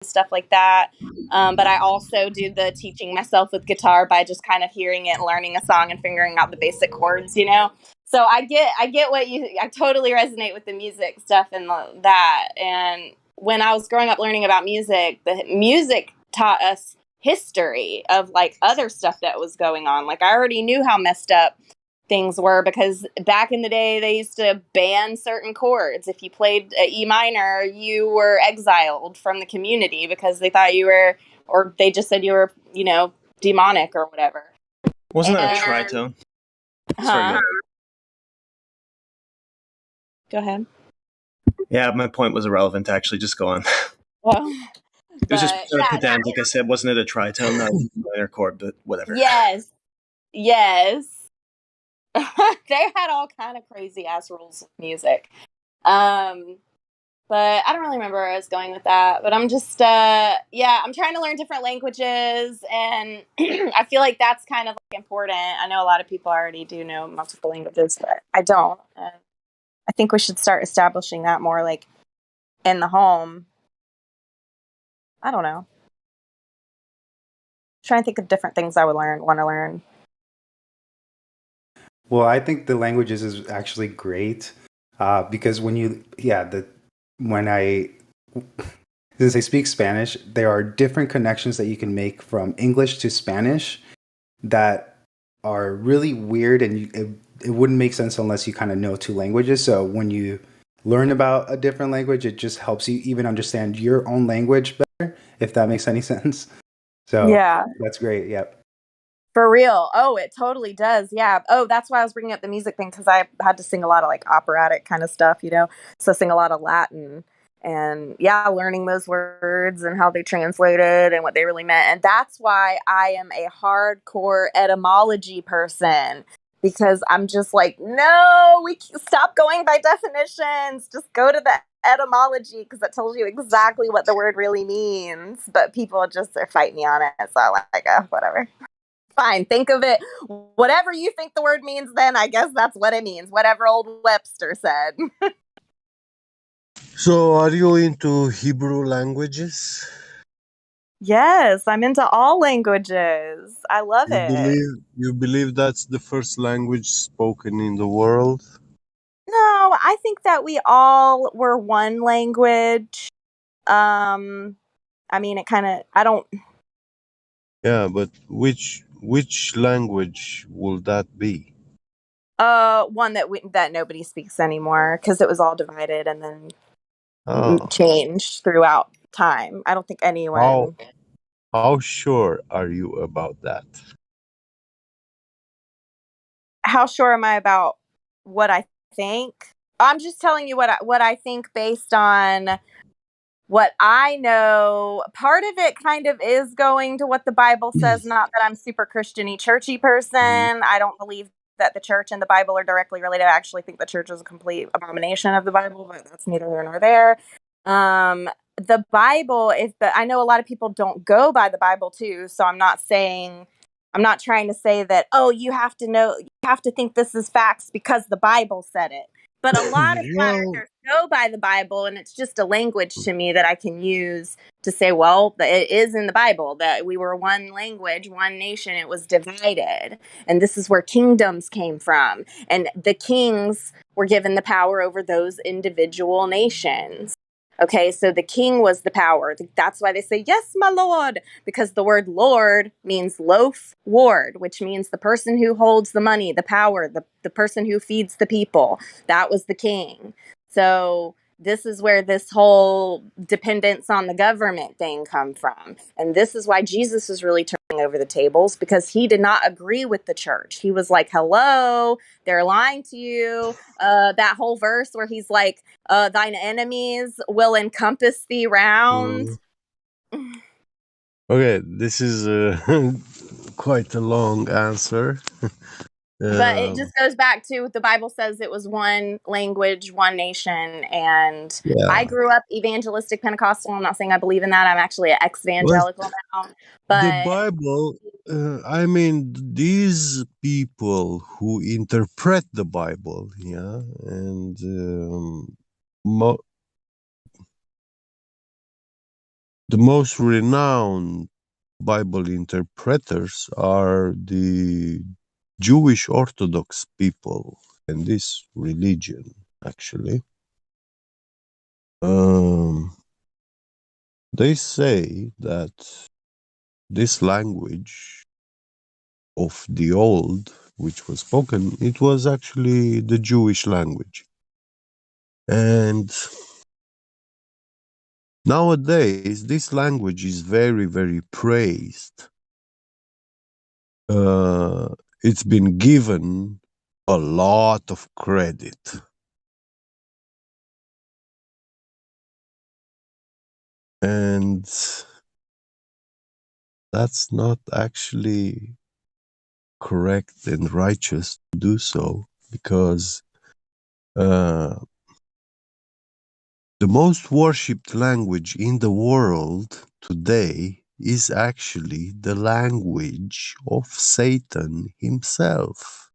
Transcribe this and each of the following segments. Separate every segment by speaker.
Speaker 1: stuff like that. But I also do the teaching myself with guitar by just kind of hearing it and learning a song and figuring out the basic chords, you know? So I get I totally resonate with the music stuff and that. And when I was growing up learning about music, the music taught us history of like other stuff that was going on. Like I already knew how messed up things were because back in the day they used to ban certain chords. If you played E minor, you were exiled from the community because they thought you were, or they just said you were, you know, demonic or whatever.
Speaker 2: Wasn't that a tritone?
Speaker 1: Huh? Go ahead.
Speaker 2: Yeah, my point was irrelevant. Actually, just go on.
Speaker 1: Well,
Speaker 2: it was just pedantic. I said, wasn't it a tritone? Not a minor chord, but whatever.
Speaker 1: Yes. They had all kind of crazy ass rules with music. But I don't really remember where I was going with that. But I'm just, I'm trying to learn different languages. And I feel like that's kind of like important. I know a lot of people already do know multiple languages, but I don't. And I think we should start establishing that more like in the home. I don't know. Trying to think of different things I would want to learn.
Speaker 3: Well, I think the languages is actually great because since I speak Spanish, there are different connections that you can make from English to Spanish that are really weird, and it wouldn't make sense unless you kind of know two languages. So when you learn about a different language, it just helps you even understand your own language better, if that makes any sense. So yeah, that's great. Yep.
Speaker 1: For real. Oh, it totally does. Yeah. Oh, that's why I was bringing up the music thing, because I had to sing a lot of like operatic kind of stuff, you know? So sing a lot of Latin and learning those words and how they translated and what they really meant. And that's why I am a hardcore etymology person, because I'm just like, no, we stop going by definitions. Just go to the etymology because it tells you exactly what the word really means. But people just are fighting me on it. So I'm like, oh, whatever. Fine, think of it whatever you think the word means, then I guess that's what it means, whatever old Webster said.
Speaker 4: So are you into Hebrew languages?
Speaker 1: Yes, I'm into all languages. I love it.
Speaker 4: You believe that's the first language spoken in the world?
Speaker 1: No, I think that we all were one language. I mean, it kind of, I don't.
Speaker 4: Yeah, but which language will that be?
Speaker 1: One that nobody speaks anymore, because it was all divided and then changed throughout time. I don't think anyone.
Speaker 4: How sure are you about that?
Speaker 1: How sure am I about what I think? I'm just telling you what I think based on what I know. Part of it kind of is going to what the Bible says. Not that I'm super Christian-y, churchy person. I don't believe that the church and the Bible are directly related. I actually think the church is a complete abomination of the Bible, but that's neither here nor there. The Bible I know a lot of people don't go by the Bible too, so I'm not trying to say that, oh, you have to think this is facts because the Bible said it. But a lot of flat earthers go by the Bible, and it's just a language to me that I can use to say, well, it is in the Bible that we were one language, one nation. It was divided. And this is where kingdoms came from. And the kings were given the power over those individual nations. Okay, so the king was the power. That's why they say, yes, my lord, because the word lord means loaf ward, which means the person who holds the money, the power, the person who feeds the people. That was the king. So this is where this whole dependence on the government thing come from. And this is why Jesus is really turning over the tables, because he did not agree with the church. He was like, hello, they're lying to you. That whole verse where he's like, thine enemies will encompass thee round.
Speaker 4: Okay, this is quite a long answer.
Speaker 1: But it just goes back to the Bible says it was one language, one nation. And I grew up evangelistic Pentecostal. I'm not saying I believe in that. I'm actually an ex-evangelical now. But
Speaker 4: the Bible, I mean, these people who interpret the Bible, yeah, and the most renowned Bible interpreters are the Jewish Orthodox people and this religion, actually. They say that this language of the old, which was spoken, it was actually the Jewish language. And nowadays, this language is very, very praised. It's been given a lot of credit. And that's not actually correct and righteous to do so, because the most worshipped language in the world today is actually the language of Satan himself.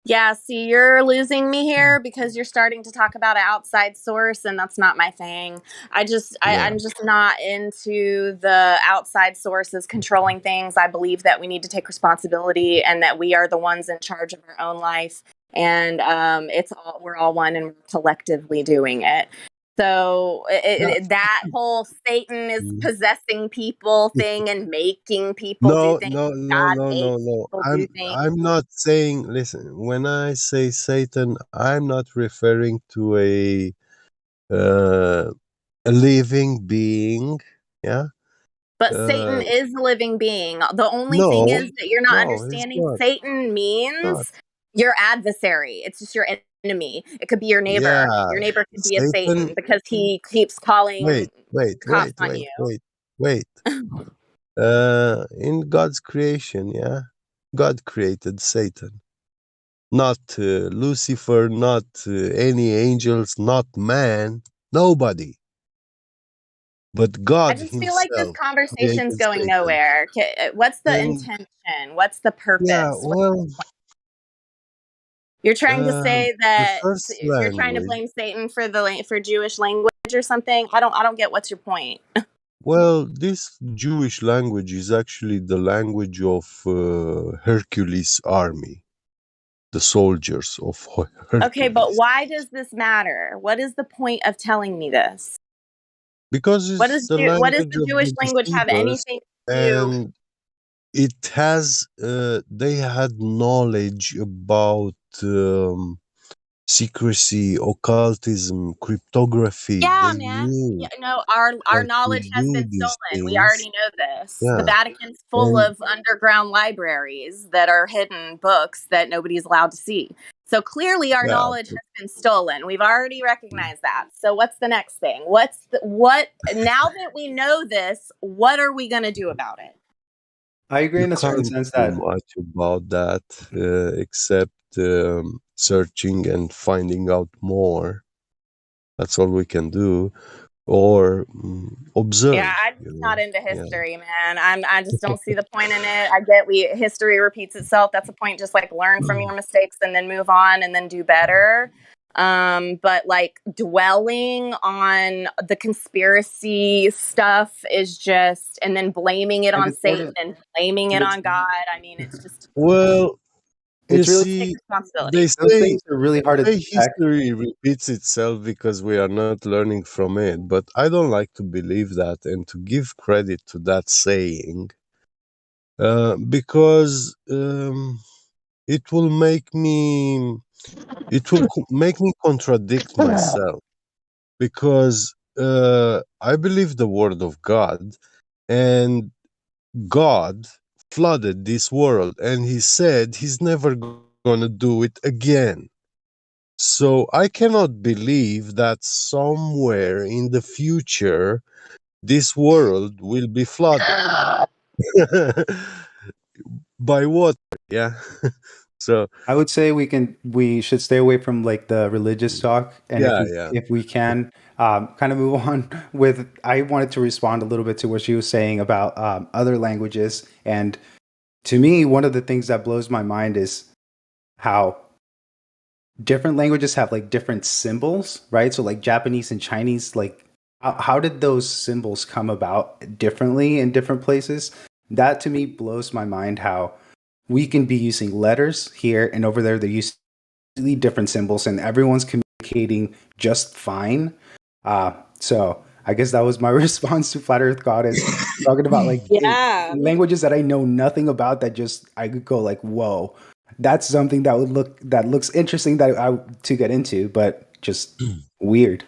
Speaker 1: Yeah, see, you're losing me here because you're starting to talk about an outside source, and that's not my thing.
Speaker 4: Yeah.
Speaker 1: I'm just not into the outside sources controlling things. I believe that we need to take responsibility and that we are the ones in charge of our own life. And we're all one and we're collectively doing it. So that whole Satan is
Speaker 4: Mm.
Speaker 1: possessing people thing and making people do
Speaker 4: No,
Speaker 1: things.
Speaker 4: no, no,
Speaker 1: God
Speaker 4: no, no,
Speaker 1: makes
Speaker 4: no.
Speaker 1: people do things.
Speaker 4: I'm not saying, listen, when I say Satan, I'm not referring to uh, a living being. Yeah.
Speaker 1: But Satan
Speaker 4: Uh,
Speaker 1: is a living being. The only thing
Speaker 4: no,
Speaker 1: is that you're not
Speaker 4: no, he's
Speaker 1: understanding
Speaker 4: not.
Speaker 1: Satan
Speaker 4: Not.
Speaker 1: means your adversary. It's just your enemy. It could be your neighbor.
Speaker 4: Yeah,
Speaker 1: Your neighbor could be a
Speaker 4: Satan.
Speaker 1: Satan because he keeps calling
Speaker 4: Wait, wait,
Speaker 1: cops
Speaker 4: wait,
Speaker 1: on
Speaker 4: wait,
Speaker 1: you.
Speaker 4: wait, wait. In God's creation, yeah, God created Satan, not Lucifer, not any angels, not man, nobody, but
Speaker 1: I
Speaker 4: God
Speaker 1: just feel like this
Speaker 4: Himself
Speaker 1: conversation's
Speaker 4: created
Speaker 1: going
Speaker 4: Satan.
Speaker 1: nowhere. What's the
Speaker 4: And
Speaker 1: intention? What's the
Speaker 4: yeah,
Speaker 1: purpose?
Speaker 4: well,
Speaker 1: You're trying to say
Speaker 4: the
Speaker 1: that
Speaker 4: first
Speaker 1: you're trying to
Speaker 4: language.
Speaker 1: blame Satan for for Jewish language or something. I don't get what's your point.
Speaker 4: Well, this Jewish language is actually the language of Hercules' army, the soldiers of
Speaker 1: Okay, but
Speaker 4: Hercules.
Speaker 1: why does this matter? What is the point of telling me this?
Speaker 4: Because it's the
Speaker 1: What does
Speaker 4: language
Speaker 1: the
Speaker 4: of
Speaker 1: Jewish
Speaker 4: the
Speaker 1: language have
Speaker 4: deceivers,
Speaker 1: anything to do?
Speaker 4: and it has they had knowledge about secrecy, occultism, cryptography.
Speaker 1: Yeah,
Speaker 4: They
Speaker 1: man.
Speaker 4: knew
Speaker 1: Yeah, no, our
Speaker 4: how to
Speaker 1: knowledge has
Speaker 4: do
Speaker 1: been
Speaker 4: these
Speaker 1: stolen. We
Speaker 4: things.
Speaker 1: already know this. The
Speaker 4: Yeah,
Speaker 1: Vatican's full
Speaker 4: and
Speaker 1: of underground libraries that are hidden books that nobody's allowed to see. So clearly our
Speaker 4: yeah.
Speaker 1: knowledge has been stolen. We've already recognized that. So what's the next thing? What now that we know this, what are we going to do about it?
Speaker 3: I agree
Speaker 4: You
Speaker 3: in a certain
Speaker 4: can't
Speaker 3: sense
Speaker 4: do
Speaker 3: that
Speaker 4: much about that except searching and finding out more. That's all we can do, or
Speaker 1: Yeah,
Speaker 4: observe.
Speaker 1: I'm
Speaker 4: You
Speaker 1: just not
Speaker 4: know,
Speaker 1: into
Speaker 4: yeah.
Speaker 1: history, man. I just don't see the point in it. I get history repeats itself. That's the point. Just like learn from your mistakes and then move on and then do better. But like dwelling on the conspiracy stuff is just, and then blaming it
Speaker 3: and
Speaker 1: on
Speaker 3: it's
Speaker 1: Satan
Speaker 3: important.
Speaker 1: and blaming
Speaker 3: And
Speaker 1: it on God. I mean,
Speaker 4: Well, you
Speaker 3: it's really
Speaker 1: take
Speaker 4: see, they
Speaker 1: responsibility.
Speaker 3: those
Speaker 4: say
Speaker 3: things are really hard to detect.
Speaker 4: history repeats itself because we are not learning from it. But I don't like to believe that and to give credit to that saying, because it will make me contradict myself, because I believe the word of God, and God flooded this world, and He said He's never going to do it again. So I cannot believe that somewhere in the future this world will be flooded by water. Yeah. So
Speaker 3: I would say we should stay away from like the religious talk, and
Speaker 4: yeah, yeah.
Speaker 3: if we can kind of move on with. I wanted to respond a little bit to what she was saying about other languages, and to me, one of the things that blows my mind is how different languages have like different symbols, right? So like Japanese and Chinese, like how did those symbols come about differently in different places? That to me blows my mind how we can be using letters here and over there they're using completely different symbols and everyone's communicating just fine. So I guess that was my response to Flat Earth Goddess, talking about like
Speaker 1: Yeah.
Speaker 3: languages that I know nothing about that just I could go like, whoa, that's something that looks interesting that I to get into, but just weird.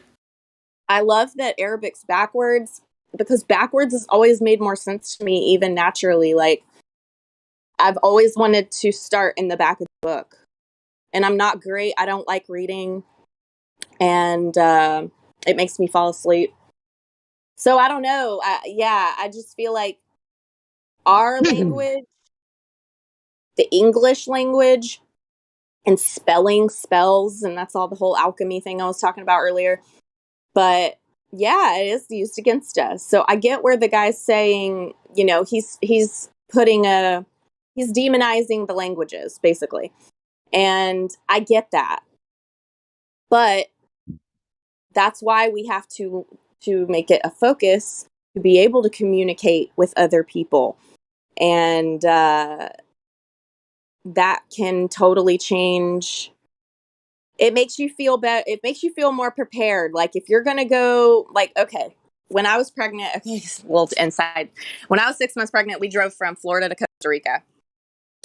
Speaker 1: I love that Arabic's backwards because backwards has always made more sense to me, even naturally. Like, I've always wanted to start in the back of the book. And I'm not great. I don't like reading. And it makes me fall asleep. So I don't know. I just feel like our language, the English language, and spells, and that's all the whole alchemy thing I was talking about earlier. But yeah, it is used against us. So I get where the guy's saying, he's he's demonizing the languages, basically. And I get that. But that's why we have to make it a focus to be able to communicate with other people. And that can totally change. It makes you feel better. It makes you feel more prepared. Like if you're going to go, like, okay, when I was pregnant, inside, when I was 6 months pregnant, we drove from Florida to Costa Rica,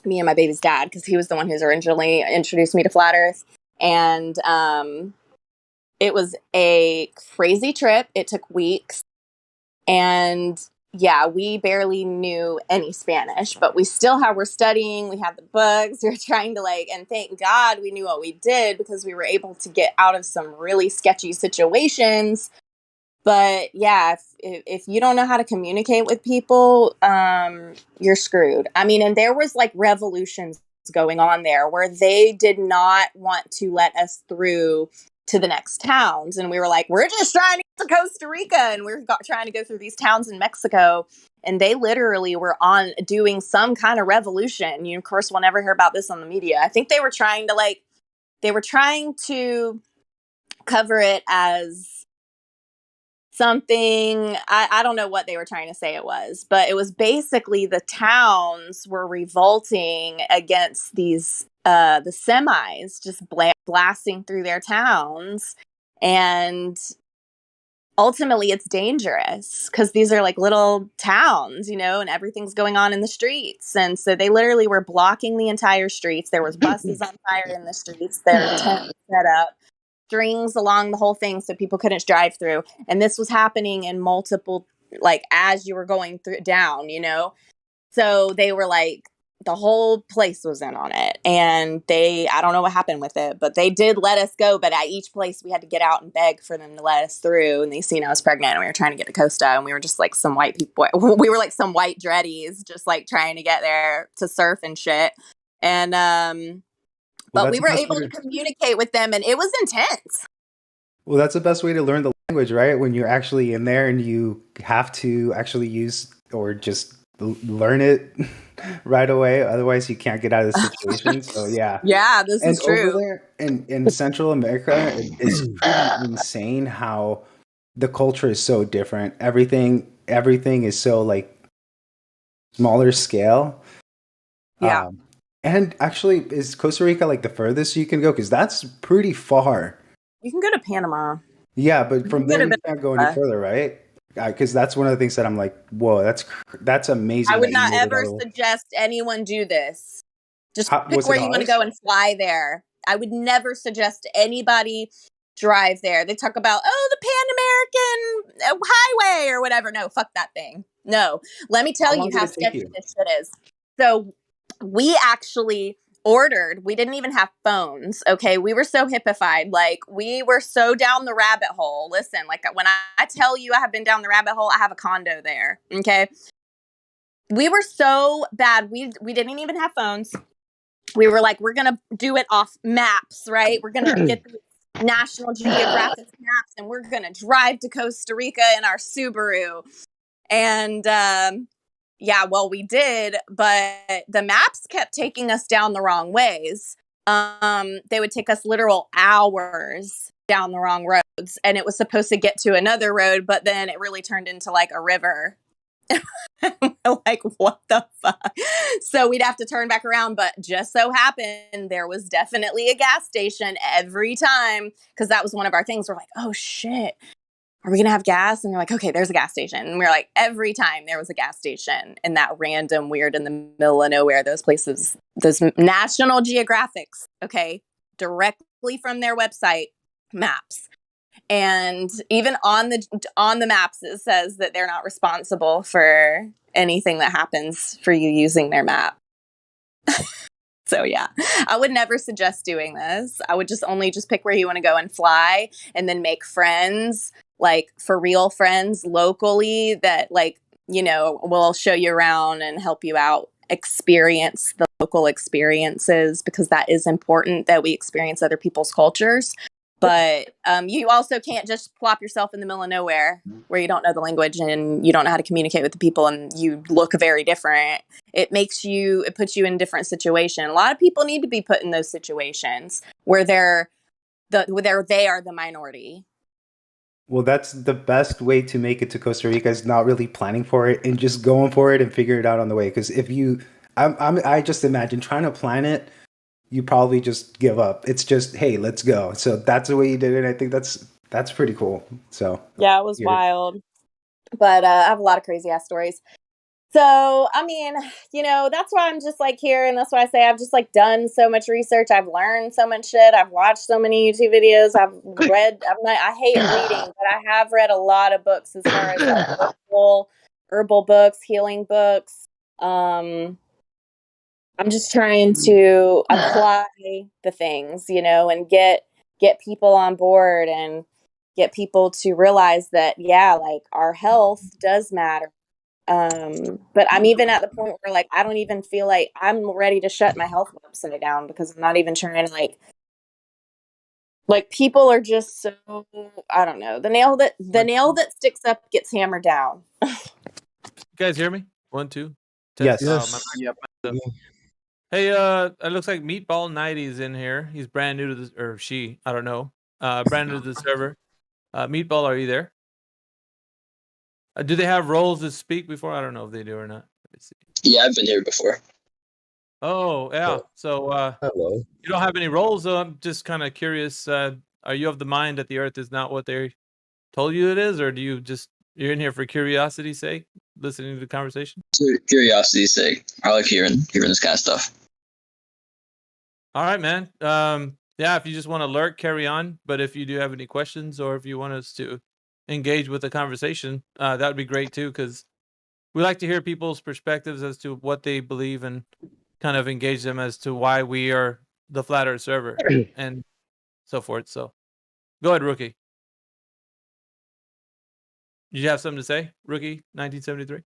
Speaker 1: me and my baby's dad, because he was the one who's originally introduced me to Flat Earth. And it was a crazy trip. It took weeks. And yeah, we barely knew any Spanish, but we still were studying. We had the books. We were trying to and thank God we knew what we did because we were able to get out of some really sketchy situations. But yeah, if you don't know how to communicate with people, you're screwed. I mean, and there was revolutions going on there where they did not want to let us through to the next towns. And we were like, we're just trying to get to Costa Rica. And we're trying to go through these towns in Mexico. And they literally were on doing some kind of revolution. Of course, we'll never hear about this on the media. I think they were trying to cover it as something, I don't know what they were trying to say it was, but it was basically the towns were revolting against these the semis just blasting through their towns. And ultimately it's dangerous because these are little towns, and everything's going on in the streets. And so they literally were blocking the entire streets. There was buses on fire in the streets. There were tents set up, strings along the whole thing so people couldn't drive through. And this was happening in multiple, as you were going through down, So they were the whole place was in on it. And I don't know what happened with it, but they did let us go. But at each place we had to get out and beg for them to let us through. And they seen I was pregnant and we were trying to get to Costa, and we were just some white people. We were some white dreadies just trying to get there to surf and shit. And but we were able to communicate with them, and it was intense.
Speaker 3: Well, that's the best way to learn the language, right? When you're actually in there and you have to actually use or just learn it right away. Otherwise, you can't get out of the situation. So, yeah.
Speaker 1: Yeah, this is true.
Speaker 3: Over there in Central America, it's pretty insane how the culture is so different. Everything is so smaller scale.
Speaker 1: Yeah.
Speaker 3: And actually, is Costa Rica the furthest you can go? Because that's pretty far.
Speaker 1: You can go to Panama.
Speaker 3: Yeah, but from there you can't go any further, right? Because that's one of the things that I'm whoa, that's amazing.
Speaker 1: I would not ever suggest anyone do this. Just pick where you want to go and fly there. I would never suggest anybody drive there. They talk about, the Pan American Highway or whatever. No, fuck that thing. No. Let me tell you how sketchy this shit is. So we actually we didn't even have phones. Okay. We were so hippified. We were so down the rabbit hole. Listen, when I tell you I have been down the rabbit hole, I have a condo there. Okay. We were so bad. We didn't even have phones. We were we're going to do it off maps, right? We're going to get the National Geographic maps and we're going to drive to Costa Rica in our Subaru. And, yeah, well, we did, but the maps kept taking us down the wrong ways. they would take us literal hours down the wrong roads, and it was supposed to get to another road, but then it really turned into like a river. Like, what the fuck? So we'd have to turn back around, but just so happened there was definitely a gas station every time, because that was one of our things. We're like, oh shit, are we gonna have gas? And they're like, okay, there's a gas station. And we're like, every time there was a gas station in that random weird in the middle of nowhere, those places, those National Geographics, okay, directly from their website maps. And even on the maps, it says that they're not responsible for anything that happens for you using their map. So yeah, I would never suggest doing this. I would just pick where you want to go and fly, and then make friends, like for real friends locally that, like, you know, will show you around and help you out, experience the local experiences, because that is important, that we experience other people's cultures. But you also can't just plop yourself in the middle of nowhere where you don't know the language and you don't know how to communicate with the people and you look very different. It puts you in a different situation. A lot of people need to be put in those situations where they are the minority.
Speaker 3: Well, that's the best way to make it to Costa Rica, is not really planning for it and just going for it and figure it out on the way. Because if you, I just imagine trying to plan it, you probably just give up. It's just, hey, let's go. So that's the way you did it. I think that's pretty cool. So
Speaker 1: yeah, it was wild. But I have a lot of crazy ass stories. So, I mean, you know, that's why I'm just like here. And that's why I say I've just like done so much research. I've learned so much shit. I've watched so many YouTube videos. I've read, I hate reading, but I have read a lot of books as far as like herbal books, healing books. I'm just trying to apply the things, you know, and get people on board and get people to realize that, yeah, like our health does matter. But I'm even at the point where like I don't even feel like I'm ready to shut my health website down, because I'm not even trying to like people are just so, I don't know. The nail that sticks up gets hammered down.
Speaker 5: You guys hear me? 1, 2.
Speaker 3: Yes.
Speaker 2: Yep.
Speaker 5: Hey, it looks like Meatball 90 is in here. He's brand new to this, or she, I don't know. Brand new to the server. Meatball, are you there? Do they have roles to speak before? I don't know if they do or not. Let me see.
Speaker 6: Yeah, I've been here before.
Speaker 5: Oh, yeah. So,
Speaker 4: Hello.
Speaker 5: you don't have any roles, though. I'm just kind of curious. Are you of the mind that the Earth is not what they told you it is, or do you're in here for curiosity's sake, listening to the conversation?
Speaker 6: Curiosity's sake, I like hearing this kind of stuff.
Speaker 5: All right, man. Yeah, if you just want to lurk, carry on. But if you do have any questions, or if you want us to engage with the conversation, that would be great too, because we like to hear people's perspectives as to what they believe and kind of engage them as to why we are the Flat Earth server and so forth. So go ahead, Rookie. Did you have something to say, Rookie 1973?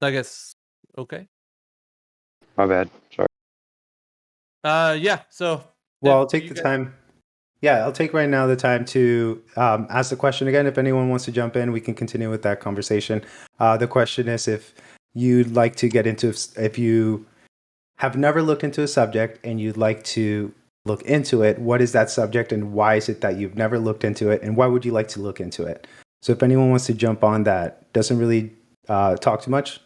Speaker 5: I guess. Okay.
Speaker 7: My bad. Sorry.
Speaker 5: Yeah. So.
Speaker 3: Well, I'll take the time. Yeah, I'll take right now the time to ask the question again. If anyone wants to jump in, we can continue with that conversation. The question is, if you'd like to get into, if you have never looked into a subject and you'd like to look into it, what is that subject and why is it that you've never looked into it, and why would you like to look into it? So if anyone wants to jump on that, doesn't really talk too much,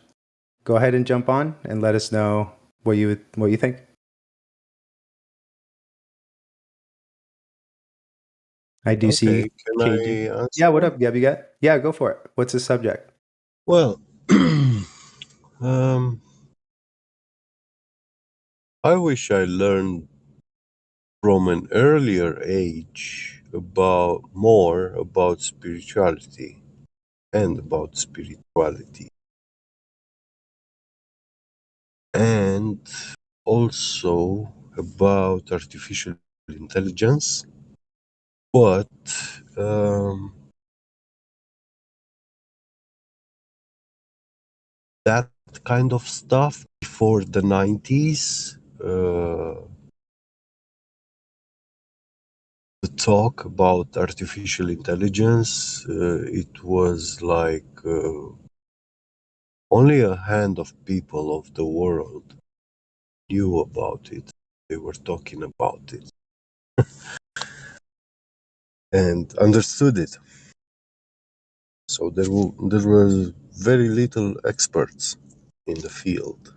Speaker 3: go ahead and jump on and let us know what you think. I do see.
Speaker 4: Can I answer?
Speaker 3: Yeah, what up, Gabby? Yeah, go for it. What's the subject?
Speaker 4: Well, I wish I learned from an earlier age more about spirituality and about spirituality. And also about artificial intelligence. But that kind of stuff before the 90s, the talk about artificial intelligence, it was like Only a hand of people of the world knew about it. They were talking about it and understood it. So there were very little experts in the field.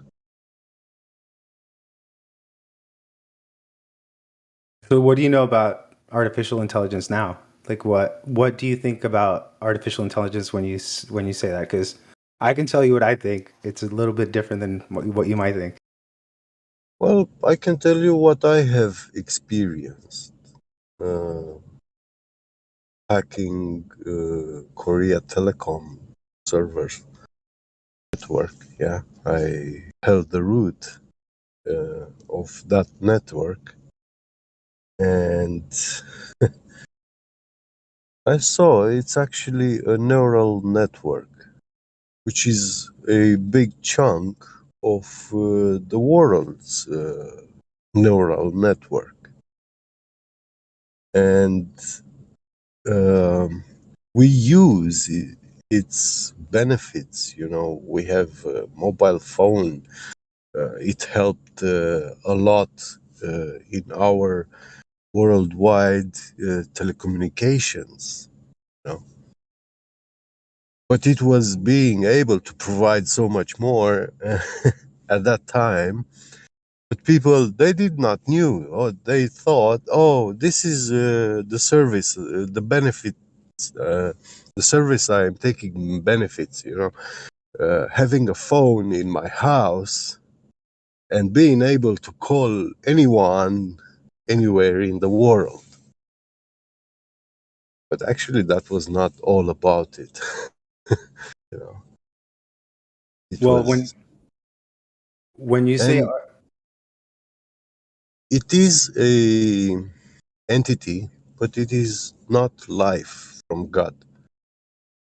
Speaker 3: So, what do you know about artificial intelligence now? Like, what do you think about artificial intelligence when when you say that? Because I can tell you what I think. It's a little bit different than what you might think.
Speaker 4: Well, I can tell you what I have experienced. Uh, Hacking Korea Telecom servers network. Yeah, I held the root of that network, and I saw it's actually a neural network, which is a big chunk of the world's neural network, and um, we use its benefits. You know, we have a mobile phone. It helped a lot in our worldwide telecommunications. You know? But it was being able to provide so much more at that time. But people, they did not knew, or they thought, oh, this is the service, the benefits, the service I am taking benefits. You know, having a phone in my house and being able to call anyone anywhere in the world. But actually, that was not all about it. You know, it
Speaker 3: Well,
Speaker 4: was,
Speaker 3: when you say
Speaker 4: and it is a entity, but it is not life from God,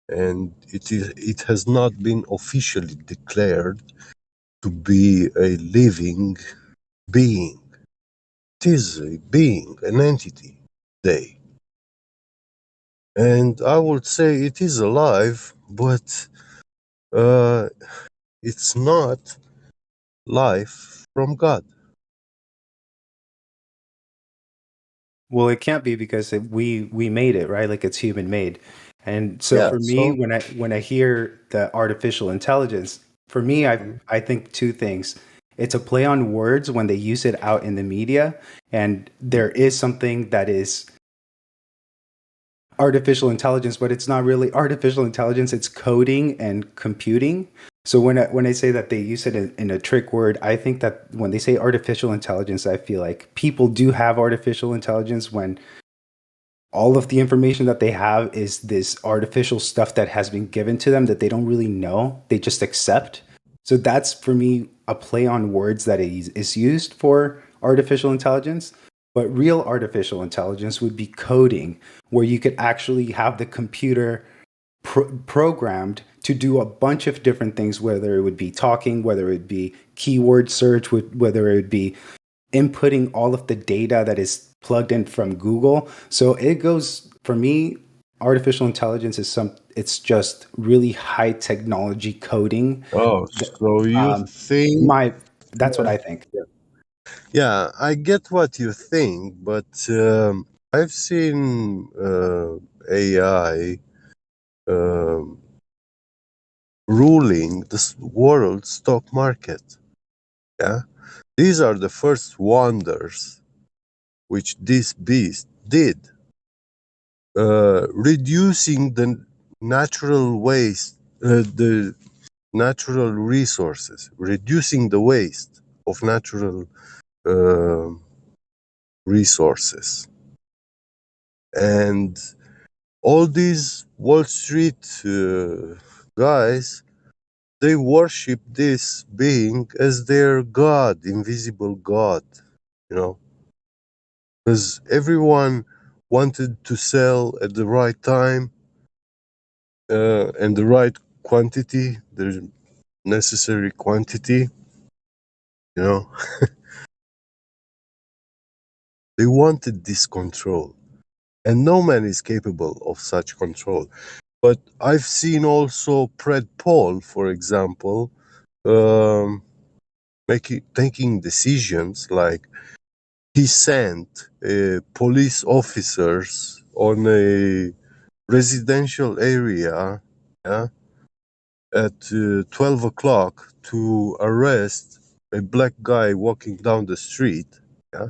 Speaker 4: and it has not been officially declared to be a living being. It is a being, an entity. They, and I would say it is alive, but uh, it's not life from God.
Speaker 3: well, it can't be because we made it, right? Like it's human made. And so
Speaker 4: Yeah.
Speaker 3: for me,
Speaker 4: So
Speaker 3: when I hear the artificial intelligence, for me, I think two things. It's a play on words when they use it out in the media, and there is something that is artificial intelligence, but it's not really artificial intelligence. It's coding and computing. So when I say that they use it in a trick word, I think that when they say artificial intelligence, I feel like people do have artificial intelligence when all of the information that they have is this artificial stuff that has been given to them that they don't really know. They just accept. So that's for me a play on words that is used for artificial intelligence. But real artificial intelligence would be coding, where you could actually have the computer programmed to do a bunch of different things, whether it would be talking, whether it would be keyword search, whether it would be inputting all of the data that is plugged in from Google. So it goes for me, artificial intelligence is it's just really high technology coding.
Speaker 4: oh, so you
Speaker 3: Um,
Speaker 4: think?
Speaker 3: my That's what I think.
Speaker 4: Yeah, I get what you think, but I've seen AI um, ruling the world stock market. Yeah, these are the first wonders which this beast did, reducing the natural waste, the natural resources, reducing the waste of natural uh, resources, and all these Wall Street guys, they worship this being as their god, invisible god, you know, because everyone wanted to sell at the right time and the right quantity, the necessary quantity, you know. They wanted this control, and no man is capable of such control. But I've seen also Pred Paul, for example, taking decisions like he sent police officers on a residential area, yeah, at 12 o'clock to arrest a black guy walking down the street, yeah,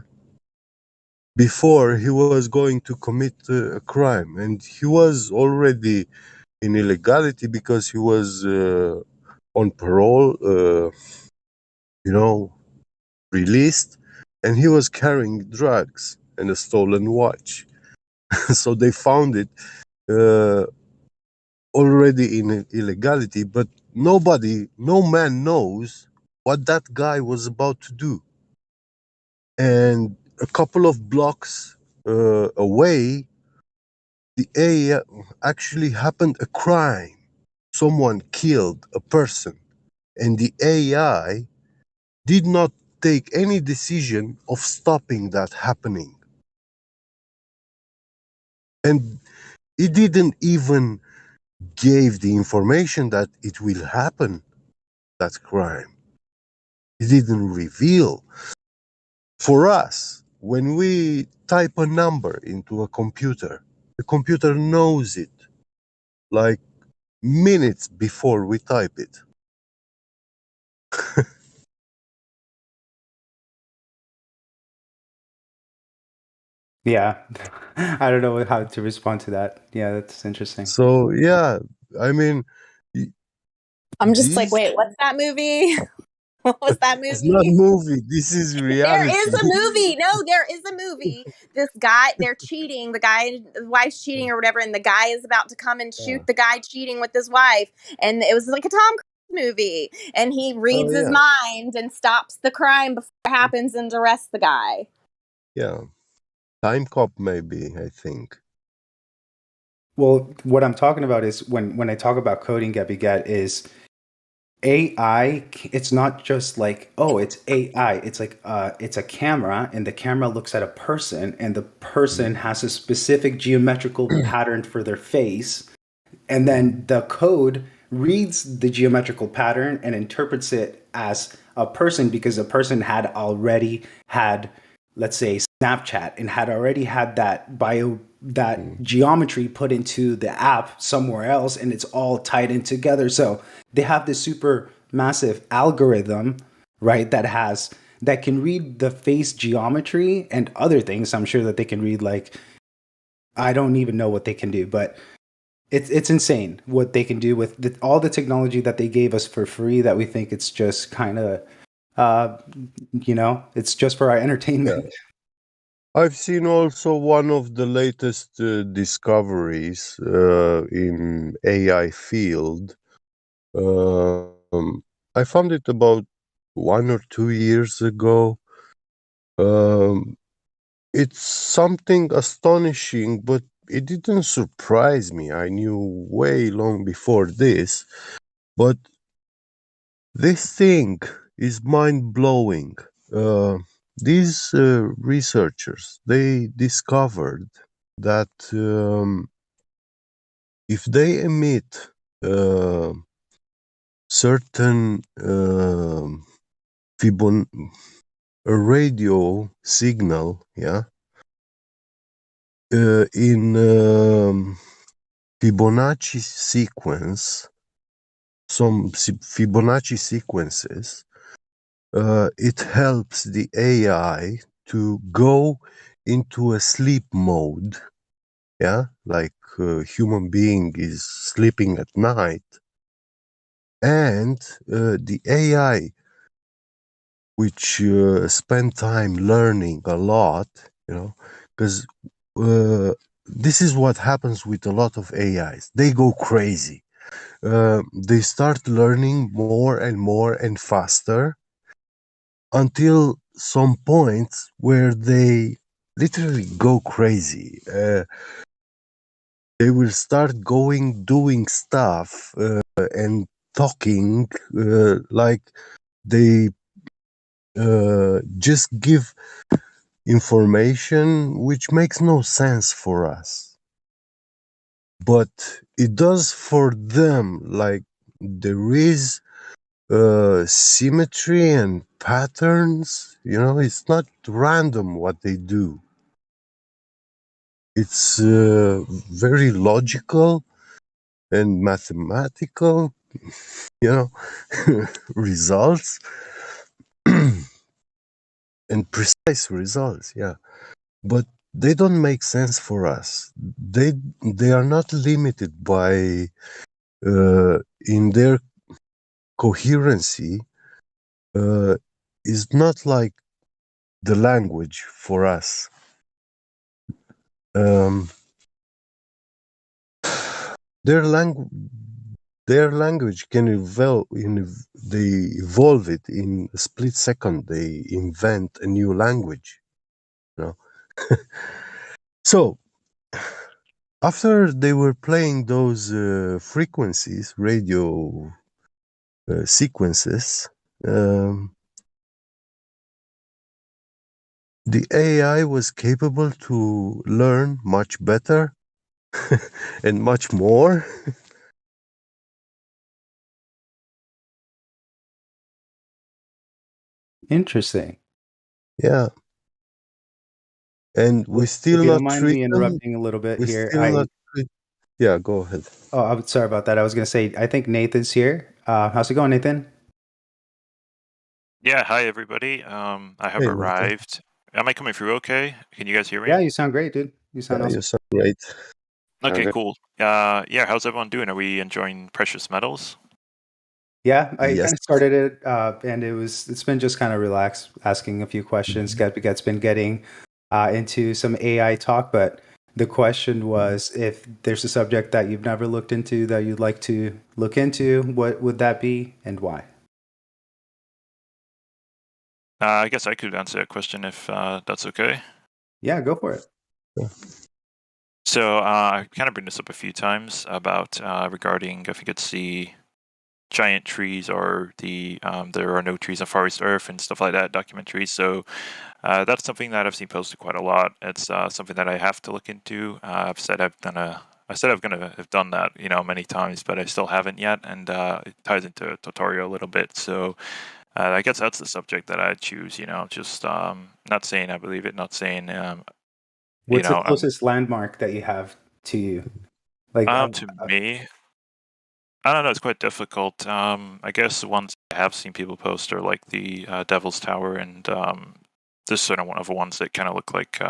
Speaker 4: before he was going to commit a crime. And he was already in illegality because he was on parole, released, and he was carrying drugs and a stolen watch. So they found it uh, already in illegality, but no man knows what that guy was about to do. And a couple of blocks away, the area actually happened a crime. Someone killed a person, and the AI did not take any decision of stopping that happening. And it didn't even give the information that it will happen, that crime. It didn't reveal. For us, when we type a number into a computer, the computer knows it like minutes before we type it.
Speaker 3: Yeah. I don't know how to respond to that. Yeah, that's interesting.
Speaker 4: So, yeah, I mean,
Speaker 1: I'm just like,
Speaker 4: this
Speaker 1: wait, what's that movie? What was that
Speaker 4: is not
Speaker 1: movie?
Speaker 4: movie. This is
Speaker 1: There is
Speaker 4: reality.
Speaker 1: a movie. No, there is a movie. This guy, they're cheating. The wife's cheating or whatever, and the guy is about to come and shoot the guy cheating with his wife. And it was like a Tom Cruise movie. And he reads his
Speaker 4: Yeah,
Speaker 1: mind and stops the crime before it happens and arrests the guy.
Speaker 4: yeah. Time Cop, maybe, I think.
Speaker 3: Well, what I'm talking about is when I talk about coding get beget is AI. It's not just like, oh, it's AI. It's like it's a camera, and the camera looks at a person, and the person has a specific geometrical pattern for their face, and then the code reads the geometrical pattern and interprets it as a person because the person had already had, let's say, Snapchat, and had already had that geometry put into the app somewhere else, and it's all tied in together. So they have this super massive algorithm, right, that can read the face geometry and other things. I'm sure that they can read, like, I don't even know what they can do, but it's insane what they can do with all the technology that they gave us for free, that we think it's just kind of it's just for our entertainment.
Speaker 4: Yeah. I've seen also one of the latest discoveries in AI field. I found it about 1 or 2 years ago. It's something astonishing, but it didn't surprise me. I knew way long before this, but this thing is mind-blowing. These researchers, they discovered that if they emit uh, certain a radio signal, yeah, in Fibonacci sequence, some Fibonacci sequences, it helps the AI to go into a sleep mode, yeah, like a human being is sleeping at night, and the AI, which spend time learning a lot, because this is what happens with a lot of AIs. They go crazy. They start learning more and more and faster until some point where they literally go crazy. They will start doing stuff and talking like they just give information which makes no sense for us. but it does for them. Like there is symmetry and patterns. It's not random what they do. It's very logical and mathematical, you know, results and precise results. Yeah, but they don't make sense for us. They are not limited by in their coherency. Is not like the language for us. Um, their language. Their language can they evolve it in a split second. They invent a new language. So after they were playing those frequencies, radio sequences, the AI was capable to learn much better and much more.
Speaker 3: Interesting.
Speaker 4: Yeah. And we still
Speaker 3: If you
Speaker 4: not
Speaker 3: don't mind
Speaker 4: treat
Speaker 3: me
Speaker 4: them.
Speaker 3: interrupting a little bit
Speaker 4: We
Speaker 3: here,
Speaker 4: still not treat. Yeah, go ahead.
Speaker 3: I'm sorry about that. I was going to say, I think Nathan's here. How's it going, Nathan?
Speaker 8: Yeah, hi everybody. I have
Speaker 4: Hey, Nathan.
Speaker 8: arrived. Am I coming through okay? Can you guys hear me?
Speaker 3: Yeah, you sound great, dude. You sound
Speaker 4: Yeah,
Speaker 3: awesome.
Speaker 4: you sound great.
Speaker 8: Okay,
Speaker 7: good.
Speaker 8: cool. Yeah, how's everyone doing? Are we enjoying precious metals?
Speaker 3: Yeah, I
Speaker 4: Yes.
Speaker 3: kind of started it, and it's been just kind of relaxed, asking a few questions. Gets been getting into some AI talk, but the question was if there's a subject that you've never looked into that you'd like to look into, what would that be and why?
Speaker 8: I guess I could answer that question if that's okay.
Speaker 3: Yeah, go for it.
Speaker 8: So I kind of bring this up a few times about regarding, I think it's the giant trees or the there are no trees on Far East Earth and stuff like that documentaries. So that's something that I've seen posted quite a lot. It's something that I have to look into. I said I'm gonna have done that, many times, but I still haven't yet, and it ties into a tutorial a little bit. So I guess that's the subject that I choose. Just not saying I believe it, not saying
Speaker 3: What's the closest landmark that you have to you? Like,
Speaker 8: to me. I don't know. It's quite difficult. I guess the ones I have seen people post are like the Devil's Tower and this sort of one of the ones that kind of look like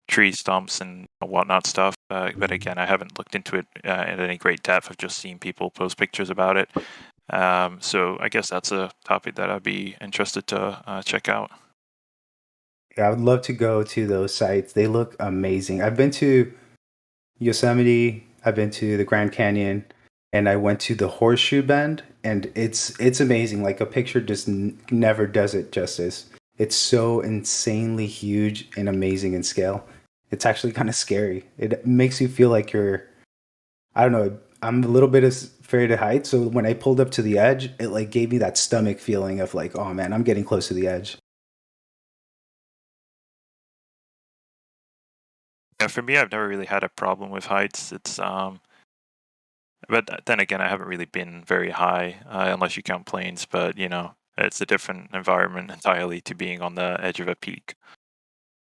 Speaker 8: tree stumps and whatnot stuff. But again, I haven't looked into it in any great depth. I've just seen people post pictures about it. So I guess that's a topic that I'd be interested to check out.
Speaker 3: yeah, I would love to go to those sites. They look amazing. I've been to Yosemite, I've been to the Grand Canyon, and I went to the Horseshoe Bend, and it's amazing. Like a picture just never does it justice. It's so insanely huge and amazing in scale. It's actually kind of scary. It makes you feel like you're, I don't know, I'm a little bit afraid of heights, so when I pulled up to the edge, it like gave me that stomach feeling of like, oh man, I'm getting close to the edge.
Speaker 8: Yeah, for me, I've never really had a problem with heights. It's but then again, I haven't really been very high unless you count planes. But it's a different environment entirely to being on the edge of a peak.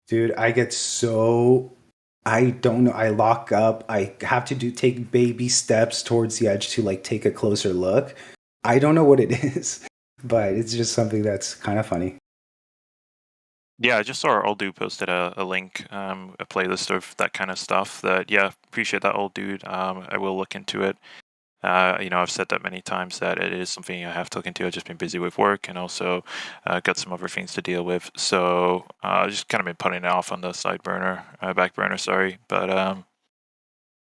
Speaker 3: Dude, I don't know. I lock up. I have to take baby steps towards the edge to like take a closer look. I don't know what it is, but it's just something that's kind of funny.
Speaker 8: Yeah, I just saw our old dude posted a link, a playlist of that kind of stuff. Appreciate that old dude. I will look into it. I've said that many times that it is something I have to look into. I've just been busy with work and also got some other things to deal with. So just kind of been putting it off on the back burner, sorry. But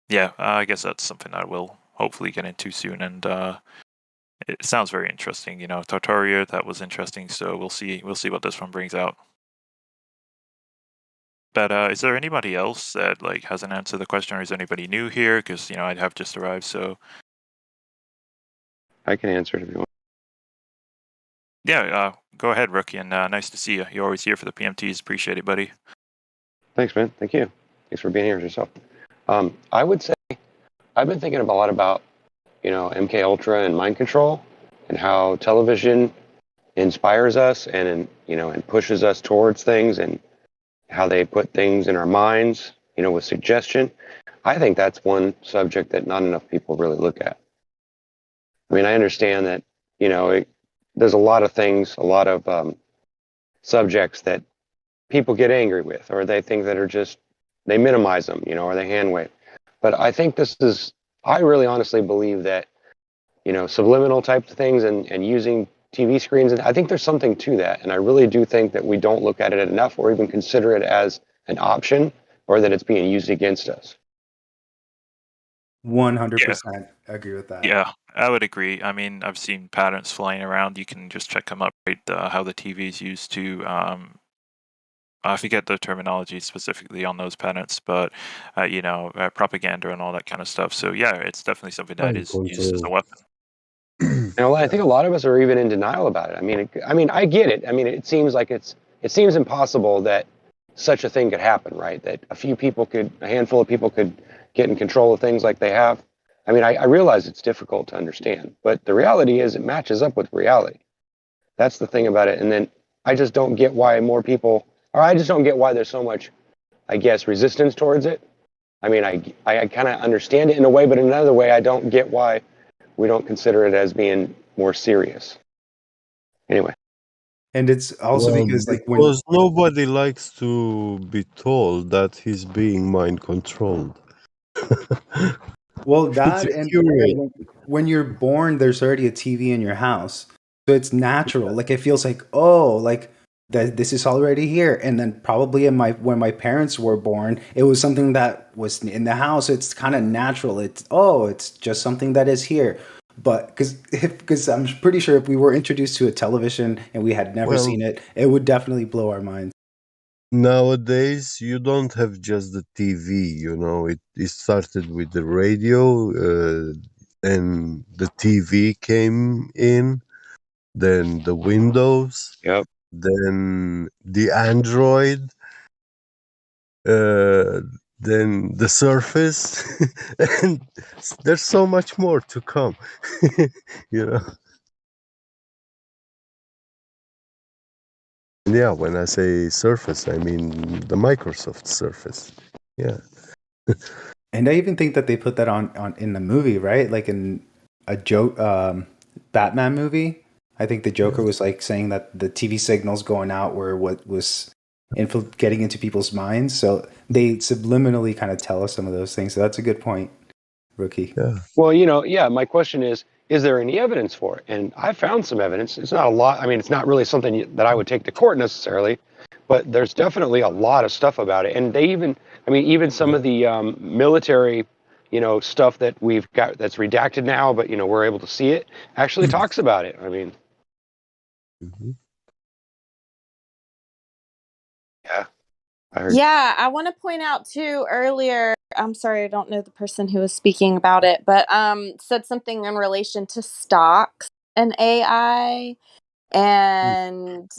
Speaker 8: I guess that's something that I will hopefully get into soon. And it sounds very interesting. Tartaria, that was interesting. So we'll see what this one brings out. But is there anybody else that hasn't answered the question, or is anybody new here? Because I'd have just arrived, so
Speaker 7: I can answer it if you want.
Speaker 8: yeah, go ahead, Rookie, and nice to see you. You're always here for the PMTs. Appreciate it, buddy.
Speaker 7: Thanks, man. Thank you. Thanks for being here yourself. I would say I've been thinking a lot about, MK Ultra and mind control, and how television inspires us and pushes us towards things, and how they put things in our minds, with suggestion. I think that's one subject that not enough people really look at. I mean, I understand that, there's a lot of things, a lot of subjects that people get angry with, or they think that are just, they minimize them, or they hand wave. But I think I really honestly believe that, subliminal types of things and using TV screens, and I think there's something to that. And I really do think that we don't look at it enough or even consider it as an option, or that it's being used against us.
Speaker 3: 100% agree with that.
Speaker 8: Yeah, I would agree. I mean, I've seen patents flying around. You can just check them up, right? How the TV is used to. I forget the terminology specifically on those patents, but propaganda and all that kind of stuff. So yeah, it's definitely something that is used as a weapon.
Speaker 7: I think a lot of us are even in denial about it. I mean, I get it. I mean, it seems impossible that such a thing could happen, right? That a handful of people could get in control of things like they have. I mean, I realize it's difficult to understand, but the reality is it matches up with reality. That's the thing about it. And then I just don't get why I just don't get why there's so much, I guess, resistance towards it. I mean, I kind of understand it in a way, but in another way, I don't get why we don't consider it as being more serious. Anyway.
Speaker 3: And it's also because
Speaker 4: nobody likes to be told that he's being mind controlled.
Speaker 3: Well, that and when you're born, there's already a TV in your house, so it's natural. Like it feels like, oh, like that this is already here. And then probably when my parents were born, it was something that was in the house. It's kind of natural. It's just something that is here. But because I'm pretty sure if we were introduced to a television and we had never seen it, it would definitely blow our minds.
Speaker 4: Nowadays, you don't have just the TV, it started with the radio, and the TV came in, then the Windows,
Speaker 7: yep,
Speaker 4: then the Android, then the Surface, and there's so much more to come, Yeah, when I say Surface, I mean the Microsoft Surface. Yeah.
Speaker 3: And I even think that they put that on in the movie, right? Like in a joke Batman movie. I think the Joker was like saying that the TV signals going out were what was getting into people's minds. So they subliminally kind of tell us some of those things. So that's a good point, Rookie.
Speaker 4: Yeah.
Speaker 7: Well, my question is there any evidence for it? And I found some evidence. It's not a lot. I mean, it's not really something that I would take to court necessarily, but there's definitely a lot of stuff about it. And they even some of the military, stuff that we've got that's redacted now, but we're able to see it, actually talks about it. I mean, yeah.
Speaker 1: I want to point out too earlier, I'm sorry, I don't know the person who was speaking about it, but said something in relation to stocks and AI. And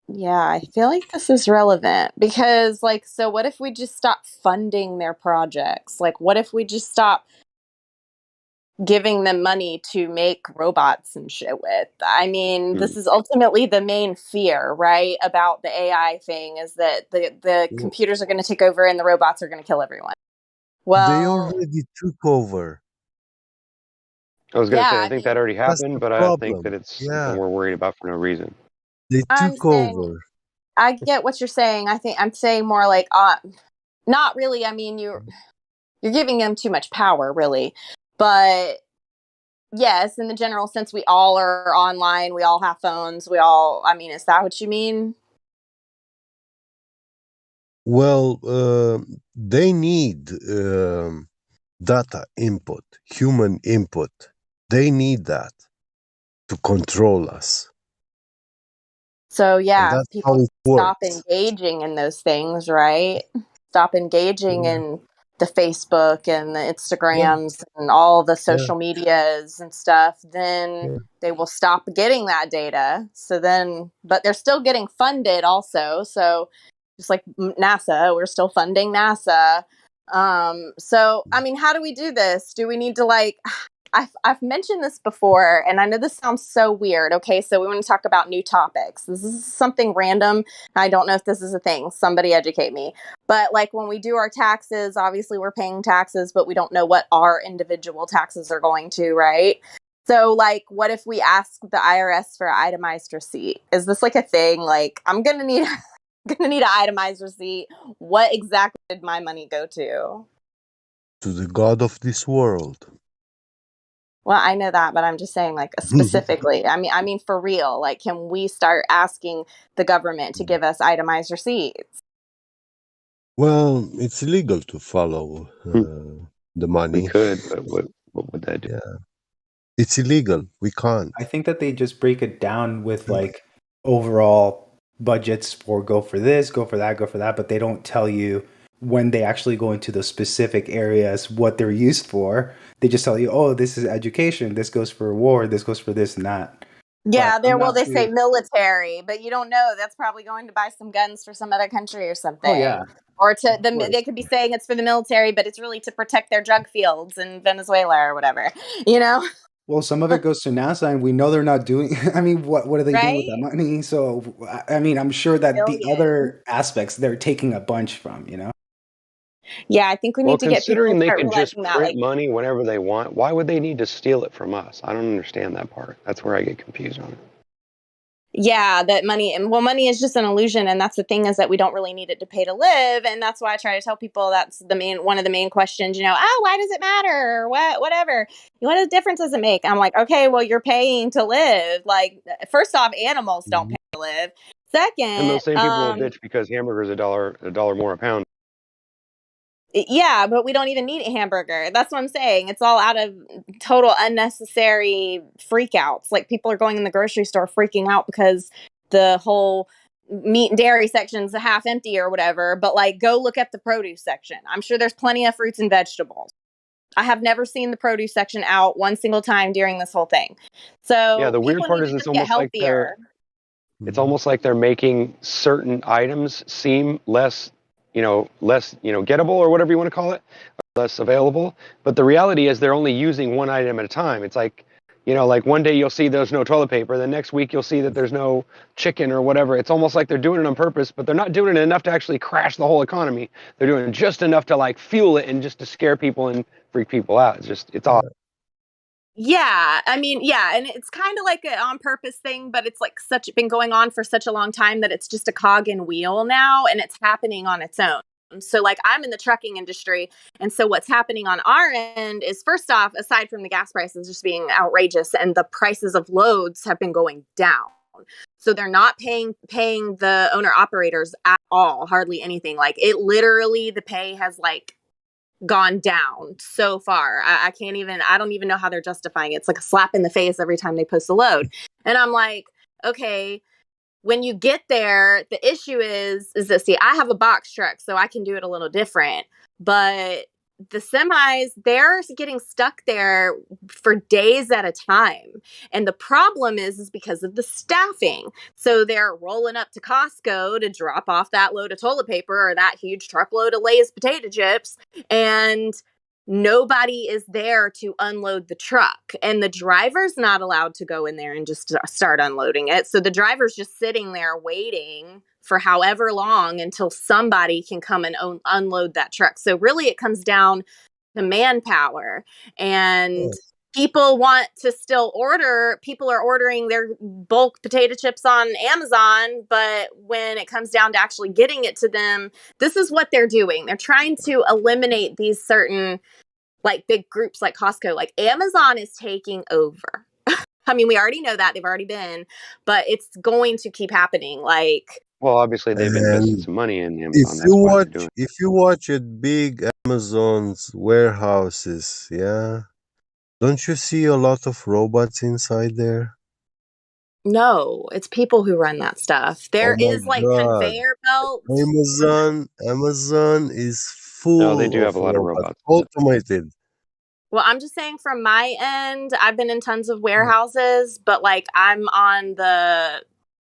Speaker 1: I feel like this is relevant because so what if we just stop funding their projects? Like what if we just stop giving them money to make robots and shit with? I mean, this is ultimately the main fear, right, about the AI thing, is that the computers are going to take over and the robots are going to kill everyone. Well,
Speaker 4: they already took over.
Speaker 7: I was going to say, I think that already happened, but I think that it's something we're worried about for no reason.
Speaker 4: They took over.
Speaker 1: I get what you're saying. I'm saying more like, not really. I mean, you're giving them too much power, really. But yes, in the general sense, we all are online. We all have phones. Is that what you mean?
Speaker 4: Well, they need data input, human input. They need that to control us.
Speaker 1: So people stop engaging in those things, right? Stop engaging in the Facebook and the Instagrams and all the social medias and stuff, then they will stop getting that data. So but they're still getting funded also. So just like NASA, we're still funding NASA. So I mean, how do we do this? Do we need to like I've mentioned this before, and I know this sounds so weird. Okay, so we want to talk about new topics. This is something random. I don't know if this is a thing. Somebody educate me. But like when we do our taxes, obviously we're paying taxes, but we don't know what our individual taxes are going to, right? So like what if we ask the IRS for an itemized receipt? Is this like a thing? Like I'm gonna need an itemized receipt. What exactly did my money go to?
Speaker 4: To the God of this world.
Speaker 1: Well, I know that, but I'm just saying, like, specifically. I mean, for real. Like, can we start asking the government to give us itemized receipts?
Speaker 4: Well, it's illegal to follow the
Speaker 7: We
Speaker 4: money.
Speaker 7: could, but what would that do?
Speaker 4: Yeah, it's illegal. We can't.
Speaker 3: I think that they just break it down with like overall budgets for go for this, go for that, go for that, but they don't tell you when they actually go into the specific areas what they're used for. They just tell you, oh, this is education, this goes for war, this goes for this and that.
Speaker 1: Yeah,
Speaker 3: But I'm
Speaker 1: well,
Speaker 3: not
Speaker 1: they say
Speaker 3: too.
Speaker 1: military, but you don't know. That's probably going to buy some guns for some other country or something.
Speaker 3: Oh yeah,
Speaker 1: Or to
Speaker 3: of course.
Speaker 1: they could be saying it's for the military, but it's really to protect their drug fields in Venezuela or whatever. You know,
Speaker 3: Well, some of it goes to NASA, and we know they're not doing. I mean, what are they doing with that
Speaker 1: right?
Speaker 3: money? So, I mean, I'm sure that the
Speaker 1: Billion.
Speaker 3: other aspects they're taking a bunch from.
Speaker 1: Yeah, I think we
Speaker 7: Well,
Speaker 1: need to get people
Speaker 7: considering
Speaker 1: to
Speaker 7: they
Speaker 1: start
Speaker 7: can just
Speaker 1: realizing that,
Speaker 7: print
Speaker 1: like,
Speaker 7: money whenever they want, why would they need to steal it from us? I don't understand that part. That's where I get confused on it.
Speaker 1: yeah, that money, and well, money is just an illusion, and that's the thing, is that we don't really need it to pay to live, and that's why I try to tell people that's one of the main questions. Oh, why does it matter? Or whatever. What difference does it make? I'm like, okay, well, you're paying to live. Like, first off, animals don't pay to live.
Speaker 7: And
Speaker 1: Second,
Speaker 7: those same people will bitch because hamburgers a dollar more a pound.
Speaker 1: yeah, but we don't even need a hamburger. That's what I'm saying. It's all out of total unnecessary freakouts. Like, people are going in the grocery store freaking out because the whole meat and dairy section's half empty or whatever. But like, go look at the produce section. I'm sure there's plenty of fruits and vegetables. I have never seen the produce section out one single time during this whole thing. So
Speaker 7: Yeah, the weird
Speaker 1: people
Speaker 7: part
Speaker 1: need
Speaker 7: is
Speaker 1: to just get healthier.
Speaker 7: it's almost like they're making certain items seem less gettable or whatever you want to call it, less available. But the reality is they're only using one item at a time. It's like, like one day you'll see there's no toilet paper. The next week you'll see that there's no chicken or whatever. It's almost like they're doing it on purpose, but they're not doing it enough to actually crash the whole economy. They're doing just enough to like fuel it and just to scare people and freak people out. It's odd.
Speaker 1: Yeah, I mean, yeah, and it's kind of like an on purpose thing, but it's like been going on for such a long time that it's just a cog in wheel now, and it's happening on its own. So like, I'm in the trucking industry, and so what's happening on our end is, first off, aside from the gas prices just being outrageous, and the prices of loads have been going down. So they're not paying the owner operators at all, hardly anything. Like, it literally, the pay has like gone down so far. I don't even know how they're justifying it. It's like a slap in the face every time they post a load. And I'm like, okay, when you get there, the issue is that, see, I have a box truck, so I can do it a little different. But the semis, they're getting stuck there for days at a time. And the problem is because of the staffing. So they're rolling up to Costco to drop off that load of toilet paper or that huge truckload of Lay's potato chips, and nobody is there to unload the truck, and the driver's not allowed to go in there and just start unloading it. So the driver's just sitting there waiting for however long until somebody can come and unload that truck. So really it comes down to manpower, and people want to still order. People are ordering their bulk potato chips on Amazon, but when it comes down to actually getting it to them, this is what they're doing. They're trying to eliminate these certain like big groups like Costco. Like, Amazon is taking over. I mean, we already know that. They've already been, but it's going to keep happening. Like,
Speaker 7: Well, obviously they've invested
Speaker 4: And
Speaker 7: some money in
Speaker 4: if
Speaker 7: Amazon.
Speaker 4: you
Speaker 7: That's why they're doing
Speaker 4: watch,
Speaker 7: it.
Speaker 4: if you watch at big Amazon's warehouses, yeah, don't you see a lot of robots inside there?
Speaker 1: no, it's people who run that stuff.
Speaker 4: Oh
Speaker 1: There
Speaker 4: my
Speaker 1: is like
Speaker 4: God.
Speaker 1: conveyor belts.
Speaker 4: Amazon is
Speaker 7: No, they
Speaker 4: full
Speaker 7: do have
Speaker 4: of
Speaker 7: a lot of
Speaker 4: robots,
Speaker 7: robots.
Speaker 4: automated.
Speaker 1: Well, I'm just saying, from my end, I've been in tons of warehouses, but like, I'm on the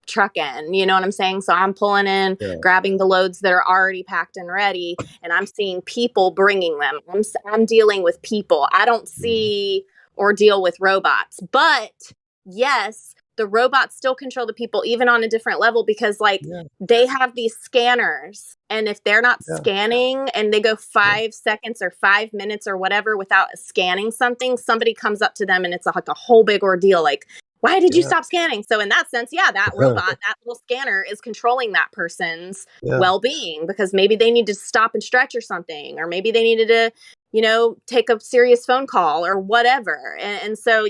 Speaker 1: trucking. You know what I'm saying? So I'm pulling in, grabbing the loads that are already packed and ready, and I'm seeing people bringing them. I'm dealing with people. I don't see or deal with robots. But yes, the robots still control the people, even on a different level, because like they have these scanners, and if they're not scanning and they go 5 seconds or 5 minutes or whatever without scanning something, somebody comes up to them and it's like a whole big ordeal. Like, why did you stop scanning? So in that sense, that robot, that little scanner is controlling that person's well-being, because maybe they need to stop and stretch or something, or maybe they needed to, you know, take a serious phone call or whatever. And so,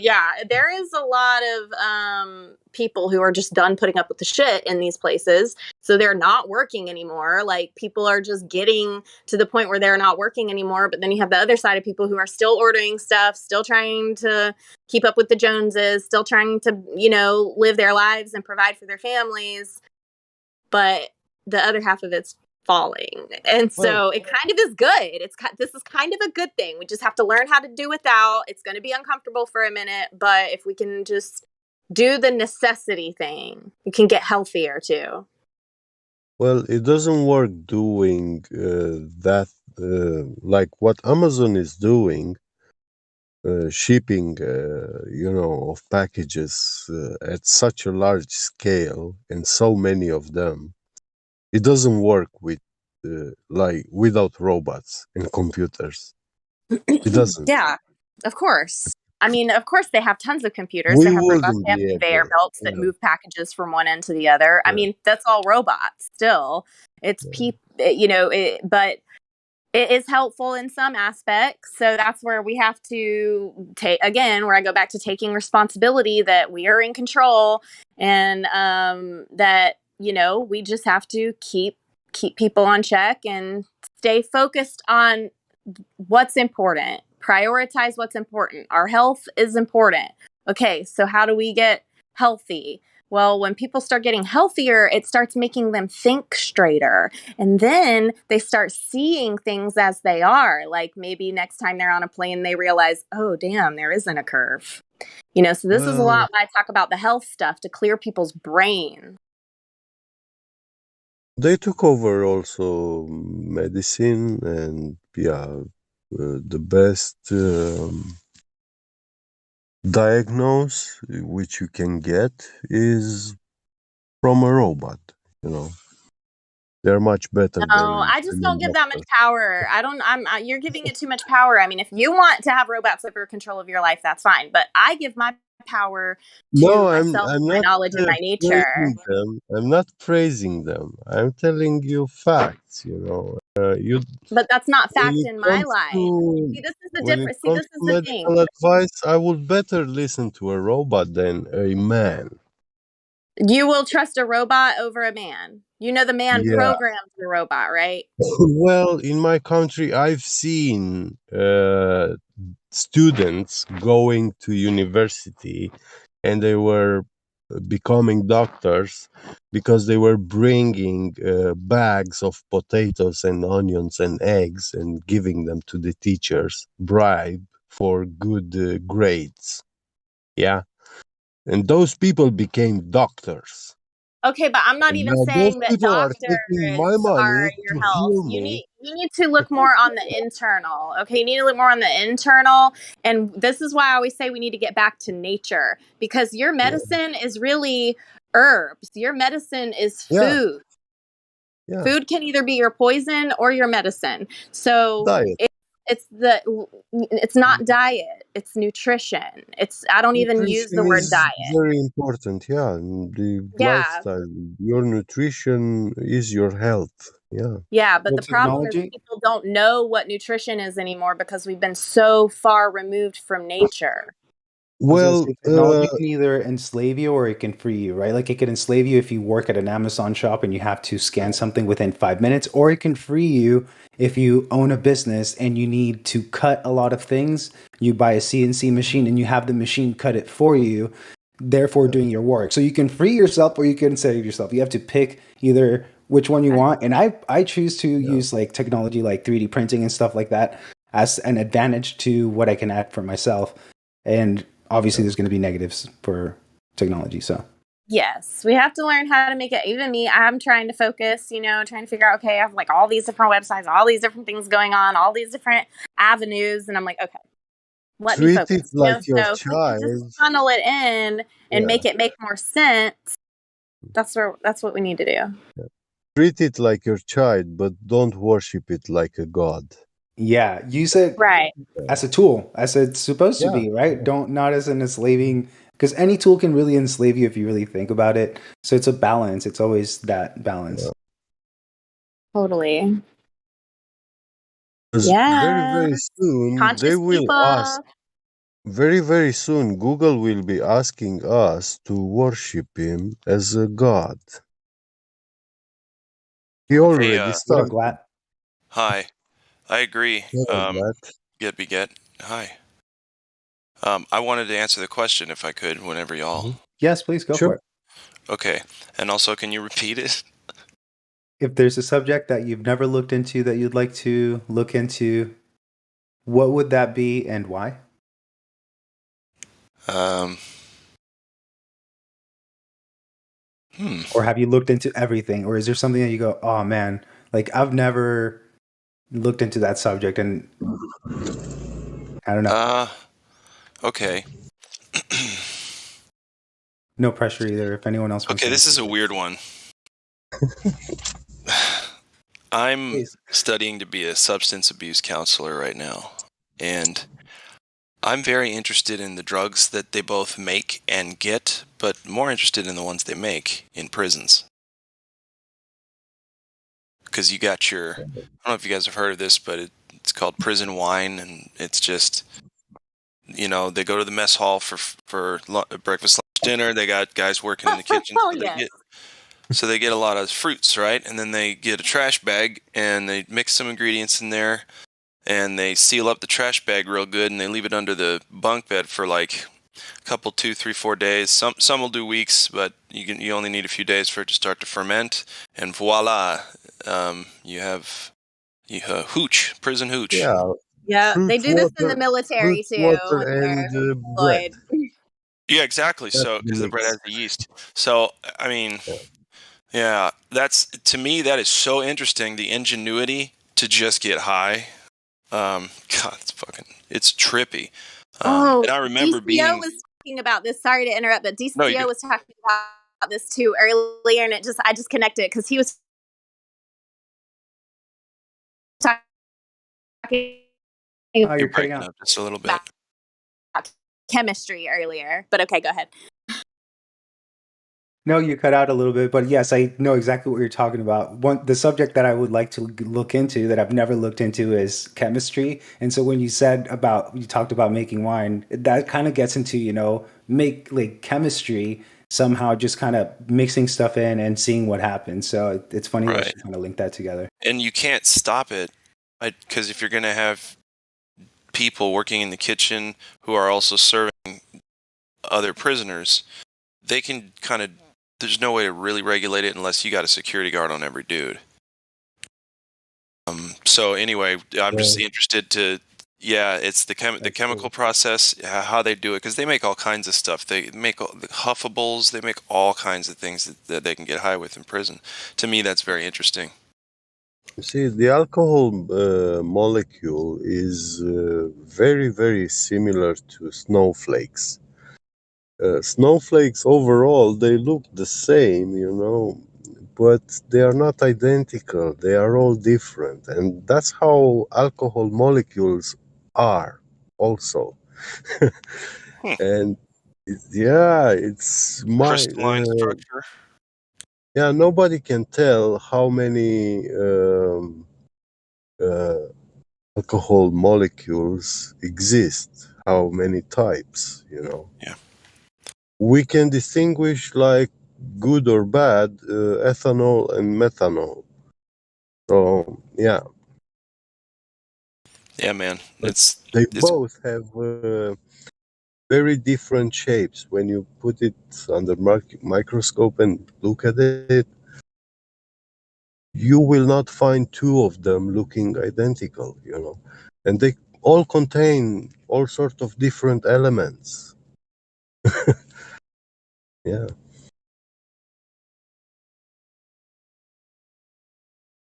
Speaker 1: there is a lot of people who are just done putting up with the shit in these places. So they're not working anymore. Like, people are just getting to the point where they're not working anymore. But then you have the other side of people who are still ordering stuff, still trying to keep up with the Joneses, still trying to, you know, live their lives and provide for their families. But the other half of it's falling. And so it kind of is good. This is kind of a good thing. We just have to learn how to do without. It's going to be uncomfortable for a minute, but if we can just do the necessity thing, we can get healthier too.
Speaker 4: Well, it doesn't work doing that, like what Amazon is doing, shipping, you know, of packages at such a large scale and so many of them. It doesn't work with like without robots and computers. It doesn't.
Speaker 1: Yeah, of course. I mean, of course, they have tons of computers.
Speaker 4: We
Speaker 1: They have robots.
Speaker 4: wouldn't
Speaker 1: They have
Speaker 4: be
Speaker 1: conveyor
Speaker 4: able.
Speaker 1: belts that move packages from one end to the other. I mean, that's all robots still. It's people, you know, but it is helpful in some aspects. So that's where we have to take, again, where I go back to taking responsibility that we are in control, and that, you know, we just have to keep people on check and stay focused on what's important. Prioritize what's important. Our health is important. Okay, so how do we get healthy? Well, when people start getting healthier, it starts making them think straighter. And then they start seeing things as they are. Like, maybe next time they're on a plane, they realize, oh, damn, there isn't a curve. You know, so this is a lot why I talk about the health stuff, to clear people's brain.
Speaker 4: They took over also medicine, and the best diagnose which you can get is from a robot. You know, they're much better
Speaker 1: No,
Speaker 4: than
Speaker 1: I just don't give that much
Speaker 4: doctors.
Speaker 1: power. You're giving it too much power. I mean, if you want to have robots over control of your life, that's fine. But I give my power to
Speaker 4: No,
Speaker 1: myself,
Speaker 4: I'm
Speaker 1: my
Speaker 4: not
Speaker 1: knowledge, and my nature.
Speaker 4: praising them. I'm not praising them. I'm telling you facts. You know,
Speaker 1: But that's not
Speaker 4: when
Speaker 1: fact
Speaker 4: it
Speaker 1: in my
Speaker 4: comes
Speaker 1: life.
Speaker 4: to
Speaker 1: See, this is the
Speaker 4: when it
Speaker 1: difference. See,
Speaker 4: comes
Speaker 1: this is
Speaker 4: to
Speaker 1: the thing.
Speaker 4: medical advice, I would better listen to a robot than a man.
Speaker 1: You will trust a robot over a man. You know, the man
Speaker 4: Yeah.
Speaker 1: programs the robot, right?
Speaker 4: Well, in my country, I've seen students going to university, and they were becoming doctors because they were bringing bags of potatoes and onions and eggs and giving them to the teachers, bribe for good grades. Yeah. And those people became doctors.
Speaker 1: Okay, but I'm not
Speaker 4: And
Speaker 1: even
Speaker 4: now those
Speaker 1: saying that
Speaker 4: people are taking my
Speaker 1: doctors are
Speaker 4: money
Speaker 1: your
Speaker 4: to
Speaker 1: health.
Speaker 4: heal
Speaker 1: You
Speaker 4: me.
Speaker 1: need to look more on the internal. Okay, you need to look more on the internal, and this is why I always say we need to get back to nature, because your medicine is really herbs. Your medicine is
Speaker 4: Yeah,
Speaker 1: food.
Speaker 4: yeah.
Speaker 1: Food can either be your poison or your medicine. So
Speaker 4: Diet.
Speaker 1: it's not diet, it's nutrition. I don't even use the
Speaker 4: Nutrition
Speaker 1: word
Speaker 4: is
Speaker 1: diet.
Speaker 4: very important. Yeah, and the
Speaker 1: Yeah.
Speaker 4: lifestyle. Your nutrition is your health. Yeah.
Speaker 1: Yeah, but
Speaker 3: Well,
Speaker 1: the problem is
Speaker 3: technology.
Speaker 1: people don't know what nutrition is anymore because we've been so far removed from nature.
Speaker 3: I was gonna
Speaker 4: Well,
Speaker 3: say technology can either enslave you or it can free you, right? Like, it can enslave you if you work at an Amazon shop and you have to scan something within 5 minutes, or it can free you if you own a business and you need to cut a lot of things. You buy a CNC machine and you have the machine cut it for you, therefore doing your work. So you can free yourself or you can save yourself. You have to pick either which one you want. And I choose to use like technology like 3D printing and stuff like that as an advantage to what I can add for myself. And obviously there's going to be negatives for technology. So
Speaker 1: Yes, we have to learn how to make it. Even me, I'm trying to focus, trying to figure out, okay, I have like all these different websites, all these different things going on, all these different avenues. And I'm like, okay, let me
Speaker 4: Treat it
Speaker 1: focus.
Speaker 4: like your
Speaker 1: So if we can just
Speaker 4: child.
Speaker 1: funnel it in and
Speaker 4: Yeah.
Speaker 1: make it make more sense, that's what we need to do.
Speaker 4: Treat it like your child, but don't worship it like a god.
Speaker 3: Yeah, use it
Speaker 1: Right.
Speaker 3: as a tool, as it's supposed to
Speaker 4: Yeah.
Speaker 3: be, right? Don't not as an enslaving, because any tool can really enslave you if you really think about it. So it's a balance. It's always that balance.
Speaker 4: Yeah.
Speaker 1: Totally.
Speaker 4: 'Cause very,
Speaker 1: Yeah.
Speaker 4: very soon they
Speaker 1: Conscious
Speaker 4: will ask.
Speaker 1: people.
Speaker 4: Very, very soon, Google will be asking us to worship him as a god. He already
Speaker 9: Hey,
Speaker 3: What up,
Speaker 4: started.
Speaker 3: Glat?
Speaker 9: hi. I agree.
Speaker 4: Hello, Matt.
Speaker 9: Get. Hi. I wanted to answer the question if I could, whenever y'all.
Speaker 3: Yes, please go for
Speaker 4: Sure.
Speaker 3: it.
Speaker 9: Okay. And also, can you repeat it?
Speaker 3: If there's a subject that you've never looked into that you'd like to look into, what would that be and why?
Speaker 9: Hmm.
Speaker 3: Or have you looked into everything? Or is there something that you go, oh man, like I've never looked into that subject and I don't know.
Speaker 9: Okay.
Speaker 3: No pressure either. If anyone else wants
Speaker 9: Okay,
Speaker 3: to
Speaker 9: this
Speaker 3: answer.
Speaker 9: is a weird one. I'm
Speaker 3: Please.
Speaker 9: studying to be a substance abuse counselor right now. And I'm very interested in the drugs that they both make and get, but more interested in the ones they make in prisons. Because you got I don't know if you guys have heard of this, but it's called prison wine, and it's just, they go to the mess hall for breakfast, lunch, dinner. They got guys working in the kitchen,
Speaker 1: Oh, yes.
Speaker 9: so they get a lot of fruits, right? And then they get a trash bag and they mix some ingredients in there, and they seal up the trash bag real good, and they leave it under the bunk bed for like a couple, 2, 3, 4 days. Some will do weeks, but you only need a few days for it to start to ferment, and voila, you have hooch, prison hooch.
Speaker 4: Yeah.
Speaker 1: Yeah,
Speaker 4: Fruit
Speaker 1: they do this in the
Speaker 4: water,
Speaker 1: military
Speaker 4: fruit
Speaker 1: too
Speaker 4: water,
Speaker 1: when
Speaker 4: and
Speaker 1: they're
Speaker 4: bread.
Speaker 1: deployed.
Speaker 9: Yeah, exactly.
Speaker 4: That's
Speaker 9: So
Speaker 4: the
Speaker 9: because the bread
Speaker 4: mix.
Speaker 9: has the yeast. So I mean,
Speaker 4: Yeah.
Speaker 9: yeah, to me that is so interesting. The ingenuity to just get high. God, it's trippy. And I remember
Speaker 1: DCO
Speaker 9: being.
Speaker 1: was talking about this. Sorry to interrupt, but
Speaker 9: No, you
Speaker 1: DCO
Speaker 9: could.
Speaker 1: was talking about this too earlier, and I just connected because he was talking
Speaker 3: Oh,
Speaker 9: You're
Speaker 3: you're cutting
Speaker 9: breaking
Speaker 3: out.
Speaker 9: up just a little bit.
Speaker 1: about chemistry earlier. But okay, go ahead.
Speaker 3: No, you cut out a little bit, but yes, I know exactly what you're talking about. The subject that I would like to look into that I've never looked into is chemistry. And so when you talked about making wine, that kind of gets into, make like chemistry somehow just kind of mixing stuff in and seeing what happens. So it's funny that
Speaker 9: Right.
Speaker 3: you kind of link that together.
Speaker 9: And you can't stop it, because if you're going to have people working in the kitchen who are also serving other prisoners, they can there's no way to really regulate it unless you got a security guard on every dude. So anyway, I'm just interested it's the chemical process, how they do it, because they make all kinds of stuff. They make the huffables, they make all kinds of things that they can get high with in prison. To me, that's very interesting.
Speaker 4: You see, the alcohol molecule is very, very similar to snowflakes. Snowflakes overall, they look the same, but they are not identical. They are all different. And that's how alcohol molecules are also. And it's
Speaker 9: Crystalline structure.
Speaker 4: yeah, nobody can tell how many alcohol molecules exist, how many types,
Speaker 9: Yeah.
Speaker 4: We can distinguish like good or bad ethanol and methanol. So yeah,
Speaker 9: Yeah, man.
Speaker 4: they both have very different shapes. When you put it under microscope and look at it, you will not find two of them looking identical, and they all contain all sorts of different elements. Yeah.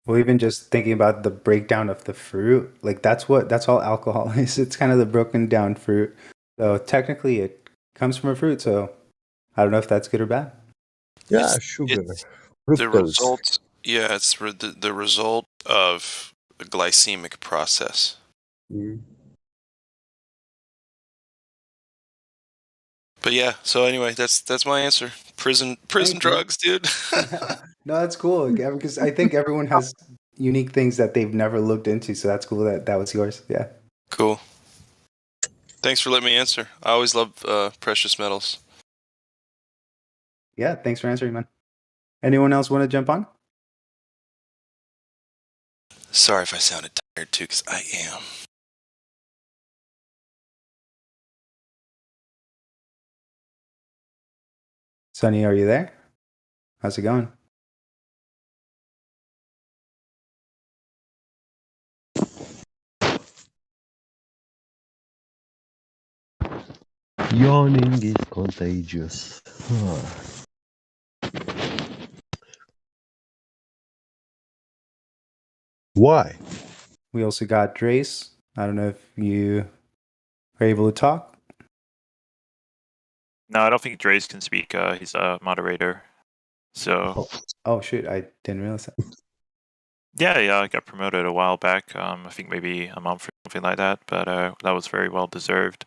Speaker 3: Well, even just thinking about the breakdown of the fruit, like that's all alcohol is. It's kind of the broken down fruit. So technically, it comes from a fruit. So I don't know if that's good or bad.
Speaker 4: Yeah,
Speaker 9: It's
Speaker 4: sugar,
Speaker 9: the
Speaker 4: fructose.
Speaker 9: result. Yeah, it's the result of a glycemic process.
Speaker 4: Mm.
Speaker 9: But yeah, so anyway, that's my answer. Prison
Speaker 3: Thank you.
Speaker 9: drugs, dude.
Speaker 3: No, that's cool because I think everyone has unique things that they've never looked into. So that's cool that that was yours. Yeah.
Speaker 9: Cool. Thanks for letting me answer. I always love precious metals.
Speaker 3: Yeah. Thanks for answering, man. Anyone else want to jump on?
Speaker 9: Sorry if I sounded tired too, because I am.
Speaker 3: Sonny, are you there? How's it going?
Speaker 4: Yawning is contagious. Why?
Speaker 3: We also got Drace. I don't know if you are able to talk.
Speaker 8: No, I don't think Dre's can speak. He's a moderator. So
Speaker 3: Oh shoot, I didn't realize that.
Speaker 8: yeah, I got promoted a while back. I think maybe a month or something like that. But that was very well deserved.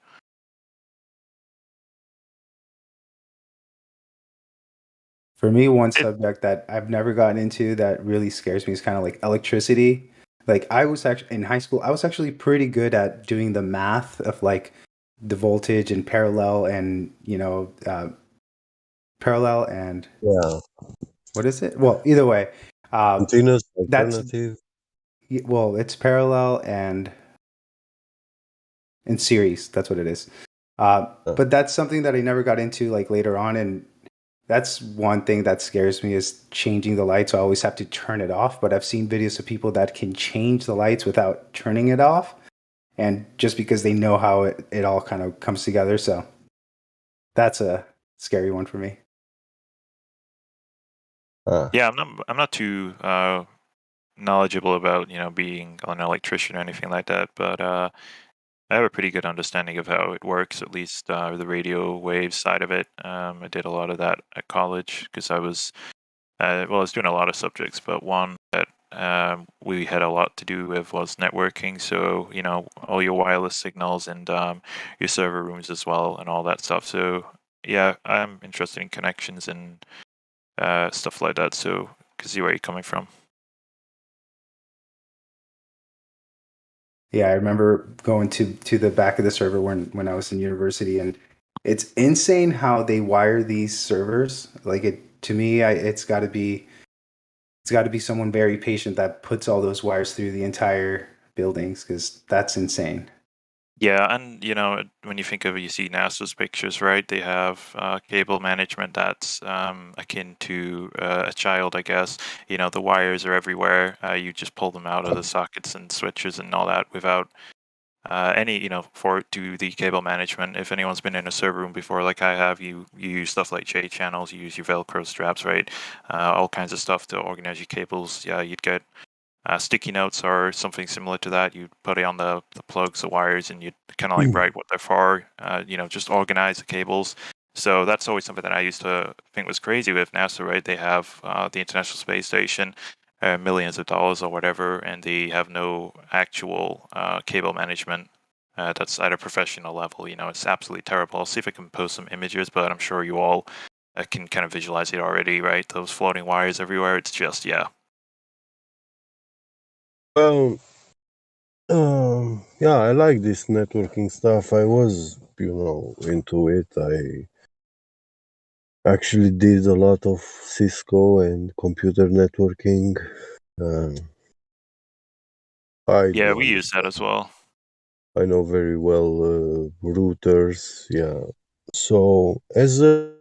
Speaker 3: For me, one subject that I've never gotten into that really scares me is kind of like electricity. Like I was actually in high school, I was actually pretty good at doing the math of like the voltage and parallel and parallel and
Speaker 4: Yeah,
Speaker 3: what is it? Well, either way,
Speaker 4: continuous
Speaker 3: that's
Speaker 4: alternative.
Speaker 3: well, it's parallel and in series. That's what it is. But that's something that I never got into like later on, and that's one thing that scares me is changing the lights. I always have to turn it off, but I've seen videos of people that can change the lights without turning it off, and just because they know how it all kind of comes together. So that's a scary one for me.
Speaker 8: Yeah, I'm not too knowledgeable about being an electrician or anything like that, but I have a pretty good understanding of how it works, at least the radio wave side of it. I did a lot of that at college because I was I was doing a lot of subjects, but one that we had a lot to do with was networking. So all your wireless signals and your server rooms as well, and all that stuff. So yeah, I'm interested in connections and stuff like that. So can see where you're coming from.
Speaker 3: Yeah, I remember going to the back of the server when I was in university, and it's insane how they wire these servers. Like it to me, it's got to be someone very patient that puts all those wires through the entire buildings because that's insane.
Speaker 8: Yeah, and when you think of you see NASA's pictures, right? They have cable management that's akin to a child, I guess. The wires are everywhere. You just pull them out of the sockets and switches and all that without any, for to the cable management. If anyone's been in a server room before, like I have, you use stuff like J channels, you use your Velcro straps, right? All kinds of stuff to organize your cables. Yeah, you'd get sticky notes or something similar to that. You put it on the plugs, the wires, and you kind of like write what they're for. Just organize the cables. So that's always something that I used to think was crazy with NASA, right? They have the International Space Station, millions of dollars or whatever, and they have no actual cable management that's at a professional level. It's absolutely terrible. I'll see if I can post some images, but I'm sure you all can kind of visualize it already, right? Those floating wires everywhere. It's just, yeah.
Speaker 4: Well, yeah, I like this networking stuff. I was, into it. I actually did a lot of Cisco and computer networking. I
Speaker 8: Yeah,
Speaker 4: do
Speaker 8: we use that
Speaker 4: understand.
Speaker 8: as well.
Speaker 4: I know very well routers. Yeah. So as a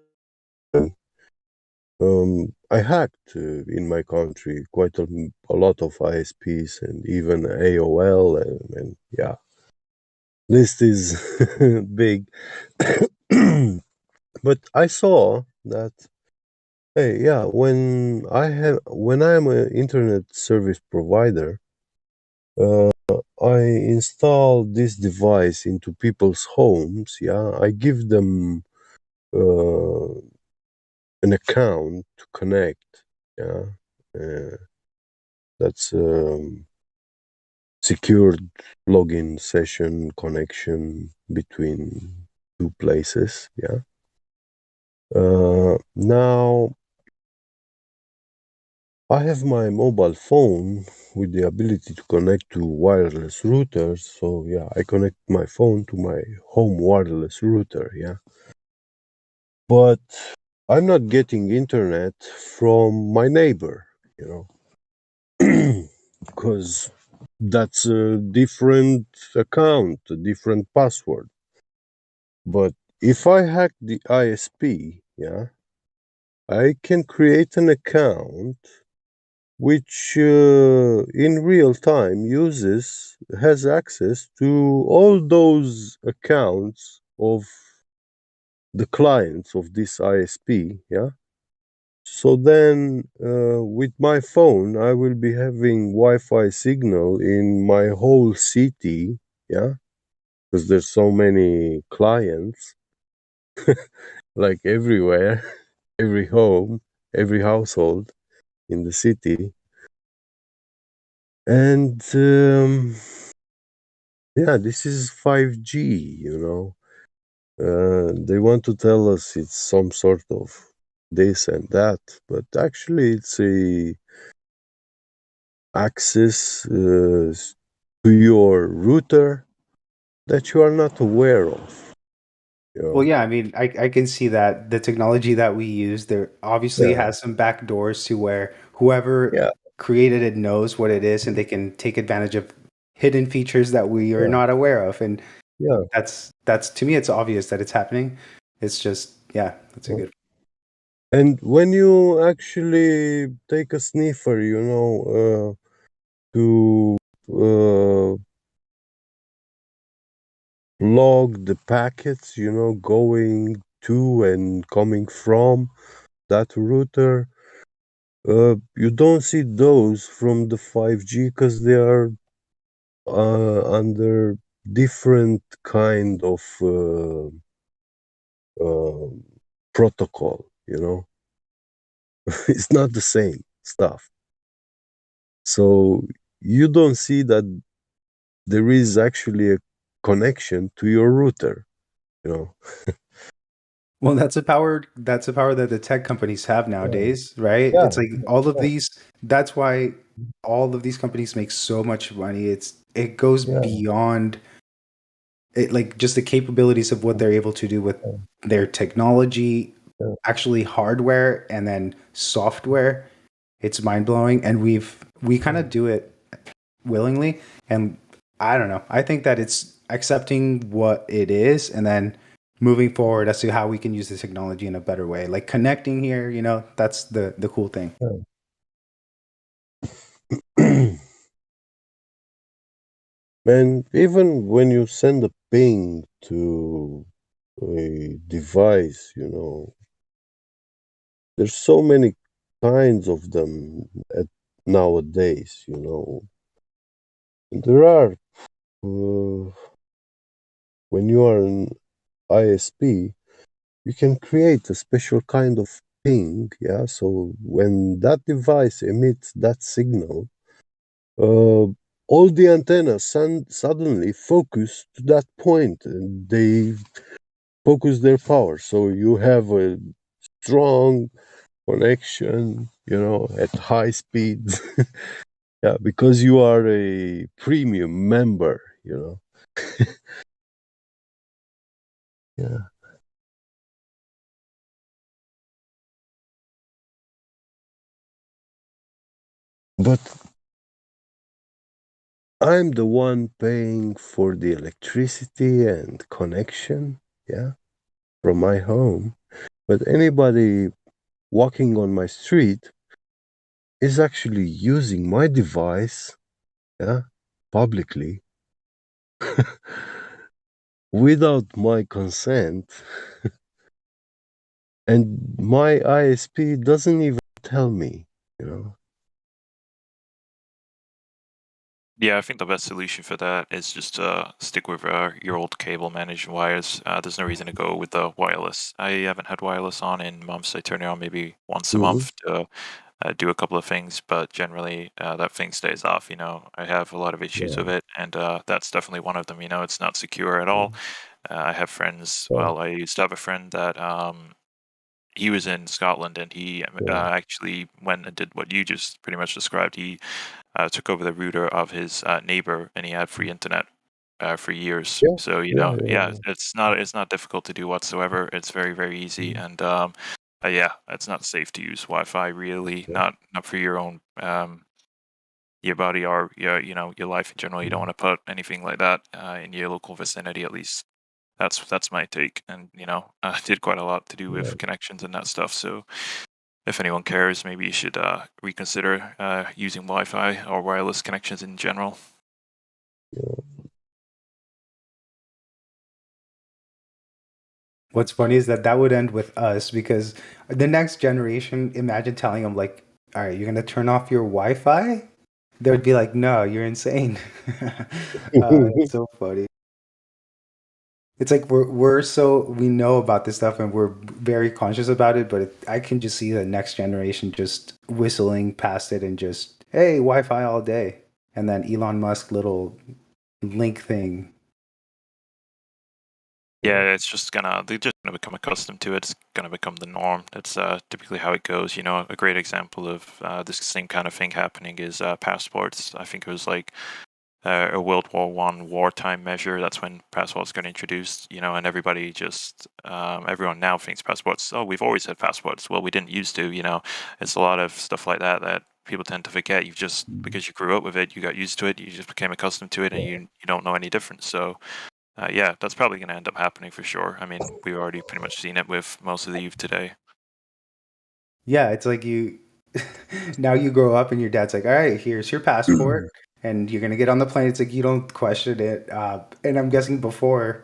Speaker 4: I hacked in my country quite a lot of ISPs and even AOL, and yeah, list is big. But I saw that Hey, yeah, when I am an internet service provider, I install this device into people's homes. Yeah, I give them uh, an account to connect. Yeah, uh, that's secured login session connection between two places. Yeah. Now I have my mobile phone with the ability to connect to wireless routers. So yeah, I connect my phone to my home wireless router. Yeah. But I'm not getting internet from my neighbor, you know, because that's a different account, a different password. But if I hack the ISP, yeah, I can create an account which in real time has access to all those accounts of the clients of this ISP, yeah. So then, with my phone, I will be having Wi-Fi signal in my whole city, yeah, because there's so many clients, like everywhere, every home, every household in the city, and yeah, this is 5G, you know. They want to tell us it's some sort of this and that, but actually, it's a access to your router that you are not aware of. You
Speaker 3: Well,
Speaker 4: know?
Speaker 3: yeah, I mean, I can see that the technology that we use there obviously
Speaker 4: Yeah,
Speaker 3: has some back doors to where whoever
Speaker 4: yeah,
Speaker 3: created it knows what it is and they can take advantage of hidden features that we are
Speaker 4: yeah,
Speaker 3: not aware of. And
Speaker 4: yeah.
Speaker 3: that's to me, it's obvious that it's happening. It's just, yeah, that's a
Speaker 4: Yeah.
Speaker 3: good.
Speaker 4: And when you actually take a sniffer, you know, to uh, log the packets, you know, going to and coming from that router, you don't see those from the 5G because they are under different kind of uh, protocol, you know. It's not the same stuff, so you don't see that there is actually a connection to your router, you know.
Speaker 3: Well, that's a power. That's a power that the tech companies have
Speaker 4: Yeah,
Speaker 3: nowadays, right?
Speaker 4: yeah,
Speaker 3: It's like all of
Speaker 4: yeah,
Speaker 3: these. That's why all of these companies make so much money. It goes
Speaker 4: yeah,
Speaker 3: beyond it, like just the capabilities of what they're able to do with their technology,
Speaker 4: yeah,
Speaker 3: actually hardware and then software. It's mind blowing, and we kind
Speaker 4: yeah,
Speaker 3: of do it willingly. And I don't know. I think that it's accepting what it is and then moving forward as to how we can use the technology in a better way. Like connecting here, that's the cool thing.
Speaker 4: yeah. And even when you send a ping to a device, you know, there's so many kinds of them nowadays, you know. And there are, uh, when you are an ISP, you can create a special kind of ping, yeah. So when that device emits that signal, uh, all the antennas suddenly focus to that point, and they focus their power. So you have a strong connection, you know, at high speeds. Yeah, because you are a premium member, you know. Yeah. But I'm the one paying for the electricity and connection, yeah, from my home. But anybody walking on my street is actually using my device, yeah, publicly without my consent. and my ISP doesn't even tell me, you know.
Speaker 8: Yeah, I think the best solution for that is just stick with your old cable managed wires. There's no reason to go with the wireless. I haven't had wireless on in months. I turn it on maybe once a month to do a couple of things, but generally that thing stays off. I have a lot of issues with
Speaker 4: Yeah.
Speaker 8: it, and that's definitely one of them. It's not secure at all. I have friends.
Speaker 4: Yeah.
Speaker 8: Well, I used to have a friend that he was in Scotland, and he actually went and did what you just pretty much described. He took over the router of his neighbor, and he had free internet for years.
Speaker 4: Yeah.
Speaker 8: So
Speaker 4: Yeah.
Speaker 8: it's not difficult to do whatsoever. It's very very easy, and yeah, it's not safe to use Wi-Fi really. Not for your own your body or your life in general. You don't want to put anything like that in your local vicinity. At least that's my take. And I did quite a lot to do with connections and that stuff. So if anyone cares, maybe you should reconsider using Wi-Fi or wireless connections in general.
Speaker 3: What's funny is that would end with us, because the next generation, imagine telling them like, all right, you're going to turn off your Wi-Fi? They would be like, no, you're insane. It's so funny. It's like we know about this stuff and we're very conscious about it, but I can just see the next generation just whistling past it and just, hey, Wi-Fi all day. And then Elon Musk little link thing.
Speaker 8: Yeah, they're just gonna become accustomed to it. It's gonna become the norm. That's typically how it goes. A great example of this same kind of thing happening is passports. I think it was like a World War One wartime measure. That's when passports got introduced. And everybody everyone now thinks passports. Oh, we've always had passports. Well, we didn't used to. It's a lot of stuff like that people tend to forget. You've just because you grew up with it, you got used to it, you just became accustomed to it, and you don't know any difference. So. Yeah, that's probably going to end up happening for sure. I mean, we've already pretty much seen it with most of the youth today.
Speaker 3: Yeah, it's like now you grow up and your dad's like, all right, here's your passport and you're going to get on the plane. It's like you don't question it. And I'm guessing before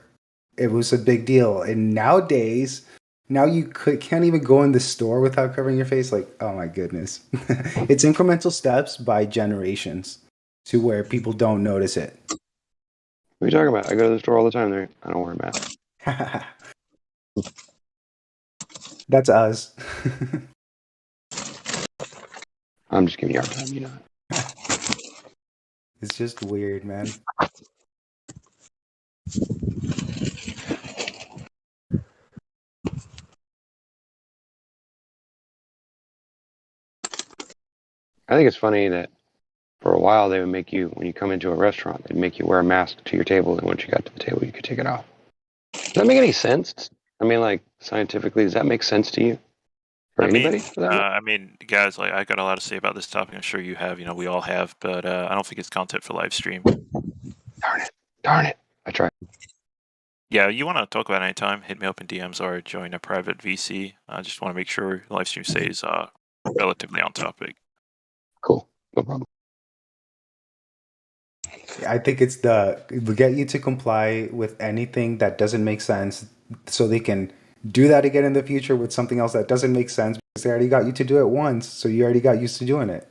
Speaker 3: it was a big deal. And nowadays, now you can't even go in the store without covering your face. Like, oh my goodness. It's incremental steps by generations to where people don't notice it.
Speaker 7: What are you talking about? I go to the store all the time. There, I don't wear a mask.
Speaker 3: That's us.
Speaker 7: I'm just giving you a hard time,
Speaker 3: It's just weird, man.
Speaker 7: I think it's funny that for a while they would make you, when you come into a restaurant, they'd make you wear a mask to your table, and once you got to the table, you could take it off. Does that make any sense? I mean, like, scientifically, does that make sense to you? For anybody?
Speaker 8: I mean, guys, like I got a lot to say about this topic. I'm sure you have. We all have, but I don't think it's content for live stream.
Speaker 7: Darn it! I tried.
Speaker 8: Yeah, you want to talk about it anytime? Hit me up in DMs or join a private VC. I just want to make sure live stream stays relatively on topic.
Speaker 7: Cool, no problem.
Speaker 3: I think it's we get you to comply with anything that doesn't make sense so they can do that again in the future with something else that doesn't make sense because they already got you to do it once, so you already got used to doing it.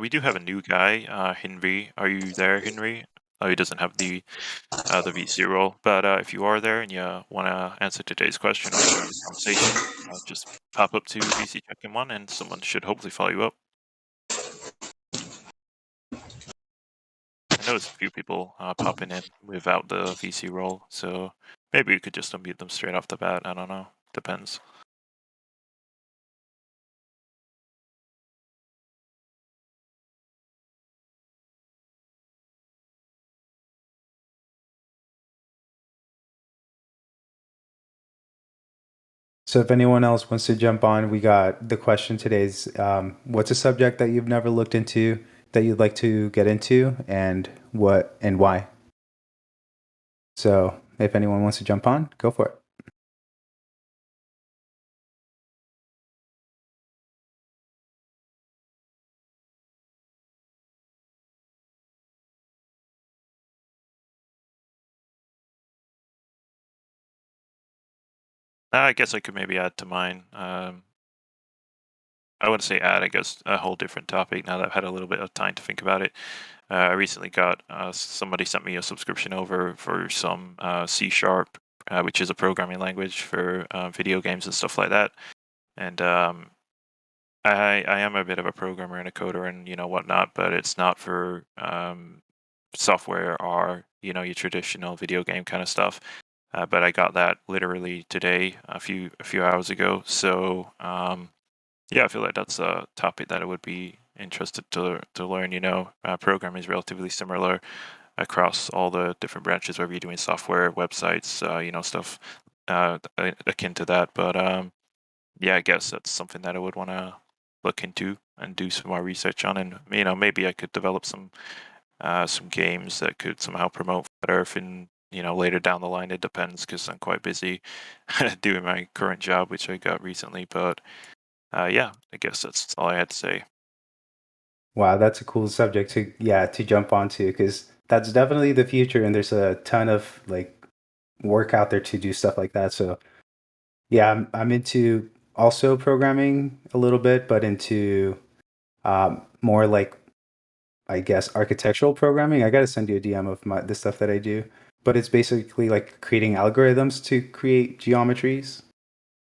Speaker 8: We do have a new guy, Henry. Are you there, Henry? Oh, he doesn't have the VC role, but if you are there and you want to answer today's question or join this conversation, just pop up to VC Check-in 1 and someone should hopefully follow you up. I noticed a few people popping in without the VC role, so maybe we could just unmute them straight off the bat. I don't know. Depends.
Speaker 3: So if anyone else wants to jump on, we got the question today's what's a subject that you've never looked into that you'd like to get into, and what and why. So if anyone wants to jump on, go for it.
Speaker 8: I guess I could maybe add to mine. I wouldn't say add, I guess a whole different topic now that I've had a little bit of time to think about it. I recently got somebody sent me a subscription over for some C Sharp, which is a programming language for video games and stuff like that. And I am a bit of a programmer and a coder and whatnot, but it's not for software or your traditional video game kind of stuff. But I got that literally today, a few hours ago. So yeah, I feel like that's a topic that I would be interested to learn. Programming is relatively similar across all the different branches, whether you're doing software, websites, stuff akin to that. But yeah, I guess that's something that I would want to look into and do some more research on, and maybe I could develop some games that could somehow promote Flat Earth in later down the line. It depends because I'm quite busy doing my current job, which I got recently. But yeah, I guess that's all I had to say.
Speaker 3: Wow, that's a cool subject to jump onto, because that's definitely the future, and there's a ton of like work out there to do stuff like that. So yeah, I'm into also programming a little bit, but into more like, I guess, architectural programming. I got to send you a DM of the stuff that I do, but it's basically like creating algorithms to create geometries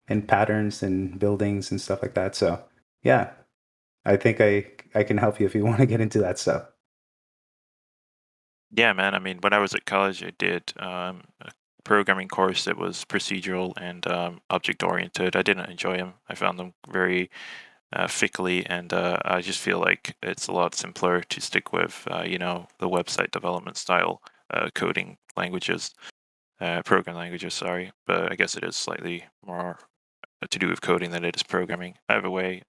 Speaker 3: and patterns and buildings and stuff like that. So yeah, I think I can help you if you want to get into that stuff.
Speaker 8: Yeah, man. I mean, when I was at college, I did a programming course that was procedural and object oriented. I didn't enjoy them. I found them very fickly, and I just feel like it's a lot simpler to stick with, the website development style coding languages, program languages. Sorry, but I guess it is slightly more to do with coding than it is programming. Either way,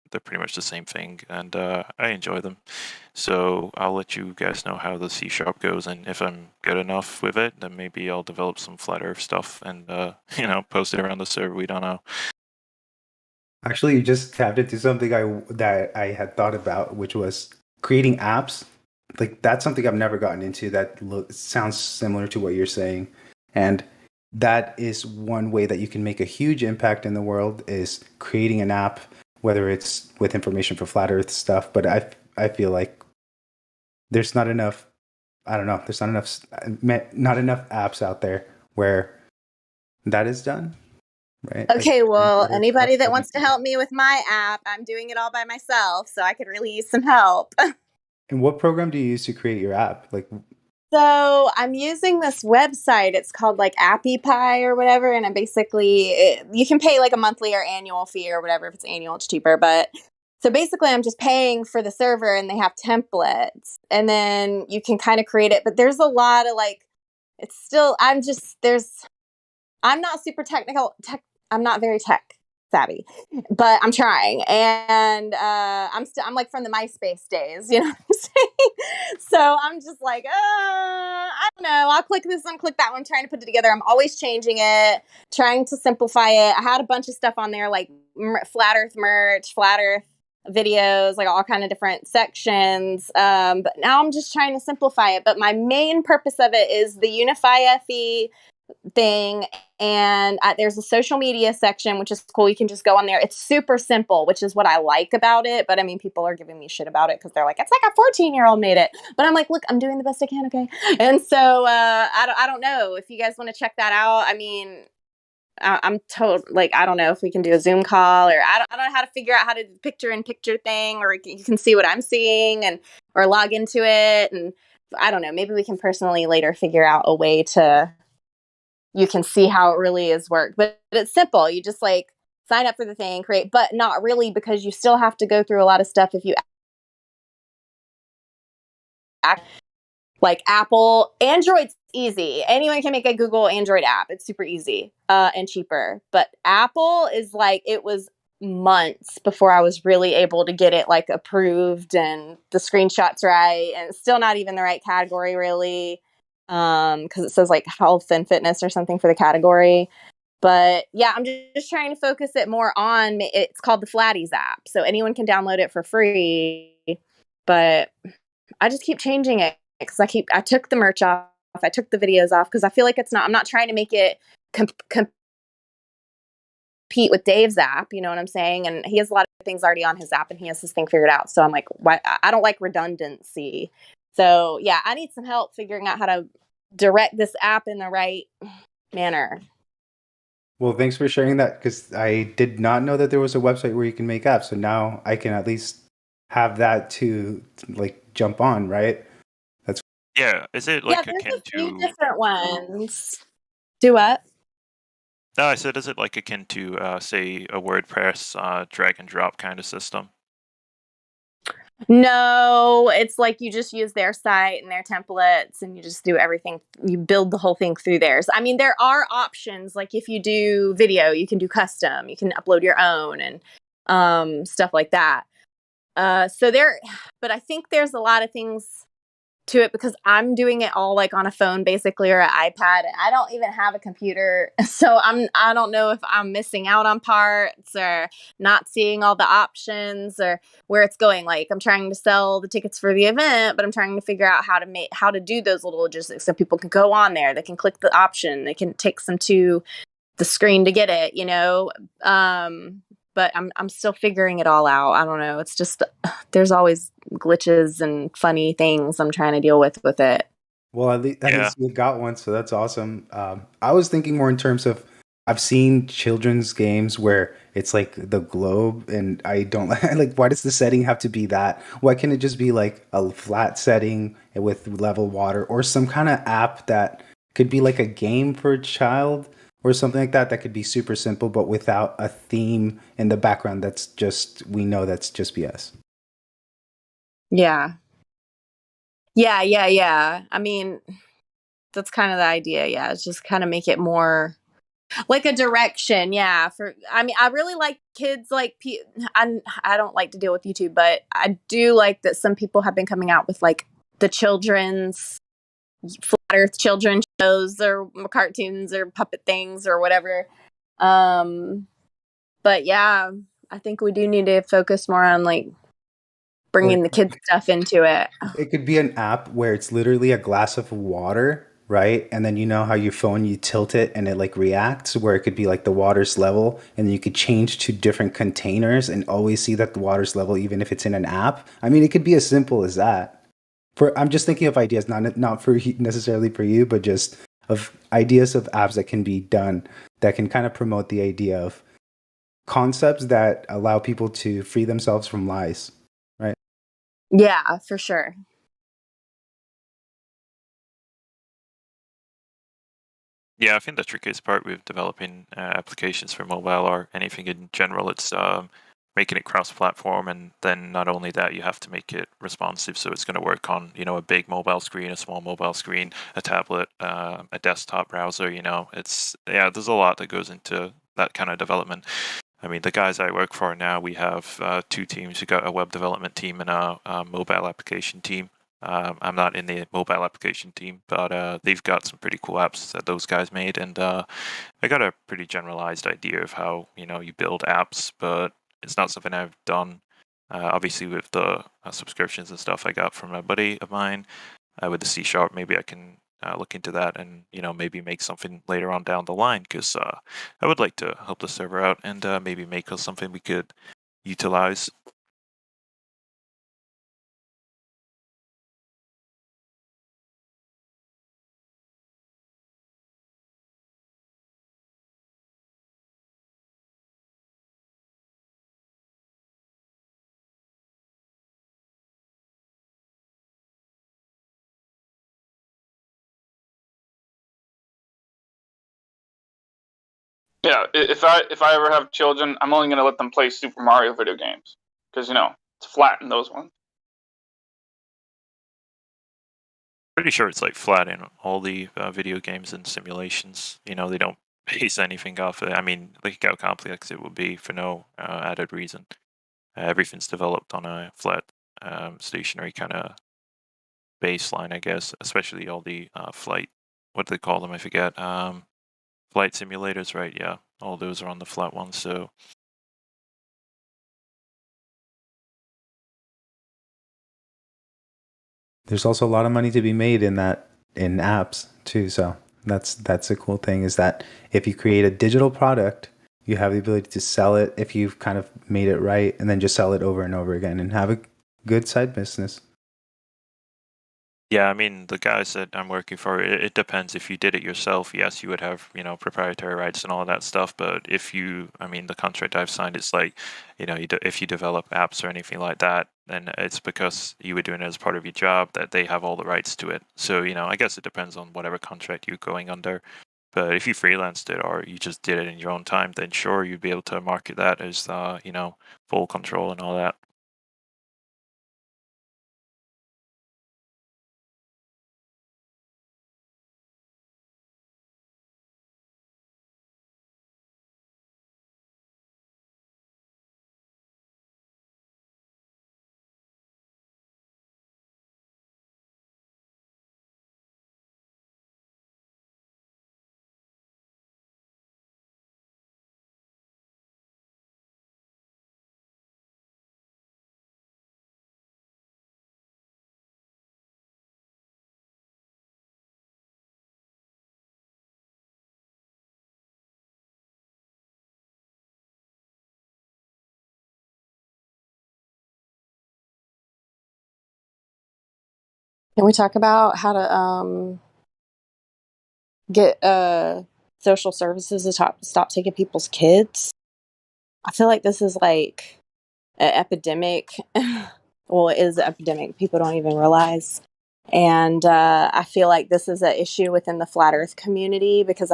Speaker 8: they're pretty much the same thing, and I enjoy them. So I'll let you guys know how the C Sharp goes, and if I'm good enough with it, then maybe I'll develop some Flat Earth stuff and post it around the server. We don't know.
Speaker 3: Actually, you just tapped into something that I had thought about, which was creating apps. Like that's something I've never gotten into. That sounds similar to what you're saying, and that is one way that you can make a huge impact in the world, is creating an app, whether it's with information for flat Earth stuff. But I feel like there's not enough. I don't know. There's not enough apps out there where that is done. Right.
Speaker 1: Okay,
Speaker 3: Like,
Speaker 1: well, anybody that wants to help me with my app, I'm doing it all by myself, so I could really use some help.
Speaker 3: And what program do you use to create your app? Like,
Speaker 1: so I'm using this website. It's called like AppyPie or whatever, and you can pay like a monthly or annual fee or whatever. If it's annual, it's cheaper. But so basically, I'm just paying for the server, and they have templates, and then you can kind of create it. But there's a lot of like, it's still. I'm not super technical. I'm not very tech savvy, but I'm trying, and I'm like from the MySpace days, you know what I'm saying? So I'm just like, I don't know. I'll click this one, click that one, trying to put it together. I'm always changing it, trying to simplify it. I had a bunch of stuff on there like Flat Earth merch, Flat Earth videos, like all kind of different sections. But now I'm just trying to simplify it. But my main purpose of it is the Unify FE thing, and there's a social media section, which is cool. You can just go on there. It's super simple, which is what I like about it. But I mean, people are giving me shit about it because they're like, it's like a 14-year-old made it. But I'm like, look, I'm doing the best I can, okay? And so I don't know if you guys want to check that out. I mean, I'm told, like, I don't know if we can do a Zoom call, or I don't know how to figure out how to do the picture-in-picture thing, or you can see what I'm seeing or log into it. And I don't know, maybe we can personally later figure out a way to, you can see how it really is worked. But it's simple. You just like sign up for the thing, create, but not really, because you still have to go through a lot of stuff if you act like Apple. Android's easy. Anyone can make a Google Android app. It's super easy and cheaper. But Apple is like, it was months before I was really able to get it like approved and the screenshots right, and it's still not even the right category really, because it says like health and fitness or something for the category. But yeah, I'm just trying to focus it more on, it's called the Flatties app, so anyone can download it for free. But I just keep changing it because I took the merch off, I took the videos off because I feel like I'm not trying to make it compete with Dave's app, you know what I'm saying? And he has a lot of things already on his app and he has his thing figured out. So I'm like, why? I don't like redundancy. So yeah, I need some help figuring out how to direct this app in the right manner.
Speaker 3: Well, thanks for sharing that because I did not know that there was a website where you can make apps. So now I can at least have that to like jump on, right? That's
Speaker 8: Yeah, is it
Speaker 1: Yeah,
Speaker 8: like
Speaker 1: there's
Speaker 8: akin
Speaker 1: a few
Speaker 8: to?
Speaker 1: different ones. Do what?
Speaker 8: No, I said, is it like akin to, say, a WordPress drag and drop kind of system?
Speaker 1: No, it's like you just use their site and their templates and you just do everything. You build the whole thing through theirs. I mean, there are options. Like if you do video, you can do custom, you can upload your own and stuff like that. But I think there's a lot of things to it because I'm doing it all like on a phone basically or an iPad. I don't even have a computer. So I don't know if I'm missing out on parts or not seeing all the options or where it's going. Like I'm trying to sell the tickets for the event, but I'm trying to figure out how to do those little logistics so people can go on there. They can click the option. They can take them to the screen to get it, you know. But I'm still figuring it all out. I don't know. It's just there's always glitches and funny things I'm trying to deal with it.
Speaker 3: well, at
Speaker 8: Yeah.
Speaker 3: least you got one, so that's awesome. I was thinking more in terms of I've seen children's games where it's like the globe, and I don't like. Why does the setting have to be that? Why can't it just be like a flat setting with level water, or some kind of app that could be like a game for a child, or something like that that could be super simple, but without a theme in the background. That's just we know that's just BS.
Speaker 1: Yeah. Yeah. I mean, that's kind of the idea. Yeah, it's just kind of make it more like a direction. Yeah. I mean, I really like kids like I don't like to deal with YouTube, but I do like that some people have been coming out with like the children's flat earth children shows or cartoons or puppet things or whatever. But yeah, I think we do need to focus more on like
Speaker 3: Or
Speaker 1: bringing the kids stuff into it.
Speaker 3: it could be an app where it's literally a glass of water, right? And then you know how your phone, you tilt it and it like reacts, where it could be like the water's level, and then you could change to different containers and always see that the water's level, even if it's in an app. I mean, it could be as simple as that. I'm just thinking of ideas, not for necessarily for you, but just of ideas of apps that can be done that can kind of promote the idea of concepts that allow people to free themselves from lies, right?
Speaker 1: Yeah, for sure.
Speaker 8: Yeah, I think the trickiest part with developing applications for mobile or anything in general, it's making it cross-platform, and then not only that, you have to make it responsive, so it's going to work on a big mobile screen, a small mobile screen, a tablet, a desktop browser. There's a lot that goes into that kind of development. I mean, the guys I work for now, we have two teams. We got a web development team and a mobile application team. I'm not in the mobile application team, but they've got some pretty cool apps that those guys made, and I got a pretty generalized idea of how you build apps, but it's not something I've done. Obviously, with the subscriptions and stuff I got from a buddy of mine with the C#, maybe I can look into that and maybe make something later on down the line, because I would like to help the server out and maybe make us something we could utilize.
Speaker 10: Yeah, if I ever have children, I'm only gonna let them play Super Mario video games because it's flat in those ones.
Speaker 8: Pretty sure it's like flat in all the video games and simulations. They don't base anything off of it. I mean, look how complex it would be for no added reason. Everything's developed on a flat, stationary kind of baseline, I guess. Especially all the flight, what do they call them? I forget. Flight simulators, right? Yeah, all those are on the flat ones. So
Speaker 3: There's also a lot of money to be made in apps too. So that's a cool thing, is that if you create a digital product, you have the ability to sell it if you've kind of made it right, and then just sell it over and over again and have a good side business.
Speaker 8: yeah, I mean, the guys that I'm working for, it depends. If you did it yourself, yes, you would have, proprietary rights and all of that stuff. But I mean, the contract I've signed, it's like, if you develop apps or anything like that, then it's because you were doing it as part of your job that they have all the rights to it. So, I guess it depends on whatever contract you're going under. But if you freelanced it or you just did it in your own time, then sure, you'd be able to market that as, full control and all that.
Speaker 1: Can we talk about how to get social services to stop taking people's kids? I feel like this is like an epidemic. Well, it is an epidemic. People don't even realize. And I feel like this is an issue within the flat earth community because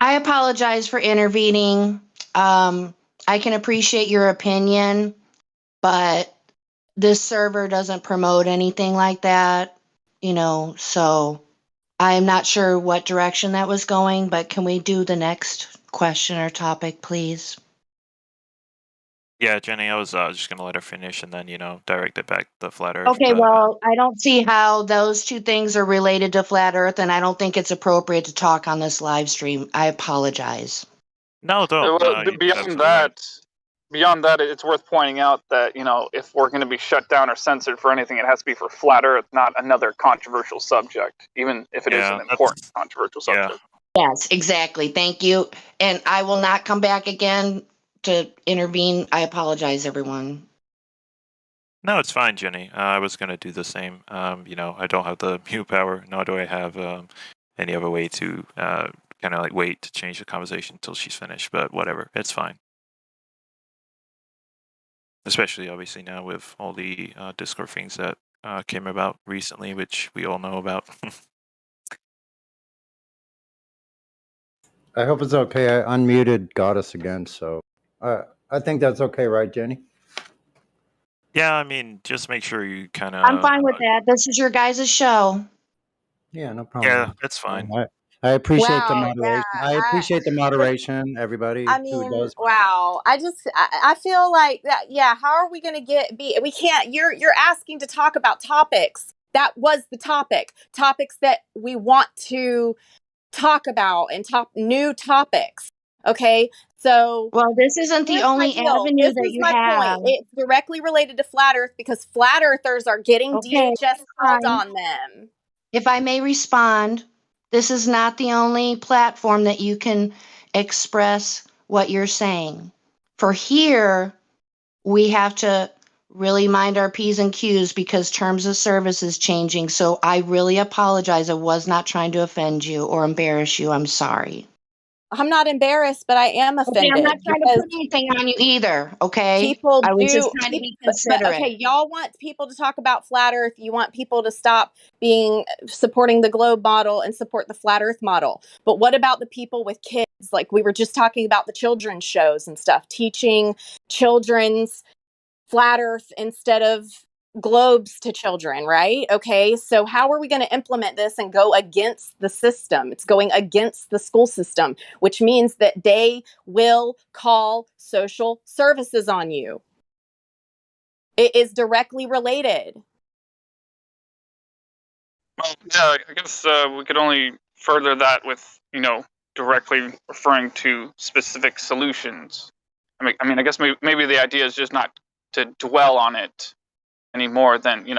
Speaker 11: I apologize for intervening. I can appreciate your opinion, but this server doesn't promote anything like that, so I'm not sure what direction that was going, but can we do the next question or topic, please?
Speaker 8: Yeah, Jenny, I was just gonna let her finish and then direct it back to the flat Earth.
Speaker 11: Okay,
Speaker 8: But
Speaker 11: well, I don't see how those two things are related to flat Earth, and I don't think it's appropriate to talk on this live stream. I apologize.
Speaker 8: no, don't.
Speaker 10: Well, beyond that, it's worth pointing out that if we're going to be shut down or censored for anything, it has to be for flat Earth, not another controversial subject, even if it is an important controversial subject.
Speaker 11: Yes, exactly. Thank you, and I will not come back again to intervene. I apologize, everyone.
Speaker 8: No, it's fine, Jenny. I was gonna do the same. I don't have the mute power, nor do I have any other way to kind of like wait to change the conversation until she's finished. But whatever, it's fine. Especially obviously now with all the Discord things that came about recently, which we all know about.
Speaker 12: I hope it's okay. I unmuted Goddess again, so I think that's okay, right, Jenny?
Speaker 8: Yeah, I mean, just make sure you kind of.
Speaker 11: I'm fine with that. This is your guys' show.
Speaker 12: Yeah, no problem.
Speaker 8: Yeah, that's fine.
Speaker 12: I appreciate the
Speaker 1: Wow,
Speaker 12: moderation.
Speaker 1: yeah,
Speaker 12: I appreciate the moderation, everybody
Speaker 1: I
Speaker 12: who
Speaker 1: mean,
Speaker 12: does.
Speaker 1: wow. I feel like that. Yeah. How are we going to we can't, you're asking to talk about topics. That was the topics that we want to talk about and new topics. Okay. So,
Speaker 11: well, this isn't the only avenue that you have.
Speaker 1: Point. It's directly related to flat Earth because flat earthers are getting DHS called on them.
Speaker 11: If I may respond, this is not the only platform that you can express what you're saying. For here, we have to really mind our P's and Q's because terms of service is changing. So I really apologize. I was not trying to offend you or embarrass you. I'm sorry.
Speaker 1: I'm not embarrassed, but I am offended.
Speaker 11: Okay, I'm not trying to put anything on you either, okay?
Speaker 1: People
Speaker 11: I was
Speaker 1: do,
Speaker 11: just trying to be considerate.
Speaker 1: okay, y'all want people to talk about flat Earth. You want people to stop supporting the globe model and support the flat Earth model. But what about the people with kids? Like we were just talking about the children's shows and stuff, teaching children's flat Earth instead of globes to children, right? Okay, so how are we going to implement this and go against the system? It's going against the school system, which means that they will call social services on you. It is directly related.
Speaker 10: Well, yeah, I guess we could only further that with, directly referring to specific solutions. I guess maybe the idea is just not to dwell on it any more than, you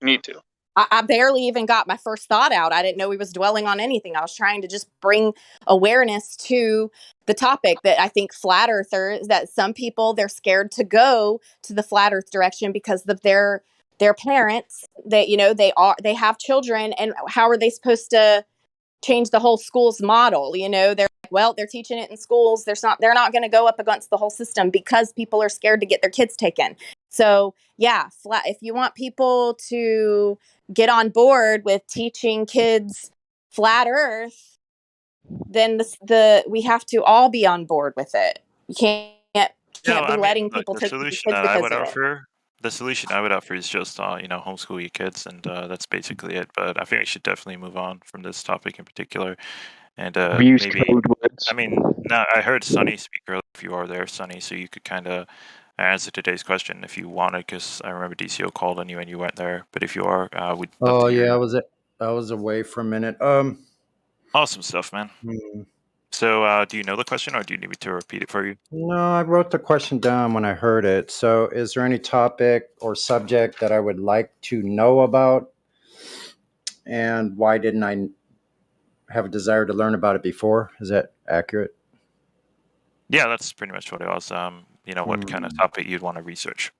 Speaker 10: need to.
Speaker 1: I barely even got my first thought out. I didn't know he was dwelling on anything. I was trying to just bring awareness to the topic that I think flat earthers, that some people, they're scared to go to the flat earth direction because of their parents that, they have children, and how are they supposed to change the whole school's model? They're like, well, they're teaching it in schools. They're not going to go up against the whole system because people are scared to get their kids taken. So yeah, if you want people to get on board with teaching kids flat earth, then we have to all be on board with it. You can't be letting people take kids because of it.
Speaker 8: The solution I would offer is just homeschool your kids, and that's basically it. But I think we should definitely move on from this topic in particular. And maybe, now I heard Sunny speak earlier. If you are there, Sunny, so you could kind of answer today's question if you wanted, because I remember DCO called on you and you weren't there. But if you are, we'd love to hear you.
Speaker 12: I was away for a minute.
Speaker 8: Awesome stuff, man. So, do you know the question, or do you need me to repeat it for you?
Speaker 12: No, I wrote the question down when I heard it. So, is there any topic or subject that I would like to know about? And why didn't I have a desire to learn about it before? Is that accurate?
Speaker 8: Yeah, that's pretty much what it was. What kind of topic you'd want to research?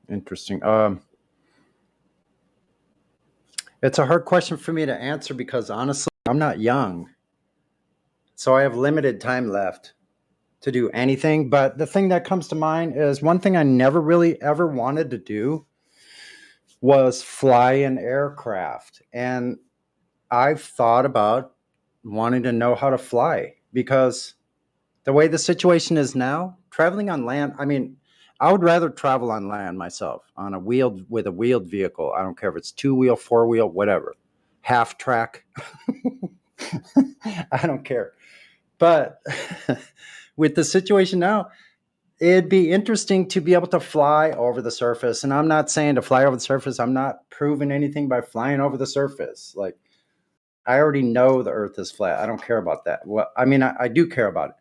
Speaker 12: Interesting. It's a hard question for me to answer because honestly, I'm not young. So I have limited time left to do anything. But the thing that comes to mind is one thing I never really ever wanted to do was fly an aircraft. And I've thought about wanting to know how to fly because the way the situation is now, traveling on land, I would rather travel on land myself with a wheeled vehicle. I don't care if it's 2-wheel, 4-wheel, whatever, half track. I don't care. But with the situation now, it'd be interesting to be able to fly over the surface. And I'm not saying to fly over the surface. I'm not proving anything by flying over the surface. Like, I already know the earth is flat. I don't care about that. I do care about it.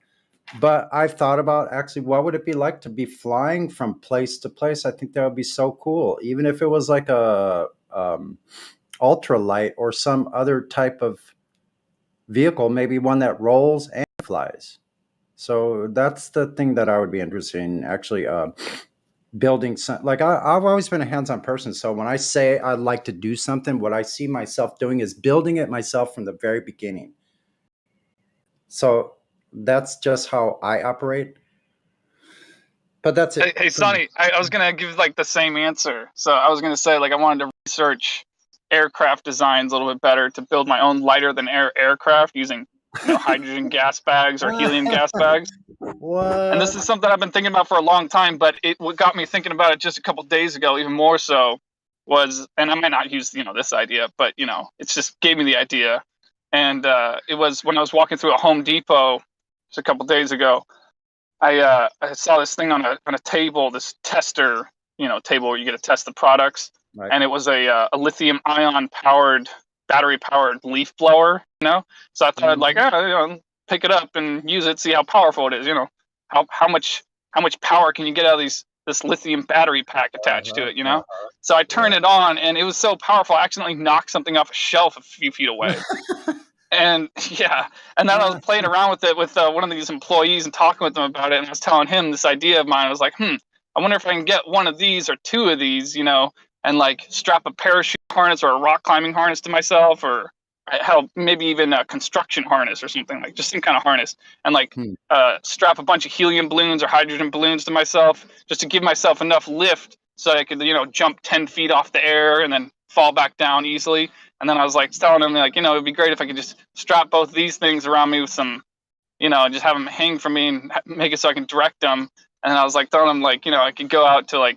Speaker 12: But I've thought about actually what would it be like to be flying from place to place. I think that would be so cool. Even if it was like a ultralight or some other type of vehicle, maybe one that rolls and flies. So that's the thing that I would be interested in actually building. I've always been a hands-on person. So when I say I'd like to do something, what I see myself doing is building it myself from the very beginning. So that's just how I operate. But that's it.
Speaker 10: Hey Sonny, I was going to give the same answer. So I was going to say I wanted to research aircraft designs a little bit better to build my own lighter than air aircraft using hydrogen gas bags or helium gas bags.
Speaker 12: What?
Speaker 10: And this is something I've been thinking about for a long time, but what got me thinking about it just a couple days ago, even more so, was, and I might not use this idea, but it's just gave me the idea. And it was when I was walking through a Home Depot just a couple days ago. I saw this thing on a table, this tester, table where you get to test the products, right. And it was a lithium ion battery powered leaf blower, So I thought I'd pick it up and use it, see how powerful it is, how much power can you get out of this lithium battery pack attached to it, So I turned it on, and it was so powerful, I accidentally knocked something off a shelf a few feet away. And and then I was playing around with it with one of these employees and talking with them about it, and I was telling him this idea of mine. I was like, I wonder if I can get one of these or two of these, and strap a parachute harness or a rock climbing harness to myself, or hell, maybe even a construction harness or something, just some kind of harness, and strap a bunch of helium balloons or hydrogen balloons to myself, just to give myself enough lift so I could, jump 10 feet off the air and then fall back down easily. And then I was telling him it'd be great if I could just strap both these things around me with some, just have them hang from me and make it so I can direct them. And then I was telling him I could go out to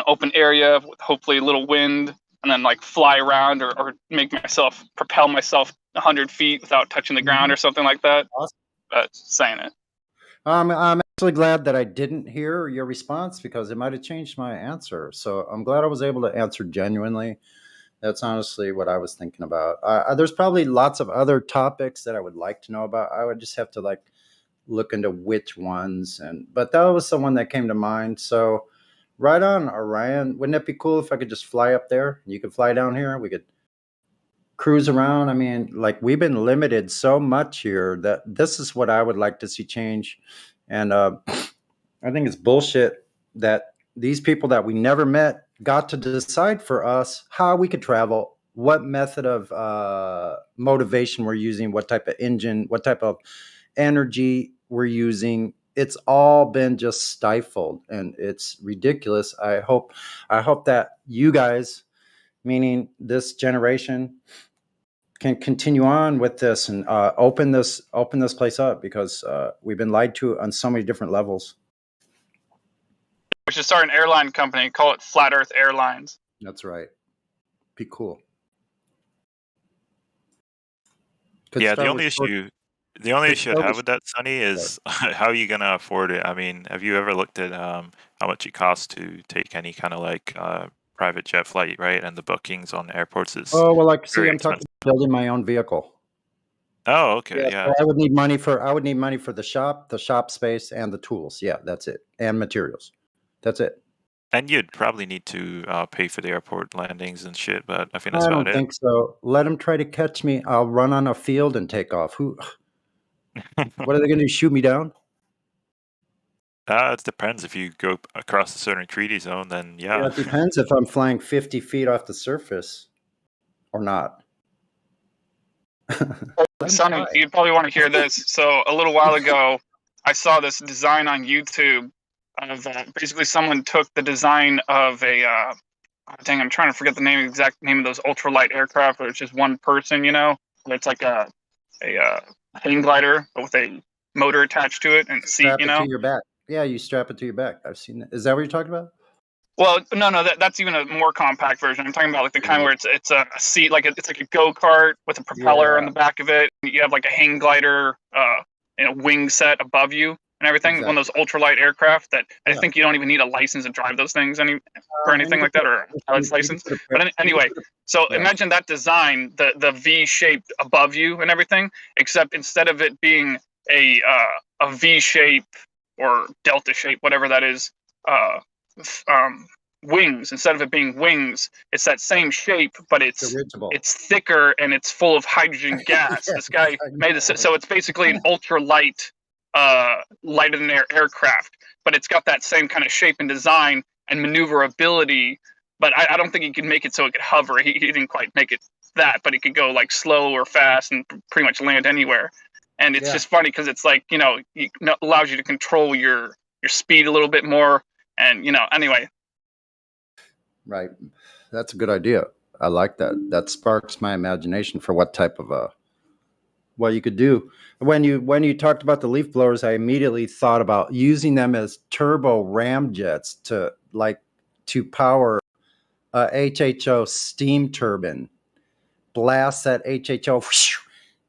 Speaker 10: open area with hopefully a little wind, and then like fly around or propel myself 100 feet without touching the ground or something like that.
Speaker 12: Awesome.
Speaker 10: Saying it.
Speaker 12: I'm actually glad that I didn't hear your response because it might have changed my answer. So I'm glad I was able to answer genuinely. That's honestly what I was thinking about. There's probably lots of other topics that I would like to know about. I would just have to like look into which ones, but that was the one that came to mind. So right on, Orion. Wouldn't it be cool if I could just fly up there? You could fly down here. We could cruise around. I mean, like we've been limited so much here that this is what I would like to see change. And I think it's bullshit that these people that we never met got to decide for us how we could travel, what method of motivation we're using, what type of engine, what type of energy we're using. It's all been just stifled, and it's ridiculous. I hope that you guys, meaning this generation, can continue on with this and open this place up, because we've been lied to on so many different levels.
Speaker 10: We should start an airline company, call it Flat Earth Airlines.
Speaker 12: That's right. Be cool.
Speaker 8: Yeah, the only issue I'd have with that, Sonny, is how are you gonna afford it? I mean, have you ever looked at how much it costs to take any kind of like private jet flight, right? And the bookings on airports is
Speaker 12: I'm
Speaker 8: very
Speaker 12: talking
Speaker 8: expensive.
Speaker 12: about building my own vehicle.
Speaker 8: Oh, okay, yeah.
Speaker 12: So I would need money for the shop space, and the tools. Yeah, that's it, and materials. That's it.
Speaker 8: And you'd probably need to pay for the airport landings and shit, but I think that's
Speaker 12: I
Speaker 8: about
Speaker 12: don't
Speaker 8: it.
Speaker 12: think so. Let them try to catch me. I'll run on a field and take off. What are they going to do? Shoot me down?
Speaker 8: It depends. If you go across a certain treaty zone, then yeah.
Speaker 12: It depends if I'm flying 50 feet off the surface or not.
Speaker 10: Sonny, you'd probably want to hear this. So a little while ago, I saw this design on YouTube of basically someone took the design of a I'm trying to forget the exact name of those ultralight aircraft, where it's just one person, it's like a hang glider but with a motor attached to it and a seat,
Speaker 12: Strap it to your back. Yeah, you strap it to your back. I've seen that. Is that what you're talking about?
Speaker 10: Well, no, that's even a more compact version. I'm talking about like the kind where it's a seat, like it's like a go-kart with a propeller on the back of it. You have like a hang glider, wing set above you and everything. Exactly. One of those ultralight aircraft that I think you don't even need a license to drive those things or anything like that, or a pilot's license. But anyway, so imagine that design, the V shaped above you and everything, except instead of it being a V shape or delta shape, whatever that is, wings, instead of it being wings, it's that same shape, but it's thicker and it's full of hydrogen gas. This guy made this, so it's basically an ultralight light in air aircraft, but it's got that same kind of shape and design and maneuverability. But I don't think he could make it so it could hover. He didn't quite make it that, but it could go like slow or fast and pretty much land anywhere. And it's just funny because it's like, it allows you to control your speed a little bit more. And, anyway.
Speaker 12: Right. That's a good idea. I like that. That sparks my imagination for what type of what you could do. When you talked about the leaf blowers, I immediately thought about using them as turbo ramjets to power a HHO steam turbine. Blast that HHO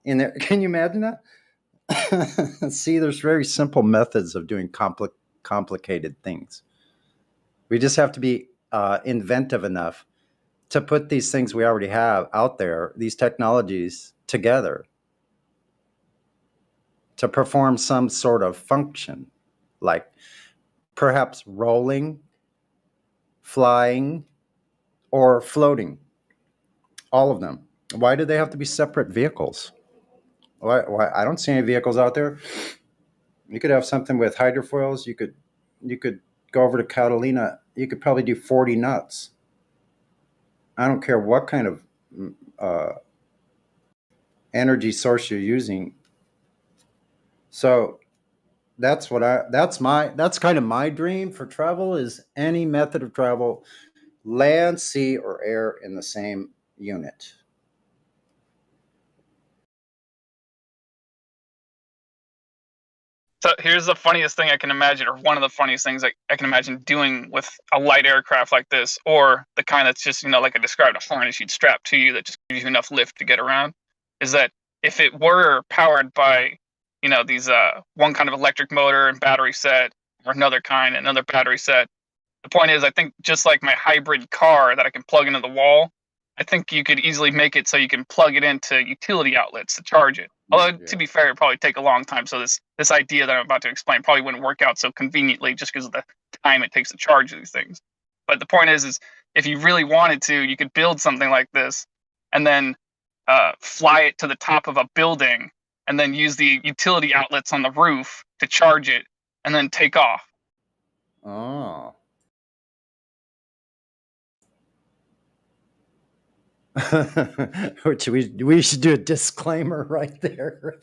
Speaker 12: in there. Can you imagine that? See, there's very simple methods of doing complicated things. We just have to be inventive enough to put these things we already have out there, these technologies, together to perform some sort of function, like perhaps rolling, flying, or floating. All of them. Why do they have to be separate vehicles? Why I don't see any vehicles out there. You could have something with hydrofoils. You could go over to Catalina. You could probably do 40 knots. I don't care what kind of energy source you're using. So that's kind of my dream for travel, is any method of travel, land, sea, or air in the same unit.
Speaker 10: So here's the funniest thing I can imagine, or one of the funniest things I can imagine doing with a light aircraft like this, or the kind that's just, like I described, a harness you'd strap to you that just gives you enough lift to get around, is that if it were powered by, these one kind of electric motor and battery set, or another kind, another battery set. The point is, I think just like my hybrid car that I can plug into the wall, I think you could easily make it so you can plug it into utility outlets to charge it. Although, to be fair, it'd probably take a long time. So this idea that I'm about to explain probably wouldn't work out so conveniently just because of the time it takes to charge these things. But the point is if you really wanted to, you could build something like this and then fly it to the top of a building and then use the utility outlets on the roof to charge it and then take off.
Speaker 12: Oh. Which we should do a disclaimer right there.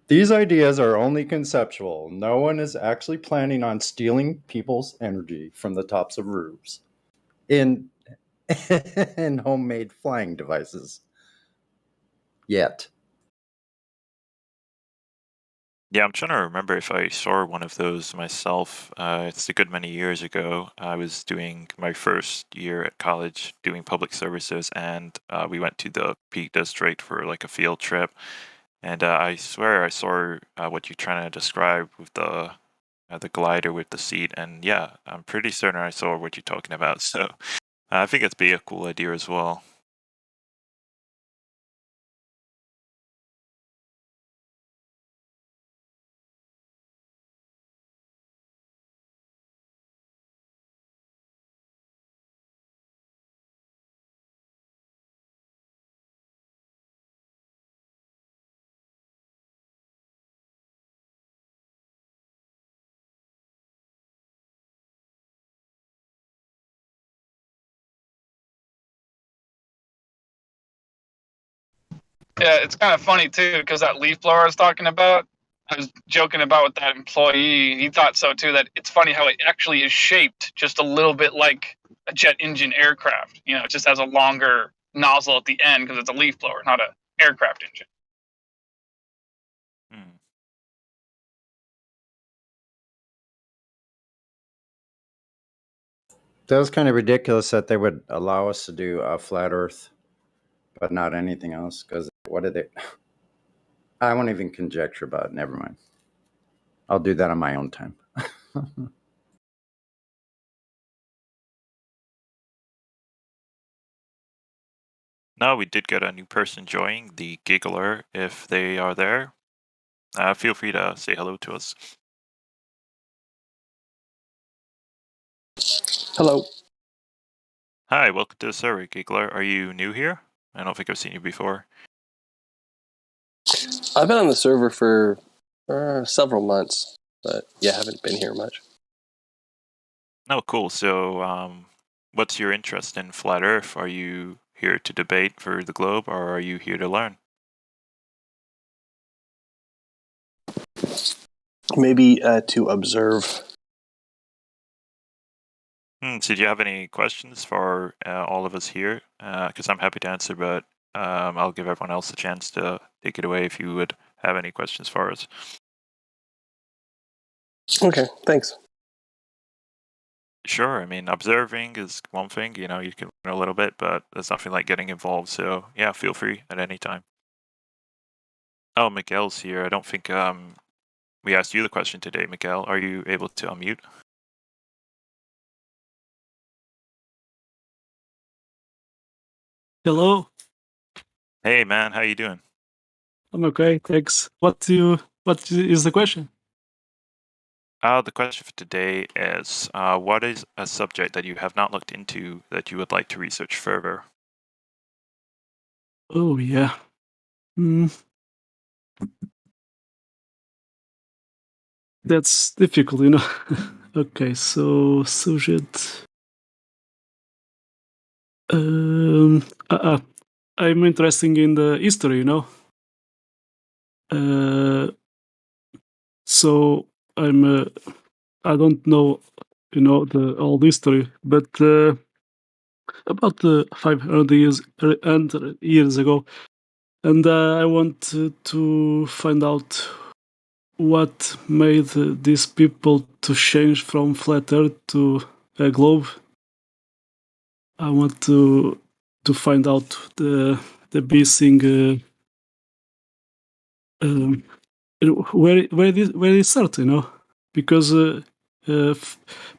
Speaker 12: These ideas are only conceptual. No one is actually planning on stealing people's energy from the tops of roofs in homemade flying devices. Yet.
Speaker 8: Yeah, I'm trying to remember if I saw one of those myself. It's a good many years ago. I was doing my first year at college doing public services, and we went to the Peak District for like a field trip. And I swear I saw what you're trying to describe with the glider with the seat. And yeah, I'm pretty certain I saw what you're talking about. So I think it'd be a cool idea as well.
Speaker 10: Yeah, it's kind of funny too because that leaf blower I was talking about, I was joking about with that employee. He thought so too. That it's funny how it actually is shaped just a little bit like a jet engine aircraft. It just has a longer nozzle at the end because it's a leaf blower, not an aircraft engine.
Speaker 12: That was kind of ridiculous that they would allow us to do a flat Earth, but not anything else. Because what did they? I won't even conjecture about it. Never mind. I'll do that on my own time.
Speaker 8: No, we did get a new person joining, the Giggler. If they are there, feel free to say hello to us.
Speaker 13: Hello.
Speaker 8: Hi, welcome to the server, Giggler. Are you new here? I don't think I've seen you before.
Speaker 13: I've been on the server for several months, but yeah, haven't been here much.
Speaker 8: Oh, cool. So, what's your interest in flat Earth? Are you here to debate for the globe, or are you here to learn?
Speaker 13: Maybe to observe.
Speaker 8: So do you have any questions for all of us here? Because I'm happy to answer, but I'll give everyone else a chance to take it away if you would have any questions for us.
Speaker 13: Okay, thanks.
Speaker 8: Sure. I mean, observing is one thing. You can learn a little bit, but there's nothing like getting involved. So yeah, feel free at any time. Oh, Miguel's here. I don't think we asked you the question today, Miguel. Are you able to unmute?
Speaker 14: Hello.
Speaker 8: Hey, man. How you doing?
Speaker 14: I'm okay, thanks. What is the question?
Speaker 8: The question for today is, what is a subject that you have not looked into that you would like to research further?
Speaker 14: Oh, yeah. That's difficult, Okay, so subject. I'm interested in the history, So I don't know, the old history, but about 500 years ago, and I want to find out what made these people to change from flat Earth to a globe. I want to find out the missing where it started, because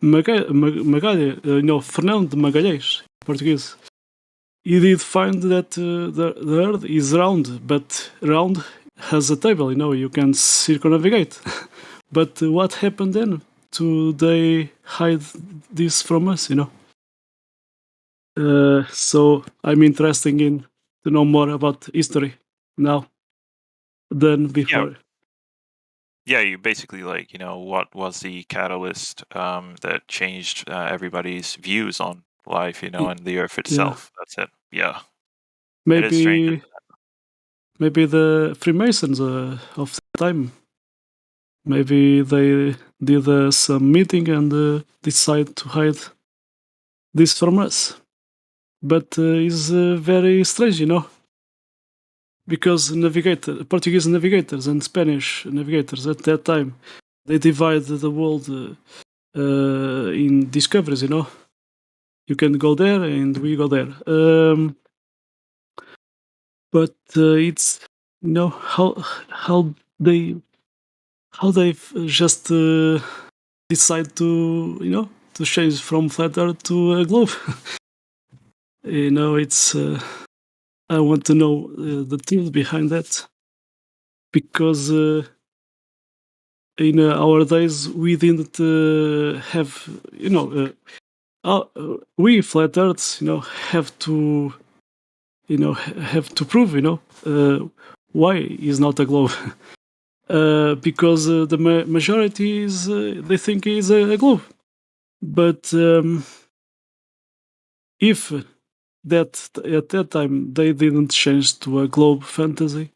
Speaker 14: Magalhães, Fernando de Magalhães, Portuguese, he did find that the Earth is round, but round has a table, you can circumnavigate. But what happened then? They hide this from us, So I'm interested in to know more about history now than before.
Speaker 8: Yeah, you basically what was the catalyst that changed everybody's views on life, and the Earth itself. That's it. Yeah. It is strange.
Speaker 14: Maybe the Freemasons of the time. Maybe they did some meeting and decide to hide this from us. But it's very strange, because Portuguese navigators and Spanish navigators at that time, they divided the world in discoveries, You can go there and we go there. But it's how they just decide to to change from flat Earth to a globe. It's I want to know the truth behind that, because in our days we didn't have we flat Earths have to have to prove why is not a globe. Because the majority is they think is a globe, but if that at that time they didn't change to a globe fantasy,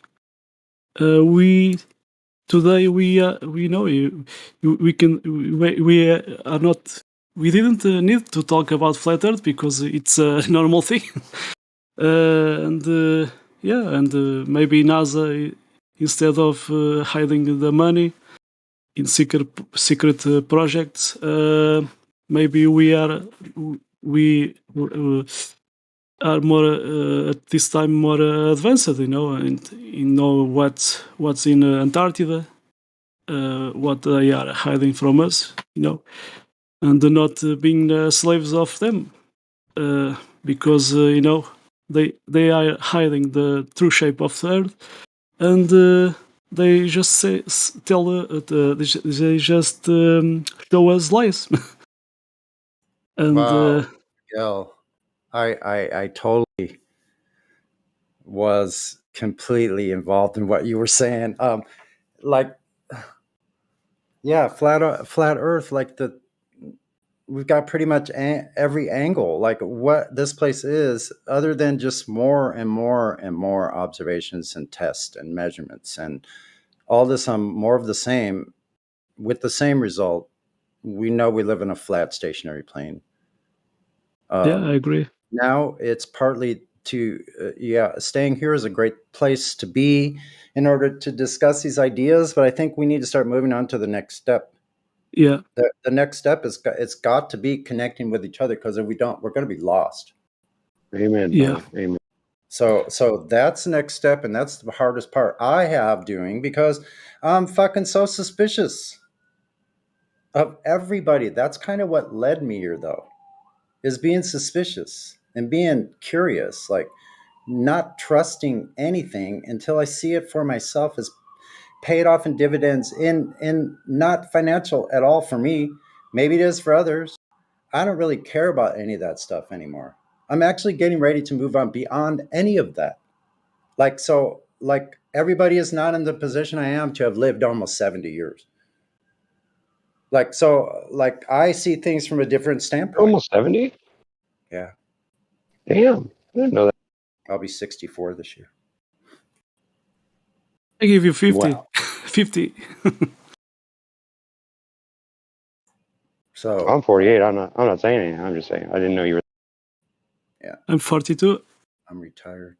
Speaker 14: we today we know we can we are not, we didn't need to talk about flat Earth because it's a normal thing. And maybe NASA, instead of hiding the money in secret projects, maybe we are more at this time more advanced, and know what's in Antarctica, what they are hiding from us, and not being slaves of them, because they are hiding the true shape of the Earth, and they just they just show us lies. And
Speaker 12: wow, Miguel, I totally was completely involved in what you were saying. Like, yeah, flat Earth, like we've got pretty much every angle, like what this place is, other than just more and more and more observations and tests and measurements and all this more of the same with the same result. We know we live in a flat stationary plane.
Speaker 14: Yeah, I agree.
Speaker 12: Now it's partly to staying here is a great place to be in order to discuss these ideas, but I think we need to start moving on to the next step.
Speaker 14: Yeah,
Speaker 12: the next step is it's got to be connecting with each other, because if we don't, we're going to be lost.
Speaker 7: Amen.
Speaker 14: Yeah.
Speaker 7: Amen.
Speaker 12: So that's the next step, and that's the hardest part I have doing, because I'm fucking so suspicious of everybody. That's kind of what led me here, though, is being suspicious and being curious, like not trusting anything until I see it for myself as paid off in dividends, in not financial at all for me. Maybe it is for others. I don't really care about any of that stuff anymore. I'm actually getting ready to move on beyond any of that. Like everybody is not in the position I am to have lived almost 70 years. Like I see things from a different standpoint.
Speaker 7: Almost 70?
Speaker 12: Yeah.
Speaker 7: Damn. I didn't know that.
Speaker 12: I'll be 64 this year.
Speaker 14: I give you 50.
Speaker 12: Wow.
Speaker 14: 50.
Speaker 12: So
Speaker 7: I'm 48. I'm not saying anything. I'm just saying I didn't know you were.
Speaker 12: Yeah.
Speaker 14: I'm 42.
Speaker 12: I'm retired.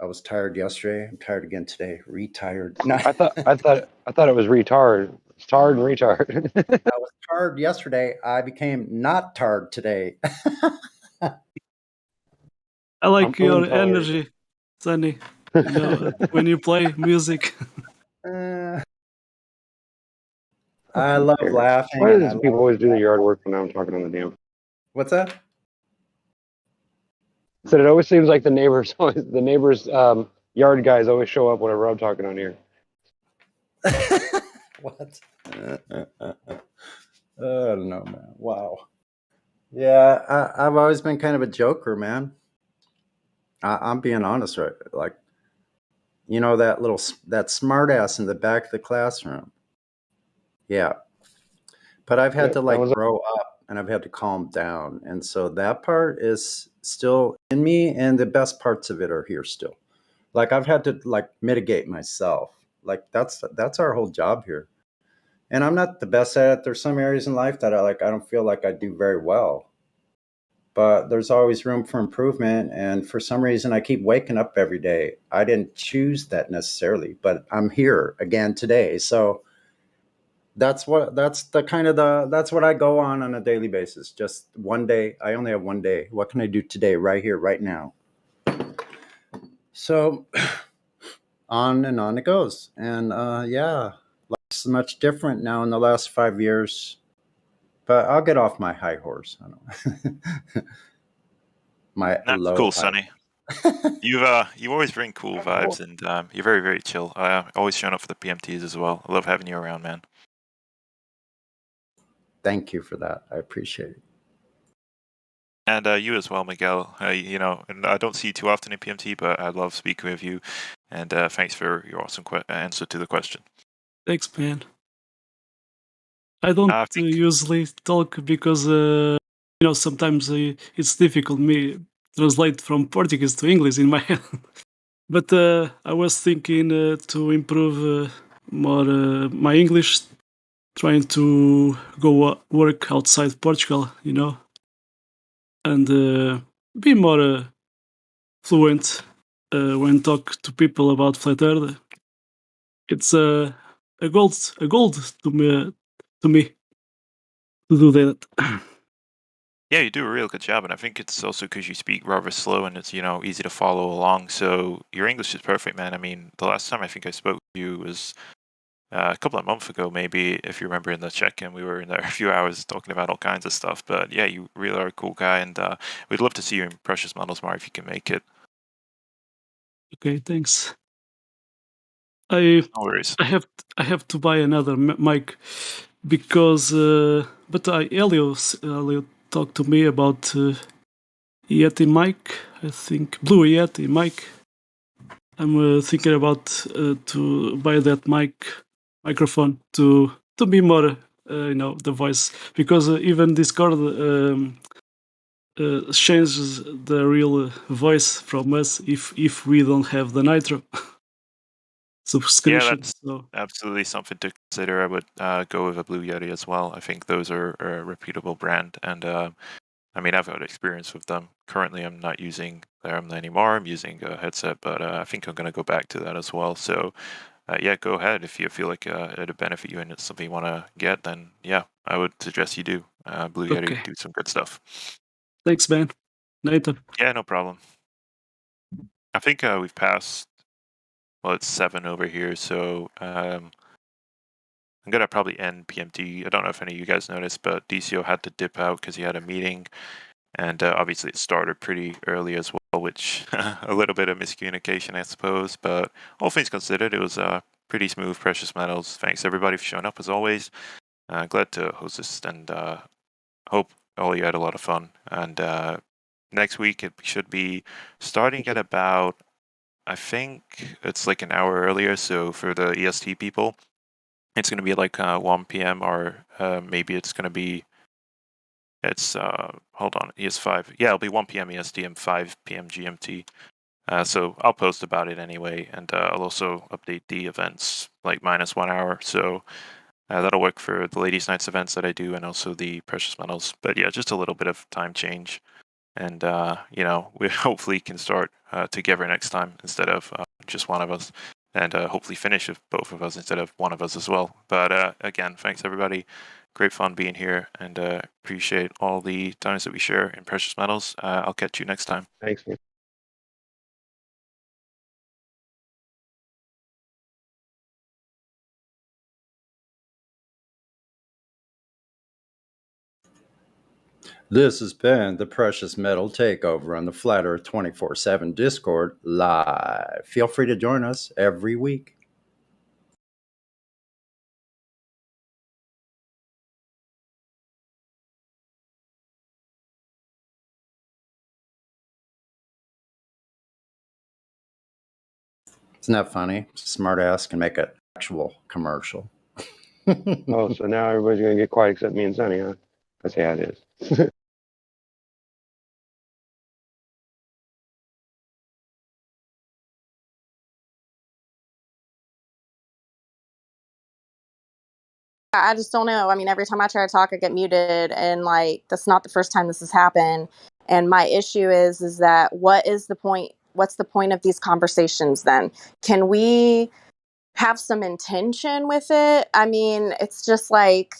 Speaker 12: I was tired yesterday. I'm tired again today. Retired. No,
Speaker 7: I thought it was retard. It's tard and retard.
Speaker 12: I was tired yesterday. I became not tired today.
Speaker 14: I like
Speaker 7: I'm feeling
Speaker 14: your
Speaker 7: tired.
Speaker 14: energy, Sunny. You know, when you play music.
Speaker 12: I love laughing.
Speaker 7: Why
Speaker 12: And
Speaker 7: do people always do the yard work when I'm talking on the damn?
Speaker 12: What's that?
Speaker 7: So it always seems like the neighbors yard guys always show up whenever I'm talking on here.
Speaker 12: What? I don't know, man. Wow. Yeah, I've always been kind of a joker, man. I'm being honest, right? Like, you know, that smart ass in the back of the classroom. Yeah. But I've had to grow up and I've had to calm down. And so that part is still in me, and the best parts of it are here still. Like I've had to mitigate myself. Like that's our whole job here. And I'm not the best at it. There's some areas in life that I don't feel like I do very well. But there's always room for improvement. And for some reason, I keep waking up every day. I didn't choose that necessarily, but I'm here again today. So that's what I go on a daily basis. Just one day. I only have one day. What can I do today, right here, right now? So on and on it goes. And yeah, life's much different now in the last 5 years. But I'll get off my high horse. I don't my
Speaker 8: That's
Speaker 12: low
Speaker 8: cool,
Speaker 12: high.
Speaker 8: Sonny. You always bring cool vibes, and you're very, very chill. Always showing up for the PMTs as well. I love having you around, man.
Speaker 12: Thank you for that. I appreciate it.
Speaker 8: And you as well, Miguel. You know, and I don't see you too often in PMT, but I love speaking with you. And thanks for your awesome answer to the question.
Speaker 14: Thanks, man. I don't usually talk because you know, sometimes it's difficult me translate from Portuguese to English in my head. But I was thinking to improve more my English, trying to go work outside Portugal, you know, and be more fluent when talk to people about Flat Earth. It's a goal to me to do that.
Speaker 8: Yeah, you do a real good job, and I think it's also because you speak rather slow and it's, you know, easy to follow along. So your English is perfect, man. I mean, the last time I think I spoke to you was a couple of months ago, maybe, if you remember in the check-in. We were in there a few hours talking about all kinds of stuff. But yeah, you really are a cool guy, and we'd love to see you in Precious Metals more if you can make it.
Speaker 14: Okay, thanks. No
Speaker 8: worries.
Speaker 14: I have to buy another mic because but Elio talked to me about Yeti mic. I think Blue Yeti mic. I'm thinking about to buy that microphone to be more you know, the voice, because even Discord changes the real voice from us if we don't have the Nitro subscription.
Speaker 8: Yeah, that's absolutely something to consider. I would go with a Blue Yeti as well. I think those are a reputable brand, and I mean, I've had experience with them. Currently, I'm not using them anymore. I'm using a headset, but I think I'm going to go back to that as well. So, yeah, go ahead if you feel like it'd benefit you and it's something you want to get. Then, yeah, I would suggest you do. Blue Yeti
Speaker 14: Okay.
Speaker 8: do some good stuff.
Speaker 14: Thanks, man. Nathan.
Speaker 8: Yeah, no problem. I think we've passed. Well, it's 7 over here, so I'm gonna probably end PMT. I don't know if any of you guys noticed, but DCO had to dip out because he had a meeting. And obviously it started pretty early as well, which a little bit of miscommunication, I suppose. But all things considered, it was pretty smooth. Precious Metals. Thanks everybody for showing up as always. Glad to host this, and hope all you had a lot of fun. And next week it should be starting at about, I think it's like an hour earlier. So for the EST people, it's going to be like 1 p.m. or maybe it's going to be. It's hold on, ES5. Yeah, it'll be 1 p.m. EST and 5 p.m. GMT. So I'll post about it anyway, and I'll also update the events like minus 1 hour. So that'll work for the Ladies' Nights events that I do, and also the Precious Metals. But yeah, just a little bit of time change. and we hopefully can start together next time instead of just one of us, and hopefully finish with both of us instead of one of us as well. But again, thanks everybody. Great fun being here, and appreciate all the times that we share in precious metals. I'll catch you next time.
Speaker 7: Thanks, man.
Speaker 12: This has been the Precious Metal Takeover on the Flat Earth 24/7 Discord live. Feel free to join us every week. Isn't that funny? Smart ass can make an actual commercial.
Speaker 7: Oh, so now everybody's going to get quiet except me and Sonny, huh? That's how it is.
Speaker 1: I just don't know. I mean, every time I try to talk, I get muted, and like that's not the first time this has happened. And my issue is that what is the point? What's the point of these conversations then? Can we have some intention with it? I mean, it's just like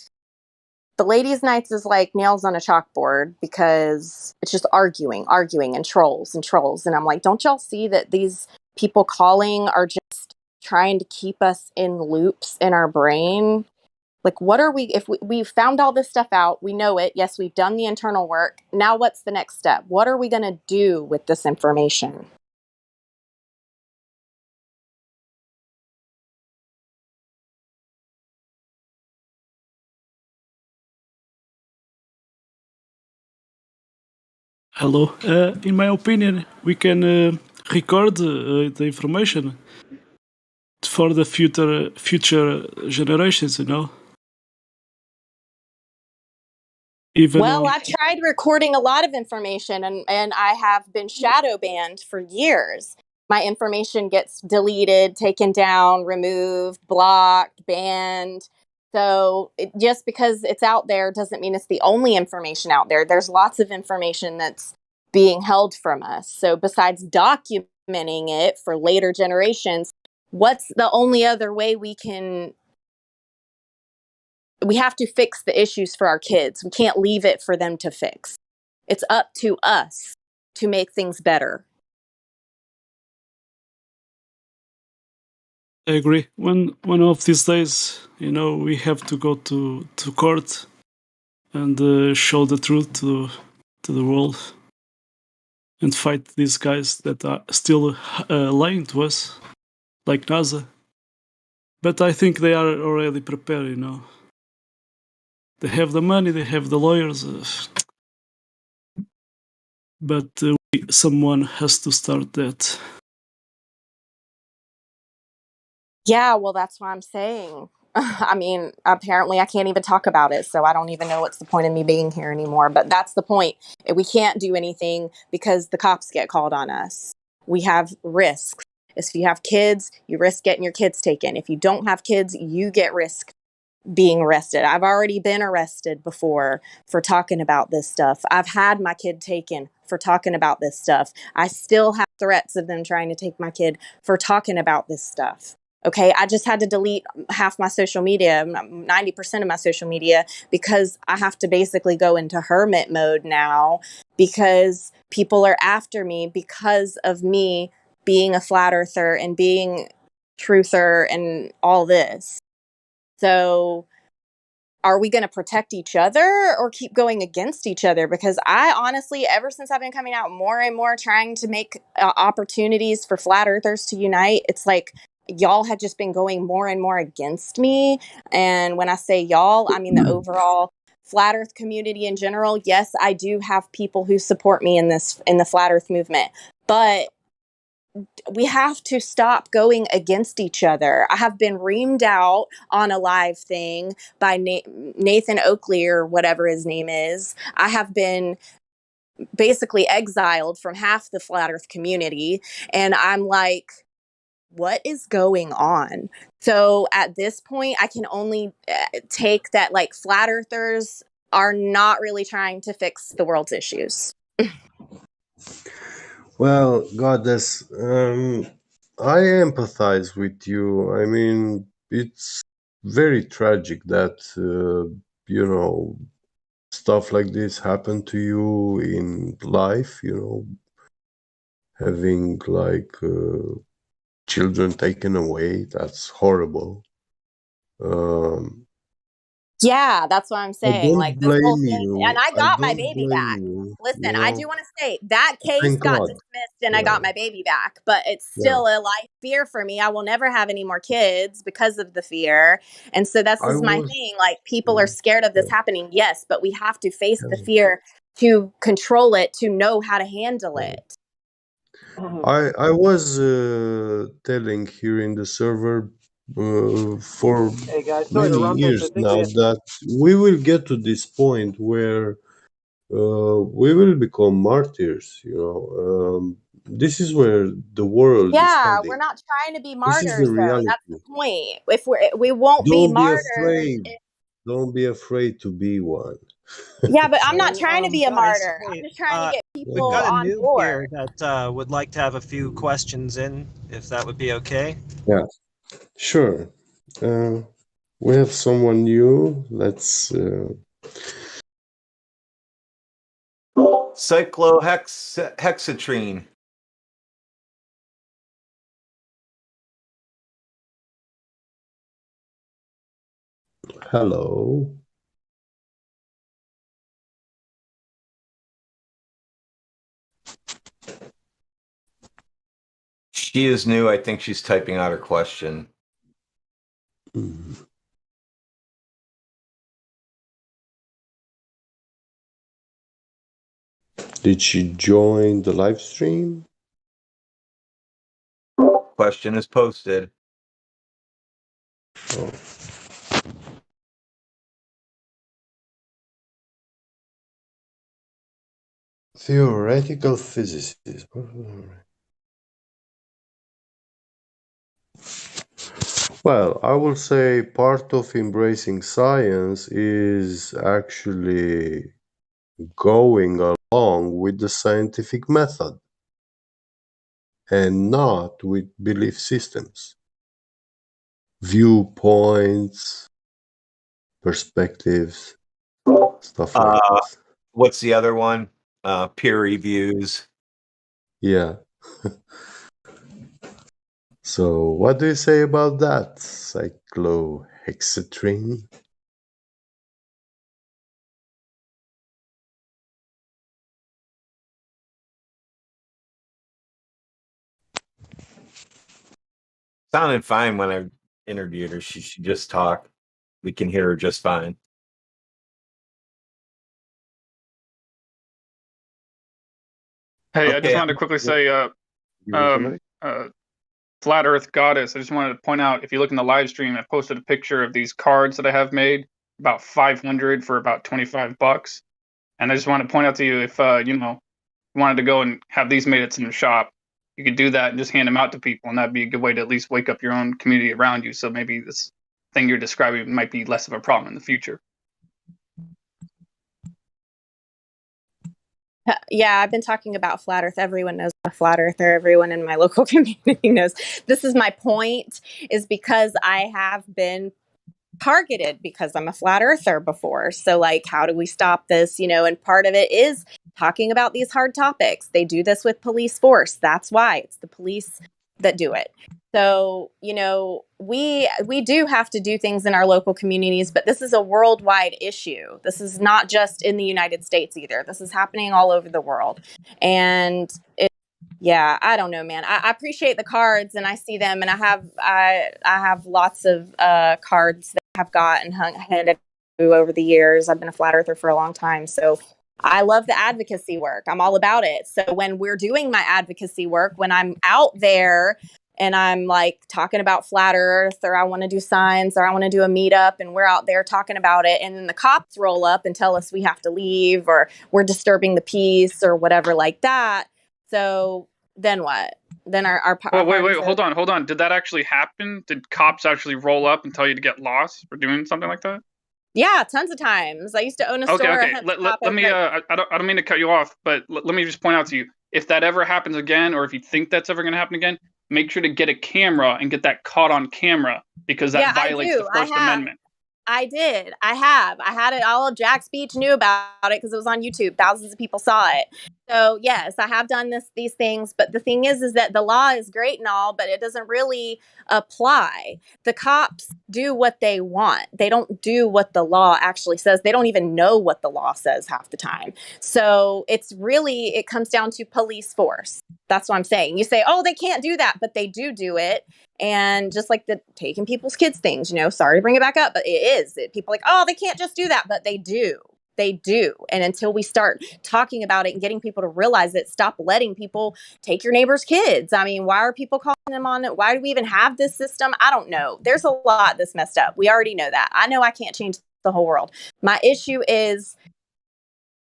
Speaker 1: the ladies' nights is like nails on a chalkboard because it's just arguing, and trolls. And I'm like, don't y'all see that these people calling are just trying to keep us in loops in our brain? Like, what are we, if we've found all this stuff out, we know it. Yes, we've done the internal work. Now what's the next step? What are we going to do with this information?
Speaker 14: Hello. In my opinion, we can record the information for the future generations.
Speaker 1: Well, I've tried recording a lot of information, and I have been shadow banned for years. My information gets deleted, taken down, removed, blocked, banned. So just because it's out there doesn't mean it's the only information out there. There's lots of information that's being held from us. So besides documenting it for later generations, what's the only other way we have to fix the issues for our kids. We can't leave it for them to fix. It's up to us to make things better.
Speaker 14: I agree. One of these days, we have to go to court and show the truth to the world and fight these guys that are still lying to us, like NASA. But I think they are already prepared. They have the money, they have the lawyers, but someone has to start that.
Speaker 1: Yeah, well, that's what I'm saying. I mean, apparently I can't even talk about it, so I don't even know what's the point of me being here anymore. But that's the point. We can't do anything because the cops get called on us. We have risks. If you have kids, you risk getting your kids taken. If you don't have kids, you get risk being arrested. I've already been arrested before for talking about this stuff. I've had my kid taken for talking about this stuff. I still have threats of them trying to take my kid for talking about this stuff. Okay, I just had to delete half my social media, 90% of my social media, because I have to basically go into hermit mode now because people are after me because of me being a flat earther and being truther and all this. So are we going to protect each other or keep going against each other? Because I honestly, ever since I've been coming out more and more trying to make opportunities for flat earthers to unite, it's like y'all have just been going more and more against me. And when I say y'all, I mean the overall flat earth community in general. Yes, I do have people who support me in the flat earth movement, but we have to stop going against each other. I have been reamed out on a live thing by Nathan Oakley or whatever his name is. I have been basically exiled from half the flat earth community. And I'm like, what is going on? So at this point, I can only take that like flat earthers are not really trying to fix the world's issues.
Speaker 4: Well, Goddess, I empathize with you. I mean, it's very tragic that, stuff like this happened to you in life, having children taken away. That's horrible.
Speaker 1: Yeah, that's what I'm
Speaker 4: I
Speaker 1: saying.
Speaker 4: don't
Speaker 1: Like this whole
Speaker 4: blame
Speaker 1: thing, and
Speaker 4: you.
Speaker 1: I
Speaker 4: I
Speaker 1: got my
Speaker 4: don't
Speaker 1: baby
Speaker 4: blame
Speaker 1: back.
Speaker 4: you,
Speaker 1: Listen, I do want to say that case
Speaker 4: Thank
Speaker 1: got
Speaker 4: God.
Speaker 1: dismissed and I
Speaker 4: Yeah.
Speaker 1: got my baby back, but it's
Speaker 4: Yeah.
Speaker 1: still a life fear for me. I will never have any more kids because of the fear. And so this
Speaker 4: I
Speaker 1: is my
Speaker 4: was.
Speaker 1: thing. Like people are scared of this
Speaker 4: Yeah.
Speaker 1: happening. Yes, but we have to face the
Speaker 4: Yeah.
Speaker 1: fear to control it, to know how to handle
Speaker 4: Yeah.
Speaker 1: it.
Speaker 4: I was telling here in the server for
Speaker 15: Hey guys, sorry to
Speaker 4: many
Speaker 15: interrupt this. I
Speaker 4: years
Speaker 15: think
Speaker 4: now
Speaker 15: we have.
Speaker 4: that we will get to this point where we will become martyrs. This is where the world is
Speaker 1: Yeah, we're
Speaker 4: heading.
Speaker 1: not trying to be
Speaker 4: This is the
Speaker 1: martyrs though. That's
Speaker 4: reality.
Speaker 1: the point. If we won't be
Speaker 4: Don't be
Speaker 1: martyrs.
Speaker 4: afraid. Don't be afraid to be one.
Speaker 1: Yeah, but I'm not
Speaker 15: So,
Speaker 1: trying to be a
Speaker 15: guys,
Speaker 1: martyr. I'm
Speaker 15: hey,
Speaker 1: just trying to get
Speaker 15: we've
Speaker 1: people
Speaker 15: got a
Speaker 1: on
Speaker 15: noob
Speaker 1: board.
Speaker 15: here that would like to have a few questions in, if that would be okay.
Speaker 4: Yeah, sure. We have someone new. Let's.
Speaker 16: Cyclohexatrine.
Speaker 4: Hello.
Speaker 16: She is new. I think she's typing out her question.
Speaker 4: Did she join the live stream?
Speaker 16: Question is posted.
Speaker 4: Oh. Theoretical physicist. Well, I will say part of embracing science is actually going along with the scientific method and not with belief systems, viewpoints, perspectives, stuff like that.
Speaker 16: What's the other one? Peer reviews.
Speaker 4: Yeah. So, what do you say about that, cyclohexatrine?
Speaker 16: Sounded fine when I interviewed her. She should just talk. We can hear her just fine.
Speaker 10: Hey, I just
Speaker 16: Okay.
Speaker 10: wanted to quickly say, Flat Earth Goddess, I just wanted to point out, if you look in the live stream, I posted a picture of these cards that I have made, about 500 for about $25. And I just want to point out to you, if you wanted to go and have these made at some shop, you could do that and just hand them out to people, and that'd be a good way to at least wake up your own community around you. So maybe this thing you're describing might be less of a problem in the future.
Speaker 1: Yeah, I've been talking about flat earth. Everyone knows a flat earther. Everyone in my local community knows. This is my point, is because I have been targeted because I'm a flat earther before. So like, how do we stop this? And part of it is talking about these hard topics. They do this with police force. That's why it's the police that do it. So, we do have to do things in our local communities, but this is a worldwide issue. This is not just in the United States either. This is happening all over the world. And yeah, I don't know, man. I appreciate the cards and I see them, and I have lots of cards that I've got and handed over the years. I've been a flat earther for a long time. So I love the advocacy work. I'm all about it. So when we're doing my advocacy work, when I'm out there and I'm like talking about flat earth, or I want to do signs, or I want to do a meetup, and we're out there talking about it, and then the cops roll up and tell us we have to leave, or we're disturbing the peace or whatever like that. So then what? Then our
Speaker 10: wait, hold on. Did that actually happen? Did cops actually roll up and tell you to get lost for doing something like that?
Speaker 1: Yeah, tons of times. I used to own a store.
Speaker 10: Okay. Let me. I don't mean to cut you off, but let me just point out to you. if that ever happens again, or if you think that's ever going to happen again, make sure to get a camera and get that caught on camera, because that violates the First Amendment.
Speaker 1: I did. I have. I had it. All of Jack's Beach knew about it because it was on YouTube. Thousands of people saw it. So yes, I have done these things. But the thing is that the law is great and all, but it doesn't really apply. The cops do what they want. They don't do what the law actually says. They don't even know what the law says half the time. So it comes down to police force. That's what I'm saying. You say, oh, they can't do that, but they do it. And just like the taking people's kids things, sorry to bring it back up, but it is. People are like, oh, they can't just do that, but they do. They do. And until we start talking about it and getting people to realize it, stop letting people take your neighbor's kids. I mean, why are people calling them on it? Why do we even have this system? I don't know. There's a lot that's messed up. We already know that. I know I can't change the whole world. My issue is,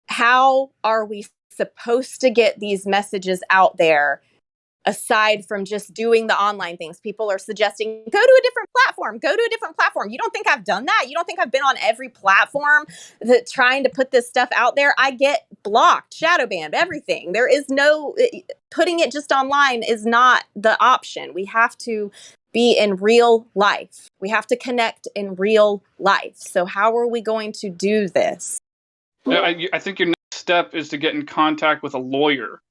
Speaker 1: how are we supposed to get these messages out there aside from just doing the online things? People are suggesting, go to a different platform. You don't think I've done that? You don't think I've been on every platform trying to put this stuff out there? I get blocked, shadow banned, everything. There is putting it just online is not the option. We have to be in real life. We have to connect in real life. So how are we going to do this?
Speaker 10: I think your next step is to get in contact with a lawyer.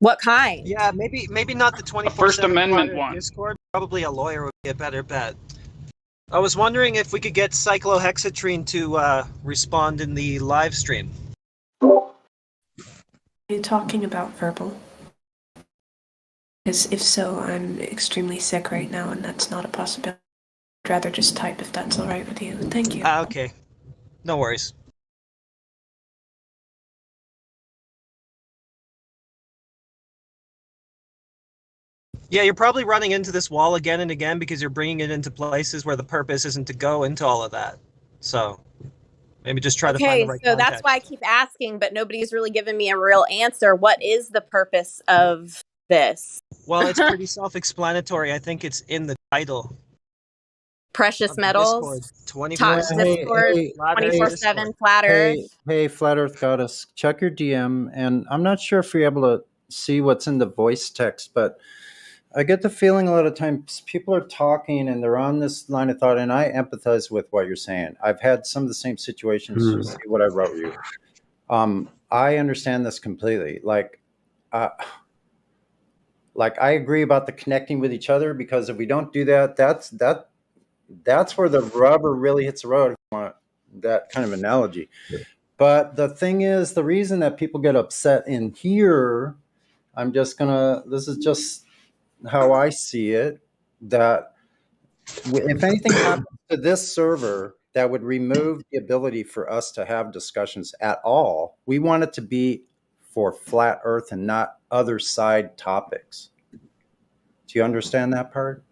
Speaker 1: What kind?
Speaker 15: Yeah, maybe not the 24/7
Speaker 10: First Amendment one.
Speaker 15: Discord. Probably a lawyer would be a better bet. I was wondering if we could get cyclohexatrine to respond in the live stream.
Speaker 17: Are you talking about verbal? Because if so, I'm extremely sick right now, and that's not a possibility. I'd rather just type if that's all right with you. Thank you.
Speaker 15: Okay. No worries. Yeah, you're probably running into this wall again and again because you're bringing it into places where the purpose isn't to go into all of that. So maybe just try to find the right
Speaker 1: so
Speaker 15: context.
Speaker 1: that's why I keep asking, but nobody's really given me a real answer. What is the purpose of this?
Speaker 15: Well, it's pretty self-explanatory. I think it's in the title.
Speaker 1: Precious metals,
Speaker 15: 24/7
Speaker 12: 24/7
Speaker 1: Flat Earth.
Speaker 12: Hey, Flat Earth Goddess, check your DM, and I'm not sure if you're able to see what's in the voice text, but I get the feeling a lot of times people are talking and they're on this line of thought, and I empathize with what you're saying. I've had some of the same situations. You see what I wrote you. I understand this completely. Like I agree about the connecting with each other, because if we don't do that, that's where the rubber really hits the road, if you want that kind of analogy. But the thing is, the reason that people get upset in here, this is just how I see it, that if anything happens to this server that would remove the ability for us to have discussions at all, we want it to be for flat earth and not other side topics. Do you understand that part?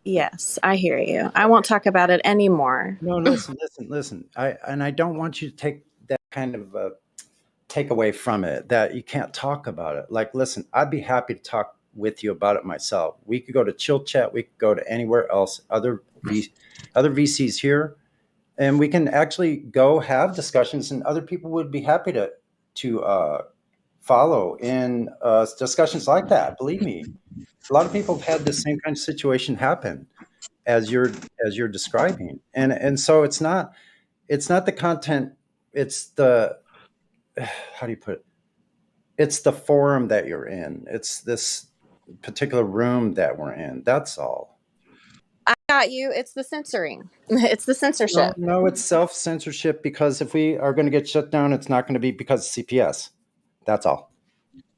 Speaker 1: Yes, I hear you. I won't talk about it anymore.
Speaker 12: No, listen. I don't want you to take that kind of takeaway from it, that you can't talk about it. Like, listen, I'd be happy to talk with you about it myself. We could go to Chill Chat. We could go to anywhere else, other VCs here, and we can actually go have discussions, and other people would be happy to follow in discussions like that. Believe me, a lot of people have had the same kind of situation happen as you're describing, and so it's not the content, it's the, how do you put it? It's the forum that you're in. It's this particular room that we're in. That's all.
Speaker 1: I got you. It's the censoring. It's the censorship.
Speaker 12: No, it's self-censorship, because if we are going to get shut down, it's not going to be because of CPS. That's all.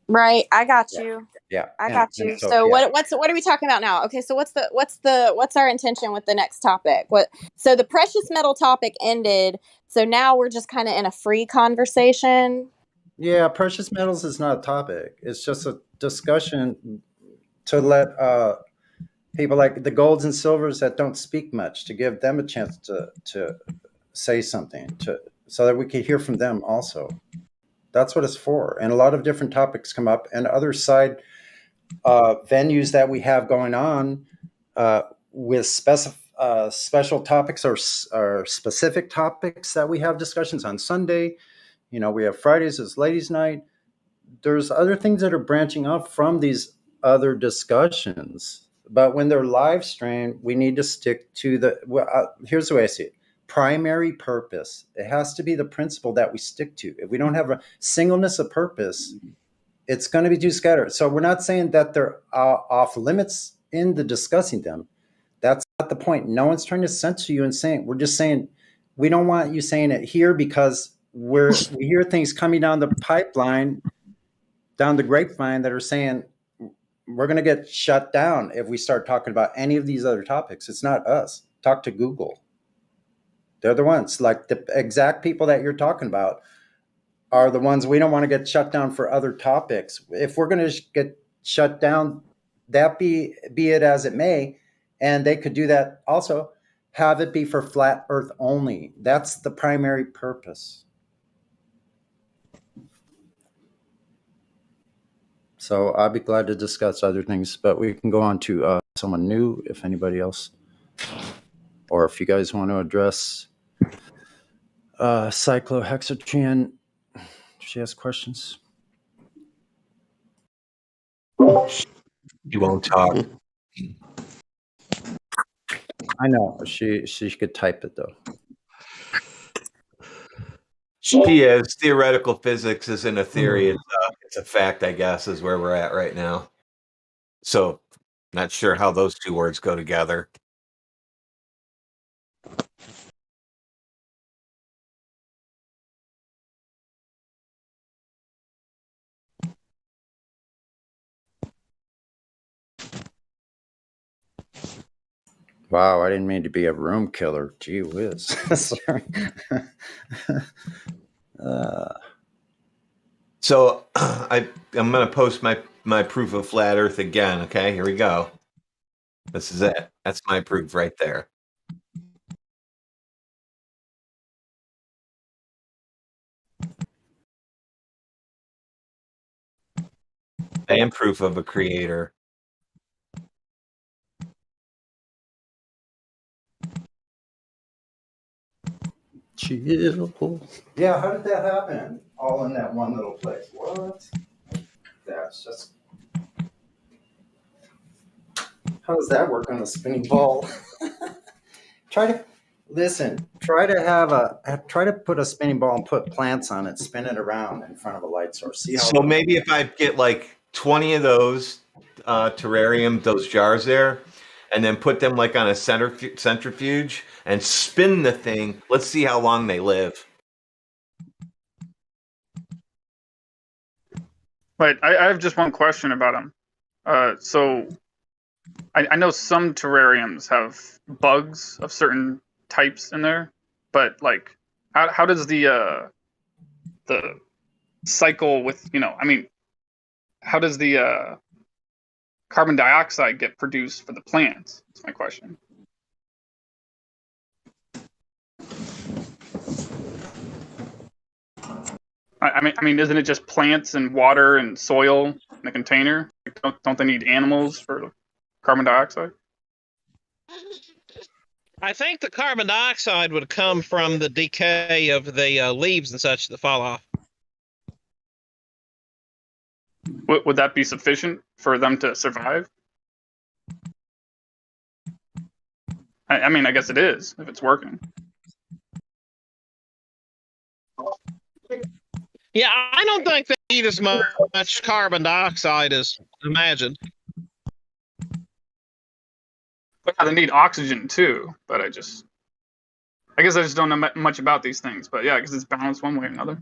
Speaker 1: Right. I got you.
Speaker 12: Yeah.
Speaker 1: I got you. So
Speaker 12: yeah.
Speaker 1: what are we talking about now? Okay, so what's our intention with the next topic? So the precious metal topic ended. So now we're just kind of in a free conversation.
Speaker 12: Yeah, precious metals is not a topic. It's just a discussion to let people like the golds and silvers that don't speak much, to give them a chance to say something, so that we can hear from them also. That's what it's for. And a lot of different topics come up, and other side venues that we have going on with special topics or specific topics that we have discussions on Sunday. We have Fridays as ladies' night. there's other things that are branching off from these other discussions. But when they're live streamed, we need to stick to here's the way I see it. Primary purpose. It has to be the principle that we stick to. If we don't have a singleness of purpose, it's going to be too scattered. So we're not saying that they're off limits in the discussing them. That's not the point. No one's trying to censor you and saying, we're just saying, we don't want you saying it here because we hear things coming down the pipeline, down the grapevine that are saying we're going to get shut down if we start talking about any of these other topics. It's not us. Talk to Google. They're the ones, like the exact people that you're talking about are the ones we don't want to get shut down for other topics. If we're going to get shut down, that be it as it may, and they could do that also, have it be for flat earth only. That's the primary purpose. So I'd be glad to discuss other things, but we can go on to someone new if anybody else, or if you guys want to address cyclohexatriene. She has questions.
Speaker 16: You won't talk.
Speaker 12: I know she could type it though.
Speaker 16: She is. Theoretical physics isn't a theory; it's a fact. I guess is where we're at right now. So, not sure how those two words go together.
Speaker 12: Wow, I didn't mean to be a room killer. Gee whiz. Sorry.
Speaker 16: So I'm going to post my proof of flat Earth again. Okay, here we go. This is it. That's my proof right there. And proof of a creator.
Speaker 12: Chill. Yeah, how did that happen? All in that one little place. What? That's just. How does that work on a spinning ball? Try to put a spinning ball and put plants on it, spin it around in front of a light source. See how.
Speaker 16: So maybe if I get like 20 of those terrarium, those jars there, and then put them like on a centrifuge and spin the thing. Let's see how long they live.
Speaker 10: Wait, I have just one question about them. So I know some terrariums have bugs of certain types in there, but like, how does the cycle with, I mean, how does the carbon dioxide get produced for the plants? That's my question. I mean, isn't it just plants and water and soil in the container? Don't they need animals for carbon dioxide?
Speaker 18: I think the carbon dioxide would come from the decay of the leaves and such that fall off.
Speaker 10: Would that be sufficient for them to survive? I mean, I guess it is if it's working.
Speaker 18: Yeah, I don't think they need as much carbon dioxide as imagined.
Speaker 10: But they need oxygen too. But I guess I just don't know much about these things. But yeah, because it's balanced one way or another.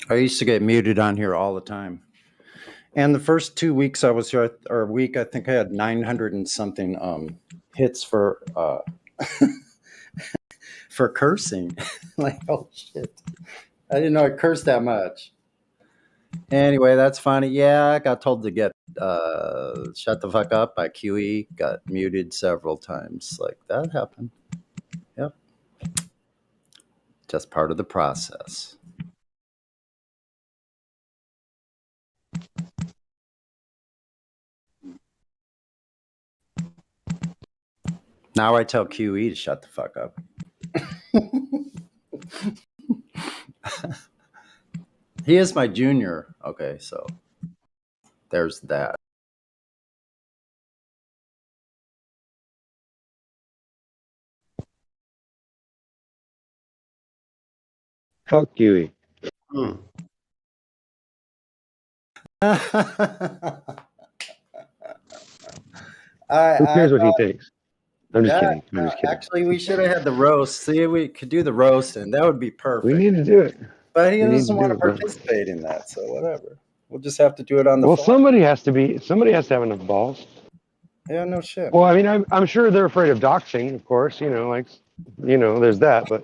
Speaker 12: I used to get muted on here all the time. And the first 2 weeks I was here, or a week, I think I had 900 and something hits for for cursing. Like, oh shit. I didn't know I cursed that much. Anyway, that's funny. Yeah, I got told to get shut the fuck up by QE. Got muted several times. Like, that happened. Yep. Just part of the process. Now I tell QE to shut the fuck up. He is my junior. Okay, so there's that.
Speaker 7: Fuck Huey.
Speaker 12: Hmm.
Speaker 7: Who cares what he thinks? I'm just kidding. I'm just kidding.
Speaker 12: Actually, we should have had the roast. See, we could do the roast, and that would be perfect.
Speaker 7: We need to do it.
Speaker 12: But he
Speaker 7: We need
Speaker 12: doesn't
Speaker 7: to
Speaker 12: want
Speaker 7: do
Speaker 12: to
Speaker 7: it, bro.
Speaker 12: participate in that, so whatever. We'll just have to do it on the
Speaker 7: Well,
Speaker 12: phone.
Speaker 7: somebody has to have enough balls.
Speaker 12: Yeah, no shit.
Speaker 7: Well, I mean, I'm sure they're afraid of doxing, of course. There's that. But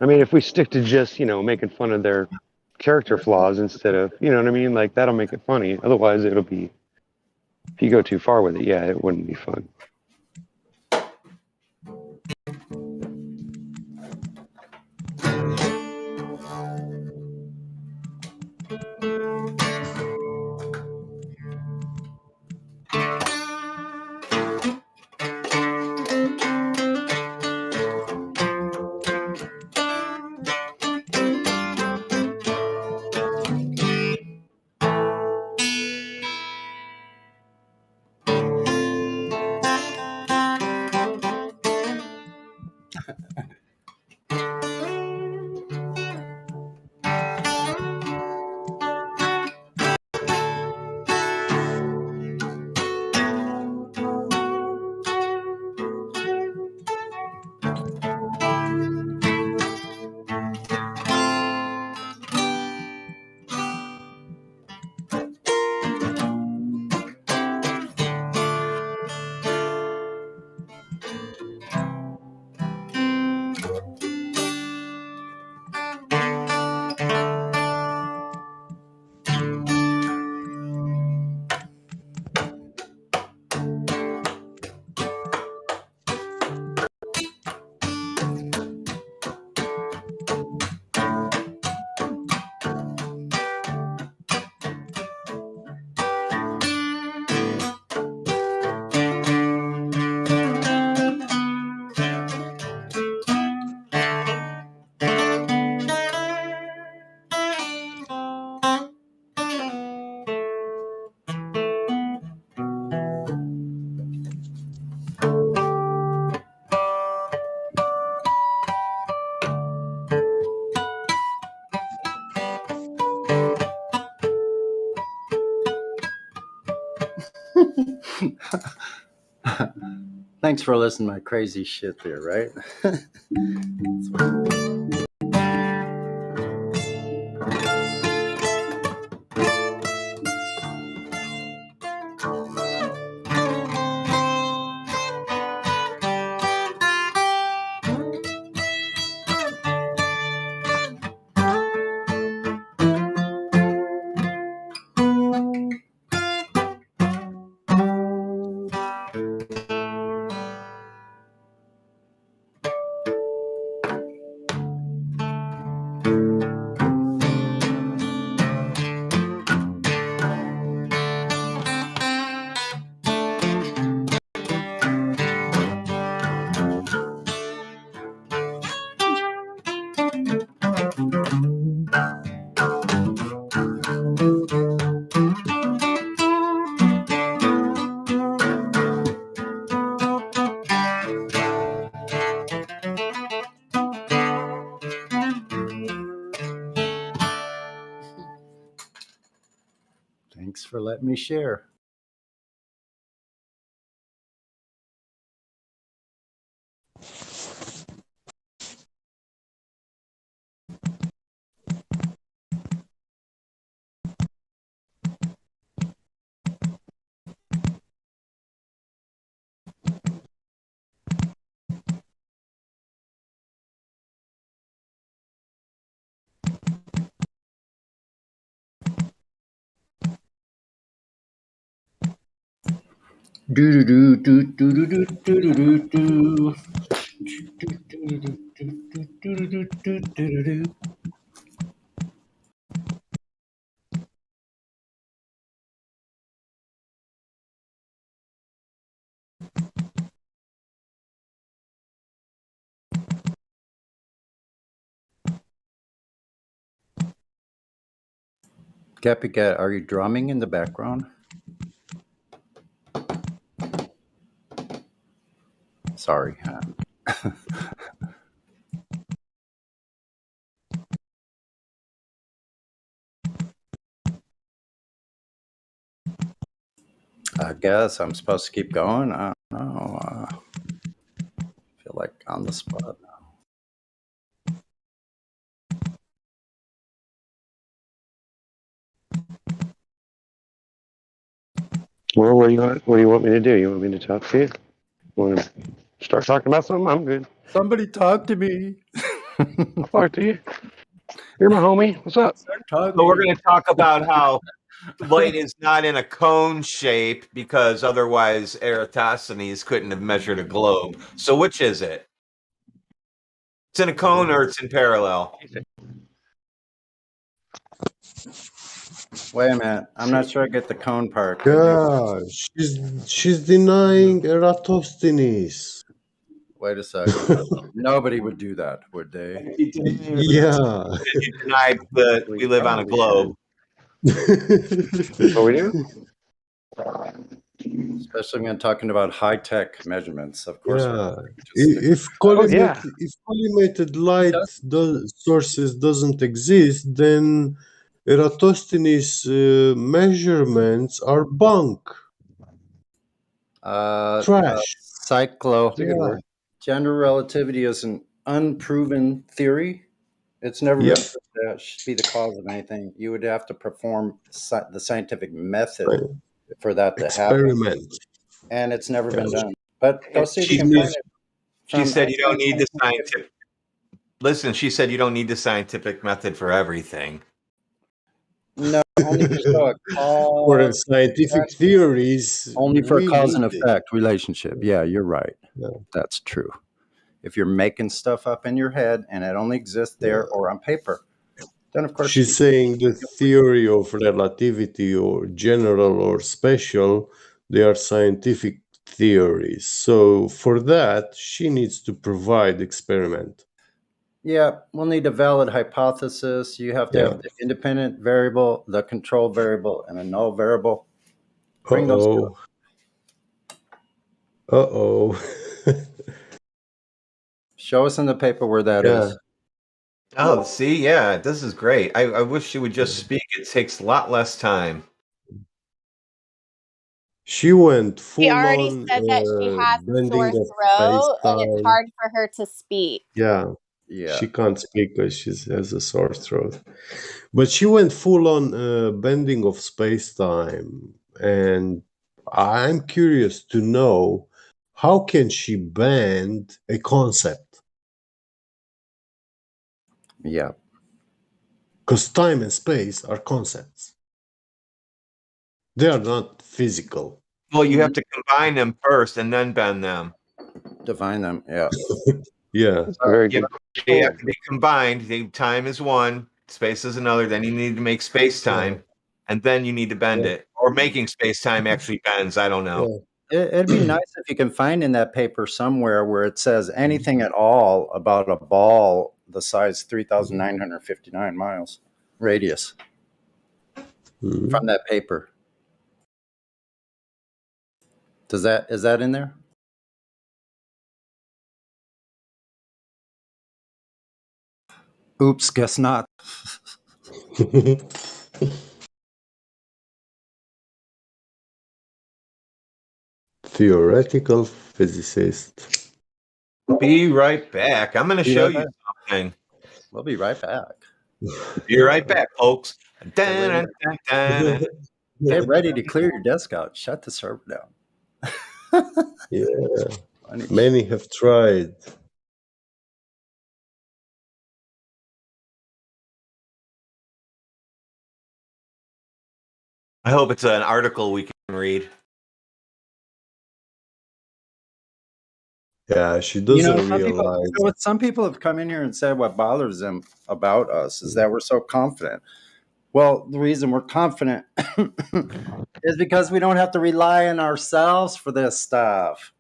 Speaker 7: I mean, if we stick to just making fun of their character flaws instead of what I mean, like that'll make it funny. Otherwise, it'll be if you go too far with it, yeah, it wouldn't be fun.
Speaker 12: Thanks for listening to my crazy shit there, right? Thanks for letting me share. Do do do do do do do do do do. Capicat, are you drumming in the background? Sorry. I guess I'm supposed to keep going. I don't know. I feel like on the spot now.
Speaker 7: Well, what do you want me to do? You want me to talk to you? Want to start talking about something? I'm good.
Speaker 12: Somebody talk to me.
Speaker 7: I'll talk to you. You're my homie. What's up?
Speaker 16: So we're going to talk about how light is not in a cone shape because otherwise Eratosthenes couldn't have measured a globe. So which is it? It's in a cone or it's in parallel?
Speaker 12: Wait a minute. I'm not sure I get the cone part.
Speaker 4: Yeah, she's denying Eratosthenes.
Speaker 12: Wait a second. Nobody would do that, would they?
Speaker 4: Yeah.
Speaker 16: You denied that we live on a globe.
Speaker 7: What we do?
Speaker 12: Especially when talking about high-tech measurements, of course.
Speaker 4: Yeah.
Speaker 12: Just
Speaker 4: If collimated light sources doesn't exist, then Eratosthenes' measurements are bunk. Trash.
Speaker 12: Cyclo.
Speaker 4: Yeah.
Speaker 12: General relativity is an unproven theory. It's never
Speaker 4: Yeah.
Speaker 12: been proved to be the cause of anything. You would have to perform the scientific method for that to happen.
Speaker 4: Experiment.
Speaker 12: And it's never been done. But go see if you
Speaker 16: She,
Speaker 12: can find it.
Speaker 16: she said you don't need the
Speaker 12: 2020.
Speaker 16: scientific. Listen, she said you don't need the scientific method for everything.
Speaker 12: No, only to show a cause.
Speaker 4: For scientific theories,
Speaker 12: Only for
Speaker 4: we
Speaker 12: cause and
Speaker 4: need it.
Speaker 12: effect relationship. Yeah, you're right.
Speaker 4: Yeah.
Speaker 12: That's true. If you're making stuff up in your head and it only exists there or on paper, then of course
Speaker 4: She's saying the theory of relativity or general or special, they are scientific theories. So for that, she needs to provide experiment.
Speaker 12: Yeah, we'll need a valid hypothesis. You have to
Speaker 4: Yeah.
Speaker 12: have the independent variable, the control variable, and a null variable. Bring those two.
Speaker 4: Uh-oh.
Speaker 12: Show us in the paper where that is.
Speaker 16: Oh, see, yeah, this is great. I wish she would just speak. It takes a lot less time.
Speaker 4: She went full
Speaker 1: She already
Speaker 4: on
Speaker 1: said that she has a
Speaker 4: bending
Speaker 1: sore
Speaker 4: of
Speaker 1: throat and it's
Speaker 4: space-time.
Speaker 1: hard for her to speak.
Speaker 4: Yeah.
Speaker 12: Yeah.
Speaker 4: She can't speak because she has a sore throat. But she went full on bending of space-time. And I'm curious to know, how can she bend a concept?
Speaker 12: Yeah.
Speaker 4: Because time and space are concepts. They are not physical.
Speaker 16: Well, you have to combine them first and then bend them.
Speaker 12: Define them, yeah.
Speaker 4: Yeah.
Speaker 7: That's a very
Speaker 16: Yeah,
Speaker 7: good
Speaker 16: they
Speaker 7: question.
Speaker 16: have to be combined. Time is one, space is another. Then you need to make space time, and then you need to bend it. Or making space time actually bends. I don't know.
Speaker 12: It'd be nice if you can find in that paper somewhere where it says anything at all about a ball the size 3,959 miles radius from that paper. Is that in there? Oops, guess not.
Speaker 4: Theoretical physicist.
Speaker 16: Be right back. I'm going to
Speaker 12: Be
Speaker 16: show
Speaker 12: right
Speaker 16: you
Speaker 12: back.
Speaker 16: something.
Speaker 12: We'll be right back.
Speaker 16: Be right back, folks.
Speaker 12: Get ready to clear your desk out. Shut the server down.
Speaker 4: Yeah. Many have tried.
Speaker 16: I hope it's an article we can read.
Speaker 4: Yeah, she doesn't
Speaker 12: some people have come in here and said what bothers them about us is that we're so confident. Well, the reason we're confident is because we don't have to rely on ourselves for this stuff.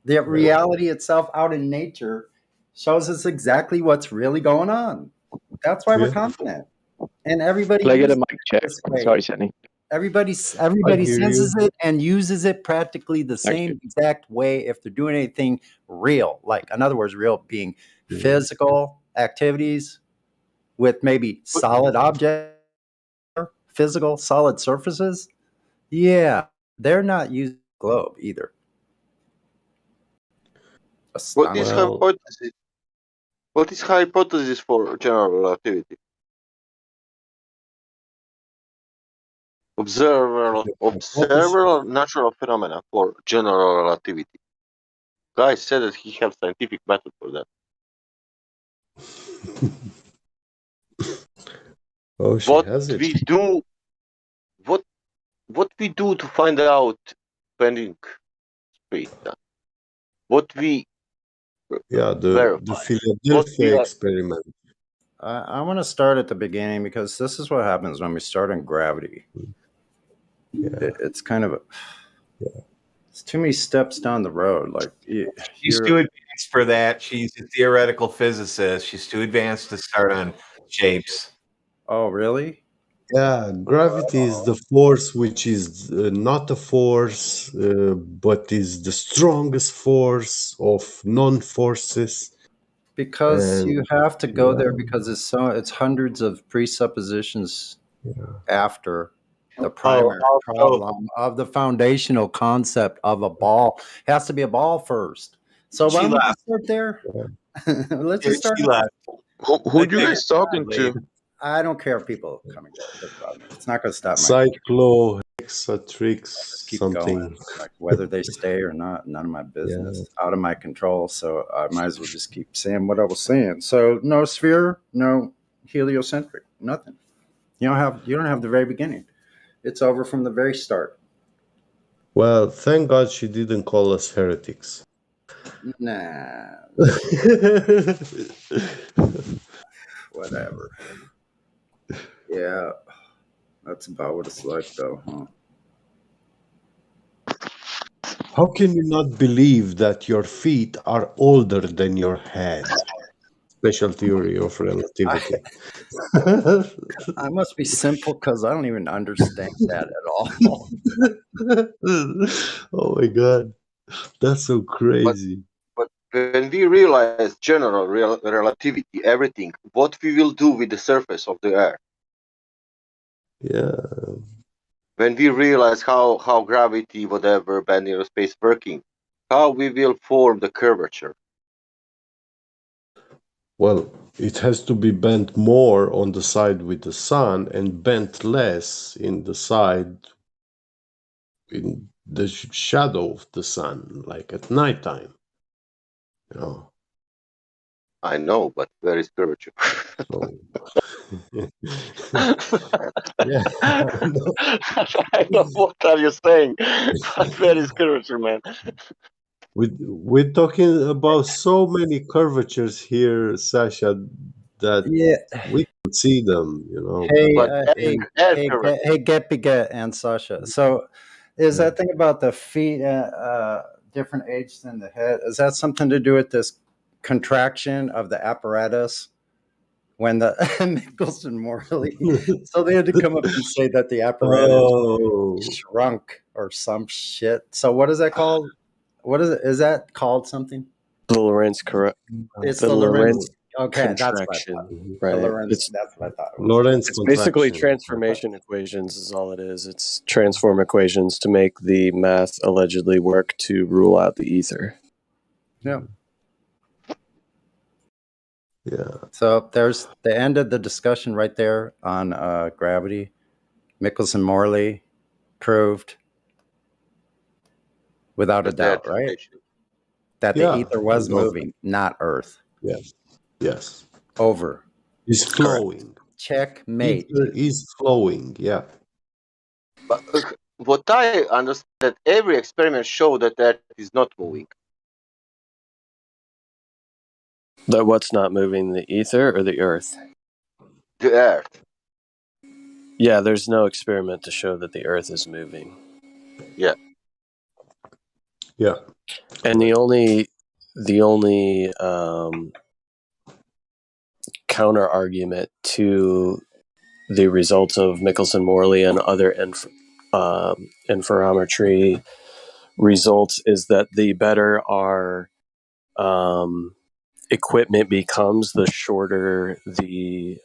Speaker 12: The reality itself out in nature shows us exactly what's really going on. That's why we're confident. And everybody
Speaker 19: Can I get a
Speaker 12: uses
Speaker 19: mic
Speaker 12: it
Speaker 19: check?
Speaker 12: this way.
Speaker 19: Sorry, Sydney.
Speaker 12: Everybody senses it and uses it practically the same exact way if they're doing anything real. Like, in other words, real being physical activities with maybe solid objects, physical solid surfaces. Yeah, they're not using the globe either.
Speaker 20: What is hypothesis? What is hypothesis for general relativity? Observer natural phenomena for general relativity. Guy said that he has scientific method for that.
Speaker 4: Oh, she has it.
Speaker 20: What we do to find out bending space time? What we
Speaker 4: the Philadelphia experiment.
Speaker 12: I want to start at the beginning because this is what happens when we start in gravity. It's kind of it's too many steps down the road. Like
Speaker 16: She's too advanced for that. She's a theoretical physicist. She's too advanced to start on shapes.
Speaker 12: Oh, really?
Speaker 4: Yeah, gravity is the force which is not a force, but is the strongest force of non-forces.
Speaker 12: Because you have to go there because it's hundreds of presuppositions after the primary problem of the foundational concept of a ball. It has to be a ball first. So why don't we just start there? Let's just start.
Speaker 20: Who you guys talking to?
Speaker 12: I don't care if people come and go. It doesn't bother me. It's not going to stop my
Speaker 4: Cyclohexatrix something.
Speaker 12: going. Like whether they stay or not, none of my business. Out of my control. So I might as well just keep saying what I was saying. So no sphere, no heliocentric, nothing. You don't have the very beginning. It's over from the very start.
Speaker 4: Well, thank God she didn't call us heretics.
Speaker 12: Nah. Whatever. Yeah. That's about what it's like though, huh?
Speaker 4: How can you not believe that your feet are older than your head? Special theory of relativity.
Speaker 12: I must be simple because I don't even understand that at all.
Speaker 4: Oh my God. That's so crazy.
Speaker 20: But when we realize general relativity, everything, what we will do with the surface of the Earth?
Speaker 4: Yeah.
Speaker 20: When we realize how gravity, whatever, bending of space working, how we will form the curvature.
Speaker 4: Well, it has to be bent more on the side with the sun and bent less in the side in the shadow of the sun, like at nighttime. You know.
Speaker 20: I know, but where is curvature?
Speaker 4: Yeah.
Speaker 20: I know what are you saying, but where is curvature, man?
Speaker 4: We're talking about so many curvatures here, Sasha, that we can see them, you know.
Speaker 12: Hey, Get and Sasha. So, is that thing about the feet different age than the head? Is that something to do with this contraction of the apparatus when the Nichols and Morley? So they had to come up and say that the apparatus shrunk or some shit. So what is that called? What is it? Is that called something?
Speaker 13: The Lorentz correct.
Speaker 12: It's the Lorentz. Okay,
Speaker 13: contraction,
Speaker 12: that's what
Speaker 13: right?
Speaker 12: That's what I thought.
Speaker 4: Lorentz
Speaker 13: it's basically transformation equations is all it is. It's transform equations to make the math allegedly work to rule out the ether.
Speaker 12: Yeah.
Speaker 4: Yeah.
Speaker 12: So there's the end of the discussion right there on gravity. Nichols and Morley proved without a doubt, right? That the ether was moving, not Earth.
Speaker 4: Yes. Yes.
Speaker 12: Over.
Speaker 4: It's flowing.
Speaker 12: Checkmate.
Speaker 4: Ether is flowing, yeah.
Speaker 20: But what I understand that every experiment showed that Earth is not moving.
Speaker 13: That what's not moving, the ether or the earth?
Speaker 20: The Earth.
Speaker 13: Yeah, there's no experiment to show that the earth is moving.
Speaker 20: Yeah.
Speaker 4: Yeah.
Speaker 13: And the only counter argument to the results of Michelson-Morley and other interferometry results is that the better our equipment becomes, the shorter the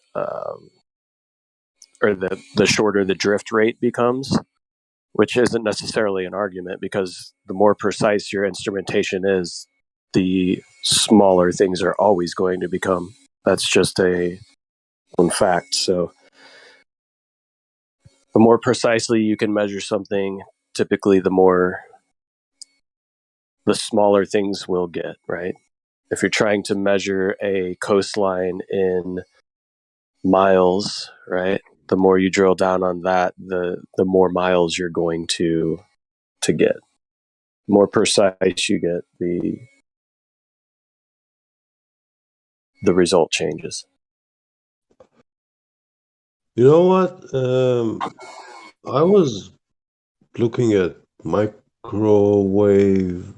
Speaker 13: the shorter the drift rate becomes, which isn't necessarily an argument because the more precise your instrumentation is, the smaller things are always going to become. That's just one fact. So the more precisely you can measure something, typically the smaller things will get, right? If you're trying to measure a coastline in miles, right? The more you drill down on that, the more miles you're going to get. The more precise you get, the result changes.
Speaker 4: You know what? I was looking at microwave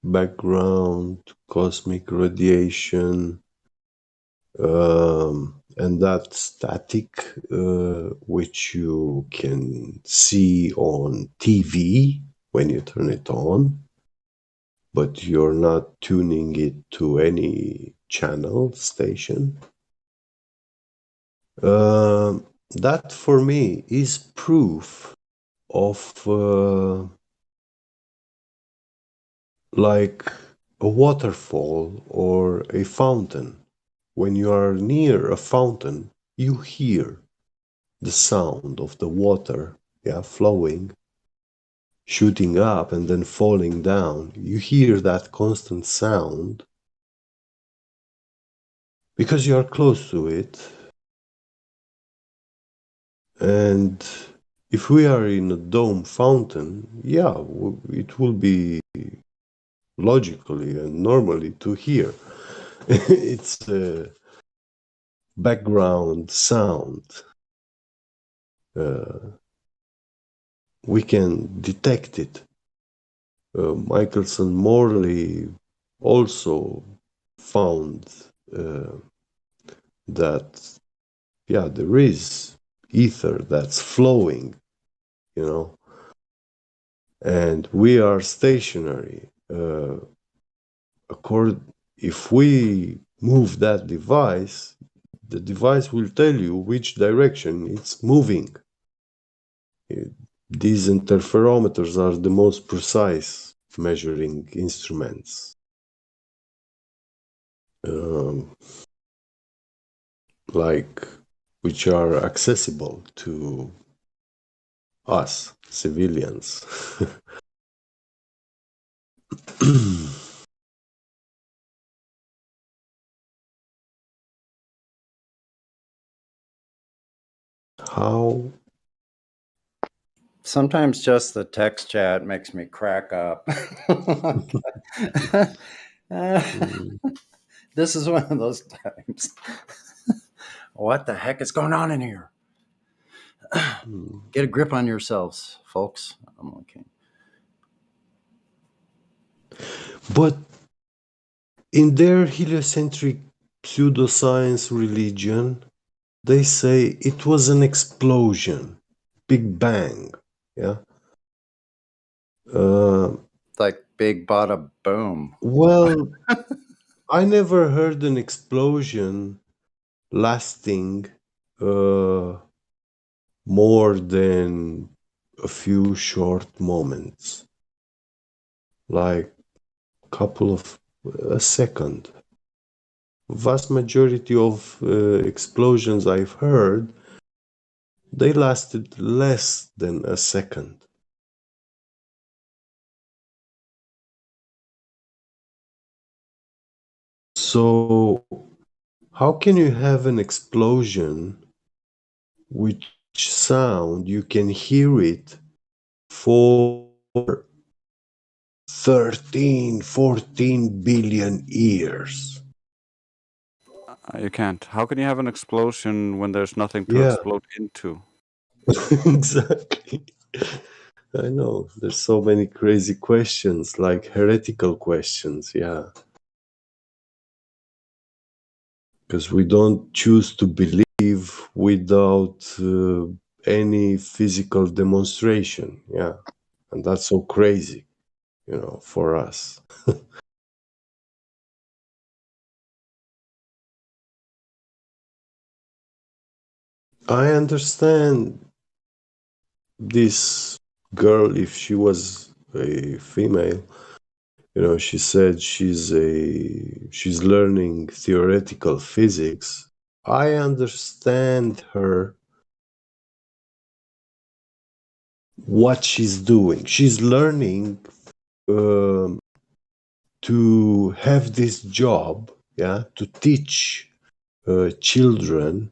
Speaker 4: background, cosmic radiation, and that static, which you can see on TV when you turn it on, but you're not tuning it to any channel station. That for me is proof of like a waterfall or a fountain. When you are near a fountain, you hear the sound of the water, flowing, shooting up and then falling down. You hear that constant sound because you are close to it. And if we are in a dome fountain, it will be logically and normally to hear. It's a background sound. We can detect it. Michelson Morley also found that there is ether that's flowing, and we are stationary. If we move that device, the device will tell you which direction it's moving. These interferometers are the most precise measuring instruments. Which are accessible to us civilians. How?
Speaker 12: Sometimes just the text chat makes me crack up. This is one of those times. What the heck is going on in here? Get a grip on yourselves, folks. I'm okay.
Speaker 4: But in their heliocentric pseudoscience religion, they say it was an explosion, Big Bang. Yeah.
Speaker 12: Like big bada boom.
Speaker 4: Well, I never heard an explosion lasting more than a few short moments, like a second. Vast majority of explosions I've heard, they lasted less than a second. So how can you have an explosion which sound you can hear it for 13, 14 billion years?
Speaker 19: You can't. How can you have an explosion when there's nothing to
Speaker 4: Yeah,
Speaker 19: explode into?
Speaker 4: exactly. I know. There's so many crazy questions, like heretical questions. Yeah. Because we don't choose to believe without any physical demonstration. Yeah. And that's so crazy, for us. I understand this girl, if she was a female, she said she's learning theoretical physics. I understand her, what she's doing. She's learning um, to have this job, yeah, to teach children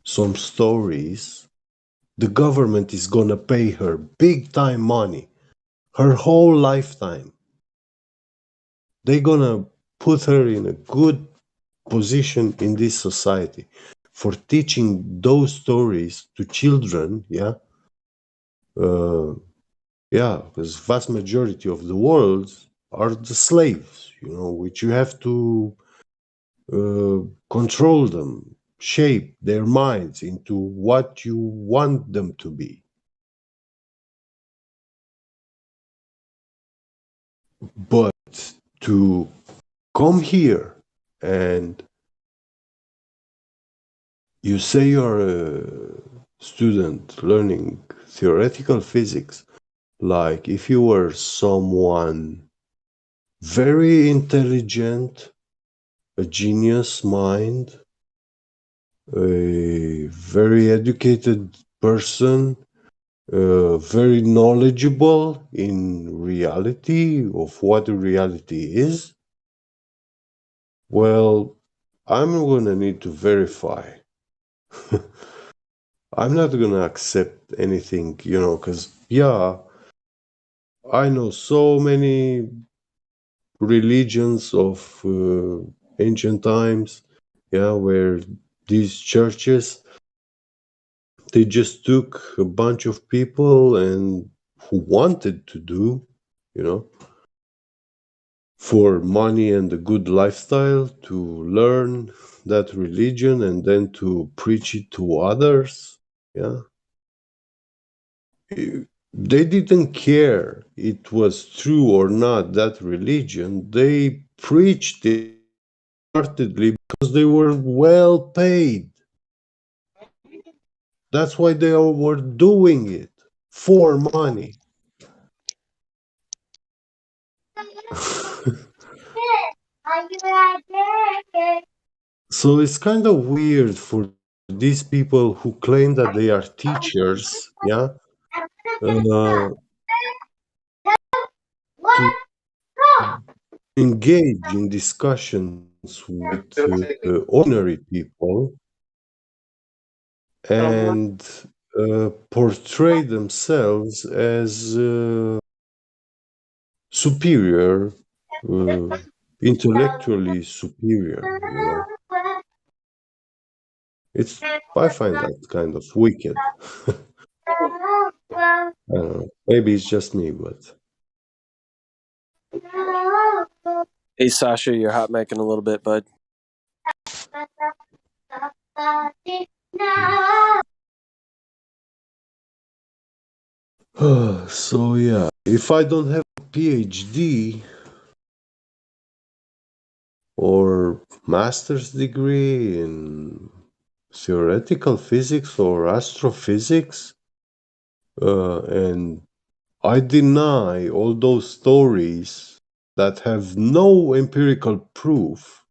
Speaker 4: some stories. The government is gonna pay her big time money, her whole lifetime. They're gonna put her in a good position in this society for teaching those stories to children. Yeah, because vast majority of the world are the slaves, which you have to control them, shape their minds into what you want them to be. But to come here and you say you're a student learning theoretical physics, like if you were someone very intelligent, a genius mind, a very educated person, very knowledgeable in reality of what reality is, well, I'm gonna need to verify. I'm not gonna accept anything, because, yeah, I know so many religions of ancient times, yeah, where these churches, they just took a bunch of people and who wanted to do, you know, for money and a good lifestyle to learn that religion and then to preach it to others. Yeah. They didn't care it was true or not, that religion. They preached it wholeheartedly because they were well paid. That's why they were doing it for money. So it's kind of weird for these people who claim that they are teachers, yeah, to engage in discussions with ordinary people and portray themselves as superior, uh, intellectually superior. It's I find that kind of wicked. I don't know. Maybe it's just me, but
Speaker 13: Hey, Sasha, you're hot making a little bit, bud.
Speaker 4: so yeah. If I don't have a PhD or master's degree in theoretical physics or astrophysics, and I deny all those stories that have no empirical proof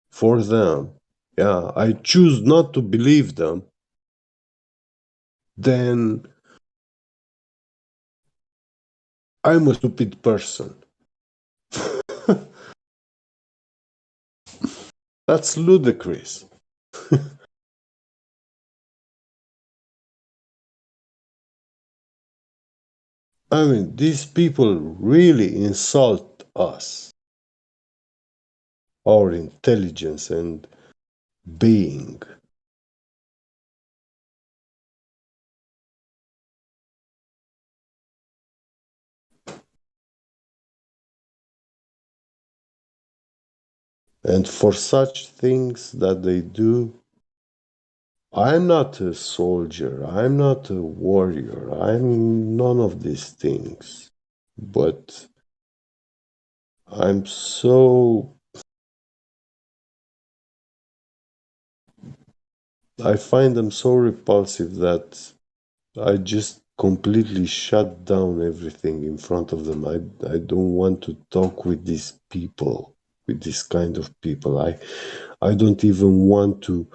Speaker 4: for them. Yeah, I choose not to believe them. Then I'm a stupid person. That's ludicrous. I mean, these people really insult us, our intelligence, and being. And for such things that they do, I'm not a soldier, I'm not a warrior, I'm none of these things. But I'm so... I find them so repulsive that I just completely shut down everything in front of them. I don't want to talk with these people, with this kind of people. I don't even want to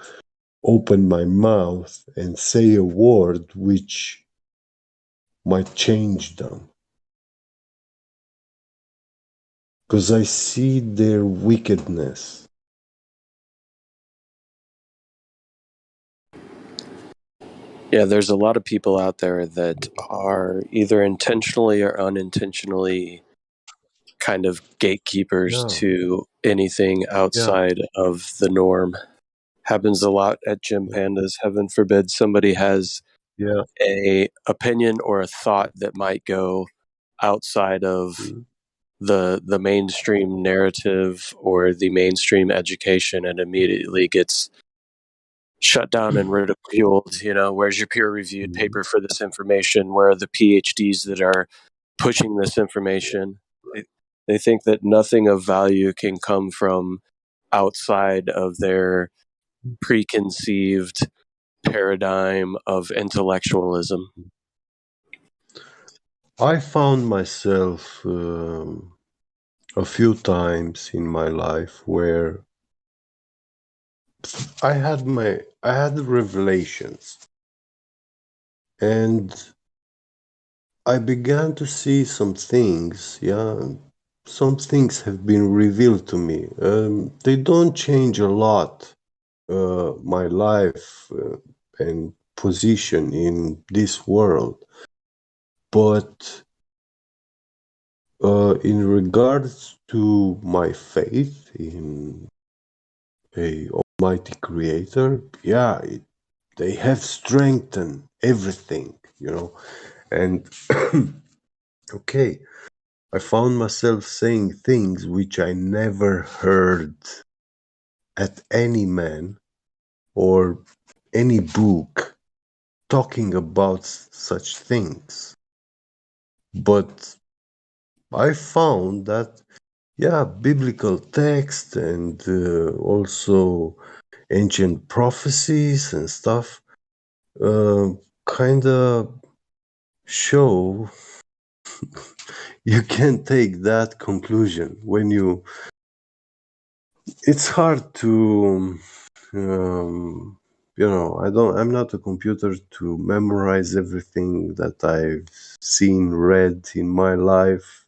Speaker 4: open my mouth and say a word which might change them. Because I see their wickedness.
Speaker 13: Yeah, there's a lot of people out there that are either intentionally or unintentionally kind of gatekeepers
Speaker 4: Yeah.
Speaker 13: to anything outside of the norm. Happens a lot at Gym Pandas. Heaven forbid somebody has a opinion or a thought that might go outside of the mainstream narrative or the mainstream education and immediately gets shut down and ridiculed. You know, where's your peer-reviewed paper for this information? Where are the PhDs that are pushing this information? They think that nothing of value can come from outside of their preconceived paradigm of intellectualism.
Speaker 4: I found myself a few times in my life where I had revelations, and I began to see some things. Some things have been revealed to me. They don't change a lot my life and position in this world, but in regards to my faith in a almighty creator, they have strengthened everything, and okay, I found myself saying things which I never heard at any man or any book talking about such things. But I found that, biblical text and also ancient prophecies and stuff kind of show you can take that conclusion when you... It's hard to I'm not a computer to memorize everything that I've seen, read in my life,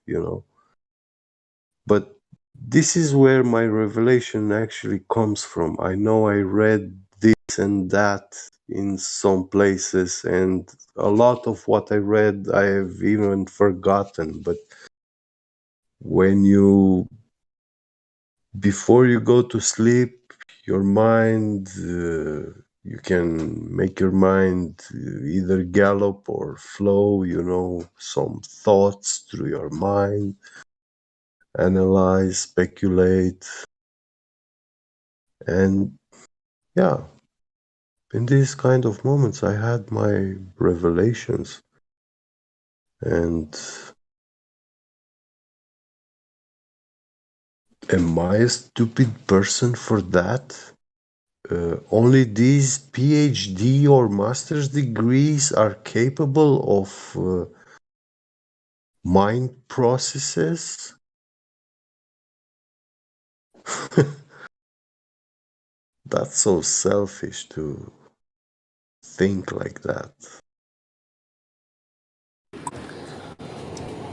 Speaker 4: but this is where my revelation actually comes from. I know I read this and that in some places, and a lot of what I read I have even forgotten, but before you go to sleep, your mind, you can make your mind either gallop or flow, some thoughts through your mind, analyze, speculate, and in these kind of moments I had my revelations. And am I a stupid person for that? Only these PhD or master's degrees are capable of mind processes? That's so selfish to think like that.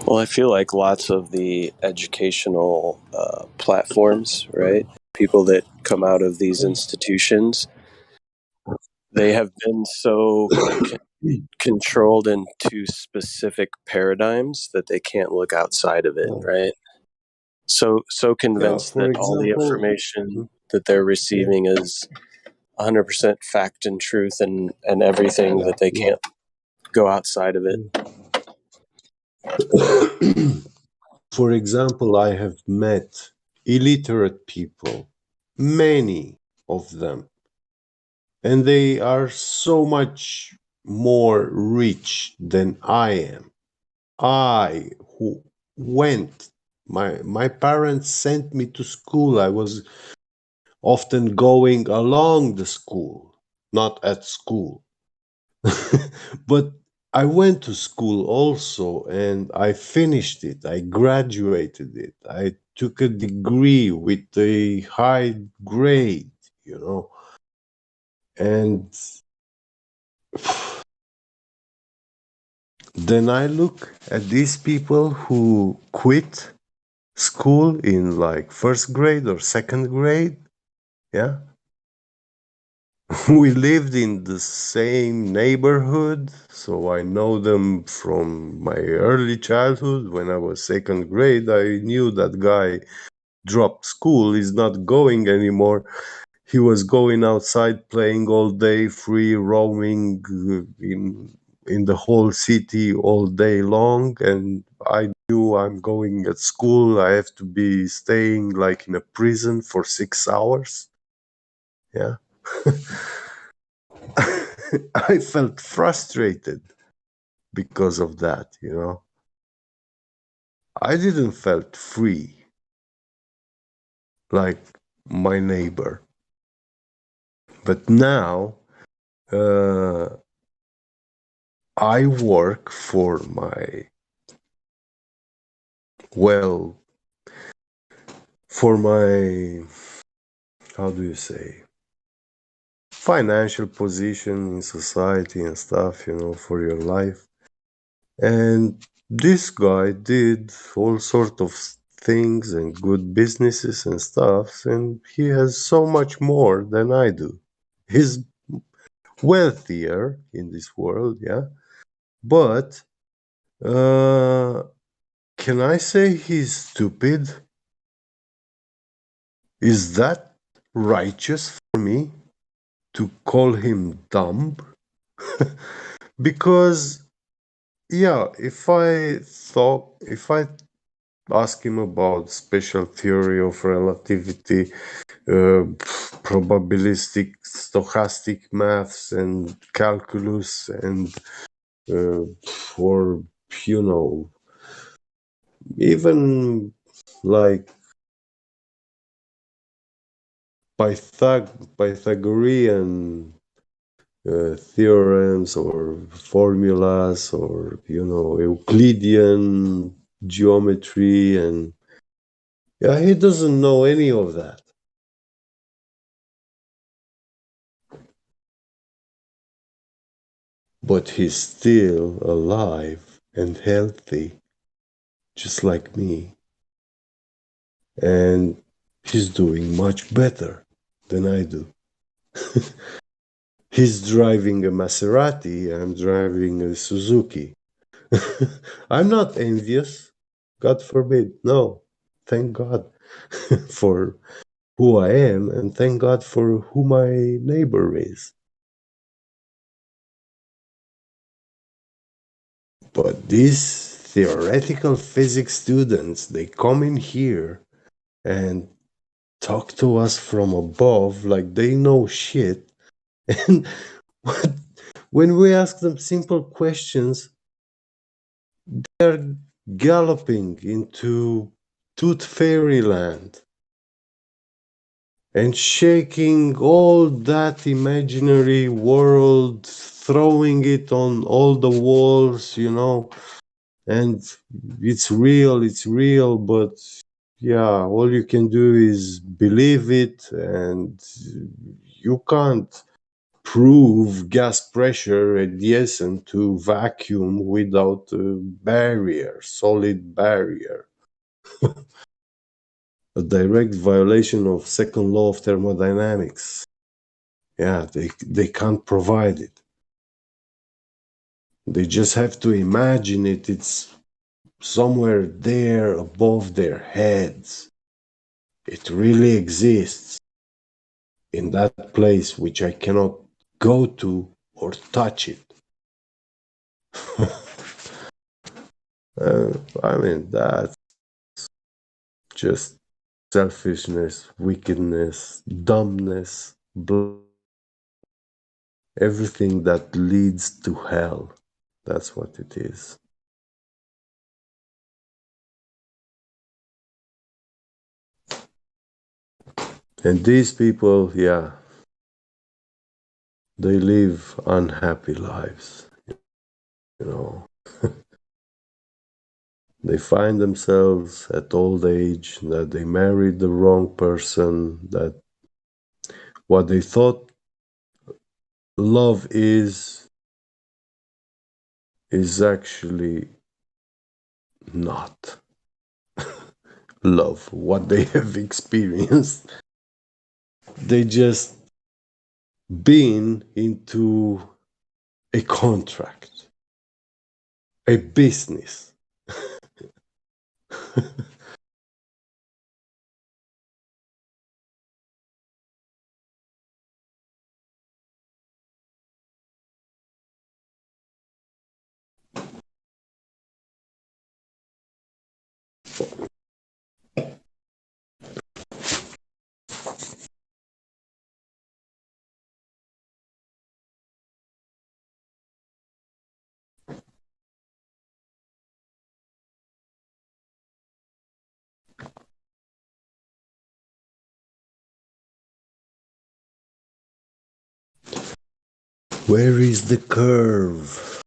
Speaker 13: Well, I feel like lots of the educational platforms, right? People that come out of these institutions, they have been so controlled into specific paradigms that they can't look outside of it, right? So convinced
Speaker 4: for
Speaker 13: that all the
Speaker 4: example,
Speaker 13: information that they're receiving is 100% fact and truth and everything, that they can't go outside of it.
Speaker 4: For example, I have met illiterate people, many of them, and they are so much more rich than I am. I, who went, my parents sent me to school. I was often going along the school, not at school. But I went to school also, and I finished it. I graduated it. I took a degree with a high grade, and then I look at these people who quit school in like first grade or second grade. Yeah. We lived in the same neighborhood, so I know them from my early childhood. When I was second grade, I knew that guy dropped school, is not going anymore. He was going outside playing all day, free roaming in the whole city all day long, and I knew I'm going at school. I have to be staying like in a prison for 6 hours. Yeah. I felt frustrated because of that, I didn't felt free like my neighbor. But now I work for my, how do you say, financial position in society and stuff, for your life. And this guy did all sort of things and good businesses and stuff, and he has so much more than I do. He's wealthier in this world, yeah. But can I say he's stupid? Is that righteous for me to call him dumb? Because yeah, if I ask him about special theory of relativity, probabilistic stochastic maths and calculus, and or even like Pythagorean theorems or formulas, or Euclidean geometry, and yeah, he doesn't know any of that. But he's still alive and healthy, just like me. And he's doing much better than I do. He's driving a Maserati, I'm driving a Suzuki. I'm not envious, God forbid. No, thank God for who I am, and thank God for who my neighbor is. But these theoretical physics students, they come in here and talk to us from above like they know shit. And when we ask them simple questions, they're galloping into tooth fairyland and shaking all that imaginary world, throwing it on all the walls, and it's real, but yeah, all you can do is believe it, and you can't prove gas pressure adjacent to vacuum without a barrier, solid barrier. A direct violation of second law of thermodynamics. Yeah, they can't provide it. They just have to imagine it. It's somewhere there above their heads. It really exists. in that place which I cannot go to or touch it. I mean, that's just selfishness, wickedness, dumbness, everything that leads to hell. That's what it is. And these people, yeah, they live unhappy lives, you know. They find themselves at old age that they married the wrong person, that what they thought love is actually not love, what they have experienced. They just been into a contract, a business. Where is the curve?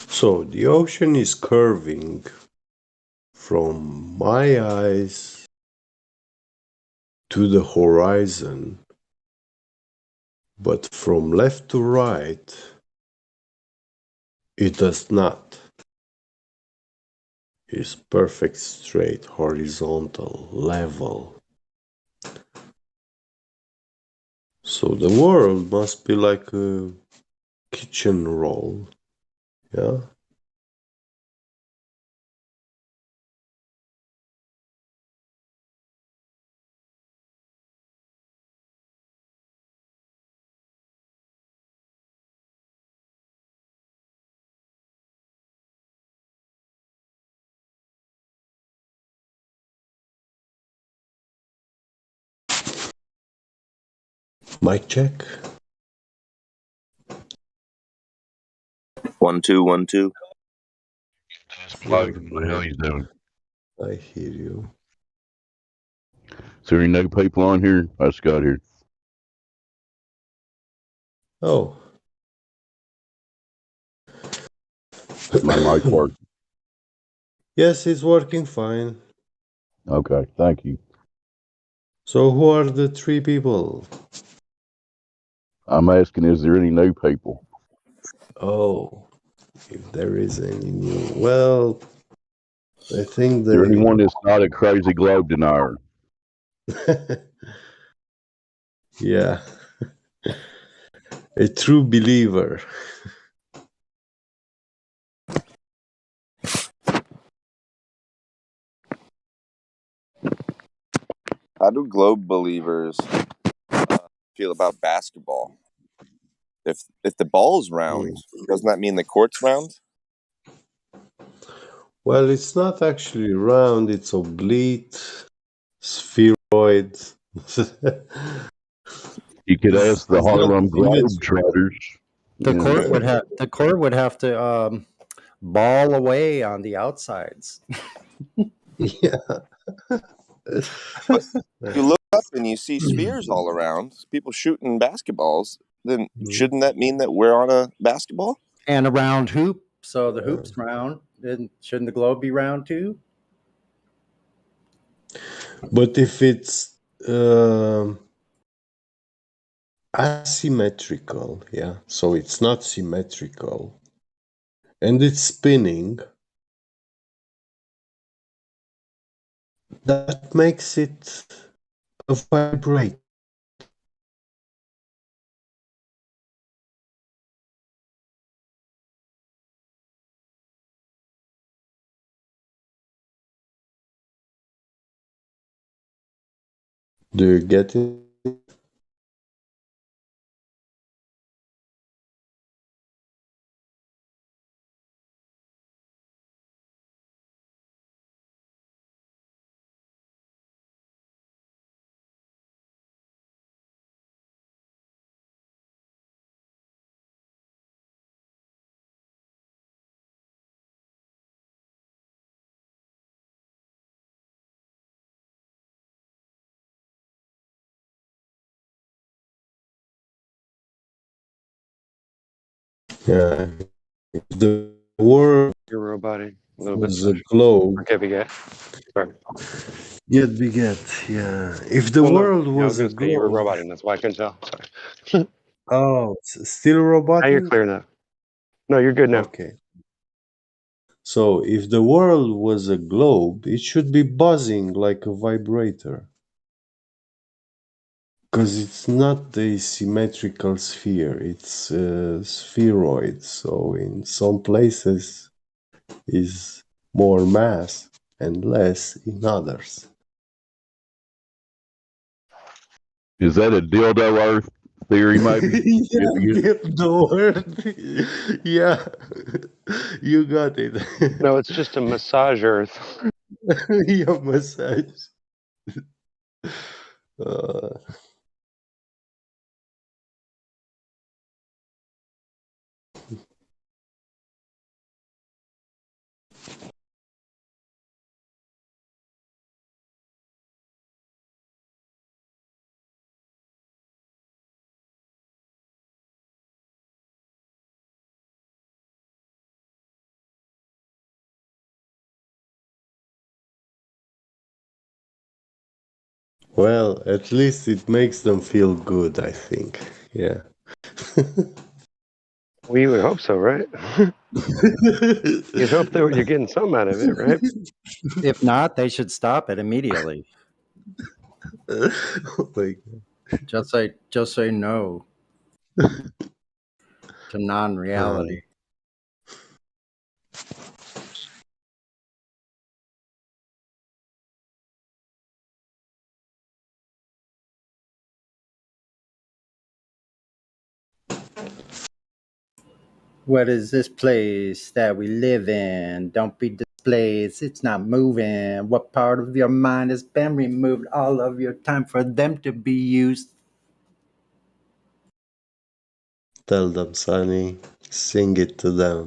Speaker 4: So the ocean is curving from my eyes to the horizon, but from left to right, it does not. It's perfect, straight, horizontal, level. So the world must be like a kitchen roll, yeah? Mic check.
Speaker 21: 1 2 1 2.
Speaker 22: What the hell you doing?
Speaker 4: I hear you.
Speaker 22: Is there any new people on here? I just got here.
Speaker 4: Oh.
Speaker 22: My mic work.
Speaker 4: Yes, it's working fine.
Speaker 22: Okay, thank you.
Speaker 4: So who are the three people?
Speaker 22: I'm asking, is there any new people?
Speaker 4: Oh, if there is any new. Well, I think
Speaker 22: Is there
Speaker 4: they.
Speaker 22: anyone that's not a crazy globe denier?
Speaker 4: Yeah. A true believer.
Speaker 21: How do globe believers feel about basketball? If the ball's round, doesn't that mean the court's round?
Speaker 4: Well, it's not actually round, it's oblate, spheroid.
Speaker 22: You could ask the
Speaker 4: It's not
Speaker 22: Harlem
Speaker 4: symmetrical.
Speaker 22: Globetrotters.
Speaker 12: The court would
Speaker 4: Yeah.
Speaker 12: have to ball away on the outsides.
Speaker 4: Yeah.
Speaker 21: But you look up and you see spheres all around, people shooting basketballs, then shouldn't that mean that we're on a basketball?
Speaker 12: And a round hoop, so the hoop's round. Then shouldn't the globe be round too?
Speaker 4: But if it's asymmetrical, yeah, so it's not symmetrical, and it's spinning, that makes it a vibrate. Do you get it? Yeah. If the world
Speaker 7: You're roboting a little bit.
Speaker 4: was a globe.
Speaker 7: Okay, Bigot. Sorry.
Speaker 4: Yet beget, yeah. If the
Speaker 7: Well, no.
Speaker 4: world
Speaker 7: Yeah, I was
Speaker 4: was a
Speaker 7: going to say you were
Speaker 4: globe.
Speaker 7: roboting. That's why I couldn't tell. Sorry.
Speaker 4: Oh, still
Speaker 7: Now you're
Speaker 4: roboting?
Speaker 7: clear now. No, you're good now.
Speaker 4: Okay. So, if the world was a globe, it should be buzzing like a vibrator. Because it's not a symmetrical sphere, it's a spheroid. So, in some places, is more mass and less in others.
Speaker 22: Is that a dildo Earth theory, maybe?
Speaker 4: Yeah, you got it.
Speaker 7: No, it's just a massage earth.
Speaker 4: Yeah, massage. Well, at least it makes them feel good, I think. Yeah.
Speaker 7: We would hope so, right? You'd hope that you're getting something out of it, right?
Speaker 12: If not, they should stop it immediately.
Speaker 4: Oh my God.
Speaker 12: Just say no to non-reality. What is this place that we live in? Don't be displaced. It's not moving. What part of your mind has been removed? All of your time for them to be used.
Speaker 4: Tell them, Sonny. Sing it to them.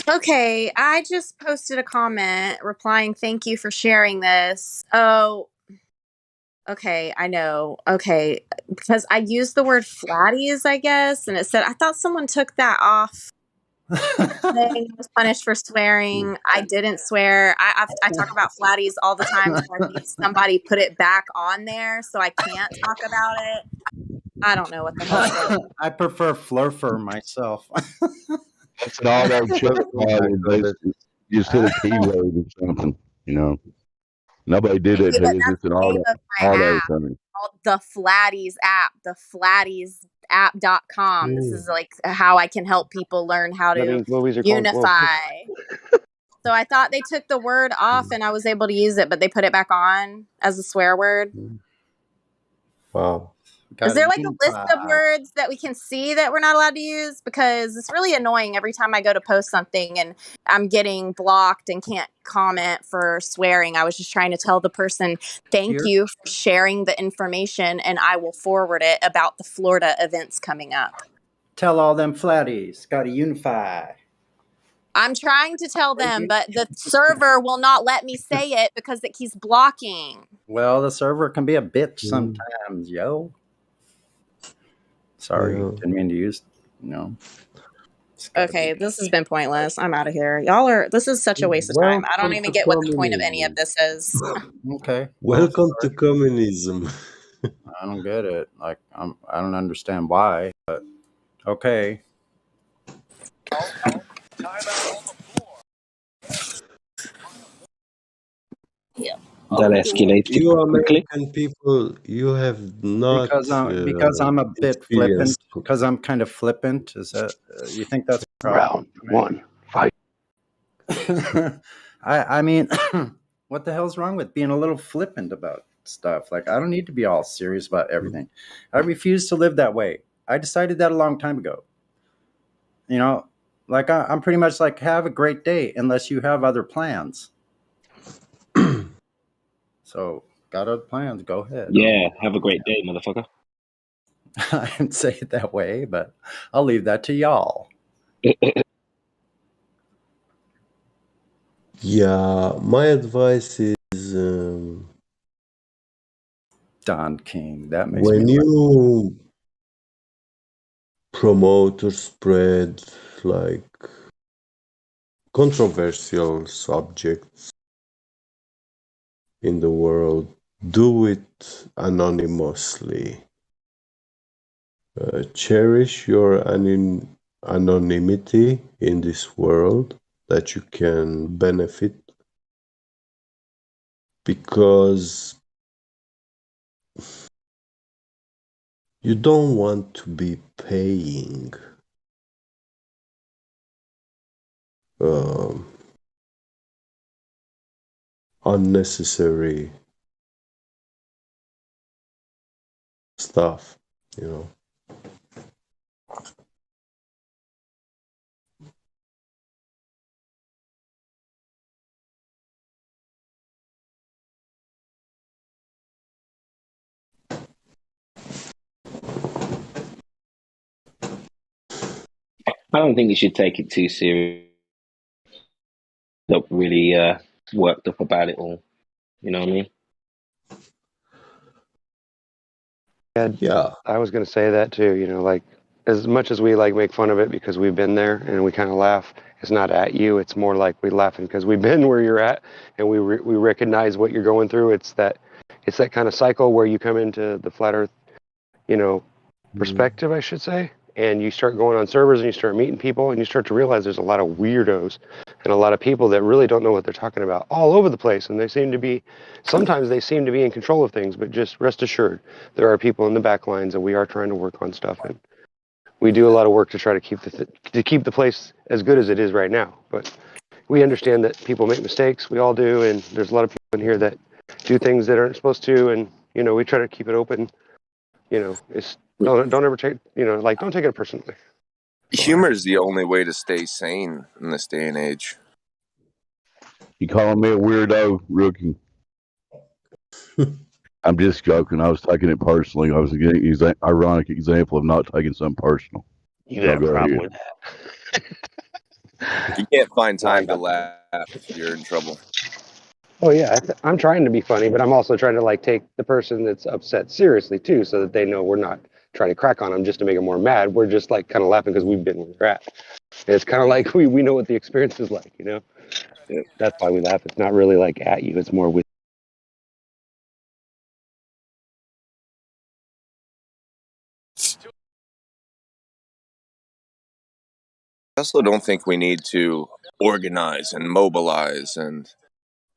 Speaker 1: Okay, I just posted a comment replying, thank you for sharing this. Oh, okay, I know. Okay, because I used the word flatties, I guess, and it said, I thought someone took that off. I was punished for swearing. I didn't swear. I talk about flatties all the time, so I think somebody put it back on there, so I can't talk about it. I don't know what the hell.
Speaker 12: I prefer flurfer myself.
Speaker 22: It's an auto check. Just hit a keyword or something, you know. Nobody did it
Speaker 1: Okay,
Speaker 22: to
Speaker 1: but
Speaker 22: you.
Speaker 1: that's
Speaker 22: Just an
Speaker 1: the name of my
Speaker 22: auto
Speaker 1: app
Speaker 22: thing.
Speaker 1: called the Flatties app, the flattiesapp.com. This is like how I can help people learn how
Speaker 7: That
Speaker 1: to
Speaker 7: means movies are called
Speaker 1: unify. So I thought they took the word off and I was able to use it, but they put it back on as a swear word.
Speaker 4: Wow.
Speaker 1: Is there like a list of words that we can see that we're not allowed to use? Because it's really annoying every time I go to post something and I'm getting blocked and can't comment for swearing. I was just trying to tell the person, thank you for sharing the information and I will forward it about the Florida events coming up.
Speaker 12: Tell all them flatties, gotta unify.
Speaker 1: I'm trying to tell them, but the server will not let me say it because it keeps blocking.
Speaker 12: Well, the server can be a bitch sometimes, yo. Sorry, didn't mean to use,
Speaker 1: Okay, this has been pointless. I'm out of here. This is such a waste of time. I don't even get what the point of any of this is.
Speaker 12: Okay.
Speaker 4: Welcome to communism.
Speaker 12: I don't get it. Like, I don't understand why, but okay.
Speaker 13: That escalates
Speaker 4: You
Speaker 13: quickly.
Speaker 4: American people, you have not
Speaker 12: Because I'm a bit flippant.
Speaker 4: experienced.
Speaker 12: Because I'm kind of flippant. Is that you think that's a problem?
Speaker 7: Round one, fight.
Speaker 12: I mean, what the hell's wrong with being a little flippant about stuff? Like, I don't need to be all serious about everything. I refuse to live that way. I decided that a long time ago. You know, like I'm pretty much like, have a great day unless you have other plans. So, got other plans, go ahead.
Speaker 2: Yeah, have a great day, motherfucker.
Speaker 12: I didn't say it that way, but I'll leave that to y'all.
Speaker 4: Yeah, my advice is
Speaker 12: Don King. That makes
Speaker 4: when
Speaker 12: me laugh.
Speaker 4: you promote or spread like controversial subjects in the world, do it anonymously. Cherish your anonymity in this world that you can benefit, because you don't want to be paying unnecessary stuff, you know.
Speaker 2: I don't think you should take it too serious. Not really worked up about it all. You know what I mean?
Speaker 7: Yeah, I was going to say that too. You know, like as much as we like make fun of it because we've been there and we kind of laugh, it's not at you. It's more like we laughing because we've been where you're at and we recognize what you're going through. It's that kind of cycle where you come into the flat Earth, you know, perspective, I should say, and you start going on servers and you start meeting people and you start to realize there's a lot of weirdos and a lot of people that really don't know what they're talking about all over the place, and sometimes they seem to be in control of things, but just rest assured there are people in the back lines and we are trying to work on stuff, and we do a lot of work to try to keep the place as good as it is right now. But we understand that people make mistakes, we all do, and there's a lot of people in here that do things that aren't supposed to, and you know, we try to keep it open. You know, it's don't ever take, you know, like don't take it personally.
Speaker 21: Humor is the only way to stay sane in this day and age.
Speaker 22: You calling me a weirdo, rookie? I'm just joking. I was taking it personally. I was an ironic example of not taking something personal.
Speaker 2: You got a problem with
Speaker 21: You can't find time to laugh if you're in trouble.
Speaker 7: Oh yeah, I'm trying to be funny, but I'm also trying to like take the person that's upset seriously too, so that they know we're not trying to crack on them just to make them more mad. We're just like kind of laughing because we've been where we're at. And it's kind of like we know what the experience is like, you know. Yeah. That's why we laugh. It's not really like at you. It's more with.
Speaker 21: I also don't think we need to organize and mobilize and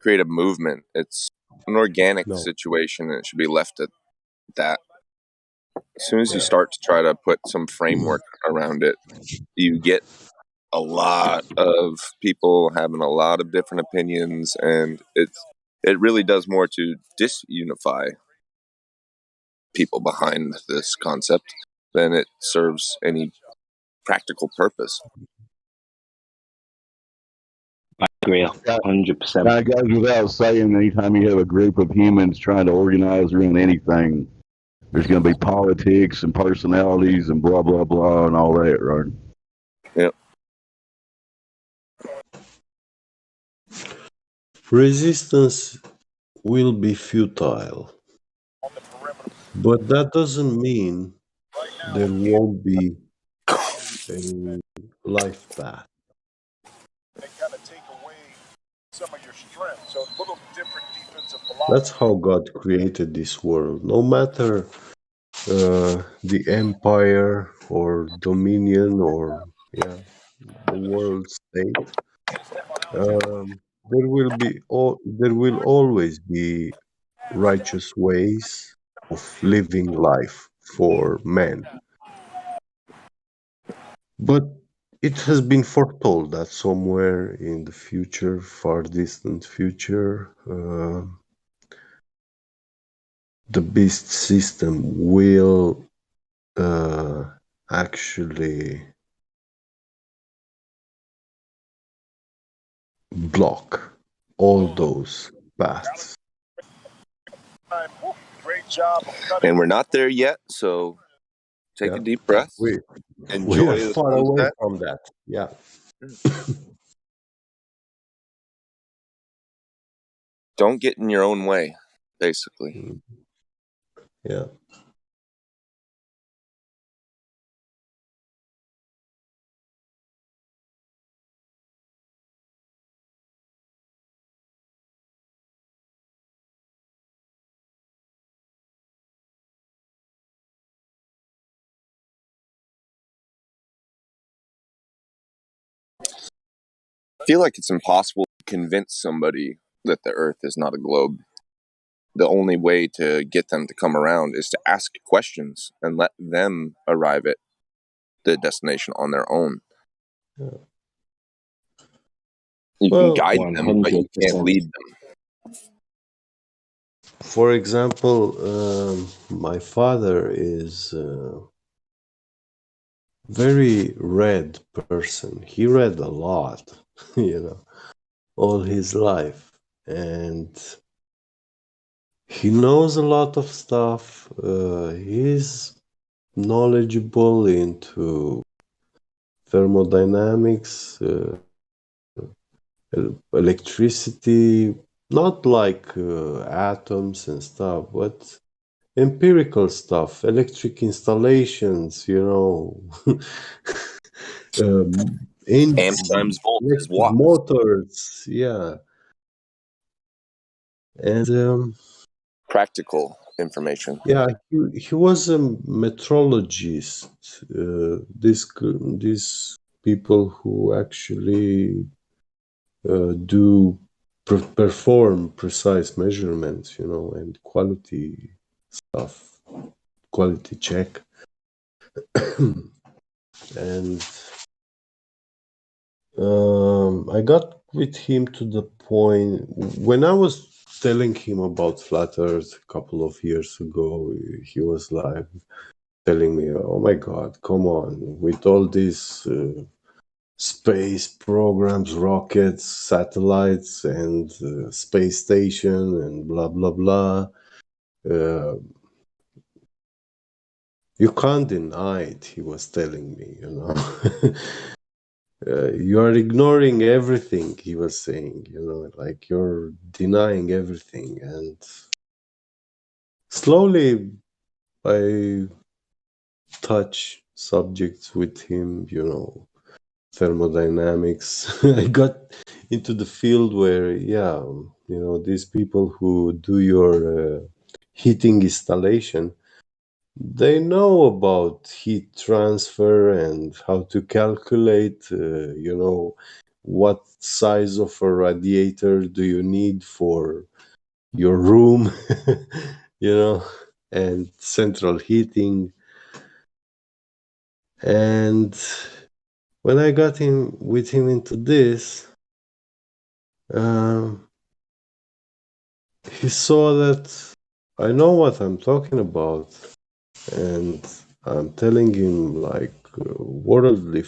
Speaker 21: create a movement. It's an organic situation and it should be left at that. As soon as you start to try to put some framework around it, you get a lot of people having a lot of different opinions, and it really does more to disunify people behind this concept than it serves any practical purpose.
Speaker 2: I agree 100%.
Speaker 22: Kind of goes without saying, anytime you have a group of humans trying to organize around anything, there's going to be politics and personalities and blah, blah, blah, and all that, right?
Speaker 21: Yep.
Speaker 4: Resistance will be futile, but that doesn't mean there won't be a life path. That's how God created this world. No matter the empire or dominion or the world state, there will always be righteous ways of living life for men. But it has been foretold that somewhere in the future, far distant future, the beast system will actually block all those paths.
Speaker 21: And we're not there yet, so take a
Speaker 4: Yeah.
Speaker 21: deep breath.
Speaker 4: We
Speaker 21: Enjoy
Speaker 4: are
Speaker 21: the
Speaker 4: far away
Speaker 21: sunset.
Speaker 4: from that. Yeah.
Speaker 21: Don't get in your own way, basically.
Speaker 4: Yeah.
Speaker 21: I feel like it's impossible to convince somebody that the Earth is not a globe. The only way to get them to come around is to ask questions and let them arrive at the destination on their own.
Speaker 4: Yeah.
Speaker 21: You can guide them, but you
Speaker 13: 100%.
Speaker 21: can't lead them.
Speaker 4: For example, my father is a very read person. He read a lot, all his life. And he knows a lot of stuff. He's knowledgeable into thermodynamics, electricity, not like atoms and stuff, but empirical stuff, electric installations, in
Speaker 21: Amps times volt is
Speaker 4: electric
Speaker 21: watts.
Speaker 4: motors, yeah. And
Speaker 21: Practical information.
Speaker 4: yeah, he was a metrologist. These people who actually do perform precise measurements, and quality stuff, quality check. And I got with him to the point when I was telling him about flat Earth a couple of years ago. He was like telling me, "Oh my God, come on! With all these space programs, rockets, satellites, and space station, and blah blah blah. You can't deny it," he was telling me, you are ignoring everything, he was saying, like you're denying everything. And slowly I touch subjects with him, thermodynamics. I got into the field where, these people who do your heating installation, they know about heat transfer and how to calculate, what size of a radiator do you need for your room, and central heating. And when I got him with him into this, he saw that I know what I'm talking about, and I'm telling him like worldly,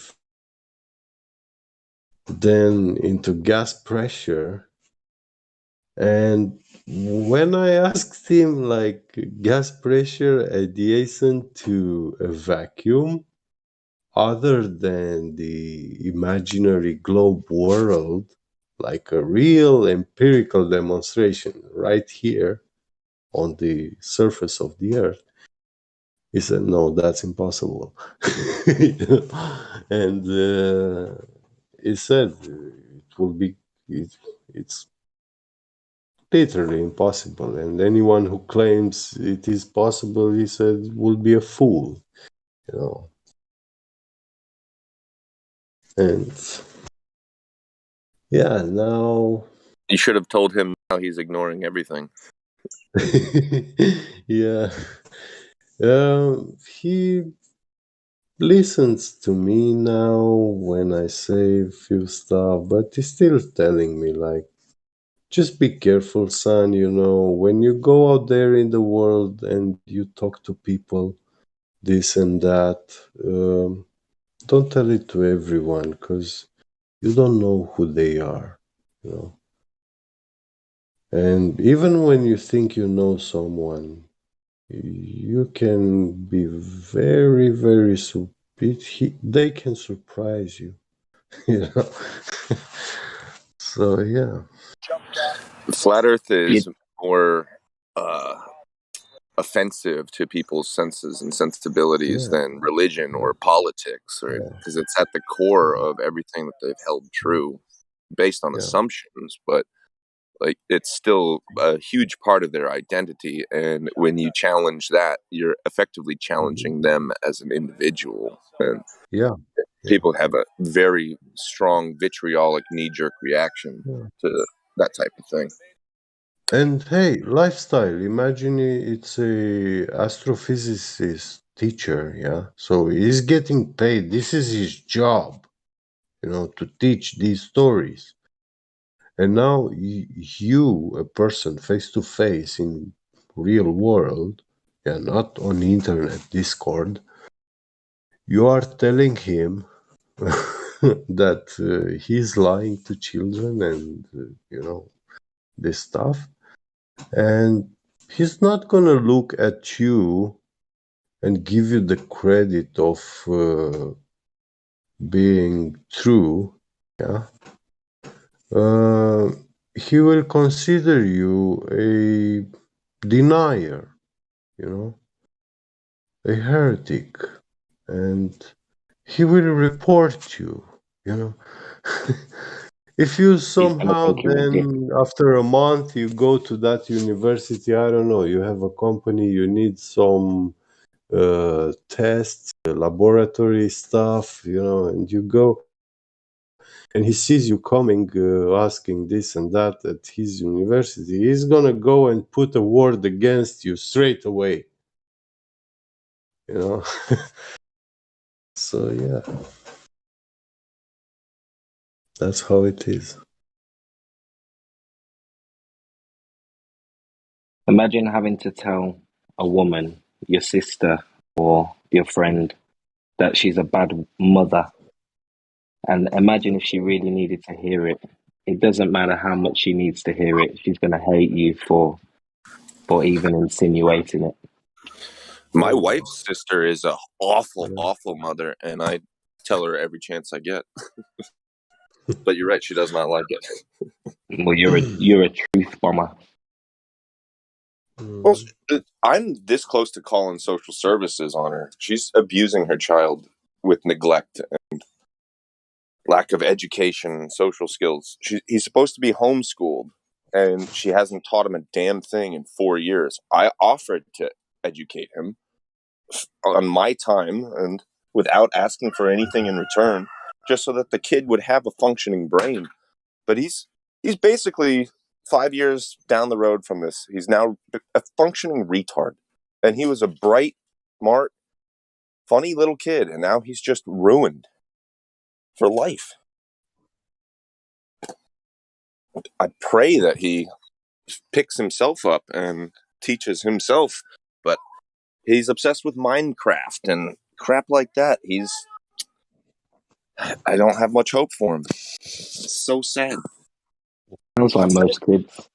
Speaker 4: then into gas pressure. And when I asked him like gas pressure adjacent to a vacuum, other than the imaginary globe world, like a real empirical demonstration right here on the surface of the Earth, he said, no, that's impossible. And he said, it will be, it's literally impossible. And anyone who claims it is possible, he said, will be a fool, And yeah, now
Speaker 21: You should have told him how he's ignoring everything.
Speaker 4: yeah. He listens to me now when I say a few stuff, but he's still telling me like, just be careful, son. When you go out there in the world and you talk to people, this and that, don't tell it to everyone because you don't know who they are, And even when you think you know someone, you can be very, very they can surprise you, So yeah.
Speaker 21: Flat Earth
Speaker 2: You,
Speaker 21: is more offensive to people's senses and sensibilities
Speaker 4: Yeah.
Speaker 21: than religion or politics, right? Because it's at the core of everything that they've held true based on assumptions, but like it's still a huge part of their identity. And when you challenge that, you're effectively challenging them as an individual. And
Speaker 4: Yeah.
Speaker 21: people have a very strong vitriolic knee-jerk reaction to that type of thing.
Speaker 4: And hey, lifestyle. Imagine it's a astrophysicist teacher, yeah. So he's getting paid. This is his job, to teach these stories. And now you, a person face to face in real world, yeah, not on the internet, Discord, you are telling him that he's lying to children and this stuff, and he's not gonna look at you and give you the credit of being true, yeah. He will consider you a denier, a heretic, and he will report you, If you
Speaker 2: he's gonna
Speaker 4: somehow
Speaker 2: think you're a dick.
Speaker 4: then after a month you go to that university, I don't know, you have a company, you need some tests, laboratory stuff, and you go and he sees you coming asking this and that at his university, he's gonna go and put a word against you straight away. So yeah, that's how it is.
Speaker 2: Imagine having to tell a woman, your sister or your friend, that she's a bad mother. And imagine if she really needed to hear it. It doesn't matter how much she needs to hear it. She's going to hate you for even insinuating it.
Speaker 21: My wife's sister is a awful mother, and I tell her every chance I get. But you're right, she does not like it.
Speaker 2: Well, you're a truth bomber.
Speaker 21: Well, I'm this close to calling social services on her. She's abusing her child with neglect and lack of education and social skills. He's supposed to be homeschooled, and she hasn't taught him a damn thing in 4 years. I offered to educate him on my time and without asking for anything in return, just so that the kid would have a functioning brain. But he's basically 5 years down the road from this. He's now a functioning retard. And he was a bright, smart, funny little kid, and now he's just ruined for life. I pray that he picks himself up and teaches himself, but he's obsessed with Minecraft and crap like that. I don't have much hope for him. It's so sad.
Speaker 2: Sounds like most kids.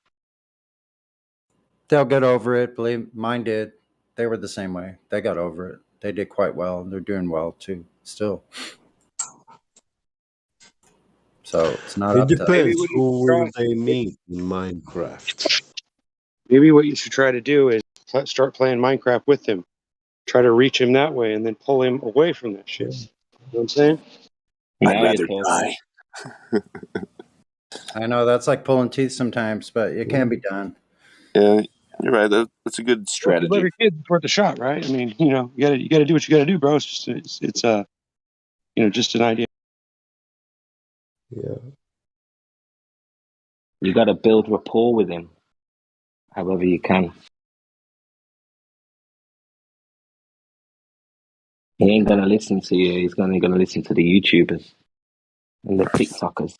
Speaker 12: They'll get over it. Believe mine did. They were the same way. They got over it. They did quite well. They're doing well too. Still. So it's not
Speaker 4: It
Speaker 12: up to us.
Speaker 4: depends who will they meet in Minecraft.
Speaker 7: Maybe what you should try to do is start playing Minecraft with him. Try to reach him that way and then pull him away from that shit. You know what I'm saying?
Speaker 2: Now you're talking.
Speaker 12: I know that's like pulling teeth sometimes, but it can be done.
Speaker 21: Yeah, you're right. That's a good
Speaker 7: Well,
Speaker 21: strategy.
Speaker 7: every kid's worth a shot, right? I mean, you got to do what you got to do, bro. It's just just an idea.
Speaker 4: Yeah.
Speaker 2: You got to build rapport with him, however you can. He ain't gonna listen to you. He's only gonna listen to the YouTubers and the TikTokers.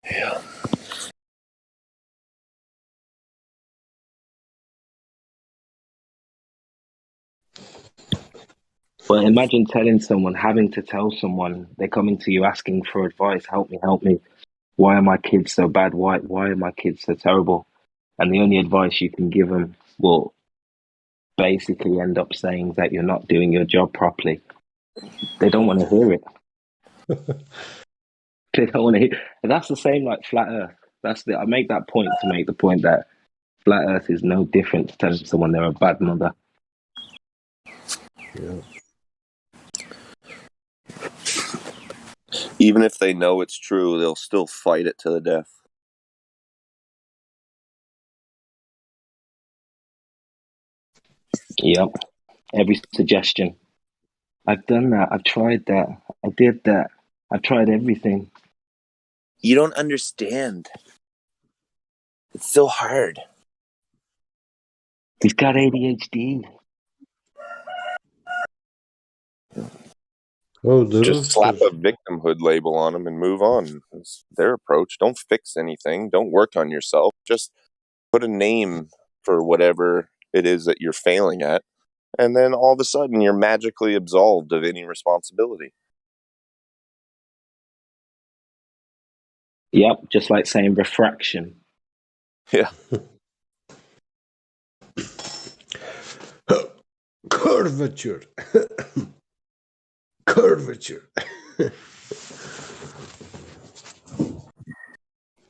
Speaker 21: Yeah.
Speaker 2: But imagine having to tell someone, they're coming to you asking for advice. Help me, help me. Why are my kids so bad? Why are my kids so terrible? And the only advice you can give them will basically end up saying that you're not doing your job properly. They don't want to hear it. They don't want to hear. And that's the same like flat Earth. I make that point to make the point that flat Earth is no different to telling someone they're a bad mother.
Speaker 4: Yeah.
Speaker 21: Even if they know it's true, they'll still fight it to the death.
Speaker 2: Yep. Every suggestion. I've done that. I've tried that. I did that. I've tried everything.
Speaker 21: You don't understand. It's so hard.
Speaker 2: He's got ADHD.
Speaker 4: Oh,
Speaker 21: Just slap a victimhood label on them and move on. It's their approach. Don't fix anything. Don't work on yourself. Just put a name for whatever it is that you're failing at. And then all of a sudden you're magically absolved of any responsibility.
Speaker 2: Yep, just like saying refraction.
Speaker 21: Yeah.
Speaker 4: Curvature. Curvature.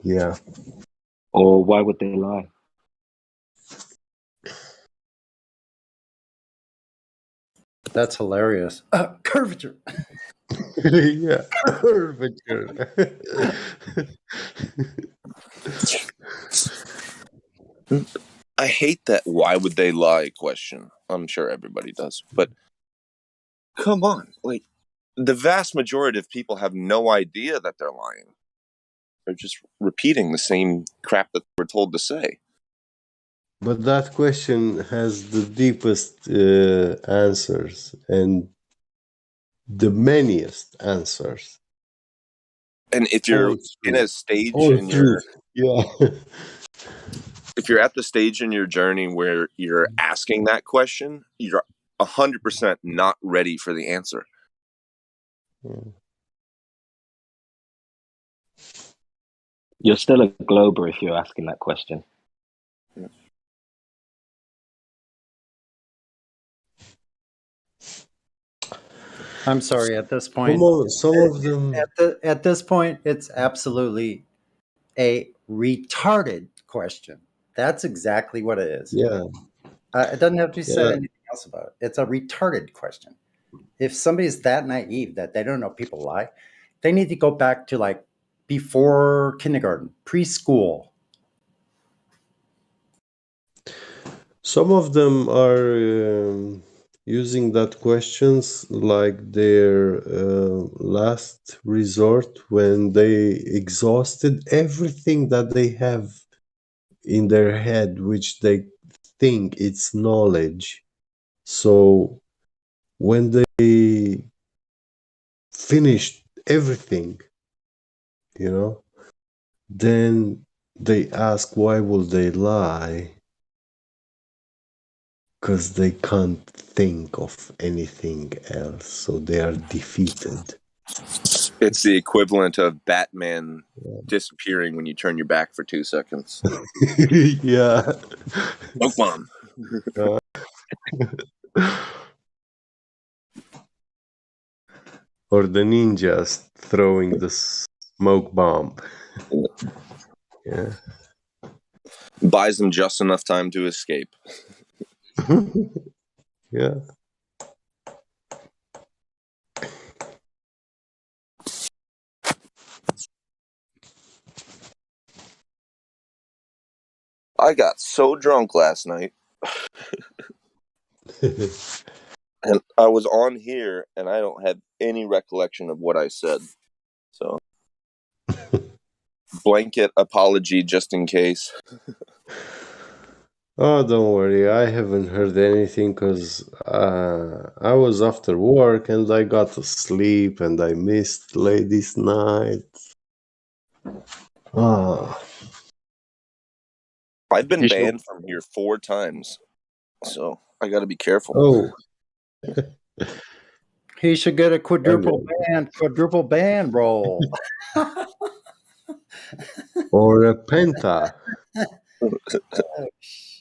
Speaker 4: Yeah.
Speaker 2: Or why would they lie?
Speaker 12: That's hilarious. Curvature.
Speaker 4: Yeah. Curvature.
Speaker 21: I hate that why would they lie question. I'm sure everybody does. But come on. Like, the vast majority of people have no idea that they're lying. They're just repeating the same crap that they were told to say.
Speaker 4: But that question has the deepest answers and the manyest answers.
Speaker 21: And if you're in a stage in your if you're at the stage in your journey where you're asking that question, you're 100% not ready for the answer.
Speaker 2: You're still a glober if you're asking that question.
Speaker 12: I'm sorry. At this point,
Speaker 4: some of them.
Speaker 12: At this point, it's absolutely a retarded question. That's exactly what it is.
Speaker 4: Yeah.
Speaker 12: It doesn't have to be said
Speaker 4: Yeah.
Speaker 12: anything else about it. It's a retarded question. If somebody's that naive that they don't know people lie, they need to go back to like before kindergarten, preschool.
Speaker 4: Some of them are using that questions like their last resort when they exhausted everything that they have in their head, which they think it's knowledge. So when they finished everything, then they ask why will they lie? Because they can't think of anything else, so they are defeated.
Speaker 21: It's the equivalent of Batman disappearing when you turn your back for 2 seconds.
Speaker 4: Yeah.
Speaker 21: Smoke bomb.
Speaker 4: Or the ninjas throwing the smoke bomb. Yeah.
Speaker 21: Buys them just enough time to escape.
Speaker 4: Yeah.
Speaker 21: I got so drunk last night. And I was on here, and I don't have any recollection of what I said. So, blanket apology just in case.
Speaker 4: Oh, don't worry. I haven't heard anything because I was after work and I got to sleep and I missed ladies' night. Ah.
Speaker 21: I've been banned from here 4 times, so I got to be careful.
Speaker 4: Oh.
Speaker 12: He should get a quadruple band roll.
Speaker 4: Or a penta.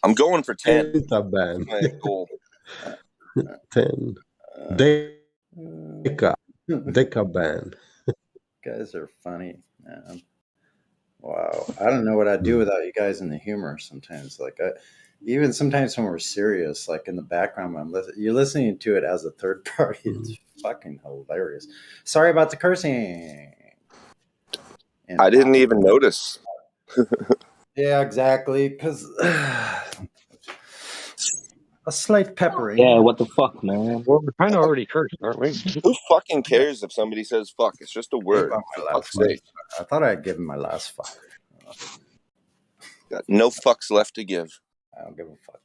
Speaker 21: I'm going for 10.
Speaker 4: Penta band.
Speaker 21: That's my goal.
Speaker 4: 10. Deca band.
Speaker 12: Guys are funny, man. Wow, I don't know what I'd do without you guys in the humor. Sometimes, even sometimes when we're serious, like in the background, you're listening to it as a third party. It's fucking hilarious. Sorry about the cursing. And
Speaker 21: I didn't even notice.
Speaker 12: Yeah, exactly. Because a slight peppering.
Speaker 2: Yeah, what the fuck, man?
Speaker 7: Well, we're kind of already cursed, aren't we?
Speaker 21: Who fucking cares if somebody says fuck? It's just a word. For fuck's sake.
Speaker 12: I thought I'd give him my last fuck.
Speaker 21: Got no fucks left to give.
Speaker 12: I don't give a fuck.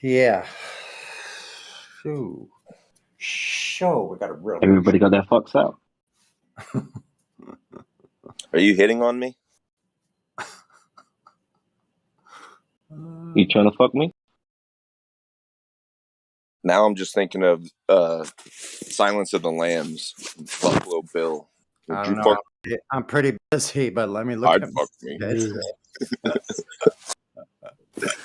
Speaker 12: Yeah. Ooh. Show. We got a real.
Speaker 2: Everybody got their fucks out.
Speaker 21: Are you hitting on me?
Speaker 2: You trying to fuck me?
Speaker 21: Now I'm just thinking of Silence of the Lambs, Buffalo Bill.
Speaker 12: I don't know. I'm pretty busy, but let me look
Speaker 21: I'd
Speaker 12: at
Speaker 21: fuck me.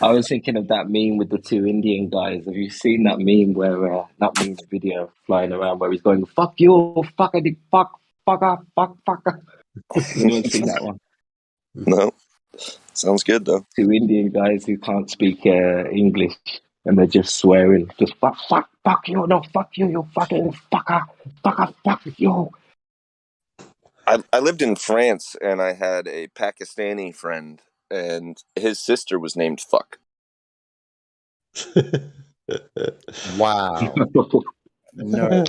Speaker 2: I was thinking of that meme with the 2 Indian guys. Have you seen that meme where that meme video flying around where he's going, fuck you, fucker, fucker, fucker. Anyone seen that one?
Speaker 21: No. Sounds good, though.
Speaker 2: 2 Indian guys who can't speak English and they're just swearing. Just fuck you, no, fuck you, you fucking fucker, fuck you.
Speaker 21: I lived in France and I had a Pakistani friend and his sister was named Fuck.
Speaker 12: Wow. No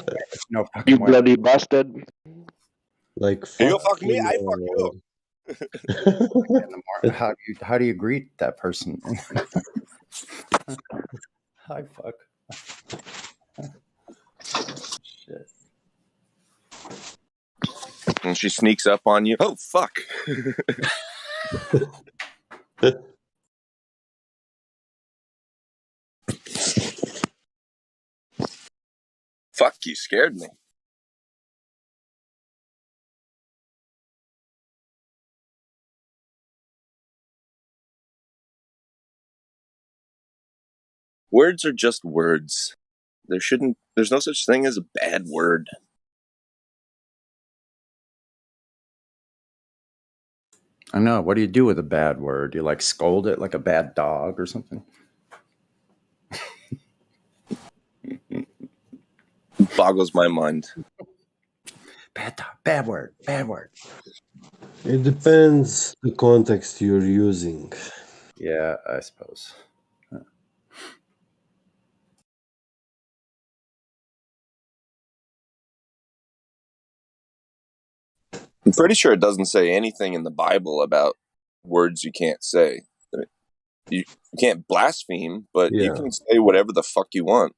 Speaker 20: you bloody bastard.
Speaker 4: Like,
Speaker 21: you go fuck me, I fuck you.
Speaker 12: How do you greet that person? Hi, fuck. Shit.
Speaker 21: And she sneaks up on you. Oh, fuck. Fuck, you scared me. Words are just words. There's no such thing as a bad word.
Speaker 12: I know. What do you do with a bad word? You like scold it like a bad dog or something?
Speaker 21: Boggles my mind.
Speaker 12: Bad word.
Speaker 4: It depends the context you're using.
Speaker 12: Yeah, I suppose.
Speaker 21: I'm pretty sure it doesn't say anything in the Bible about words you can't say. You can't blaspheme, but you can say whatever the fuck you want.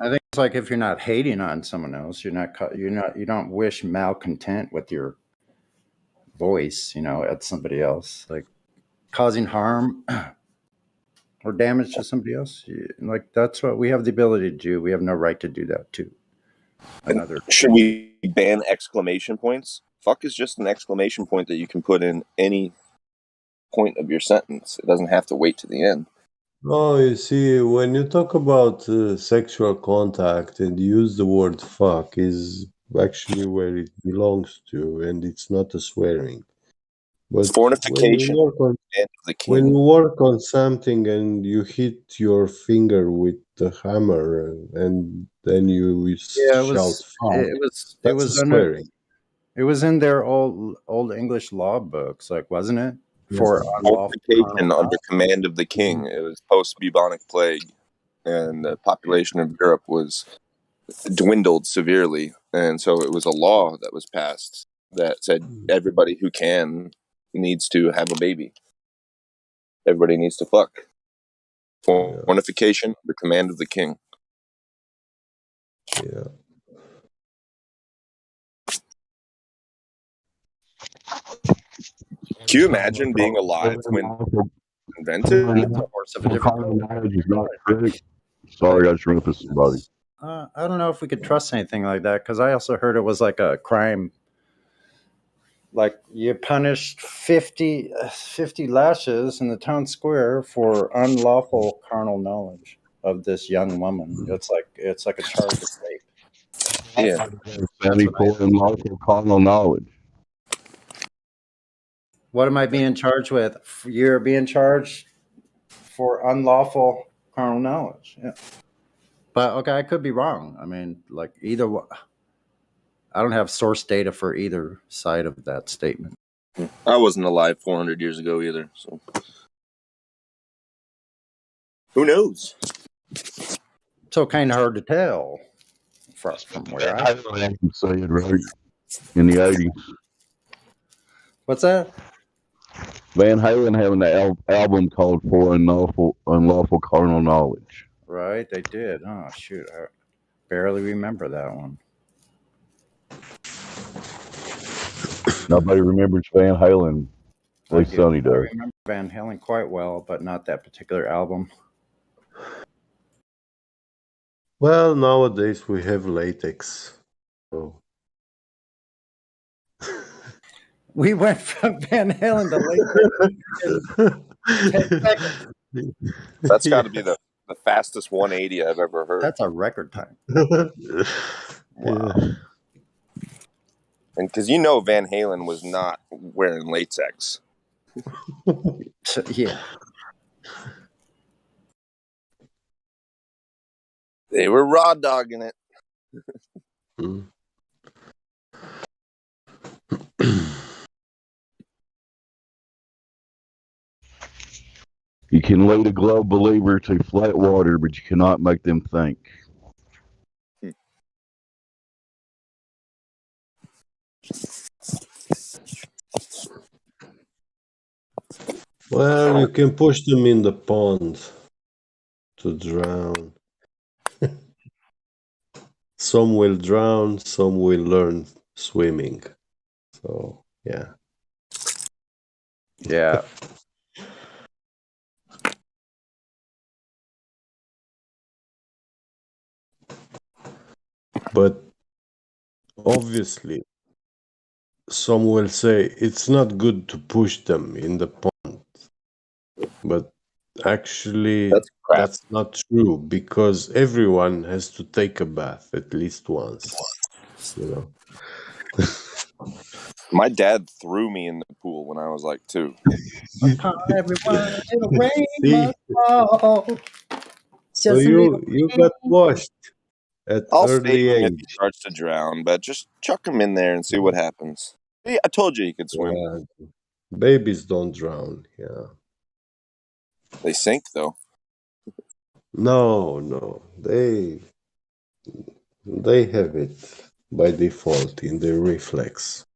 Speaker 12: I think it's like if you're not hating on someone else, you don't wish malcontent with your voice, at somebody else, like causing harm or damage to somebody else. Like that's what we have the ability to do. We have no right to do that to another.
Speaker 21: Should we ban exclamation points? Fuck is just an exclamation point that you can put in any point of your sentence. It doesn't have to wait to the end.
Speaker 4: Oh, you see, when you talk about sexual contact and use the word fuck is actually where it belongs to, and it's not a swearing. But
Speaker 21: fornication.
Speaker 4: When you work on something and you hit your finger with the hammer and then you shout fuck,
Speaker 12: it was
Speaker 4: swearing.
Speaker 12: It was in their old English law books, like, wasn't it?
Speaker 21: For fornication under command of the king. It was post-bubonic plague, and the population of Europe was dwindled severely, and so it was a law that was passed that said everybody who can needs to have a baby. Everybody needs to fuck. Fornication, the command of the king.
Speaker 4: Yeah.
Speaker 21: Can you imagine being alive when invented?
Speaker 22: Knowledge is not great. Sorry, I just ran into somebody.
Speaker 12: I don't know if we could trust anything like that because I also heard it was like a crime. Like you punished 50 lashes in the town square for unlawful carnal knowledge of this young woman. It's like a charge of rape.
Speaker 21: Yeah.
Speaker 22: For unlawful carnal knowledge.
Speaker 12: What am I being charged with? You're being charged for unlawful carnal knowledge. Yeah. But okay, I could be wrong. I mean, like I don't have source data for either side of that statement.
Speaker 21: I wasn't alive 400 years ago either, so who knows?
Speaker 12: So kind of hard to tell from where I
Speaker 22: can say it right in the 80s.
Speaker 12: What's that?
Speaker 22: Van Halen having an album called For Unlawful Carnal Knowledge.
Speaker 12: Right, they did. Oh shoot, I barely remember that one.
Speaker 22: Nobody remembers Van Halen. At least Sonny does.
Speaker 12: I remember Van Halen quite well, but not that particular album.
Speaker 4: Well, nowadays we have latex. So.
Speaker 12: We went from Van Halen to latex.
Speaker 21: That's got to be the fastest 180 I've ever heard.
Speaker 12: That's a record time.
Speaker 21: Wow. And because Van Halen was not wearing latex.
Speaker 12: Yeah.
Speaker 21: They were raw dogging it.
Speaker 22: You can lead a glove believer to flat water, but you cannot make them think.
Speaker 4: Well, you can push them in the pond to drown. Some will drown, some will learn swimming. So, yeah.
Speaker 12: Yeah.
Speaker 4: But obviously, some will say it's not good to push them in the pond. But actually, that's not true because everyone has to take a bath at least once. You know.
Speaker 21: My dad threw me in the pool when I was like 2.
Speaker 12: Upon everyone till the rain must fall.
Speaker 4: So you got washed at
Speaker 21: I'll save
Speaker 4: early
Speaker 21: him if he
Speaker 4: age.
Speaker 21: starts to drown, but just chuck him in there and see what happens. I told you he could swim.
Speaker 4: Yeah. Babies don't drown. Yeah.
Speaker 21: They sink though.
Speaker 4: No. They have it by default in their reflex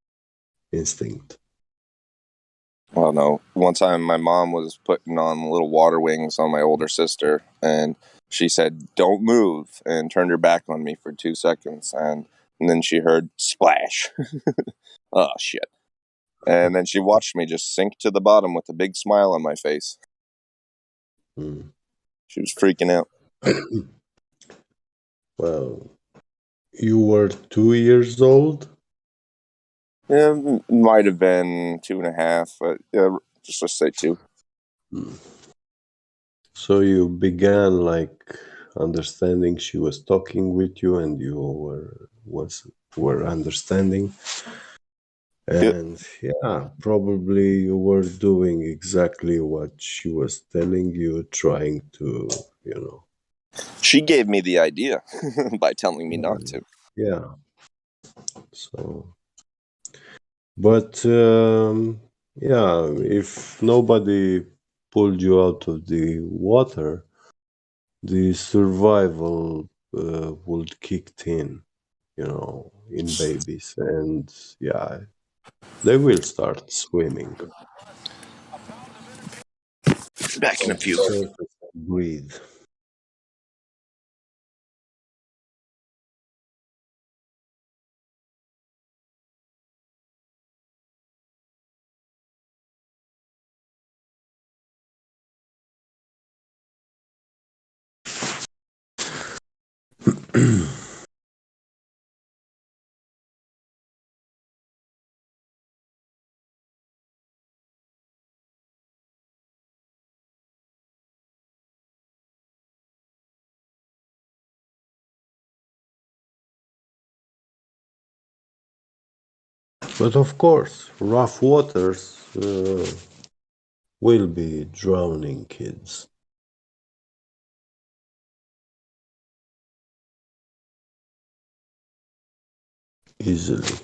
Speaker 4: instinct.
Speaker 21: Well, no. One time my mom was putting on little water wings on my older sister, and she said, "Don't move," and turned her back on me for 2 seconds, and then she heard splash. Oh, shit. And then she watched me just sink to the bottom with a big smile on my face. She was freaking out.
Speaker 4: Well, you were 2 years old?
Speaker 21: Yeah, might have been 2.5, but yeah, just let's say 2.
Speaker 4: So you began like understanding she was talking with you, and you were understanding, and yeah, probably you were doing exactly what she was telling you, trying to,
Speaker 21: She gave me the idea by telling me not to.
Speaker 4: Yeah. So, but yeah, if nobody pulled you out of the water, the survival would kicked in, in babies, and yeah, They will start swimming.
Speaker 21: Back in a few.
Speaker 4: Surface and breathe. But of course, rough waters will be drowning kids. Easily.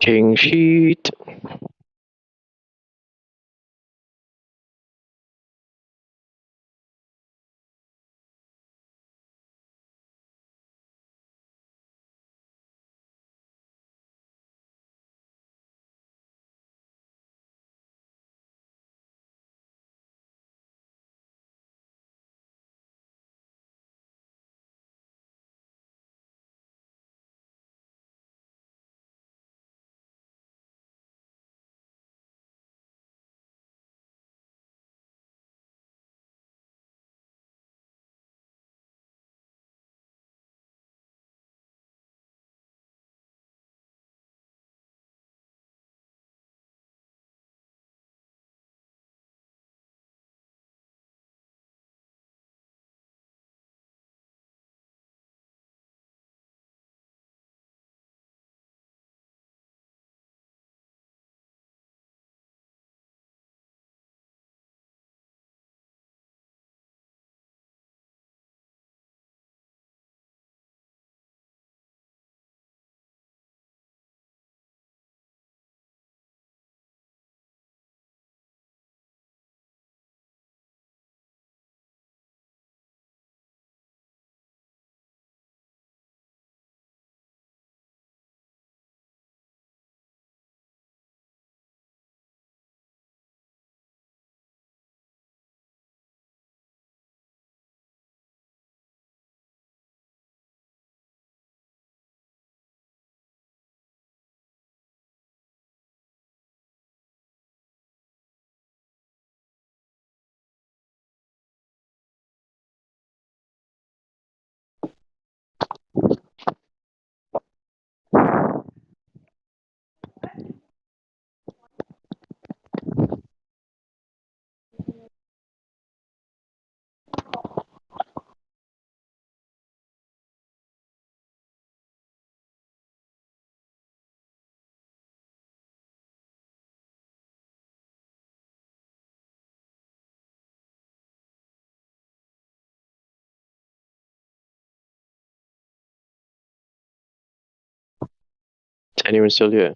Speaker 5: King sheet. Anyone still here?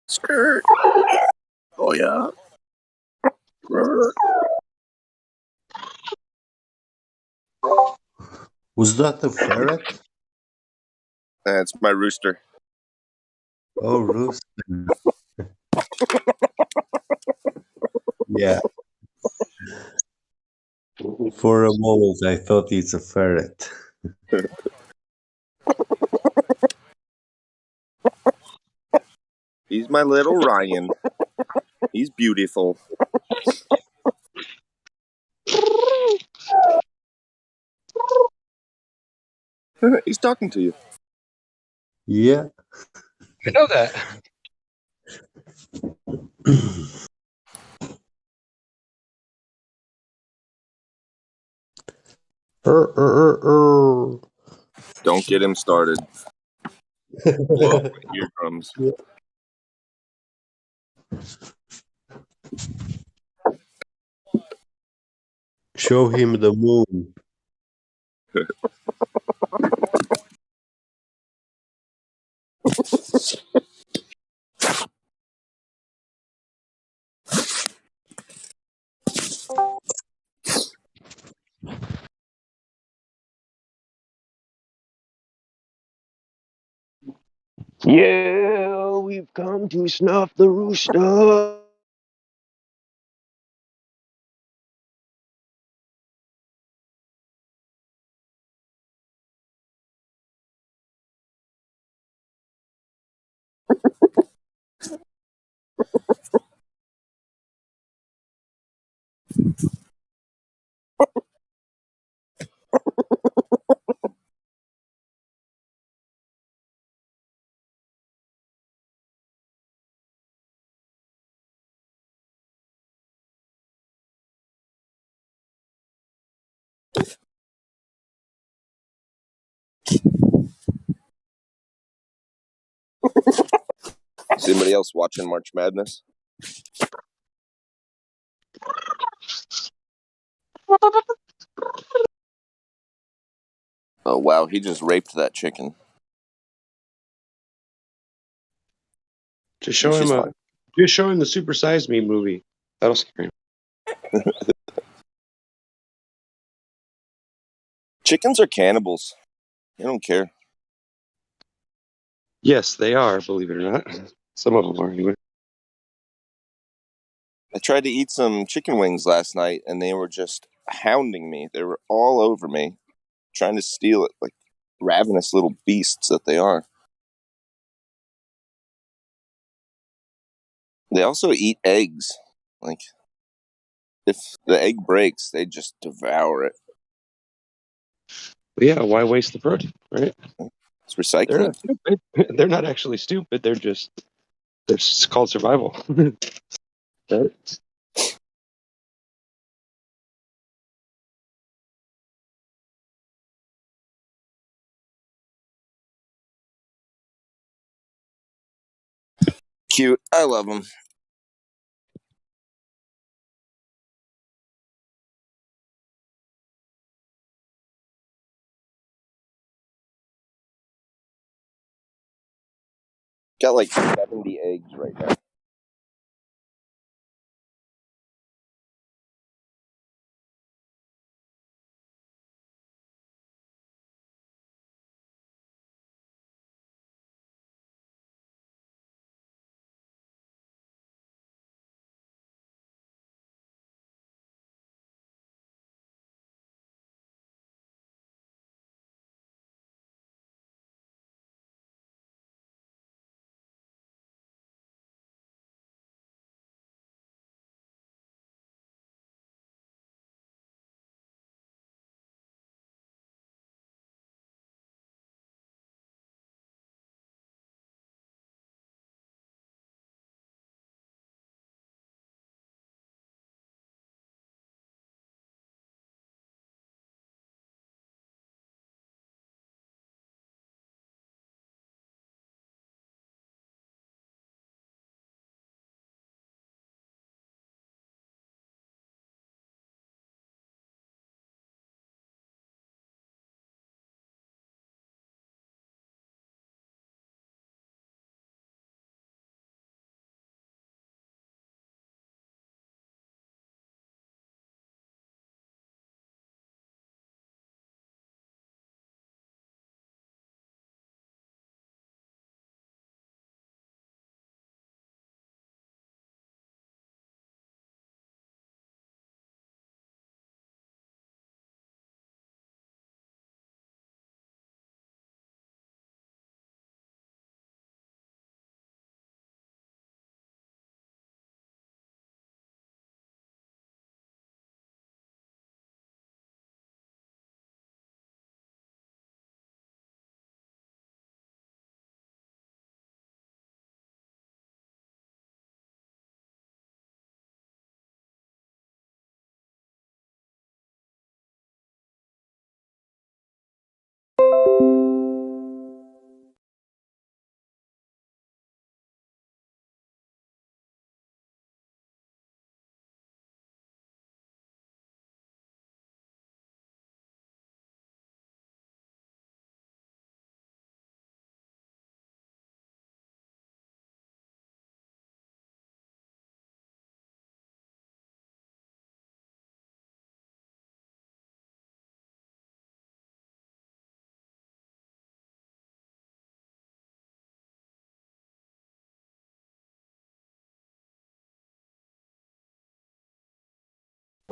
Speaker 21: Skirt. Oh yeah. Skirt.
Speaker 4: Was that a ferret?
Speaker 21: That's my rooster.
Speaker 4: Oh, rooster. Yeah. For a moment, I thought it's a ferret.
Speaker 21: He's my little Ryan. He's beautiful. He's talking to you.
Speaker 4: Yeah.
Speaker 7: I know that.
Speaker 21: Don't get him started. Blow up my eardrums.
Speaker 4: Show him the moon.
Speaker 5: Yeah, we've come to snuff the rooster.
Speaker 21: Is anybody else watching March Madness? Oh wow, he just raped that chicken.
Speaker 7: Just show him
Speaker 21: She's fine.
Speaker 7: just show him the Super Size Me movie. That'll scare him.
Speaker 21: Chickens are cannibals. They don't care.
Speaker 7: Yes, they are, believe it or not. Some of them are anyway.
Speaker 21: I tried to eat some chicken wings last night and they were just hounding me. They were all over me, trying to steal it like ravenous little beasts that they are. They also eat eggs. Like, if the egg breaks, they just devour it.
Speaker 7: But yeah, why waste the protein, right?
Speaker 21: It's
Speaker 7: They're
Speaker 21: recycling.
Speaker 7: not stupid. They're not actually stupid. They're called survival. Right?
Speaker 21: Cute. I love them. Got like 70 eggs right now.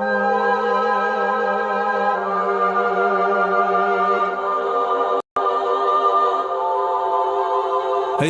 Speaker 6: Hey,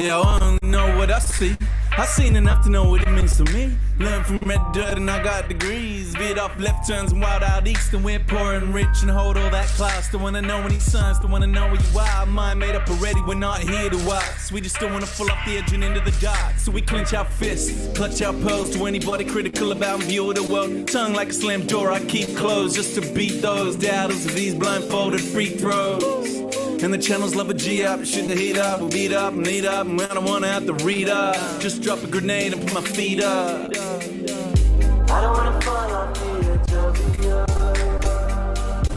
Speaker 6: yo, I don't know what I see. I seen enough to know what it means to me. Learned from red dirt and I got degrees. Veered off left turns and wild out east, and we're poor and rich and hold all that class. Don't wanna know any signs, don't wanna know where you are. Mind made up already, we're not here to watch. We just don't wanna fall off the edge and into the dark. So we clench our fists, clutch our pearls to anybody critical about view of the world. Tongue like a slammed door I keep closed just to beat those doubters of these blindfolded free throws. And the channels love a G up, shoot the heat up, we'll beat up and eat up, and I don't wanna have to read up. Just drop a grenade and put my feet up.
Speaker 9: I don't wanna fall off the edge of the earth.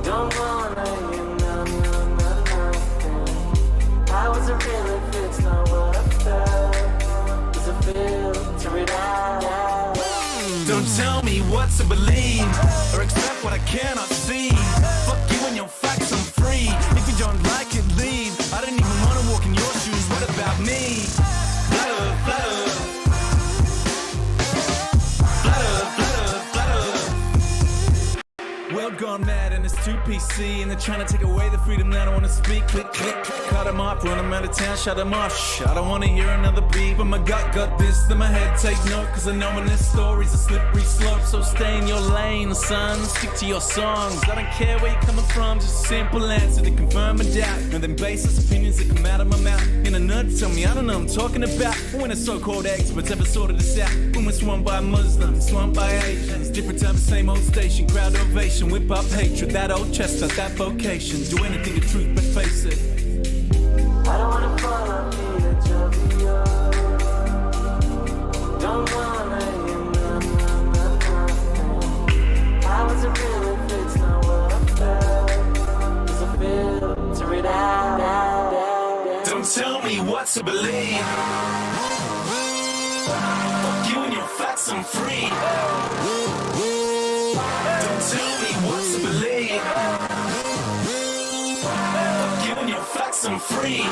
Speaker 9: Don't wanna hear nothing. How is it real if it's not what I felt? Does it filter it out?
Speaker 6: Don't tell me what to believe or accept what I cannot see. Fuck you and your facts, I'm free. If you don't like it, leave. I don't even wanna walk in your shoes. What about me? Flutter, flutter. World gone mad and it's too PC, and they're trying to take away the freedom that I wanna speak. Click, click, cut them off, run them out of town, shut them off. Shh, I don't wanna hear another beat, but my gut got this, then my head take note, cause I know in this story's a slippery slope. So stay in your lane, son, stick to your songs. I don't care where you're coming from, just a simple answer to confirm a doubt, and then baseless opinions that come out of my mouth. In a nerd, tell me I don't know what I'm talking about. When a so-called experts ever sorted this out, when we're swamped by Muslims, swamped by Asians, different time, same old station, crowd ovation, whip up hatred, that old chestnut, that vocation, do anything to truth but face it.
Speaker 9: I don't wanna fall off the edge of the earth. Don't wanna hear nothing. How is it real if it's not what I felt? Does it filter it out?
Speaker 6: Don't tell me what to believe. Fuck you and your facts, I'm free. Don't tell me what to believe. Fuck you and your facts, I'm free.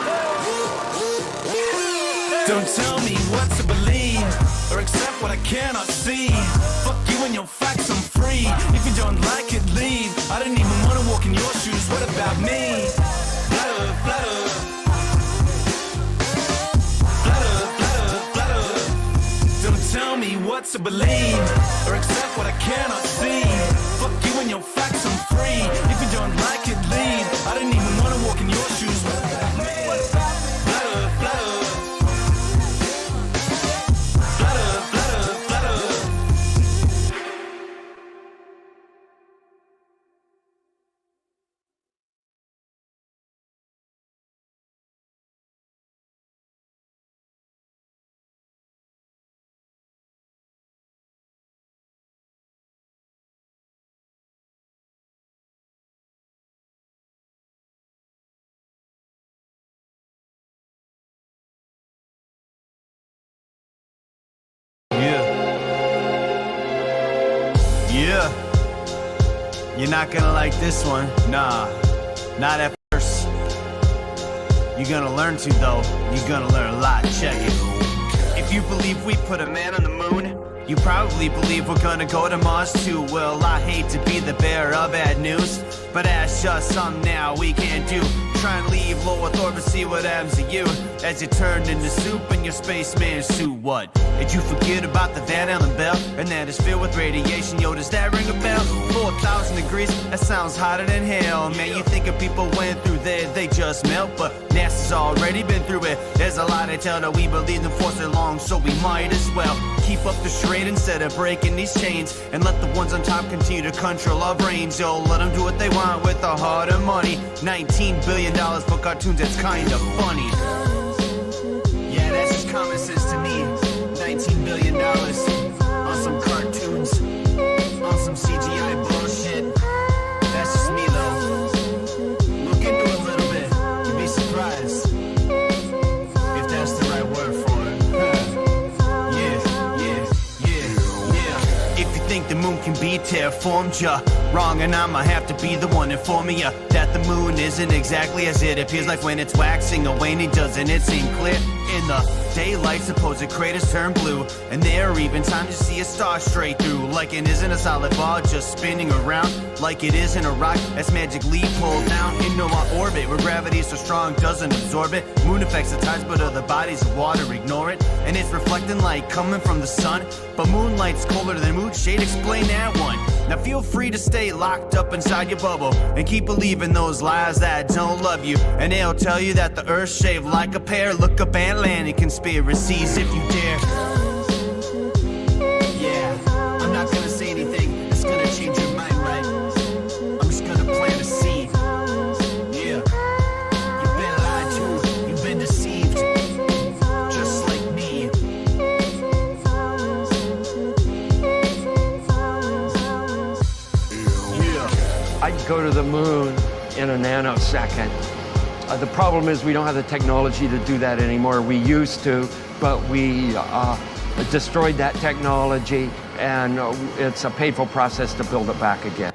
Speaker 6: Don't tell me what to believe or accept what I cannot see. Fuck you and your facts, I'm free. If you don't like it, leave. I don't even wanna walk in your shoes. What about me? Flutter, flutter. Tell me what to believe or accept what I cannot see. Fuck you and your facts, I'm free. If you don't like it, leave. I don't even wanna walk in your shoes. What about me? Flutter, flutter. Flutter, flutter, flutter.
Speaker 23: Yeah. You're not gonna like this one. Nah, not at first. You're gonna learn to though. You're gonna learn a lot. Check it. If you believe we put a man on the moon, you probably believe we're gonna go to Mars too. Well, I hate to be the bearer of bad news, but that's just something now we can't do. Try and leave low Earth orbit, see what happens to you as you turn into soup in your spaceman suit. What? Did you forget about the Van Allen bell? And that is filled with radiation. Yo, does that ring a bell? 4,000 degrees, that sounds hotter than hell. Man, you think if people went through there, they just melt, but NASA's already been through it. There's a lot I tell that we believe them for so long, so we might as well keep up the charade instead of breaking these chains, and let the ones on top continue to control our brains. Yo, let them do what they want with the heart and money. $19 billion for cartoons, that's kinda funny. Yeah, that's just common sense to me. $19 billion on some cartoons, on some CGI bullshit. That's just me though. Look into it a little bit, you'd be surprised if that's the right word for it. Yeah. If you think the moon can be terraformed ya wrong, and I'ma have to be the one informing ya that the moon isn't exactly as it appears like when it's waxing or waning. Doesn't it seem clear in the daylight? Supposed craters turn blue, and there are even times you see a star straight through, like it isn't a solid ball just spinning around, like it isn't a rock that's magically pulled down into our orbit where gravity is so strong doesn't absorb it. Moon affects the tides, but other bodies of water ignore it, and it's reflecting light coming from the sun, but moonlight's colder than moon shade. Explain that one. Now feel free to stay locked up inside your bubble and keep believing those lies that don't love you, and they'll tell you that the earth's shaped like a pear. Look up Atlantic conspiracies if you dare. Yeah, I'm not gonna say anything that's gonna change your mind, right? I'm just gonna plant a seed. Yeah, you've been lied to, you've been deceived, just like me.
Speaker 5: I'd go to the moon in a nanosecond. The problem is we don't have the technology to do that anymore. We used to, but we destroyed that technology, and it's a painful process to build it back again.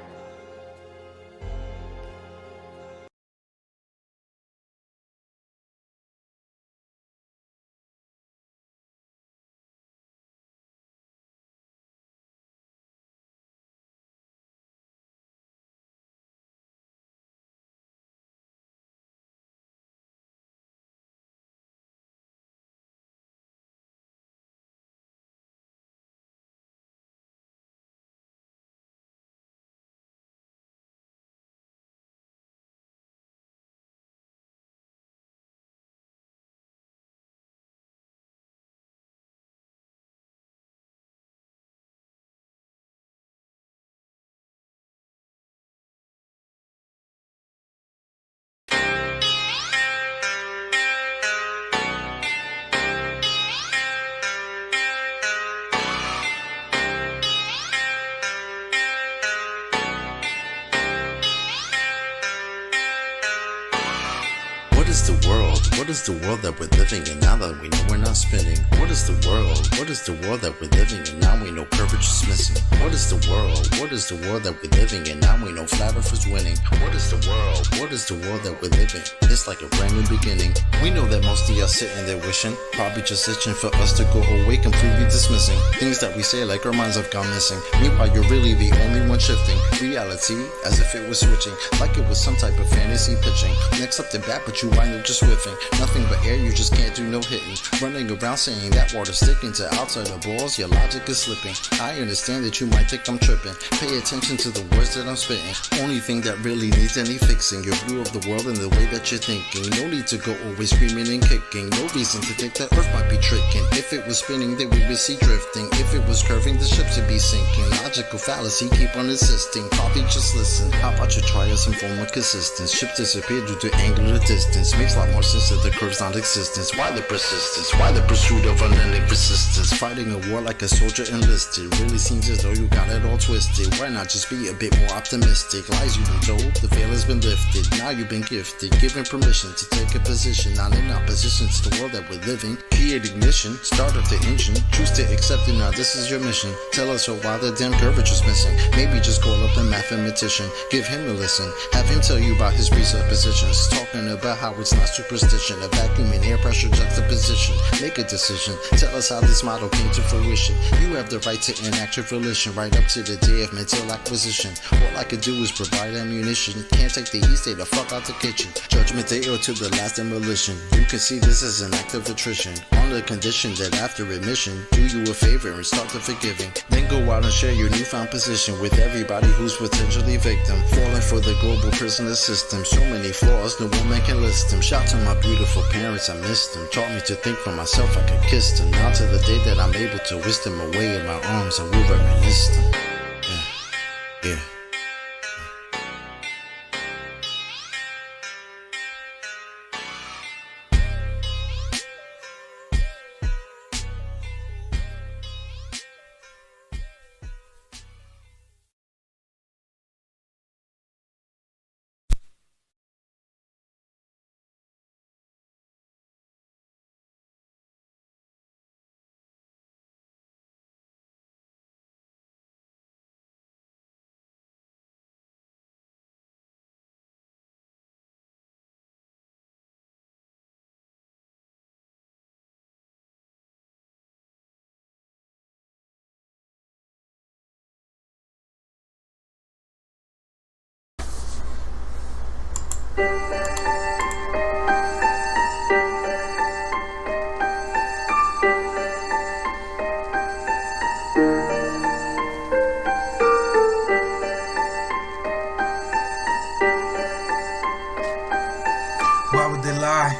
Speaker 3: What is the world? What is the world that we're living in now that we know we're not spinning? What is the world? What is the world that we're living in now we know curvature is missing? What is the world? What is the world that we're living in now we know flat earth is winning? What is the world? What is the world that we're living in? It's like a brand new beginning. We know that most of y'all sitting there wishing, probably just itching for us to go away, completely dismissing things that we say like our minds have gone missing. Meanwhile, you're really the only one shifting reality as if it was switching, like it was some type of fantasy pitching. Next up the bat, but you wind up just whiffing. Nothing but air, you just can't do no hitting. Running around saying that water's sticking to outside the balls, your logic is slipping. I understand that you might think I'm tripping. Pay attention to the words that I'm spitting. Only thing that really needs any fixing, your view of the world and the way that you're thinking. No need to go always screaming and kicking. No reason to think that Earth might be tricking. If it was spinning, then we would see drifting. If it was curving, the ships would be sinking. Logical fallacy, keep on insisting. Probably just listen. How about you try some form of consistence? Ships disappear due to angular distance. Makes a lot more sense that the curve's non-existence. Why the persistence? Why the pursuit of unending resistance? Fighting a war like a soldier enlisted. Really seems as though you got it all twisted. Why not just be a bit more optimistic? Lies you've been told, the veil has been lifted. Now you've been gifted, given permission to take a position. Not in opposition to the world that we're living. Key ignition, start up the engine. Choose to accept it, now this is your mission. Tell us why the damn curvature's missing. Maybe just call up a mathematician. Give him a listen. Have him tell you about his presuppositions. Talking about how it's not superstition. A vacuum and air pressure juxtaposition. Make a decision. Tell us how this model came to fruition. You have the right to enact your volition right up to the day of mental acquisition. All I could do is provide ammunition. Can't take the heat, stay the fuck out the kitchen. Judgment day or to the last demolition. You can see this as an act of attrition. On the condition that after admission, do you a favor and start the forgiving. Then go out and share your newfound position with everybody who's potentially victim. Falling for the global prisoner system. So many flaws, no woman can list them. Shout to my beautiful parents, I missed them. Taught me to think for myself, I could kiss them. Now to the day that I'm able to whisk them away in my arms, I will reminisce them. Yeah, yeah.
Speaker 6: Why would they lie?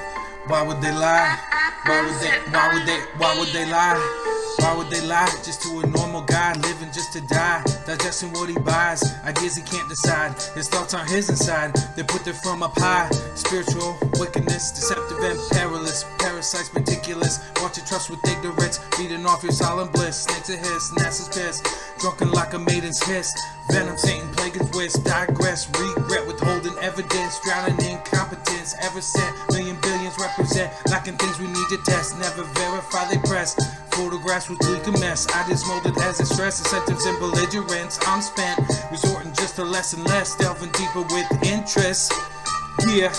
Speaker 6: Why would they lie? Why would they lie? Why would they lie? Just to a normal guy living just to die, digesting what he buys, ideas he can't decide. His thoughts aren't his inside, they put their from up high. Spiritual wickedness, deceptive and perilous, parasites meticulous. Watch your trust with ignorance, feeding off your solemn bliss. Snakes a hiss, NASA's pissed, drunken like a maiden's hiss. Venom, Satan, plague and twist, digress, regret, withholding evidence, drowning in incompetence. Ever sent, million billions represent, lacking things we need to test. Never verify, they press. Photographs with leak a mess. I just molded as a stress, a sentence in belligerence. I'm spent, resorting just to less and less, delving deeper with interest. Yeah.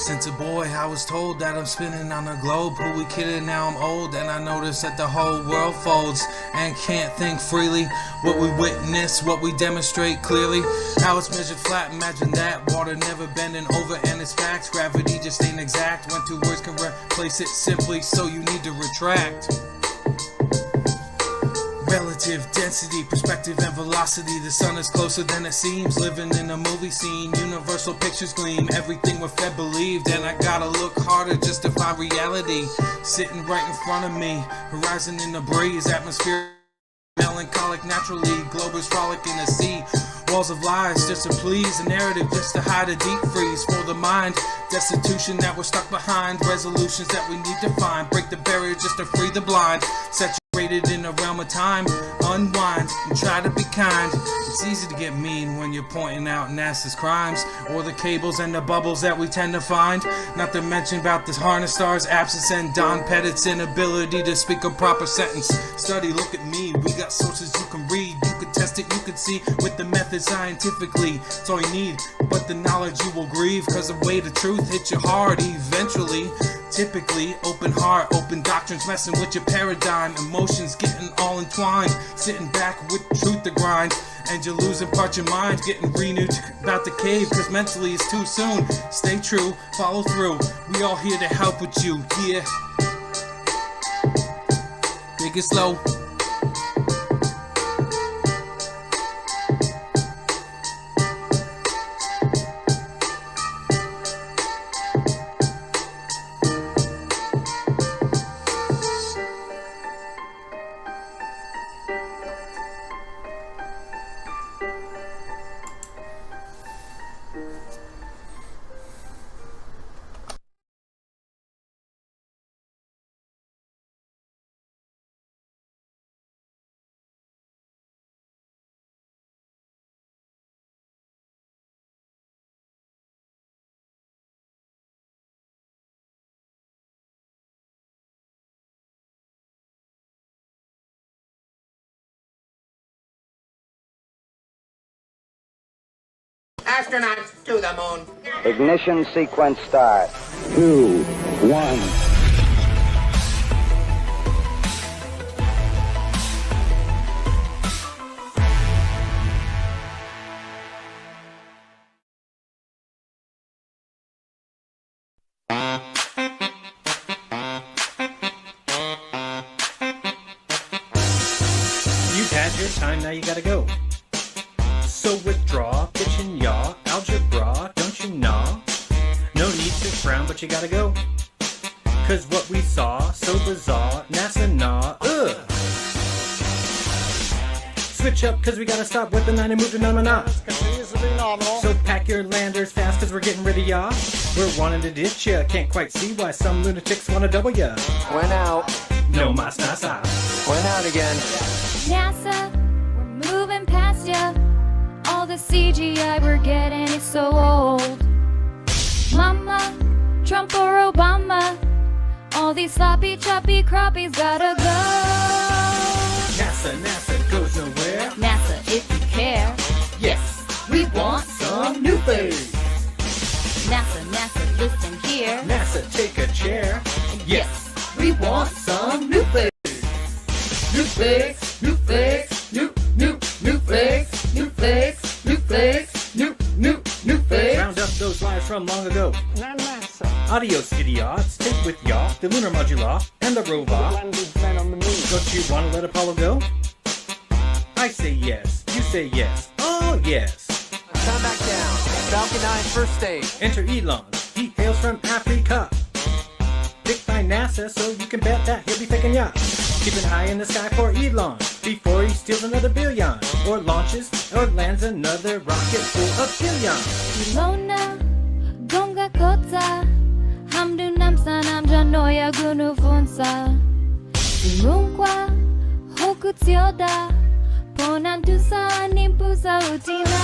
Speaker 6: Since a boy, I was told that I'm spinning on the globe. Who we kidding? Now I'm old, and I notice that the whole world folds and can't think freely. What we witness, what we demonstrate clearly. How it's measured flat, imagine that. Water never bending over, and it's facts. Gravity just ain't exact. When two words can replace it simply, so you need to retract. Relative density, perspective and velocity. The sun is closer than it seems. Living in a movie scene, universal pictures gleam. Everything we're fed believed, and I gotta look harder just to find reality. Sitting right in front of me, horizon in the breeze, atmosphere melancholic naturally. Globers frolic in the sea. Walls of lies just to please, a narrative just to hide a deep freeze for the mind. Destitution that we're stuck behind, resolutions that we need to find. Break the barrier just to free the blind. Saturated in a realm of time, unwind and try to be kind. It's easy to get mean when you're pointing out NASA's crimes, or the cables and the bubbles that we tend to find. Not to mention about the harness stars' absence and Don Pettit's inability to speak a proper sentence. Study, look at me, we got sources you can read. You can test it, you can see with the method scientifically. It's all you need, but the knowledge you will grieve, cause the way the truth hits you hard eventually. Typically, open heart, open doctrines messing with your paradigm. Emotions getting all entwined, sitting back with truth to grind. And you're losing part of your mind, getting renewed about the cave, cause mentally it's too soon. Stay true, follow through, we all here to help with you, yeah. Big and slow.
Speaker 8: Astronauts to the moon.
Speaker 11: Ignition sequence start. 2, 1.
Speaker 14: You've had your time, now you gotta go. So withdraw, pitch and yaw, algebra, don't you know? No need to frown, but you gotta go. Cause what we saw, so bizarre, NASA nah, ugh. Switch up, cause we gotta stop with the 9 and move to phenomena. So pack your landers fast, cause we're getting rid of ya. We're wanting to ditch ya, can't quite see why some lunatics wanna double ya.
Speaker 8: Went out.
Speaker 14: No mas NASA.
Speaker 8: Went out again.
Speaker 24: NASA, we're moving past ya. All the CGI we're getting is so old. Mama, Trump or Obama, all these sloppy, choppy crappies gotta go.
Speaker 14: NASA goes nowhere.
Speaker 24: NASA, if you care.
Speaker 14: Yes, we want some new things.
Speaker 24: NASA, listen here.
Speaker 14: NASA, take a chair. Yes, we want some new things. New things, new things, new things, new guys from long ago. Adios, idiots. Take with y'all the lunar modula and the robot. Don't you want to let Apollo go? I say yes. You say yes. Oh, yes.
Speaker 8: Come back down. Falcon 9 first stage.
Speaker 14: Enter Elon. He hails from Africa. Picked by NASA, so you can bet that he'll be taking yachts. Keep an eye in the sky for Elon before he steals another billion, or launches or lands another rocket full of billions.
Speaker 24: Ilona, gonga kota, hamdu namsa namja noya gunu funsa. Simunkwa, hoku tsioda, ponantusa nimpusa utila.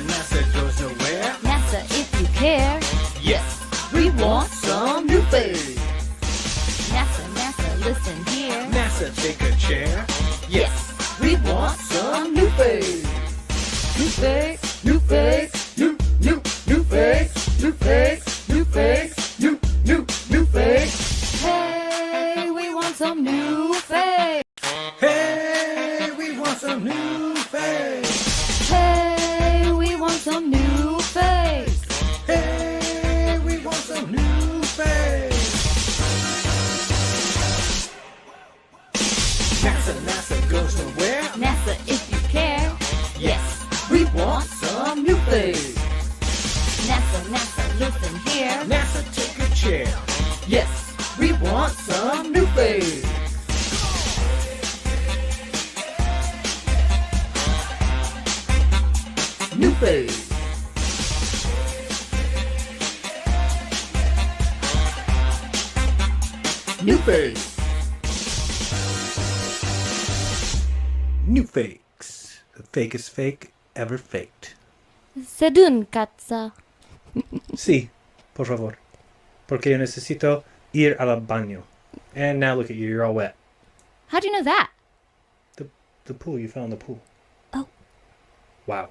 Speaker 14: NASA goes nowhere.
Speaker 24: NASA, if you care.
Speaker 14: Yes, we want some new face.
Speaker 24: NASA, listen here.
Speaker 14: NASA, take a chair. Yes, we want some new face.
Speaker 24: New face,
Speaker 14: new face, new face, new face, new face, new face.
Speaker 24: Hey, we want some new face.
Speaker 14: Hey, we want some new face.
Speaker 24: Hey, we want some new face.
Speaker 14: Hey, we want some new face. NASA goes nowhere.
Speaker 24: NASA, if you care.
Speaker 14: Yes, we want some new face.
Speaker 24: NASA, listen here.
Speaker 14: NASA, take a chair. Yes, we want some new face. New face. New face. New fakes. The fakest fake ever faked.
Speaker 24: Sedun katsa.
Speaker 14: Sí, por favor. Porque yo necesito ir al baño. And now look at you, you're all wet.
Speaker 24: How'd you know that?
Speaker 14: The pool, you fell in the pool.
Speaker 24: Oh.
Speaker 14: Wow.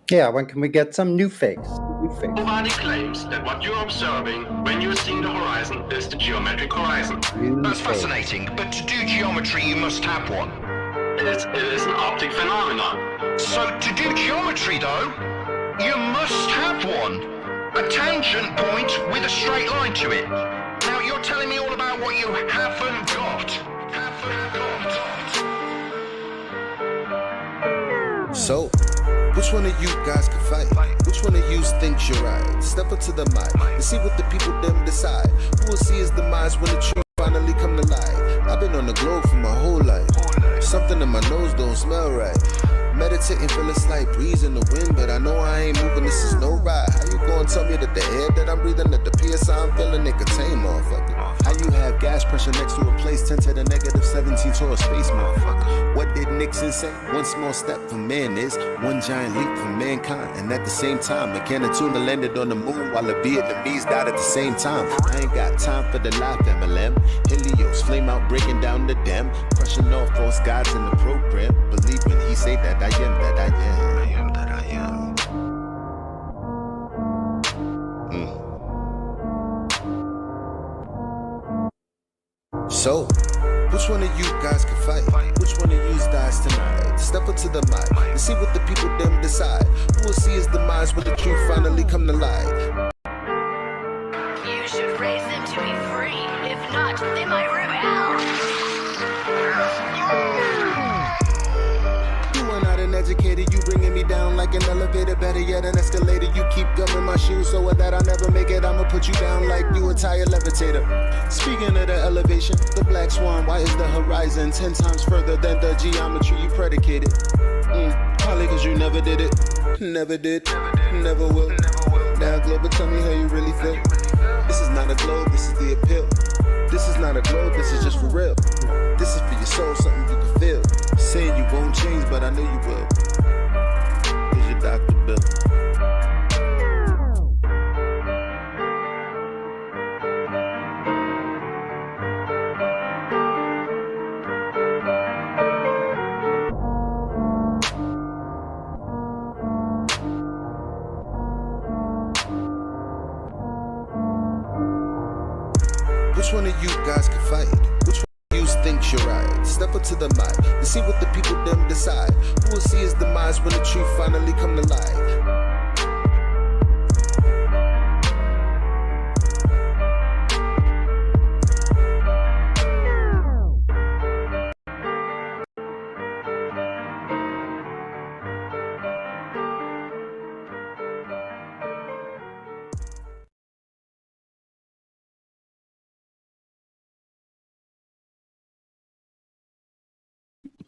Speaker 12: Yeah, when can we get some new fakes?
Speaker 10: Nobody claims that what you're observing when you're seeing the horizon is the geometric horizon.
Speaker 15: That's fascinating, but to do geometry you must have one.
Speaker 10: It is an optic phenomenon.
Speaker 15: So to do geometry though, you must have one. A tangent point with a straight line to it. Now you're telling me all about what you haven't got.
Speaker 17: So, which one of you guys can fight? Which one of you thinks you're right? Step up to the mic and see what the people them decide. Who will see his demise when the truth finally come to light? I've been on the globe for my whole life. Something in my nose don't smell right. Meditating, feel a slight breeze in the wind, but I know I ain't moving, this is no ride. How you gonna tell me that the air that I'm breathing, that the PSI I'm feeling, it contain, motherfucker? How you have gas pressure next to a place 10 to the negative 17 to a space, motherfucker? What did Nixon say? One small step for man is one giant leap for mankind. And at the same time, McCann landed on the moon while the Vietnamese died at the same time. I ain't got time for the life, MLM. Helios, flame out, breaking down the dam. Crushing off false gods in the program. Believe when he say that I am that I am. I am that I am. So, which one of you guys can fight? Which one of you dies tonight? Step up to the mic and see what the people them decide. Who will see his demise when the truth finally come to light?
Speaker 24: You should raise them to be free. If not, they might rebel.
Speaker 17: You are not an educated, you bringing me down like an elevator. Better yet, an escalator. You keep gumming my shoes so with that I never make it. I'ma put you down like you a tire levitator. Speaking of the elevation, the black swan, why is the horizon 10 times further than the geometry you predicated? Probably cause you never did it. Never did, never will. Now globe, tell me how you really feel. This is not a globe, this is the appeal. This is not a glow, this is just for real. This is for your soul, something you can feel. Saying you won't change, but I know you will. Here's your Dr. Bill. Which one of you guys can fight? Which one of you thinks you're right? Step up to the mic and see what the people them decide. Who will see his demise when the truth finally come to light?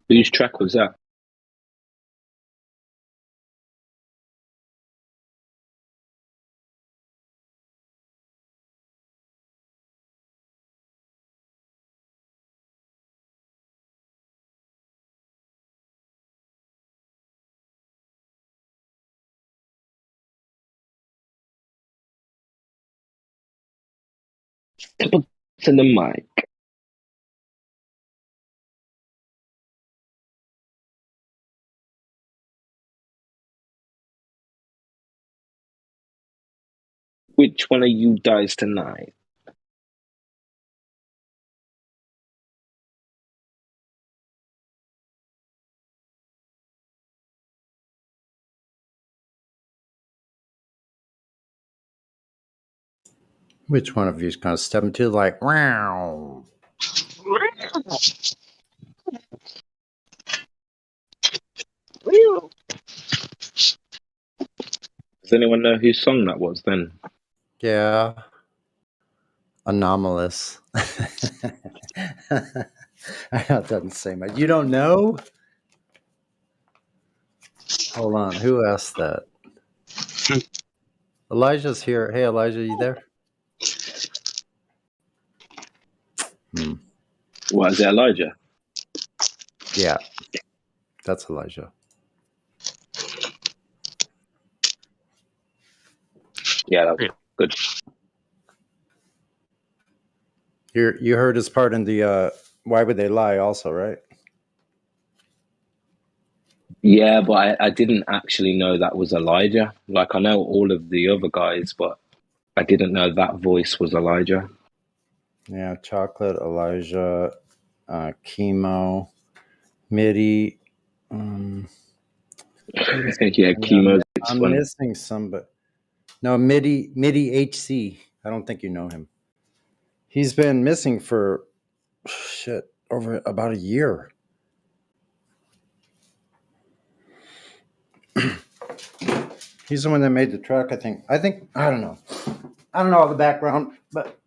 Speaker 2: Whose track was that? Step up to the mic. Which one of you dies tonight?
Speaker 12: Which one of you is going to step into like, wow?
Speaker 2: Does anyone know whose song that was then?
Speaker 12: Yeah. Anomalous. That doesn't say much. You don't know? Hold on. Who asked that? Elijah's here. Hey, Elijah, you there?
Speaker 2: What, is it Elijah?
Speaker 12: Yeah. That's Elijah.
Speaker 2: Yeah, that was good.
Speaker 12: You heard his part in the Why Would They Lie also, right?
Speaker 2: Yeah, but I didn't actually know that was Elijah. Like, I know all of the other guys, but I didn't know that voice was Elijah.
Speaker 12: Yeah, Chocolate, Elijah, Chemo, MIDI.
Speaker 2: Yeah, Chemo's
Speaker 12: I'm
Speaker 2: one.
Speaker 12: missing somebody. No, MIDI HC. I don't think you know him. He's been missing for over about a year. He's the one that made the track, I think. I don't know. I don't know all the background, but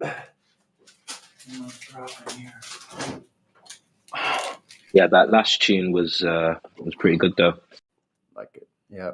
Speaker 2: Yeah, that last tune was pretty good though.
Speaker 12: Like it. Yeah.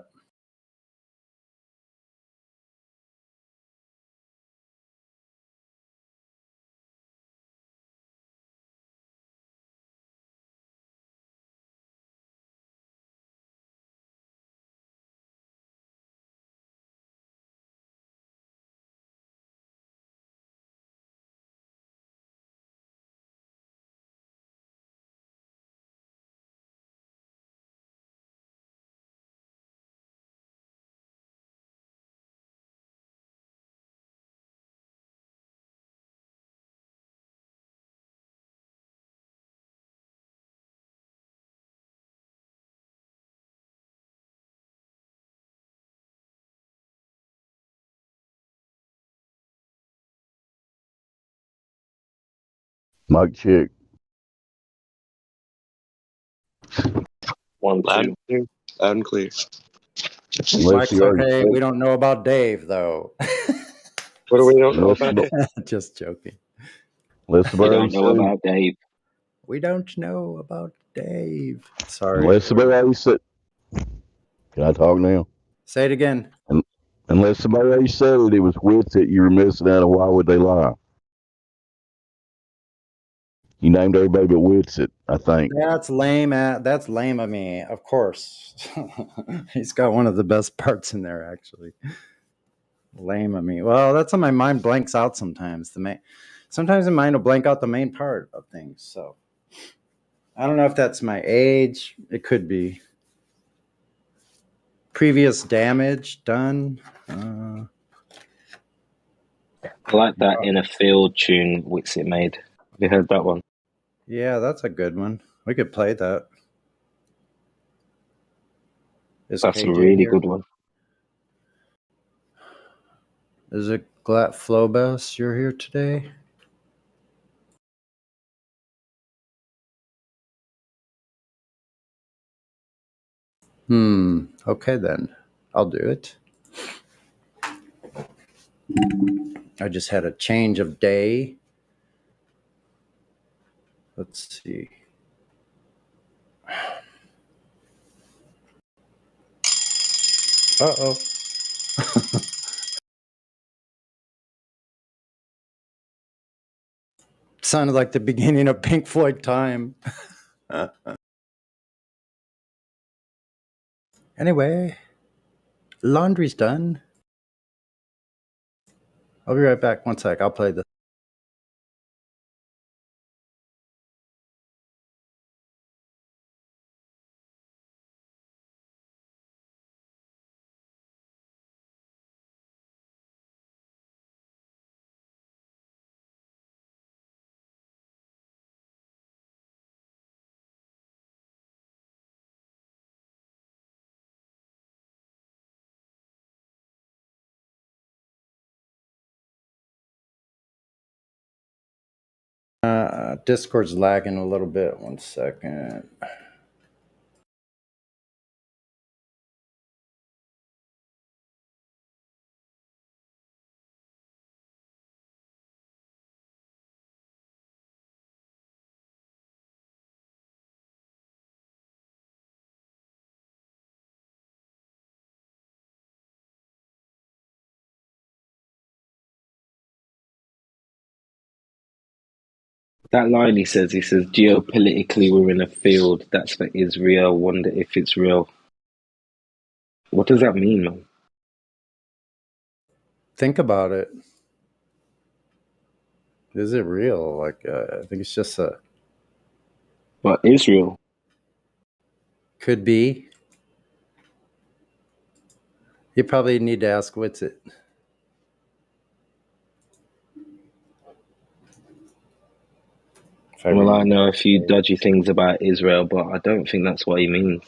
Speaker 22: Mic check.
Speaker 2: 1, 2.
Speaker 7: Loud and clear. Loud and clear.
Speaker 12: Mike's okay. We don't know about Dave, though.
Speaker 7: What do we don't know about Dave?
Speaker 12: Just joking.
Speaker 2: We don't know about Dave.
Speaker 12: We don't know about Dave. Sorry.
Speaker 22: Unless somebody said, can I talk now?
Speaker 12: Say it again.
Speaker 22: Unless somebody said it was with it, you were missing out on Why Would They Lie? You named everybody but Witsit, I think.
Speaker 12: That's lame. That's lame of me. Of course, he's got one of the best parts in there. Actually, lame of me. Well, that's how my mind blanks out sometimes. Sometimes the mind will blank out the main part of things. So I don't know if that's my age. It could be previous damage done.
Speaker 2: I like that In a Field tune Witsit made. Have you heard that one?
Speaker 12: Yeah, that's a good one. We could play that.
Speaker 2: That's a really good one.
Speaker 12: Is it Glat Flowbass you're here today? Okay then. I'll do it. I just had a change of day. Let's see. Uh-oh. Sounded like the beginning of Pink Floyd Time. Anyway, laundry's done. I'll be right back. One sec. I'll play this. Discord's lagging a little bit. One second.
Speaker 2: That line he says, geopolitically we're in a field. That's for Israel. Wonder if it's real. What does that mean, man?
Speaker 12: Think about it. Is it real? Like, I think it's just a...
Speaker 2: But Israel?
Speaker 12: Could be. You probably need to ask Witsit.
Speaker 2: Well, I know a few dodgy things about Israel, but I don't think that's what he means.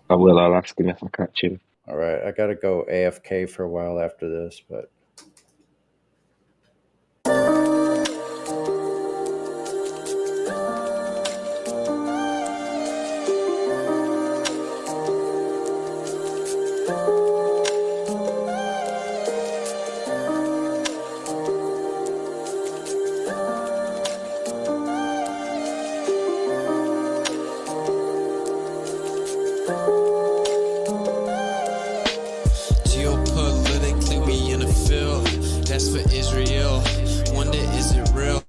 Speaker 2: I will. I'll ask him if I catch him.
Speaker 12: All right. I got to go AFK for a while after this, but...
Speaker 1: Geopolitically, we in a field. That's for Israel. Wonder is it real?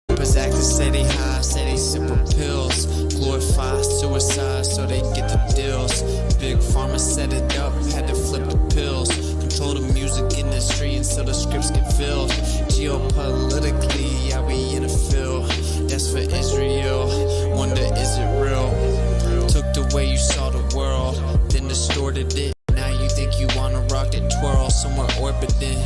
Speaker 1: Rappers acting say they high, say they sipping pills. Glorify suicide so they get the deals. Big Pharma set it up, had to flip the pills. Control the music industry until the scripts get filled. Geopolitically, yeah, we in a field. That's for Israel. Wonder is it real? Took the way you saw the world, then distorted it. Now you think you wanna rock that twirl somewhere orbiting.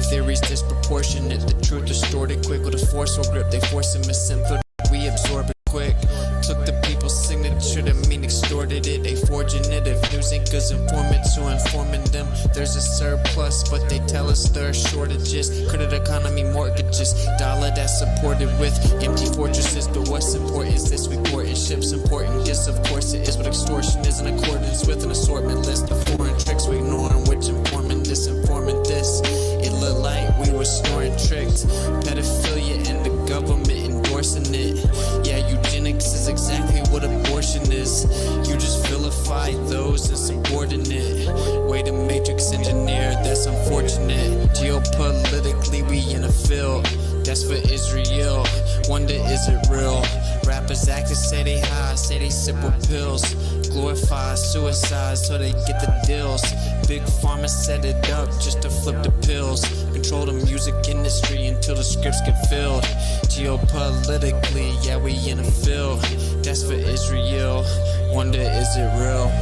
Speaker 1: Theories disproportionate, the truth distorted quick with a forceful grip. They force them simpler, we absorb it quick. Took the people's signature, the mean extorted it. They forging it, if news ain't good informant to informing them. There's a surplus, but they tell us there are shortages. Credit economy mortgages, dollar that's supported with empty fortresses. But what's important is this, we porting ships important. Yes, of course it is, but extortion is in accordance with an assortment list of foreign tricks we ignoring, which informing disinforming this. It looked like we were snoring tricked. Pedophilia and the government endorsing it. Yeah, eugenics is exactly what abortion is. You just vilify those insubordinate. internet. Geopolitically, we in a field. That's for Israel. Wonder, is it real? Rappers actors say they high, say they sip with pills. Glorify suicide so they get the deals. Big pharma set it up just to flip the pills. Control the music industry until the scripts get filled. Geopolitically, yeah, we in a field. That's for Israel. Wonder, is it real?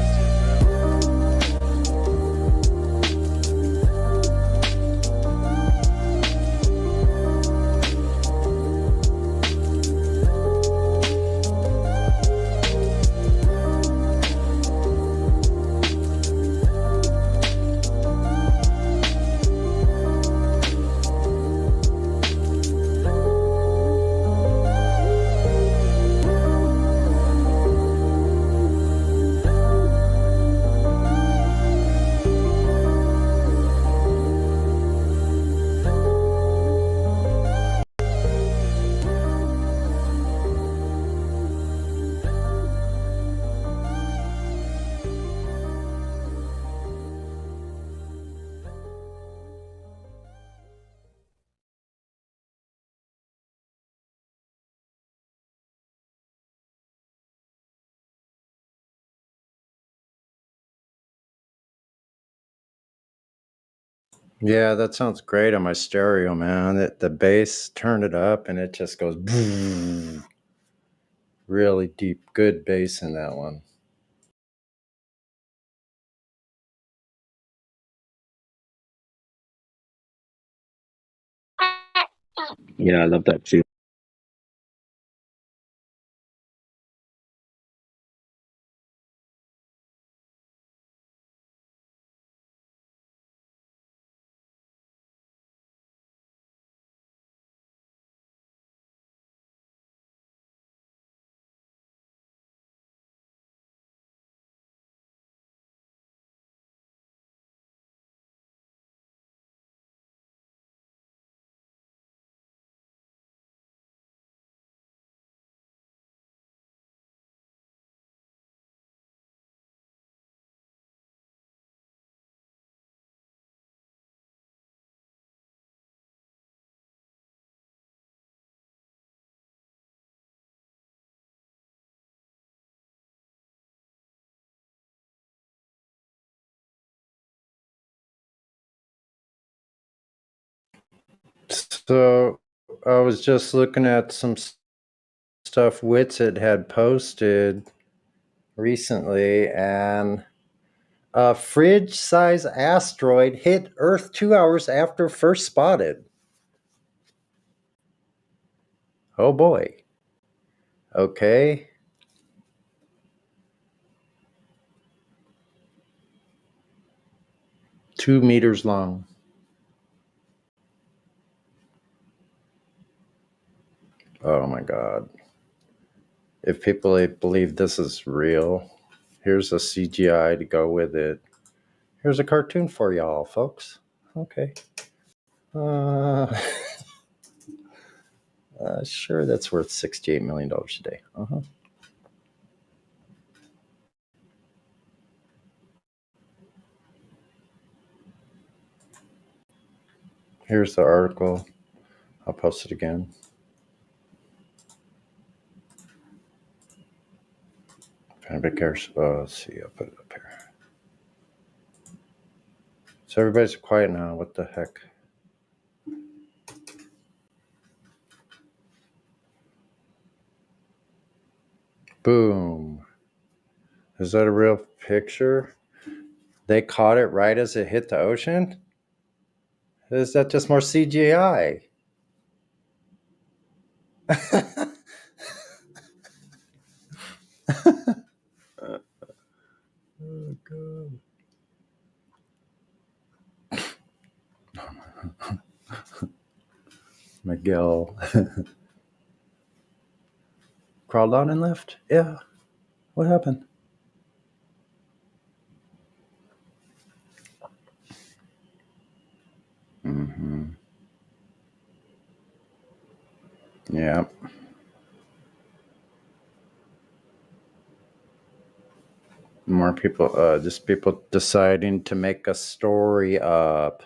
Speaker 12: Yeah, that sounds great on my stereo, man. The bass, turn it up, and it just goes boom. Really deep, good bass in that one.
Speaker 2: Yeah, I love that too.
Speaker 12: So I was just looking at some stuff Witsit had posted recently, and a fridge-sized asteroid hit Earth 2 hours after first spotted. Oh boy. Okay. Two meters long. Oh my God. If people believe this is real, here's a CGI to go with it. Here's a cartoon for y'all, folks. Okay. Sure, that's worth $68 million today. Uh-huh. Here's the article. I'll post it again. If anybody cares. Let's see. I'll put it up here. So everybody's quiet now. What the heck? Boom. Is that a real picture? They caught it right as it hit the ocean? Is that just more CGI? Oh, God. Miguel. Crawled on and left? Yeah. What happened? Mm-hmm. Yeah. More people, just people deciding to make a story up.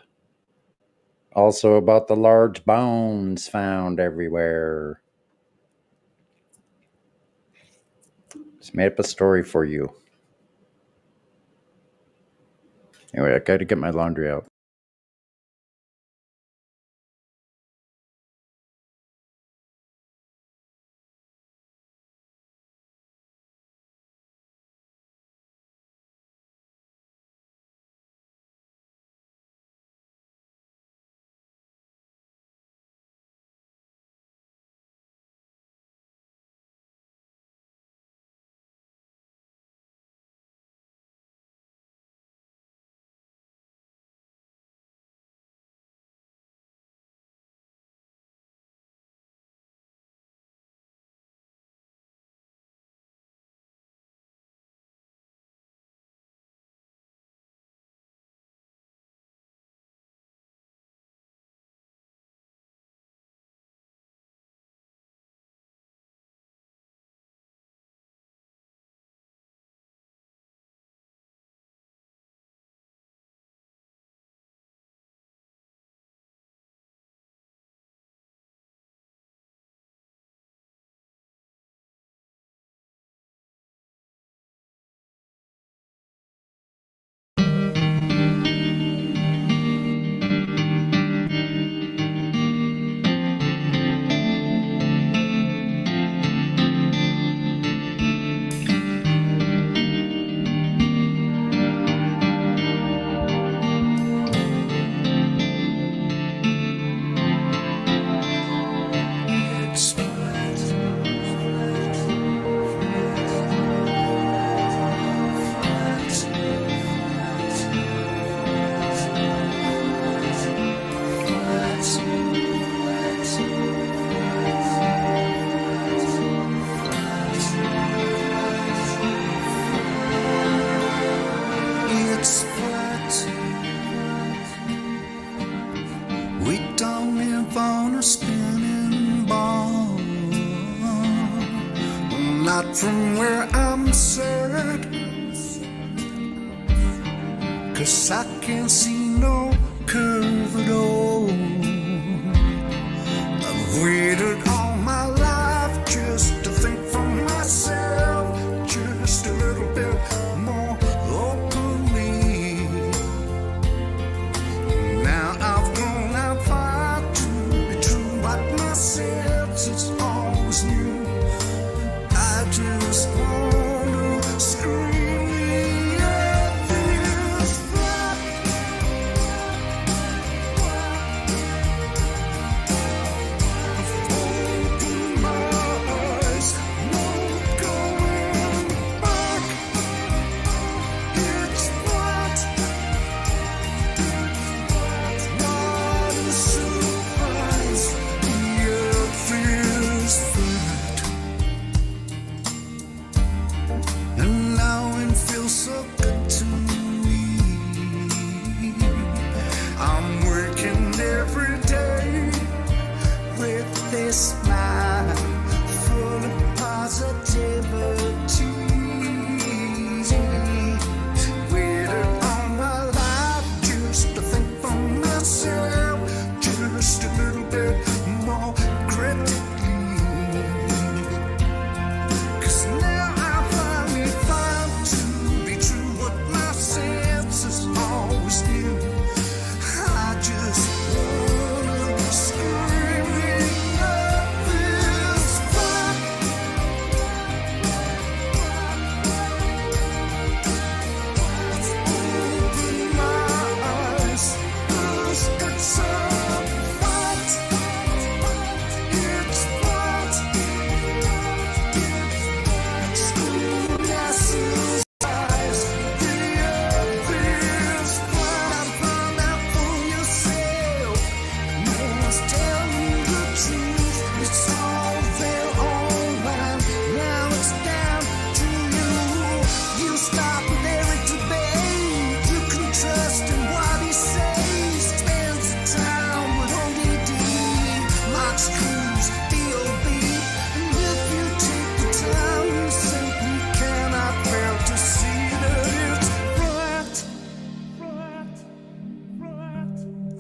Speaker 12: Also about the large bones found everywhere. Just made up a story for you. Anyway, I gotta get my laundry out.
Speaker 13: It's flat. We don't live on a spinning ball. Not from where I'm set. 'Cause I can't see no curve at all. I've waited all my life just to think for myself, just a little bit more openly. Now I've grown out far to be true, but my senses always knew. I just want to scream, yeah, this flat. Open my eyes, no going back. It's flat. Not a surprise, the earth is flat. And now it feels so good to me. I'm working every day with this smile full of positivity. Waited all my life just to think for myself, just a little bit more critically. 'Cause now I finally found to be true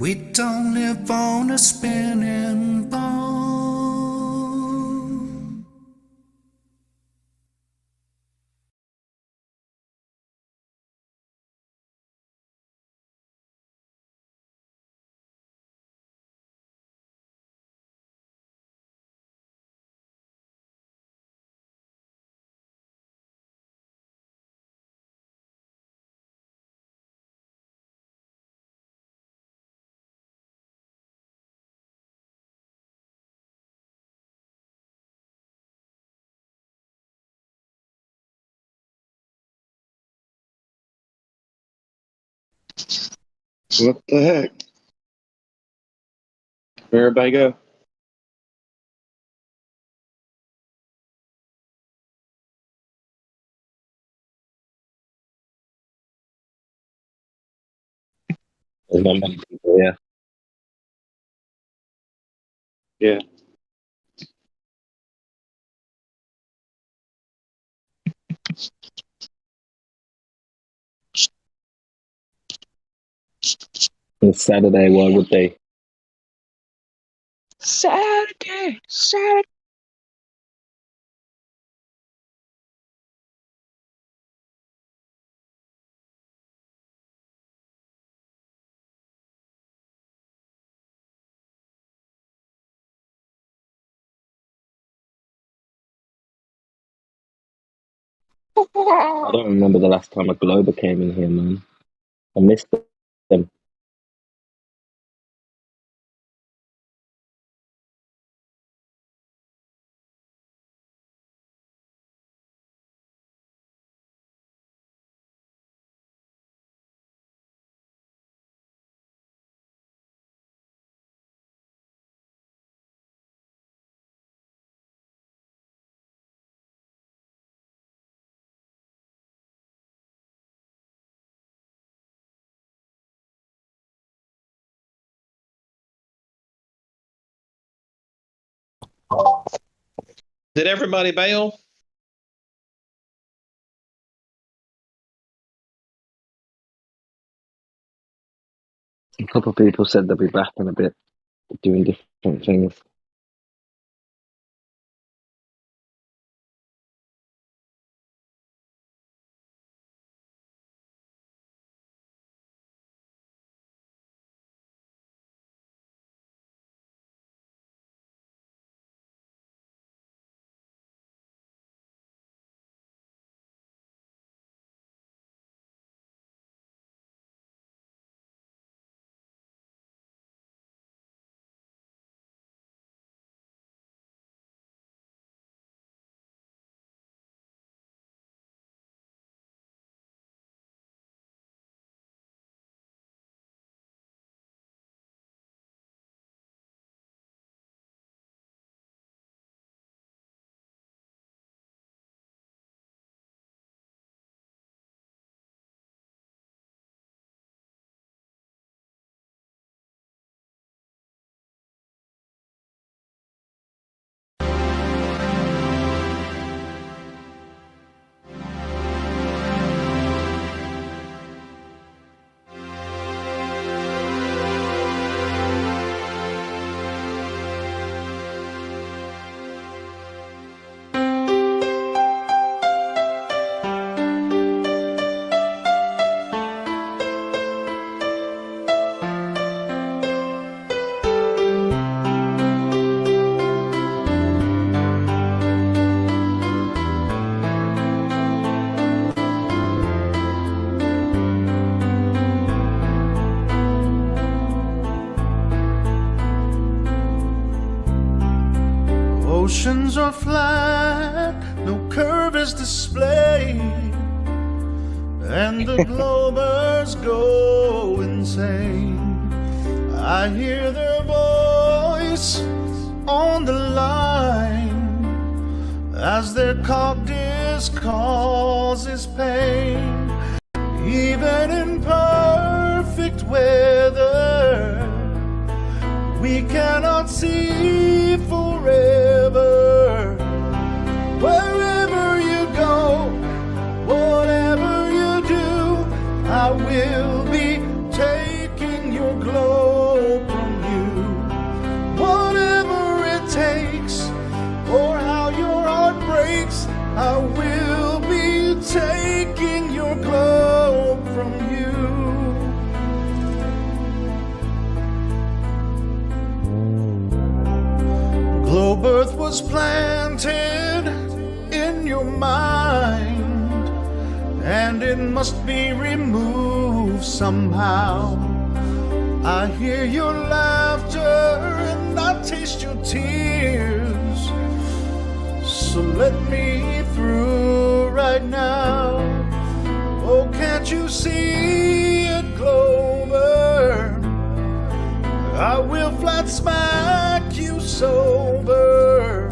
Speaker 13: We don't live on a spinning ball.
Speaker 7: What the heck? Where everybody go?
Speaker 2: There's not many people here.
Speaker 7: Yeah.
Speaker 2: It's Saturday, why would they?
Speaker 7: Saturday.
Speaker 2: I don't remember the last time a Glober came in here, man. I missed them.
Speaker 16: Did everybody bail?
Speaker 2: A couple of people said they'll be back in a bit, doing different things.
Speaker 13: Oceans are flat, no curve is displayed, and the globers go insane. I hear their voice on the line as their coctus causes pain. Even in perfect weather, we cannot see forever. Wherever you go, whatever you do, I will be taking your glory. takes, I will be taking your globe from you. Globe Earth was planted in your mind, and it must be removed somehow. I hear your laughter and I taste your tears, so let me through right now. Oh, can't you see it, Glover? I will flat smack you sober.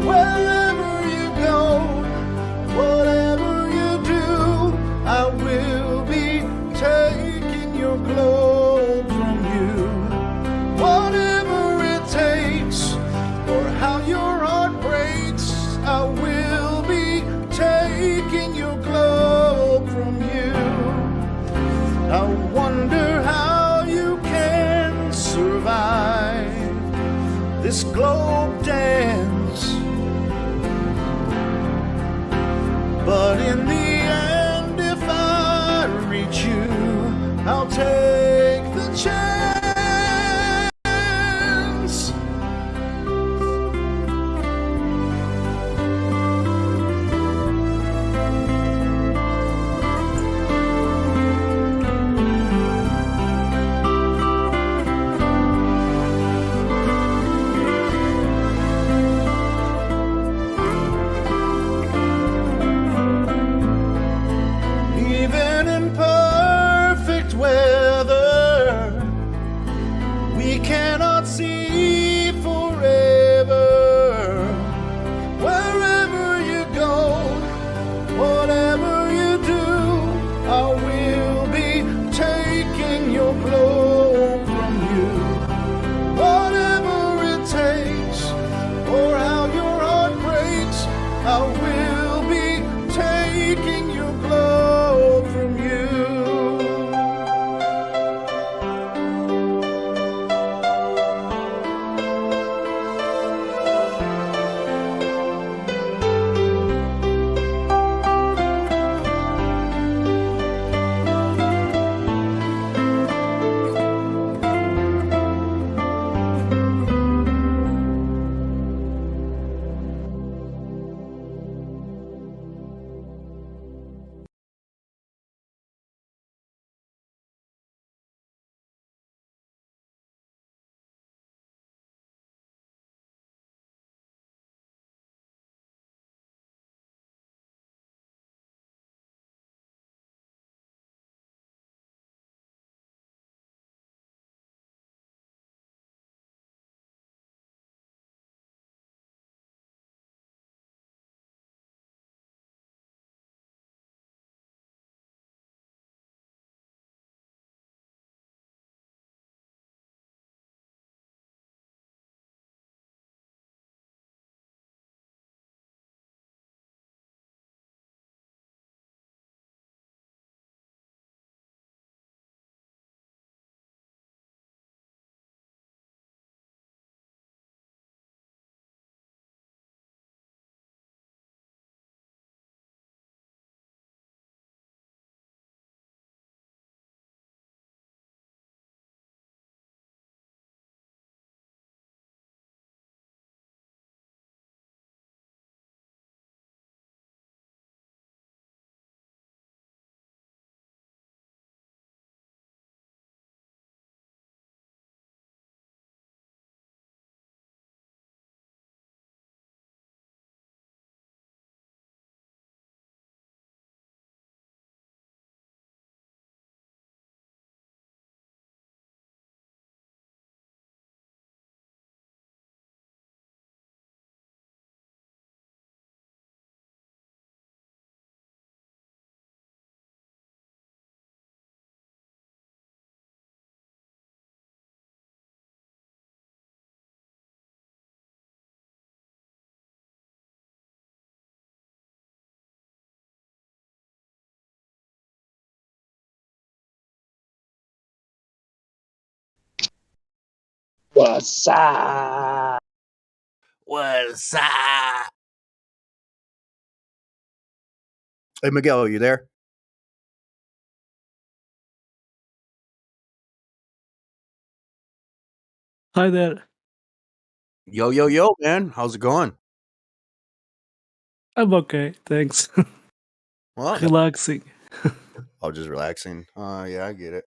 Speaker 13: Wherever you go, whatever you do, I will be taking your globe from you. Whatever it takes, or how your heart breaks, I will be taking your globe from you. I wonder how you can survive this globe dance, but in the end, if I reach you, I'll take the chance. Even in perfect weather, we cannot see forever. Wherever you go, whatever you do, I will be taking your globe from you. Whatever it takes, or how your heart breaks, I will be taking your globe from you.
Speaker 4: What's up? What's up? Hey, Miguel, are you there?
Speaker 18: Hi there.
Speaker 4: Yo, yo, yo, man. How's it going?
Speaker 18: I'm okay, thanks.
Speaker 4: Well,
Speaker 18: Relaxing.
Speaker 4: oh, just relaxing. Yeah, I get it.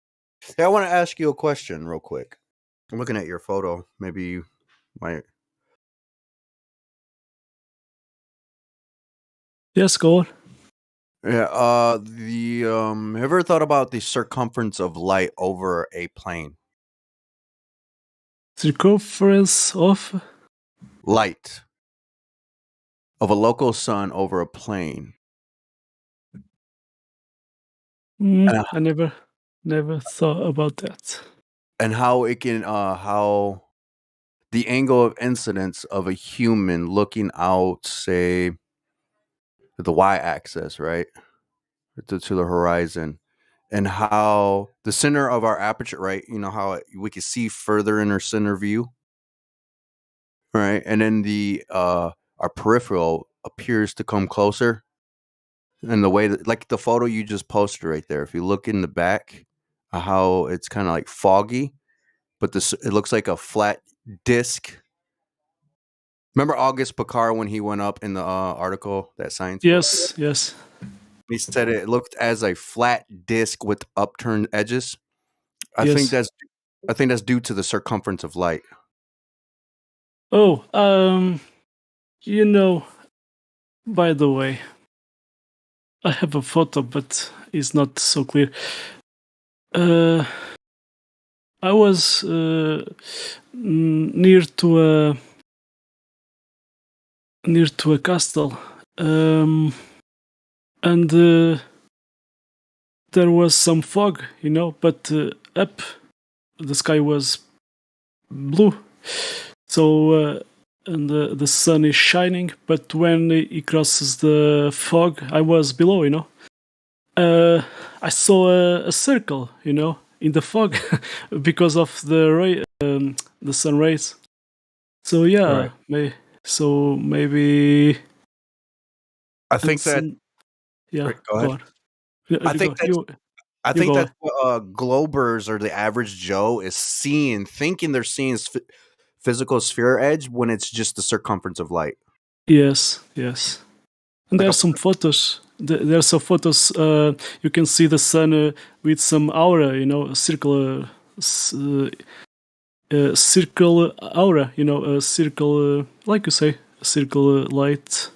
Speaker 4: Hey, I want to ask you a question real quick. I'm looking at your photo. Maybe you might.
Speaker 18: Yes, go on.
Speaker 4: Yeah. Have you ever thought about the circumference of light over a plane?
Speaker 18: Circumference of
Speaker 4: Light of a local sun over a plane.
Speaker 18: I never thought about that.
Speaker 4: And how it can how the angle of incidence of a human looking out, say, the y-axis, right, to the horizon, and how the center of our aperture, right, you know how we can see further in our center view, right, and then the our peripheral appears to come closer, and the way that, like the photo you just posted right there, if you look in the back, how it's kind of like foggy, but this it looks like a flat disc. Remember August Picard when he went up in the article, that science book?
Speaker 18: Yes.
Speaker 4: He said it looked as a flat disc with upturned edges. I think
Speaker 18: Yes.
Speaker 4: that's due to the circumference of light.
Speaker 18: Oh, by the way, I have a photo, but it's not so clear. I was near to a castle, and there was some fog, but up the sky was blue, so and the sun is shining, but when it crosses the fog, I was below. I saw a circle, in the fog because of the sun rays. So yeah,
Speaker 4: Right.
Speaker 18: maybe
Speaker 4: I think
Speaker 18: it's
Speaker 4: that.
Speaker 18: yeah.
Speaker 4: Right, go
Speaker 18: Go
Speaker 4: ahead.
Speaker 18: on. Yeah,
Speaker 4: I
Speaker 18: you
Speaker 4: think
Speaker 18: go.
Speaker 4: that's. I
Speaker 18: You
Speaker 4: think
Speaker 18: go
Speaker 4: that's
Speaker 18: on.
Speaker 4: what Globers or the average Joe is thinking they're seeing physical sphere edge when it's just the circumference of light.
Speaker 18: Yes. And
Speaker 4: Like
Speaker 18: there
Speaker 4: a
Speaker 18: are some photos. There are some photos. You can see the sun with some aura. A circle. Circle aura. A circle, like you say, a circle light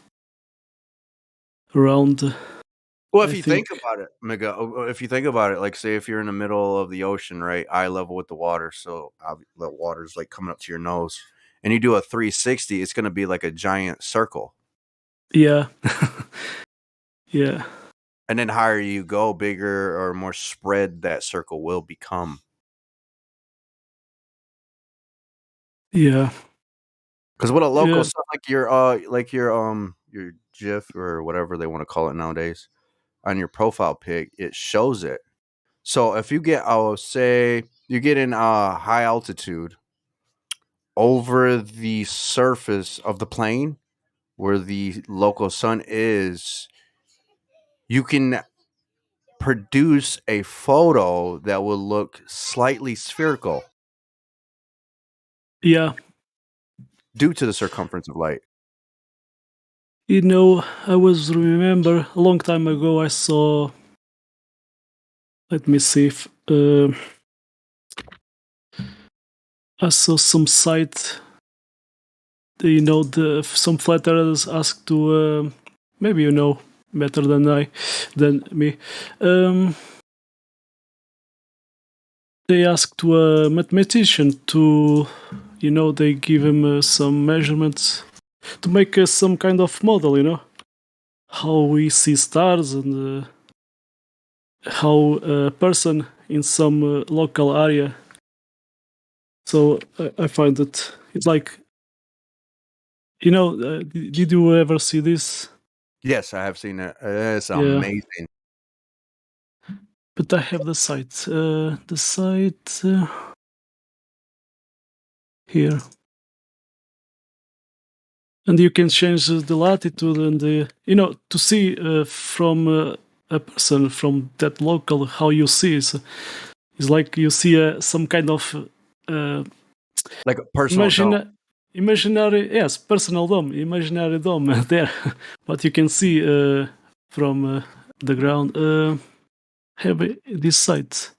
Speaker 18: around.
Speaker 4: Well,
Speaker 18: I
Speaker 4: if you
Speaker 18: think.
Speaker 4: think about it, Miguel, if you think about it, like say if you're in the middle of the ocean, right, eye level with the water, so the water's like coming up to your nose, and you do a 360, it's going to be like a giant circle.
Speaker 18: Yeah. Yeah.
Speaker 4: And then higher you go, bigger or more spread that circle will become.
Speaker 18: Yeah.
Speaker 4: Because what a local,
Speaker 18: Yeah.
Speaker 4: like your GIF or whatever they want to call it nowadays, on your profile pic, it shows it. So if you get, say you get in high altitude over the surface of the plane where the local sun is, you can produce a photo that will look slightly spherical.
Speaker 18: Yeah.
Speaker 4: Due to the circumference of light.
Speaker 18: I was remember a long time ago I saw. Let me see if I saw some site. Some flat earthers asked to maybe better than me. They asked to a mathematician to, they give him some measurements to make some kind of model. How we see stars and how a person in some local area. So I find that it's like, did you ever see this?
Speaker 4: Yes, I have seen it. It's
Speaker 18: Yeah.
Speaker 4: amazing.
Speaker 18: But I have the site. Here. and you can change the latitude and to see from a person from that local how you see it's like you see some kind of
Speaker 4: like a personal dome.
Speaker 18: imaginary, yes, personal dome, imaginary dome there, what you can see from the ground. Have this site.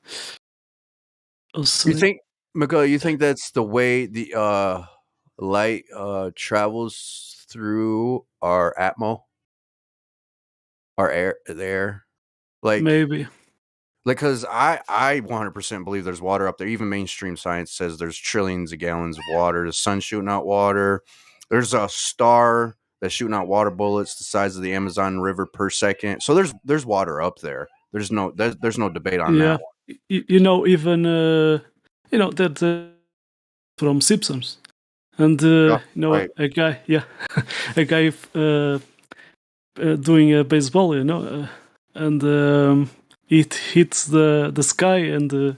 Speaker 18: Also,
Speaker 4: You think, Miguel? You think that's the way the light travels through our atmo, our air, the air? Like
Speaker 18: maybe.
Speaker 4: Because I 100% believe there's water up there. Even mainstream science says there's trillions of gallons of water. The sun's shooting out water. There's a star that's shooting out water bullets the size of the Amazon River per second. So there's water up there. There's no debate on that one.
Speaker 18: Even that from Simpsons, and
Speaker 4: right.
Speaker 18: a guy, a guy doing baseball, and it hits the sky, and the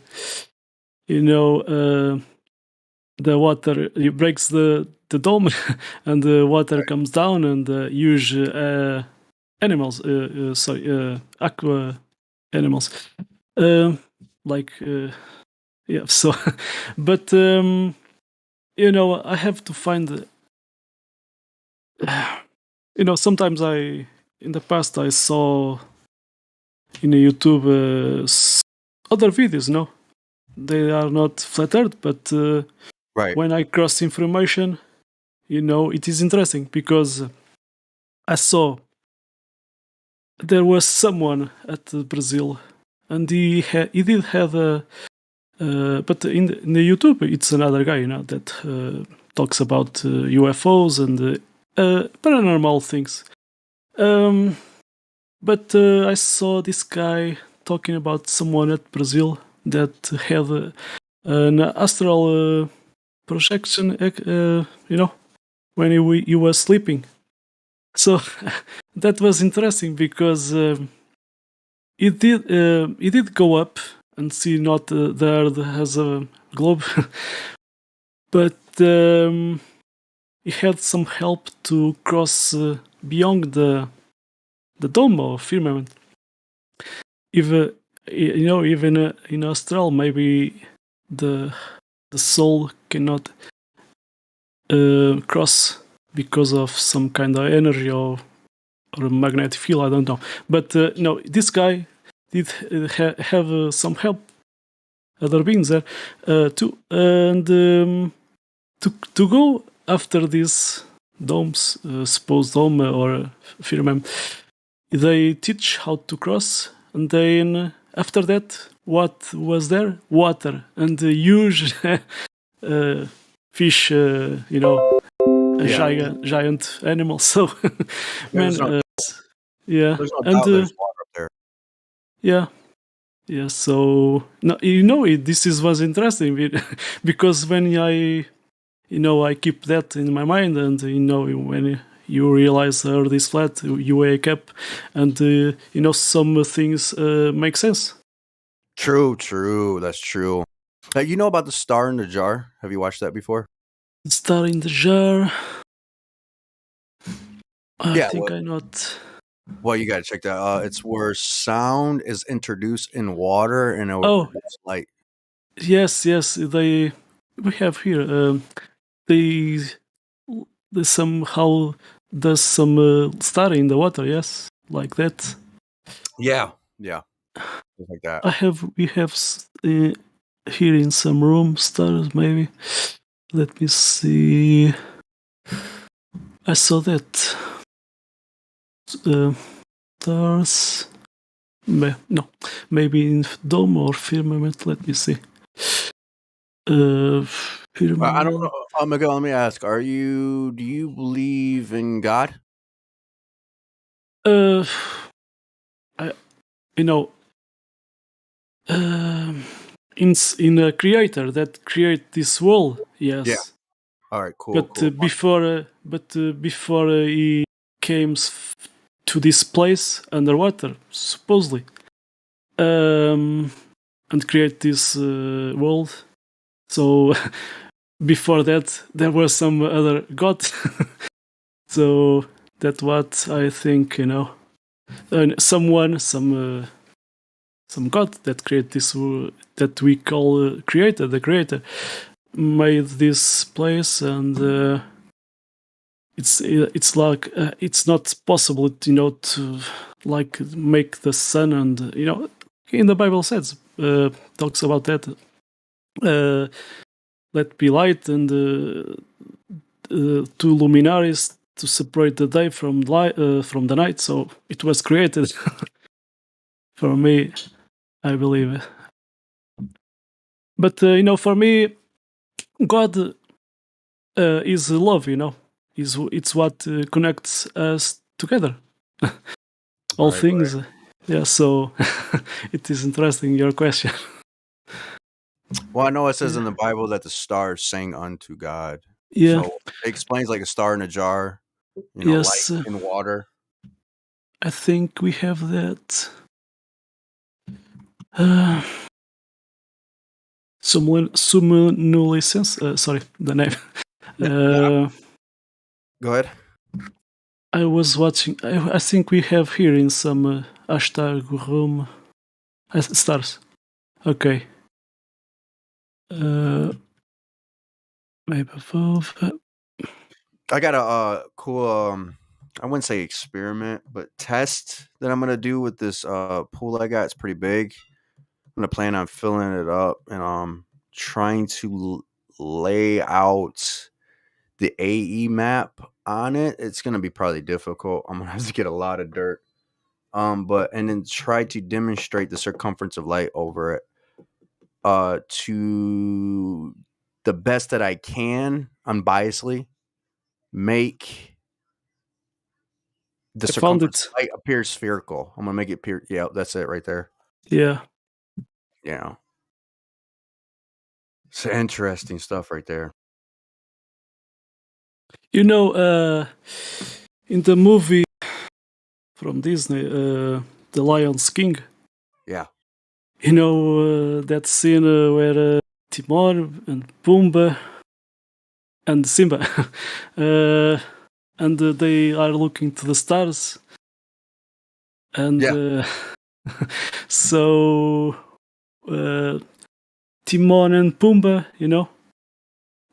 Speaker 18: water, it breaks the dome, and the water comes down, and huge animals, aqua animals, like yeah. So, but I have to find. Sometimes in the past I saw in YouTube other videos. No, they are not flat Earth, but
Speaker 4: right.
Speaker 18: When I cross information, it is interesting because I saw there was someone at Brazil, and he did have a. But in the YouTube, it's another guy, that talks about UFOs and paranormal things. But I saw this guy talking about someone at Brazil that had an astral projection, when he was sleeping. So that was interesting because it did go up and see not the Earth as a globe, but he had some help to cross beyond the dome of firmament. If even in astral, maybe the soul cannot cross because of some kind of energy or a magnetic field. I don't know, but no, this guy did have some help, other beings there too, and to go after these domes, supposed dome or firmament, they teach how to cross, and then after that, what was there? Water and huge fish, giant animals. So, man, yeah,
Speaker 4: There's no
Speaker 18: and
Speaker 4: doubt there's water up there.
Speaker 18: yeah. Yeah, so no, this was interesting because when I keep that in my mind, and when you realize the Earth is flat, you wake up, and some things make sense.
Speaker 4: True, that's true. You know about the star in the jar? Have you watched that before?
Speaker 18: The star in the jar. I think
Speaker 4: well,
Speaker 18: I not.
Speaker 4: Well, you gotta check that. It's where sound is introduced in water and it
Speaker 18: Oh.
Speaker 4: produces light.
Speaker 18: Yes, we have here. They somehow does some star in the water. Yes, like that.
Speaker 4: Yeah, just like that.
Speaker 18: We have here in some room stars. Maybe. Let me see. I saw that. Stars. No, maybe in dome or firmament. Let me see. Firmament.
Speaker 4: I don't know. Miguel, let me ask: do you believe in God?
Speaker 18: In a creator that create this world, yes.
Speaker 4: Yeah. All right, cool.
Speaker 18: But before he came to this place underwater, supposedly, and create this world. So before that, there was some other god. So that's what I think, And some God that created this, that we call creator, the creator, made this place, and it's like it's not possible, to like make the sun, and in the Bible says talks about that. Let be light, and two luminaries to separate the day from from the night. So it was created for me, I believe. But for me, God is love. It's what connects us together. All
Speaker 4: Right,
Speaker 18: things. Yeah. So it is interesting, your question.
Speaker 4: Well, I know it says in the Bible that the stars sang unto God.
Speaker 18: Yeah.
Speaker 4: So it explains like a star in a jar, light
Speaker 18: Yes.
Speaker 4: in water.
Speaker 18: I think we have that. Sumululicense. Sorry, the name.
Speaker 4: Go ahead.
Speaker 18: I was watching. I think we have here in some hashtag room stars. Okay. Maybe above.
Speaker 4: I got a cool I wouldn't say experiment, but test that I'm gonna do with this pool I got. It's pretty big. I'm gonna plan on filling it up and trying to lay out the AE map on it. It's gonna be probably difficult. I'm gonna have to get a lot of dirt. But and then try to demonstrate the circumference of light over it to the best that I can unbiasedly make the
Speaker 18: I found
Speaker 4: circumference
Speaker 18: it.
Speaker 4: of light appear spherical. I'm gonna make it appear. Yeah, that's it right there.
Speaker 18: Yeah.
Speaker 4: Yeah, it's interesting stuff right there.
Speaker 18: In the movie from Disney, The Lion's King.
Speaker 4: Yeah.
Speaker 18: That scene where Timon and Pumbaa and Simba, and they are looking to the stars, and so Timon and Pumbaa,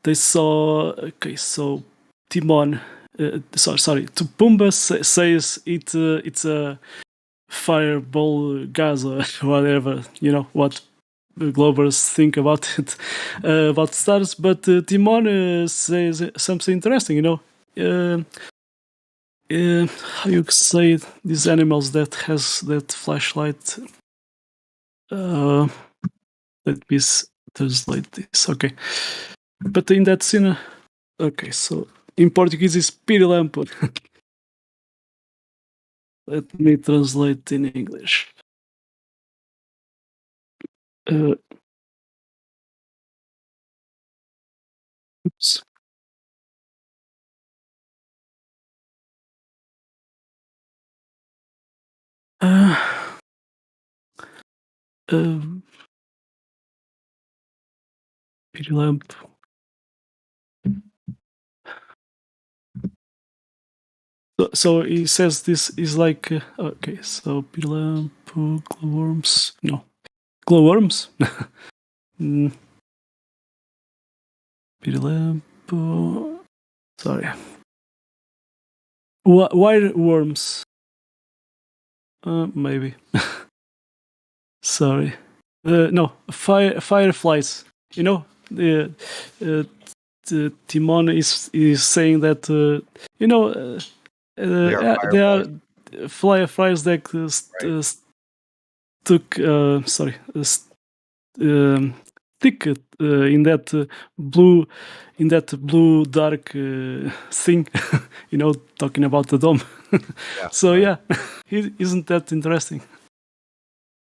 Speaker 18: they saw. Okay, so Timon, sorry, to Pumbaa says it's a fireball gas or whatever, what Globers think about it, about stars. But Timon says something interesting, how you say it, these animals that has that flashlight. Let me translate this. Okay, but in that scene, okay, so in Portuguese is pirilampo. Let me translate in English. Oops. Pirilampo. So he says this is like okay. So pirilampo, glowworms. No, glowworms. Pirilampo. Sorry. Wire worms. Maybe. Sorry. No, fireflies. The Timon is saying that they are fireflies that took sorry stick in that blue dark thing, talking about the dome.
Speaker 4: Yeah,
Speaker 18: so yeah, isn't that interesting?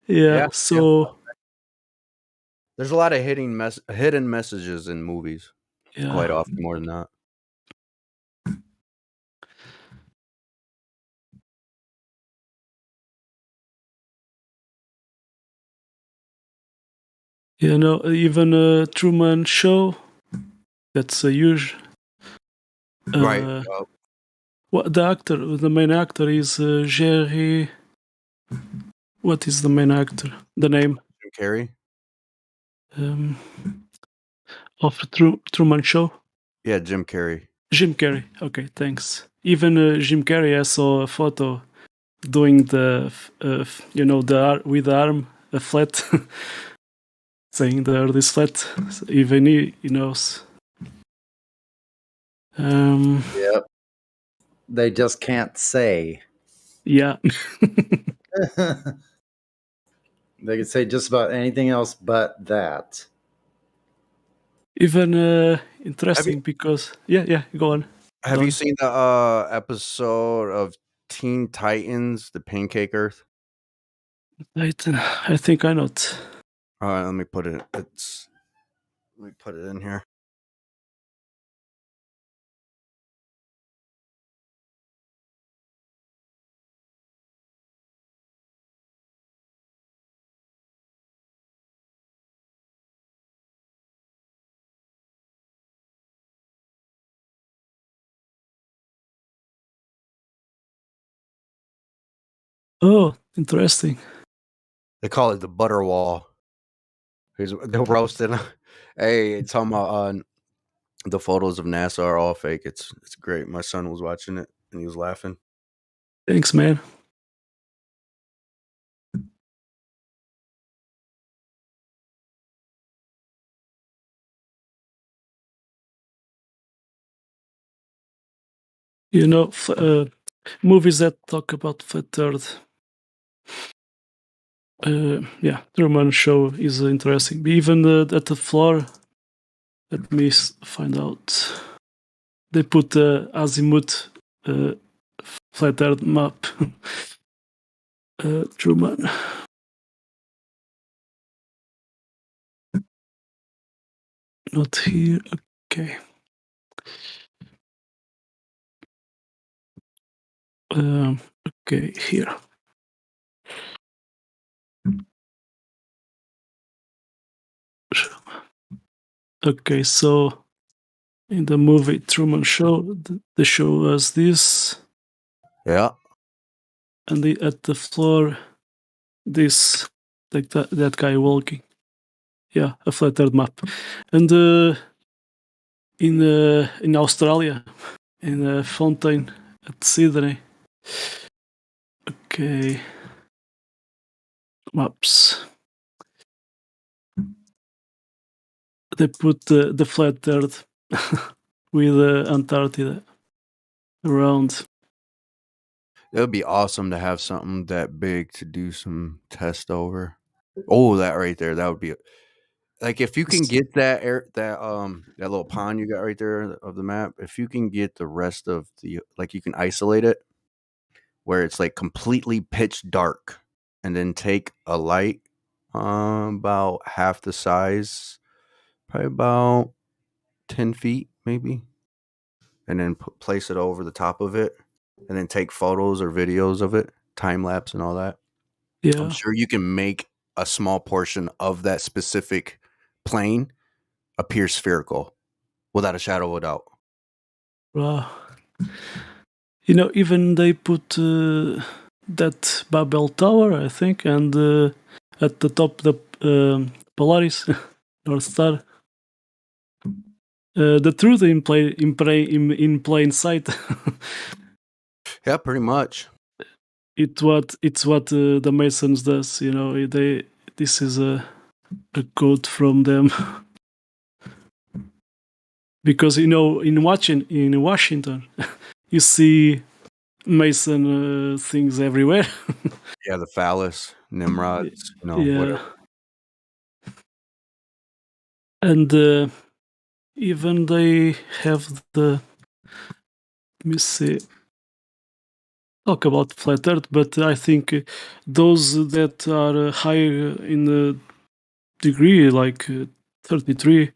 Speaker 18: Yeah. So
Speaker 4: there's a lot of hidden messages in movies.
Speaker 18: Yeah.
Speaker 4: Quite often, more than that.
Speaker 18: Even Truman Show. That's a huge.
Speaker 4: Right.
Speaker 18: What the main actor is Jerry. What is the main actor? The name
Speaker 4: Jim Carrey.
Speaker 18: Of Truman Show.
Speaker 4: Yeah, Jim Carrey.
Speaker 18: Jim Carrey. Okay, thanks. Even Jim Carrey, I saw a photo doing the with the arm a flat, saying the earth is flat. So even he knows.
Speaker 12: Yep. They just can't say.
Speaker 18: Yeah.
Speaker 12: They could say just about anything else but that.
Speaker 18: Even interesting because go on.
Speaker 4: Have you seen the episode of Teen Titans, The Pancake Earth?
Speaker 18: I think I not.
Speaker 4: All right, let me put it in here.
Speaker 18: Oh, interesting.
Speaker 4: They call it the butter wall. They're roasting. Hey, it's talking about the photos of NASA are all fake. It's great. My son was watching it and he was laughing.
Speaker 18: Thanks, man. You know, movies that talk about flat Earth. Truman Show is interesting. Even at the floor, let me find out. They put the azimuth flat Earth map. Truman. Not here. Okay. Okay, here. Okay, so in the movie Truman Show, they show us this.
Speaker 4: Yeah.
Speaker 18: And at the floor, this, like that guy walking. Yeah, a flat Earth map. And in Australia, in a fountain at Sydney. Okay. Maps. They put the flat Earth with Antarctica around.
Speaker 4: It would be awesome to have something that big to do some test over. Oh, that right there. That would be like if you can get that little pond you got right there of the map. If you can get the rest of the you can isolate it where it's like completely pitch dark, and then take a light about half the size, probably about 10 feet maybe, and then place it over the top of it, and then take photos or videos of it, time lapse and all that.
Speaker 18: Yeah.
Speaker 4: I'm sure you can make a small portion of that specific plane appear spherical without a shadow of a doubt.
Speaker 18: Wow. You know, even they put that Babel Tower, I think, and at the top the Polaris North Star. The truth in plain sight.
Speaker 4: Yeah, pretty much.
Speaker 18: It's what the Masons does. You know, this is a quote from them. Because you know, in Washington, you see Mason things everywhere.
Speaker 4: Yeah, the phallus, Nimrods,
Speaker 18: yeah.
Speaker 4: whatever.
Speaker 18: And even they have the, let me see, talk about flat Earth, but I think those that are higher in the degree, like 33,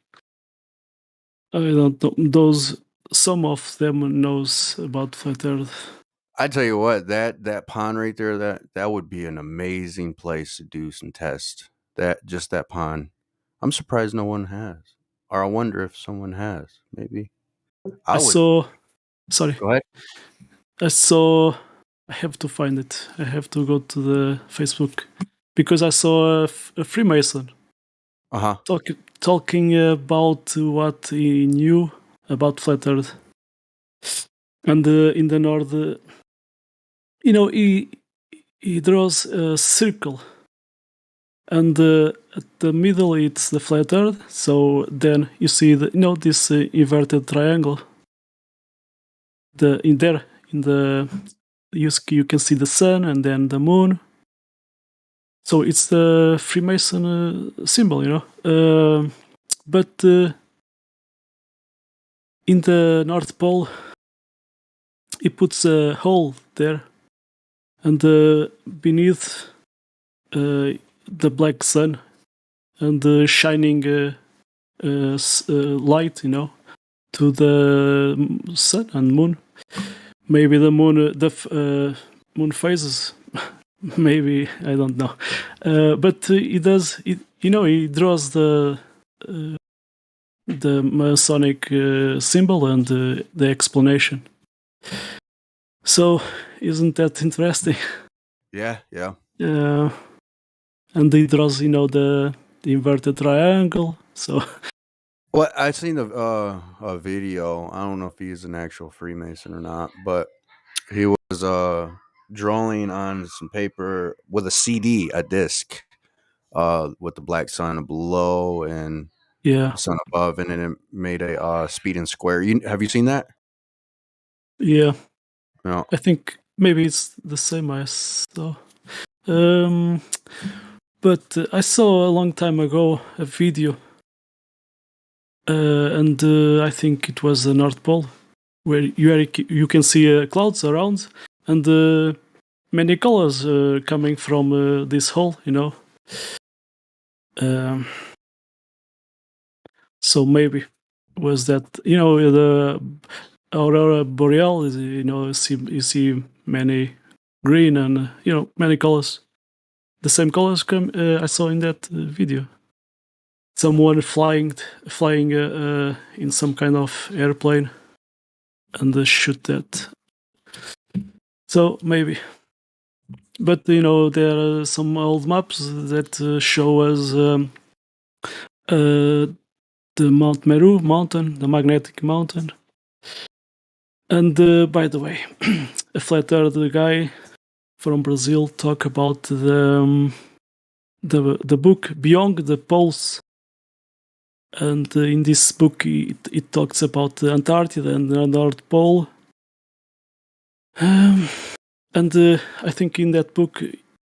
Speaker 18: I don't know, those, some of them knows about flat Earth.
Speaker 4: I tell you what, that pond right there, that would be an amazing place to do some tests. That pond. I'm surprised no one has. Or I wonder if someone has. Maybe.
Speaker 18: Sorry.
Speaker 4: Go ahead.
Speaker 18: I saw. I have to find it. I have to go to the Facebook because I saw a Freemason talking about what he knew about flat Earth, and in the north, he draws a circle, and at the middle it's the flat Earth. So then you see this inverted triangle. In the you can see the sun and then the moon. So it's the Freemason symbol, but in the North Pole, he puts a hole there, and beneath the black sun and the shining light, to the sun and moon. Maybe the moon, moon phases. Maybe I don't know, but he does. He draws the Masonic symbol and the explanation. So, isn't that interesting?
Speaker 4: Yeah.
Speaker 18: And he draws, the inverted triangle. So,
Speaker 4: well, I seen a video. I don't know if he's an actual Freemason or not, but he was drawing on some paper with a CD, a disc, with the black sun below and
Speaker 18: the
Speaker 4: sun above, and then it made a speeding square. Have you seen that?
Speaker 18: Yeah.
Speaker 4: No.
Speaker 18: I think maybe it's the same I saw. But I saw a long time ago a video, and I think it was the North Pole, where you can see clouds around and many colors coming from this hole, So maybe was that the aurora boreal? You see many green and many colors. The same colors I saw in that video. Someone flying in some kind of airplane and shoot that. So maybe. But there are some old maps that show us the Mount Meru mountain, the magnetic mountain. And by the way, a flat earth guy from Brazil talk about the book Beyond the Poles. And in this book, it talks about Antarctica and the North Pole. And I think in that book,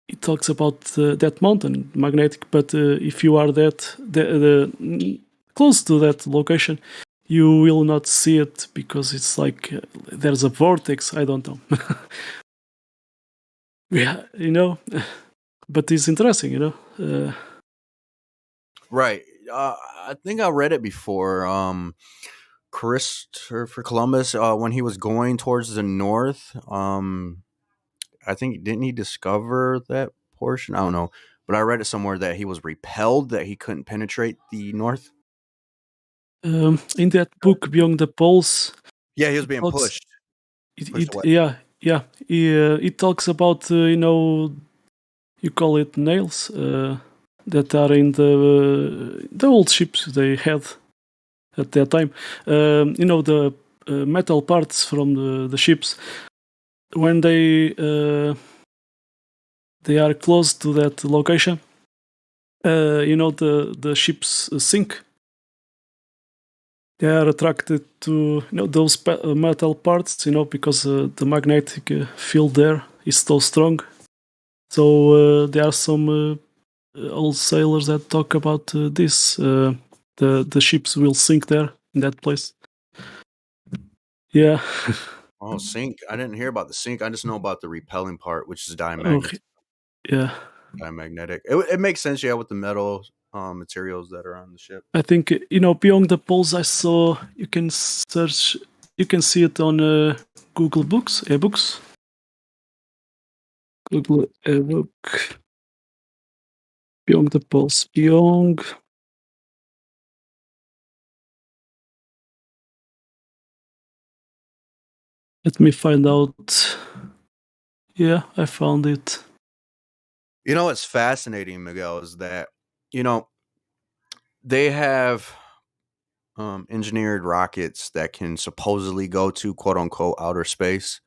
Speaker 18: it talks about that mountain, magnetic. But if you are close to that location, you will not see it because it's like there's a vortex. I don't know. Yeah, but it's interesting,
Speaker 4: Right. I think I read it before. Christopher Columbus, when he was going towards the north, I think didn't he discover that portion? I don't know, but I read it somewhere that he was repelled, that he couldn't penetrate the north.
Speaker 18: In that book Beyond the Poles,
Speaker 4: yeah, he was being pushed.
Speaker 18: It talks about you call it nails that are in the old ships they had at that time. The metal parts from the ships when they are close to that location. The ships sink. They are attracted to those metal parts, because the magnetic field there is so strong. So there are some old sailors that talk about this. The ships will sink there in that place. Yeah.
Speaker 4: Oh, sink! I didn't hear about the sink. I just know about the repelling part, which is diamagnetic.
Speaker 18: Yeah.
Speaker 4: Diamagnetic. It makes sense, yeah, with the metal materials that are on the ship.
Speaker 18: I think Beyond the Poles. I saw you can search. You can see it on Google Books, ebooks. Google ebook. Beyond the Poles. Beyond. Let me find out. Yeah, I found it.
Speaker 4: You know what's fascinating, Miguel, is that they have engineered rockets that can supposedly go to quote unquote outer space,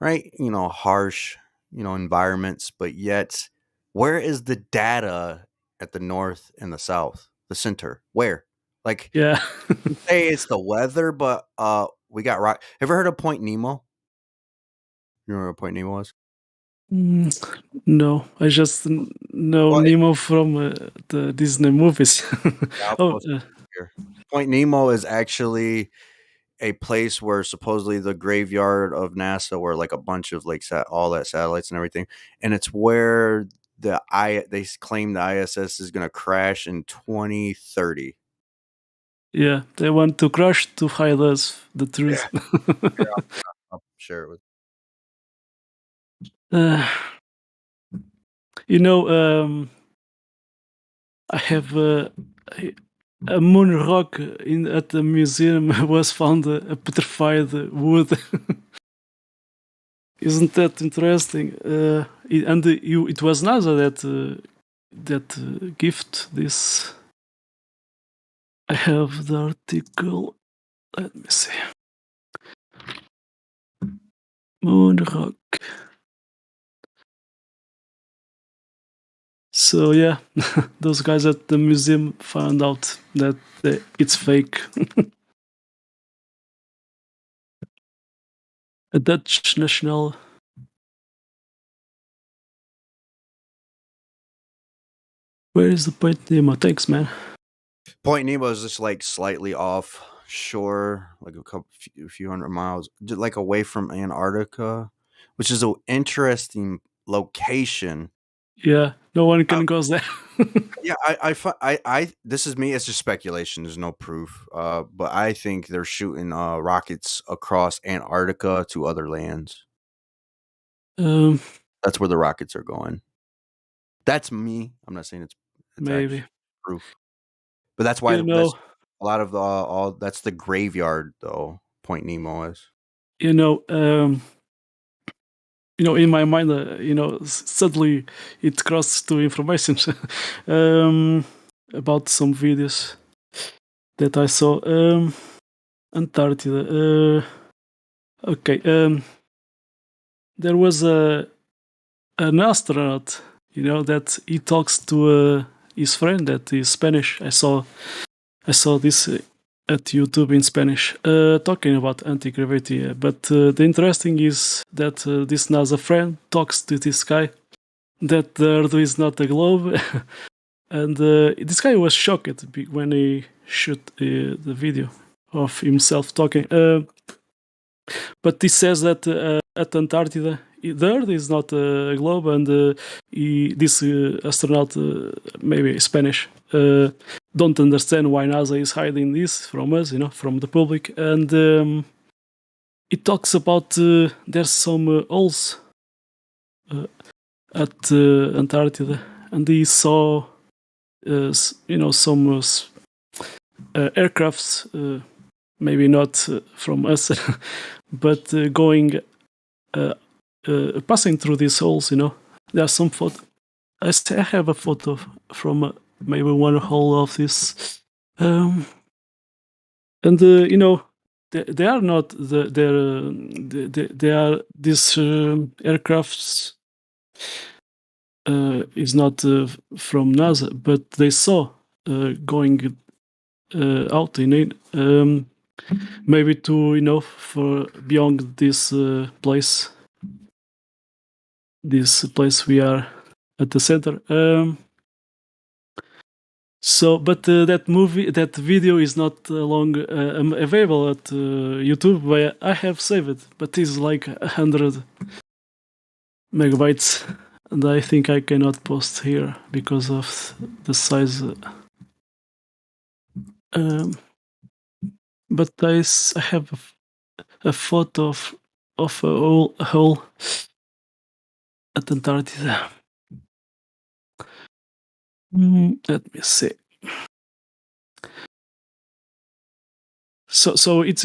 Speaker 4: right? Harsh, environments, but yet where is the data at the north and the south, the center? Where? Like,
Speaker 18: Yeah.
Speaker 4: you say it's the weather, but we got rock. Ever heard of Point Nemo? You remember what Point Nemo was?
Speaker 18: No, I just know
Speaker 4: Well,
Speaker 18: Nemo from the Disney movies.
Speaker 4: I'll
Speaker 18: Oh,
Speaker 4: post it here. Point Nemo is actually a place where supposedly the graveyard of NASA, where like a bunch of like all that satellites and everything, and it's where they claim the ISS is going to crash in 2030.
Speaker 18: yeah, they want to crash to hide us the truth.
Speaker 4: I'll share it with.
Speaker 18: Uh, I have a moon rock at the museum was found a petrified wood. Isn't that interesting? It was NASA that gift this. I have the article. Let me see. Moon rock. So yeah, those guys at the museum found out that it's fake. A Dutch national. Where is the Point Nemo? Thanks, man.
Speaker 4: Point Nemo is just like slightly offshore, like a few hundred miles, like away from Antarctica, which is an interesting location.
Speaker 18: Yeah, no one can go there.
Speaker 4: Yeah, I this is me. It's just speculation. There's no proof. But I think they're shooting rockets across Antarctica to other lands. That's where the rockets are going. That's me. I'm not saying it's
Speaker 18: Maybe
Speaker 4: proof, but that's why
Speaker 18: You know-
Speaker 4: that's a lot of the all. That's the graveyard, though. Point Nemo is.
Speaker 18: In my mind, suddenly it crossed to information about some videos that I saw. Antarctica. Okay. There was an astronaut, that he talks to his friend that is Spanish. I saw this at YouTube in Spanish, talking about anti-gravity. But the interesting is that this NASA friend talks to this guy that the Earth is not a globe, and this guy was shocked when he shot the video of himself talking. But he says that at Antarctica, the Earth is not a globe, and this astronaut, maybe Spanish, don't understand why NASA is hiding this from us, from the public. And it talks about there's some holes at Antarctica, and he saw, some aircrafts, maybe not from us, but going, passing through these holes. There are some photo. I have a photo from maybe one hole of this, and they are not they are these aircrafts. Is not from NASA, but they saw going out in it. Maybe to for beyond this place we are at the center. But that video is not long available at YouTube, but I have saved it. But it's like 100 megabytes, and I think I cannot post here because of the size. But I have a photo of a hole at Antarctica. Let me see. So it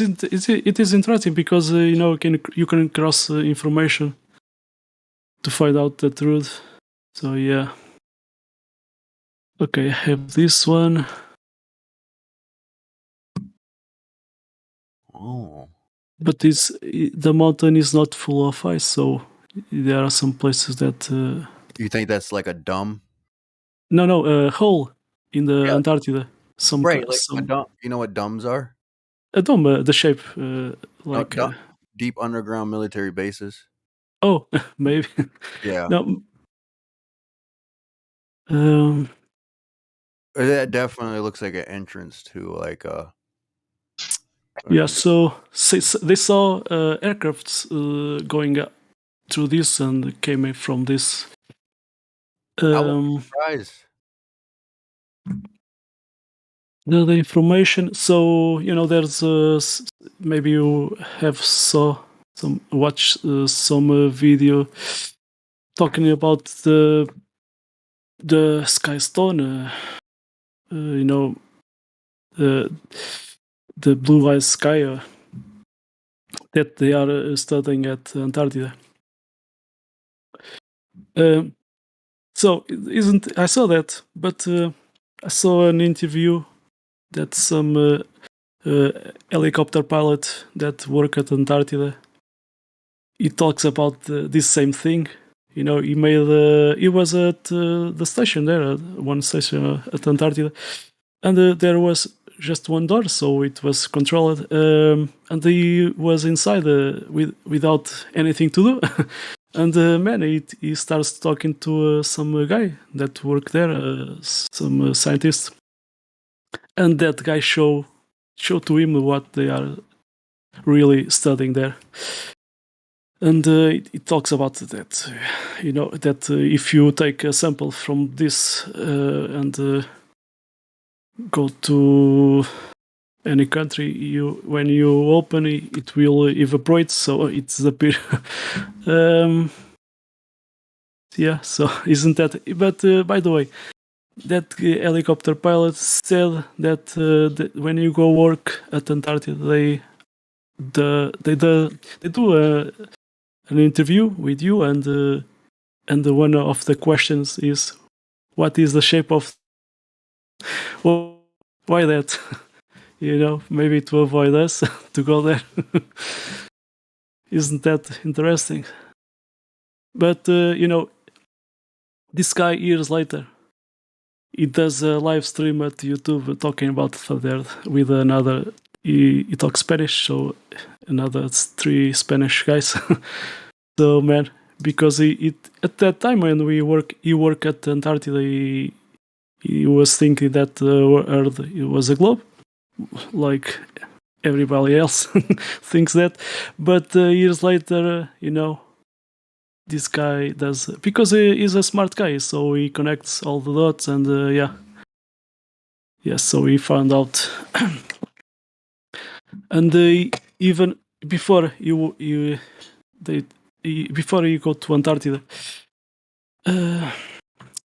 Speaker 18: is interesting because you can cross information to find out the truth. So yeah. Okay, I have this one.
Speaker 4: Oh.
Speaker 18: But the mountain is not full of ice, so there are some places that.
Speaker 4: You think that's like a dumb?
Speaker 18: No, a hole in the Antarctica.
Speaker 4: Right, like a dumb. You know what dumbs are?
Speaker 18: A dome, the shape, like.
Speaker 4: Deep underground military bases.
Speaker 18: Oh, maybe.
Speaker 4: Yeah.
Speaker 18: No.
Speaker 4: That definitely looks like an entrance to like a.
Speaker 18: Yeah, so they saw aircrafts going through this and came from this.
Speaker 4: I was surprised.
Speaker 18: The information. So there's maybe you have watch some video talking about the sky stone. The blue ice sky that they are studying at Antarctica. So I saw that, but I saw an interview that some helicopter pilot that work at Antarctica. He talks about this same thing. He made. He was at the station there, one station at Antarctica, and there was just one door, so it was controlled. And he was inside without anything to do. And he starts talking to some guy that worked there, some scientist, and that guy show to him what they are really studying there. And it talks about that, that if you take a sample from this and go to any country, when you open it, it will evaporate, so it's a bit. Yeah, so isn't that? But by the way, that helicopter pilot said that when you go work at Antarctica, they do an interview with you, and one of the questions is, what is the shape of? Well, why that? Maybe to avoid us to go there. Isn't that interesting? But this guy years later, he does a live stream at YouTube talking about that with another. He talks Spanish, so another 3 Spanish guys. So man, because he at that time when he worked at Antarctica, he was thinking that Earth was a globe, like everybody else thinks that. But years later, this guy does, because he's a smart guy, so he connects all the dots, and so he found out. And even before before you go to Antarctica,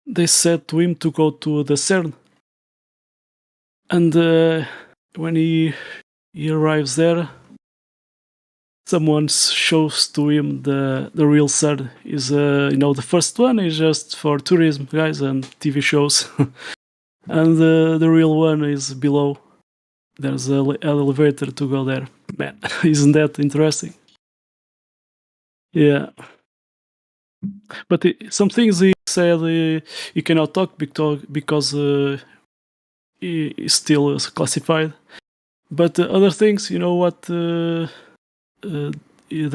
Speaker 18: they said to him to go to the CERN, and when he arrives there, someone shows to him the real CERN. Is the first one is just for tourism guys and TV shows, and the real one is below. There's an elevator to go there. Man, isn't that interesting? Yeah. But some things he said he cannot talk because he is still classified. But other things, what they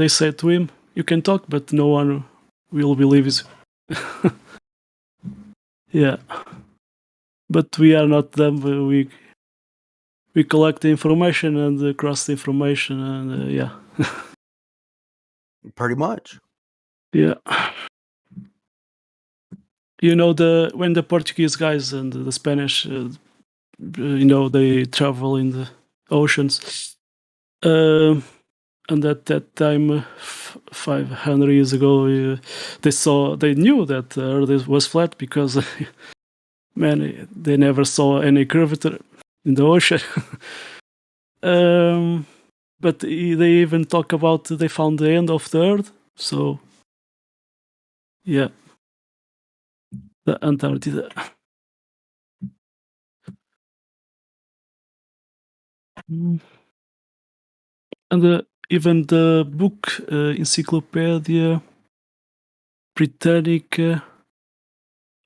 Speaker 18: said to him, you can talk, but no one will believe you. Yeah. But we are not them. We collect the information and cross the information, and yeah.
Speaker 4: Pretty much.
Speaker 18: Yeah. When the Portuguese guys and the Spanish, they travel in the oceans, and at that time, 500 years ago, they knew that Earth was flat because, man, they never saw any curvature in the ocean. But they even talk about they found the end of the Earth. So, yeah, the Antarctica. And even the book Encyclopedia Britannica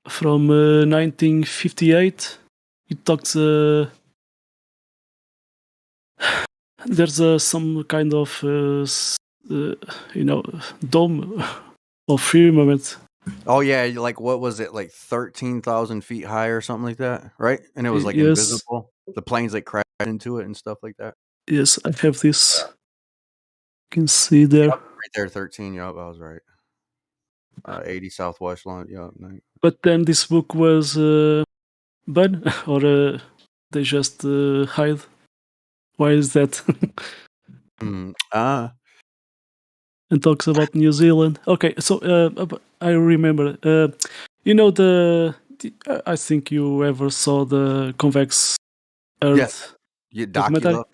Speaker 18: from 1958, it talks. There's some kind of dome of firmament.
Speaker 4: Oh yeah, like what was it, like 13,000 feet high or something like that, right? And it was like
Speaker 18: Yes.
Speaker 4: invisible. The planes like crashed into it and stuff like that.
Speaker 18: Yes, I have this. You can see there.
Speaker 4: Yep, right there, 13. Yup, I was right. 80 Southwest line. Yup.
Speaker 18: But then this book was banned, or they just hide. Why is that? And talks about New Zealand. Okay, so I remember. I think you ever saw the convex Earth
Speaker 4: Yes. Yeah,
Speaker 18: documentary.
Speaker 4: Docula.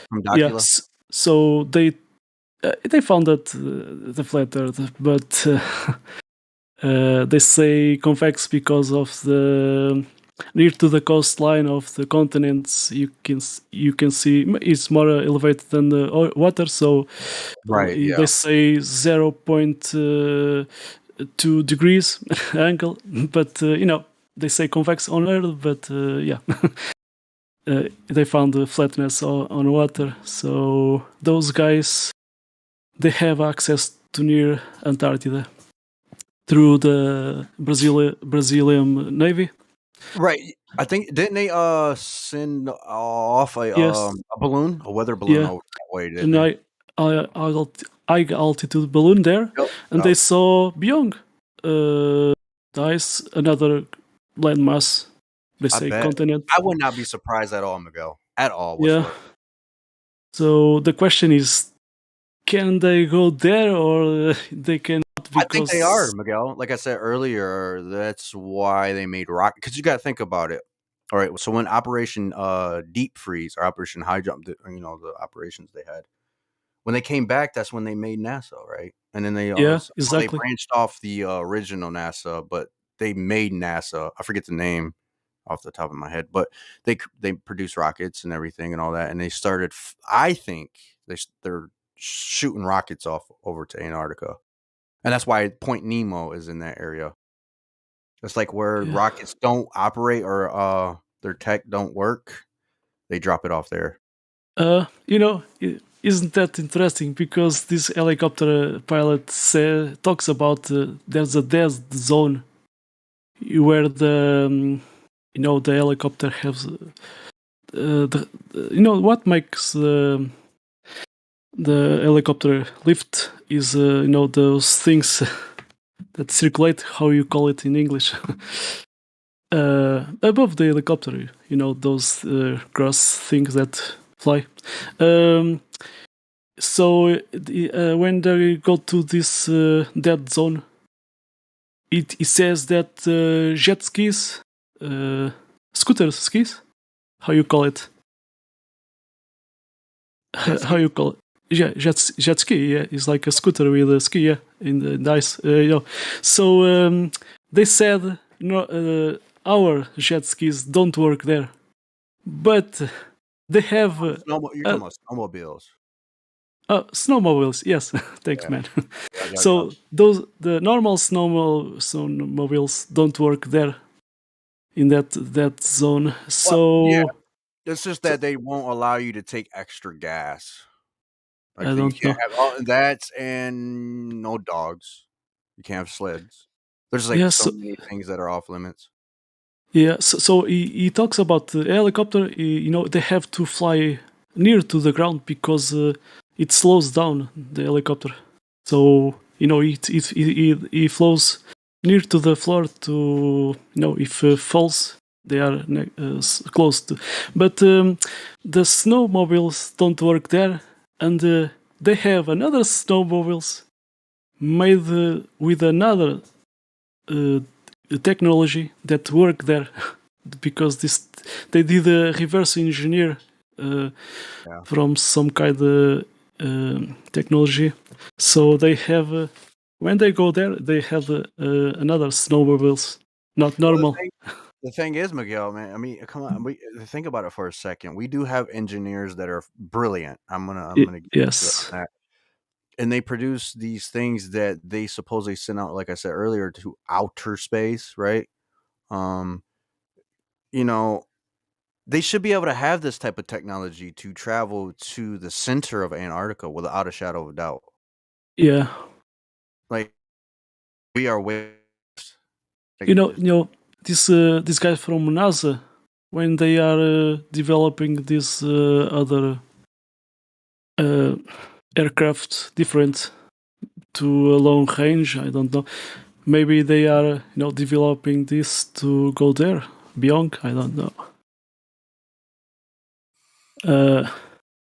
Speaker 4: From Docula.
Speaker 18: Yes. So they found that the flat Earth, but they say convex because of the near to the coastline of the continents. You can see it's more elevated than the water, so
Speaker 4: Right, yeah.
Speaker 18: they say 0.2 degrees angle, but they say convex on Earth, but yeah. They found the flatness on water, so those guys, they have access to near Antarctica through the Brazilian Navy.
Speaker 4: Right. I think didn't they send off a balloon, a weather balloon over that way, didn't they?
Speaker 18: High altitude balloon there,
Speaker 4: Yep.
Speaker 18: and they saw beyond the ice another landmass. They say continent.
Speaker 4: I would not be surprised at all, Miguel. At all.
Speaker 18: Yeah. So the question is, can they go there or they cannot?
Speaker 4: I think they are, Miguel. Like I said earlier, that's why they made rocket. Because you got to think about it. All right. So when Operation Deep Freeze or Operation High Jump, the operations they had, when they came back, that's when they made NASA, right? And then they
Speaker 18: exactly.
Speaker 4: they branched off the original NASA, but they made NASA. I forget the name off the top of my head, but they produce rockets and everything and all that, and they started. I think they're shooting rockets off over to Antarctica, and that's why Point Nemo is in that area. It's like where rockets don't operate or their tech don't work, they drop it off there.
Speaker 18: Isn't that interesting? Because this helicopter pilot talks about there's a dead zone where the the helicopter has what makes the helicopter lift is those things that circulate, how you call it in English, above the helicopter, those cross things that fly. So when they go to this dead zone, it says that jet skis, scooter skis, how you call it? How you call it? Yeah, jet ski. Yeah, it's like a scooter with a ski. Yeah, in the ice. So they said, our jet skis don't work there, but they have.
Speaker 4: You're talking about snowmobiles.
Speaker 18: Snowmobiles. Yes, thanks, man. So the normal snowmobiles don't work there in that zone. So
Speaker 4: yeah. It's just that they won't allow you to take extra gas. Like
Speaker 18: I don't know.
Speaker 4: Have that and no dogs. You can't have sleds. There's like so many things that are off limits.
Speaker 18: Yeah, so he talks about the helicopter. They have to fly near to the ground because it slows down the helicopter. So it flows near to the floor to if it falls, they are close to. But the snowmobiles don't work there, and they have another snowmobiles made with another technology that work there because they did a reverse engineer from some kind of technology. So they have, when they go there, they have another snowmobiles, not normal.
Speaker 4: The thing is, Miguel, man. I mean, come on. Think about it for a second. We do have engineers that are brilliant. I'm gonna give you
Speaker 18: Yes.
Speaker 4: that. And they produce these things that they supposedly send out, like I said earlier, to outer space, right? You know, they should be able to have this type of technology to travel to the center of Antarctica without a shadow of a doubt.
Speaker 18: Yeah.
Speaker 4: Like we are way.
Speaker 18: You know, this guy from NASA, when they are developing this other aircraft different to a long range, I don't know. Maybe they are, developing this to go there beyond. I don't know.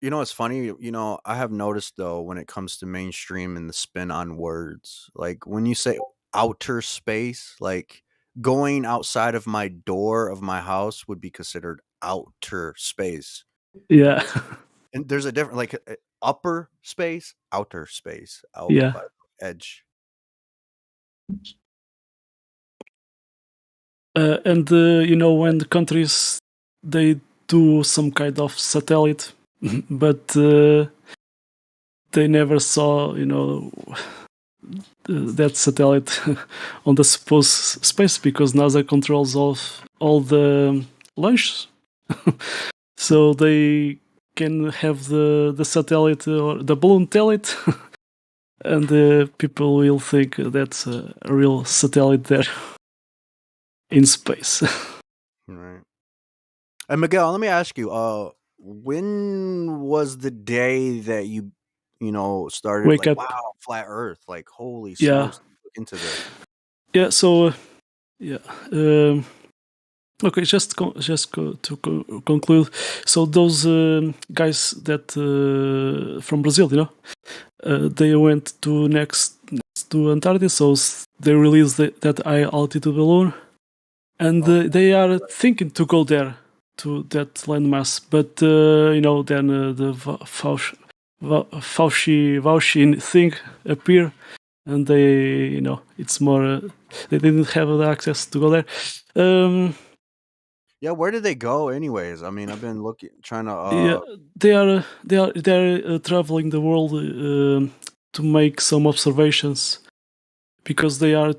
Speaker 4: You know, it's funny. I have noticed though when it comes to mainstream and the spin on words, like when you say outer space, like going outside of my door of my house would be considered outer space.
Speaker 18: Yeah.
Speaker 4: And there's a different, like upper space, outer space, out
Speaker 18: Yeah.
Speaker 4: by the edge.
Speaker 18: And when the countries they do some kind of satellite, but they never saw that satellite on the supposed space because NASA controls all the launches, so they can have the satellite or the balloon tell it, and people will think that's a real satellite there in space.
Speaker 4: Right. And Miguel, let me ask you, when was the day that you started
Speaker 18: Wake
Speaker 4: like,
Speaker 18: up.
Speaker 4: wow, flat Earth, like holy
Speaker 18: Yeah.
Speaker 4: smokes, look into this.
Speaker 18: Yeah. So yeah. Okay, just to conclude. So those guys that from Brazil, they went to next to Antarctica, so they released that high altitude balloon, and they are thinking to go there to that landmass, but then the Fauci thing appear, and they it's more they didn't have the access to go there.
Speaker 4: Yeah, where did they go anyways? I mean, I've been trying to
Speaker 18: Yeah, they are traveling the world to make some observations because they are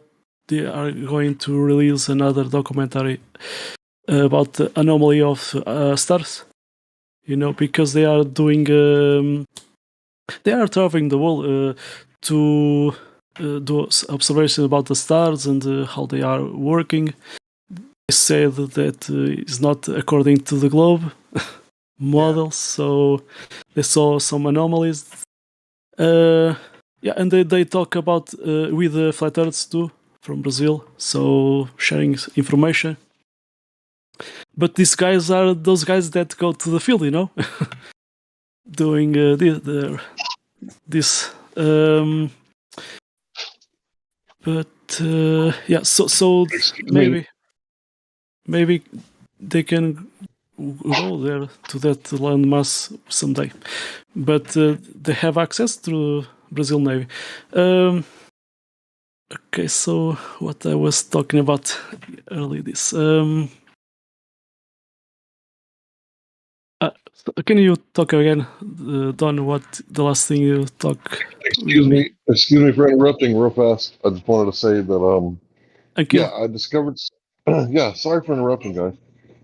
Speaker 18: going to release another documentary about the anomaly of stars. Because they are doing they are traveling the world to do observation about the stars and how they are working. They said that is not according to the globe models, so they saw some anomalies. Yeah, and they talk about with the flat earths too from Brazil, so sharing information. But these guys are those guys that go to the field, doing this. But yeah, so maybe they can go there to that landmass someday, but they have access through Brazil Navy. Okay, so what I was talking about early this. Can you talk again, Don? What the last thing you talk?
Speaker 9: Excuse me for interrupting real fast. I just wanted to say that
Speaker 18: Thank you.
Speaker 9: yeah, I discovered yeah, sorry for interrupting, guys.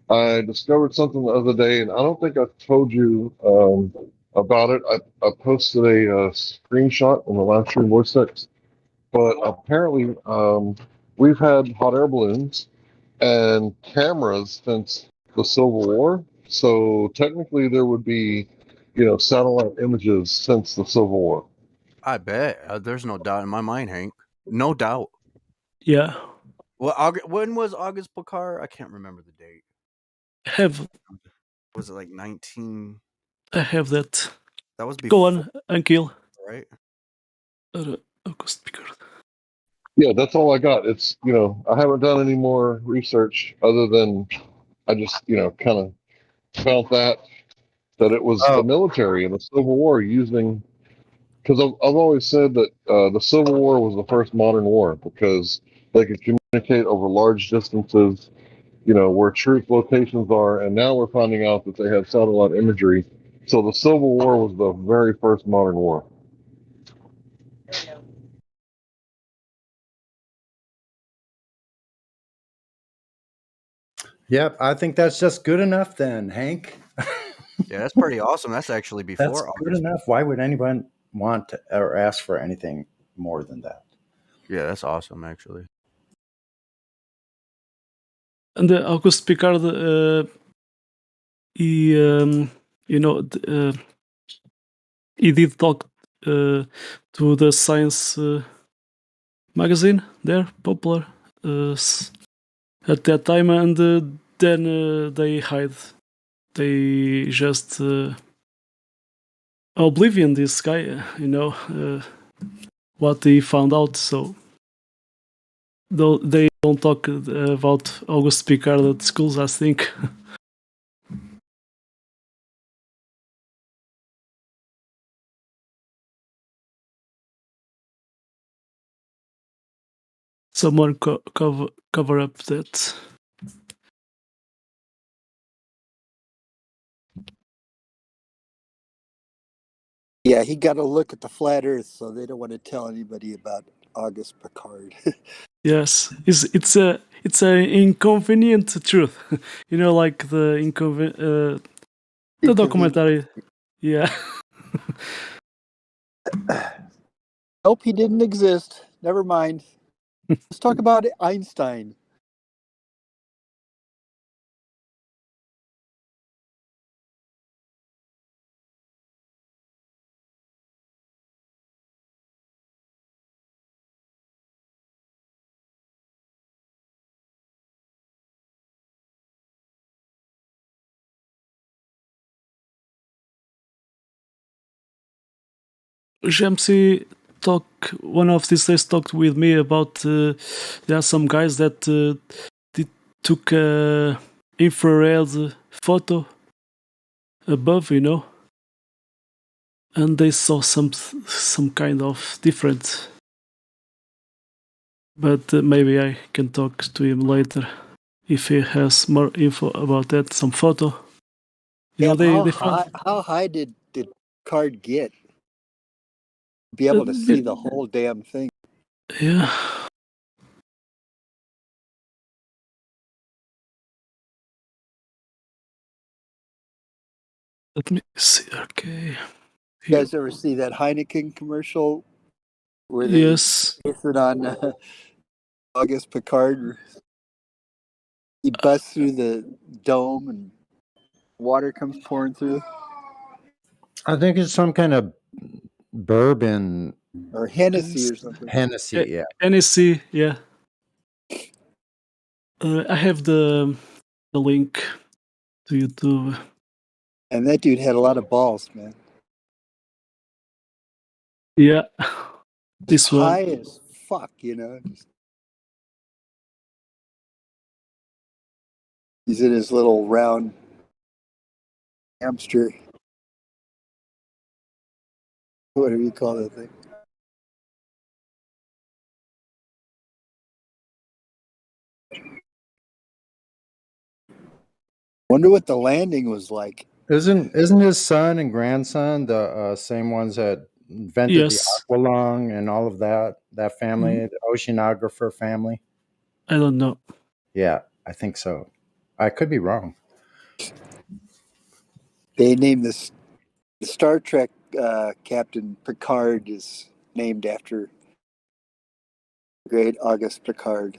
Speaker 9: I discovered something the other day, and I don't think I told you about it. I posted a screenshot on the Livestream voice text, but apparently we've had hot air balloons and cameras since the Civil War. So technically, there would be, satellite images since the Civil War.
Speaker 4: I bet. There's no doubt in my mind, Hank. No doubt.
Speaker 18: Yeah.
Speaker 4: Well, when was August Picard? I can't remember the date. Was it like 19?
Speaker 18: I have that.
Speaker 4: That was
Speaker 18: Go
Speaker 4: before.
Speaker 18: on, Ankil.
Speaker 4: Right.
Speaker 18: August Picard.
Speaker 9: Yeah, that's all I got. It's, I haven't done any more research other than I just, kind of found that that it was the military in the Civil War using. Because I've always said that the Civil War was the first modern war because they could communicate over large distances, where troop locations are, and now we're finding out that they have satellite imagery. So the Civil War was the very first modern war.
Speaker 12: Yep, I think that's just good enough then, Hank.
Speaker 4: Yeah, that's pretty awesome. That's actually
Speaker 12: That's
Speaker 4: before
Speaker 12: good
Speaker 4: August.
Speaker 12: enough. Why would anyone want to, or ask for anything more than that?
Speaker 4: Yeah, that's awesome, actually.
Speaker 18: And August Picard, he, he did talk to the science magazine there, popular at that time, and then they hide. They just oblivion this guy, what he found out. So though they don't talk about August Picard at schools, I think. Someone cover up that.
Speaker 19: Yeah, he got a look at the flat Earth, so they don't want to tell anybody about August Picard.
Speaker 18: Yes, it's a inconvenient truth, like the the documentary. Yeah.
Speaker 19: Nope, he didn't exist. Never mind. Let's talk about Einstein.
Speaker 18: Jamsi one of these days talked with me about there are some guys that took a infrared photo above, and they saw some kind of different. But maybe I can talk to him later if he has more info about that, some photo.
Speaker 19: How high did Picard get? Be able to see the whole damn thing.
Speaker 18: Yeah. Let me see. Okay.
Speaker 19: You guys ever see that Heineken commercial where they
Speaker 18: Yes.
Speaker 19: base it on August Picard? He busts through the dome and water comes pouring through.
Speaker 12: I think it's some kind of bourbon
Speaker 19: or Hennessy or something.
Speaker 12: Hennessy, yeah.
Speaker 18: Hennessy, yeah. I have the link to YouTube.
Speaker 19: And that dude had a lot of balls, man.
Speaker 18: Yeah. This one.
Speaker 19: High as fuck, He's in his little round hamster. Whatever you call that thing. Wonder what the landing was like.
Speaker 12: Isn't his son and grandson the same ones that invented the aqualung and all of that family, the oceanographer family?
Speaker 18: I don't know.
Speaker 12: Yeah, I think so. I could be wrong.
Speaker 19: They named this the Star Trek Captain Picard is named after great August Picard.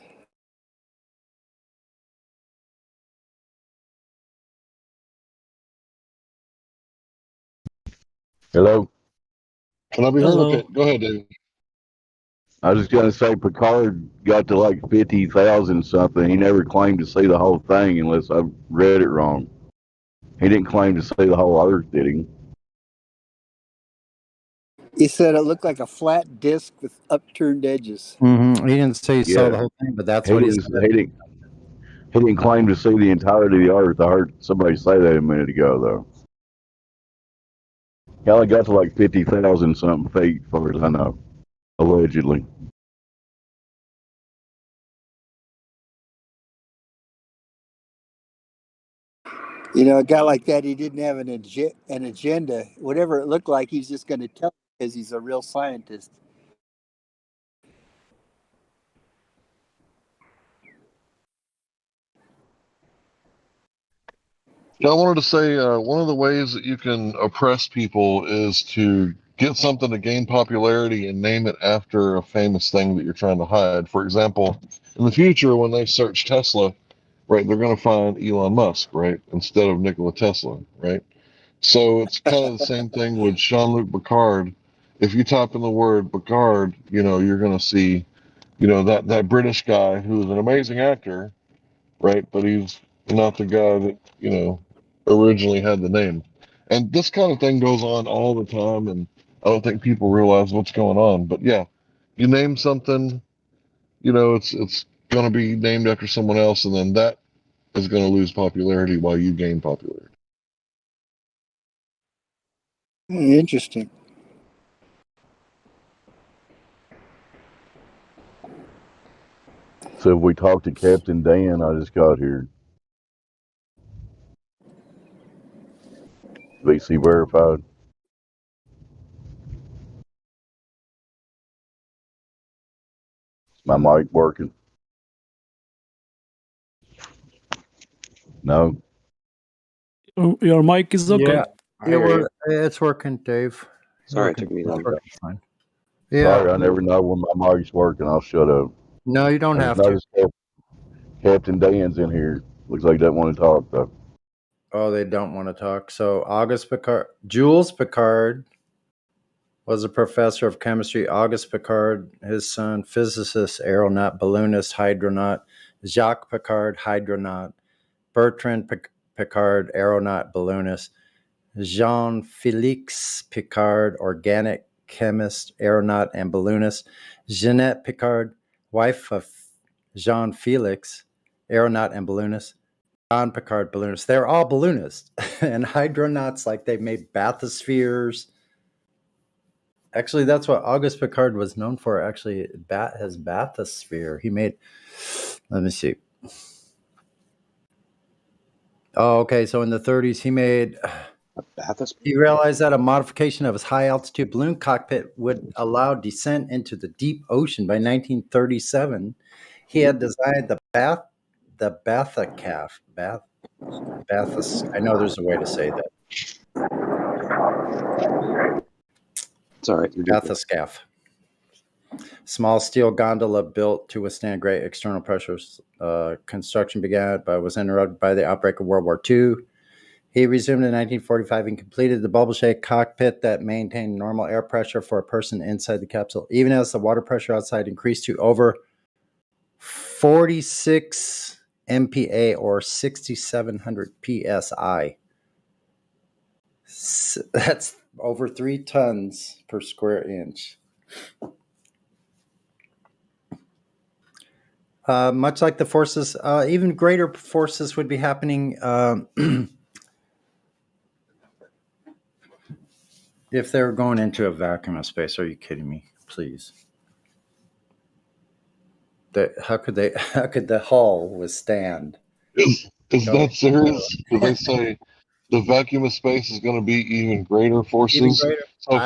Speaker 22: Hello?
Speaker 9: Can I be heard? Okay, go ahead, David.
Speaker 22: I was just going to say Picard got to like 50,000 something. He never claimed to see the whole thing unless I read it wrong. He didn't claim to see the whole Earth, did he?
Speaker 19: He said it looked like a flat disc with upturned edges.
Speaker 12: Mm-hmm. He didn't say he saw the whole thing, but that's what he said.
Speaker 22: He didn't claim to see the entirety of the Earth. I heard somebody say that a minute ago, though. He only got to like 50,000 something feet, as far as I know, allegedly.
Speaker 19: You know, a guy like that, he didn't have an agenda. Whatever it looked like, he's just going to tell because he's a real scientist.
Speaker 9: Yeah, I wanted to say one of the ways that you can oppress people is to get something to gain popularity and name it after a famous thing that you're trying to hide. For example, in the future, when they search Tesla, right, they're going to find Elon Musk, right, instead of Nikola Tesla, right? So it's kind of the same thing with Jean-Luc Picard. If you type in the word Picard, you're going to see, that British guy who's an amazing actor, right? But he's not the guy that, originally had the name. And this kind of thing goes on all the time, and I don't think people realize what's going on. But yeah, you name something, it's going to be named after someone else, and then that is going to lose popularity while you gain popularity.
Speaker 19: Interesting.
Speaker 22: So if we talk to Captain Dan, I just got here. VC verified. My mic working? No.
Speaker 18: Oh, your mic is okay.
Speaker 12: Yeah, it's working, Dave. It's
Speaker 7: Sorry, it
Speaker 12: working.
Speaker 7: took me
Speaker 12: It's
Speaker 7: long.
Speaker 12: working fine. Yeah.
Speaker 22: Sorry, I never know when my mic's working. I'll shut up.
Speaker 12: No, you don't
Speaker 22: I
Speaker 12: have
Speaker 22: just
Speaker 12: to.
Speaker 22: noticed Captain Dan's in here. Looks like he doesn't want to talk, though.
Speaker 12: Oh, they don't want to talk. So Jules Picard was a professor of chemistry. Auguste Picard, his son, physicist, aeronaut, balloonist, hydronaut. Jacques Picard, hydronaut. Bertrand Picard, aeronaut, balloonist. Jean-Félix Picard, organic chemist, aeronaut, and balloonist. Jeanette Picard, wife of Jean-Félix, aeronaut and balloonist. John Picard, balloonist. They're all balloonists and hydronauts, like they made bathyspheres. Actually, that's what Auguste Picard was known for. Actually, his bathysphere. He made. Let me see. Oh, okay. So in the 30s, he made. He realized that a modification of his high altitude balloon cockpit would allow descent into the deep ocean. By 1937, he had designed the Bathacaf. I know there's a way to say that.
Speaker 7: It's all right.
Speaker 12: Bathyscaphe. Small steel gondola built to withstand great external pressures. Construction began, but was interrupted by the outbreak of World War II. He resumed in 1945 and completed the bubble-shaped cockpit that maintained normal air pressure for a person inside the capsule, even as the water pressure outside increased to over 46 MPa or 6,700 psi. That's over 3 tons per square inch. Much like the forces, even greater forces would be happening if they were going into a vacuum of space. Are you kidding me? Please. How could the hull withstand?
Speaker 9: Is that serious? Because they say the vacuum of space is going to be even greater forces.
Speaker 12: Even greater?
Speaker 9: So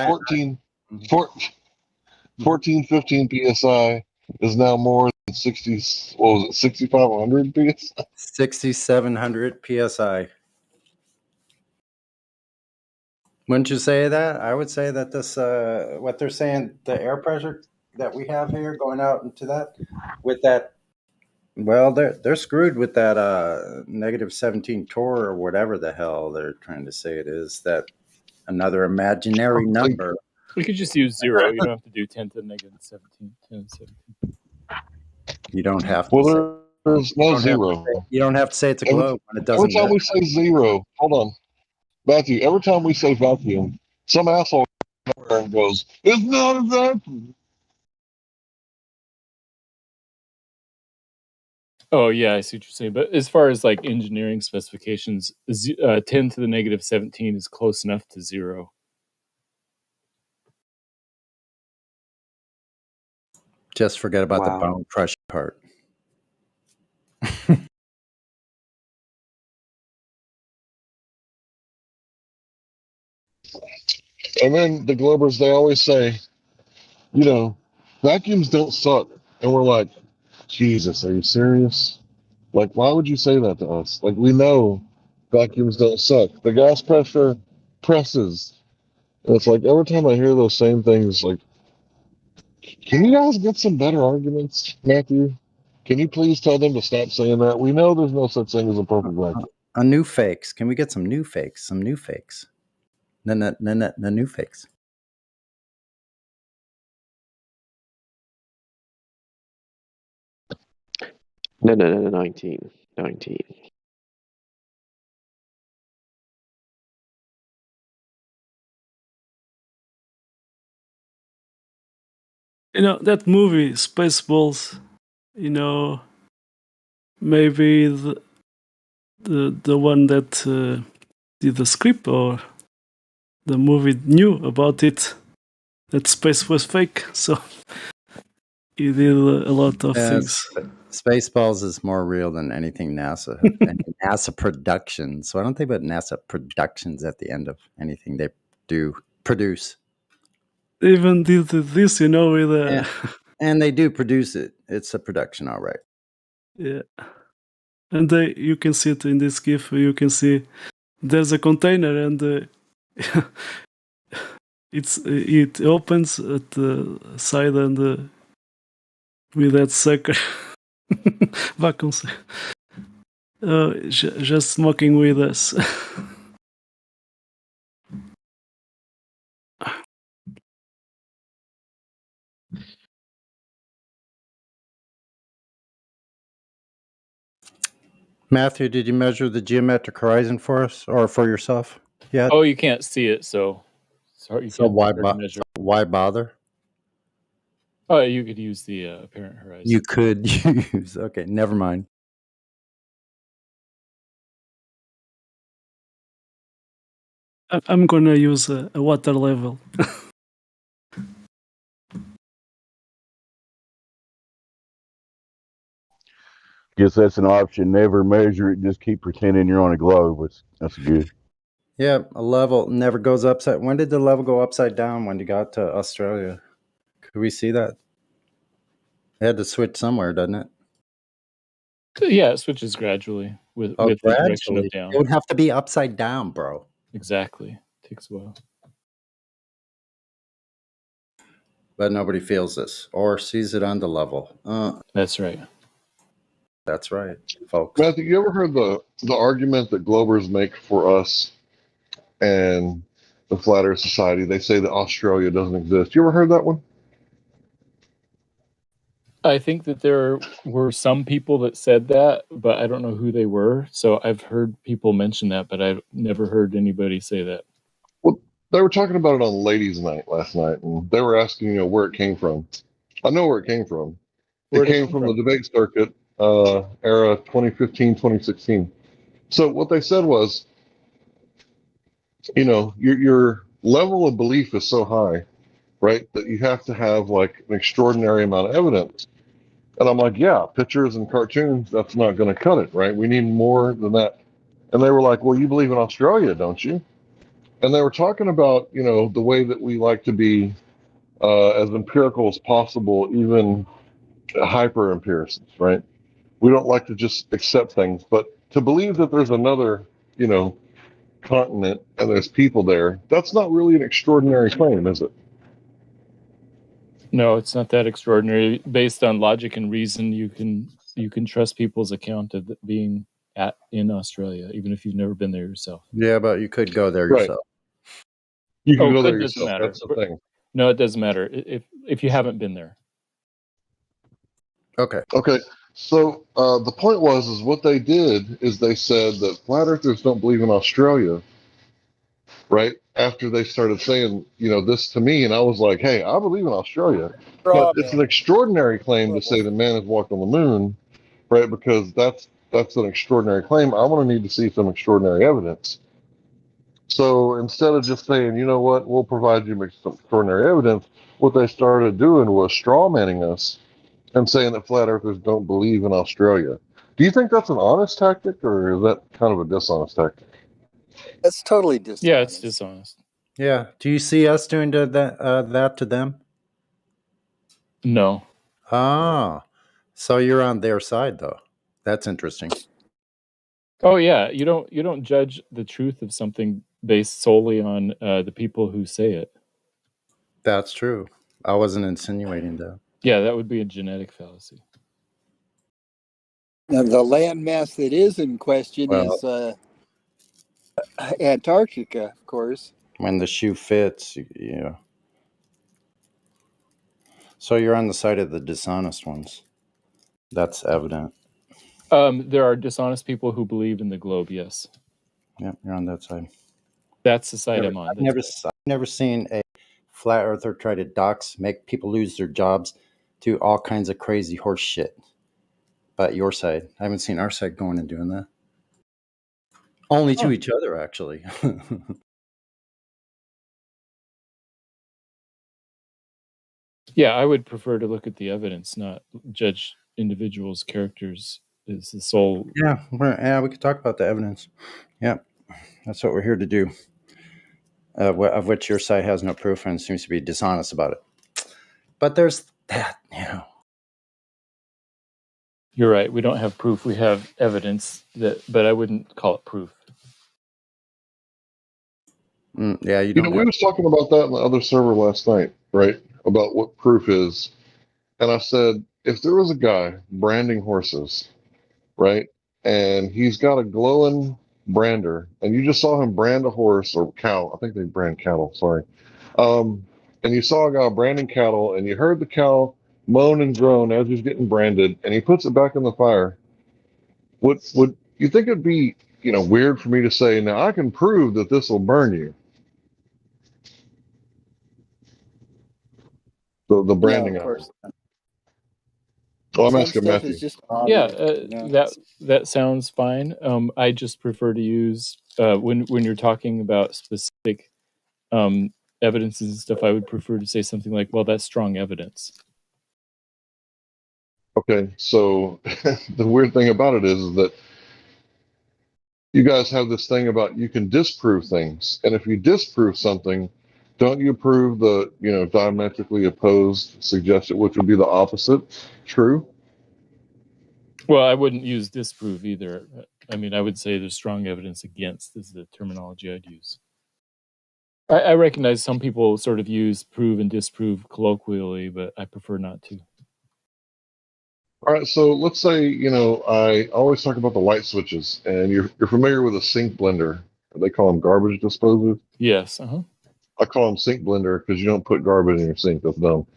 Speaker 9: 15 psi is now more than 6,500 psi?
Speaker 12: 6,700 psi. Wouldn't you say that? I would say that this, what they're saying, the air pressure that we have here going out into that, with that, well, they're screwed with that negative 17 torr or whatever the hell they're trying to say it is. That another imaginary number.
Speaker 5: We could just use 0. You don't have to do 10 to the negative 17. 10 to 17.
Speaker 12: You don't have to.
Speaker 9: Well, there's no zero.
Speaker 12: You don't have to say it's a globe when it doesn't.
Speaker 9: Every time we say zero, hold on, Matthew. Every time we say vacuum, some asshole and goes, "It's not a vacuum."
Speaker 5: Oh, yeah, I see what you're saying. But as far as like engineering specifications, 10 to the negative 17 is close enough to 0.
Speaker 12: Just forget about the
Speaker 2: Wow.
Speaker 12: bone crushing part.
Speaker 9: And then the Globers, they always say, vacuums don't suck. And we're like, Jesus, are you serious? Like, why would you say that to us? Like, we know vacuums don't suck. The gas pressure presses. And it's like every time I hear those same things, like, can you guys get some better arguments, Matthew? Can you please tell them to stop saying that? We know there's no such thing as a perfect vacuum.
Speaker 12: A new fakes. Can we get some new fakes? Some new fakes. No new fakes.
Speaker 7: No, 19.
Speaker 18: That movie, Spaceballs, maybe the one that did the script or the movie knew about it, that space was fake, so he did a lot of things.
Speaker 12: Spaceballs is more real than anything NASA and NASA production. So I don't think about NASA productions at the end of anything they do produce.
Speaker 18: They even did this, with
Speaker 12: and they do produce it. It's a production, all right.
Speaker 18: Yeah. And you can see it in this GIF. You can see there's a container and it opens at the side and with that sucker vacuum just smoking with us.
Speaker 12: Matthew, did you measure the geometric horizon for us or for yourself yet?
Speaker 5: Oh, you can't see it, so sorry.
Speaker 12: So why bother?
Speaker 5: Oh, you could use the apparent horizon.
Speaker 12: You could use. Okay, never mind.
Speaker 18: I'm gonna use a water level.
Speaker 22: Guess that's an option. Never measure it. Just keep pretending you're on a globe. That's good.
Speaker 12: Yeah, a level never goes upside. When did the level go upside down when you got to Australia? Could we see that? It had to switch somewhere, doesn't it?
Speaker 5: Yeah, it switches gradually with the direction of down.
Speaker 12: It would have to be upside down, bro.
Speaker 5: Exactly. Takes a while.
Speaker 12: But nobody feels this or sees it on the level.
Speaker 5: That's right.
Speaker 12: That's right, folks.
Speaker 9: Matthew, you ever heard the argument that Globers make for us and the Flat Earth Society? They say that Australia doesn't exist. You ever heard that one?
Speaker 5: I think that there were some people that said that, but I don't know who they were. So I've heard people mention that, but I've never heard anybody say that.
Speaker 9: Well, they were talking about it on Ladies' Night last night, and they were asking, where it came from. I know where it came from. It came from the debate circuit era 2015, 2016. So what they said was, your level of belief is so high, right, that you have to have like an extraordinary amount of evidence. And I'm like, yeah, pictures and cartoons, that's not going to cut it, right? We need more than that. And they were like, well, you believe in Australia, don't you? And they were talking about, the way that we like to be as empirical as possible, even hyper empiricists, right? We don't like to just accept things, but to believe that there's another, continent and there's people there, that's not really an extraordinary claim, is it?
Speaker 5: No, it's not that extraordinary. Based on logic and reason, you can trust people's account of being in Australia, even if you've never been there yourself.
Speaker 12: Yeah, but you could go there yourself.
Speaker 9: You can go there yourself. That's the thing.
Speaker 5: No, it doesn't matter if you haven't been there.
Speaker 12: Okay.
Speaker 9: So the point was what they did is they said that flat earthers don't believe in Australia, right? After they started saying, this to me, and I was like, hey, I believe in Australia. But it's an extraordinary claim to say that man has walked on the moon, right? Because that's an extraordinary claim. I'm going to need to see some extraordinary evidence. So instead of just saying, you know what, we'll provide you some extraordinary evidence, what they started doing was strawmanning us and saying that flat earthers don't believe in Australia. Do you think that's an honest tactic, or is that kind of a dishonest tactic?
Speaker 19: That's totally dishonest.
Speaker 5: Yeah, it's dishonest.
Speaker 12: Yeah. Do you see us doing that to them?
Speaker 5: No.
Speaker 12: Ah, so you're on their side, though. That's interesting.
Speaker 5: Oh yeah, you don't judge the truth of something based solely on the people who say it.
Speaker 12: That's true. I wasn't insinuating that.
Speaker 5: Yeah, that would be a genetic fallacy.
Speaker 19: Now, the landmass that is in question
Speaker 12: Well-
Speaker 19: is Antarctica, of course.
Speaker 12: When the shoe fits, yeah. So you're on the side of the dishonest ones. That's evident.
Speaker 5: There are dishonest people who believe in the globe. Yes,
Speaker 12: Yep, you're on that side.
Speaker 5: that's the side I'm on.
Speaker 12: I've never seen a flat earther try to make people lose their jobs, do all kinds of crazy horse shit. But your side, I haven't seen our side going and doing that. Only to each other, actually.
Speaker 5: Yeah, I would prefer to look at the evidence, not judge individuals' characters as the sole.
Speaker 12: Yeah, we could talk about the evidence. Yeah, that's what we're here to do. Of which your side has no proof and seems to be dishonest about it. But there's that,
Speaker 5: You're right. We don't have proof. We have evidence but I wouldn't call it proof.
Speaker 12: Yeah,
Speaker 9: You know, we was talking about that in the other server last night, right? About what proof is. And I said, if there was a guy branding horses, right? And he's got a glowing brander, and you just saw him brand a horse or cow. I think they brand cattle, sorry. And you saw a guy branding cattle, and you heard the cow moan and groan as he's getting branded, and he puts it back in the fire. Would you think it'd be, weird for me to say, now I can prove that this will burn you? The branding
Speaker 19: of
Speaker 9: of
Speaker 19: course.
Speaker 9: it. Oh, I'm
Speaker 19: Some
Speaker 9: asking
Speaker 19: stuff
Speaker 9: Matthew.
Speaker 19: is just
Speaker 5: Yeah,
Speaker 19: obvious,
Speaker 5: that sounds fine. I just prefer to use when you're talking about specific evidences and stuff. I would prefer to say something like, "Well, that's strong evidence."
Speaker 9: Okay, so the weird thing about it is that you guys have this thing about you can disprove things, and if you disprove something, don't you prove the diametrically opposed suggestion, which would be the opposite, true?
Speaker 5: Well, I wouldn't use disprove either. I mean, I would say there's strong evidence against is the terminology I'd use. I recognize some people sort of use prove and disprove colloquially, but I prefer not to.
Speaker 9: All right, so let's say I always talk about the light switches, and you're familiar with a sink blender. They call them garbage disposers.
Speaker 5: Yes.
Speaker 9: I call them sink blender because you don't put garbage in your sink. That's dumb.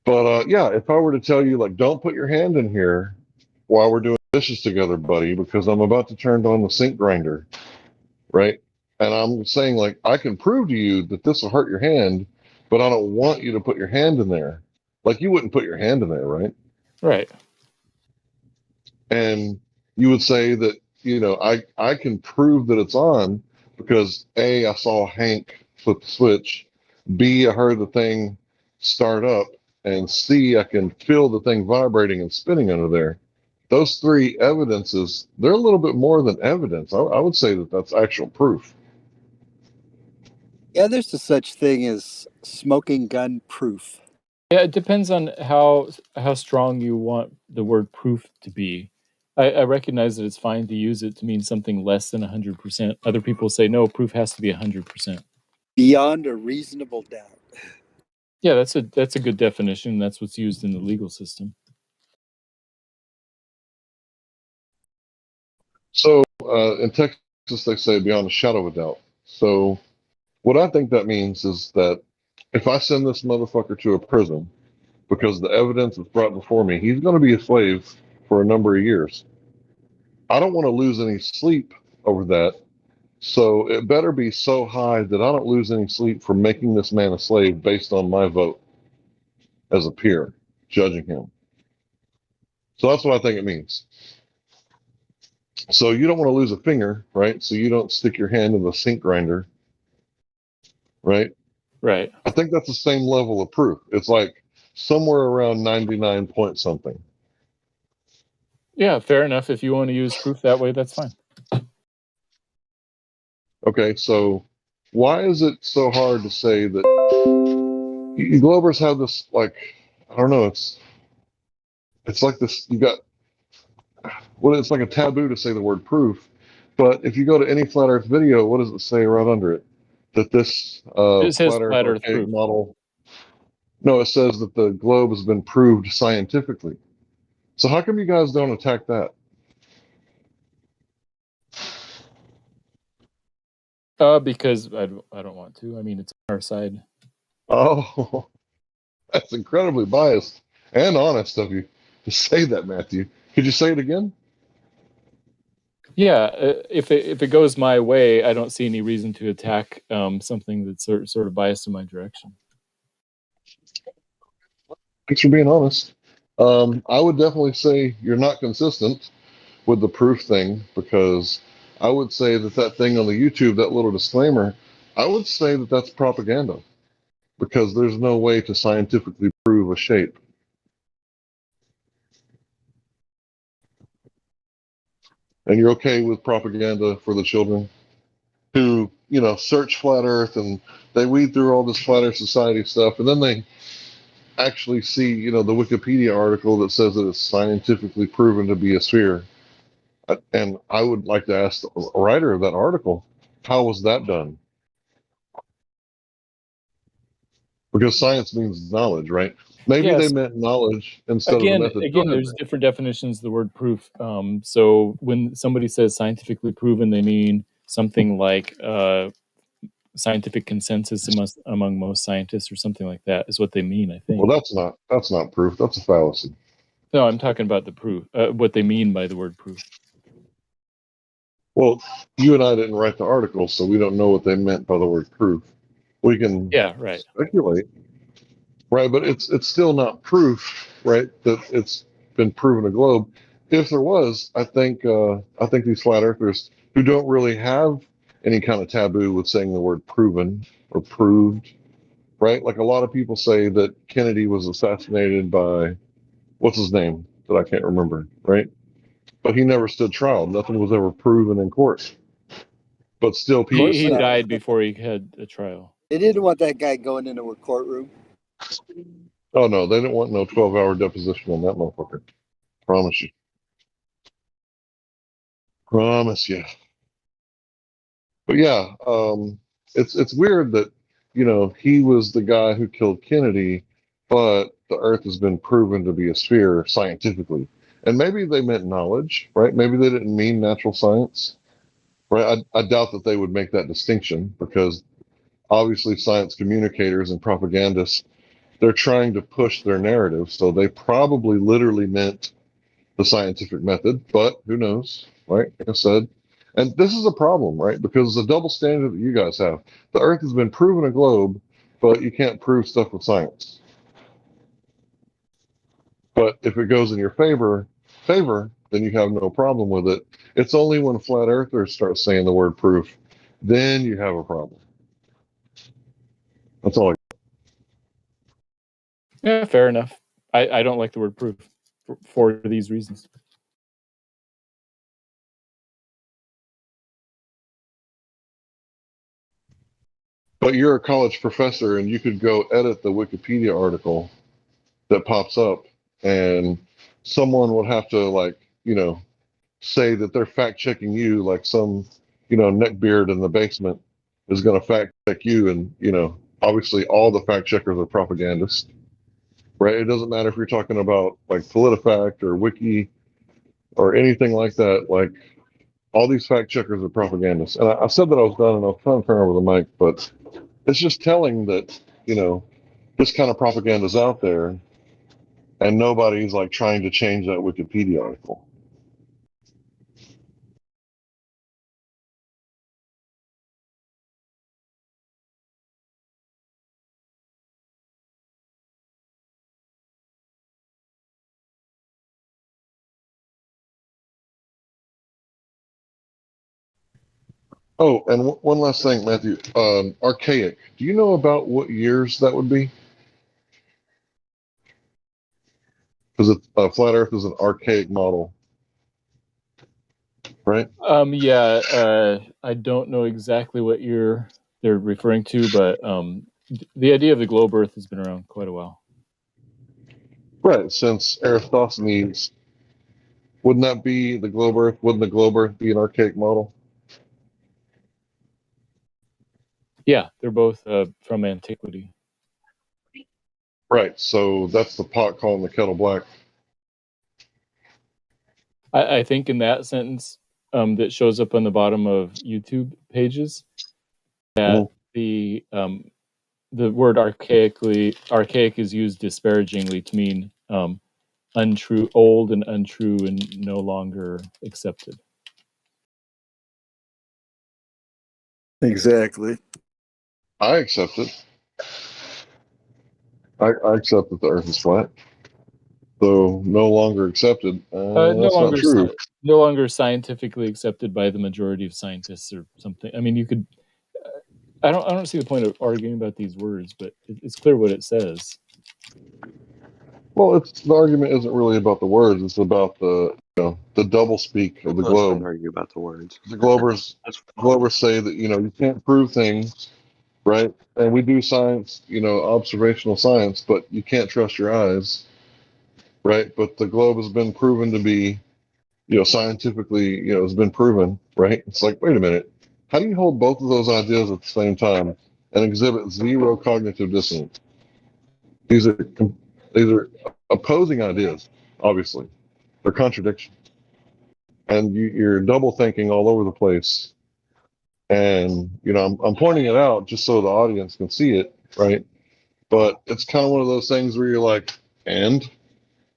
Speaker 9: But yeah, if I were to tell you, like, don't put your hand in here while we're doing dishes together, buddy, because I'm about to turn on the sink grinder, right? And I'm saying, like, I can prove to you that this will hurt your hand, but I don't want you to put your hand in there. Like, you wouldn't put your hand in there, right?
Speaker 5: Right.
Speaker 9: And you would say that, I can prove that it's on because A, I saw Hank flip the switch, B, I heard the thing start up, and C, I can feel the thing vibrating and spinning under there. Those three evidences, they're a little bit more than evidence. I would say that that's actual proof.
Speaker 19: Yeah, there's a such thing as smoking gun proof.
Speaker 5: Yeah, it depends on how strong you want the word proof to be. I recognize that it's fine to use it to mean something less than 100%. Other people say, no, proof has to be 100%.
Speaker 19: Beyond a reasonable doubt.
Speaker 5: Yeah, that's a good definition. That's what's used in the legal system.
Speaker 9: So in Texas, they say beyond a shadow of a doubt. So what I think that means is that if I send this motherfucker to a prison because the evidence is brought before me, he's going to be a slave for a number of years. I don't want to lose any sleep over that. So it better be so high that I don't lose any sleep for making this man a slave based on my vote as a peer, judging him. So that's what I think it means. So you don't want to lose a finger, right? So you don't stick your hand in the sink grinder, right?
Speaker 5: Right.
Speaker 9: I think that's the same level of proof. It's like somewhere around 99 point something.
Speaker 5: Yeah, fair enough. If you want to use proof that way, that's fine.
Speaker 9: Okay, so why is it so hard to say that you Globers have this, like, I don't know, it's like this, you got, well, it's like a taboo to say the word proof, but if you go to any flat earth video, what does it say right under it? That this
Speaker 5: It says
Speaker 9: flat earth
Speaker 5: flat Earth
Speaker 9: archaic
Speaker 5: proof.
Speaker 9: model, no, it says that the globe has been proved scientifically. So how come you guys don't attack that?
Speaker 5: Because I don't want to. I mean, it's on our side.
Speaker 9: Oh, that's incredibly biased and honest of you to say that, Matthew. Could you say it again?
Speaker 5: Yeah, if it goes my way, I don't see any reason to attack something that's sort of biased in my direction.
Speaker 9: Thanks for being honest. I would definitely say you're not consistent with the proof thing, because I would say that thing on the YouTube, that little disclaimer, I would say that that's propaganda, because there's no way to scientifically prove a shape. And you're okay with propaganda for the children who, search flat earth and they weed through all this flat earth society stuff, and then they actually see, the Wikipedia article that says that it's scientifically proven to be a sphere. And I would like to ask the writer of that article, how was that done? Because science means knowledge, right? Maybe they
Speaker 5: Yes.
Speaker 9: meant knowledge instead of the method. Go
Speaker 5: Again,
Speaker 9: ahead,
Speaker 5: there's
Speaker 9: man.
Speaker 5: different definitions of the word proof. So when somebody says scientifically proven, they mean something like scientific consensus among most scientists, or something like that, is what they mean, I think.
Speaker 9: Well, that's not proof. That's a fallacy.
Speaker 5: No, I'm talking about the proof. What they mean by the word proof.
Speaker 9: Well, you and I didn't write the article, so we don't know what they meant by the word proof. We can
Speaker 5: Right.
Speaker 9: speculate, right? But it's still not proof, right? That it's been proven a globe. If there was, I think these flat earthers who don't really have any kind of taboo with saying the word proven or proved, right? Like a lot of people say that Kennedy was assassinated by, what's his name that I can't remember, right? But he never stood trial. Nothing was ever proven in court. But still, people.
Speaker 5: He died before he had a trial.
Speaker 19: They didn't want that guy going into a courtroom.
Speaker 9: Oh no, they didn't want no 12-hour deposition on that motherfucker. Promise you. Promise you. But yeah, it's weird that he was the guy who killed Kennedy, but the Earth has been proven to be a sphere scientifically. And maybe they meant knowledge, right? Maybe they didn't mean natural science, right? I doubt that they would make that distinction, because obviously science communicators and propagandists, they're trying to push their narrative, so they probably literally meant the scientific method, but who knows, right? Like I said. And this is a problem, right? Because the double standard that you guys have. The Earth has been proven a globe, but you can't prove stuff with science. But if it goes in your favor, then you have no problem with it. It's only when flat earthers start saying the word proof, then you have a problem. That's all.
Speaker 5: Yeah, fair enough. I don't like the word proof for these reasons.
Speaker 9: But you're a college professor, and you could go edit the Wikipedia article that pops up, and someone would have to, like, say that they're fact checking you, like some, neckbeard in the basement is going to fact check you. And, obviously all the fact checkers are propagandists, right? It doesn't matter if you're talking about like PolitiFact or Wiki or anything like that. Like, all these fact checkers are propagandists. And I said that I was done, and I was trying to turn over the mic, but it's just telling that, this kind of propaganda is out there, and nobody's like trying to change that Wikipedia article. Oh, and one last thing, Matthew. Archaic. Do you know about what years that would be? Because flat Earth is an archaic model, right?
Speaker 5: I don't know exactly what they're referring to, but the idea of the globe Earth has been around quite a while.
Speaker 9: Right. Since Eratosthenes, wouldn't that be the globe Earth? Wouldn't the globe Earth be an archaic model?
Speaker 5: Yeah, they're both from antiquity.
Speaker 9: Right. So that's the pot calling the kettle black.
Speaker 5: I think in that sentence that shows up on the bottom of YouTube pages that the word archaic is used disparagingly to mean untrue, old and untrue, and no longer accepted.
Speaker 19: Exactly.
Speaker 9: I accept it. I accept that the Earth is flat. So no longer accepted. That's not true.
Speaker 5: No longer scientifically accepted by the majority of scientists or something. I mean, you could. I don't see the point of arguing about these words, but it's clear what it says.
Speaker 9: Well, the argument isn't really about the words. It's about the double speak of the globe.
Speaker 7: Argue about the words.
Speaker 9: The globers say that you can't prove things, right? And we do science, observational science, but you can't trust your eyes, right? But the globe has been proven to be, scientifically, has been proven, right? It's like, wait a minute, how do you hold both of those ideas at the same time and exhibit zero cognitive dissonance? These are opposing ideas, obviously. They're contradictions. And you're double thinking all over the place. And, I'm pointing it out just so the audience can see it, right? But it's kind of one of those things where you're like, and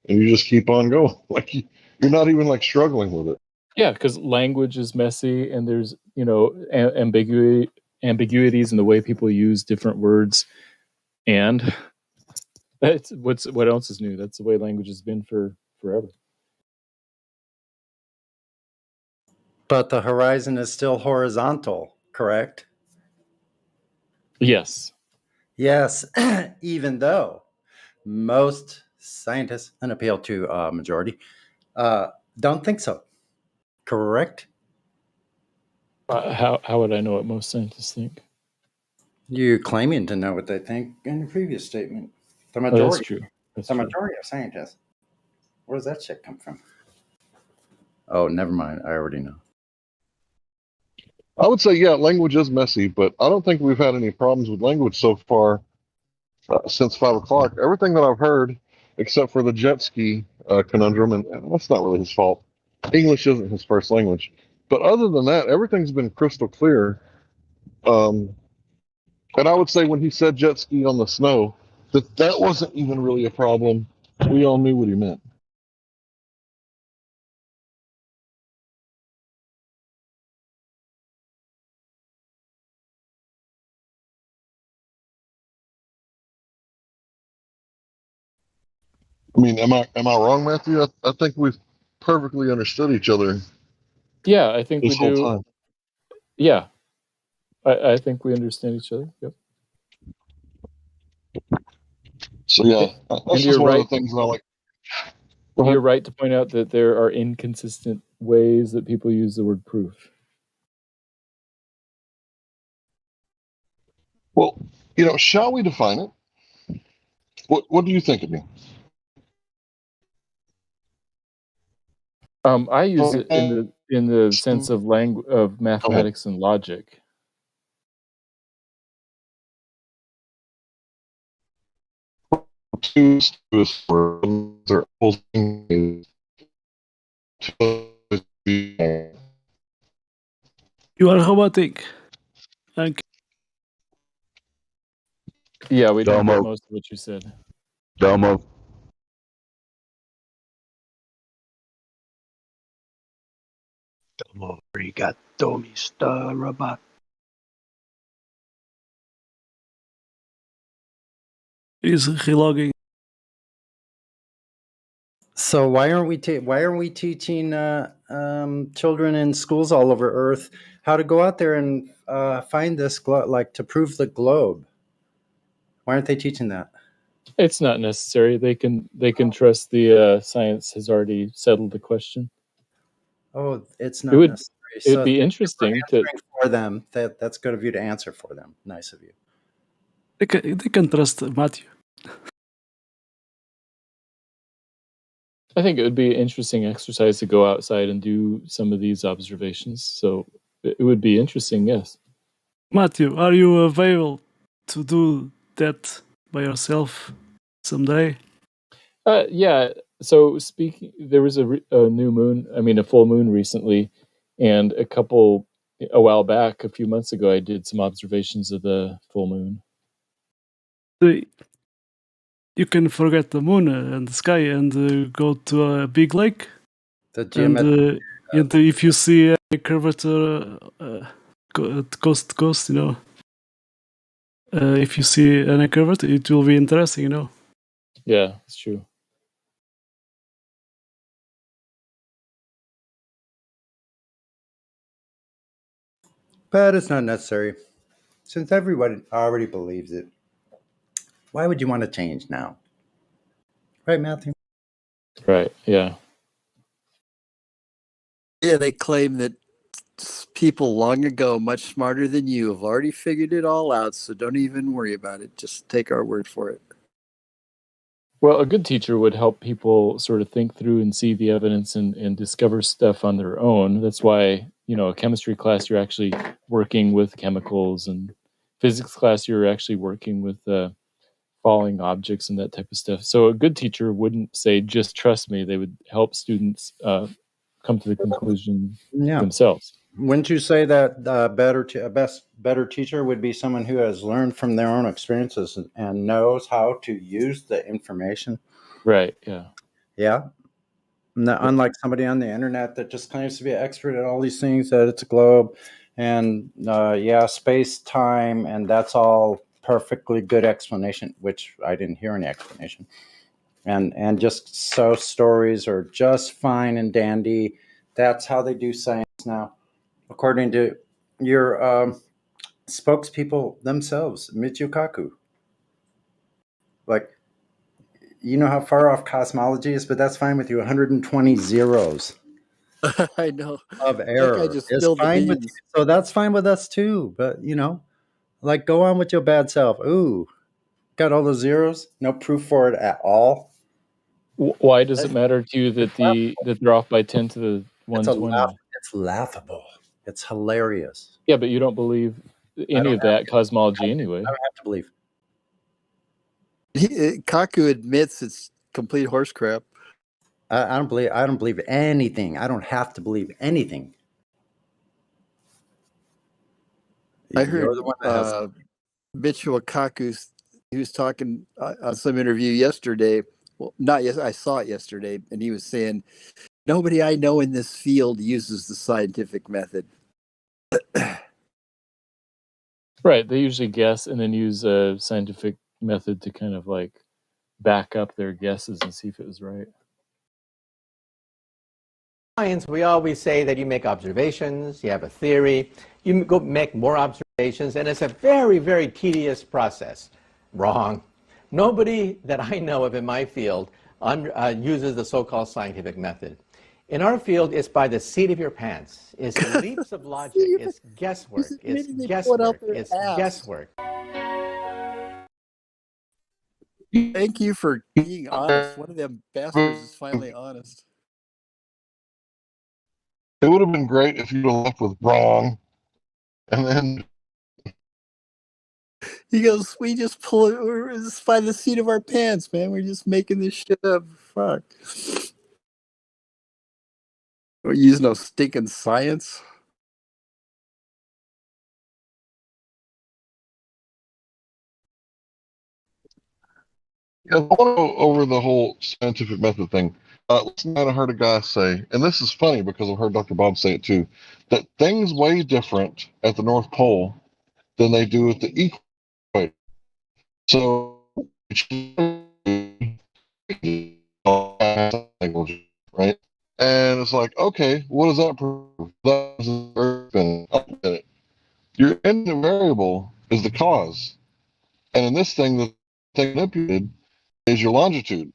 Speaker 9: you just keep on going. Like you're not even like struggling with it.
Speaker 5: Yeah, because language is messy, and there's ambiguities in the way people use different words. And that's what else is new? That's the way language has been for forever.
Speaker 12: But the horizon is still horizontal, correct?
Speaker 5: Yes.
Speaker 12: Yes, even though most scientists, and appeal to majority, don't think so. Correct?
Speaker 5: How would I know what most scientists think?
Speaker 12: You claiming to know what they think in the previous statement. The
Speaker 5: That's
Speaker 12: majority.
Speaker 5: true. That's
Speaker 12: the
Speaker 5: true.
Speaker 12: majority of scientists. Where does that shit come from? Oh, never mind. I already know.
Speaker 9: I would say, yeah, language is messy, but I don't think we've had any problems with language so far since 5 o'clock. Everything that I've heard, except for the jet ski conundrum, and that's not really his fault. English isn't his first language. But other than that, everything's been crystal clear. And I would say when he said jet ski on the snow, that wasn't even really a problem. We all knew what he meant. I mean, am I wrong, Matthew? I think we've perfectly understood each other.
Speaker 5: Yeah, I think we
Speaker 9: this whole
Speaker 5: do.
Speaker 9: time.
Speaker 5: Yeah, I think we understand each other. Yep.
Speaker 9: So yeah, that's just one of the things that I like.
Speaker 5: You're right to point out that there are inconsistent ways that people use the word proof.
Speaker 9: Well, shall we define it? What do you think it means?
Speaker 5: I use it in the sense of of mathematics and logic.
Speaker 9: You
Speaker 18: are robotic. Thank you.
Speaker 5: Yeah, we didn't get most of what you said.
Speaker 22: Domo.
Speaker 3: Domo arigato, Mr. Robot.
Speaker 18: He's relogging.
Speaker 12: So why aren't we teaching children in schools all over Earth how to go out there and find this like to prove the globe. Why aren't they teaching that?
Speaker 5: It's not necessary. They can trust the science has already settled the question.
Speaker 12: Oh, it's
Speaker 5: It
Speaker 12: not
Speaker 5: would
Speaker 12: necessary.
Speaker 5: it would
Speaker 12: So
Speaker 5: be
Speaker 12: thank you
Speaker 5: interesting
Speaker 12: for
Speaker 5: to
Speaker 12: answering for them. That's good of you to answer for them. Nice of you.
Speaker 18: They can trust Matthew.
Speaker 5: I think it would be an interesting exercise to go outside and do some of these observations. So it would be interesting, yes.
Speaker 18: Matthew, are you available to do that by yourself someday?
Speaker 5: Yeah. So speaking, there was a new moon. I mean, a full moon recently, and a while back, a few months ago, I did some observations of the full moon.
Speaker 18: You can forget the moon and the sky and go to a big lake.
Speaker 12: The
Speaker 18: And,
Speaker 12: geometry.
Speaker 18: and if you see a curvature coast to coast, if you see an curvature, it will be interesting,
Speaker 5: Yeah, it's true.
Speaker 12: But it's not necessary. Since everybody already believes it, why would you want to change now? Right, Matthew?
Speaker 5: Right, yeah.
Speaker 19: Yeah, they claim that people long ago, much smarter than you, have already figured it all out, so don't even worry about it. Just take our word for it.
Speaker 5: Well, a good teacher would help people sort of think through and see the evidence and discover stuff on their own. That's why, a chemistry class, you're actually working with chemicals, and physics class, you're actually working with falling objects and that type of stuff. So a good teacher wouldn't say, just trust me. They would help students come to the conclusion themselves.
Speaker 12: Wouldn't you say that better teacher would be someone who has learned from their own experiences and knows how to use the information?
Speaker 5: Right. Yeah.
Speaker 12: Yeah. Unlike somebody on the internet that just claims to be an expert at all these things, that it's a globe and space, time, and that's all perfectly good explanation, which I didn't hear any explanation. And just so stories are just fine and dandy. That's how they do science now, according to your spokespeople themselves, Michio Kaku. Like, you know how far off cosmology is, but that's fine with you. 120 zeros
Speaker 19: I know.
Speaker 12: of error
Speaker 19: That guy just
Speaker 12: is
Speaker 19: spilled the
Speaker 12: fine with you.
Speaker 19: beans.
Speaker 12: So that's fine with us too. But, like, go on with your bad self. Ooh, got all those zeros? No proof for it at all?
Speaker 5: Why does it matter to you that they're off by 10 to the 120?
Speaker 12: It's laughable. It's hilarious.
Speaker 5: Yeah, but you don't believe any of that cosmology anyway.
Speaker 12: I don't have to believe.
Speaker 19: Kaku admits it's complete horse crap.
Speaker 12: I don't believe anything. I don't have to believe anything.
Speaker 19: I heard
Speaker 12: You're the one that has
Speaker 19: Michio Kaku. He was talking on some interview yesterday. Well, not yes, I saw it yesterday, and he was saying nobody I know in this field uses the scientific method.
Speaker 5: Right. They usually guess and then use a scientific method to kind of like back up their guesses and see if it was right.
Speaker 8: Science, we always say that you make observations, you have a theory, you go make more observations, and it's a very, very tedious process. Wrong. Nobody that I know of in my field uses the so-called scientific method. In our field, it's by the seat of your pants. It's leaps of logic. It's guesswork. It's guesswork. It's guesswork.
Speaker 19: Thank you for being honest. One of them bastards is finally honest.
Speaker 9: It would have been great if you'd have left with wrong, and then
Speaker 19: he goes, "We just pull it. We're just by the seat of our pants, man. We're just making this shit up. Fuck. We're using no stinking science."
Speaker 9: Yeah, I want to go over the whole scientific method thing. Last night I heard a guy say, and this is funny because I've heard Dr. Bob say it too, that things weigh different at the North Pole than they do at the equator. So, right? And it's like, okay, what does that prove? That Earth spinning. Your independent variable is the cause. And in this thing, the thing manipulated is your longitude.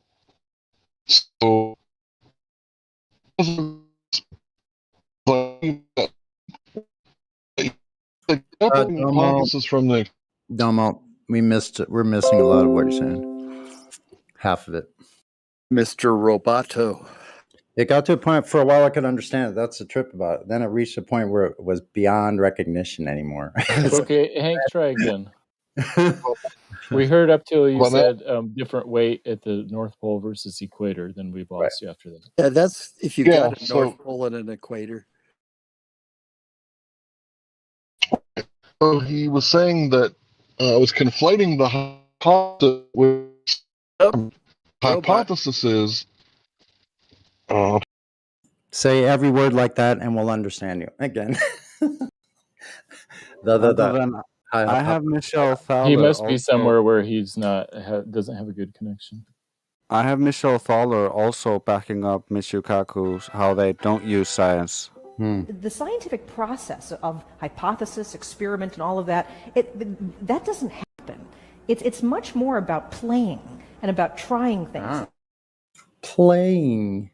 Speaker 9: So,
Speaker 12: Domo,
Speaker 9: hypothesis from the
Speaker 12: Domo, we're missing a lot of what you're saying. Half of it.
Speaker 19: Mr. Roboto.
Speaker 12: It got to a point for a while I could understand it. That's the trip about it. Then it reached a point where it was beyond recognition anymore.
Speaker 5: Okay, Hank, try again. We heard up till you said different weight at the North Pole versus equator, then we've lost you after that.
Speaker 19: Yeah, that's if you
Speaker 9: Yeah,
Speaker 19: got a North Pole and an equator.
Speaker 9: So he was saying that I was conflating the hypothesis with hypothesis is
Speaker 12: Say every word like that and we'll understand you. Again.
Speaker 6: Other than I have Michelle Fowler.
Speaker 5: He must be
Speaker 6: also-
Speaker 5: somewhere where he's not doesn't have a good connection.
Speaker 6: I have Michelle Fowler also backing up Michio how they don't use science.
Speaker 20: The scientific process of hypothesis, experiment, and all of that, that doesn't happen. It's much more about playing and about trying things.
Speaker 12: Playing.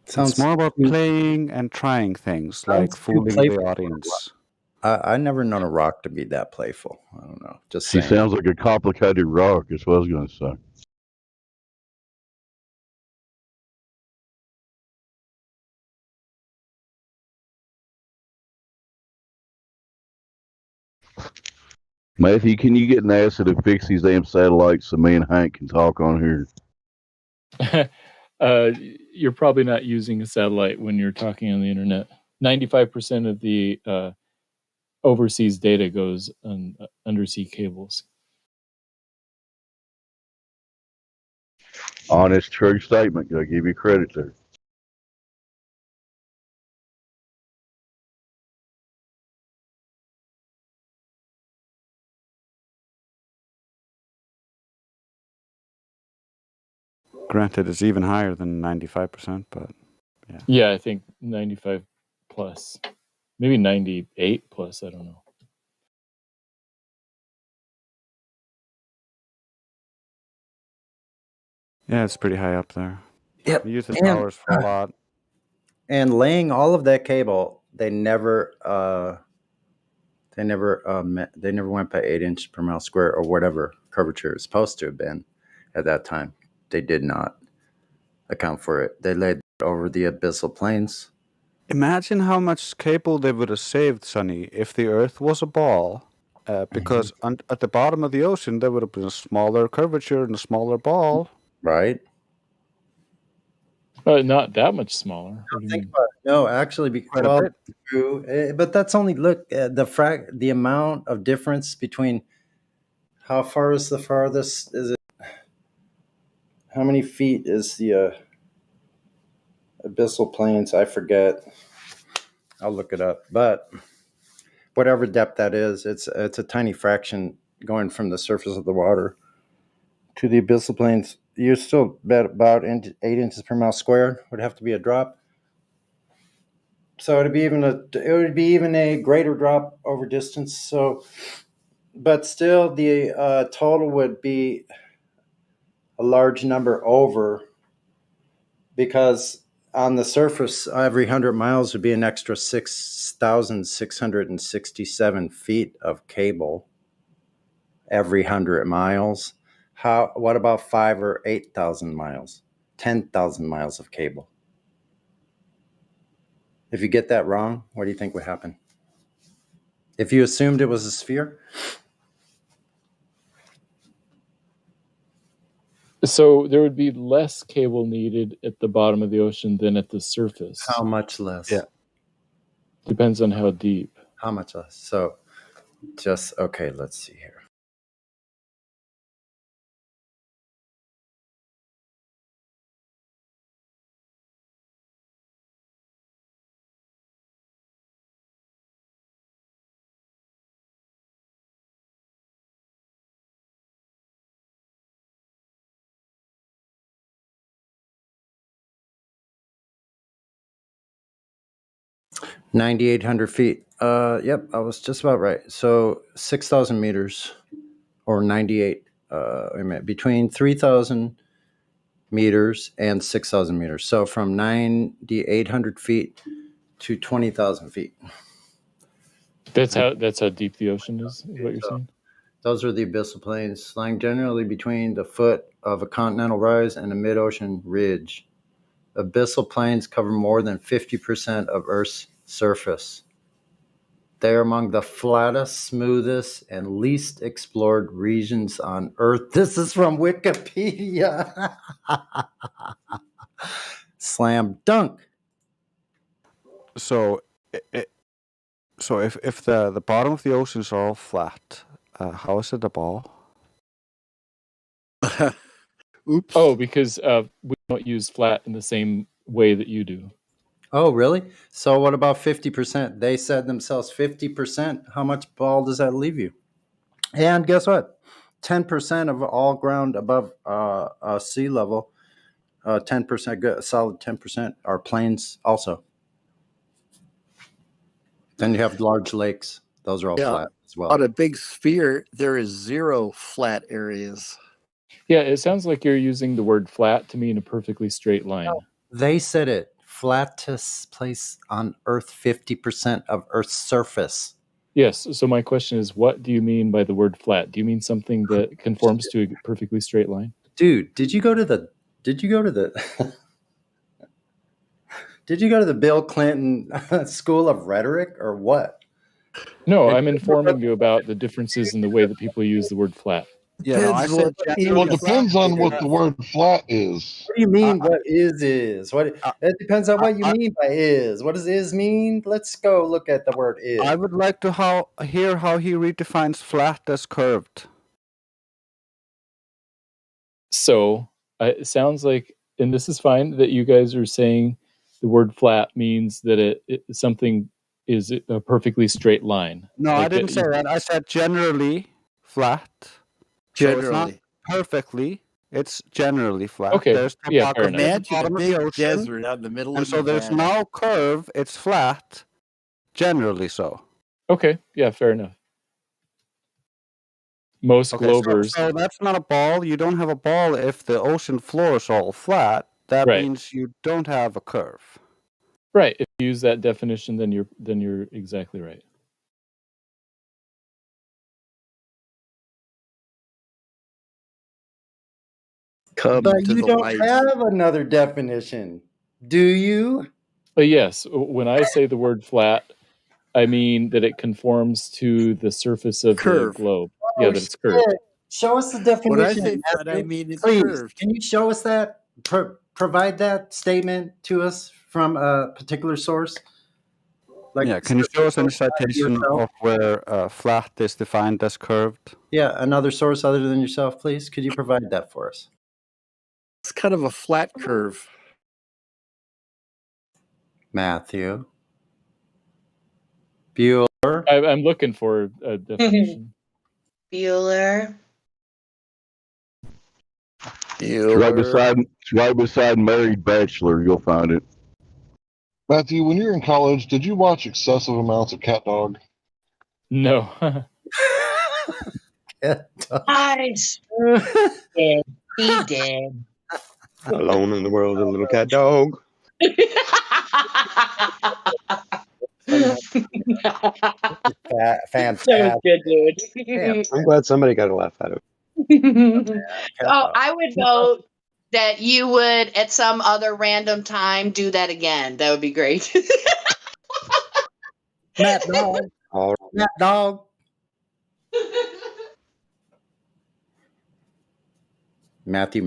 Speaker 6: It's more about playing and trying things, like fooling the audience.
Speaker 12: I never known a rock to be that playful. I don't know. Just
Speaker 22: She
Speaker 12: saying.
Speaker 22: sounds like a complicated rock, is what I was going to say. Matthew, can you get NASA to fix these damn satellites so me and Hank can talk on here?
Speaker 5: You're probably not using a satellite when you're talking on the internet. 95% of the overseas data goes on undersea cables.
Speaker 22: Honest, true statement. Gotta give you credit there.
Speaker 6: Granted, it's even higher than 95%, but yeah.
Speaker 5: Yeah, I think 95 plus, maybe 98 plus. I don't know.
Speaker 6: Yeah, it's pretty high up there.
Speaker 12: Yep.
Speaker 6: We use the towers for a lot.
Speaker 12: And laying all of that cable, they never went by 8 inches per mile square or whatever curvature is supposed to have been at that time. They did not account for it. They laid it over the abyssal plains.
Speaker 6: Imagine how much cable they would have saved, Sonny, if the Earth was a ball. Because at the bottom of the ocean, there would have been a smaller curvature and a smaller ball.
Speaker 12: Right.
Speaker 5: Not that much smaller.
Speaker 12: No, actually, true. But that's only the amount of difference between how far is the farthest? Is it how many feet is the abyssal plains? I forget. I'll look it up. But whatever depth that is, it's a tiny fraction going from the surface of the water to the abyssal plains. You're still about 8 inches per mile square would have to be a drop. So it would be even a greater drop over distance. So, but still, the total would be a large number over, because on the surface, every 100 miles would be an extra 6,667 feet of cable. Every 100 miles. What about 5,000 or 8,000 miles? 10,000 miles of cable. If you get that wrong, what do you think would happen? If you assumed it was a sphere?
Speaker 5: So there would be less cable needed at the bottom of the ocean than at the surface.
Speaker 12: How much less?
Speaker 5: Yeah. Depends on how deep.
Speaker 12: How much less? So okay, let's see here. 9,800 feet. Yep, I was just about right. So 6,000 meters or 98. Wait a minute, between 3,000 meters and 6,000 meters. So from 9,800 feet to 20,000 feet.
Speaker 5: That's how deep the ocean is what you're saying?
Speaker 12: Those are the abyssal plains, lying generally between the foot of a continental rise and a mid-ocean ridge. Abyssal plains cover more than 50% of Earth's surface. They are among the flattest, smoothest, and least explored regions on Earth. This is from Wikipedia. Slam dunk.
Speaker 6: So, if the bottom of the ocean is all flat, how is it a ball?
Speaker 19: Oops.
Speaker 5: Oh, because we don't use flat in the same way that you do.
Speaker 12: Oh, really? So what about 50%? They said themselves 50%. How much ball does that leave you? And guess what? 10% of all ground above sea level, 10%, solid 10% are plains also. Then you have large lakes. Those are all flat as well.
Speaker 19: On a big sphere, there is 0 flat areas.
Speaker 5: Yeah, it sounds like you're using the word flat to mean a perfectly straight line.
Speaker 12: No, they said it. Flattest place on Earth, 50% of Earth's surface.
Speaker 5: Yes. So my question is, what do you mean by the word flat? Do you mean something that conforms to a perfectly straight line?
Speaker 12: Dude, did you go to the Bill Clinton School of Rhetoric or what?
Speaker 5: No, I'm informing you about the differences in the way that people use the word flat.
Speaker 6: Yeah, no, I said
Speaker 9: Well, it depends on what the word flat is.
Speaker 12: What do you mean? What is? What it depends on what you mean by is. What does is mean? Let's go look at the word is.
Speaker 6: I would like to hear how he redefines flat as curved.
Speaker 5: So it sounds like, and this is fine, that you guys are saying the word flat means that something is a perfectly straight line.
Speaker 6: No,
Speaker 5: like
Speaker 6: I didn't say that. I said generally flat.
Speaker 19: Generally.
Speaker 6: So it's not perfectly. It's generally flat.
Speaker 5: Okay.
Speaker 6: There's
Speaker 5: Yeah, fair enough.
Speaker 19: Imagine a big desert out in the middle
Speaker 6: and
Speaker 19: of
Speaker 6: so there's
Speaker 19: Nevada.
Speaker 6: no curve. It's flat. Generally so.
Speaker 5: Okay. Yeah, fair enough. Most globers.
Speaker 6: So that's not a ball. You don't have a ball if the ocean floor is all flat. That
Speaker 5: Right.
Speaker 6: means you don't have a curve.
Speaker 5: Right. If you use that definition, then you're exactly right.
Speaker 12: But you don't have another definition, do you?
Speaker 5: But yes, when I say the word flat, I mean that it conforms to the surface of the globe. Yeah, that it's curved.
Speaker 12: Show us the definition.
Speaker 19: When I say flat, I mean it's
Speaker 12: Please,
Speaker 19: curved.
Speaker 12: can you show us that? Provide that statement to us from a particular source.
Speaker 6: Can you show us any citation of where flat is defined as curved?
Speaker 12: Yeah, another source other than yourself, please. Could you provide that for us?
Speaker 19: It's kind of a flat curve.
Speaker 12: Matthew. Bueller.
Speaker 5: I'm looking for a definition.
Speaker 11: Bueller.
Speaker 22: It's right beside Married Bachelor. You'll find it.
Speaker 9: Matthew, when you were in college, did you watch excessive amounts of Cat Dog?
Speaker 5: No.
Speaker 11: Nice. He did.
Speaker 7: Alone in the world, a little cat dog.
Speaker 12: Fantastic.
Speaker 11: That was good, dude.
Speaker 7: Yeah, I'm glad somebody got a laugh out of it.
Speaker 11: Oh, I would vote that you would at some other random time do that again. That would be great.
Speaker 12: Matt Dog.
Speaker 7: All
Speaker 12: Matt Dog. Matthew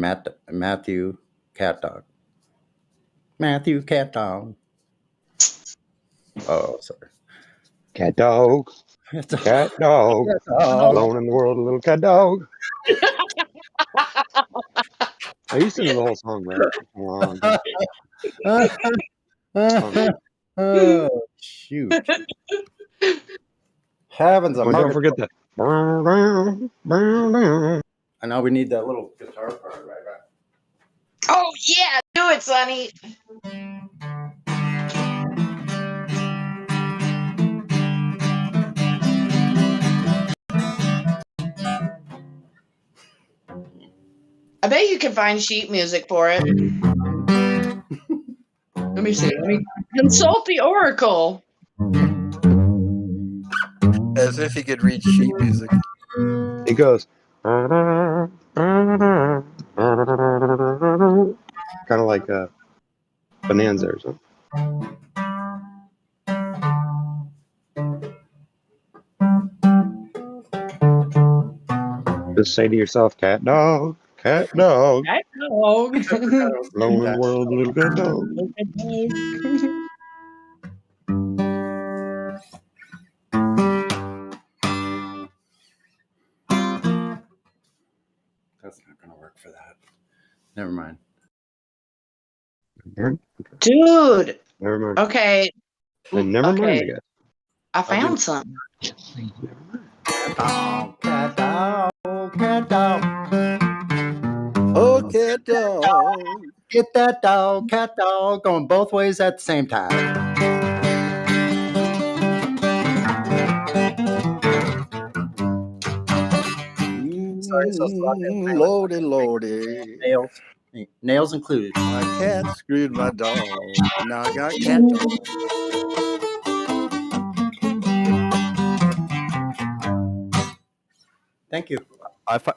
Speaker 12: Cat Dog. Matthew Cat Dog. Oh, sorry.
Speaker 7: Cat dog. Cat dog. Alone in the world, a little cat dog. I used to know the whole song, man.
Speaker 12: Oh, shoot. Heavens,
Speaker 7: Oh, don't forget that.
Speaker 12: I know we need that little guitar part right back.
Speaker 11: Oh, yeah. Do it, Sonny. I bet you can find sheet music for it. Let me see. Let me consult the oracle.
Speaker 19: As if he could read sheet music.
Speaker 7: It goes kind of like a Bonanza or something. Just say to yourself, cat dog, cat dog.
Speaker 11: Cat dog.
Speaker 7: Lonely world, little cat dog.
Speaker 12: That's not going to work for that. Never mind.
Speaker 11: Dude.
Speaker 7: Never mind.
Speaker 11: Okay.
Speaker 7: And never mind, I
Speaker 11: Okay.
Speaker 7: guess.
Speaker 11: I found something.
Speaker 12: Cat dog, cat dog.
Speaker 19: Oh, cat dog.
Speaker 12: Get that dog, cat dog, going both ways at the same time. Sorry, so sloppy.
Speaker 19: Lordy, lordy.
Speaker 12: Nails included.
Speaker 19: My cat screwed my dog. Now I got cat dog.
Speaker 12: Thank you.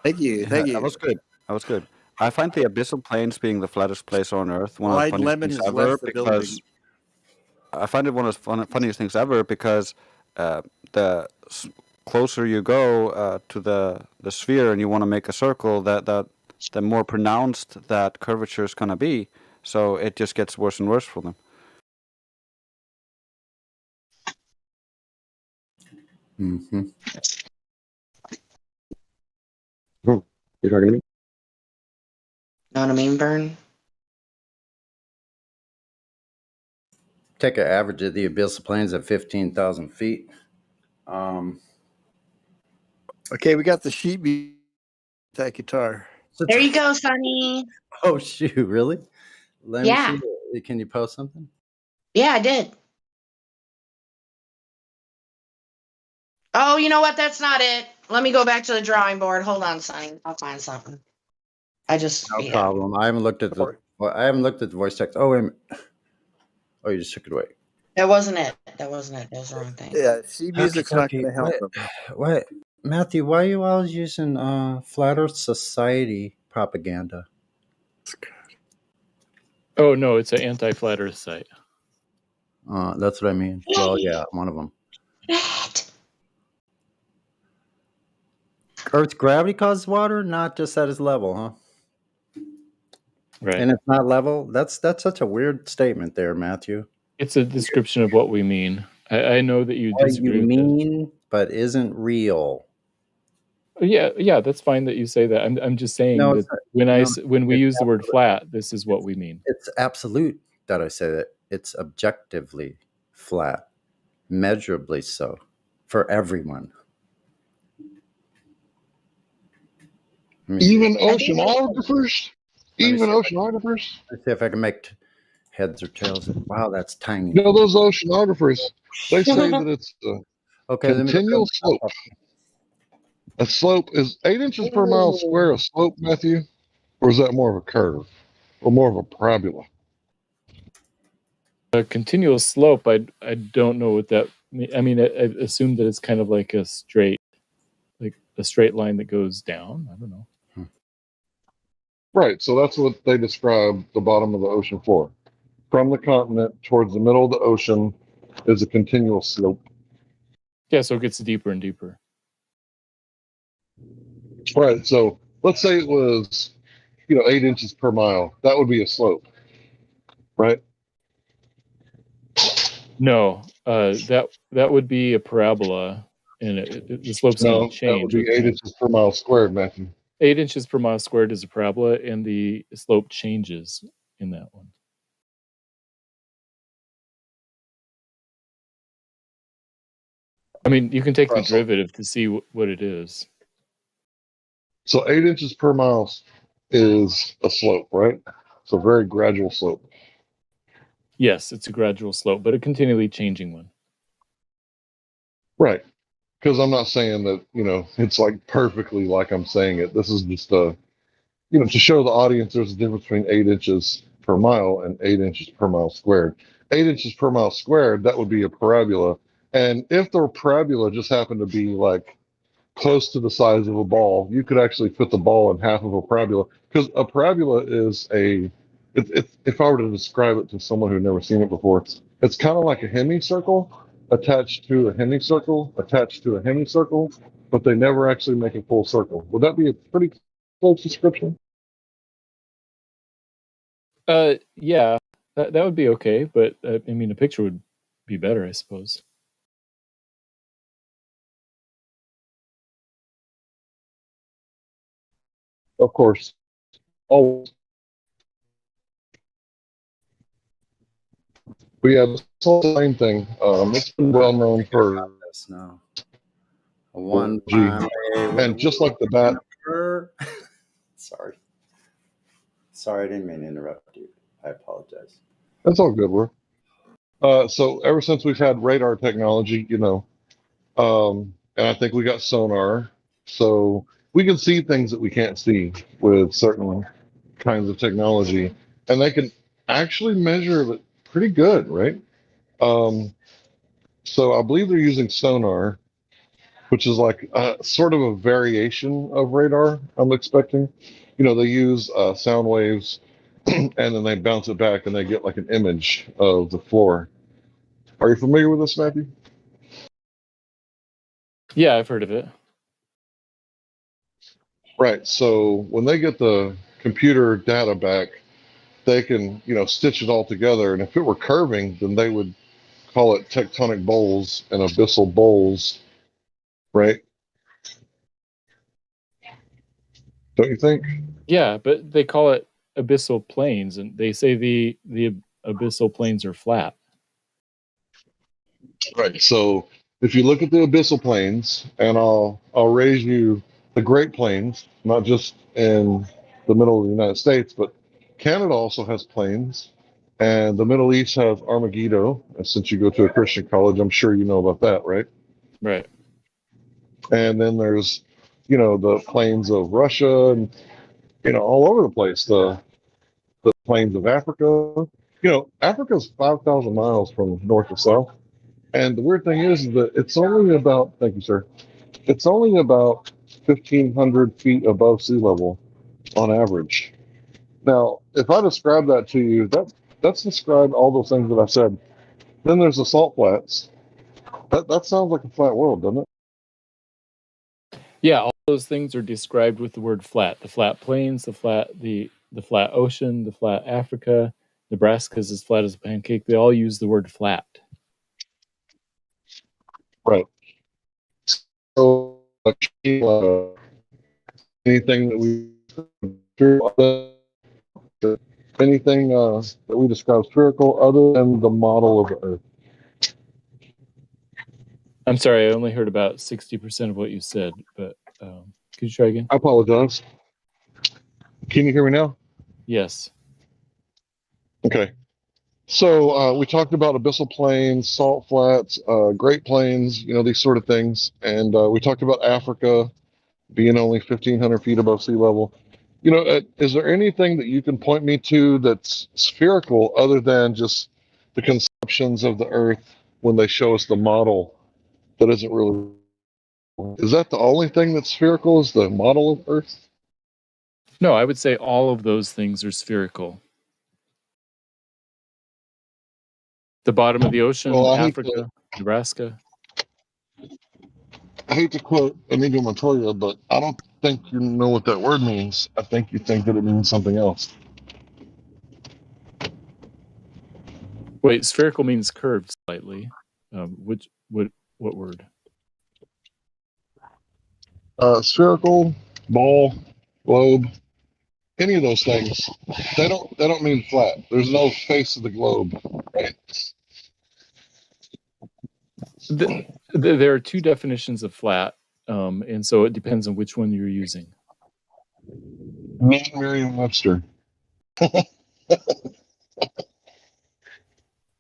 Speaker 19: Thank you. Thank you.
Speaker 6: That was good. That was good. I find the abyssal plains being the flattest place on Earth one of the
Speaker 19: Wide
Speaker 6: funniest
Speaker 19: Lemon
Speaker 6: things
Speaker 19: has
Speaker 6: ever
Speaker 19: left the building.
Speaker 6: because I find it one of the funniest things ever because the closer you go to the sphere and you want to make a circle, the more pronounced that curvature is going to be. So it just gets worse and worse for them.
Speaker 12: Mm-hmm.
Speaker 7: Oh, you're talking to me?
Speaker 11: Know what I mean, Vern?
Speaker 12: Take an average of the abyssal plains at 15,000 feet.
Speaker 19: Okay, we got the sheet music. That guitar.
Speaker 11: There you go, Sonny.
Speaker 12: Oh, shoot, really? Let
Speaker 11: Yeah.
Speaker 12: me see. Can you post something?
Speaker 11: Yeah, I did. Oh, you know what? That's not it. Let me go back to the drawing board. Hold on, Sonny. I'll find something.
Speaker 12: No problem. I haven't looked at the voice text. Oh, wait a minute. Oh, you just took it away.
Speaker 11: That wasn't it. That wasn't it. That was the wrong thing.
Speaker 19: Yeah, sheet music's not going to help them.
Speaker 12: What, Matthew? Why are you always using Flat Earth Society propaganda?
Speaker 5: Oh no, it's an anti-flat Earth site.
Speaker 12: That's what I mean. Well, yeah, one of them. Earth's gravity causes water, not just at its level, huh?
Speaker 5: Right.
Speaker 12: And it's not level. That's such a weird statement there, Matthew.
Speaker 5: It's a description of what we mean. I know that you
Speaker 12: What
Speaker 5: disagree
Speaker 12: you
Speaker 5: with
Speaker 12: mean, but isn't real.
Speaker 5: Yeah, that's fine that you say that. I'm just saying
Speaker 12: No,
Speaker 5: that
Speaker 12: it's not.
Speaker 5: when we
Speaker 12: It's
Speaker 5: use the word flat, this is what we mean.
Speaker 12: It's absolute that I say that. It's objectively flat, measurably so, for everyone.
Speaker 9: Even oceanographers? Even oceanographers?
Speaker 12: Let's see if I can make heads or tails. Wow, that's tiny.
Speaker 9: You know, those oceanographers, they say that it's a
Speaker 12: Okay, let me
Speaker 9: continual slope. A slope is 8 inches per mile square. A slope, Matthew, or is that more of a curve, or more of a parabola?
Speaker 5: A continual slope. I don't know what that. I mean, I assume that it's kind of like a straight line that goes down. I don't know.
Speaker 9: Right. So that's what they describe the bottom of the ocean floor. From the continent towards the middle of the ocean is a continual slope.
Speaker 5: Yeah, so it gets deeper and deeper.
Speaker 9: Right. So let's say it was, 8 inches per mile. That would be a slope, right?
Speaker 5: No, that would be a parabola, and the slope's going to change.
Speaker 9: That would be 8 inches per mile squared, Matthew.
Speaker 5: 8 inches per mile squared is a parabola, and the slope changes in that one. I mean, you can take the derivative to see what it is.
Speaker 9: So 8 inches per mile is a slope, right? So very gradual slope.
Speaker 5: Yes, it's a gradual slope, but a continually changing one.
Speaker 9: Right. Because I'm not saying that, it's like perfectly like I'm saying it. This is just a to show the audience there's a difference between 8 inches per mile and 8 inches per mile squared. 8 inches per mile squared, that would be a parabola. And if the parabola just happened to be like close to the size of a ball, you could actually fit the ball in half of a parabola. Because a parabola is if I were to describe it to someone who'd never seen it before, it's kind of like a hemicircle attached to a hemicircle attached to a hemicircle, but they never actually make a full circle. Would that be a pretty close description?
Speaker 5: Yeah, that would be okay, but I mean, a picture would be better, I suppose.
Speaker 9: Of course. Always. But yeah, this whole same thing. It's been well known for
Speaker 12: this now. A one
Speaker 9: G. And just like the bat.
Speaker 12: Sorry. Sorry, I didn't mean to interrupt you. I apologize.
Speaker 9: That's all good, work. So ever since we've had radar technology, and I think we got sonar, so we can see things that we can't see with certain kinds of technology, and they can actually measure it pretty good, right? So I believe they're using sonar, which is like sort of a variation of radar, I'm expecting. They use sound waves and then they bounce it back and they get like an image of the floor. Are you familiar with this, Matthew?
Speaker 5: Yeah, I've heard of it.
Speaker 9: Right. So when they get the computer data back, they can, stitch it all together. And if it were curving, then they would call it tectonic bowls and abyssal bowls, right? Don't you think?
Speaker 5: Yeah, but they call it abyssal plains, and they say the abyssal plains are flat.
Speaker 9: Right. So if you look at the abyssal plains, and I'll raise you the Great Plains, not just in the middle of the United States, but Canada also has plains, and the Middle East has Armageddon. And since you go to a Christian college, I'm sure you know about that, right?
Speaker 5: Right.
Speaker 9: And then there's, the plains of Russia, and all over the place. The plains of Africa. Africa's 5,000 miles from north to south. And the weird thing is that it's only about, thank you, sir, it's only about 1,500 feet above sea level on average. Now, if I describe that to you, that's described all those things that I said. Then there's the salt flats. That sounds like a flat world, doesn't it?
Speaker 5: Yeah, all those things are described with the word flat. The flat plains, the flat ocean, the flat Africa. Nebraska's as flat as a pancake. They all use the word flat.
Speaker 9: Right. So, anything that we describe spherical other than the model of the Earth?
Speaker 5: I'm sorry, I only heard about 60% of what you said, but could you try again?
Speaker 9: I apologize. Can you hear me now?
Speaker 5: Yes.
Speaker 9: Okay. So we talked about abyssal plains, salt flats, Great Plains, these sort of things. And we talked about Africa being only 1,500 feet above sea level. Is there anything that you can point me to that's spherical other than just the conceptions of the Earth when they show us the model that isn't really? Is that the only thing that's spherical, is the model of Earth?
Speaker 5: No, I would say all of those things are spherical. The bottom of the ocean, Africa, Nebraska.
Speaker 9: I hate to quote Inigo Montoya, but I don't think you know what that word means. I think you think that it means something else.
Speaker 5: Wait, spherical means curved slightly. What word?
Speaker 9: Spherical, ball, globe, any of those things. They don't mean flat. There's no face of the globe, right?
Speaker 5: There are two definitions of flat, and so it depends on which one you're using.
Speaker 9: Merriam-Webster.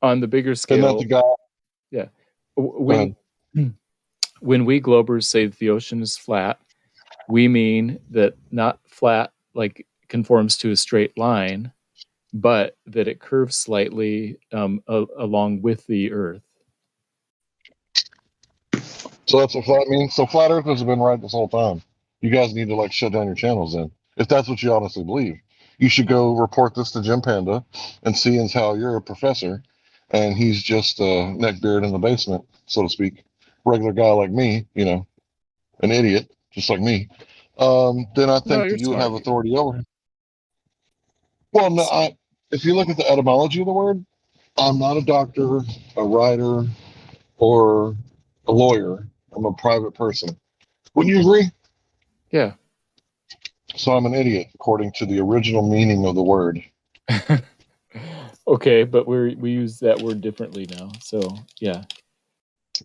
Speaker 5: On the bigger scale,
Speaker 9: Isn't that the guy?
Speaker 5: Yeah. When we Globers say that the ocean is flat, we mean that not flat like conforms to a straight line, but that it curves slightly along with the Earth.
Speaker 9: So that's what flat means. So flat earthers have been right this whole time. You guys need to like shut down your channels then, if that's what you honestly believe. You should go report this to Jim Panda and see as how you're a professor, and he's just a neckbeard in the basement, so to speak. Regular guy like me, you know, an idiot just like me. Then I
Speaker 5: No,
Speaker 9: think
Speaker 5: you're
Speaker 9: that you would have
Speaker 5: smart.
Speaker 9: authority over him. Well, no, if you look at the etymology of the word, I'm not a doctor, a writer, or a lawyer. I'm a private person. Wouldn't you agree?
Speaker 5: Yeah.
Speaker 9: So I'm an idiot, according to the original meaning of the word.
Speaker 5: Okay, but we use that word differently now. So yeah.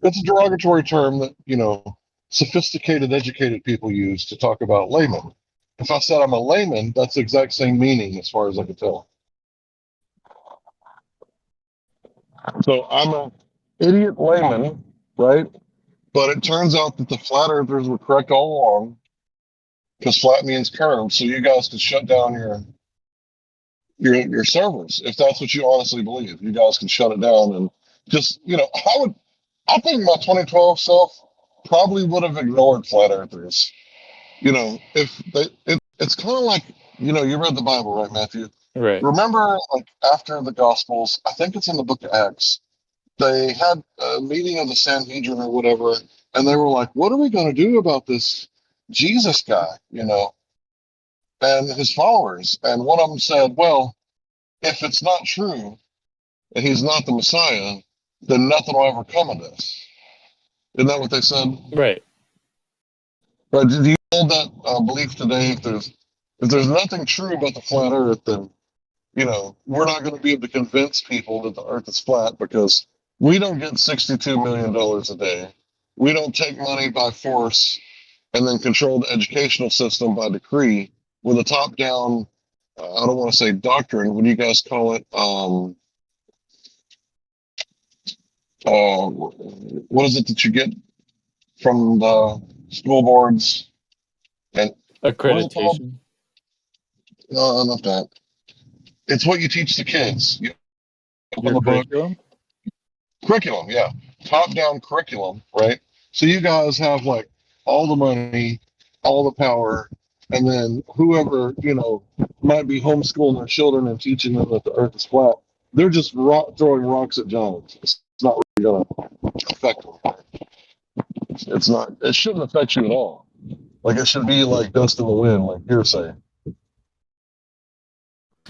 Speaker 9: It's a derogatory term that, you know, sophisticated, educated people use to talk about laymen. If I said I'm a layman, that's the exact same meaning as far as I can tell. So I'm an idiot layman, right? But it turns out that the flat earthers were correct all along, because flat means curved. So you guys could shut down your servers if that's what you honestly believe. You guys can shut it down and just, you know, I think my 2012 self probably would have ignored flat earthers. You know, if it's kind of like, you know, you read the Bible, right, Matthew?
Speaker 5: Right.
Speaker 9: Remember, like after the Gospels, I think it's in the book of Acts, they had a meeting of the Sanhedrin or whatever, and they were like, what are we going to do about this Jesus guy, you know, and his followers? And one of them said, well, if it's not true and he's not the Messiah, then nothing will ever come of this. Isn't that what they said?
Speaker 5: Right.
Speaker 9: Right. Do you hold that belief today? If there's nothing true about the flat Earth, then you know we're not going to be able to convince people that the Earth is flat because we don't get $62 million a day. We don't take money by force and then control the educational system by decree with a top-down. I don't want to say doctrine. What do you guys call it? What is it that you get from the school boards? And what is it called?
Speaker 5: Accreditation.
Speaker 9: No, not that. It's what you teach the kids. You open
Speaker 5: Your
Speaker 9: the book.
Speaker 5: curriculum?
Speaker 9: Yeah. Top-down curriculum, right? So you guys have like all the money, all the power, and then whoever, you know, might be homeschooling their children and teaching them that the earth is flat, they're just throwing rocks at giants. It's not really going to affect them. It's not, it shouldn't affect you at all. Like it should be like dust in the wind, like hearsay.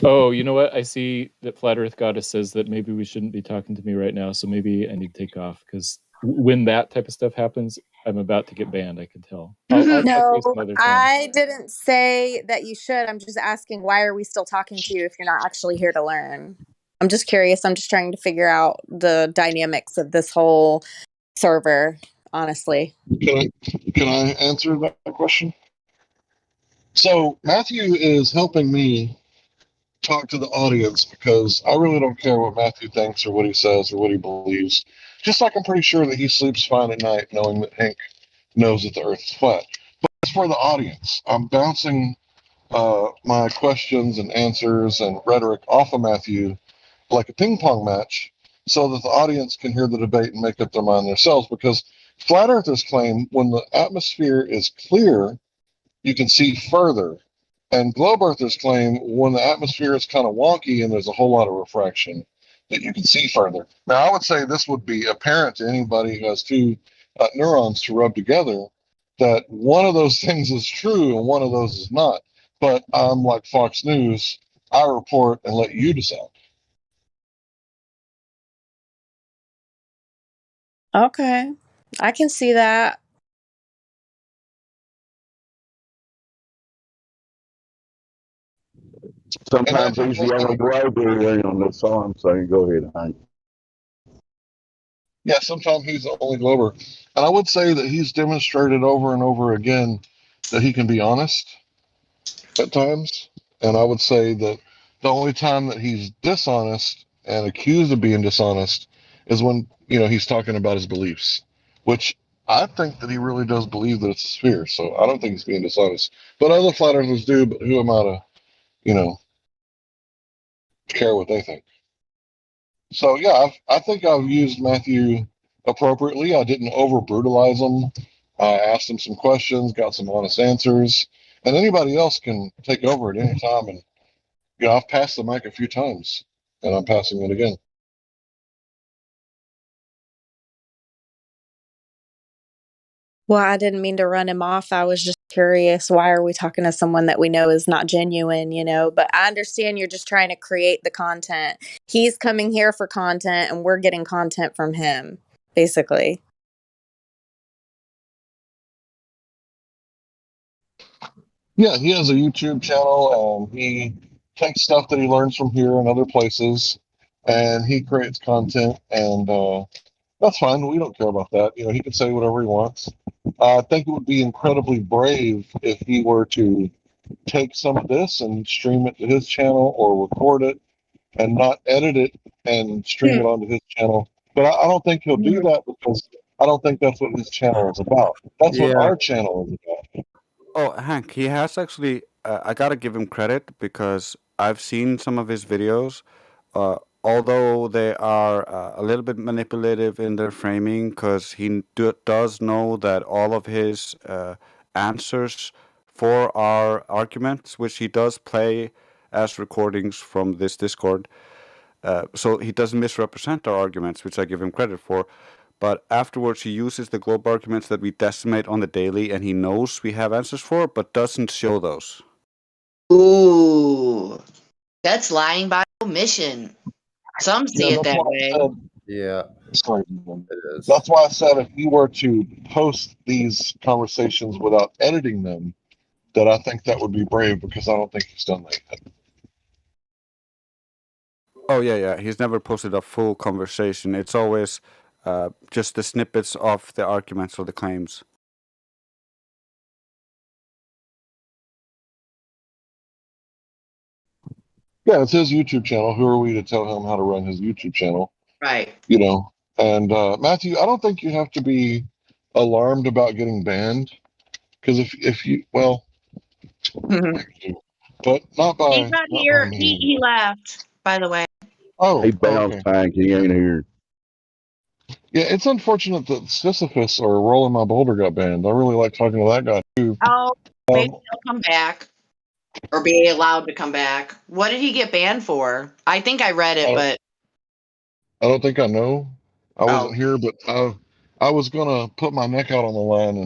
Speaker 5: Oh, you know what? I see that Flat Earth Goddess says that maybe we shouldn't be talking to me right now, so maybe I need to take off because when that type of stuff happens, I'm about to get banned. I can tell. I'll talk to
Speaker 10: No,
Speaker 5: you some other time.
Speaker 10: I didn't say that you should. I'm just asking why are we still talking to you if you're not actually here to learn? I'm just curious. I'm just trying to figure out the dynamics of this whole server, honestly.
Speaker 9: Can I answer that question? So Matthew is helping me talk to the audience because I really don't care what Matthew thinks or what he says or what he believes. Just like I'm pretty sure that he sleeps fine at night knowing that Hank knows that the earth is flat. But as for the audience, I'm bouncing my questions and answers and rhetoric off of Matthew like a ping pong match so that the audience can hear the debate and make up their mind themselves, because flat earthers claim when the atmosphere is clear, you can see further. And globe earthers claim when the atmosphere is kind of wonky and there's a whole lot of refraction, that you can see further. Now, I would say this would be apparent to anybody who has two neurons to rub together, that one of those things is true and one of those is not. But I'm like Fox News. I report and let you decide.
Speaker 10: Okay. I can see that.
Speaker 22: Sometimes he's the only globe there on this song, so go ahead, Hank.
Speaker 9: Yeah, sometimes he's the only glober. And I would say that he's demonstrated over and over again that he can be honest at times. And I would say that the only time that he's dishonest and accused of being dishonest is when, you know, he's talking about his beliefs, which I think that he really does believe that it's a sphere. So I don't think he's being dishonest. But other flat earthers do, but who am I to you know, care what they think. So yeah, I think I've used Matthew appropriately. I didn't over brutalize him. I asked him some questions, got some honest answers, and anybody else can take over at any time. And I've passed the mic a few times, and I'm passing it again.
Speaker 10: Well, I didn't mean to run him off. I was just curious. Why are we talking to someone that we know is not genuine, But I understand you're just trying to create the content. He's coming here for content, and we're getting content from him, basically.
Speaker 9: Yeah, he has a YouTube channel, and he takes stuff that he learns from here and other places, and he creates content, and that's fine. We don't care about that. He can say whatever he wants. I think it would be incredibly brave if he were to take some of this and stream it to his channel or record it and not edit it and stream it onto his channel. But I don't think he'll do that because I don't think that's what his channel is about. That's what
Speaker 6: Yeah.
Speaker 9: our channel is about.
Speaker 6: Oh, Hank, he has actually. I gotta give him credit because I've seen some of his videos. Although they are a little bit manipulative in their framing, because he does know that all of his answers for our arguments, which he does play as recordings from this Discord, so he doesn't misrepresent our arguments, which I give him credit for. But afterwards, he uses the globe arguments that we decimate on the daily, and he knows we have answers for, but doesn't show those.
Speaker 11: Ooh, that's lying by omission. Some see it that way.
Speaker 4: Yeah.
Speaker 9: Sorry.
Speaker 4: It is.
Speaker 9: That's why I said if he were to post these conversations without editing them, that I think that would be brave because I don't think he's done that yet.
Speaker 6: Oh, yeah. He's never posted a full conversation. It's always just the snippets of the arguments or the claims.
Speaker 9: Yeah, it's his YouTube channel. Who are we to tell him how to run his YouTube channel?
Speaker 11: Right.
Speaker 9: And Matthew, I don't think you have to be alarmed about getting banned because if you but not by
Speaker 11: He's not here. He left, by the way.
Speaker 9: Oh,
Speaker 22: He bounced,
Speaker 9: okay.
Speaker 22: Hank. He ain't here.
Speaker 9: Yeah, it's unfortunate that Sisyphus or Rolling My Boulder got banned. I really like talking to that guy too.
Speaker 11: Oh, maybe he'll come back or be allowed to come back. What did he get banned for? I think I read it, but
Speaker 9: I don't think I know. I wasn't here, but I was gonna put my neck out on the line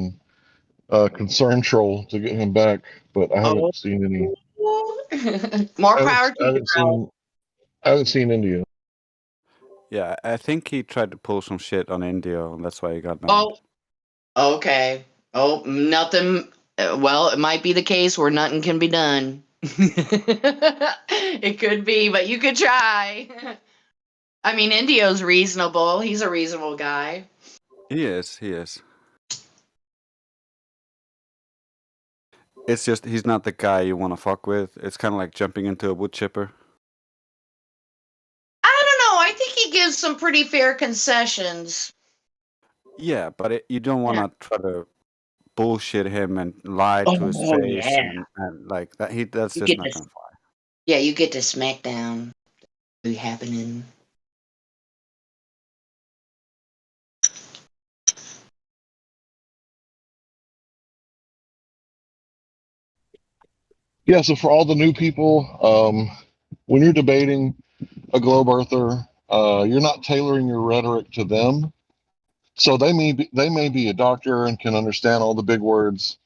Speaker 9: and concern troll to get him back, but I haven't seen any.
Speaker 11: more power to you, bro.
Speaker 9: I haven't seen India.
Speaker 6: Yeah, I think he tried to pull some shit on India, and that's why he got banned.
Speaker 11: Oh, okay. Oh, nothing. Well, it might be the case where nothing can be done. It could be, but you could try. I mean, Indio's reasonable. He's a reasonable guy.
Speaker 6: He is. It's just he's not the guy you want to fuck with. It's kind of like jumping into a wood chipper.
Speaker 11: I don't know. I think he gives some pretty fair concessions.
Speaker 6: Yeah, but you don't want to try to bullshit him and lie to his face and like that. That's
Speaker 11: You
Speaker 6: just
Speaker 11: get
Speaker 6: not
Speaker 11: to-
Speaker 6: gonna fly.
Speaker 11: Yeah, you get to SmackDown. Be happening.
Speaker 9: Yeah, so for all the new people, when you're debating a globe earther, you're not tailoring your rhetoric to them. So they may be a doctor and can understand all the big words,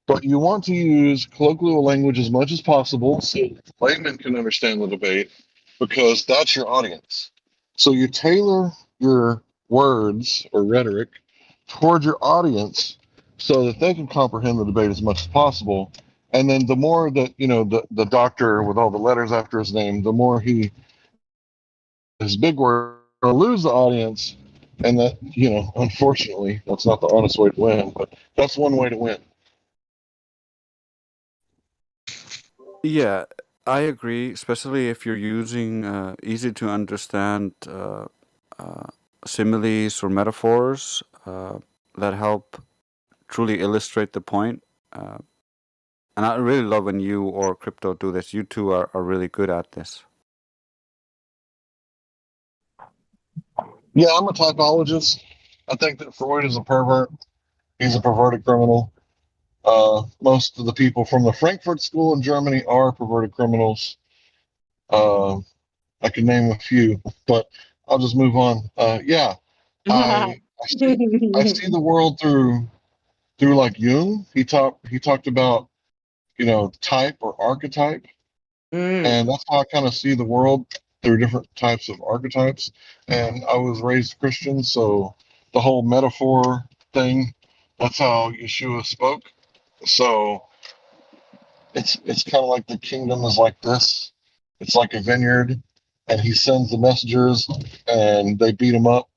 Speaker 9: but you want to use colloquial language as much as possible so laymen can understand the debate because that's your audience. So you tailor your words or rhetoric toward your audience so that they can comprehend the debate as much as possible. And then the more that, the doctor with all the letters after his name, the more his big word will lose the audience. And that, unfortunately, that's not the honest way to win, but that's one way to win.
Speaker 6: Yeah, I agree, especially if you're using easy to understand similes or metaphors that help truly illustrate the point. And I really love when you or Crypto do this. You two are really good at this.
Speaker 9: Yeah, I'm a typologist. I think that Freud is a pervert. He's a perverted criminal. Most of the people from the Frankfurt School in Germany are perverted criminals. I can name a few, but I'll just move on. Yeah, I see the world through like Jung. He talked about type or archetype, and that's how I kind of see the world through different types of archetypes. And I was raised Christian, so the whole metaphor thing, that's how Yeshua spoke. So it's kind of like the kingdom is like this. It's like a vineyard, and he sends the messengers, and they beat him up.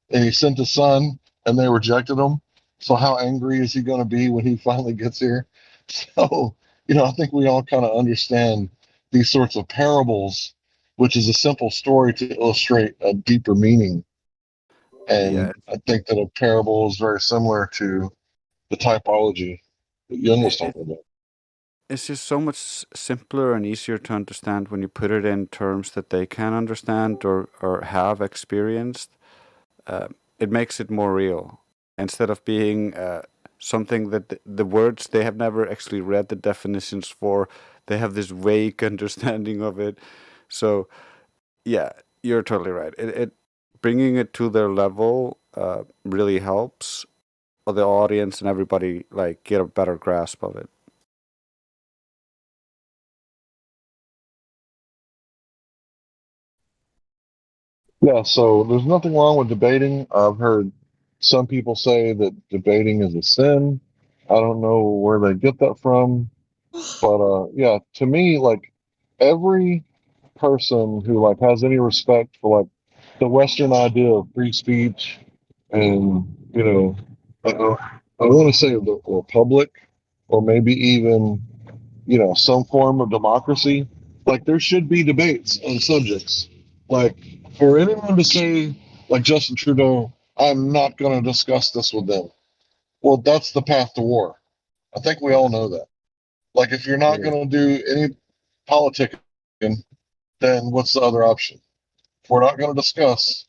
Speaker 9: And he sent his son, and they rejected him. So how angry is he going to be when he finally gets here? So I think we all kind of understand these sorts of parables, which is a simple story to illustrate a deeper meaning.
Speaker 6: Yeah,
Speaker 9: And I think that a parable is very similar to the typology that Jung was talking about.
Speaker 6: it's just so much simpler and easier to understand when you put it in terms that they can understand or have experienced. It makes it more real instead of being something that the words they have never actually read the definitions for. They have this vague understanding of it. So yeah, you're totally right. It bringing it to their level really helps the audience and everybody like get a better grasp of it.
Speaker 9: Yeah, so there's nothing wrong with debating. I've heard some people say that debating is a sin. I don't know where they get that from, but yeah, to me, like every person who like has any respect for like the Western idea of free speech and I want to say the republic or maybe even some form of democracy, like there should be debates on subjects. Like for anyone to say, like Justin Trudeau, I'm not going to discuss this with them. Well, that's the path to war. I think we all know that. Like if you're not going to do any politicking, then what's the other option? If we're not going to discuss,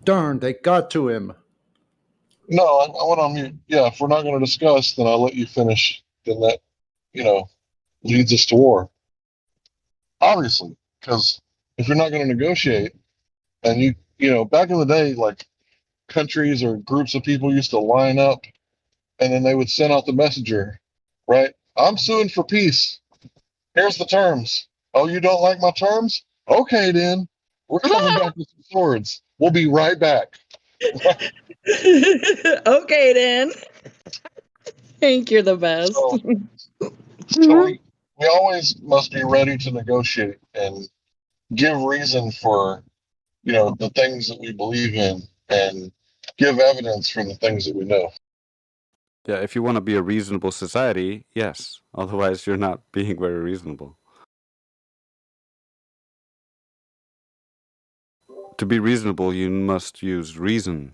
Speaker 12: Darn, they got to him.
Speaker 9: no, I went on mute. Yeah, if we're not going to discuss, then I'll let you finish. Then that, leads us to war. Obviously, because if you're not going to negotiate, and back in the day, like countries or groups of people used to line up, and then they would send out the messenger, right? I'm suing for peace. Here's the terms. Oh, you don't like my terms? Okay, then we're coming back with some swords. We'll be right back.
Speaker 14: Okay, then. Hank, you're the best.
Speaker 9: So we always must be ready to negotiate and give reason for the things that we believe in and give evidence for the things that we know.
Speaker 6: Yeah, if you want to be a reasonable society, yes. Otherwise, you're not being very reasonable. To be reasonable, you must use reason.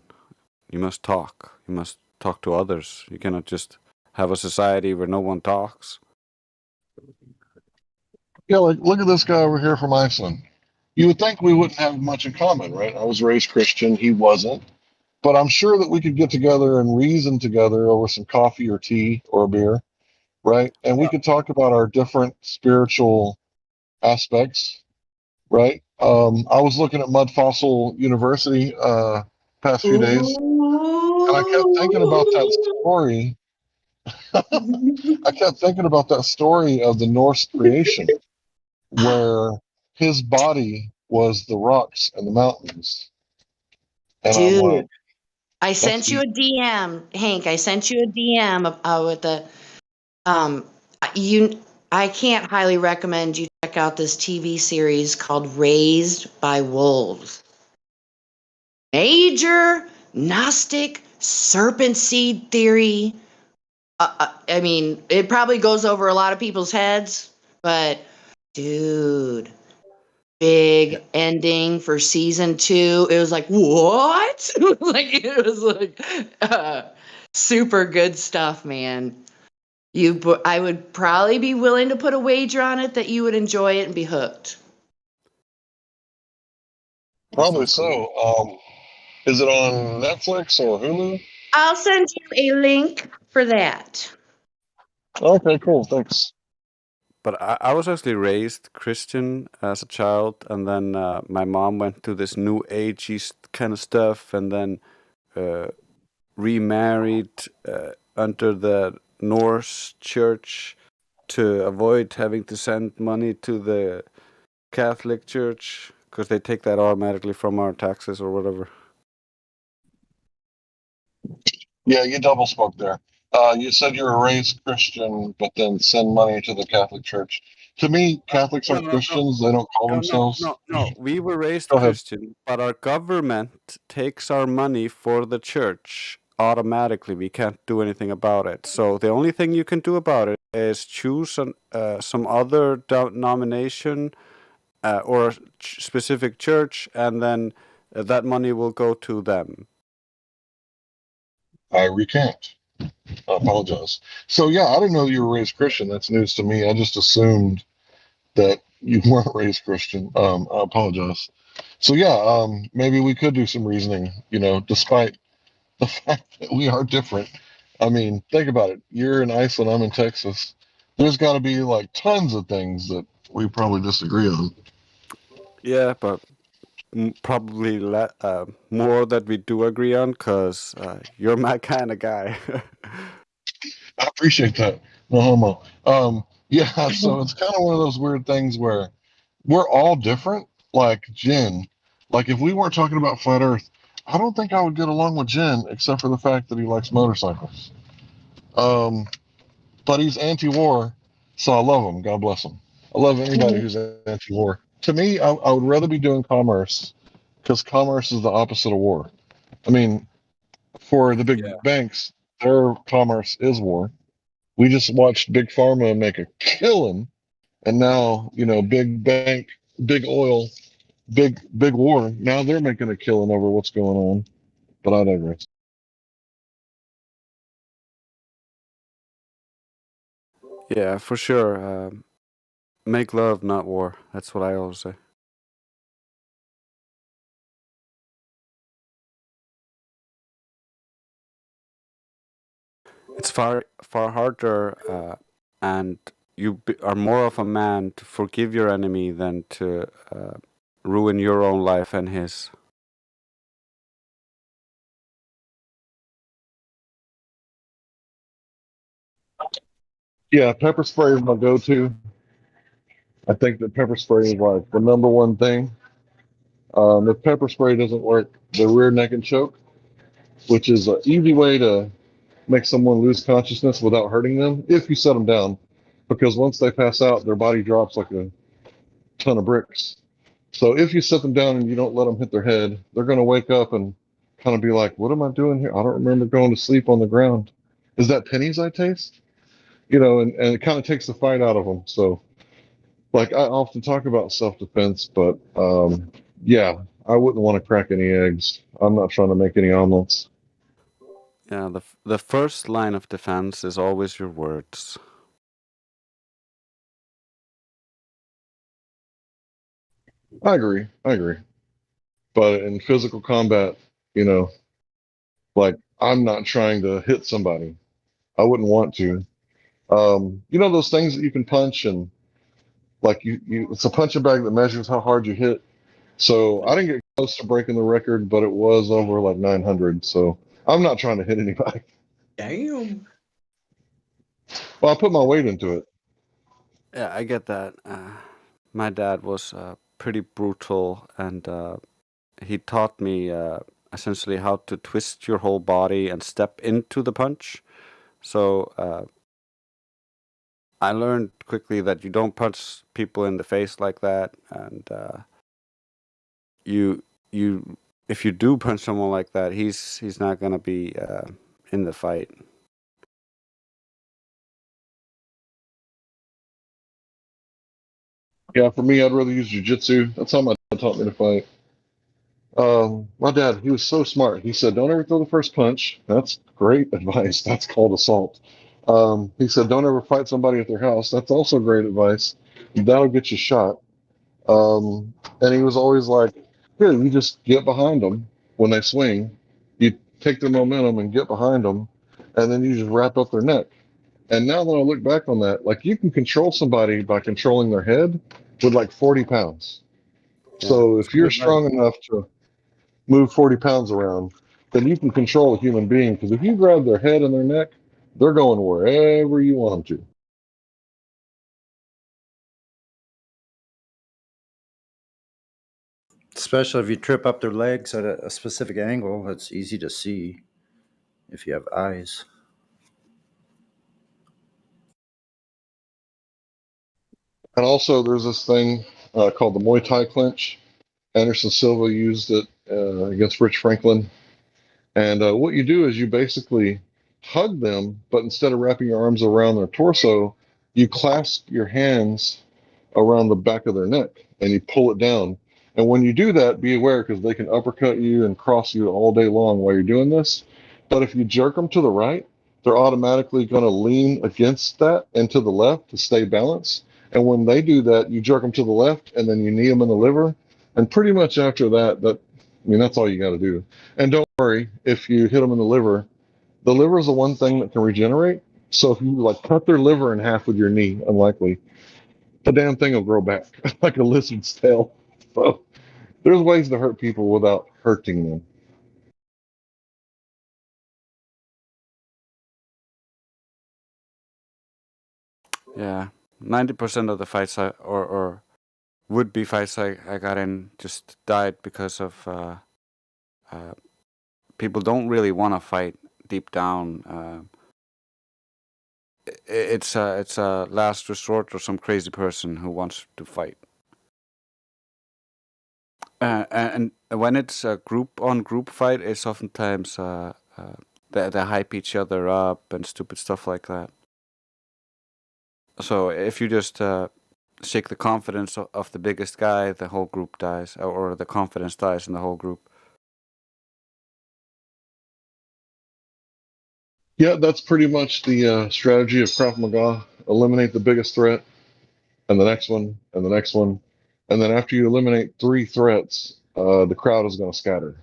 Speaker 6: You must talk. You must talk to others. You cannot just have a society where no one talks.
Speaker 9: Yeah, like look at this guy over here from Iceland. You would think we wouldn't have much in common, right? I was raised Christian, he wasn't. But I'm sure that we could get together and reason together over some coffee or tea or a beer, right? And we could talk about our different spiritual aspects, right? I was looking at Mud Fossil University past few days, and I kept thinking about that story. I kept thinking about that story of the Norse creation, where his body was the rocks and the mountains. And I'm
Speaker 11: Dude,
Speaker 9: like,
Speaker 11: I sent you a DM, Hank. I sent you a DM with the I can't highly recommend you check out this TV series called Raised by Wolves. Major Gnostic serpent seed theory. I mean, it probably goes over a lot of people's heads, but dude, big ending for season 2. It was like, what? Like, it was like super good stuff, man. I would probably be willing to put a wager on it that you would enjoy it and be hooked.
Speaker 9: Probably so. Is it on Netflix or Hulu?
Speaker 11: I'll send you a link for that.
Speaker 9: Okay, cool. Thanks.
Speaker 6: But I was actually raised Christian as a child, and then my mom went to this new agey kind of stuff, and then remarried under the Norse church to avoid having to send money to the Catholic Church because they take that automatically from our taxes or whatever.
Speaker 9: Yeah, you double spoke there. You said you were raised Christian, but then send money to the Catholic Church. To me, Catholics
Speaker 6: No,
Speaker 9: aren't
Speaker 6: no, no,
Speaker 9: Christians. They don't call
Speaker 6: no, no,
Speaker 9: themselves.
Speaker 6: no, no. We were raised
Speaker 9: Go ahead.
Speaker 6: Christian, but our government takes our money for the church automatically. We can't do anything about it. So the only thing you can do about it is choose some other denomination or specific church, and then that money will go to them.
Speaker 9: I recant. I apologize. So yeah, I didn't know you were raised Christian. That's news to me. I just assumed that you weren't raised Christian. I apologize. So yeah, maybe we could do some reasoning. Despite the fact that we are different. I mean, think about it. You're in Iceland. I'm in Texas. There's got to be like tons of things that we probably disagree on.
Speaker 6: Yeah, but probably more that we do agree on, because you're my kind of guy.
Speaker 9: I appreciate that. No homo. Yeah, so it's kind of one of those weird things where we're all different. Like Jen, like if we weren't talking about flat Earth, I don't think I would get along with Jen, except for the fact that he likes motorcycles. But he's anti-war, so I love him. God bless him. I love anybody who's anti-war. To me, I would rather be doing commerce because commerce is the opposite of war. I mean, for the big banks, their commerce is war. We just watched Big Pharma make a killing, and now big bank, big oil, big war. Now they're making a killing over what's going on. But I digress.
Speaker 6: Yeah, for sure. Make love, not war. That's what I always say. It's far harder, and you are more of a man to forgive your enemy than to ruin your own life and his.
Speaker 9: Yeah, pepper spray is my go-to. I think that pepper spray is like the number one thing. If pepper spray doesn't work, the rear neck and choke, which is an easy way to make someone lose consciousness without hurting them if you set them down. Because once they pass out, their body drops like a ton of bricks. So if you set them down and you don't let them hit their head, they're going to wake up and kind of be like, what am I doing here? I don't remember going to sleep on the ground. Is that pennies I taste? And it kind of takes the fight out of them. So, like, I often talk about self-defense, but yeah, I wouldn't want to crack any eggs. I'm not trying to make any omelets.
Speaker 6: Yeah, the first line of defense is always your words.
Speaker 9: I agree. But in physical combat, like I'm not trying to hit somebody. I wouldn't want to. Those things that you can punch and like it's a punching bag that measures how hard you hit. So I didn't get close to breaking the record, but it was over like 900. So I'm not trying to hit anybody.
Speaker 11: Damn.
Speaker 9: Well, I put my weight into it.
Speaker 6: Yeah, I get that. My dad was pretty brutal, and he taught me essentially how to twist your whole body and step into the punch. So I learned quickly that you don't punch people in the face like that, and you if you do punch someone like that, he's not gonna be in the fight.
Speaker 9: Yeah, for me, I'd rather use jujitsu. That's how my dad taught me to fight. My dad, he was so smart. He said, "Don't ever throw the first punch." That's great advice. That's called assault. He said, "Don't ever fight somebody at their house." That's also great advice. That'll get you shot. And he was always like, "Here, you just get behind them when they swing. You take their momentum and get behind them, and then you just wrap up their neck." And now that I look back on that, like you can control somebody by controlling their head with like 40 pounds.
Speaker 6: Yeah,
Speaker 9: So
Speaker 6: it's
Speaker 9: if
Speaker 6: good
Speaker 9: you're
Speaker 6: advice.
Speaker 9: strong enough to move 40 pounds around, then you can control a human being. Because if you grab their head and their neck, they're going wherever you want them to.
Speaker 12: Especially if you trip up their legs at a specific angle, it's easy to see if you have eyes.
Speaker 9: And also, there's this thing called the Muay Thai clinch. Anderson Silva used it against Rich Franklin. And what you do is you basically hug them, but instead of wrapping your arms around their torso, you clasp your hands around the back of their neck and you pull it down. And when you do that, be aware because they can uppercut you and cross you all day long while you're doing this. But if you jerk them to the right, they're automatically going to lean against that and to the left to stay balanced. And when they do that, you jerk them to the left and then you knee them in the liver. And pretty much after that, that's all you got to do. And don't worry if you hit them in the liver. The liver is the one thing that can regenerate. So if you like cut their liver in half with your knee, unlikely, the damn thing will grow back like a lizard's tail. So there's ways to hurt people without hurting them.
Speaker 6: Yeah, 90% of the fights or would be fights I got in just died because of people don't really want to fight deep down. It's a last resort or some crazy person who wants to fight. And when it's a group on group fight, it's oftentimes they hype each other up and stupid stuff like that. So if you just shake the confidence of the biggest guy, the whole group dies, or the confidence dies in the whole group.
Speaker 9: Yeah, that's pretty much the strategy of Krav Maga. Eliminate the biggest threat, and the next one, and the next one. And then after you eliminate 3 threats, the crowd is going to scatter.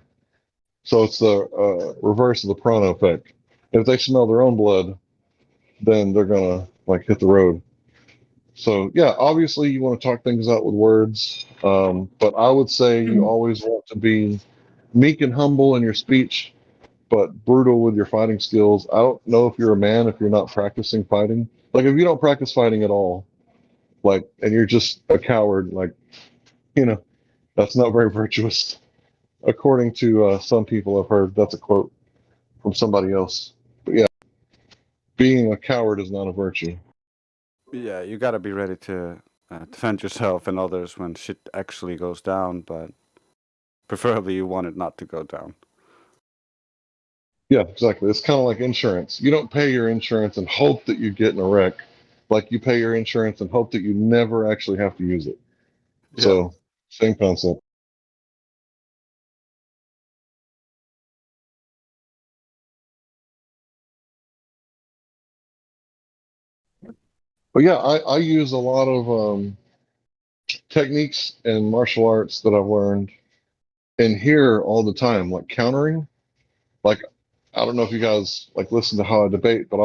Speaker 9: So it's the reverse of the Prana effect. If they smell their own blood, then they're going to like hit the road. So yeah, obviously you want to talk things out with words, but I would say you always want to be meek and humble in your speech, but brutal with your fighting skills. I don't know if you're a man if you're not practicing fighting. Like if you don't practice fighting at all, like and you're just a coward, like that's not very virtuous. According to some people, I've heard that's a quote from somebody else. But yeah, being a coward is not a virtue.
Speaker 6: Yeah, you gotta be ready to defend yourself and others when shit actually goes down, but preferably you want it not to go down.
Speaker 9: Yeah, exactly. It's kind of like insurance. You don't pay your insurance and hope that you get in a wreck. Like you pay your insurance and hope that you never actually have to use it.
Speaker 6: Yeah.
Speaker 9: So, same concept. But yeah, I use a lot of techniques and martial arts that I've learned in here all the time, like countering. Like I don't know if you guys like listen to how I debate, but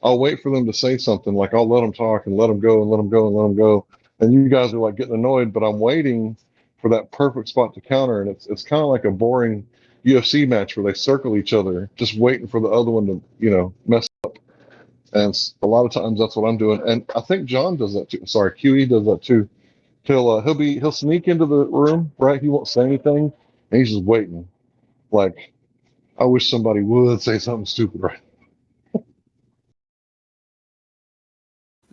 Speaker 9: I'll wait for them to say something. Like I'll let them talk and let them go and let them go and let them go. And you guys are like getting annoyed, but I'm waiting for that perfect spot to counter. And it's kind of like a boring UFC match where they circle each other, just waiting for the other one to mess up. And a lot of times that's what I'm doing. And I think John does that too. Sorry, QE does that too. He'll sneak into the room, right? He won't say anything, and he's just waiting. Like I wish somebody would say something stupid, right?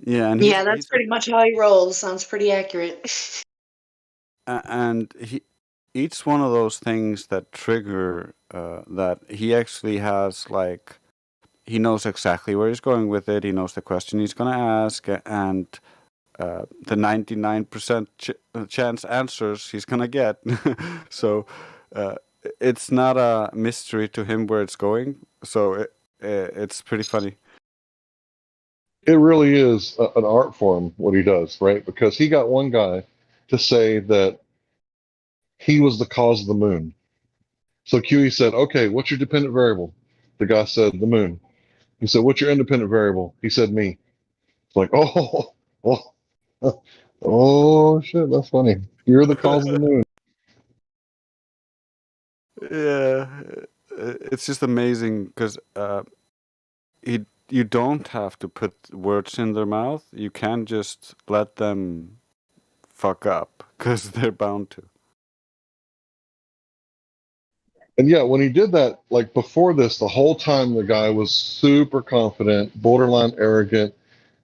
Speaker 6: Yeah, and
Speaker 11: Yeah, that's pretty much how he rolls. Sounds pretty accurate.
Speaker 6: and each one of those things that trigger that he actually has, like, he knows exactly where he's going with it. He knows the question he's going to ask, and the 99% chance answers he's gonna get. So it's not a mystery to him where it's going. So it's pretty funny.
Speaker 9: It really is an art form, what he does, right? Because he got one guy to say that he was the cause of the moon. So QE said, okay, what's your dependent variable? The guy said, the moon. He said, what's your independent variable? He said, me. It's like, oh, oh, shit, that's funny. You're the cause of the moon.
Speaker 6: Yeah, it's just amazing because you don't have to put words in their mouth. You can just let them fuck up because they're bound to.
Speaker 9: And yeah, when he did that, like before this, the whole time the guy was super confident, borderline arrogant,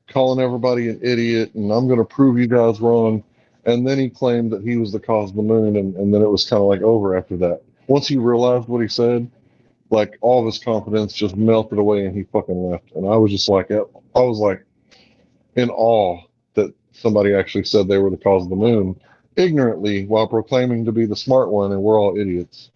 Speaker 9: calling everybody an idiot, and I'm going to prove you guys wrong. And then he claimed that he was the cause of the moon, and then it was kind of like over after that. Once he realized what he said, like all of his confidence just melted away, and he fucking left. And I was just like, I was like in awe that somebody actually said they were the cause of the moon ignorantly while proclaiming to be the smart one, and we're all idiots.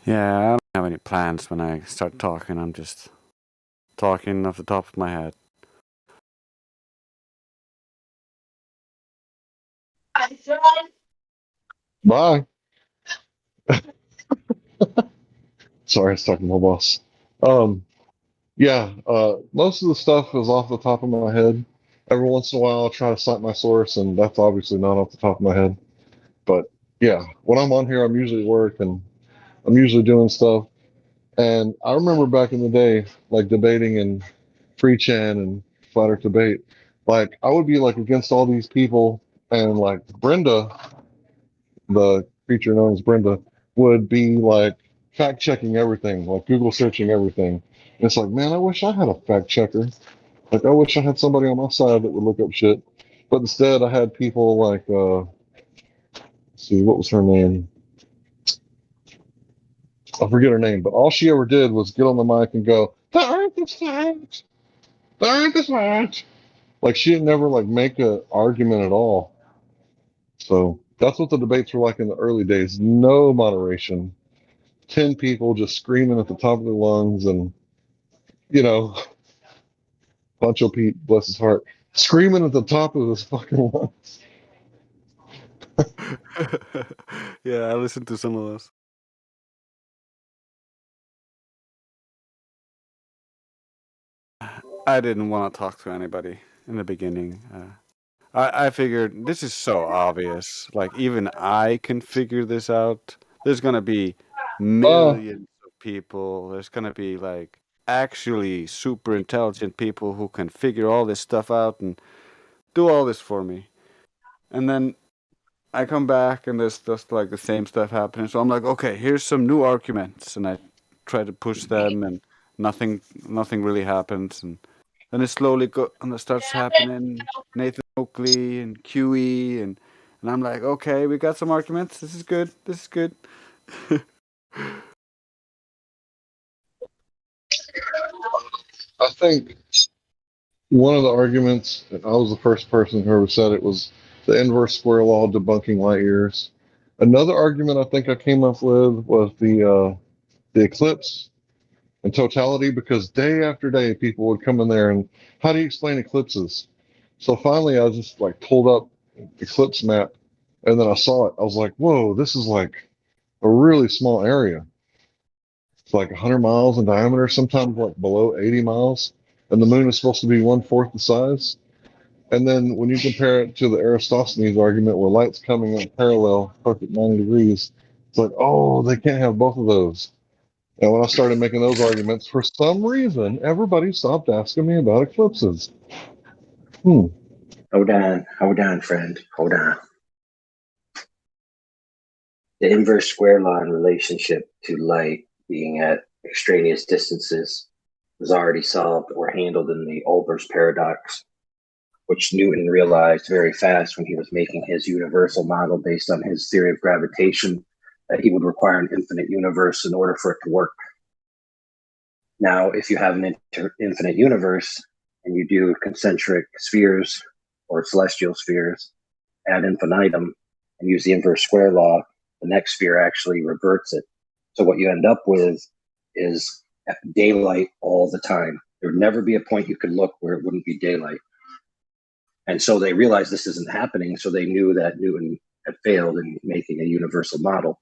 Speaker 6: Yeah, I don't have any plans when I start talking. I'm just talking off the top of my head.
Speaker 9: Bye. Sorry, I was talking to my boss. Yeah, most of the stuff is off the top of my head. Every once in a while, I'll try to cite my source, and that's obviously not off the top of my head. But yeah, when I'm on here, I'm usually at work and I'm usually doing stuff. And I remember back in the day, like debating in Free Chan and Flat Earth Debate, like I would be like against all these people, and like Brenda, the creature known as Brenda, would be like fact checking everything, like Google searching everything. And it's like, man, I wish I had a fact checker. Like, I wish I had somebody on my side that would look up shit. But instead, I had people like, let's see, what was her name? I forget her name, but all she ever did was get on the mic and go, "The Earth is flat. The Earth is flat." Like, she didn't never like make an argument at all. So that's what the debates were like in the early days. No moderation. 10 people just screaming at the top of their lungs, and you know, Pancho Pete, bless his heart, screaming at the top of his fucking lungs.
Speaker 6: Yeah, I listened to some of those. I didn't want to talk to anybody in the beginning. I figured this is so obvious. Like, even I can figure this out. There's going to be millions of people. There's going to be, like, actually super intelligent people who can figure all this stuff out and do all this for me. And then I come back and there's just, like, the same stuff happening. So I'm like, okay, here's some new arguments. And I try to push them, and nothing really happens. And then it slowly starts happening. Nathan Oakley and QE and I'm like, okay, we got some arguments. This is good. This is good.
Speaker 9: I think one of the arguments, and I was the first person who ever said it, was the inverse square law debunking light years. Another argument I think I came up with was the eclipse in totality, because day after day people would come in there and, how do you explain eclipses? So finally I just like pulled up eclipse map, and then I saw it. I was like, whoa, this is like a really small area. It's like 100 miles in diameter, sometimes like below 80 miles, and the moon is supposed to be 1/4 the size. And then when you compare it to the Aristophanes argument where light's coming in parallel, perfect 90 degrees, it's like, oh, they can't have both of those. And when I started making those arguments, for some reason, everybody stopped asking me about eclipses.
Speaker 2: Hold on, friend. Hold on. The inverse square law in relationship to light being at extraneous distances was already solved or handled in the Olbers paradox, which Newton realized very fast when he was making his universal model based on his theory of gravitation, that he would require an infinite universe in order for it to work. Now, if you have an infinite universe and you do concentric spheres or celestial spheres ad infinitum and use the inverse square law, the next sphere actually reverts it. So what you end up with is daylight all the time. There would never be a point you could look where it wouldn't be daylight. And so they realized this isn't happening. So they knew that Newton had failed in making a universal model,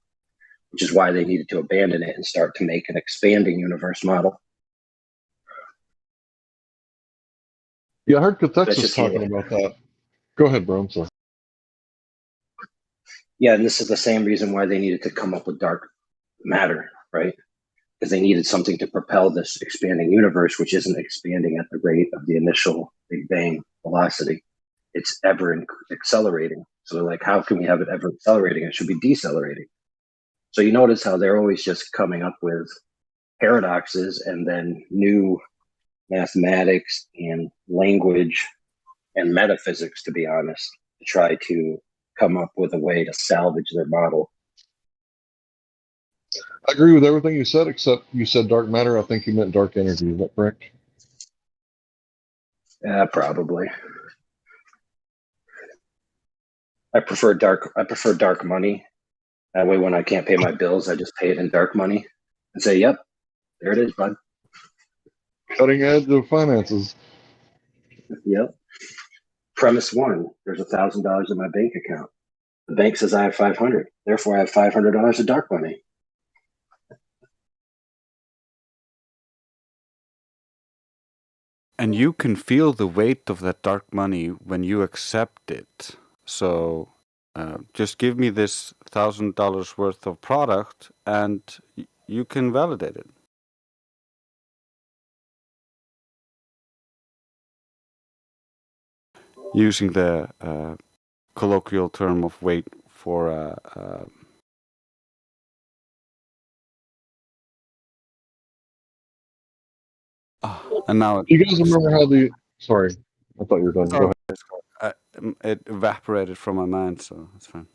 Speaker 2: which is why they needed to abandon it and start to make an expanding universe model.
Speaker 9: Yeah, I heard
Speaker 2: That's
Speaker 9: Cathexis
Speaker 2: just
Speaker 9: talking
Speaker 2: the-
Speaker 9: about that. Go ahead, bro. I'm sorry.
Speaker 2: Yeah, and this is the same reason why they needed to come up with dark matter, right? Because they needed something to propel this expanding universe, which isn't expanding at the rate of the initial Big Bang velocity. It's ever accelerating. So they're like, how can we have it ever accelerating? It should be decelerating. So you notice how they're always just coming up with paradoxes and then new mathematics and language and metaphysics, to be honest, to try to come up with a way to salvage their model.
Speaker 9: I agree with everything you said, except you said dark matter. I think you meant dark energy. Is that correct?
Speaker 2: Yeah, probably. I prefer dark money. That way, when I can't pay my bills, I just pay it in dark money and say, "Yep, there it is, bud."
Speaker 9: Cutting edge of finances.
Speaker 2: Yep. Premise one: there's $1,000 in my bank account. The bank says I have 500. Therefore, I have $500 of dark money.
Speaker 6: And you can feel the weight of that dark money when you accept it. So just give me this $1,000 worth of product and you can validate it. Using the colloquial term of weight for and now
Speaker 9: You guys remember how the? Sorry, I thought you were done. Go ahead.
Speaker 6: it evaporated from my mind, so it's fine.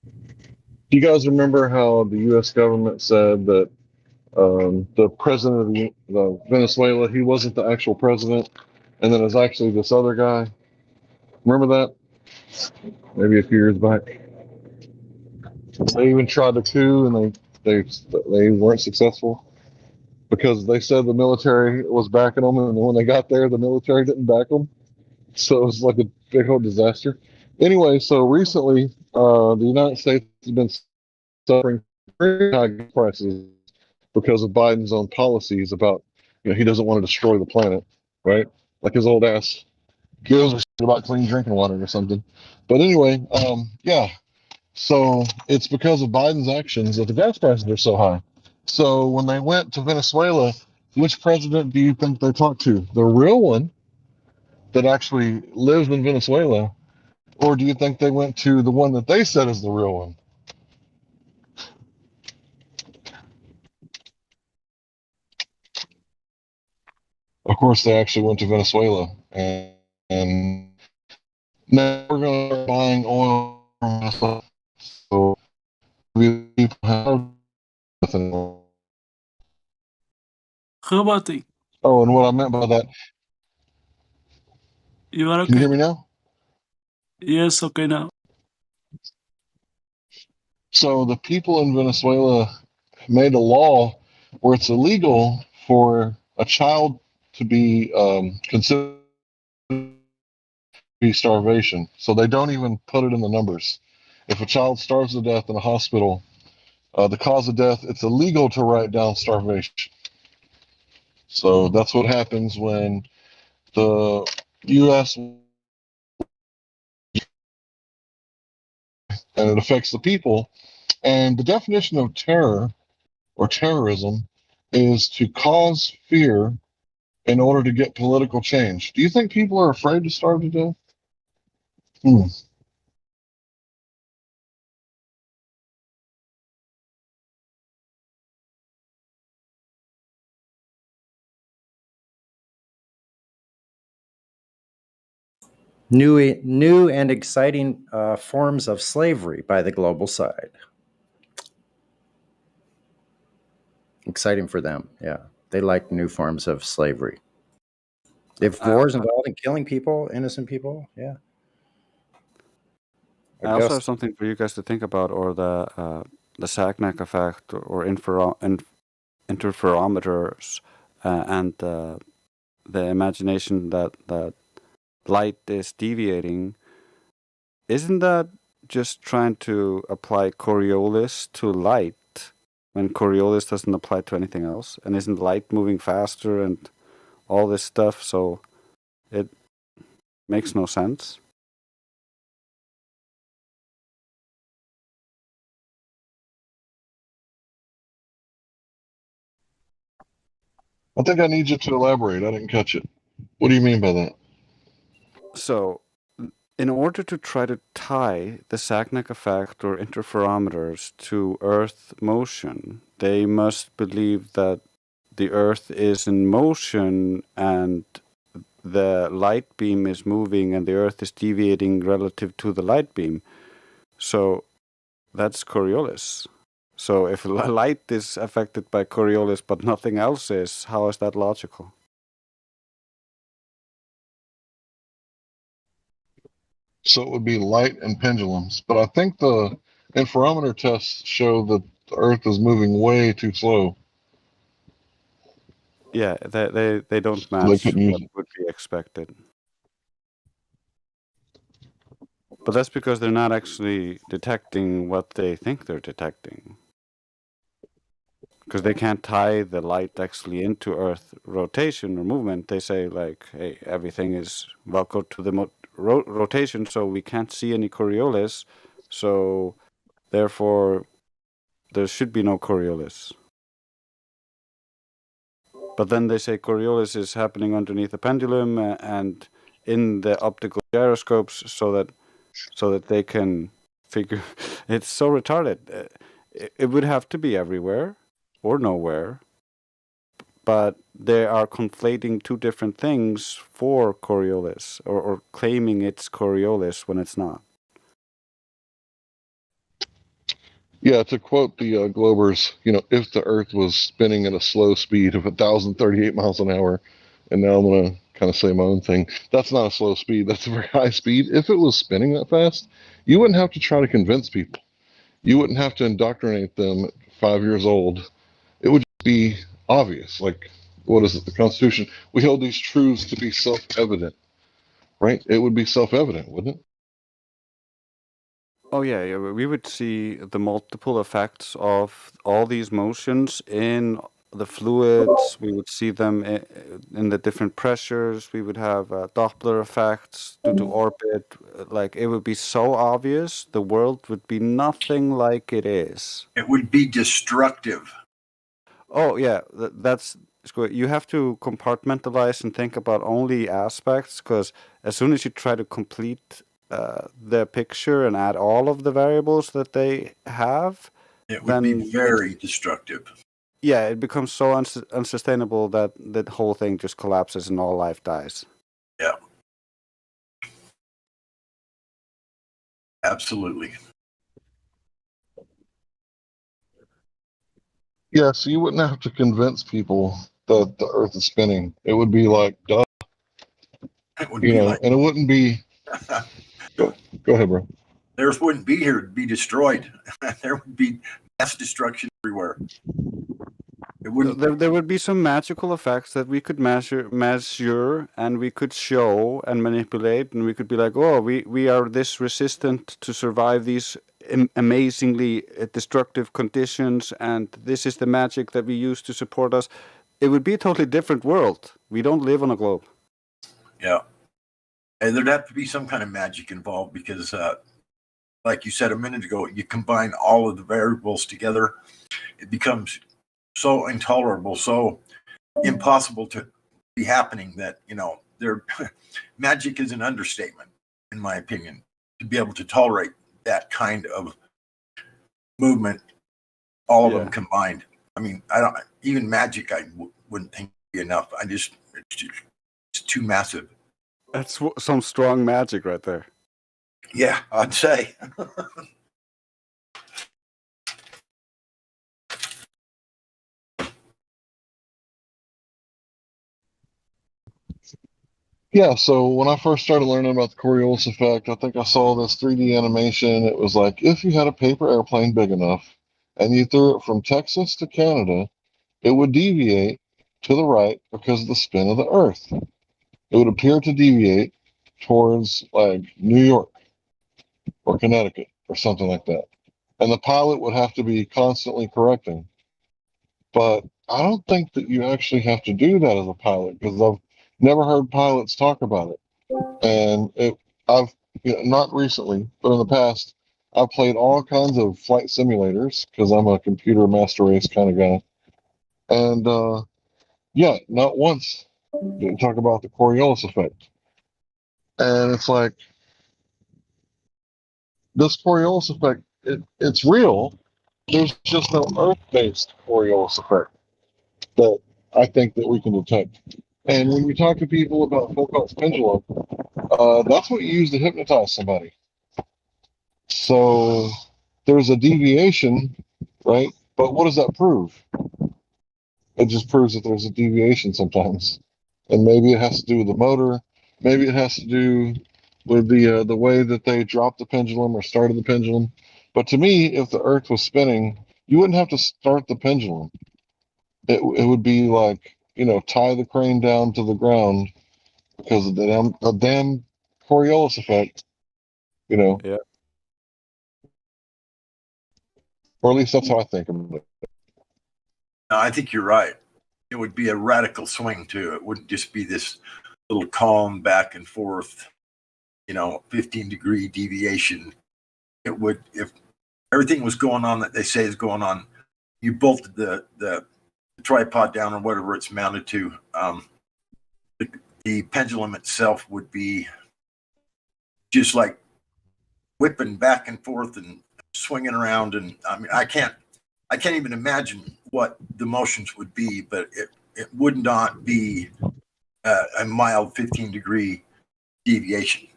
Speaker 9: Do you guys remember how the U.S. government said that the president of the Venezuela, he wasn't the actual president, and then it was actually this other guy? Remember that? Maybe a few years back. They even tried to coup, and they weren't successful because they said the military was backing them, and when they got there, the military didn't back them. So it was like a big old disaster. Anyway, so recently, the United States has been suffering very high gas prices because of Biden's own policies about, he doesn't want to destroy the planet, right? Like his old ass gives a shit about clean drinking water or something. But anyway, yeah. So it's because of Biden's actions that the gas prices are so high. So when they went to Venezuela, which president do you think they talked to? The real one that actually lives in Venezuela? Or do you think they went to the one that they said is the real one? Of course, they actually went to Venezuela, and now we're going to start buying oil from Venezuela. So people have nothing.
Speaker 18: Roboting.
Speaker 9: Oh, and what I meant by that,
Speaker 18: You are
Speaker 9: can you
Speaker 18: okay?
Speaker 9: hear me now?
Speaker 18: Yes, okay now.
Speaker 9: So the people in Venezuela made a law where it's illegal for a child to be considered to be starvation. So they don't even put it in the numbers. If a child starves to death in a hospital, the cause of death, it's illegal to write down starvation. So that's what happens when the U.S. and it affects the people. And the definition of terror or terrorism is to cause fear in order to get political change. Do you think people are afraid to starve to death?
Speaker 12: New and exciting forms of slavery by the global side. Exciting for them, yeah. They like new forms of slavery. If wars involved in killing people, innocent people, yeah.
Speaker 6: I also have something for you guys to think about, or the Sagnac effect, or interferometers, and the imagination that light is deviating. Isn't that just trying to apply Coriolis to light when Coriolis doesn't apply to anything else? And isn't light moving faster and all this stuff? So it makes no sense.
Speaker 9: I think I need you to elaborate. I didn't catch it. What do you mean by that?
Speaker 6: So, in order to try to tie the Sagnac effect or interferometers to Earth motion, they must believe that the Earth is in motion and the light beam is moving and the Earth is deviating relative to the light beam. So that's Coriolis. So if light is affected by Coriolis but nothing else is, how is that logical?
Speaker 9: So it would be light and pendulums. But I think the interferometer tests show that the Earth is moving way too slow.
Speaker 6: Yeah, they don't
Speaker 9: They
Speaker 6: match
Speaker 9: couldn't use
Speaker 6: what
Speaker 9: it.
Speaker 6: would be expected. But that's because they're not actually detecting what they think they're detecting. Because they can't tie the light actually into Earth rotation or movement. They say, like, hey, everything is welcome to the rotation, so we can't see any Coriolis. So, therefore, there should be no Coriolis. But then they say Coriolis is happening underneath the pendulum and in the optical gyroscopes so that they can figure. It's so retarded. It would have to be everywhere or nowhere, but they are conflating two different things for Coriolis, or claiming it's Coriolis when it's not.
Speaker 9: Yeah, to quote the Globers, if the Earth was spinning at a slow speed of 1,038 miles an hour, and now I'm going to kind of say my own thing, that's not a slow speed, that's a very high speed. If it was spinning that fast, you wouldn't have to try to convince people. You wouldn't have to indoctrinate them at 5 years old. It would just be obvious. Like, what is it, the Constitution? We hold these truths to be self-evident, right? It would be self-evident, wouldn't it?
Speaker 6: Oh yeah, we would see the multiple effects of all these motions in the fluids. We would see them in the different pressures. We would have Doppler effects due to orbit. Like, it would be so obvious. The world would be nothing like it is.
Speaker 15: It would be destructive.
Speaker 6: Oh yeah, that's good. You have to compartmentalize and think about only aspects, because as soon as you try to complete the picture and add all of the variables that they have,
Speaker 15: it would be very destructive.
Speaker 6: Yeah, it becomes so unsustainable that the whole thing just collapses and all life dies.
Speaker 15: Yeah. Absolutely.
Speaker 9: Yeah, so you wouldn't have to convince people that the Earth is spinning. It would be like, duh.
Speaker 15: It would be like,
Speaker 9: and it wouldn't be. Go ahead, bro.
Speaker 15: The Earth wouldn't be here; it'd be destroyed. There would be mass destruction everywhere. It wouldn't.
Speaker 6: There would be some magical effects that we could measure, and we could show and manipulate, and we could be like, oh, we are this resistant to survive these amazingly destructive conditions, and this is the magic that we use to support us. It would be a totally different world. We don't live on a globe.
Speaker 15: Yeah. And there'd have to be some kind of magic involved because, like you said a minute ago, you combine all of the variables together, it becomes so intolerable, so impossible to be happening that, magic is an understatement, in my opinion, to be able to tolerate that kind of movement, all of them combined. I mean, even magic, I wouldn't think would be enough. It's too massive.
Speaker 6: That's some strong magic right there.
Speaker 15: Yeah, I'd say.
Speaker 9: Yeah, so when I first started learning about the Coriolis effect, I think I saw this 3D animation. It was like if you had a paper airplane big enough and you threw it from Texas to Canada, it would deviate to the right because of the spin of the Earth. It would appear to deviate towards like New York or Connecticut or something like that. And the pilot would have to be constantly correcting. But I don't think that you actually have to do that as a pilot because I've never heard pilots talk about it. And I've not recently, but in the past, I've played all kinds of flight simulators because I'm a computer master race kind of guy. And yeah, not once did it talk about the Coriolis effect. And it's like this Coriolis effect, it's real. There's just no Earth-based Coriolis effect that I think that we can detect. And when we talk to people about Foucault's pendulum, that's what you use to hypnotize somebody. So there's a deviation, right? But what does that prove? It just proves that there's a deviation sometimes, and maybe it has to do with the motor. Maybe it has to do with the way that they dropped the pendulum or started the pendulum. But to me, if the Earth was spinning, you wouldn't have to start the pendulum. It would be like tie the crane down to the ground because of the damn Coriolis effect.
Speaker 6: Yeah.
Speaker 9: Or at least that's how I think about it.
Speaker 15: No, I think you're right. It would be a radical swing too. It wouldn't just be this little calm back and forth, 15-degree deviation. It would, if everything was going on that they say is going on, you bolted the tripod down or whatever it's mounted to. The pendulum itself would be just like whipping back and forth and swinging around. And I mean, I can't even imagine what the motions would be, but it would not be a mild 15-degree deviation.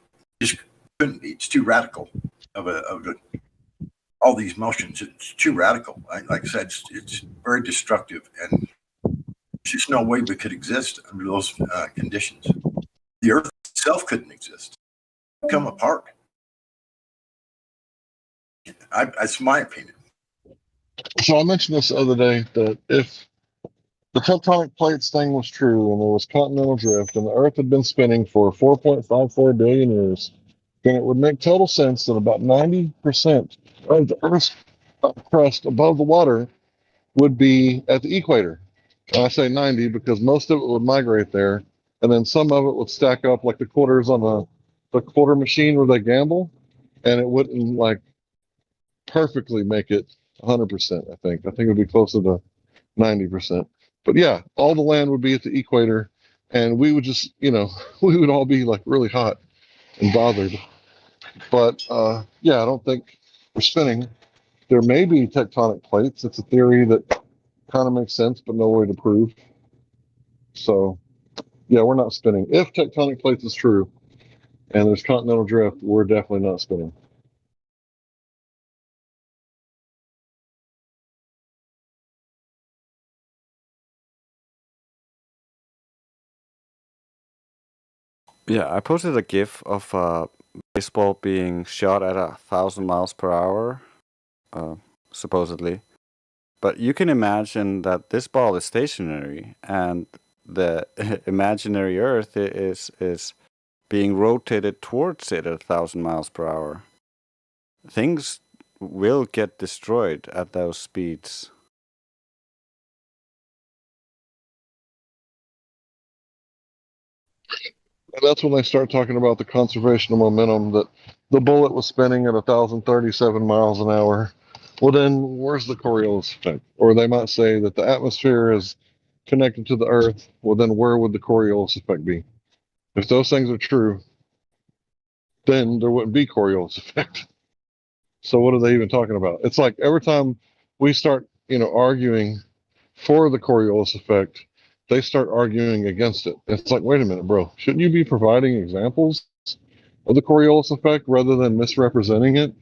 Speaker 15: Just couldn't be. It's too radical of all these motions. It's too radical. Like I said, it's very destructive, and there's just no way we could exist under those conditions. The Earth itself couldn't exist. It'd come apart. That's my opinion.
Speaker 9: So I mentioned this the other day that if the tectonic plates thing was true and there was continental drift and the Earth had been spinning for 4.54 billion years, then it would make total sense that about 90% of the Earth's crust above the water would be at the equator. And I say 90 because most of it would migrate there, and then some of it would stack up like the quarters on the quarter machine where they gamble, and it wouldn't like perfectly make it 100%. I think it would be closer to 90%. But yeah, all the land would be at the equator, and we would just, we would all be like really hot and bothered. But yeah, I don't think we're spinning. There may be tectonic plates. It's a theory that kind of makes sense, but no way to prove. So yeah, we're not spinning. If tectonic plates is true, and there's continental drift, we're definitely not spinning.
Speaker 6: Yeah, I posted a GIF of a baseball being shot at 1,000 miles per hour, supposedly. But you can imagine that this ball is stationary, and the imaginary Earth is being rotated towards it at 1,000 miles per hour. Things will get destroyed at those speeds.
Speaker 9: And that's when they start talking about the conservation of momentum, that the bullet was spinning at 1,037 miles an hour. Well, then where's the Coriolis effect? Or they might say that the atmosphere is connected to the Earth. Well, then where would the Coriolis effect be? If those things are true, then there wouldn't be Coriolis effect. So what are they even talking about? It's like every time we start, arguing for the Coriolis effect, they start arguing against it. It's like, wait a minute, bro, shouldn't you be providing examples of the Coriolis effect rather than misrepresenting it?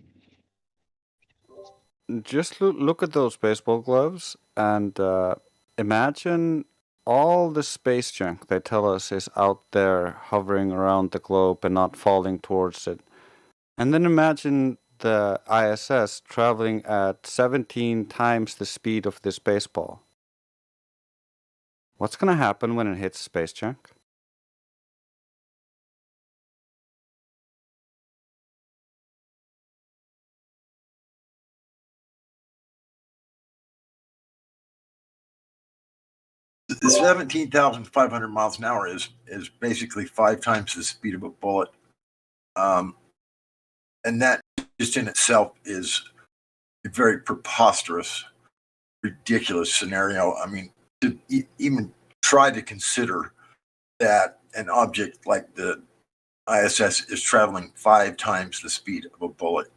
Speaker 6: Just look at those baseball gloves and imagine all the space junk they tell us is out there hovering around the globe and not falling towards it. And then imagine the ISS traveling at 17 times the speed of this baseball. What's going to happen when it hits space junk?
Speaker 15: The 17,500 miles an hour is basically 5 times the speed of a bullet. And that just in itself is a very preposterous, ridiculous scenario. I mean, to even try to consider that an object like the ISS is traveling 5 times the speed of a bullet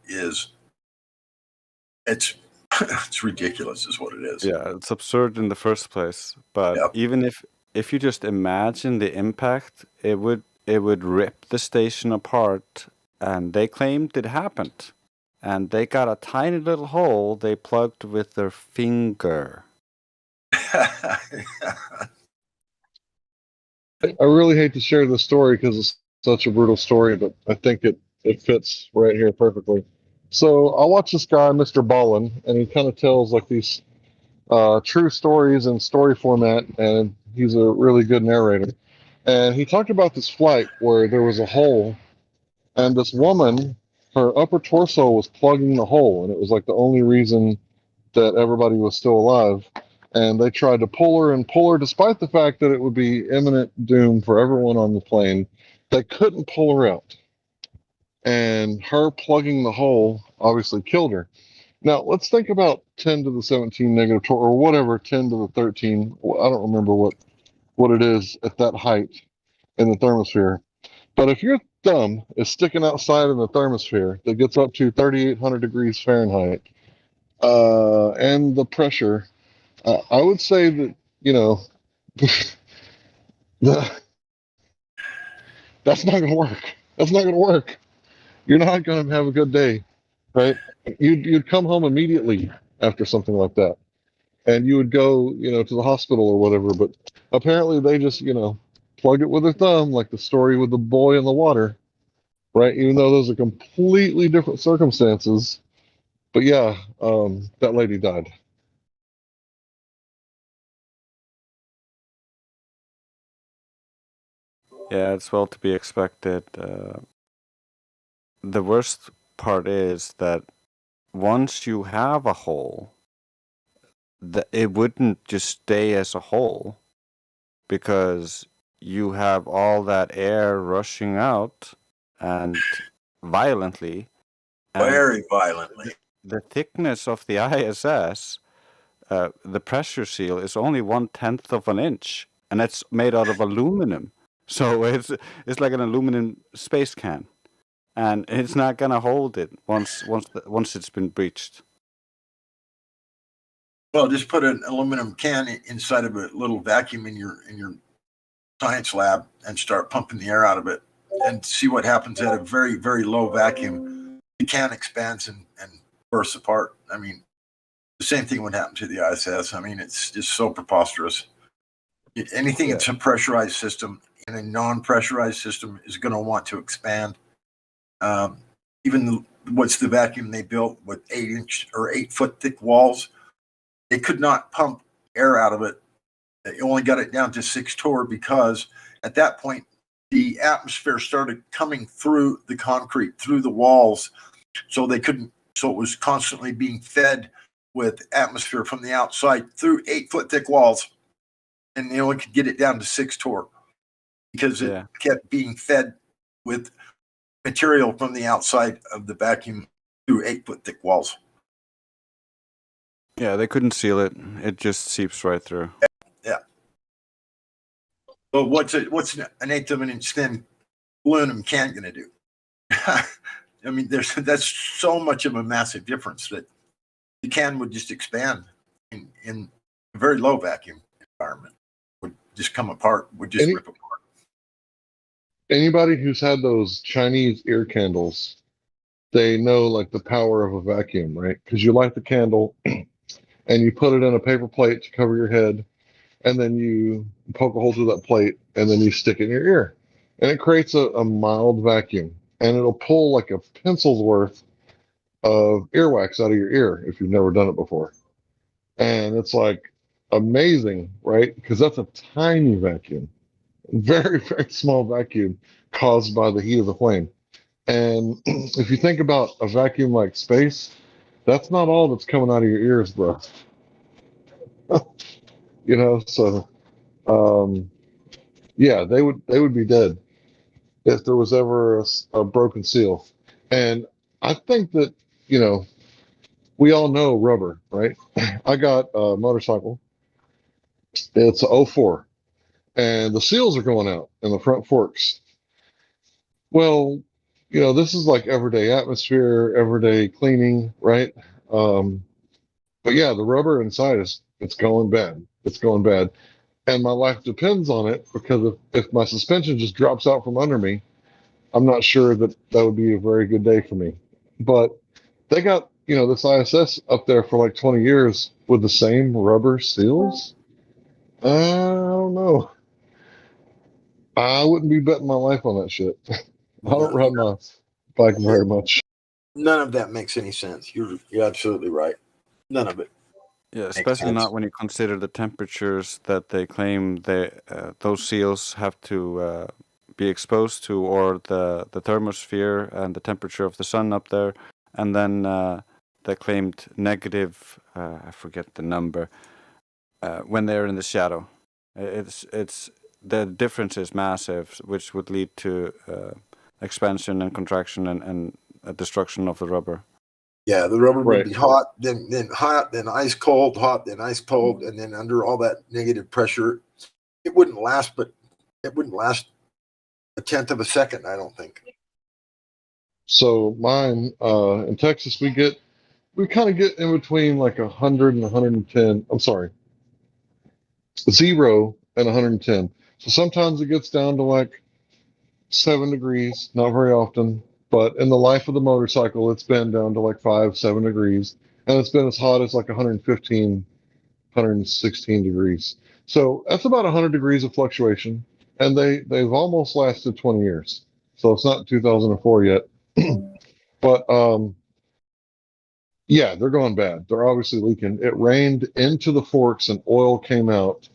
Speaker 15: it's ridiculous is what it is.
Speaker 6: Yeah, it's absurd in the first place. But even if you just imagine the impact, it would rip the station apart. And they claimed it happened. And they got a tiny little hole they plugged with their finger.
Speaker 9: I really hate to share this story because it's such a brutal story, but I think it fits right here perfectly. So I watch this guy, Mr. Ballin, and he kind of tells like these true stories in story format, and he's a really good narrator. And he talked about this flight where there was a hole, and this woman, her upper torso was plugging the hole, and it was like the only reason that everybody was still alive. And they tried to pull her despite the fact that it would be imminent doom for everyone on the plane. They couldn't pull her out. And her plugging the hole obviously killed her. Now, let's think about 10 to the 17 negative torque, or whatever, 10 to the 13. I don't remember what it is at that height in the thermosphere. But if your thumb is sticking outside in the thermosphere that gets up to 3,800 degrees Fahrenheit, and the pressure, I would say that, that's not going to work. That's not going to work. You're not going to have a good day, right? You'd come home immediately after something like that, and you would go, to the hospital or whatever. But apparently they just, plug it with their thumb, like the story with the boy in the water, right? Even though those are completely different circumstances. But yeah, that lady died.
Speaker 6: Yeah, it's well to be expected. The worst part is that once you have a hole, it wouldn't just stay as a hole because you have all that air rushing out and violently.
Speaker 15: Very violently.
Speaker 6: The thickness of the ISS, the pressure seal, is only 1/10 of an inch, and it's made out of aluminum. So it's like an aluminum space can, and it's not gonna hold it once it's been breached.
Speaker 15: Well, just put an aluminum can inside of a little vacuum in your science lab and start pumping the air out of it, and see what happens at a very, very low vacuum. The can expands and bursts apart. I mean, the same thing would happen to the ISS. I mean, it's just so preposterous. Anything that's a pressurized system in a non-pressurized system is going to want to expand. Even what's the vacuum they built with 8-inch or 8-foot thick walls? They could not pump air out of it. They only got it down to 6 torr because at that point the atmosphere started coming through the concrete, through the walls, so they couldn't. So it was constantly being fed with atmosphere from the outside through 8-foot thick walls, and they only could get it down to 6 torr because it kept being fed with material from the outside of the vacuum through 8-foot thick walls.
Speaker 6: Yeah, they couldn't seal it. It just seeps right through.
Speaker 15: Yeah. But what's an 1/8 of an inch thin aluminum can going to do? I mean, that's so much of a massive difference that the can would just expand in a very low vacuum environment. Would just come apart, would just rip apart.
Speaker 9: Anybody who's had those Chinese ear candles, they know like the power of a vacuum, right? Because you light the candle and you put it in a paper plate to cover your head, and then you poke a hole through that plate, and then you stick it in your ear, and it creates a mild vacuum, and it'll pull like a pencil's worth of earwax out of your ear if you've never done it before. And it's like amazing, right? Because that's a tiny vacuum, very, very small vacuum caused by the heat of the flame. And if you think about a vacuum like space, that's not all that's coming out of your ears, bro. You know, so yeah, they would be dead if there was ever a broken seal. And I think that, you know, we all know rubber, right? I got a motorcycle. It's a '04, and the seals are going out in the front forks. Well, you know, this is like everyday atmosphere, everyday cleaning, right? Um, but yeah, the rubber inside is it's going bad. It's going bad. And my life depends on it because if my suspension just drops out from under me, I'm not sure that that would be a very good day for me. But they got, you know, this ISS up there for like 20 years with the same rubber seals. I don't know. I wouldn't be betting my life on that shit. I don't ride my bike very much.
Speaker 15: None of that makes any sense. You're absolutely right. None of it.
Speaker 6: Yeah,
Speaker 15: makes
Speaker 6: especially
Speaker 15: sense.
Speaker 6: not when you consider the temperatures that they claim those seals have to be exposed to, or the thermosphere and the temperature of the sun up there, and then the claimed negative, I forget the number, when they're in the shadow. It's the difference is massive, which would lead to expansion and contraction and destruction of the rubber.
Speaker 15: Yeah, the rubber
Speaker 9: Right.
Speaker 15: would be hot, then hot, then ice cold, hot, then ice cold, and then under all that negative pressure, it wouldn't last. But it wouldn't last a tenth of a second, I don't think.
Speaker 9: So mine, in Texas, we kind of get in between like 100 and 110. I'm sorry, 0 and 110. So sometimes it gets down to like 7 degrees, not very often. But in the life of the motorcycle, it's been down to like 5, 7 degrees. And it's been as hot as like 115, 116 degrees. So that's about 100 degrees of fluctuation. And they've almost lasted 20 years. So it's not 2004 yet. But yeah, they're going bad. They're obviously leaking. It rained into the forks and oil came out.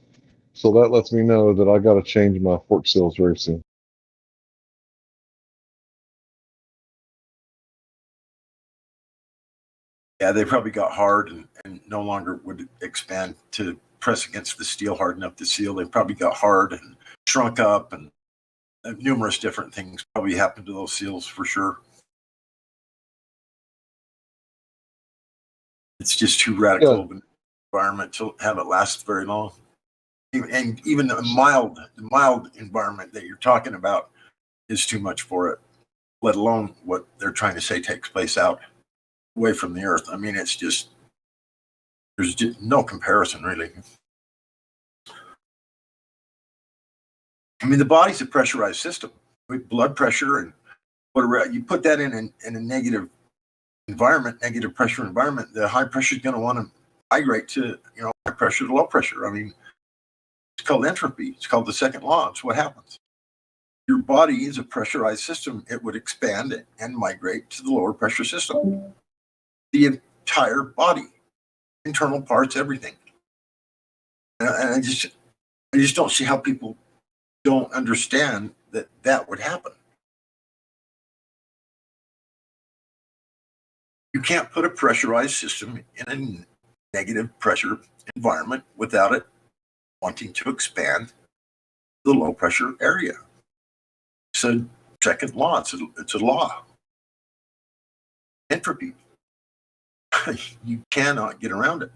Speaker 9: So that lets me know that I got to change my fork seals very soon.
Speaker 15: Yeah, they probably got hard and no longer would expand to press against the steel hard enough to seal. They probably got hard and shrunk up, and numerous different things probably happened to those seals for sure. It's just too radical of an environment to have it last very long. And even the mild environment that you're talking about is too much for it, let alone what they're trying to say takes place out away from the earth. I mean, it's just, there's just no comparison, really. I mean, the body's a pressurized system with blood pressure and whatever. You put that in a negative environment, negative pressure environment, the high pressure is going to want to migrate to, you know, high pressure to low pressure. I mean, it's called entropy. It's called the second law. It's what happens. Your body is a pressurized system. It would expand and migrate to the lower pressure system. The entire body, internal parts, everything. And I just don't see how people don't understand that that would happen. You can't put a pressurized system in a negative pressure environment without it wanting to expand the low pressure area. It's a second law. It's a law. Entropy. You cannot get around it.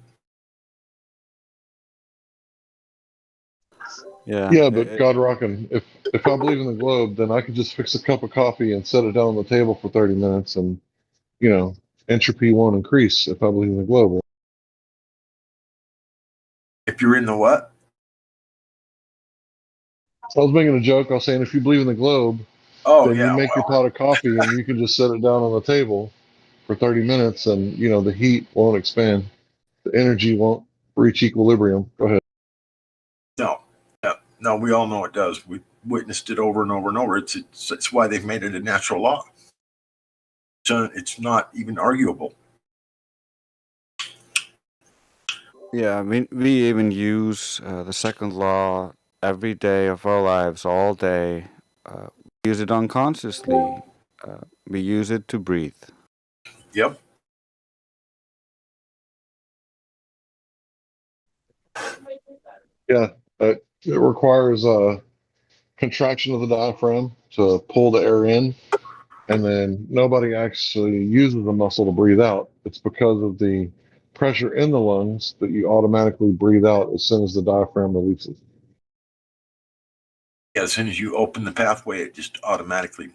Speaker 9: Yeah, but God rockin', if I believe in the globe, then I could just fix a cup of coffee and set it down on the table for 30 minutes, and you know, entropy won't increase if I believe in the globe.
Speaker 15: If you're in the what?
Speaker 9: I was making a joke. I was saying if you believe in the globe,
Speaker 15: Oh
Speaker 9: then you
Speaker 15: yeah,
Speaker 9: make your pot of coffee and you can just set it down on the table for 30 minutes, and the heat won't expand, the energy won't reach equilibrium. Go ahead.
Speaker 15: no, no, no. We all know it does. We witnessed it over and over and over. It's why they've made it a natural law. So it's not even arguable.
Speaker 6: Yeah, we even use the second law every day of our lives, all day. We use it unconsciously. We use it to breathe.
Speaker 15: Yep.
Speaker 9: Yeah, it requires a contraction of the diaphragm to pull the air in, and then nobody actually uses the muscle to breathe out. It's because of the pressure in the lungs that you automatically breathe out as soon as the diaphragm releases.
Speaker 15: Yeah, as soon as you open the pathway, it just automatically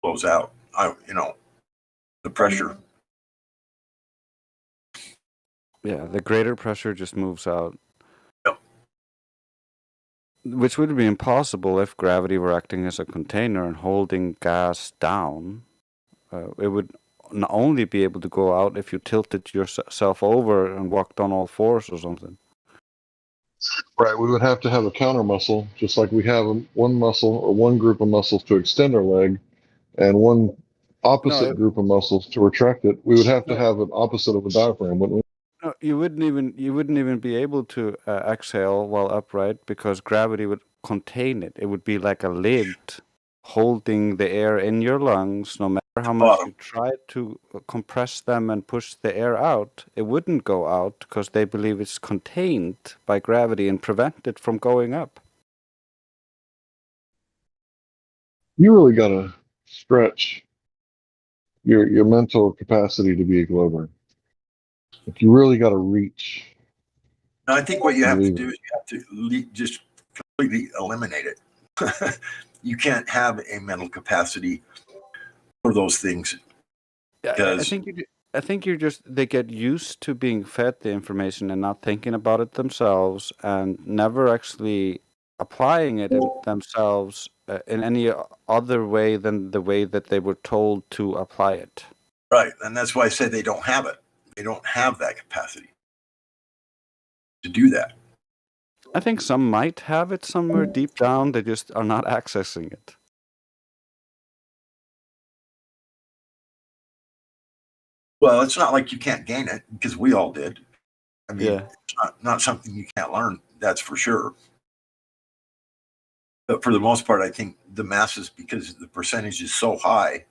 Speaker 15: blows out. The pressure.
Speaker 6: Yeah, the greater pressure just moves out. Which would be impossible if gravity were acting as a container and holding gas down. It would not only be able to go out if you tilted yourself over and walked on all fours or something.
Speaker 9: Right, we would have to have a counter muscle, just like we have one muscle or one group of muscles to extend our leg and one opposite group of muscles to retract it. We would have to have an opposite of a diaphragm, wouldn't we?
Speaker 6: No, you wouldn't even be able to exhale while upright because gravity would contain it. It would be like a lid holding the air in your lungs. No matter how much you try to compress them and push the air out, it wouldn't go out because they believe it's contained by gravity and prevent it from going up.
Speaker 9: You really got to stretch your mental capacity to be a glober. Like you really got to reach.
Speaker 15: No, I think what you have to do is you have to just completely eliminate it. You can't have a mental capacity for those things.
Speaker 6: Yeah, I think you're just they get used to being fed the information and not thinking about it themselves and never actually applying it themselves in any other way than the way that they were told to apply it.
Speaker 15: Right, and that's why I say they don't have it. They don't have that capacity to do that.
Speaker 6: I think some might have it somewhere deep down. They just are not accessing it.
Speaker 15: Well, it's not like you can't gain it because we all did. I mean,
Speaker 6: Yeah.
Speaker 15: it's not something you can't learn. That's for sure. But for the most part, I think the masses, because the percentage is so high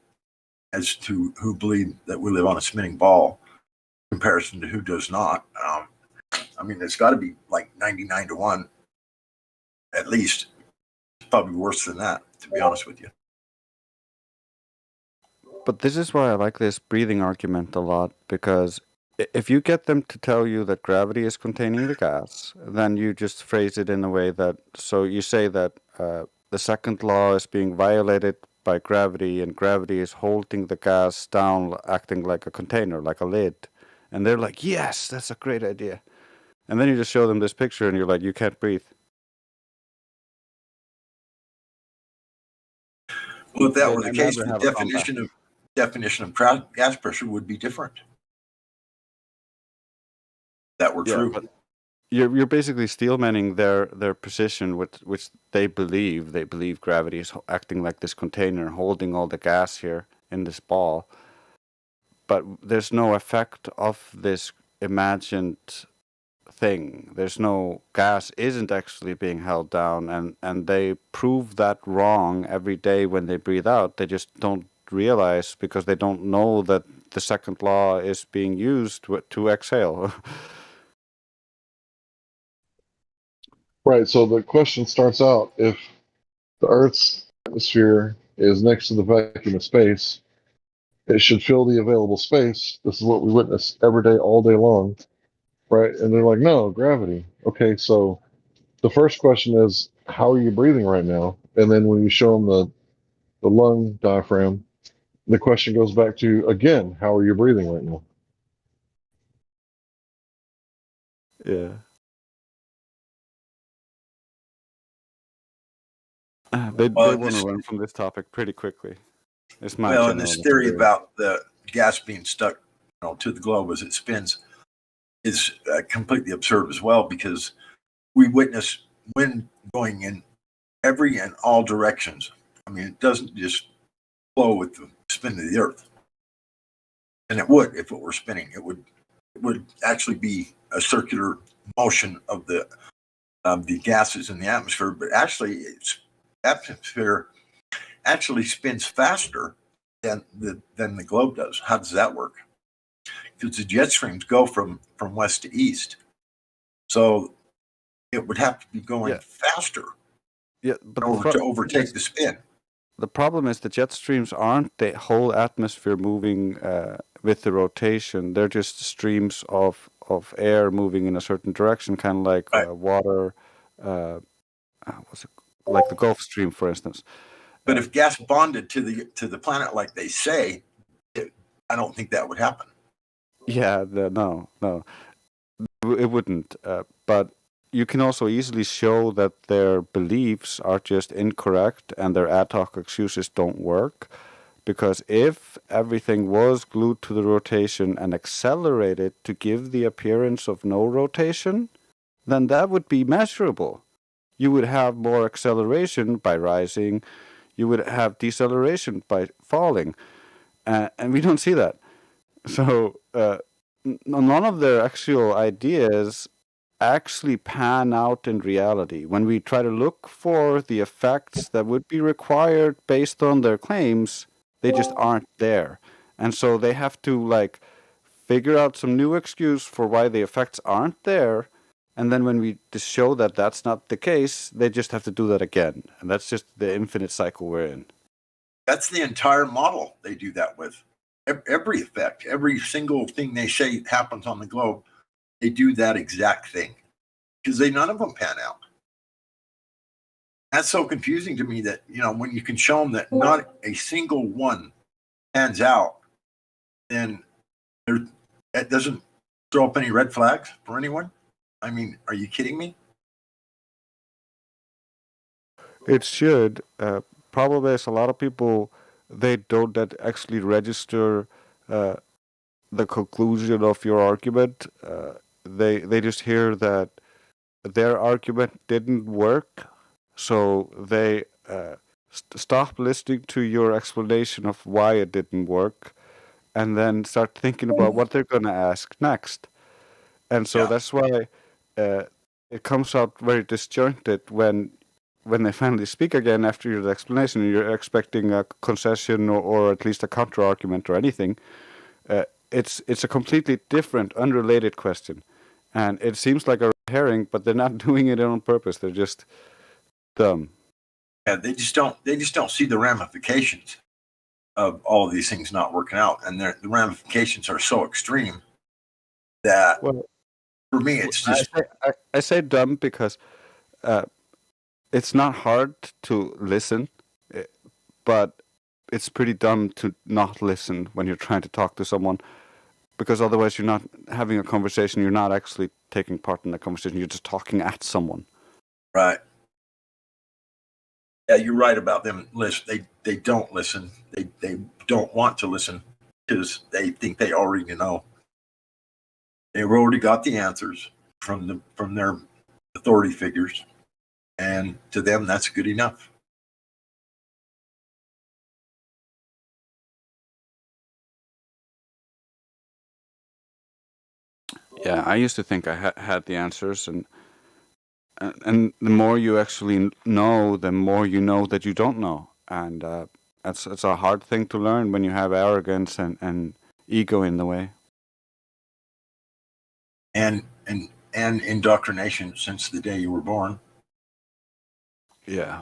Speaker 15: as to who believe that we live on a spinning ball in comparison to who does not. I mean, it's got to be like 99 to 1 at least. It's probably worse than that, to be honest with you.
Speaker 6: But this is why I like this breathing argument a lot, because if you get them to tell you that gravity is containing the gas, then you just phrase it in a way that, so you say that the second law is being violated by gravity, and gravity is holding the gas down, acting like a container, like a lid. And they're like, yes, that's a great idea. And then you just show them this picture, and you're like, you can't breathe.
Speaker 15: Well, if that were the case, the definition of gas pressure would be different. That were true.
Speaker 6: But you're basically steelmanning their position, which they believe gravity is acting like this container, holding all the gas here in this ball. But there's no effect of this imagined thing. There's no gas isn't actually being held down, and they prove that wrong every day when they breathe out. They just don't realize because they don't know that the second law is being used to exhale.
Speaker 9: Right. So the question starts out: if the Earth's atmosphere is next to the vacuum of space, it should fill the available space. This is what we witness every day, all day long, right? And they're like, no, gravity. Okay, so the first question is, how are you breathing right now? And then when you show them the lung diaphragm, the question goes back to, again, how are you breathing right now?
Speaker 6: Yeah. They
Speaker 15: Well,
Speaker 6: want to run from this topic pretty quickly. It's my
Speaker 15: well, and
Speaker 6: general
Speaker 15: this theory
Speaker 6: experience.
Speaker 15: about the gas being stuck, to the globe as it spins is completely absurd as well, because we witness wind going in every and all directions. I mean, it doesn't just flow with the spin of the Earth, and it would if it were spinning. It would actually be a circular motion of the gases in the atmosphere, but actually, its atmosphere actually spins faster than the globe does. How does that work? Because the jet streams go from west to east, so it would have to be going faster
Speaker 6: but
Speaker 15: to overtake the spin.
Speaker 6: The problem is the jet streams aren't the whole atmosphere moving with the rotation. They're just streams of air moving in a certain direction, kind of like water. What's it, like the Gulf Stream, for instance.
Speaker 15: But if gas bonded to the planet like they say, I don't think that would happen.
Speaker 6: Yeah, no, it wouldn't. But you can also easily show that their beliefs are just incorrect and their ad hoc excuses don't work. Because if everything was glued to the rotation and accelerated to give the appearance of no rotation, then that would be measurable. You would have more acceleration by rising. You would have deceleration by falling. And we don't see that. So none of their actual ideas actually pan out in reality. When we try to look for the effects that would be required based on their claims, they just aren't there. And so they have to figure out some new excuse for why the effects aren't there. And then when we just show that that's not the case, they just have to do that again. And that's just the infinite cycle we're in.
Speaker 15: That's the entire model they do that with. Every effect, every single thing they say happens on the globe, they do that exact thing. Because none of them pan out. That's so confusing to me that, when you can show them that not a single one pans out, then it doesn't throw up any red flags for anyone. I mean, are you kidding me?
Speaker 6: It should. Probably as a lot of people, they don't actually register the conclusion of your argument. They just hear that their argument didn't work, so they stop listening to your explanation of why it didn't work, and then start thinking about what they're going to ask next. And so that's why it comes out very disjointed when they finally speak again after your explanation. You're expecting a concession or at least a counter argument or anything. It's a completely different, unrelated question, and it seems like a red herring, but they're not doing it on purpose. They're just dumb.
Speaker 15: Yeah, they just don't see the ramifications of all of these things not working out, and the ramifications are so extreme that for me it's just.
Speaker 6: I say dumb because it's not hard to listen, but it's pretty dumb to not listen when you're trying to talk to someone, because otherwise you're not having a conversation. You're not actually taking part in the conversation. You're just talking at someone.
Speaker 15: Right. Yeah, you're right about them. They don't listen. They don't want to listen because they think they already know. They've already got the answers from their authority figures, and to them that's good enough.
Speaker 6: Yeah, I used to think I had the answers, and the more you actually know, the more you know that you don't know, and it's a hard thing to learn when you have arrogance and ego in the way.
Speaker 15: And indoctrination since the day you were born.
Speaker 6: Yeah.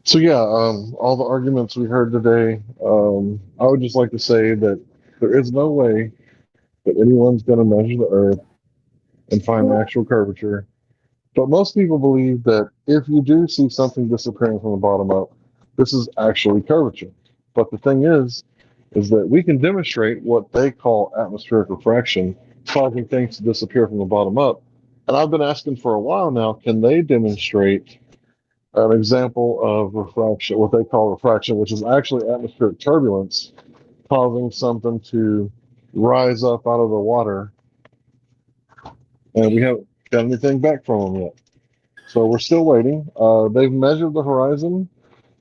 Speaker 9: So yeah, all the arguments we heard today, I would just like to say that there is no way that anyone's going to measure the Earth and find the actual curvature. But most people believe that if you do see something disappearing from the bottom up, This is actually curvature. But the thing is that we can demonstrate what they call atmospheric refraction, causing things to disappear from the bottom up. And I've been asking for a while now, can they demonstrate an example of refraction, what they call refraction, which is actually atmospheric turbulence, causing something to rise up out of the water, and we haven't got anything back from them yet. So we're still waiting. They've measured the horizon,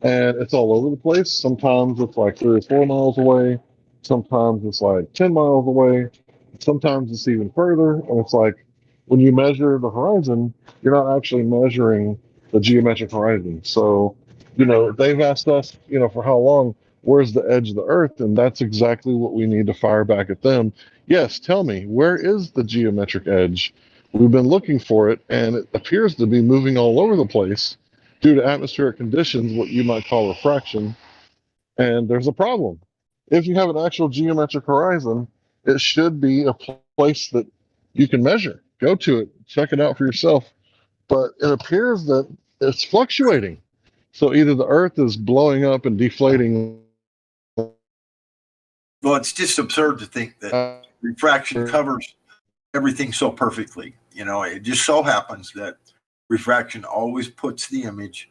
Speaker 9: and it's all over the place. Sometimes it's like 3 or 4 miles away. Sometimes it's like 10 miles away. Sometimes it's even further. And it's like when you measure the horizon, you're not actually measuring the geometric horizon. So, they've asked us, for how long, where's the edge of the earth? And that's exactly what we need to fire back at them. Yes, tell me, where is the geometric edge? We've been looking for it, and it appears to be moving all over the place due to atmospheric conditions, what you might call refraction. And there's a problem. If you have an actual geometric horizon, it should be a place that you can measure. Go to it, check it out for yourself. But it appears that it's fluctuating. So either the Earth is blowing up and deflating.
Speaker 15: Well, it's just absurd to think that refraction covers everything so perfectly. It just so happens that refraction always puts the image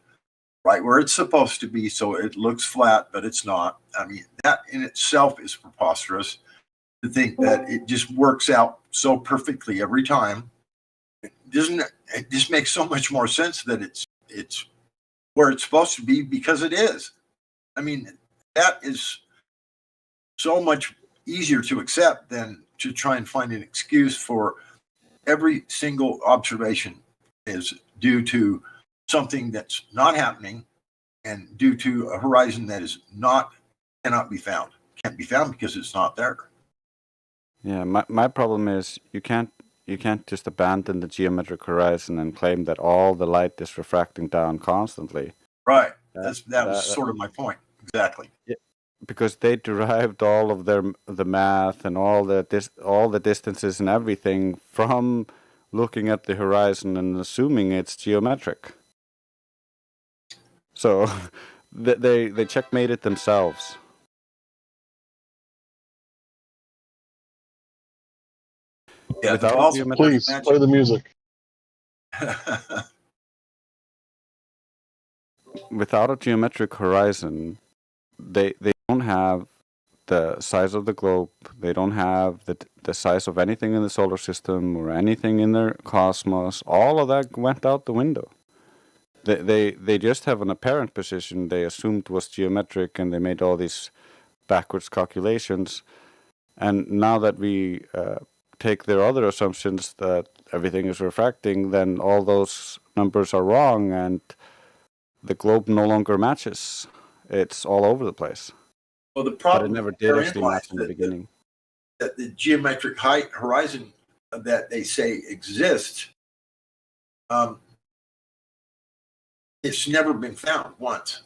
Speaker 15: right where it's supposed to be, so it looks flat, but it's not. I mean, that in itself is preposterous, to think that it just works out so perfectly every time. It just makes so much more sense that it's where it's supposed to be, because it is. I mean, that is so much easier to accept than to try and find an excuse for every single observation is due to something that's not happening, and due to a horizon that cannot be found. Can't be found because it's not there.
Speaker 6: Yeah, my problem is you can't just abandon the geometric horizon and claim that all the light is refracting down constantly.
Speaker 15: Right. That was sort of my point. Exactly.
Speaker 6: Yeah, because they derived all of the math and all the distances and everything from looking at the horizon and assuming it's geometric. So they checkmated themselves.
Speaker 15: Yeah,
Speaker 9: please play the music.
Speaker 6: Without a geometric horizon, they don't have the size of the globe. They don't have the size of anything in the solar system or anything in their cosmos. All of that went out the window. They just have an apparent position they assumed was geometric, and they made all these backwards calculations. And now that we take their other assumptions that everything is refracting, then all those numbers are wrong, and the globe no longer matches. It's all over the place.
Speaker 15: Well, the problem
Speaker 6: but it never did actually match in the beginning.
Speaker 15: That the geometric height horizon that they say exists, it's never been found once.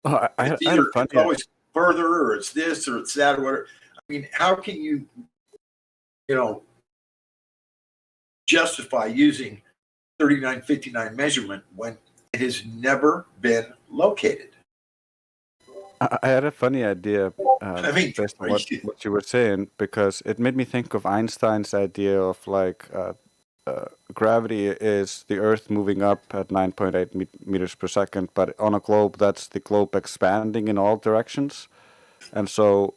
Speaker 6: Oh,
Speaker 15: it's always further, or it's this, or it's that, or whatever. I mean, how can you justify using 3959 measurement when it has never been located?
Speaker 6: I had a funny idea based on what you were saying, because it made me think of Einstein's idea of gravity is the Earth moving up at 9.8 meters per second, but on a globe, that's the globe expanding in all directions. And so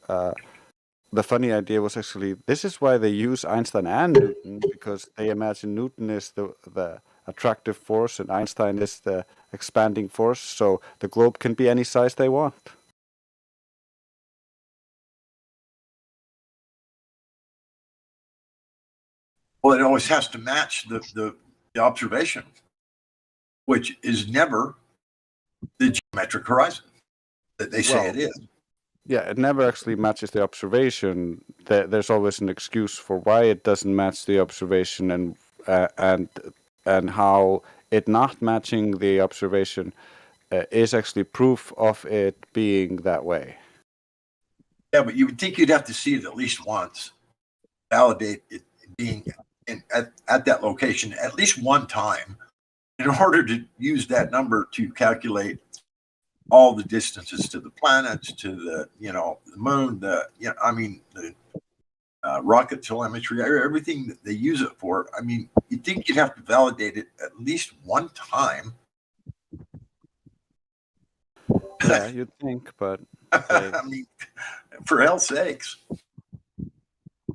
Speaker 6: the funny idea was actually, this is why they use Einstein and Newton, because they imagine Newton is the attractive force and Einstein is the expanding force, so the globe can be any size they want.
Speaker 15: Well, it always has to match the observation, which is never the geometric horizon that they say it is.
Speaker 6: Yeah, it never actually matches the observation. There's always an excuse for why it doesn't match the observation, and how it not matching the observation is actually proof of it being that way.
Speaker 15: Yeah, but you would think you'd have to see it at least once, validate it being at that location at least one time in order to use that number to calculate all the distances to the planets, to the the moon, the rocket telemetry, everything that they use it for. I mean, you'd think you'd have to validate it at least one time.
Speaker 6: Yeah, you'd think, but
Speaker 15: I mean, for hell's sakes,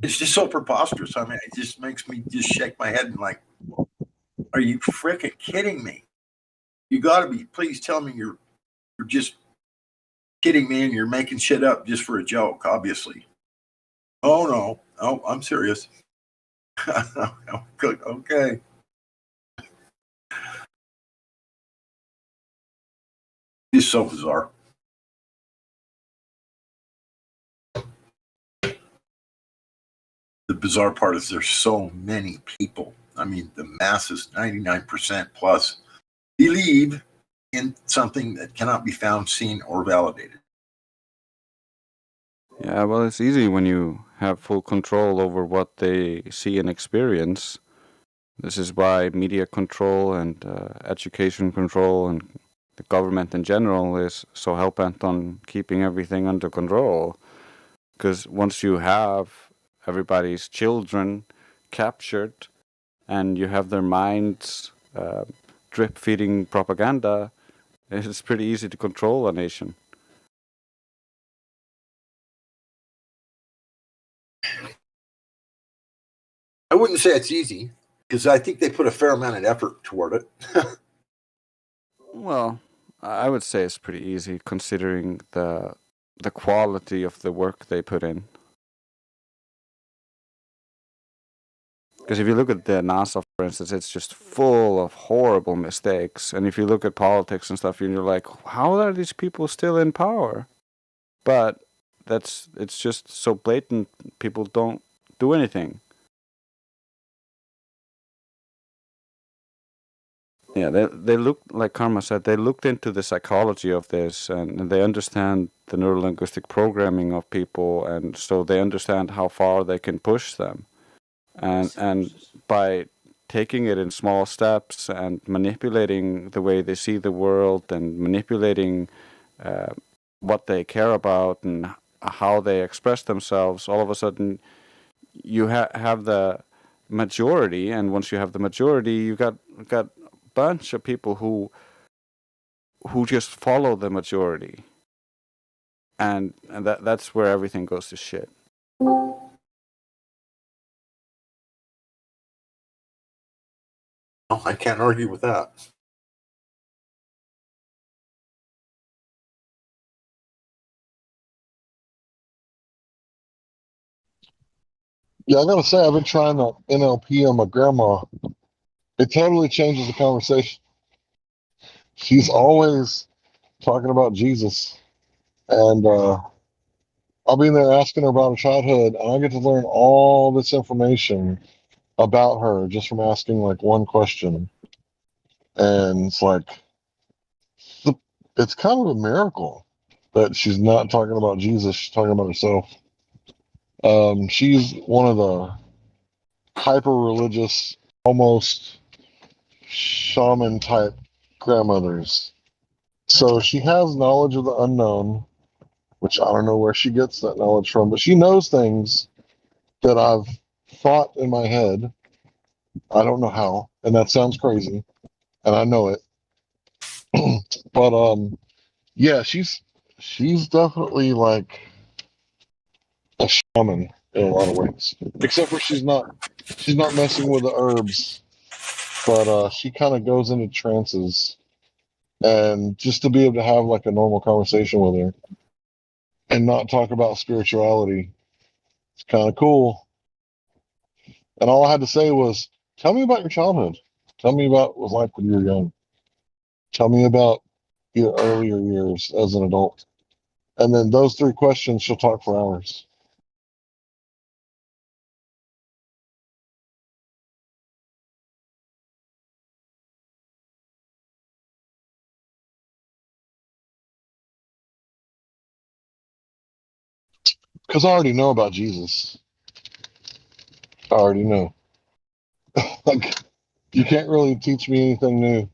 Speaker 15: it's just so preposterous. I mean, it just makes me just shake my head and like, are you freaking kidding me? You got to be. Please tell me you're just kidding me and you're making shit up just for a joke. Obviously. Oh no. Oh, I'm serious. Okay. It's so bizarre. The bizarre part is there's so many people. I mean, the masses, 99% plus, believe in something that cannot be found, seen, or validated.
Speaker 6: yeah, well, it's easy when you have full control over what they see and experience. This is why media control and education control and the government in general is so hell-bent on keeping everything under control. Because once you have everybody's children captured and you have their minds drip-feeding propaganda, it's pretty easy to control a nation.
Speaker 15: I wouldn't say it's easy because I think they put a fair amount of effort toward it.
Speaker 6: Well, I would say it's pretty easy considering the quality of the work they put in. Because if you look at the NASA, for instance, it's just full of horrible mistakes. And if you look at politics and stuff, you're like, how are these people still in power? But it's just so blatant, people don't do anything. Yeah, they look, like Karma said, they looked into the psychology of this and they understand the neurolinguistic programming of people, and so they understand how far they can push them. And by taking it in small steps and manipulating the way they see the world and manipulating what they care about and how they express themselves, all of a sudden you have the majority, and once you have the majority, you got a bunch of people who just follow the majority, and that's where everything goes to shit.
Speaker 15: Oh, I can't argue with that.
Speaker 9: Yeah, I gotta say, I've been trying to NLP on my grandma. It totally changes the conversation. She's always talking about Jesus, and I'll be in there asking her about her childhood, and I get to learn all this information about her just from asking like one question. And it's like, it's kind of a miracle that she's not talking about Jesus, she's talking about herself. She's one of the hyper religious, almost shaman type grandmothers. So she has knowledge of the unknown, which I don't know where she gets that knowledge from, but she knows things that I've thought in my head. I don't know how, and that sounds crazy, and I know it. But yeah, she's definitely like a shaman in a lot of ways. Except for she's not messing with the herbs, but she kind of goes into trances, and just to be able to have like a normal conversation with her and not talk about spirituality, it's kind of cool. And all I had to say was, "Tell me about your childhood. Tell me about what it was like when you were young. Tell me about your earlier years as an adult." And then those three questions, she'll talk for hours. Because I already know about Jesus. I already know. Like, You can't really teach me anything new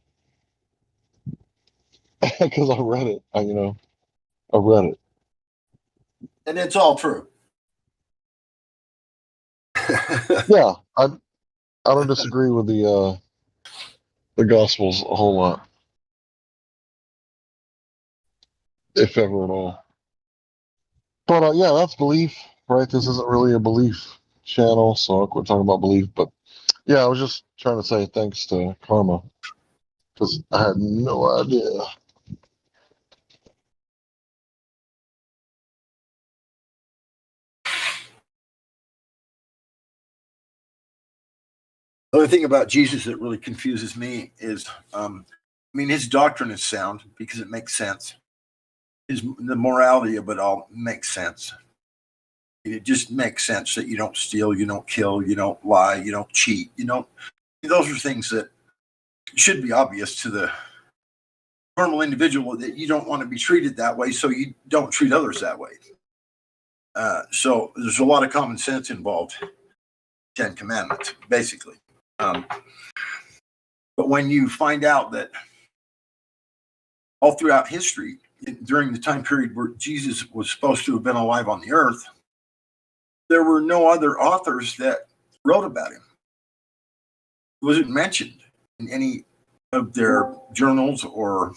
Speaker 9: because I read it. I read it.
Speaker 15: And it's all true.
Speaker 9: Yeah, I don't disagree with the Gospels a whole lot, if ever at all. But yeah, that's belief, right? This isn't really a belief channel, so I'll quit talking about belief. But yeah, I was just trying to say thanks to Karma because I had no idea.
Speaker 15: The only thing about Jesus that really confuses me is, I mean, his doctrine is sound because it makes sense. The morality of it all makes sense. It just makes sense that you don't steal, you don't kill, you don't lie, you don't cheat. Those are things that should be obvious to the normal individual, that you don't want to be treated that way, so you don't treat others that way. So there's a lot of common sense involved. 10 Commandments, basically. But when you find out that all throughout history, during the time period where Jesus was supposed to have been alive on the earth, there were no other authors that wrote about him. It wasn't mentioned in any of their journals or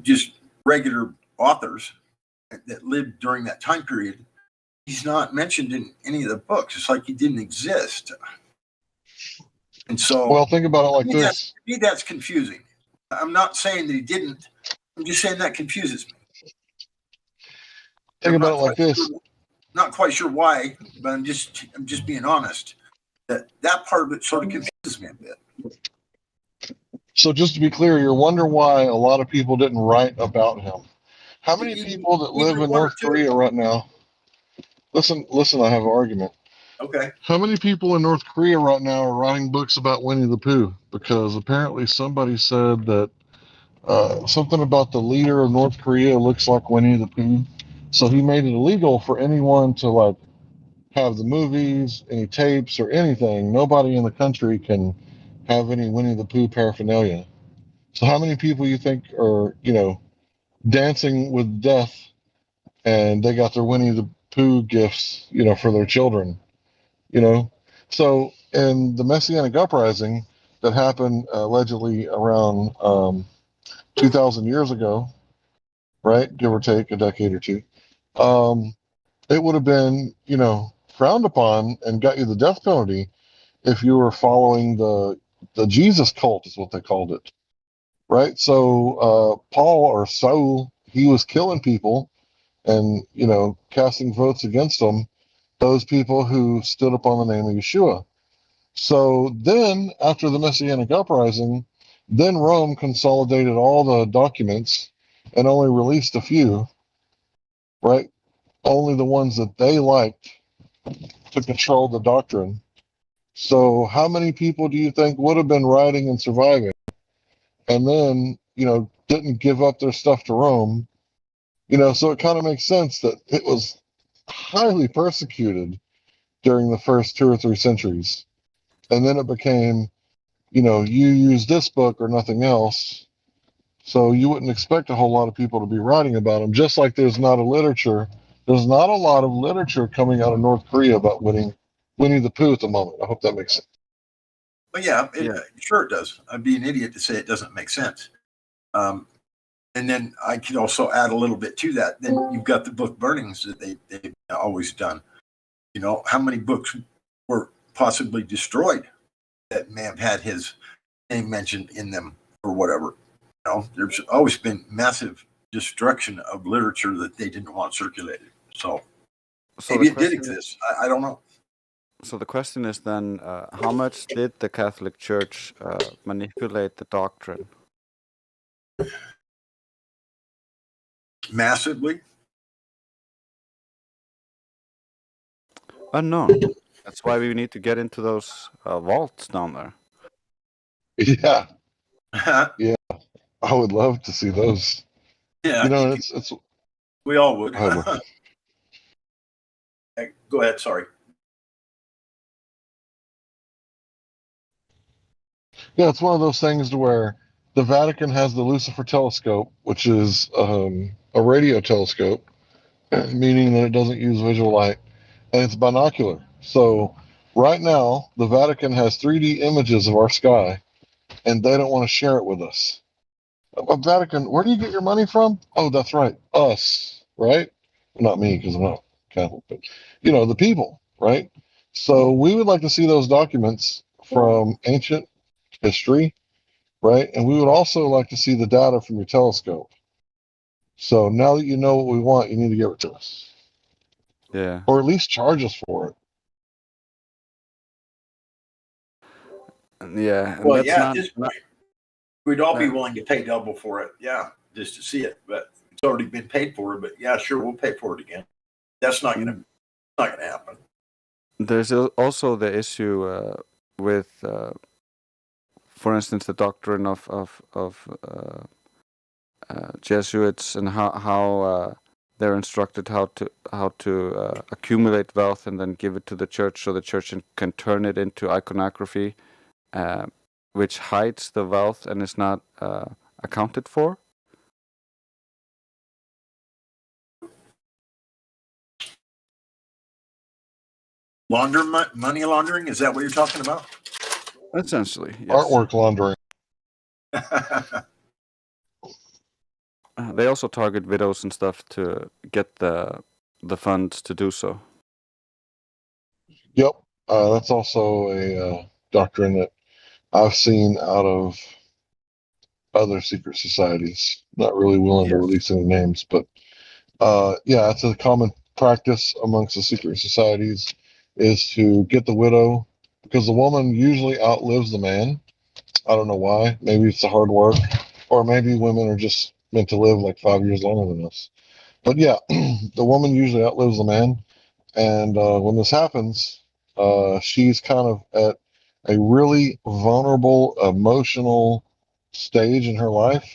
Speaker 15: just regular authors that lived during that time period. He's not mentioned in any of the books. It's like he didn't exist. And so,
Speaker 9: Well, think about it like this.
Speaker 15: To me, that's confusing. I'm not saying that he didn't. I'm just saying that confuses me.
Speaker 9: Think about it like this.
Speaker 15: Not quite sure why, but I'm just being honest. That part of it sort of confuses me a bit.
Speaker 9: So just to be clear, you wonder why a lot of people didn't write about him. How many people that live in North Korea right now? Listen, I have an argument.
Speaker 15: Okay.
Speaker 9: How many people in North Korea right now are writing books about Winnie the Pooh? Because apparently somebody said that something about the leader of North Korea looks like Winnie the Pooh. So he made it illegal for anyone to like have the movies, any tapes, or anything. Nobody in the country can have any Winnie the Pooh paraphernalia. So how many people you think are, dancing with death and they got their Winnie the Pooh gifts, for their children, So in the Messianic uprising that happened allegedly around 2,000 years ago, right, give or take a decade or two, it would have been, frowned upon and got you the death penalty if you were following the Jesus cult, is what they called it, right? So Paul or Saul, he was killing people and casting votes against them, those people who stood up on the name of Yeshua. So then, after the Messianic uprising, then Rome consolidated all the documents and only released a few, right? Only the ones that they liked to control the doctrine. So how many people do you think would have been writing and surviving and then, didn't give up their stuff to Rome? So it kind of makes sense that it was highly persecuted during the first 2 or 3 centuries. And then it became, you use this book or nothing else. So you wouldn't expect a whole lot of people to be writing about them, just like there's not a lot of literature coming out of North Korea about Winnie the Pooh at the moment. I hope that makes sense.
Speaker 15: But yeah, sure it does. I'd be an idiot to say it doesn't make sense. And then I could also add a little bit to that. Then you've got the book burnings that they've always done. How many books were possibly destroyed that may have had his name mentioned in them or whatever. There's always been massive destruction of literature that they didn't want circulated. So maybe it did exist. I don't know.
Speaker 6: So the question is then, how much did the Catholic Church manipulate the doctrine?
Speaker 15: Massively?
Speaker 6: Unknown. That's why we need to get into those vaults down there.
Speaker 9: Yeah. Yeah. I would love to see those.
Speaker 15: Yeah.
Speaker 9: It's
Speaker 15: we all would.
Speaker 9: I would.
Speaker 15: Go ahead. Sorry.
Speaker 9: Yeah, it's one of those things to where the Vatican has the Lucifer telescope, which is a radio telescope, meaning that it doesn't use visual light, and it's binocular. So right now, the Vatican has 3D images of our sky, and they don't want to share it with us. Vatican, where do you get your money from? Oh, that's right, us, right? Well, not me, because I'm not Catholic, but the people, right? So we would like to see those documents from ancient history, right? And we would also like to see the data from your telescope. So now that you know what we want, you need to give it to us,
Speaker 6: Yeah.
Speaker 9: or at least charge us for it.
Speaker 6: Yeah, and
Speaker 15: Well,
Speaker 6: that's
Speaker 15: yeah, at
Speaker 6: not,
Speaker 15: this point, we'd all be
Speaker 6: that-
Speaker 15: willing to pay double for it. Yeah, just to see it, but it's already been paid for. But yeah, sure, we'll pay for it again. That's not gonna happen.
Speaker 6: there's also the issue with, for instance, the doctrine of Jesuits and how they're instructed how to accumulate wealth and then give it to the church, so the church can turn it into iconography, which hides the wealth and is not accounted for.
Speaker 15: Money laundering, is that what you're talking about?
Speaker 6: Essentially, yes.
Speaker 9: Artwork laundering.
Speaker 6: They also target widows and stuff to get the funds to do so.
Speaker 9: Yep, that's also a doctrine that I've seen out of other secret societies. Not really willing to release any names, but yeah, it's a common practice amongst the secret societies is to get the widow, because the woman usually outlives the man. I don't know why. Maybe it's the hard work, or maybe women are just meant to live like 5 years longer than us. But yeah, the woman usually outlives the man, and when this happens, she's kind of at a really vulnerable, emotional stage in her life.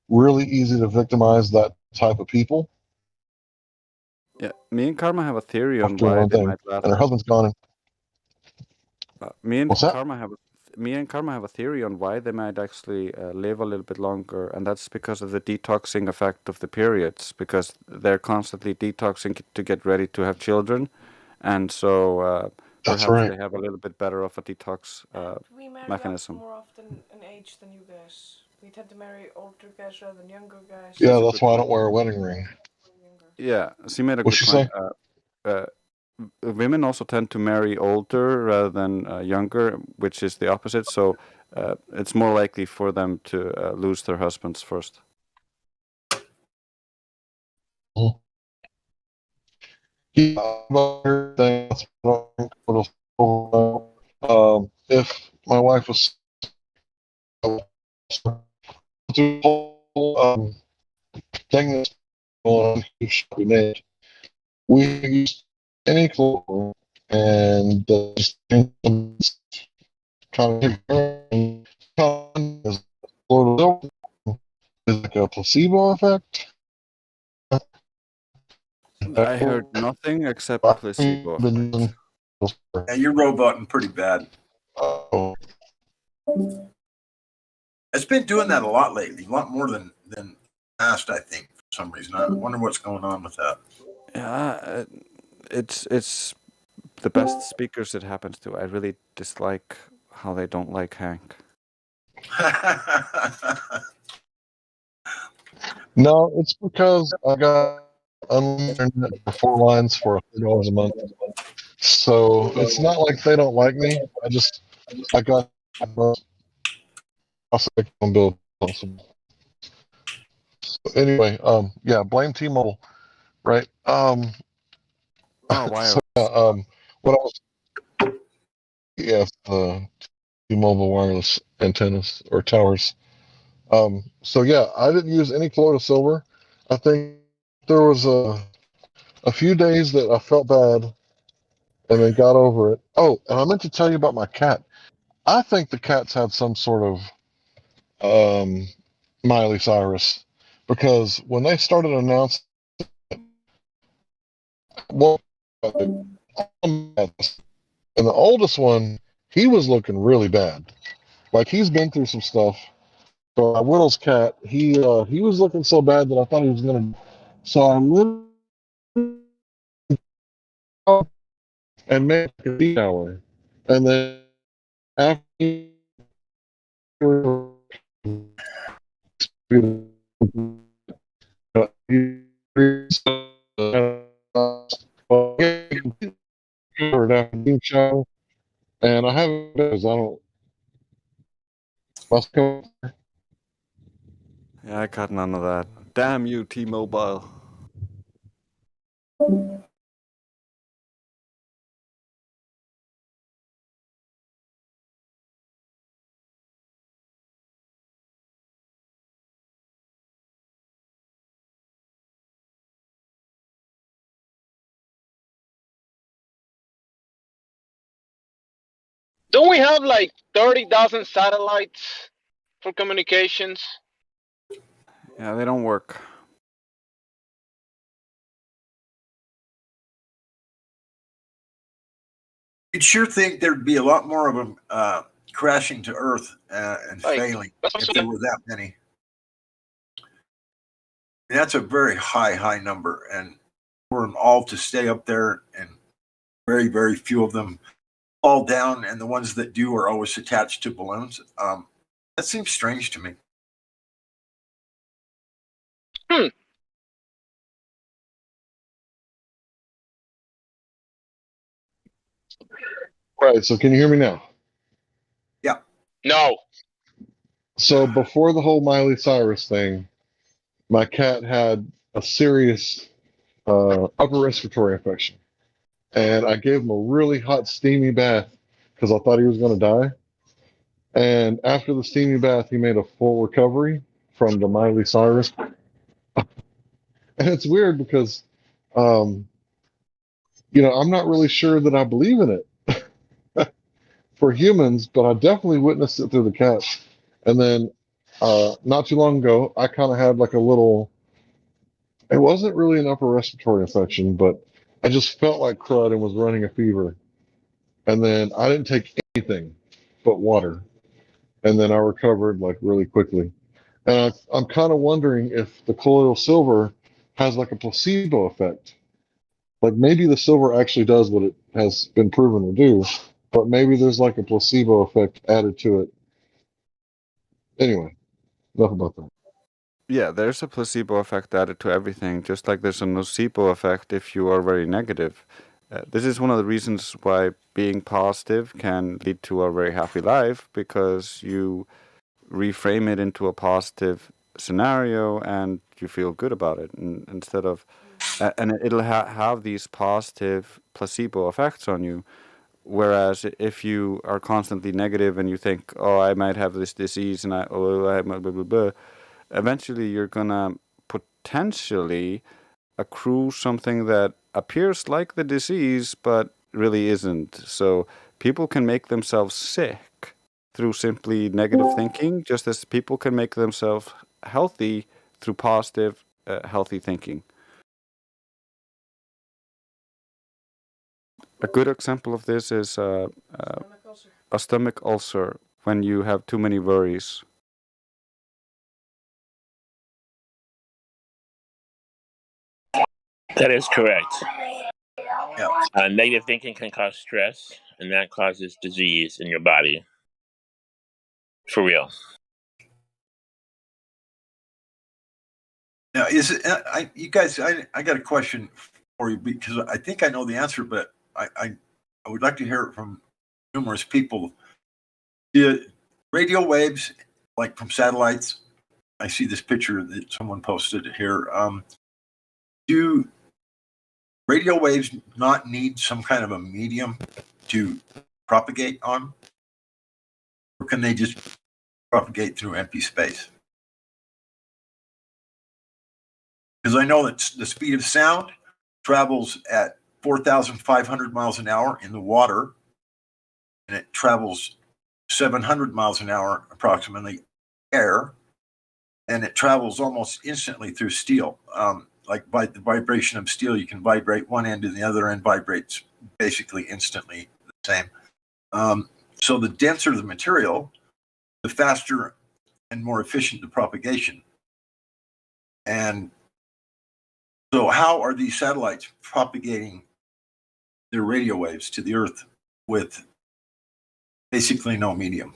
Speaker 9: Really easy to victimize that type of people.
Speaker 6: Yeah, me and Karma have a theory on
Speaker 9: Doing
Speaker 6: why
Speaker 9: one
Speaker 6: they
Speaker 9: thing,
Speaker 6: might last.
Speaker 9: and her husband's gone. What's that?
Speaker 6: Me and Karma have a theory on why they might actually live a little bit longer, and that's because of the detoxing effect of the periods, because they're constantly detoxing to get ready to have children, and so
Speaker 9: That's
Speaker 6: perhaps
Speaker 9: right.
Speaker 6: they have a little bit better of a detox
Speaker 17: We marry
Speaker 6: mechanism.
Speaker 17: up more often in age than you guys. We tend to marry older guys rather than younger guys.
Speaker 9: Yeah, that's why I don't wear a wedding ring.
Speaker 6: Yeah, she made a
Speaker 9: What'd
Speaker 6: good
Speaker 9: she
Speaker 6: point.
Speaker 9: say?
Speaker 6: Women also tend to marry older rather than younger, which is the opposite. So it's more likely for them to lose their husbands first.
Speaker 9: If my wife was thing that's going on, we made, we use any clothes and just trying to is like a placebo effect.
Speaker 6: I heard nothing except placebo effect.
Speaker 15: Yeah, you're roboting pretty bad. It's been doing that a lot lately, a lot more than past, I think, for some reason. I wonder what's going on with that.
Speaker 6: Yeah, it's the best speakers it happens to. I really dislike how they don't like Hank.
Speaker 9: No, it's because I got unlimited internet for 4 lines for $100 a month. So it's not like they don't like me. I got also bill possible. So anyway, yeah, blame T-Mobile, right?
Speaker 6: Oh, wow.
Speaker 9: So, what else? Yeah, T-Mobile wireless antennas or towers. So yeah, I didn't use any colloidal silver. I think there was a few days that I felt bad and then got over it. Oh, and I meant to tell you about my cat. I think the cat's had some sort of Miley Cyrus, because when they started announcing, well, and the oldest one, he was looking really bad. Like he's been through some stuff. So my widow's cat, he was looking so bad that I thought he was gonna. So I literally and made like a shower, and then after shower, and I haven't because I don't.
Speaker 6: Yeah, I got none of that. Damn you, T-Mobile.
Speaker 1: Don't we have like 30,000 satellites for communications?
Speaker 6: Yeah, they don't work.
Speaker 15: You'd sure think there'd be a lot more of them crashing to Earth and
Speaker 1: Like,
Speaker 15: failing if there were that many. That's a very high number, and for them all to stay up there, and very, very few of them fall down, and the ones that do are always attached to balloons. That seems strange to me.
Speaker 9: Right. So can you hear me now?
Speaker 15: Yeah.
Speaker 1: No.
Speaker 9: So before the whole Miley Cyrus thing, my cat had a serious upper respiratory infection, and I gave him a really hot, steamy bath because I thought he was going to die. And after the steamy bath, he made a full recovery from the Miley Cyrus. And it's weird because, I'm not really sure that I believe in it for humans, but I definitely witnessed it through the cat. And then, not too long ago, I kind of had like a little. It wasn't really an upper respiratory infection, but I just felt like crud and was running a fever. And then I didn't take anything but water, and then I recovered like really quickly. And I'm kind of wondering if the colloidal silver has like a placebo effect. Like maybe the silver actually does what it has been proven to do, but maybe there's like a placebo effect added to it. Anyway, enough about that.
Speaker 6: Yeah, there's a placebo effect added to everything, just like there's a nocebo effect if you are very negative. This is one of the reasons why being positive can lead to a very happy life, because you reframe it into a positive scenario and you feel good about it, and instead of and it'll have these positive placebo effects on you. Whereas if you are constantly negative and you think, oh, I might have this disease and I might blah, blah, blah, eventually you're gonna potentially accrue something that appears like the disease but really isn't. So people can make themselves sick through simply negative thinking, just as people can make themselves healthy through positive, healthy thinking. A good example of this is a stomach ulcer when you have too many worries.
Speaker 21: That is correct.
Speaker 15: Yeah.
Speaker 21: Negative thinking can cause stress, and that causes disease in your body. For real.
Speaker 15: Now, is it? You guys, I got a question for you because I think I know the answer, but I would like to hear it from numerous people. The radio waves, like from satellites, I see this picture that someone posted here. Do radio waves not need some kind of a medium to propagate on, or can they just propagate through empty space? Because I know that the speed of sound travels at 4,500 miles an hour in the water, and it travels 700 miles an hour approximately air, and it travels almost instantly through steel. Like by the vibration of steel, you can vibrate one end and the other end vibrates basically instantly the same. So the denser the material, the faster and more efficient the propagation. And so how are these satellites propagating their radio waves to the Earth with basically no medium?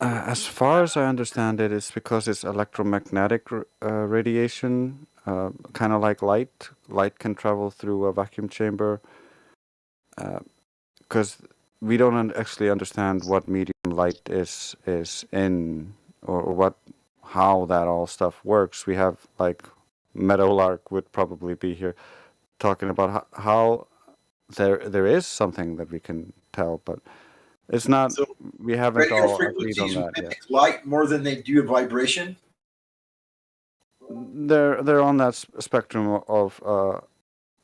Speaker 6: As far as I understand it, it's because it's electromagnetic radiation, kind of like light. Light can travel through a vacuum chamber. Because we don't actually understand what medium light is in, or how that all stuff works. We have, like, Meadowlark would probably be here talking about how there is something that we can tell, but it's not.
Speaker 15: So
Speaker 6: we haven't
Speaker 15: radio
Speaker 6: all agreed on
Speaker 15: frequencies
Speaker 6: that yet.
Speaker 15: mimic light more than they do vibration?
Speaker 6: They're on that spectrum of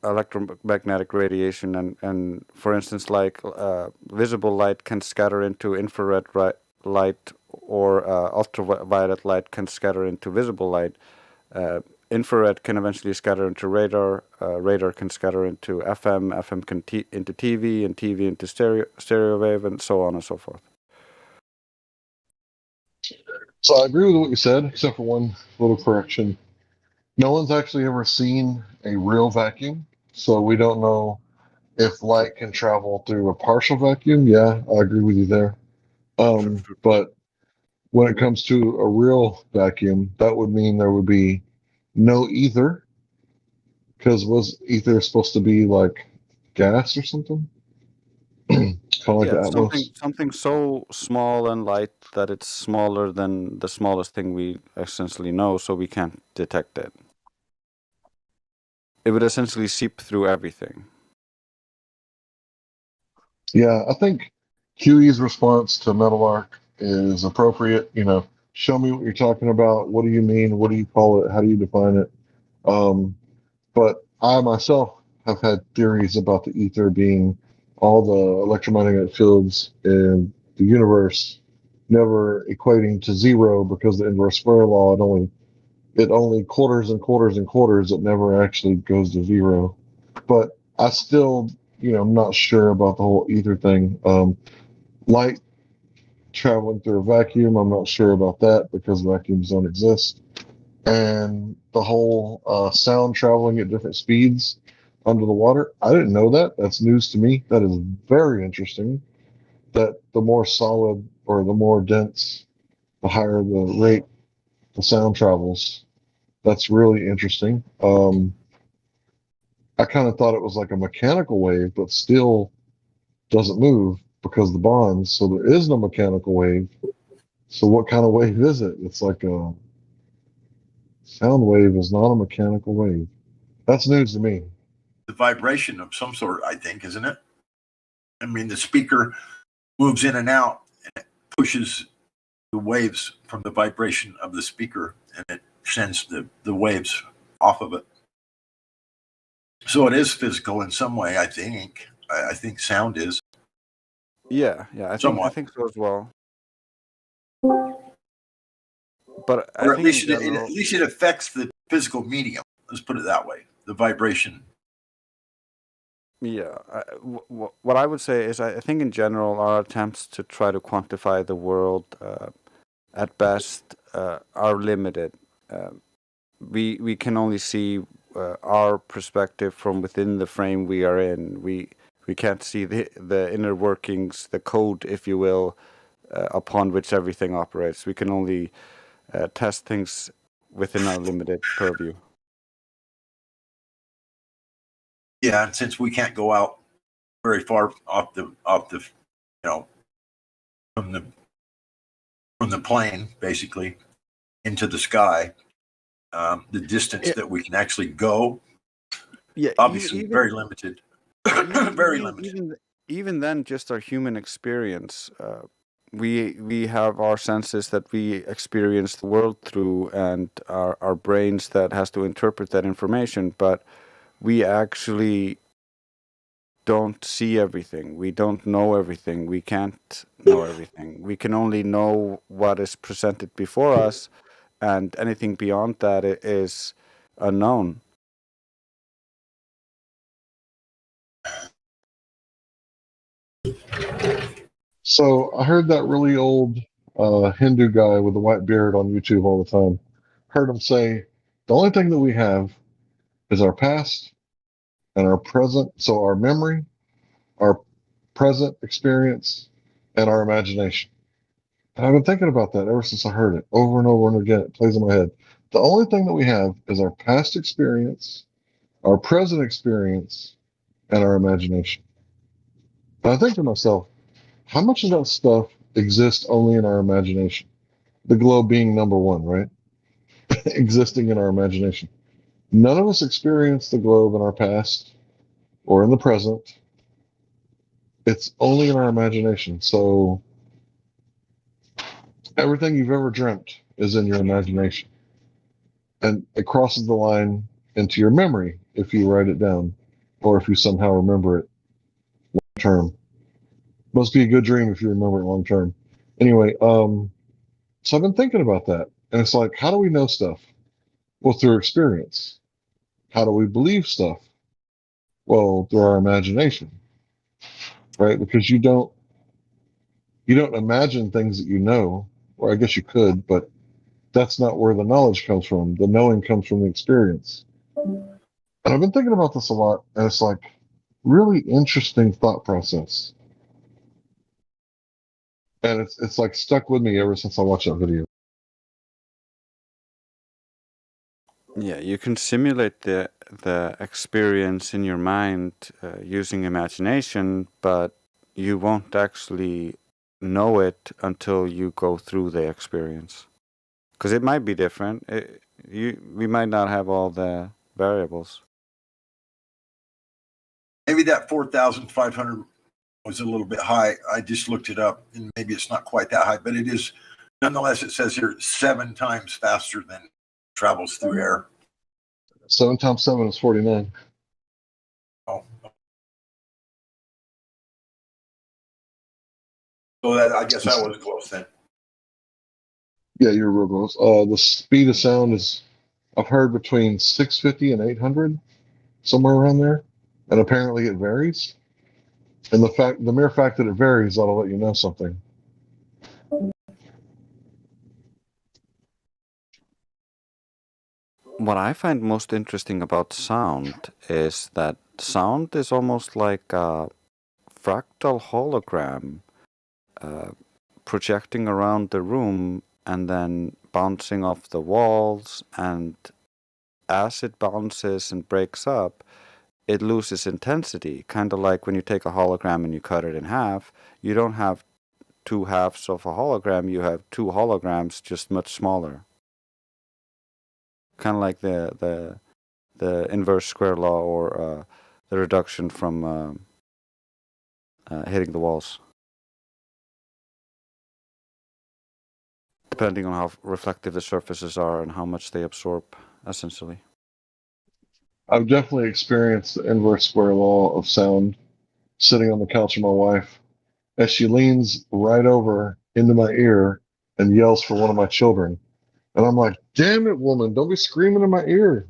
Speaker 6: electromagnetic radiation, and for instance, like visible light can scatter into infrared light, or ultraviolet light can scatter into visible light. Infrared can eventually scatter into radar. Radar can scatter into FM. FM can into TV, and TV into stereo wave, and so on and so forth.
Speaker 9: So I agree with what you said, except for one little correction. No one's actually ever seen a real vacuum, so we don't know if light can travel through a partial vacuum. Yeah, I agree with you there. But when it comes to a real vacuum, that would mean there would be no ether, because was ether supposed to be like gas or something? Kind of like the Atmos.
Speaker 6: Something so small and light that it's smaller than the smallest thing we essentially know, so we can't detect it. It would essentially seep through everything.
Speaker 9: Yeah, I think QE's response to Meadowlark is appropriate. Show me what you're talking about. What do you mean? What do you call it? How do you define it? But I myself have had theories about the ether being all the electromagnetic fields in the universe never equating to zero, because the inverse square law, it only quarters and quarters and quarters. It never actually goes to zero. But I still, I'm not sure about the whole ether thing. Light traveling through a vacuum, I'm not sure about that, because vacuums don't exist. And the whole sound traveling at different speeds under the water, I didn't know that. That's news to me. That is very interesting. That the more solid or the more dense, the higher the rate the sound travels. That's really interesting. I kind of thought it was like a mechanical wave, but still doesn't move because the bonds. So there is no mechanical wave. So what kind of wave is it? It's like a sound wave is not a mechanical wave. That's news to me.
Speaker 15: The vibration of some sort, I think, isn't it? I mean, the speaker moves in and out, and it pushes the waves from the vibration of the speaker, and it sends the waves off of it. So it is physical in some way, I think. I think sound is.
Speaker 6: Yeah, I think so as well. But
Speaker 15: Or
Speaker 6: I
Speaker 15: at
Speaker 6: think
Speaker 15: least
Speaker 6: in general,
Speaker 15: at least it affects the physical medium. Let's put it that way. The vibration.
Speaker 6: yeah. What I would say is, I think in general, our attempts to try to quantify the world, at best, are limited. We can only see our perspective from within the frame we are in. We can't see the inner workings, the code, if you will, upon which everything operates. We can only test things within our limited purview.
Speaker 15: Yeah, and since we can't go out very far off the from the plane, basically, into the sky, the distance that we can actually go, obviously very limited. Very limited.
Speaker 6: Even then, just our human experience. We have our senses that we experience the world through, and our brains that has to interpret that information, but we actually don't see everything. We don't know everything. We can't know everything. We can only know what is presented before us, and anything beyond that is unknown.
Speaker 9: So I heard that really old Hindu guy with the white beard on YouTube all the time. Heard him say, the only thing that we have is our past and our present. So our memory, our present experience, and our imagination. And I've been thinking about that ever since I heard it over and over and again. It plays in my head. The only thing that we have is our past experience, our present experience, and our imagination. And I think to myself, how much of that stuff exists only in our imagination? The globe being number one, right? Existing in our imagination. None of us experience the globe in our past or in the present. It's only in our imagination. So everything you've ever dreamt is in your imagination. And it crosses the line into your memory if you write it down or if you somehow remember it long term. Must be a good dream if you remember it long term. Anyway, so I've been thinking about that. And it's like, how do we know stuff? Well, through experience. How do we believe stuff? Well, through our imagination, right? Because you don't imagine things that you know, or I guess you could, but that's not where the knowledge comes from. The knowing comes from the experience. And I've been thinking about this a lot, and it's like really interesting thought process. And it's like stuck with me ever since I watched that video.
Speaker 6: Yeah, you can simulate the experience in your mind using imagination, but you won't actually know it until you go through the experience. Because it might be different. We might not have all the variables.
Speaker 15: Maybe that 4,500 was a little bit high. I just looked it up, and maybe it's not quite that high, but it is nonetheless. It says here 7 times faster than travels through air.
Speaker 9: 7 times 7 is 49.
Speaker 15: Oh, so that I guess I was close then.
Speaker 9: Yeah, you're real close. The speed of sound is, I've heard between 650 and 800, somewhere around there, and apparently it varies. And the mere fact that it varies ought to let you know something.
Speaker 6: What I find most interesting about sound is that sound is almost like a fractal hologram projecting around the room and then bouncing off the walls, and as it bounces and breaks up, it loses intensity. Kind of like when you take a hologram and you cut it in half, you don't have 2 halves of a hologram, you have 2 holograms, just much smaller. Kind of like the inverse square law, or the reduction from hitting the walls. Depending on how reflective the surfaces are and how much they absorb, essentially.
Speaker 9: I've definitely experienced the inverse square law of sound sitting on the couch with my wife as she leans right over into my ear and yells for one of my children. And I'm like, damn it, woman, don't be screaming in my ear.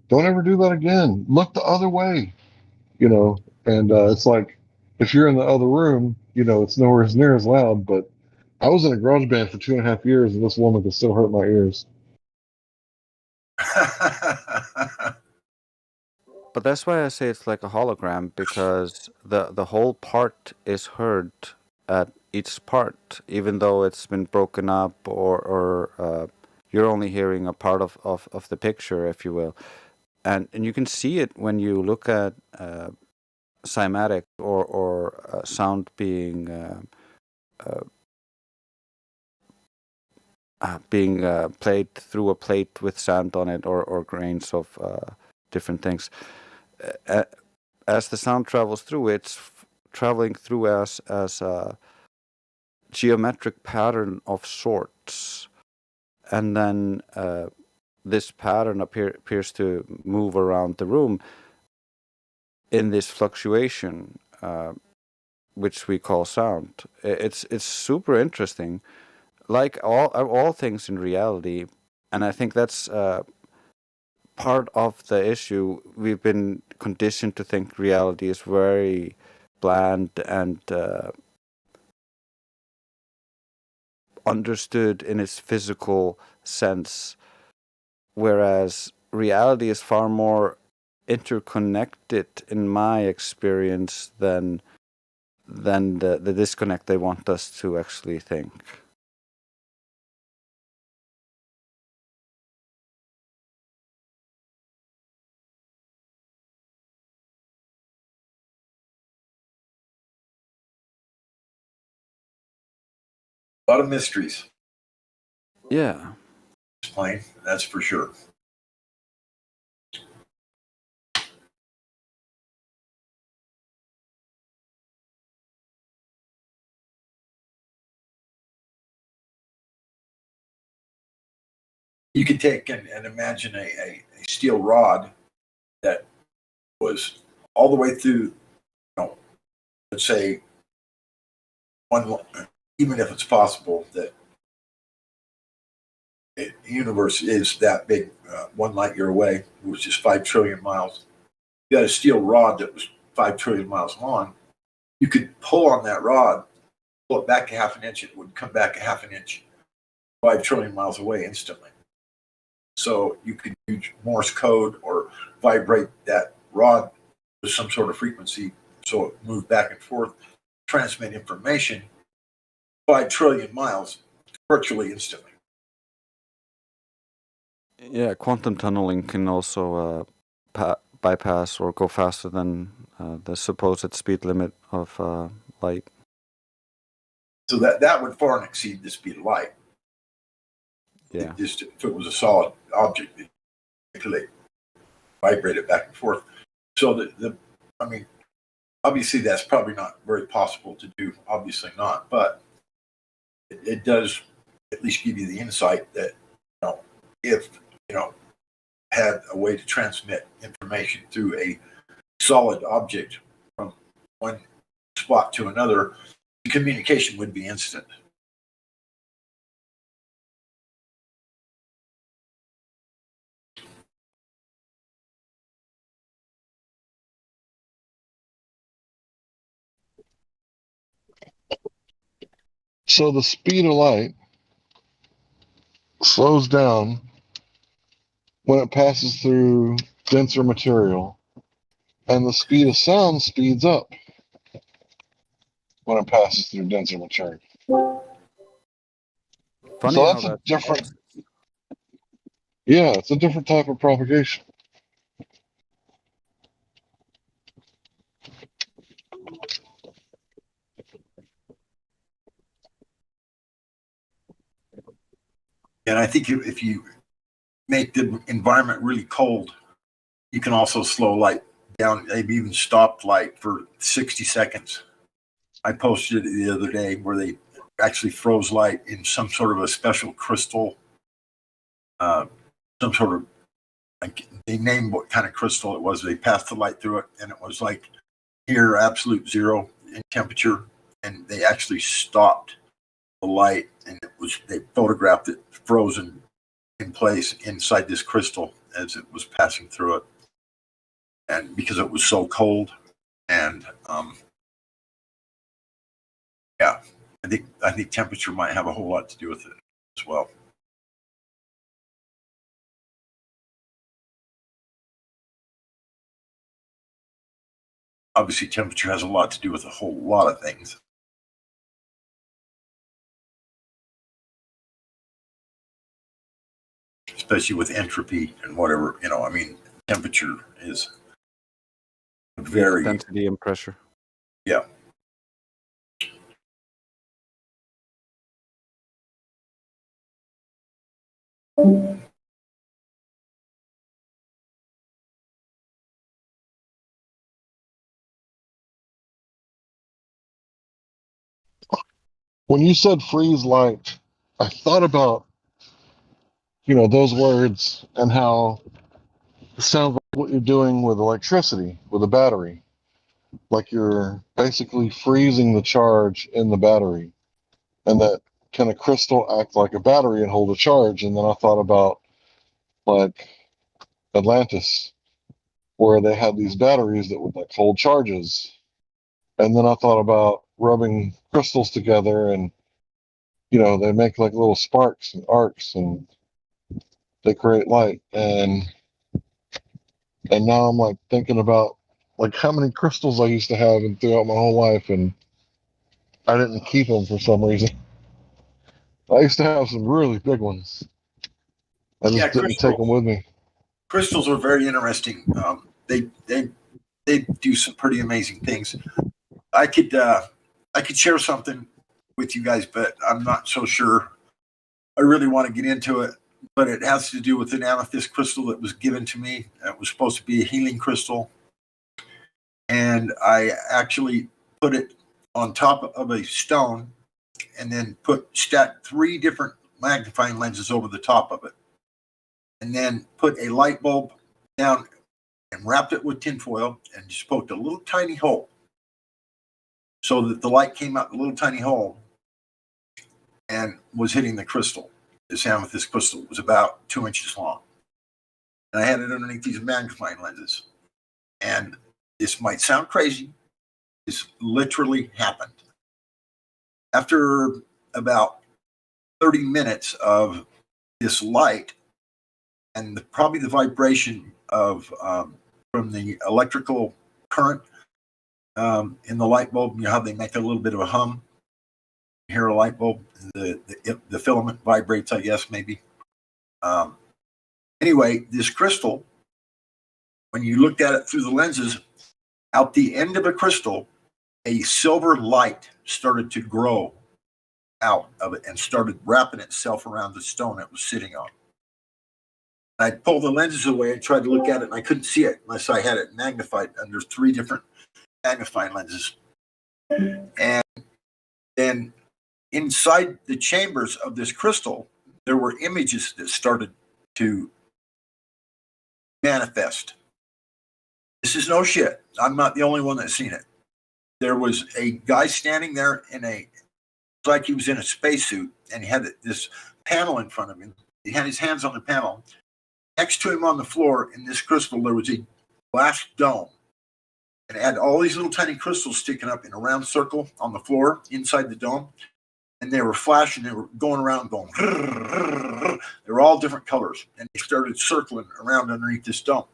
Speaker 9: Don't ever do that again. Look the other way, And it's like, if you're in the other room, it's nowhere as near as loud. But I was in a garage band for 2.5 years, and this woman could still hurt my ears.
Speaker 6: But that's why I say it's like a hologram, because the whole part is heard at each part, even though it's been broken up, or you're only hearing a part of the picture, if you will. And you can see it when you look at cymatic or sound being played through a plate with sand on it, or grains of different things. As the sound travels through, it's traveling through as a geometric pattern of sorts, and then this pattern appears to move around the room in this fluctuation, which we call sound. It's super interesting, like all things in reality, and I think that's part of the issue. We've been conditioned to think reality is very bland and understood in its physical sense, whereas reality is far more interconnected in my experience than the disconnect they want us to actually think.
Speaker 15: A lot of mysteries.
Speaker 6: Yeah.
Speaker 15: Explain, that's for sure. You could take and imagine a steel rod that was all the way through, you know, let's say one, even if it's possible that the universe is that big, 1 light year away, which is 5 trillion miles. You got a steel rod that was 5 trillion miles long. You could pull on that rod, pull it back a half an inch, it would come back a half an inch, 5 trillion miles away instantly. So you could use Morse code or vibrate that rod with some sort of frequency so it moved back and forth, transmit information 5 trillion miles virtually instantly.
Speaker 6: Yeah, quantum tunneling can also bypass or go faster than the supposed speed limit of light.
Speaker 15: So that would far and exceed the speed of light.
Speaker 6: Yeah.
Speaker 15: Just if it was a solid object, it could vibrate it back and forth. So I mean, obviously that's probably not very possible to do. Obviously not, but it does at least give you the insight that, you know, if, you know, had a way to transmit information through a solid object from one spot to another, the communication would be instant.
Speaker 9: So the speed of light slows down when it passes through denser material, and the speed of sound speeds up when it passes through denser material.
Speaker 6: Funny
Speaker 9: So
Speaker 6: how
Speaker 9: that's a
Speaker 6: that
Speaker 9: different, yeah, it's a different type of propagation.
Speaker 15: And I think if you make the environment really cold, you can also slow light down, maybe even stop light for 60 seconds. I posted it the other day where they actually froze light in some sort of a special crystal, some sort of, like, they named what kind of crystal it was. They passed the light through it, and it was like near absolute zero in temperature, and they actually stopped the light, and they photographed it frozen in place inside this crystal as it was passing through it, and because it was so cold. And yeah, I think temperature might have a whole lot to do with it as well. Obviously, temperature has a lot to do with a whole lot of things. Especially with entropy and whatever, you know, I mean, temperature is very...
Speaker 6: density and pressure.
Speaker 15: Yeah.
Speaker 9: When you said freeze light, I thought about, you know, those words and how it sounds like what you're doing with electricity, with a battery. Like you're basically freezing the charge in the battery. And that can a crystal act like a battery and hold a charge? And then I thought about, like, Atlantis, where they had these batteries that would, like, hold charges. And then I thought about rubbing crystals together and they make like little sparks and arcs, and they create light. And now I'm like thinking about like how many crystals I used to have and throughout my whole life, and I didn't keep them for some reason. I used to have some really big ones. I just didn't take them with me.
Speaker 15: Crystals are very interesting. They do some pretty amazing things. I could share something with you guys, but I'm not so sure I really want to get into it. But it has to do with an amethyst crystal that was given to me. It was supposed to be a healing crystal, and I actually put it on top of a stone, and then stacked 3 different magnifying lenses over the top of it, and then put a light bulb down and wrapped it with tinfoil and just poked a little tiny hole so that the light came out the little tiny hole and was hitting the crystal. This amethyst crystal was about 2 inches long. And I had it underneath these magnifying lenses. And this might sound crazy. This literally happened. After about 30 minutes of this light and probably the vibration of from the electrical current in the light bulb, you know how they make a little bit of a hum. You hear a light bulb, the filament vibrates, I guess, maybe. Anyway, this crystal, when you looked at it through the lenses, out the end of a crystal, a silver light started to grow out of it and started wrapping itself around the stone it was sitting on. I pulled the lenses away and tried to look at it, and I couldn't see it unless I had it magnified under 3 different magnifying lenses. And then inside the chambers of this crystal, there were images that started to manifest. This is no shit. I'm not the only one that's seen it. There was a guy standing there it's like he was in a spacesuit, and he had this panel in front of him. He had his hands on the panel. Next to him on the floor in this crystal, there was a glass dome. And it had all these little tiny crystals sticking up in a round circle on the floor inside the dome. And they were flashing, they were going around going, they were all different colors. And they started circling around underneath this dome.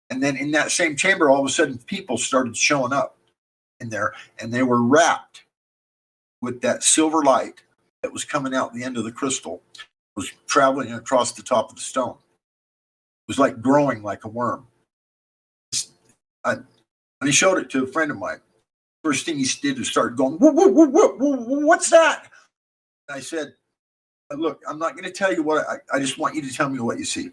Speaker 15: And then in that same chamber, all of a sudden, people started showing up in there, and they were wrapped with that silver light that was coming out the end of the crystal, was traveling across the top of the stone. It was like growing like a worm. When he showed it to a friend of mine, first thing he did was start going, what's that? And I said, look, I'm not going to tell you what, I just want you to tell me what you see.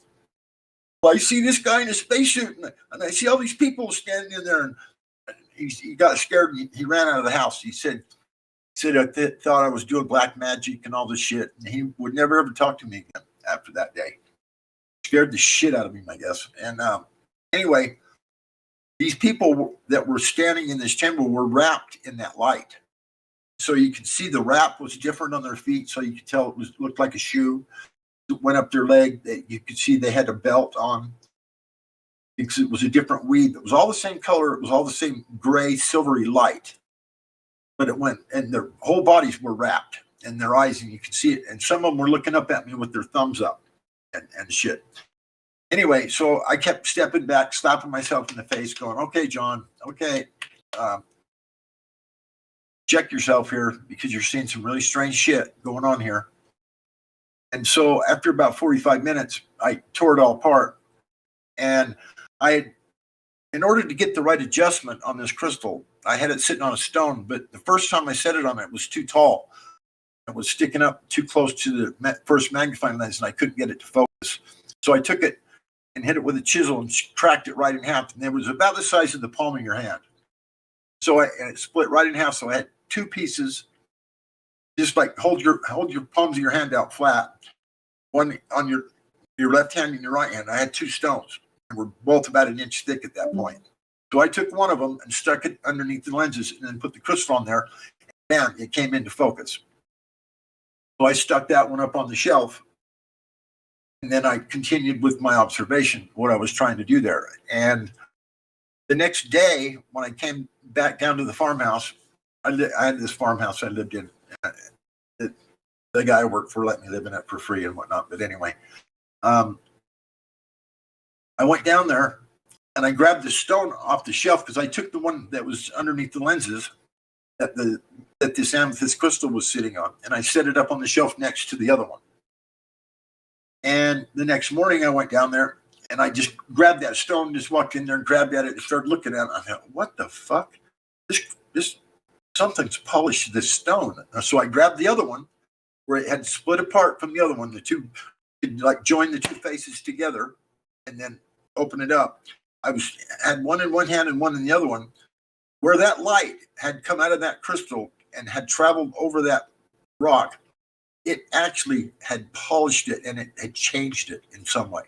Speaker 15: Well, I see this guy in a spacesuit, and I see all these people standing in there, and he got scared, and he ran out of the house. He said I thought I was doing black magic and all this shit, and he would never ever talk to me again after that day. Scared the shit out of him, I guess. And anyway, these people that were standing in this chamber were wrapped in that light. So you could see the wrap was different on their feet, so you could tell it looked like a shoe. It went up their leg. You could see they had a belt on because it was a different weave. It was all the same color. It was all the same gray, silvery light. But it went, and their whole bodies were wrapped, and their eyes, and you could see it. And some of them were looking up at me with their thumbs up and shit. Anyway, so I kept stepping back, slapping myself in the face, going, okay, John, okay, check yourself here because you're seeing some really strange shit going on here. And so after about 45 minutes, I tore it all apart. And in order to get the right adjustment on this crystal, I had it sitting on a stone, but the first time I set it on it was too tall. It was sticking up too close to the first magnifying lens, and I couldn't get it to focus. So I took it and hit it with a chisel and cracked it right in half. And it was about the size of the palm of your hand. So and it split right in half. So I had 2 pieces. Just like hold your palms of your hand out flat, one on your left hand and your right hand. I had 2 stones, and we're both about an inch thick at that point. So I took one of them and stuck it underneath the lenses, and then put the crystal on there, and bam, it came into focus. So I stuck that one up on the shelf, and then I continued with my observation, what I was trying to do there. And the next day, when I came back down to the farmhouse, I had this farmhouse I lived in. the guy I worked for let me live in it for free and whatnot. But anyway, I went down there and I grabbed the stone off the shelf because I took the one that was underneath the lenses that this amethyst crystal was sitting on, and I set it up on the shelf next to the other one. And the next morning I went down there and I just grabbed that stone, just walked in there and grabbed at it and started looking at it. I thought, what the fuck? This something's polished this stone. So I grabbed the other one where it had split apart from the other one. The two could like join the two faces together and then open it up. Had one in one hand and one in the other one. Where that light had come out of that crystal and had traveled over that rock, it actually had polished it and it had changed it in some way.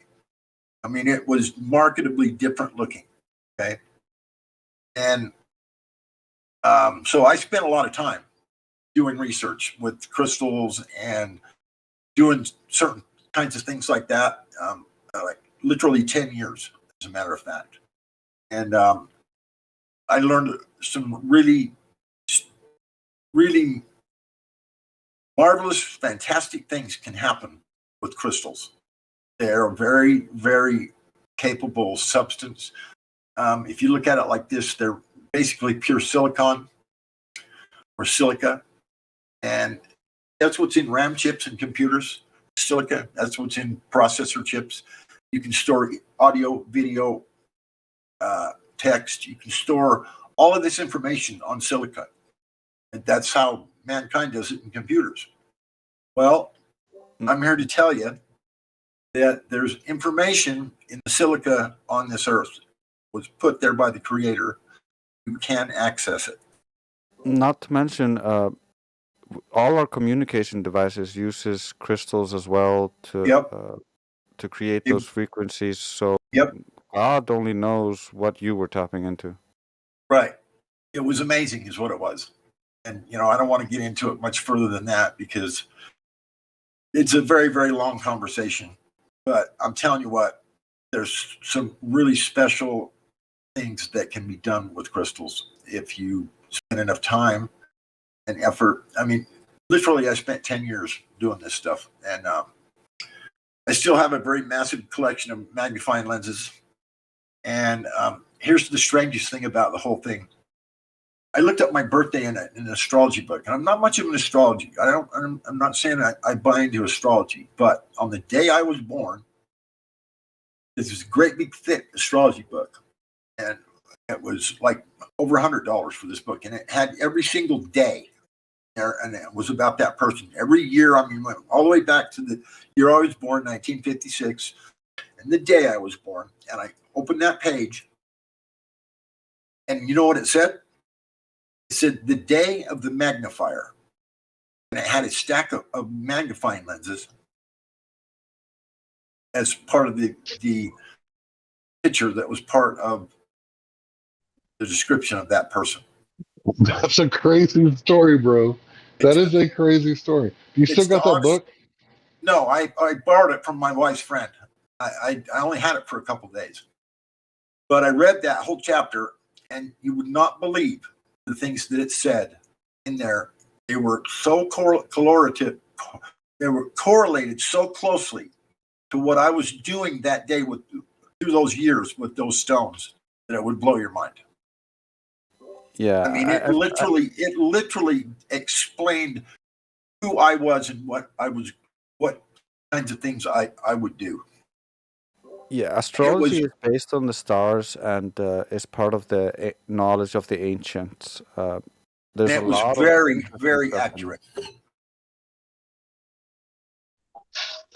Speaker 15: I mean, it was markedly different looking. Okay. And so I spent a lot of time doing research with crystals and doing certain kinds of things like that, like literally 10 years, as a matter of fact. And I learned some really, really marvelous, fantastic things can happen with crystals. They're a very, very capable substance. If you look at it like this, they're basically pure silicon or silica. And that's what's in RAM chips and computers, silica. That's what's in processor chips. You can store audio, video, text. You can store all of this information on silica. And that's how mankind does it in computers. Well, I'm here to tell you that there's information in the silica on this earth. It was put there by the creator. You can access it.
Speaker 6: Not to mention, all our communication devices uses crystals as well to create those frequencies. So God only knows what you were tapping into.
Speaker 15: Right. It was amazing is what it was. And, I don't want to get into it much further than that because it's a very, very long conversation. But I'm telling you what, there's some really special things that can be done with crystals if you spend enough time and effort. I mean, literally, I spent 10 years doing this stuff. And I still have a very massive collection of magnifying lenses. And here's the strangest thing about the whole thing. I looked up my birthday in an astrology book, and I'm not much of an astrology. I'm not saying I buy into astrology, but on the day I was born, this is a great big thick astrology book, and it was like over $100 for this book, and it had every single day there, and it was about that person. Every year, I mean, went all the way back to the year I was born, 1956, and the day I was born, and I opened that page, and you know what it said? It said the day of the magnifier. And it had a stack of magnifying lenses as part of the picture that was part of the description of that person.
Speaker 9: That's a crazy story, bro. That is a crazy story. You still got that book?
Speaker 15: No, I borrowed it from my wife's friend. I only had it for a couple of days. But I read that whole chapter, and you would not believe the things that it said in there. They were so correlated. They were correlated so closely to what I was doing that day through those years with those stones that it would blow your mind.
Speaker 6: Yeah,
Speaker 15: I mean, it literally explained who I was and what kinds of things I would do.
Speaker 6: Yeah, astrology is based on the stars and is part of the knowledge of the ancients. There's
Speaker 15: it was very, very accurate.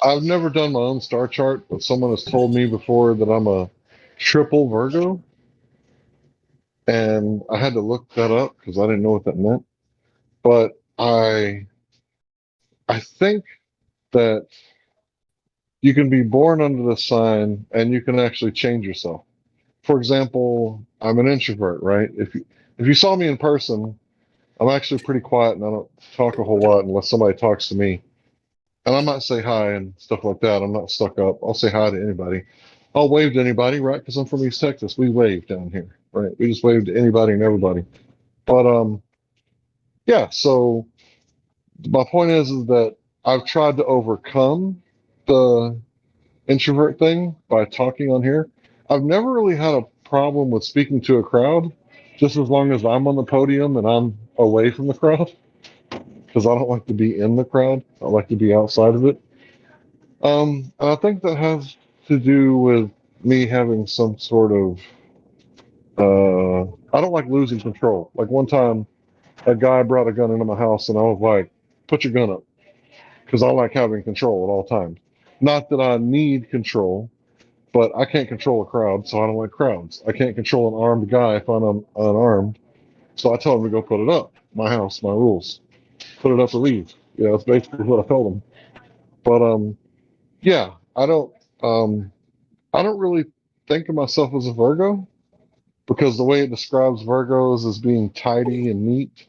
Speaker 9: I've never done my own star chart, but someone has told me before that I'm a triple Virgo. And I had to look that up because I didn't know what that meant. But I think that you can be born under the sign and you can actually change yourself. For example, I'm an introvert, right? If you saw me in person, I'm actually pretty quiet and I don't talk a whole lot unless somebody talks to me. And I might say hi and stuff like that. I'm not stuck up. I'll say hi to anybody. I'll wave to anybody, right? Because I'm from East Texas. We wave down here, right? We just wave to anybody and everybody. But yeah, so my point is that I've tried to overcome the introvert thing by talking on here. I've never really had a problem with speaking to a crowd, just as long as I'm on the podium and I'm away from the crowd, because I don't like to be in the crowd. I like to be outside of it. And I think that has to do with me having some sort of, I don't like losing control. Like one time, a guy brought a gun into my house and I was like, put your gun up, because I like having control at all times. Not that I need control, but I can't control a crowd, so I don't like crowds. I can't control an armed guy if I'm unarmed, so I tell him to go put it up. My house, my rules. Put it up or leave. You know, that's basically what I told him. But yeah, I don't really think of myself as a Virgo, because the way it describes Virgos as being tidy and neat.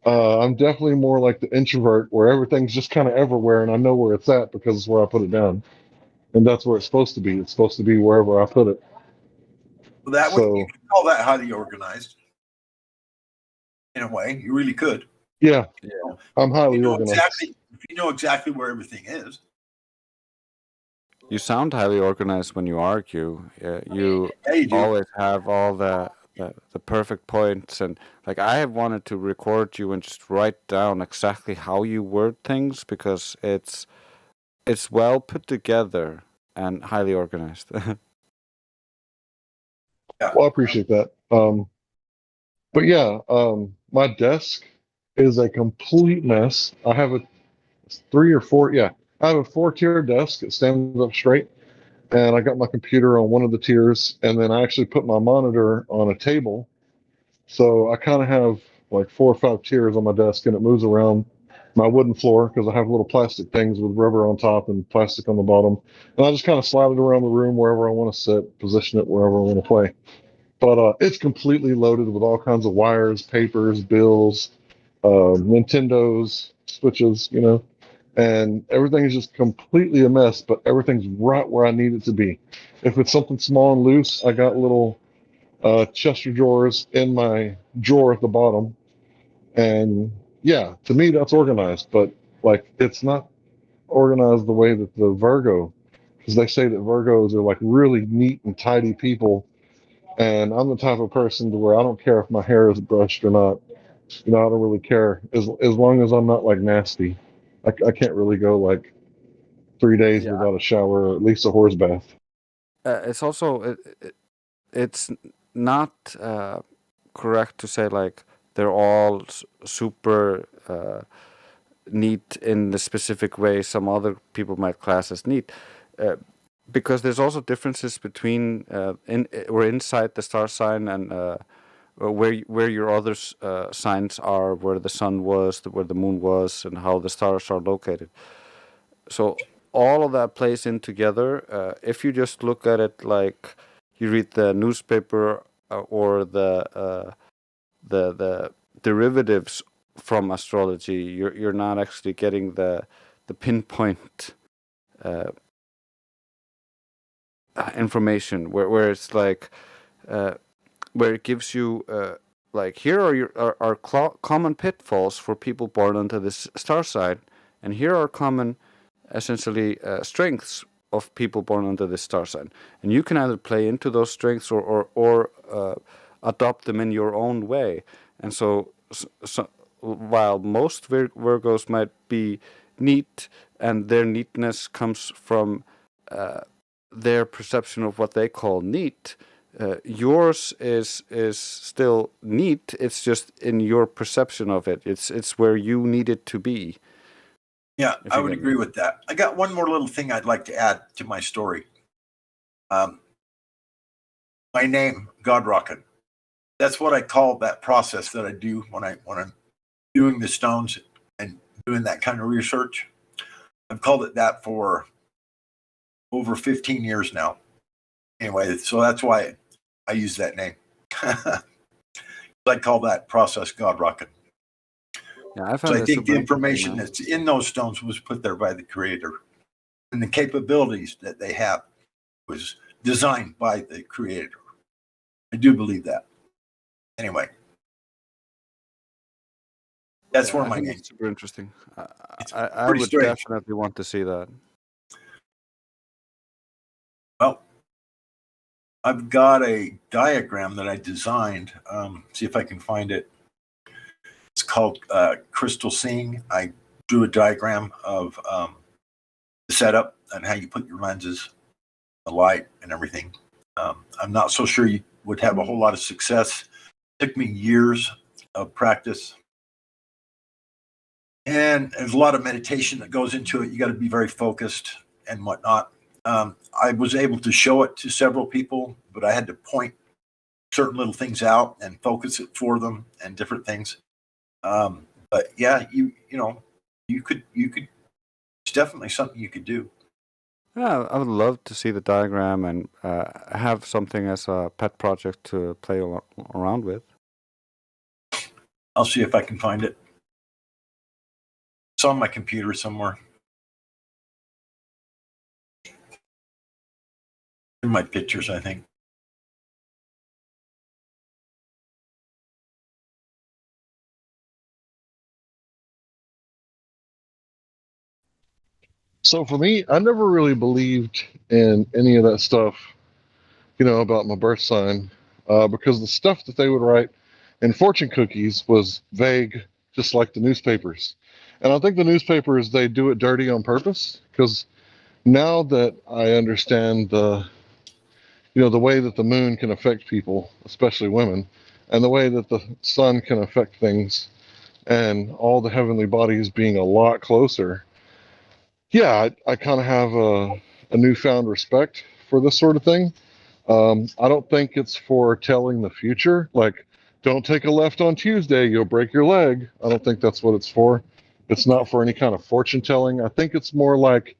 Speaker 9: I'm definitely more like the introvert, where everything's just kind of everywhere, and I know where it's at because it's where I put it down, and that's where it's supposed to be. It's supposed to be wherever I put it.
Speaker 15: Well, that would, you
Speaker 9: So
Speaker 15: could call that highly organized in a way. You really could.
Speaker 9: yeah,
Speaker 15: You know,
Speaker 9: I'm highly organized.
Speaker 15: if you know exactly where everything is.
Speaker 6: You sound highly organized when you argue. You
Speaker 15: Yeah, you do.
Speaker 6: always have all the perfect points, and like I have wanted to record you and just write down exactly how you word things, because it's well put together and highly organized.
Speaker 9: Well, I appreciate that. But yeah, my desk is a complete mess. I have a 3 or 4, yeah, I have a 4-tier desk. It stands up straight, and I got my computer on one of the tiers, and then I actually put my monitor on a table. So I kind of have like 4 or 5 tiers on my desk, and it moves around my wooden floor because I have little plastic things with rubber on top and plastic on the bottom. And I just kind of slide it around the room wherever I want to sit, position it wherever I want to play. But it's completely loaded with all kinds of wires, papers, bills, Nintendos, switches, you know, and everything is just completely a mess, but everything's right where I need it to be. If it's something small and loose, I got little Chester drawers in my drawer at the bottom. And yeah, to me, that's organized, but like it's not organized the way that the Virgo, because they say that Virgos are like really neat and tidy people. And I'm the type of person to where I don't care if my hair is brushed or not. You know, I don't really care as long as I'm not like nasty. I can't really go like 3 days
Speaker 6: Yeah.
Speaker 9: without a shower or at least a horse bath.
Speaker 6: It's also it's not correct to say like they're all super neat in the specific way some other people might class as neat, because there's also differences between inside the star sign and where your other signs are, where the sun was, where the moon was, and how the stars are located. So all of that plays in together. If you just look at it like you read the newspaper or the derivatives from astrology, you're not actually getting the pinpoint information where it's like where it gives you like here are common pitfalls for people born under this star sign, and here are common essentially strengths of people born under this star sign, and you can either play into those strengths or adopt them in your own way. And so while most Virgos might be neat, and their neatness comes from their perception of what they call neat, yours is still neat. It's just in your perception of it. It's where you need it to be.
Speaker 15: Yeah, I would agree with that. I got one more little thing I'd like to add to my story. My name, God Rocket. That's what I call that process that I do when I'm doing the stones and doing that kind of research. I've called it that for over 15 years now. Anyway, so that's why I use that name. I call that process God Rocket.
Speaker 6: Yeah,
Speaker 15: So I think the information that's in those stones was put there by the Creator, and the capabilities that they have was designed by the Creator. I do believe that. Anyway. That's where
Speaker 6: I
Speaker 15: my
Speaker 6: think
Speaker 15: name.
Speaker 6: it's super interesting.
Speaker 15: It's
Speaker 6: I
Speaker 15: pretty
Speaker 6: would
Speaker 15: strange.
Speaker 6: definitely want to see that.
Speaker 15: Well, I've got a diagram that I designed. See if I can find it. It's called crystal seeing. I drew a diagram of the setup and how you put your lenses, the light, and everything. I'm not so sure you would have a whole lot of success. It took me years of practice. And there's a lot of meditation that goes into it. You got to be very focused and whatnot. I was able to show it to several people, but I had to point certain little things out and focus it for them and different things. But yeah, you could, it's definitely something you could do.
Speaker 6: Yeah, I would love to see the diagram and have something as a pet project to play around with.
Speaker 15: I'll see if I can find it. It's on my computer somewhere. In my pictures, I think.
Speaker 9: So for me, I never really believed in any of that stuff, about my birth sign, because the stuff that they would write in fortune cookies was vague, just like the newspapers. And I think the newspapers, they do it dirty on purpose, because now that I understand the way that the moon can affect people, especially women, and the way that the sun can affect things, and all the heavenly bodies being a lot closer, yeah, I kind of have a newfound respect for this sort of thing. I don't think it's for telling the future. Like, don't take a left on Tuesday, you'll break your leg. I don't think that's what it's for. It's not for any kind of fortune telling. I think it's more like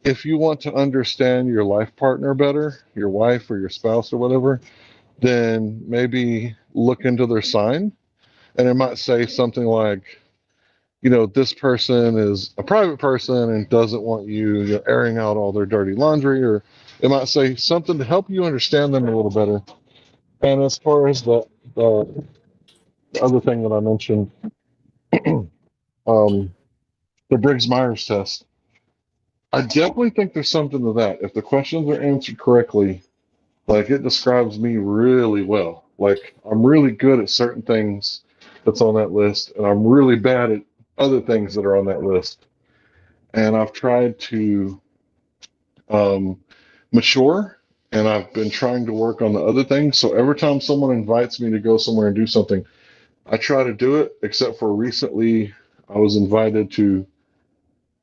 Speaker 9: if you want to understand your life partner better, your wife or your spouse or whatever, then maybe look into their sign. And it might say something like, this person is a private person and doesn't want you, airing out all their dirty laundry, or it might say something to help you understand them a little better. And as far as the other thing that I mentioned, the Briggs Myers test, I definitely think there's something to that. If the questions are answered correctly, like it describes me really well. Like I'm really good at certain things that's on that list, and I'm really bad at other things that are on that list. And I've tried to mature, and I've been trying to work on the other things. So every time someone invites me to go somewhere and do something, I try to do it, except for recently I was invited to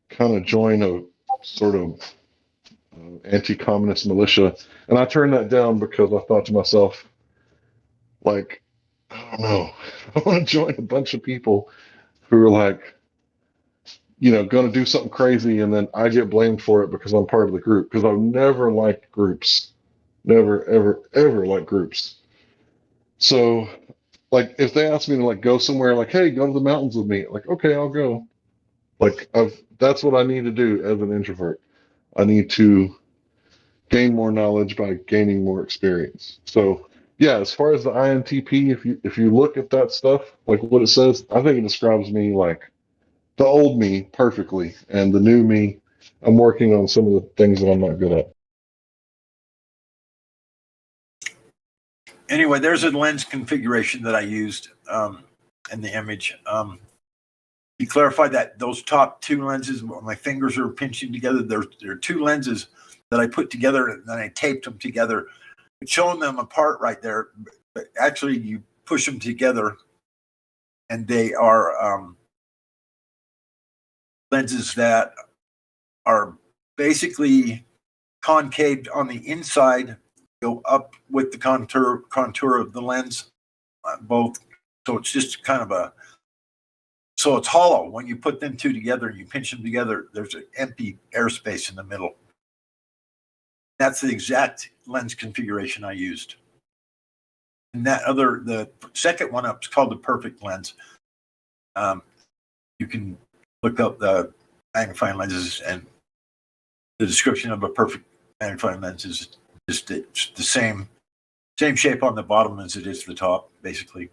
Speaker 9: kind of join a sort of anti-communist militia, and I turned that down because I thought to myself, like, I don't know, I want to join a bunch of people who are like, going to do something crazy, and then I get blamed for it because I'm part of the group. Because I've never liked groups, never, ever, ever liked groups. So, like, if they ask me to like go somewhere, like, hey, go to the mountains with me, like, okay, I'll go. Like, that's what I need to do as an introvert. I need to gain more knowledge by gaining more experience. So, yeah, as far as the INTP, if you look at that stuff, like what it says, I think it describes me like the old me perfectly, and the new me, I'm working on some of the things that I'm not good at.
Speaker 15: Anyway, there's a lens configuration that I used in the image. You clarified that those top two lenses, my fingers are pinching together. There are two lenses that I put together, and then I taped them together, showing them apart right there. But actually, you push them together, and they are lenses that are basically concaved on the inside, go up with the contour of the lens, both. So it's just kind of so it's hollow. When you put them two together and you pinch them together, there's an empty airspace in the middle. That's the exact lens configuration I used. And the second one up is called the perfect lens. You can look up the magnifying lenses, and the description of a perfect magnifying lens is just it's the same shape on the bottom as it is the top, basically.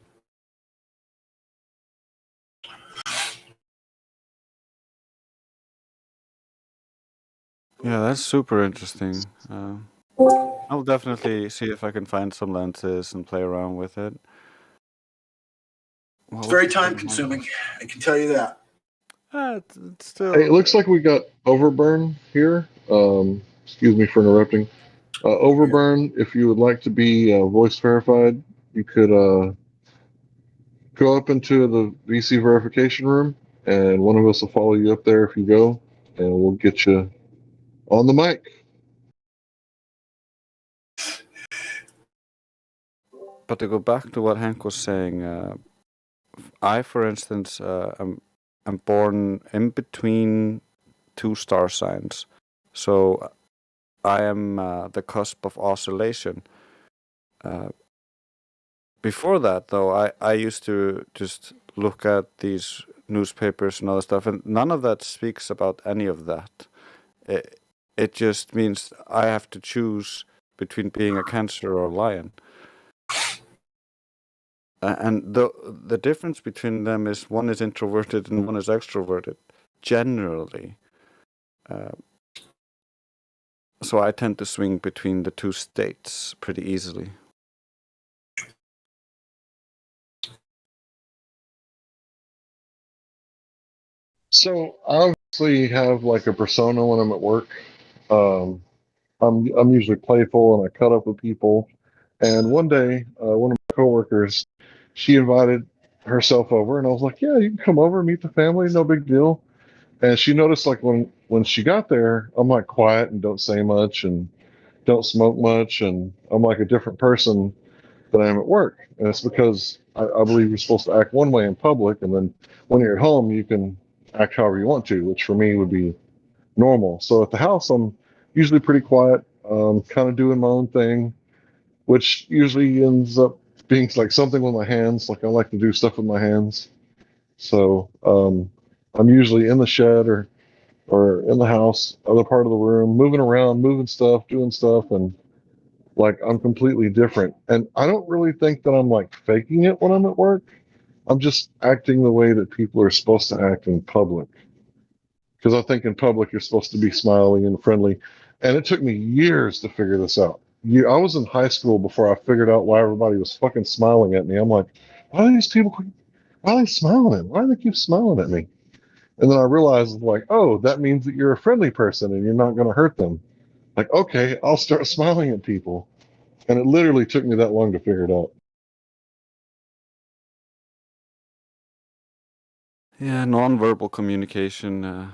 Speaker 6: Yeah, that's super interesting. I'll definitely see if I can find some lenses and play around with it.
Speaker 15: It's very time consuming. I can tell you that.
Speaker 6: It's still.
Speaker 9: Hey, it looks like we got Overburn here. Excuse me for interrupting. Overburn, if you would like to be voice verified, you could go up into the VC verification room, and one of us will follow you up there if you go, and we'll get you on the mic.
Speaker 6: But to go back to what Hank was saying, I, for instance, am born in between two star signs, so I am the cusp of oscillation. Before that, though, I used to just look at these newspapers and other stuff, and none of that speaks about any of that. It just means I have to choose between being a Cancer or a Lion. And the difference between them is one is introverted and one is extroverted, generally. So I tend to swing between the two states pretty easily.
Speaker 9: So I obviously have like a persona when I'm at work. I'm usually playful and I cut up with people. And one day, one of my coworkers, she invited herself over, and I was like, "Yeah, you can come over, meet the family, no big deal." And she noticed like when she got there, I'm like quiet and don't say much and don't smoke much, and I'm like a different person than I am at work. And it's because I believe you're supposed to act one way in public, and then when you're at home, you can act however you want to, which for me would be normal. So at the house, I'm usually pretty quiet, kind of doing my own thing, which usually ends up being like something with my hands. Like I like to do stuff with my hands. So I'm usually in the shed or in the house, other part of the room, moving around, moving stuff, doing stuff, and like I'm completely different. And I don't really think that I'm like faking it when I'm at work. I'm just acting the way that people are supposed to act in public. Because I think in public you're supposed to be smiling and friendly. And it took me years to figure this out. I was in high school before I figured out why everybody was fucking smiling at me. I'm like, why are these people? Why are they smiling? Why do they keep smiling at me? And then I realized, like, oh, that means that you're a friendly person and you're not going to hurt them. Like, okay, I'll start smiling at people. And it literally took me that long to figure it out.
Speaker 6: Yeah, nonverbal communication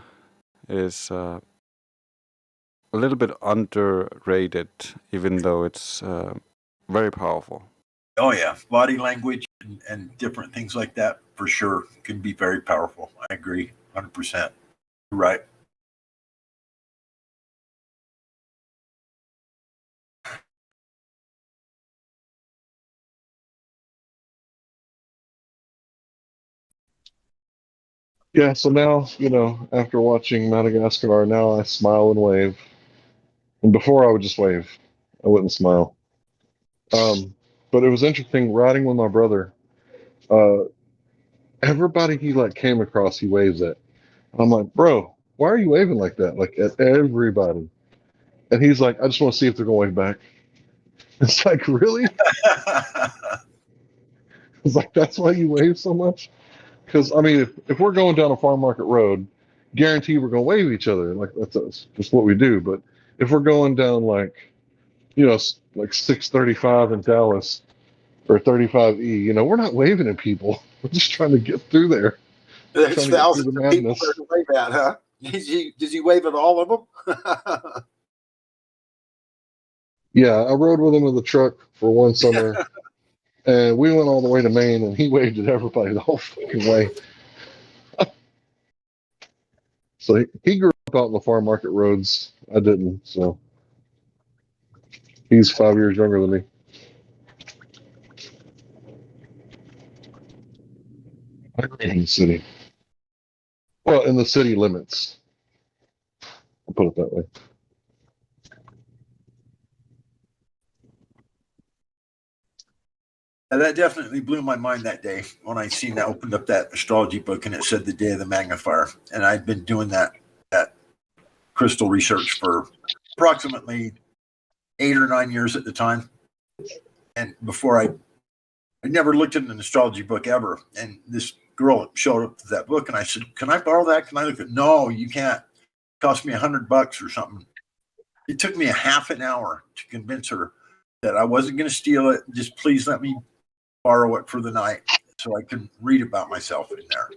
Speaker 6: is a little bit underrated, even though it's very powerful.
Speaker 15: Oh yeah, body language and different things like that for sure can be very powerful. I agree, 100%. You're right.
Speaker 9: Yeah, so now, after watching Madagascar, now I smile and wave. And before I would just wave, I wouldn't smile. But it was interesting riding with my brother. Uh, everybody he like came across, he waves at. And I'm like, bro, why are you waving like that? Like at everybody. And he's like, I just want to see if they're going to wave back. It's like, really? It's like, that's why you wave so much? Because, I mean, if we're going down a farm market road, guarantee we're going to wave each other. Like, that's just what we do. But if we're going down, like, like 635 in Dallas or 35E, we're not waving at people. We're just trying to get through there.
Speaker 15: There's
Speaker 9: Trying to get through
Speaker 15: thousands
Speaker 9: the
Speaker 15: of people
Speaker 9: madness.
Speaker 15: there to wave at, huh? Does he wave at all of them?
Speaker 9: Yeah, I rode with him in the truck for one summer. And we went all the way to Maine, and he waved at everybody the whole fucking way. So he grew up out in the farm market roads. I didn't. So he's 5 years younger than me. I grew up in the city. Well, in the city limits. I'll put it that way.
Speaker 15: And that definitely blew my mind that day when I seen that, opened up that astrology book and it said the day of the magnifier. And I'd been doing that crystal research for approximately 8 or 9 years at the time. And before I never looked at an astrology book ever. And this girl showed up with that book, and I said, "Can I borrow that? Can I look at it?" "No, you can't. It cost me $100 or something." It took me a half an hour to convince her that I wasn't going to steal it. Just please let me borrow it for the night so I can read about myself in there.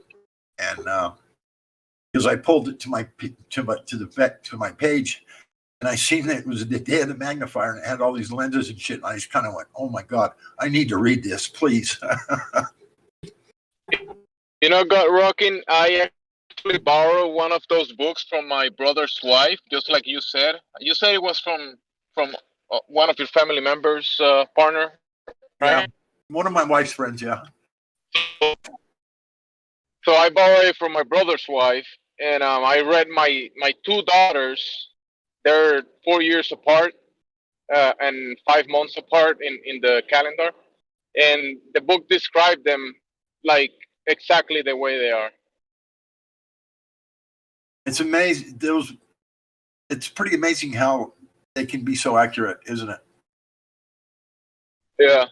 Speaker 15: And because I pulled it to my page, and I seen that it was the day of the magnifier, and it had all these lenses and shit. And I just kind of went, "Oh my God, I need to read this, please."
Speaker 1: You know, God Rocking, I actually borrowed one of those books from my brother's wife, just like you said. You said it was from one of your family members, partner, right?
Speaker 15: Yeah, one of my wife's friends, yeah.
Speaker 1: So I borrowed it from my brother's wife, and I read my two daughters. They're 4 years apart and 5 months apart in the calendar, and the book described them like exactly the way they are.
Speaker 15: It's amazing. It's pretty amazing how they can be so accurate, isn't it?
Speaker 1: Yeah,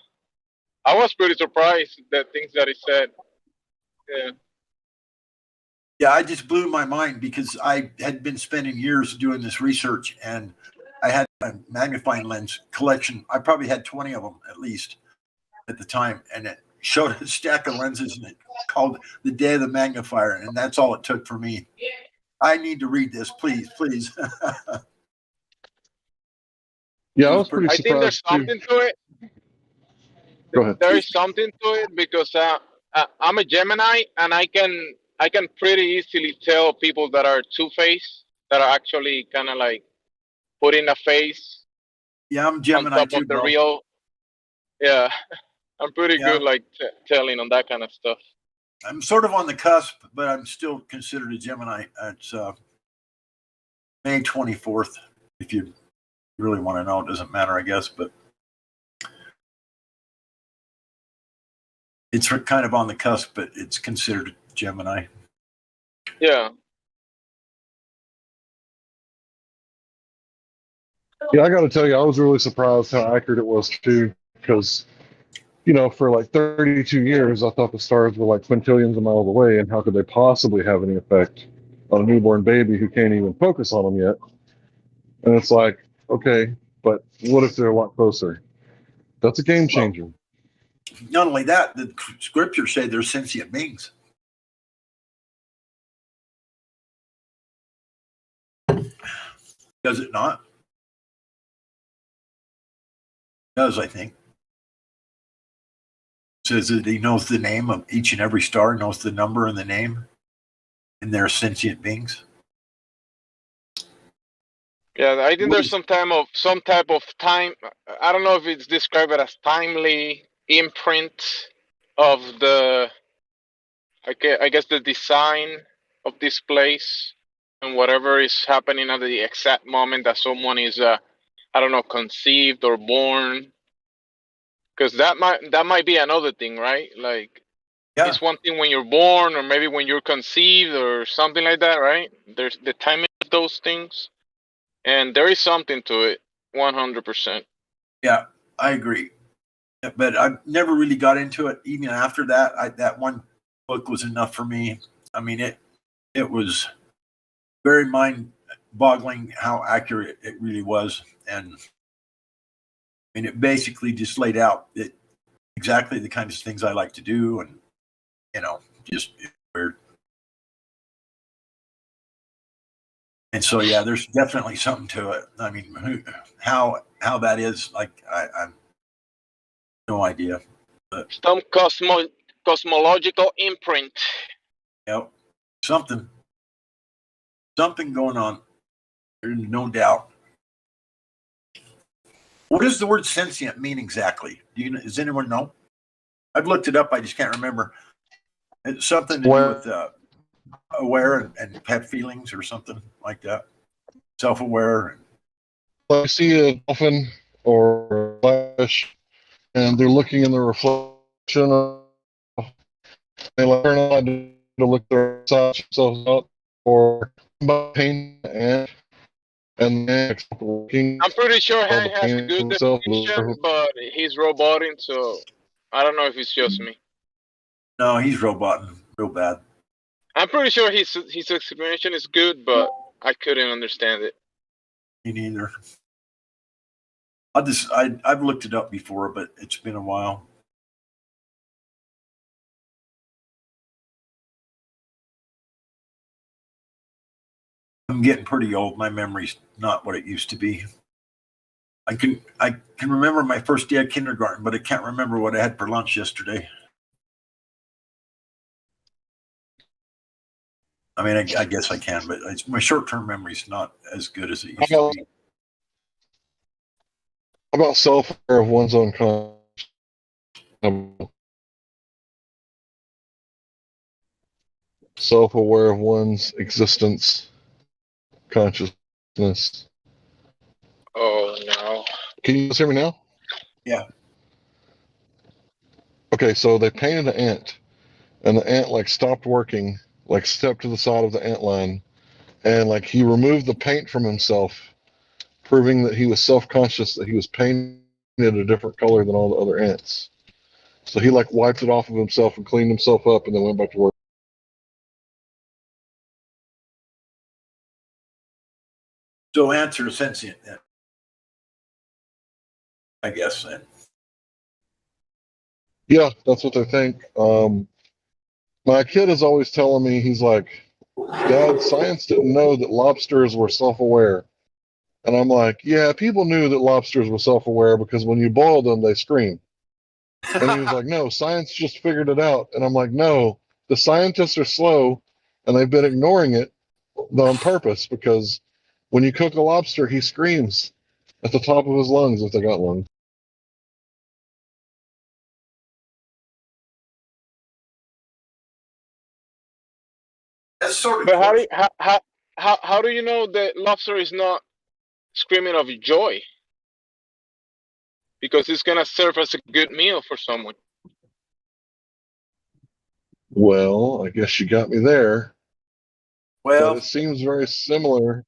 Speaker 1: I was pretty surprised the things that he said. Yeah.
Speaker 15: Yeah, I just blew my mind because I had been spending years doing this research, and I had a magnifying lens collection. I probably had 20 of them at least at the time, and it showed a stack of lenses, and it called The Day of the Magnifier, and that's all it took for me. I need to read this, please, please.
Speaker 9: Yeah, I was pretty
Speaker 1: I think there's
Speaker 9: surprised too.
Speaker 1: something to it.
Speaker 9: Go ahead.
Speaker 1: There is something to it because I'm a Gemini, and I can pretty easily tell people that are two-faced, that are actually kind of like putting a face
Speaker 15: Yeah, I'm
Speaker 1: on
Speaker 15: Gemini
Speaker 1: top
Speaker 15: too,
Speaker 1: of the
Speaker 15: bro.
Speaker 1: real. Yeah, I'm pretty
Speaker 15: Yeah.
Speaker 1: good like telling on that kind of stuff.
Speaker 15: I'm sort of on the cusp, but I'm still considered a Gemini. It's May 24th, if you really want to know. It doesn't matter, I guess, but it's kind of on the cusp, but it's considered Gemini.
Speaker 1: Yeah.
Speaker 9: Yeah, I got to tell you, I was really surprised how accurate it was too, because you know, for like 32 years, I thought the stars were like quintillions of miles away, and how could they possibly have any effect on a newborn baby who can't even focus on them yet? And it's like, okay, but what if they're a lot closer? That's a game changer.
Speaker 15: Well, not only that, the scriptures say they're sentient beings. Does it not? It does, I think. It says that he knows the name of each and every star, knows the number and the name, and they're sentient beings.
Speaker 1: Yeah, I think there's some type of time. I don't know if it's described as timely imprint of the. I guess the design of this place and whatever is happening at the exact moment that someone is, I don't know, conceived or born. Because that might be another thing, right? Like, it's one thing when you're born, or maybe when you're conceived, or something like that, right? There's the timing of those things. And there is something to it, 100%.
Speaker 15: Yeah, I agree. But I never really got into it. Even after that, that one book was enough for me. I mean, it was very mind-boggling how accurate it really was, and I mean, it basically just laid out exactly the kinds of things I like to do, and just weird. And so, yeah, there's definitely something to it. I mean, how that is, like, I'm no idea. But,
Speaker 1: some cosmological imprint.
Speaker 15: Yep, something going on. There's no doubt. What does the word sentient mean exactly? Does anyone know? I've looked it up. I just can't remember. It's something to do with aware and have feelings or something like that. Self-aware.
Speaker 9: Like you see a dolphin or a fish, and they're looking in the reflection of, they learn on to look their themselves out or pain, and and then working
Speaker 1: I'm pretty sure
Speaker 9: of the
Speaker 1: Hank has a
Speaker 9: painting
Speaker 1: good
Speaker 9: himself.
Speaker 1: definition, but he's roboting, so I don't know if it's just me.
Speaker 15: No, he's roboting real bad.
Speaker 1: I'm pretty sure his explanation is good, but I couldn't understand it.
Speaker 15: Me neither. I've looked it up before, but it's been a while. I'm getting pretty old. My memory's not what it used to be. I can remember my first day at kindergarten, but I can't remember what I had for lunch yesterday. I mean, I guess I can, but my short-term memory's not as good as it used to be.
Speaker 9: How about self-aware of one's own conscience? Self-aware of one's existence, consciousness.
Speaker 1: Oh no!
Speaker 9: Can you guys hear me now?
Speaker 15: Yeah.
Speaker 9: Okay, so they painted an ant, and the ant like stopped working, like stepped to the side of the ant line, and like he removed the paint from himself, proving that he was self-conscious that he was painted a different color than all the other ants. So he like wiped it off of himself and cleaned himself up, and then went back to work.
Speaker 15: So ants are sentient, I guess. Then.
Speaker 9: Yeah, that's what they think. My kid is always telling me, he's like, Dad, science didn't know that lobsters were self-aware. And I'm like, yeah, people knew that lobsters were self-aware because when you boil them, they scream. And he was like, no, science just figured it out. And I'm like, no, the scientists are slow and they've been ignoring it on purpose because when you cook a lobster, he screams at the top of his lungs if they got lungs.
Speaker 15: That's sort of.
Speaker 1: But how do you know that lobster is not screaming of joy? Because it's gonna serve as a good meal for someone.
Speaker 9: Well, I guess you got me there.
Speaker 15: Well,
Speaker 9: but it seems very similar,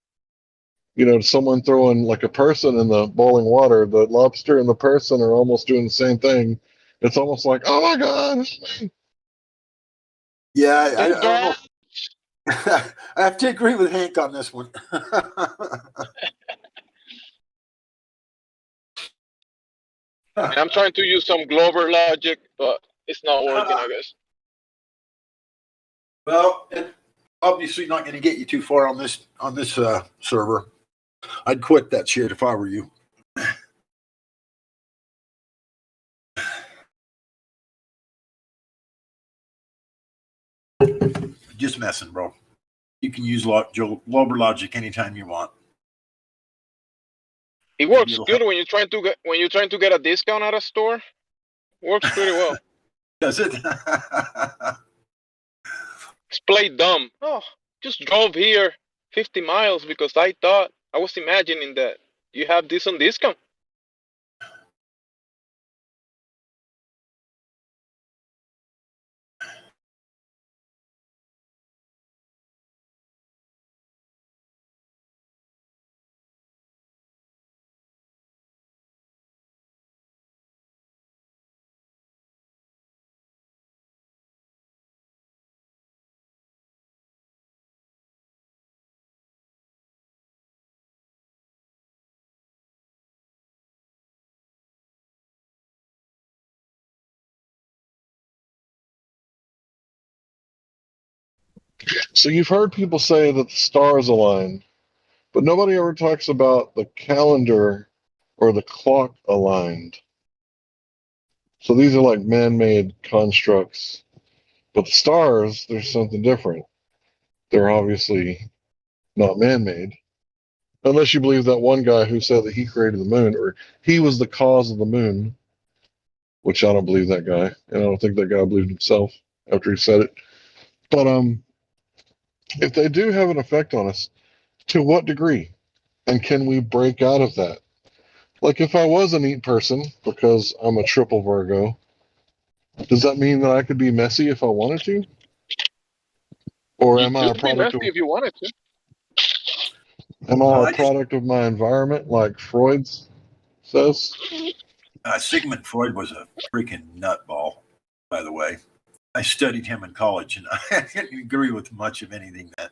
Speaker 9: to someone throwing like a person in the boiling water. The lobster and the person are almost doing the same thing. It's almost like, oh my God.
Speaker 15: Yeah, I don't know. I have to agree with Hank on this one.
Speaker 1: And I'm trying to use some Glover logic, but it's not working, I guess.
Speaker 15: Well, it's obviously not going to get you too far on this server. I'd quit that shit if I were you. Just messing, bro. You can use Glover logic anytime you want.
Speaker 1: It works good when you're trying to get a discount at a store. Works pretty well.
Speaker 15: Does it?
Speaker 1: It's play dumb. Oh, just drove here 50 miles because I was imagining that you have this on discount.
Speaker 9: So you've heard people say that the stars align, but nobody ever talks about the calendar or the clock aligned. So these are like man-made constructs. But the stars, there's something different. They're obviously not man-made. Unless you believe that one guy who said that he created the moon, or he was the cause of the moon, which I don't believe that guy, and I don't think that guy believed himself after he said it. But if they do have an effect on us, to what degree? And can we break out of that? Like if I was a neat person, because I'm a triple Virgo, does that mean that I could be messy if I wanted to? Or
Speaker 1: You
Speaker 9: am I a
Speaker 1: could be
Speaker 9: product
Speaker 1: messy
Speaker 9: of...
Speaker 1: if you wanted to.
Speaker 9: Am
Speaker 15: Well,
Speaker 9: I a product of my environment, like Freud says?
Speaker 15: Sigmund Freud was a freaking nutball, by the way. I studied him in college, and I didn't agree with much of anything that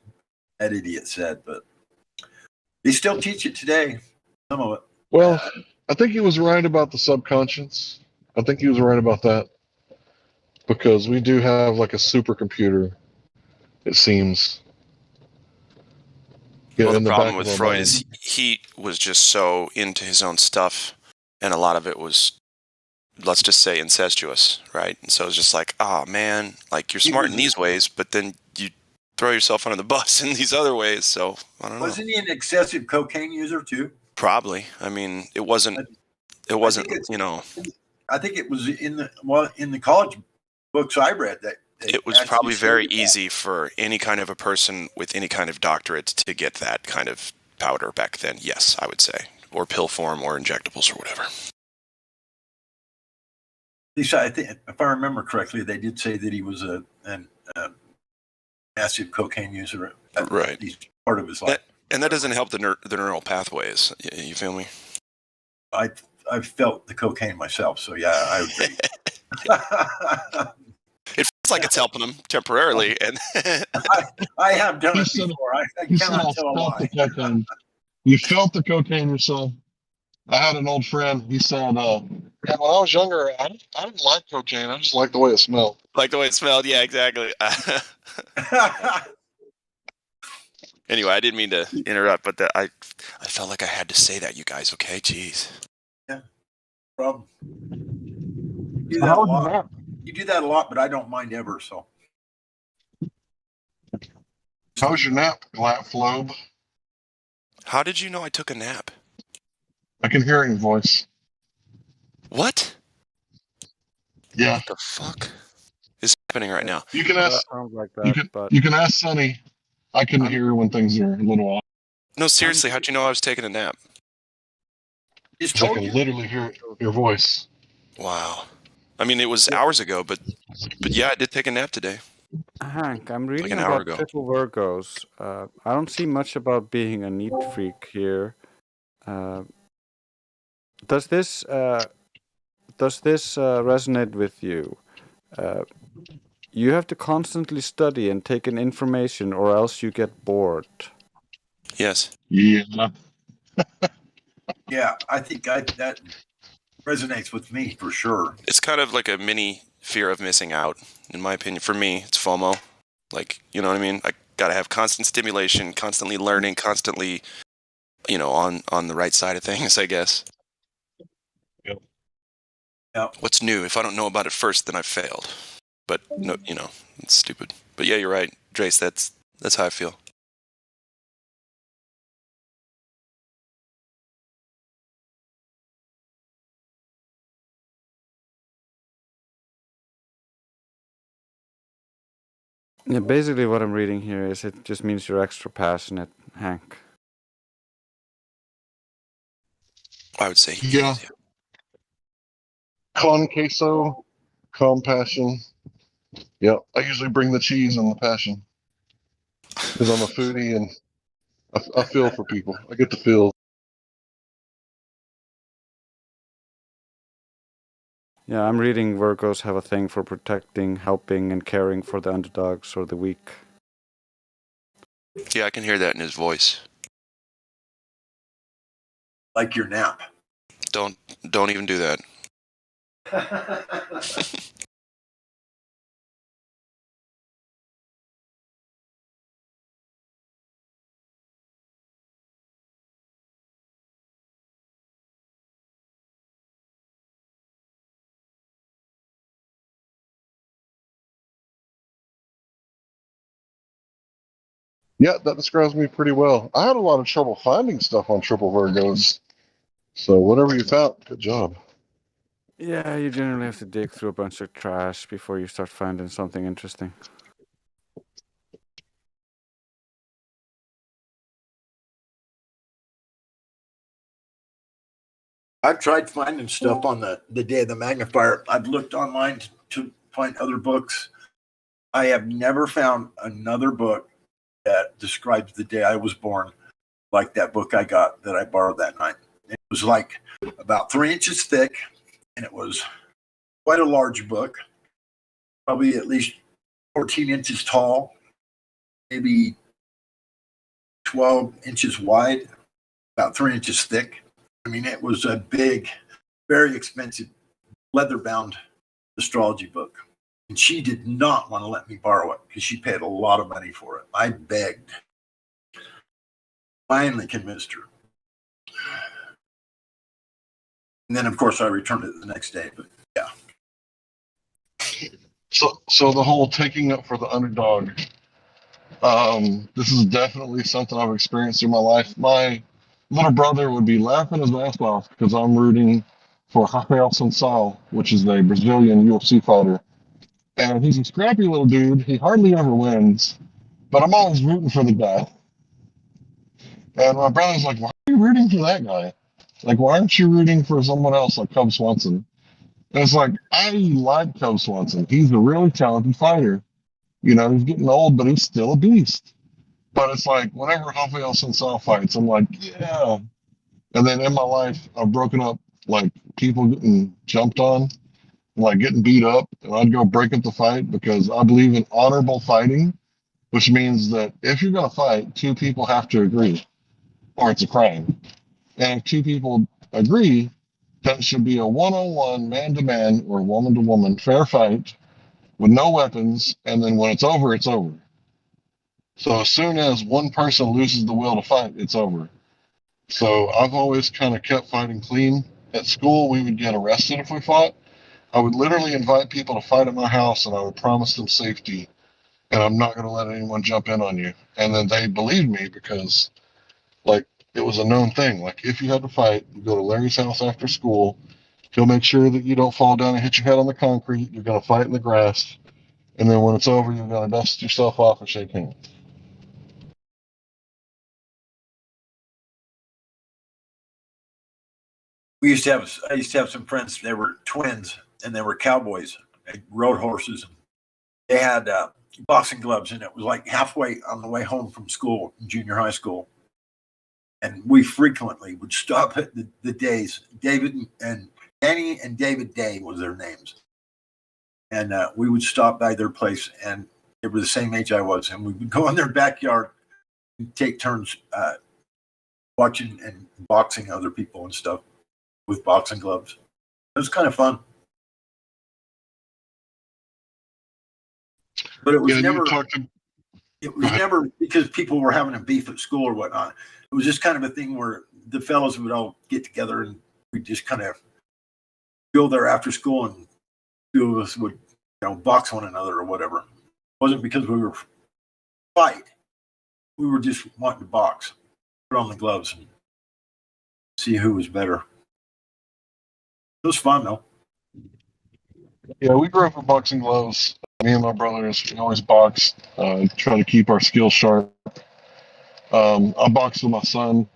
Speaker 15: idiot said, but they still teach it today. Some of it.
Speaker 9: Well, I think he was right about the subconscious. I think he was right about that because we do have like a supercomputer, it seems,
Speaker 13: Well, the
Speaker 9: in the
Speaker 13: problem
Speaker 9: back
Speaker 13: with
Speaker 9: of our
Speaker 13: Freud
Speaker 9: mind.
Speaker 13: is he was just so into his own stuff, and a lot of it was, let's just say, incestuous, right? And so it's just like, oh man, like you're smart in these ways, but then you throw yourself under the bus in these other ways. So I don't know.
Speaker 15: Wasn't he an excessive cocaine user too?
Speaker 13: Probably. I mean, it wasn't. You know.
Speaker 15: I think it was in the college books I read that
Speaker 13: It was probably very easy for any kind of a person with any kind of doctorate to get that kind of powder back then. Yes, I would say, or pill form, or injectables, or whatever.
Speaker 15: I think, if I remember correctly, they did say that he was a massive cocaine user.
Speaker 13: Right.
Speaker 15: Part of his life.
Speaker 13: And that doesn't help the neural pathways. You feel me?
Speaker 15: I've felt the cocaine myself, so yeah, I agree.
Speaker 13: It feels like it's helping them temporarily, and
Speaker 15: I have done
Speaker 9: He
Speaker 15: it
Speaker 9: said-
Speaker 15: before. I
Speaker 9: He said,
Speaker 15: cannot
Speaker 9: "I
Speaker 15: tell a
Speaker 9: felt the
Speaker 15: lie.
Speaker 9: cocaine." You felt the cocaine yourself. I had an old friend. He said, "Yeah, when I was younger, I didn't like cocaine. I just liked the way it smelled."
Speaker 13: like the way it smelled. Yeah, exactly. Anyway, I didn't mean to interrupt, but I felt like I had to say that, you guys. Okay, jeez.
Speaker 15: Yeah, problem. You do that a lot. You do that a lot, but I don't mind ever. So.
Speaker 9: How was your nap, Flobe?
Speaker 13: How did you know I took a nap?
Speaker 9: I can hear your voice.
Speaker 13: What?
Speaker 9: Yeah.
Speaker 13: What the fuck is happening right now?
Speaker 9: You can ask.
Speaker 6: Sounds like that, but
Speaker 9: You can ask Sonny. I can hear when things are a little off.
Speaker 13: No, seriously, how'd you know I was taking a nap?
Speaker 15: Just
Speaker 9: I can literally hear your voice.
Speaker 13: Wow. I mean, it was hours ago, but yeah, I did take a nap today.
Speaker 6: Hank, I'm reading
Speaker 13: an hour
Speaker 6: about
Speaker 13: ago.
Speaker 6: triple Virgos. I don't see much about being a neat freak here. Does this resonate with you? You have to constantly study and take in information, or else you get bored.
Speaker 13: Yes.
Speaker 9: Yeah.
Speaker 15: Yeah, I think that resonates with me for sure.
Speaker 13: It's kind of like a mini fear of missing out, in my opinion. For me, it's FOMO. Like, you know what I mean? I gotta have constant stimulation, constantly learning, constantly, on the right side of things, I guess.
Speaker 9: Yep.
Speaker 15: Yeah.
Speaker 13: What's new? If I don't know about it first, then I've failed. But no, it's stupid. But yeah, you're right, Drace. That's how I feel.
Speaker 6: Yeah, basically what I'm reading here is it just means you're extra passionate, Hank.
Speaker 13: I would say
Speaker 9: Yeah. Con queso, compassion. Yep. I usually bring the cheese and the passion because I'm a foodie and I feel for people. I get to feel.
Speaker 6: Yeah, I'm reading Virgos have a thing for protecting, helping, and caring for the underdogs or the weak.
Speaker 13: Yeah, I can hear that in his voice.
Speaker 15: Like your nap.
Speaker 13: Don't even do that.
Speaker 9: Yeah, that describes me pretty well. I had a lot of trouble finding stuff on Triple Virgos. So whatever you found, good job.
Speaker 6: Yeah, you generally have to dig through a bunch of trash before you start finding something interesting.
Speaker 15: I've tried finding stuff on the day of the magnifier. I've looked online to find other books. I have never found another book that describes the day I was born like that book I got that I borrowed that night. It was like about 3 inches thick, and it was quite a large book, probably at least 14 inches tall, maybe 12 inches wide, about 3 inches thick. I mean, it was a big, very expensive leather-bound astrology book. And she did not want to let me borrow it because she paid a lot of money for it. I begged. Finally convinced her. And then, of course, I returned it the next day. But yeah.
Speaker 9: So the whole taking up for the underdog. This is definitely something I've experienced through my life. My little brother would be laughing his ass off because I'm rooting for Rafael Sansal, which is a Brazilian UFC fighter. And he's a scrappy little dude. He hardly ever wins, but I'm always rooting for the guy. And my brother's like, why are you rooting for that guy? Like, why aren't you rooting for someone else like Cub Swanson? And it's like, I like Cub Swanson. He's a really talented fighter. You know, he's getting old, but he's still a beast. But it's like, whenever Rafael Sansal fights, I'm like, yeah. And then in my life, I've broken up, like, people getting jumped on, like getting beat up, and I'd go break up the fight because I believe in honorable fighting, which means that if you're going to fight, two people have to agree, or it's a crime. And if two people agree, then it should be a one-on-one, man-to-man, or woman-to-woman fair fight with no weapons, and then when it's over, it's over. So as soon as one person loses the will to fight, it's over. So I've always kind of kept fighting clean. At school, we would get arrested if we fought. I would literally invite people to fight at my house, and I would promise them safety, and I'm not going to let anyone jump in on you. And then they believed me because, like, it was a known thing. Like, if you had to fight, you go to Larry's house after school. He'll make sure that you don't fall down and hit your head on the concrete. You're going to fight in the grass. And then when it's over, you're going to dust yourself off and shake hands.
Speaker 15: I used to have some friends. They were twins, and they were cowboys. They rode horses. They had boxing gloves, and it was like halfway on the way home from school, junior high school. And we frequently would stop at the Days. David and Danny and David Day was their names. And we would stop by their place, and they were the same age I was. And we would go in their backyard and take turns watching and boxing other people and stuff with boxing gloves. It was kind of fun. But it was never because people were having a beef at school or whatnot. It was just kind of a thing where the fellows would all get together and we just kind of go there after school, and two of us would, box one another or whatever. It wasn't because we were fight. We were just wanting to box, put on the gloves, and see who was better. It was fun though.
Speaker 9: Yeah, we grew up with boxing gloves. Me and my brothers, we always boxed, try to keep our skills sharp. I boxed with my son.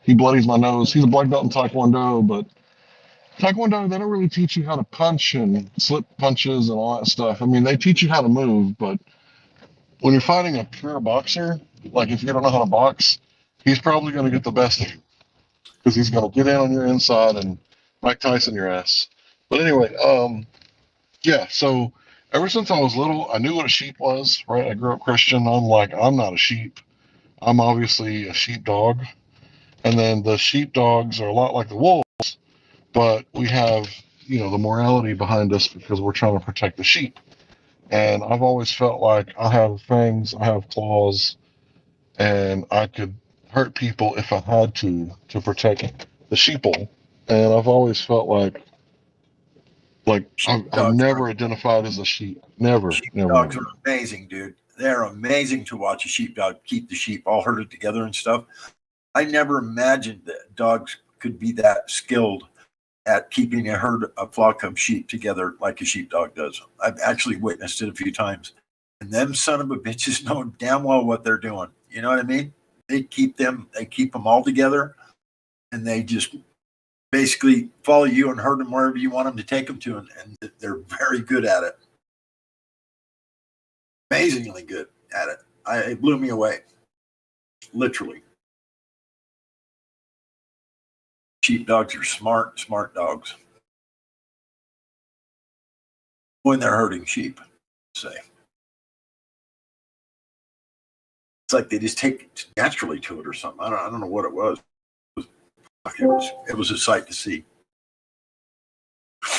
Speaker 9: He bloodies my nose. He's a black belt in Taekwondo, but Taekwondo, they don't really teach you how to punch and slip punches and all that stuff. I mean, they teach you how to move, but when you're fighting a pure boxer, like if you don't know how to box, he's probably going to get the best of you because he's going to get in on your inside and Mike Tyson your ass. But anyway, yeah, so ever since I was little, I knew what a sheep was, right? I grew up Christian. I'm like, I'm not a sheep. I'm obviously a sheepdog. And then the sheepdogs are a lot like the wolves, but we have, the morality behind us because we're trying to protect the sheep. And I've always felt like I have fangs, I have claws, and I could hurt people if I had to protect the sheeple. And I've always felt like I've never identified as a sheep. Never.
Speaker 15: Sheepdogs are amazing, dude. They're amazing to watch a sheepdog keep the sheep all herded together and stuff. I never imagined that dogs could be that skilled at keeping a flock of sheep together like a sheepdog does. I've actually witnessed it a few times. And them son of a bitches know damn well what they're doing. You know what I mean? They keep them all together, and they just basically follow you and herd them wherever you want them to take them to, and they're very good at it. Amazingly good at it. It blew me away, literally. Sheepdogs are smart dogs. When they're herding sheep, say. It's like they just take naturally to it or something. I don't know what it was. It was a sight to see. I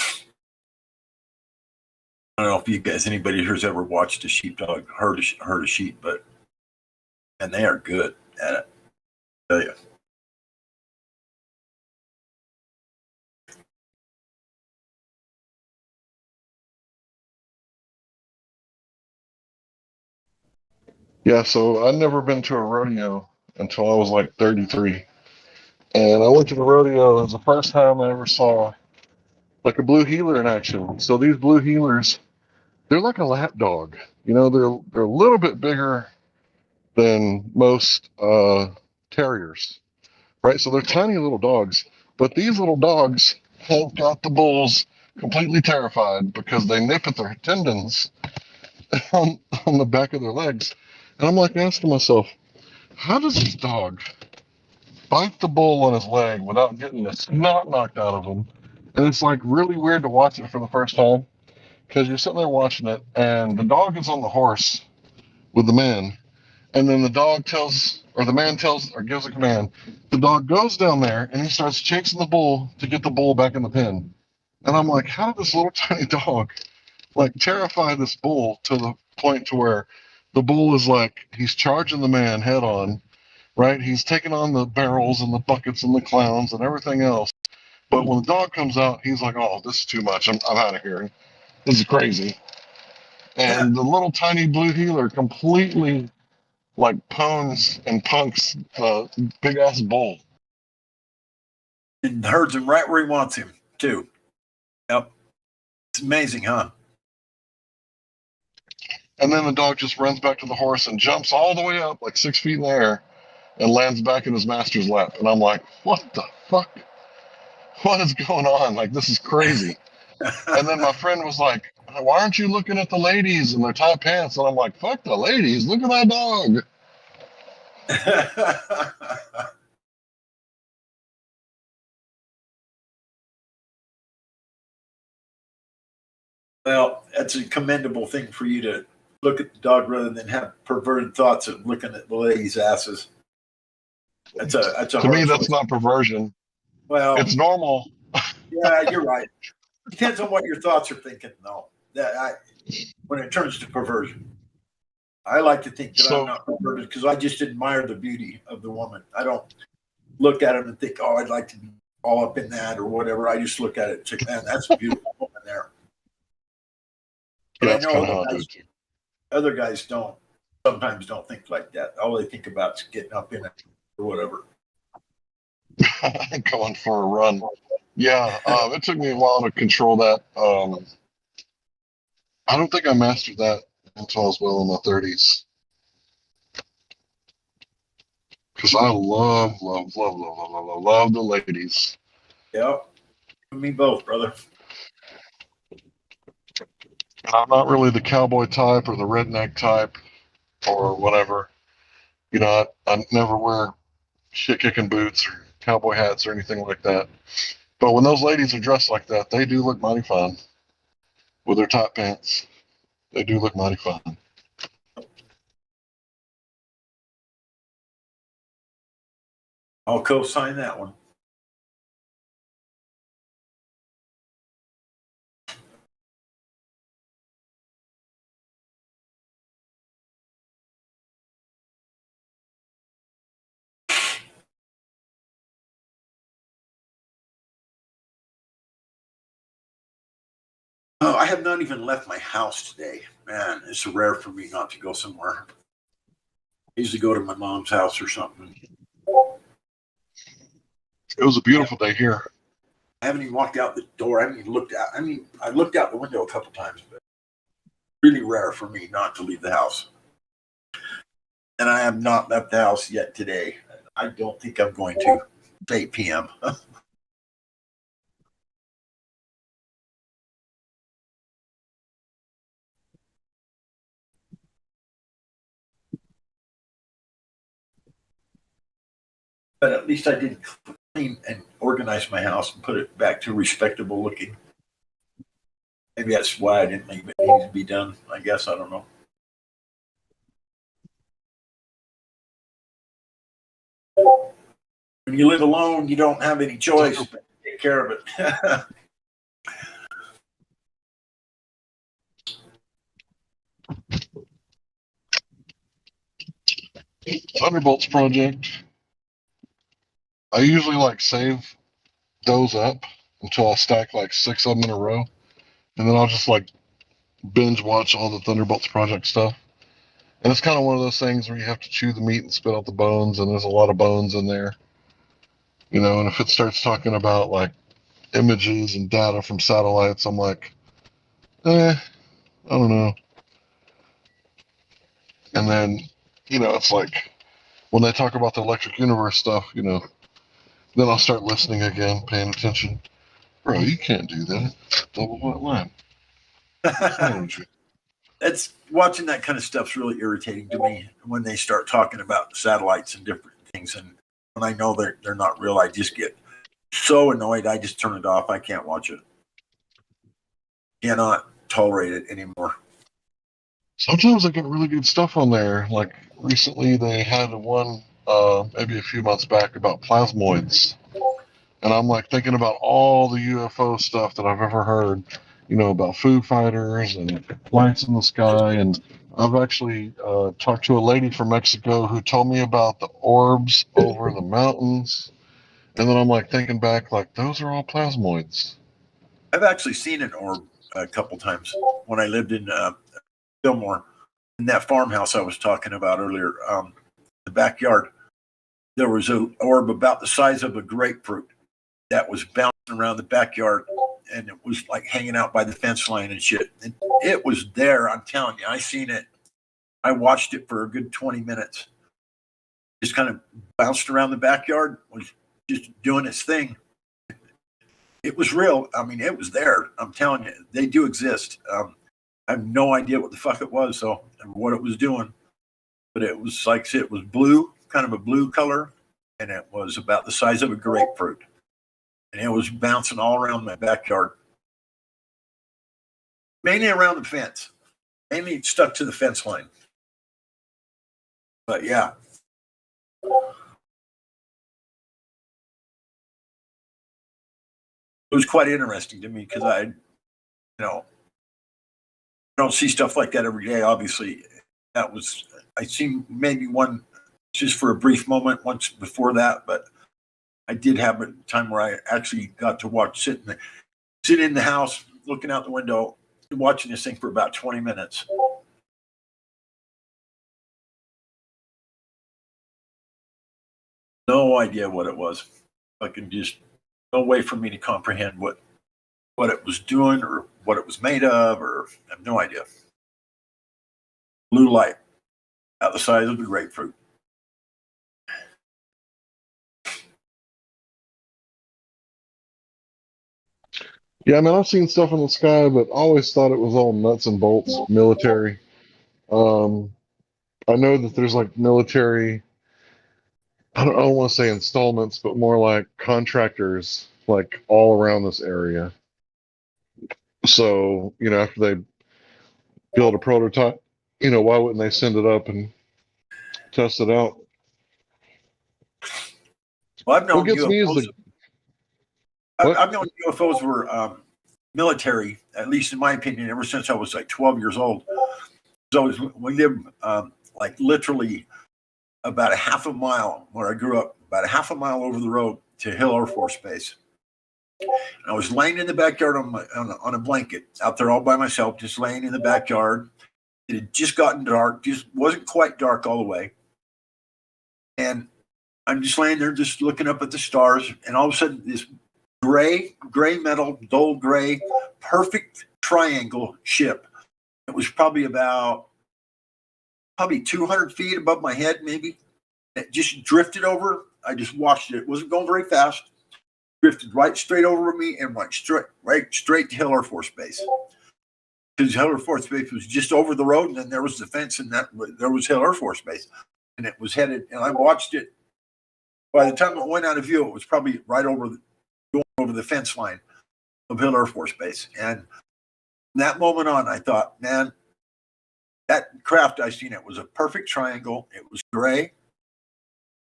Speaker 15: don't know if you guys, anybody here's ever watched a sheepdog herd a sheep, and they are good at it. I tell you.
Speaker 9: Yeah, so I'd never been to a rodeo until I was like 33. And I went to the rodeo. It was the first time I ever saw like a blue heeler in action. So these blue heelers, they're like a lap dog. You know, they're a little bit bigger than most terriers, right? So they're tiny little dogs. But these little dogs have got the bulls completely terrified because they nip at their tendons on the back of their legs. And I'm like asking myself, how does this dog bite the bull on his leg without getting the snot knocked out of him? And it's like really weird to watch it for the first time because you're sitting there watching it, and the dog is on the horse with the man, and then the dog tells, or the man tells, or gives a command. The dog goes down there and he starts chasing the bull to get the bull back in the pen. And I'm like, how did this little tiny dog like terrify this bull to the point to where the bull is like he's charging the man head on, right? He's taking on the barrels and the buckets and the clowns and everything else. But when the dog comes out, he's like, "Oh, this is too much. I'm out of here. This is crazy." And the little tiny blue heeler completely like pones and punks the big ass bull.
Speaker 15: And herds him right where he wants him, too. Yep. It's amazing, huh?
Speaker 9: And then the dog just runs back to the horse and jumps all the way up like 6 feet in the air and lands back in his master's lap. And I'm like, what the fuck? What is going on? Like, this is crazy. And then my friend was like, why aren't you looking at the ladies in their tight pants? And I'm like, fuck the ladies. Look at that dog.
Speaker 15: Well, that's a commendable thing for you to look at the dog rather than have perverted thoughts of looking at the ladies' asses. That's a
Speaker 9: To
Speaker 15: hard
Speaker 9: me, that's
Speaker 15: choice.
Speaker 9: not perversion.
Speaker 15: Well,
Speaker 9: it's normal.
Speaker 15: Yeah, you're right. Depends on what your thoughts are thinking, though. When it turns to perversion, I like to think that I'm not perverted because I just admire the beauty of the woman. I don't look at it and think, oh, I'd like to be all up in that or whatever. I just look at it and think, man, that's a beautiful woman there. But I know other guys sometimes don't think like that. All they think about is getting up in it or whatever.
Speaker 9: Going for a run. Yeah, it took me a while to control that. I don't think I mastered that until I was well in my 30s. Because I love the ladies.
Speaker 15: Yeah, me both, brother.
Speaker 9: And I'm not really the cowboy type or the redneck type or whatever. You know, I never wear shit-kicking boots or cowboy hats or anything like that. But when those ladies are dressed like that, they do look mighty fine with their tight pants. They do look mighty fine.
Speaker 15: I'll co-sign that one. Oh, I have not even left my house today. Man, it's rare for me not to go somewhere. I usually go to my mom's house or something.
Speaker 9: It was a beautiful day here.
Speaker 15: I haven't even walked out the door. I haven't even looked out. I mean, I looked out the window a couple times, but really rare for me not to leave the house. And I have not left the house yet today. I don't think I'm going to. It's 8 p.m. But at least I didn't clean and organize my house and put it back to respectable looking. Maybe that's why I didn't leave it. It needs to be done. I guess, I don't know. When you live alone, you don't have any choice but to take care of it.
Speaker 9: Thunderbolts project. I usually like save those up until I stack like 6 of them in a row, and then I'll just like binge watch all the Thunderbolts project stuff. And it's kind of one of those things where you have to chew the meat and spit out the bones, and there's a lot of bones in there, you know. And if it starts talking about like images and data from satellites, I'm like, I don't know. And then, you know, it's like when they talk about the electric universe stuff, you know, then I'll start listening again, paying attention. Bro, you can't do that. Double white line. What's wrong with you?
Speaker 15: That's watching that kind of stuff's really irritating to me when they start talking about satellites and different things. And when I know they're not real, I just get so annoyed. I just turn it off. I can't watch it. Cannot tolerate it anymore.
Speaker 9: Sometimes they get really good stuff on there. Like recently, they had one maybe a few months back about plasmoids, and I'm like thinking about all the UFO stuff that I've ever heard, you know, about Foo Fighters and lights in the sky. And I've actually talked to a lady from Mexico who told me about the orbs over the mountains, and then I'm like thinking back, like those are all plasmoids.
Speaker 15: I've actually seen an orb a couple times when I lived in Fillmore, in that farmhouse I was talking about earlier. The backyard, there was an orb about the size of a grapefruit that was bouncing around the backyard, and it was like hanging out by the fence line and shit. And it was there. I'm telling you, I seen it. I watched it for a good 20 minutes. Just kind of bounced around the backyard, was just doing its thing. It was real. I mean, it was there. I'm telling you, they do exist. I have no idea what the fuck it was, so what it was doing. But it was like I said, it was blue, kind of a blue color, and it was about the size of a grapefruit. And it was bouncing all around my backyard. Mainly around the fence. Mainly stuck to the fence line. But yeah. It was quite interesting to me because I don't see stuff like that every day. Obviously, I seen maybe one just for a brief moment once before that, but I did have a time where I actually got to sit in the house, looking out the window, watching this thing for about 20 minutes. No idea what it was. No way for me to comprehend what it was doing or what it was made of, or I have no idea. Blue light, about the size of a grapefruit.
Speaker 9: Yeah, I mean, I've seen stuff in the sky, but I always thought it was all nuts and bolts military. I know that there's like military, I don't want to say installments, but more like contractors, like all around this area. So, you know, after they build a prototype, you know, why wouldn't they send it up and test it out?
Speaker 15: Well, I've known
Speaker 9: What gets me is
Speaker 15: UFOs. I've known UFOs were military, at least in my opinion, ever since I was like 12 years old. So we lived like literally about a half a mile where I grew up, about a half a mile over the road to Hill Air Force Base. And I was laying in the backyard on a blanket out there all by myself, just laying in the backyard. It had just gotten dark, just wasn't quite dark all the way. And I'm just laying there, just looking up at the stars. And all of a sudden, this gray metal, dull gray, perfect triangle ship. It was probably 200 feet above my head, maybe. It just drifted over. I just watched it. It wasn't going very fast. Drifted right straight over me and went straight to Hill Air Force Base. Because Hill Air Force Base was just over the road, and then there was the fence, and there was Hill Air Force Base. And it was headed, and I watched it By the time it went out of view, it was probably right over going over the fence line of Hill Air Force Base. And from that moment on, I thought, man, that craft I seen, it was a perfect triangle. It was gray.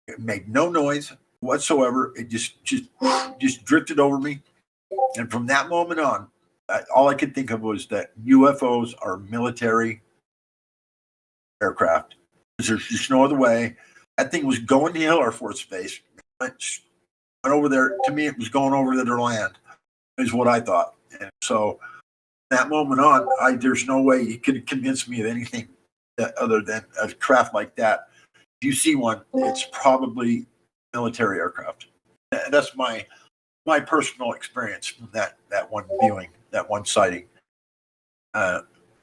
Speaker 15: It made no noise whatsoever. It just drifted over me. And from that moment on, all I could think of was that UFOs are military aircraft. There's just no other way. That thing was going to Hill Air Force Base. Went over there. To me, it was going over to their land, is what I thought. And so, that moment on, there's no way you could convince me of anything other than a craft like that. If you see one, it's probably military aircraft. That's my personal experience from that one viewing, that one sighting,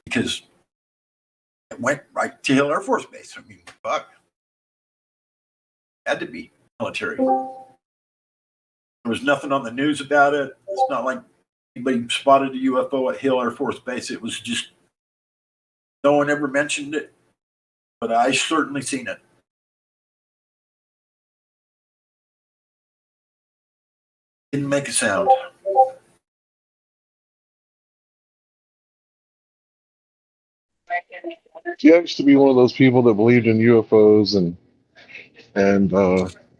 Speaker 15: because it went right to Hill Air Force Base. I mean, fuck, had to be military. There was nothing on the news about it. It's not like anybody spotted a UFO at Hill Air Force Base. It was just no one ever mentioned it, but I certainly seen it. Didn't make a sound.
Speaker 9: Yeah, I used to be one of those people that believed in UFOs, and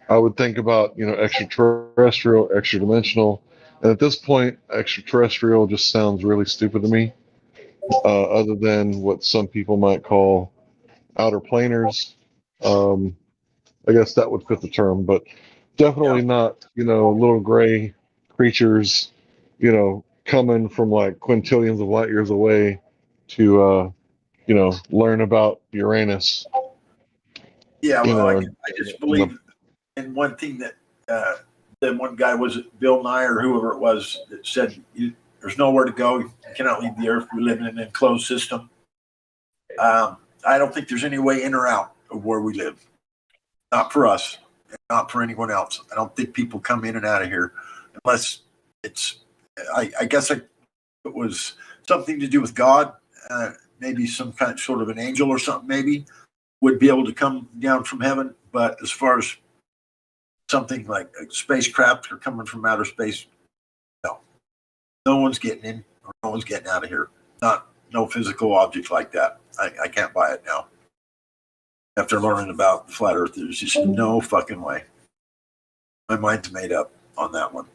Speaker 9: I would think about extraterrestrial, extra dimensional, and at this point, extraterrestrial just sounds really stupid to me. Other than what some people might call outer planers, I guess that would fit the term, but definitely not little gray creatures, coming from like quintillions of light years away to learn about Uranus.
Speaker 15: Yeah, well, I just believe in one thing that one guy, was it Bill Nye or whoever it was, that said there's nowhere to go. You cannot leave the Earth. We live in an enclosed system. I don't think there's any way in or out of where we live. Not for us, not for anyone else. I don't think people come in and out of here unless it's, I guess it was something to do with God, maybe some kind of sort of an angel or something, maybe would be able to come down from heaven. But as far as something like a spacecraft or coming from outer space, no one's getting in or no one's getting out of here. No physical object like that. I can't buy it now. After learning about the flat Earth, there's just no fucking way. My mind's made up on that one.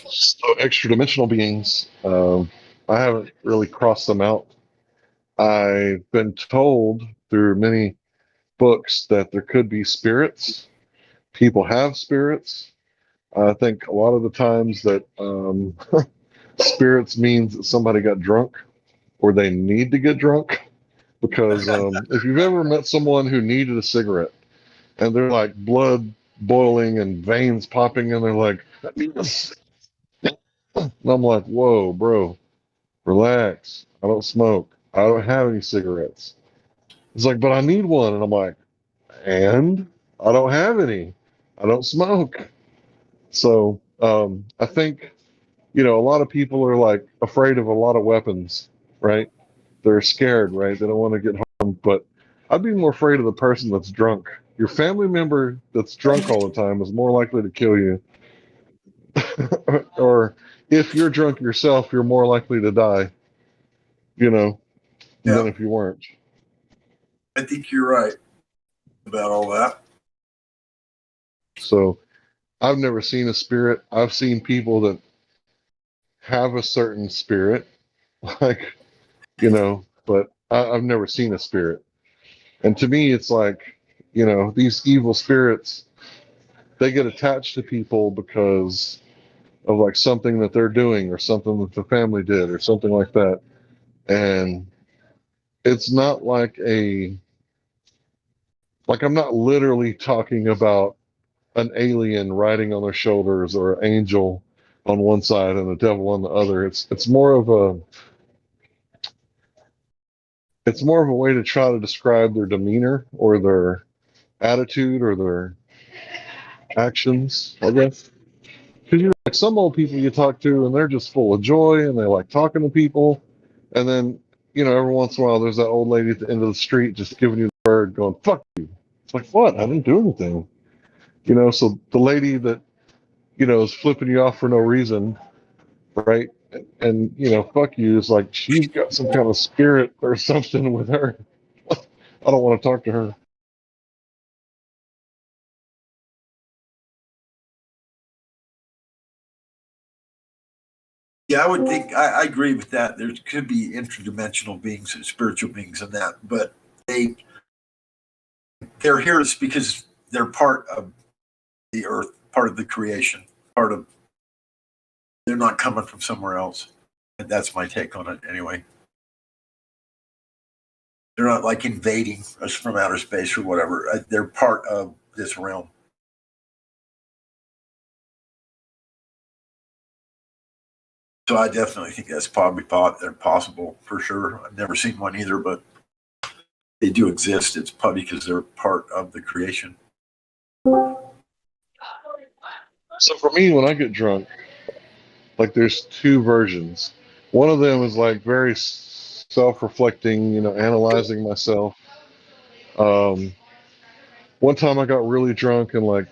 Speaker 9: So extra dimensional beings, I haven't really crossed them out. I've been told through many books that there could be spirits. People have spirits. I think a lot of the times that spirits means that somebody got drunk or they need to get drunk. Because if you've ever met someone who needed a cigarette and they're like blood boiling and veins popping and they're like, and I'm like, whoa, bro, relax. I don't smoke. I don't have any cigarettes. It's like, but I need one. And I'm like, and I don't have any. I don't smoke. So I think, a lot of people are like afraid of a lot of weapons, right? They're scared, right? They don't want to get harmed. But I'd be more afraid of the person that's drunk. Your family member that's drunk all the time is more likely to kill you. Or if you're drunk yourself, you're more likely to die, than if you weren't.
Speaker 15: I think you're right about all that.
Speaker 9: So I've never seen a spirit. I've seen people that have a certain spirit, like, but I've never seen a spirit. And to me, it's like, these evil spirits, they get attached to people because of like something that they're doing or something that the family did or something like that. And it's not like I'm not literally talking about an alien riding on their shoulders or an angel on one side and the devil on the other. It's more of a way to try to describe their demeanor or their attitude or their actions, I guess. Because like some old people you talk to and they're just full of joy and they like talking to people, And then, every once in a while, there's that old lady at the end of the street just giving you the bird, going, fuck you. It's like, what? I didn't do anything. So the lady that, is flipping you off for no reason, right? And, fuck you is like, she's got some kind of spirit or something with her. I don't want to talk to her.
Speaker 15: Yeah, I would think I agree with that. There could be interdimensional beings and spiritual beings in that, but they're here because they're part of the earth, part of the creation, part of. They're not coming from somewhere else. And that's my take on it, anyway. They're not like invading us from outer space or whatever. They're part of this realm. So I definitely think that's probably possible for sure. I've never seen one either, but they do exist. It's probably because they're part of the creation.
Speaker 9: So for me, when I get drunk, like there's two versions. One of them is like very self-reflecting, analyzing myself. One time I got really drunk and like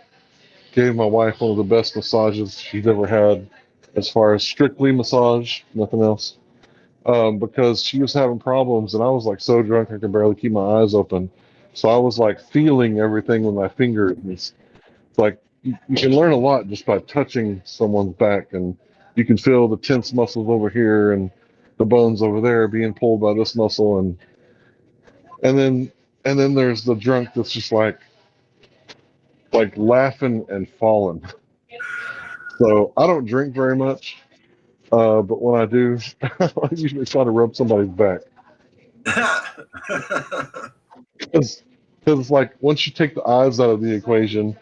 Speaker 9: gave my wife one of the best massages she's ever had, as far as strictly massage, nothing else. Because she was having problems, and I was like so drunk I could barely keep my eyes open. So I was like feeling everything with my fingers. It's like you can learn a lot just by touching someone's back, and you can feel the tense muscles over here and the bones over there being pulled by this muscle, and then there's the drunk that's just like laughing and falling. So I don't drink very much, but when I do, I usually try to rub somebody's back. Because it's like once you take the eyes out of the equation,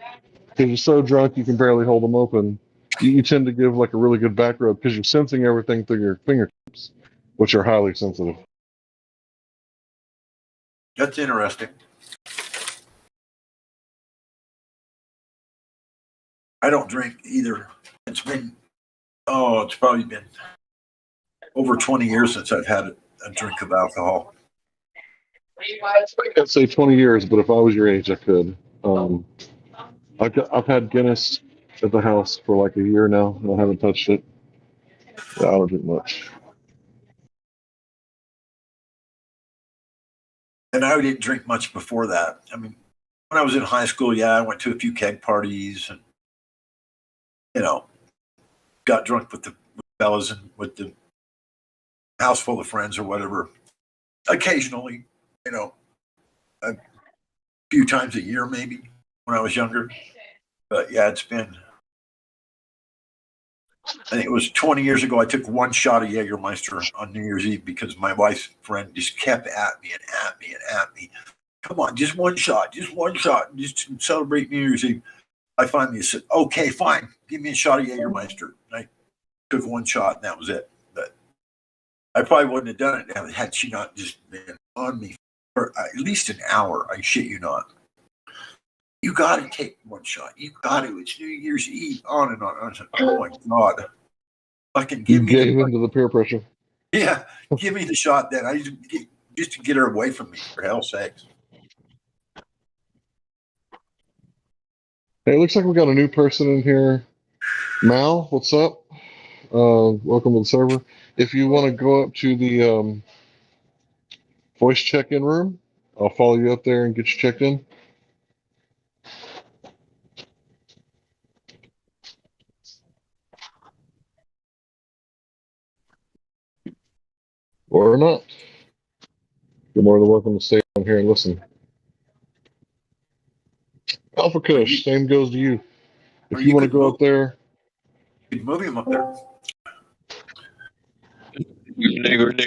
Speaker 9: because you're so drunk you can barely hold them open, you tend to give like a really good back rub because you're sensing everything through your fingertips, which are highly sensitive.
Speaker 15: That's interesting. I don't drink either. It's probably been over 20 years since I've had a drink of alcohol.
Speaker 9: I can't say 20 years, but if I was your age, I could. I've had Guinness at the house for like a year now, and I haven't touched it. Yeah, I don't drink much.
Speaker 15: And I didn't drink much before that. I mean, when I was in high school, I went to a few keg parties and, got drunk with the fellas and with the house full of friends or whatever. Occasionally, a few times a year maybe when I was younger. But yeah, I think it was 20 years ago, I took one shot of Jägermeister on New Year's Eve because my wife's friend just kept at me and at me and at me. Come on, just one shot, just to celebrate New Year's Eve. I finally said, okay, fine, give me a shot of Jägermeister. And I took one shot and that was it. But I probably wouldn't have done it had she not just been on me for at least an hour. I shit you not. You got to take one shot. You got to. It's New Year's Eve. On and on. I said, oh my God. Fucking give
Speaker 9: You
Speaker 15: me
Speaker 9: gave into the peer pressure.
Speaker 15: Yeah, give me the shot then. Just to get her away from me, for hell's sakes.
Speaker 9: Hey, it looks like we got a new person in here. Mal, what's up? Welcome to the server. If you want to go up to the voice check-in room, I'll follow you up there and get you checked in. Or not. You're more than welcome to stay on here and listen. Alpha Kush, same goes to you. If you want to go up there,
Speaker 15: you could move him up there.
Speaker 13: Nigger.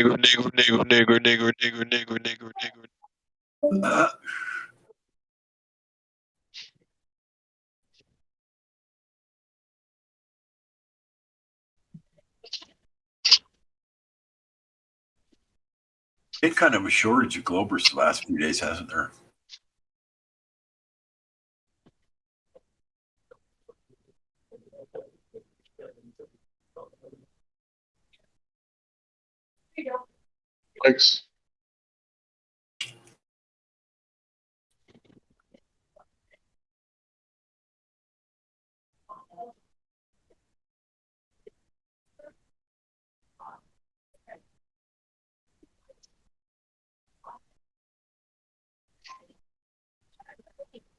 Speaker 15: Been kind of a shortage of Globers the last few days, hasn't there?
Speaker 9: Thanks.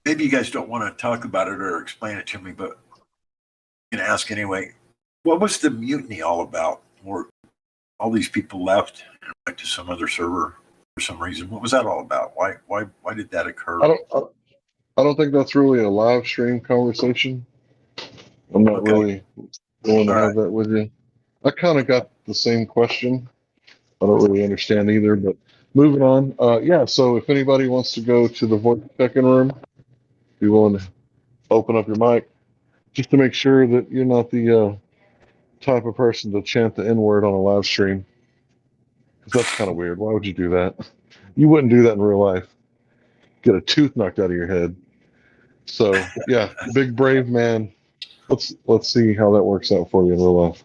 Speaker 15: Maybe you guys don't want to talk about it or explain it to me, but I'm going to ask anyway. What was the mutiny all about? Or all these people left and went to some other server for some reason. What was that all about? Why did that occur?
Speaker 9: I don't think that's really a live stream conversation. I'm not really willing to have that with you. I kind of got the same question. I don't really understand either, but moving on. Yeah, so if anybody wants to go to the voice check-in room, be willing to open up your mic just to make sure that you're not the type of person to chant the N-word on a live stream. Because that's kind of weird. Why would you do that? You wouldn't do that in real life. Get a tooth knocked out of your head. So yeah, big brave man. Let's see how that works out for you in real life.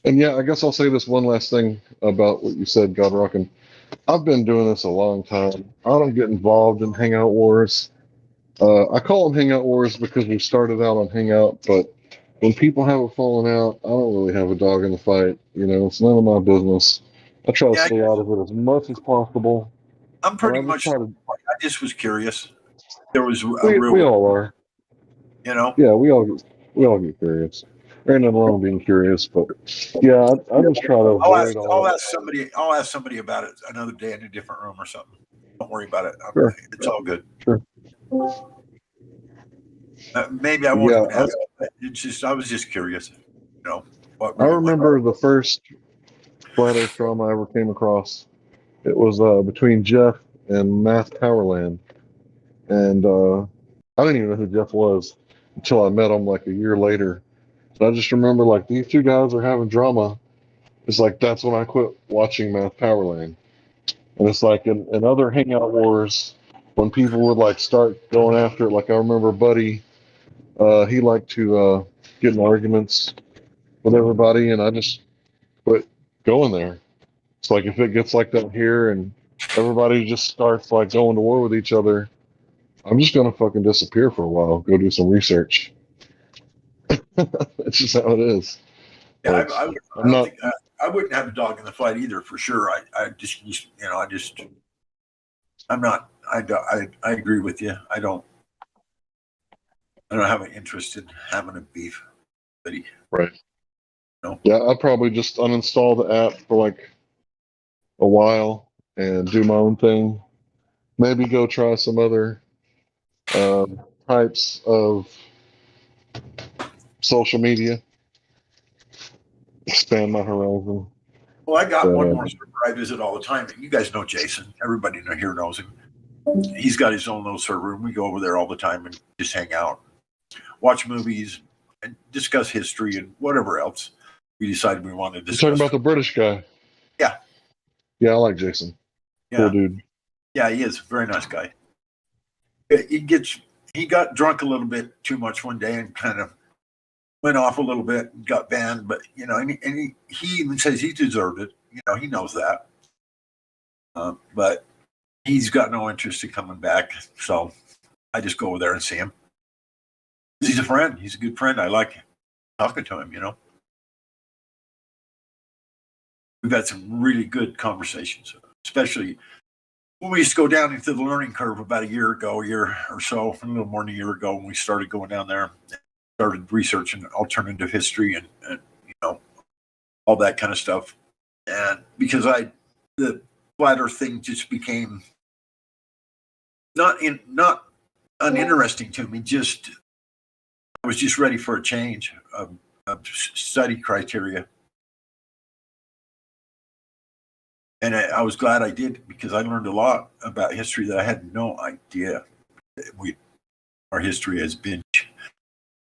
Speaker 9: And yeah, I guess I'll say this one last thing about what you said, God Rockin'. I've been doing this a long time. I don't get involved in hangout wars. I call them hangout wars because we started out on hangout, but when people have a falling out, I don't really have a dog in the fight. You know, it's none of my business. I try to stay out of it as much as possible.
Speaker 15: I'm pretty much. I just was curious. There was a
Speaker 9: We all are.
Speaker 15: You know.
Speaker 9: Yeah, we all get curious. There ain't nothing wrong being curious, but yeah, I just try to avoid all.
Speaker 15: I'll ask somebody about it another day in a different room or something. Don't worry about it.
Speaker 9: Sure.
Speaker 15: It's all good.
Speaker 9: Sure.
Speaker 15: Maybe I won't even ask. It's just I was just curious. You know.
Speaker 9: I remember the first Flat Earth drama I ever came across. It was between Jeff and Math Powerland, and I didn't even know who Jeff was until I met him like a year later. And I just remember like these two guys are having drama. It's like that's when I quit watching Math Powerland. And it's like in other hangout wars, when people would like start going after it, like I remember Buddy, he liked to get in arguments with everybody, and I just quit going there. It's like if it gets like that here and everybody just starts like going to war with each other, I'm just gonna fucking disappear for a while, go do some research. It's just how it is.
Speaker 15: Yeah, I wouldn't have a dog in the fight either, for sure. I'm not. I agree with you. I don't have an interest in having a beef.
Speaker 9: Right.
Speaker 15: No.
Speaker 9: Yeah, I'd probably just uninstall the app for like a while and do my own thing. Maybe go try some other types of social media. Expand my horizon.
Speaker 15: Well, I got one more server I visit all the time. You guys know Jason. Everybody here knows him. He's got his own little server, and we go over there all the time and just hang out, watch movies, and discuss history and whatever else we decided we wanted to discuss.
Speaker 9: You're talking about the British guy.
Speaker 15: Yeah.
Speaker 9: Yeah, I like Jason.
Speaker 15: Yeah.
Speaker 9: Cool dude.
Speaker 15: Yeah, he is a very nice guy. He got drunk a little bit too much one day and kind of went off a little bit and got banned, but and he even says he deserved it. He knows that. But he's got no interest in coming back, so I just go over there and see him. He's a friend. He's a good friend. I like talking to him. We've had some really good conversations, especially when we used to go down into the learning curve about a year or so, a little more than a year ago, when we started going down there, started researching alternative history and all that kind of stuff. And because the flat Earth thing just became not uninteresting to me. I was just ready for a change of study criteria. And I was glad I did, because I learned a lot about history that I had no idea. Our history has been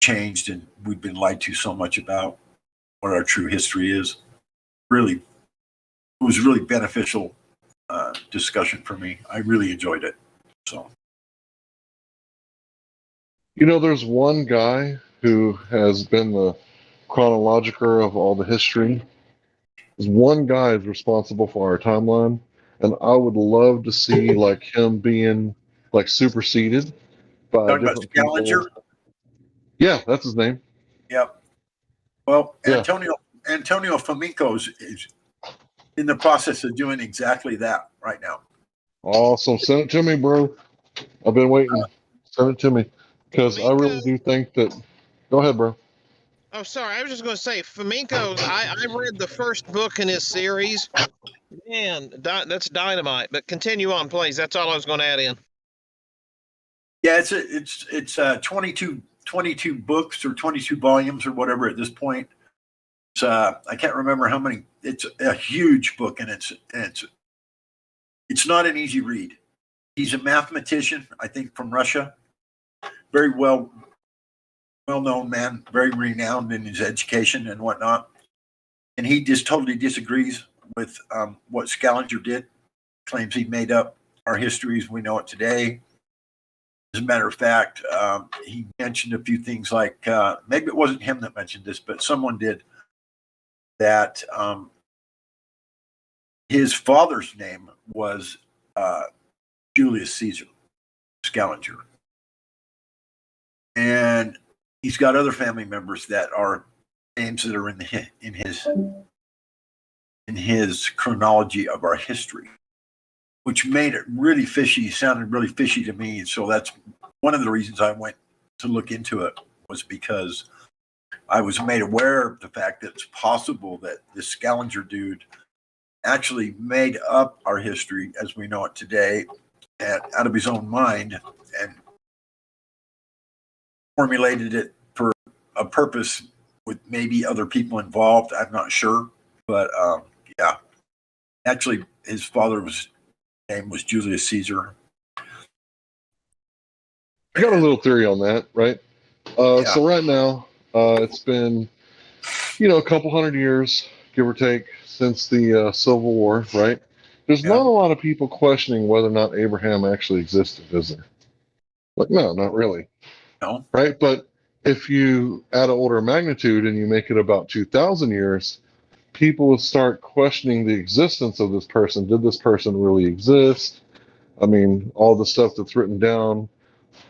Speaker 15: changed, and we've been lied to so much about what our true history is. Really, it was really beneficial discussion for me. I really enjoyed it. So,
Speaker 9: There's one guy who has been the chronologizer of all the history. There's one guy is responsible for our timeline, and I would love to see like him being like superseded by
Speaker 15: talking about
Speaker 9: different people.
Speaker 15: Scaliger?
Speaker 9: Yeah, that's his name.
Speaker 15: Yep. Well,
Speaker 9: Yeah.
Speaker 15: Antonio Flamenco is in the process of doing exactly that right now.
Speaker 9: Awesome. Send it to me, bro. I've been waiting. Send it to me, because I really do think that. Go ahead, bro.
Speaker 3: Oh, sorry. I was just going to say, Flamenco's. I read the first book in his series. Man, that's dynamite. But continue on, please. That's all I was going to add in.
Speaker 15: Yeah, it's 22 books or 22 volumes or whatever at this point. It's I can't remember how many. It's a huge book, and it's not an easy read. He's a mathematician, I think, from Russia. Very well-known man, very renowned in his education and whatnot. And he just totally disagrees with what Scaliger did. Claims he made up our history as we know it today. As a matter of fact, he mentioned a few things like, maybe it wasn't him that mentioned this, but someone did, that his father's name was Julius Caesar, Scaliger. And he's got other family members that are names that are in his chronology of our history, which made it really fishy. It sounded really fishy to me. So that's one of the reasons I went to look into it, was because I was made aware of the fact that it's possible that this Scaliger dude actually made up our history as we know it today out of his own mind and formulated it for a purpose with maybe other people involved. I'm not sure. But yeah, actually his father's name was Julius Caesar.
Speaker 9: I got a little theory on that, right? So right now, it's been, a couple hundred years, give or take, since the Civil War, right? There's not a lot of people questioning whether or not Abraham actually existed, is there? Like, no, not really.
Speaker 15: No.
Speaker 9: Right? But if you add an order of magnitude and you make it about 2,000 years, people would start questioning the existence of this person. Did this person really exist? I mean, all the stuff that's written down,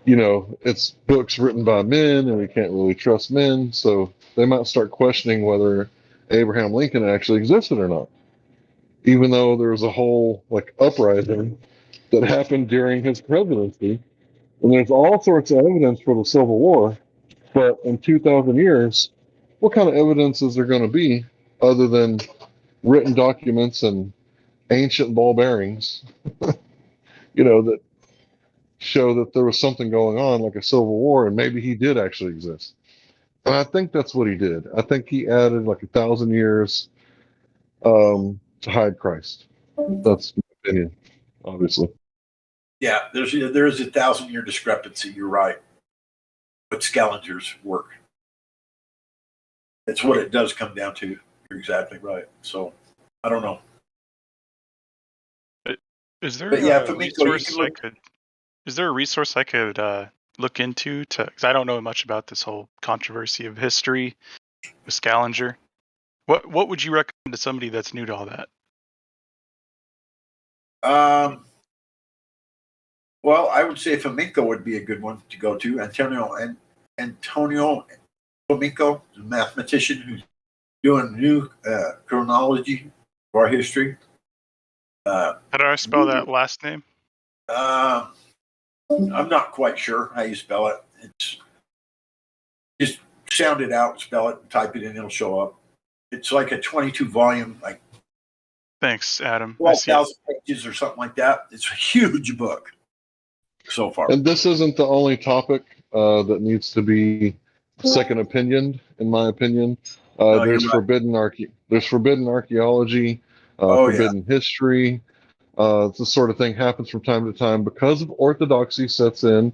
Speaker 9: it's books written by men, and we can't really trust men. So they might start questioning whether Abraham Lincoln actually existed or not, even though there was a whole uprising that happened during his presidency. And there's all sorts of evidence for the Civil War. But in 2,000 years, what kind of evidence is there going to be other than written documents and ancient ball bearings, that show that there was something going on, like a civil war, and maybe he did actually exist. And I think that's what he did. I think he added 1,000 years to hide Christ. That's my opinion, obviously.
Speaker 15: Yeah, there is a 1,000-year discrepancy. You're right. But Scaliger's work. That's what it does come down to. You're exactly right. So I don't know.
Speaker 16: Is there
Speaker 15: But yeah,
Speaker 16: a resource I could? Is there a resource I could look into because I don't know much about this whole controversy of history with Scaliger. What would you recommend to somebody that's new to all that?
Speaker 15: Well, I would say Flamenco would be a good one to go to. Antonio Flamenco, a mathematician who's doing new chronology of our history.
Speaker 16: How do I spell that last name?
Speaker 15: I'm not quite sure how you spell it. It's just sound it out, spell it, and type it in. It'll show up. It's like a 22 volume,
Speaker 16: Thanks, Adam.
Speaker 15: 12,000 pages or something like that. It's a huge book. so far.
Speaker 9: And this isn't the only topic that needs to be second opinioned, in my opinion.
Speaker 15: No, you're
Speaker 9: There's
Speaker 15: right.
Speaker 9: there's forbidden archaeology,
Speaker 15: Oh yeah.
Speaker 9: forbidden history. This sort of thing happens from time to time because of orthodoxy sets in,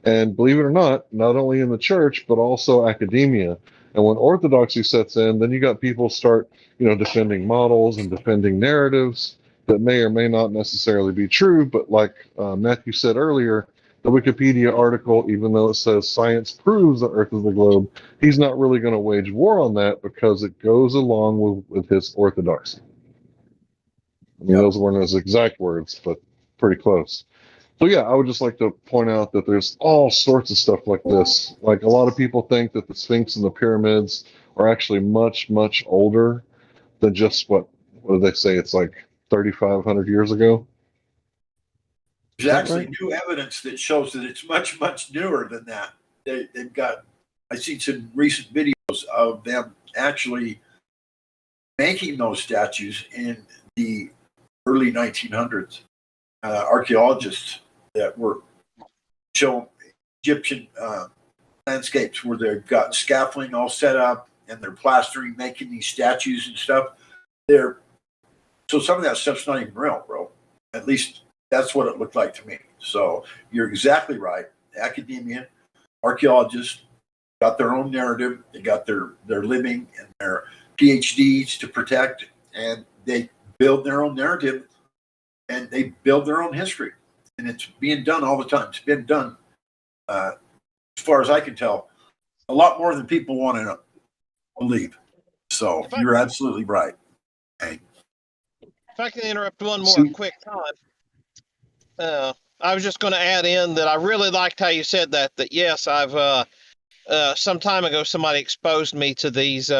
Speaker 9: and believe it or not only in the church but also academia. And when orthodoxy sets in, then you got people start, defending models and defending narratives that may or may not necessarily be true. But like Matthew said earlier, the Wikipedia article, even though it says science proves the Earth is the globe, he's not really going to wage war on that because it goes along with his orthodoxy. I mean, those weren't his exact words, but pretty close. So yeah, I would just like to point out that there's all sorts of stuff like this. Like a lot of people think that the Sphinx and the pyramids are actually much, much older than just what do they say? It's like 3,500 years ago. Is
Speaker 15: There's
Speaker 9: that
Speaker 15: actually
Speaker 9: right?
Speaker 15: new evidence that shows that it's much, much newer than that. They've got, I've seen some recent videos of them actually making those statues in the early 1900s. Archaeologists that were showing Egyptian landscapes where they've got scaffolding all set up and they're plastering, making these statues and stuff. So some of that stuff's not even real, bro. At least that's what it looked like to me. So you're exactly right. Academia, archaeologists got their own narrative. They got their living and their PhDs to protect, and they build their own narrative and they build their own history. And it's being done all the time. It's been done, as far as I can tell, a lot more than people want to believe. So you're absolutely right. Hey.
Speaker 3: If I can interrupt one more quick time, I was just going to add in that I really liked how you said that yes, I've some time ago somebody exposed me to these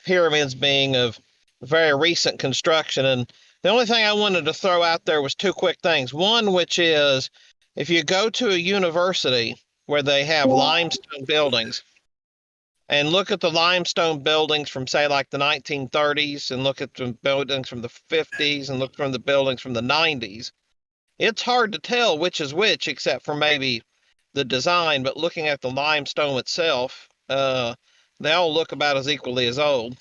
Speaker 3: pyramids being of very recent construction, and the only thing I wanted to throw out there was two quick things. One, which is if you go to a university where they have limestone buildings and look at the limestone buildings from, say, like the 1930s, and look at the buildings from the 50s, and look from the buildings from the 90s, it's hard to tell which is which, except for maybe the design. But looking at the limestone itself, they all look about as equally as old.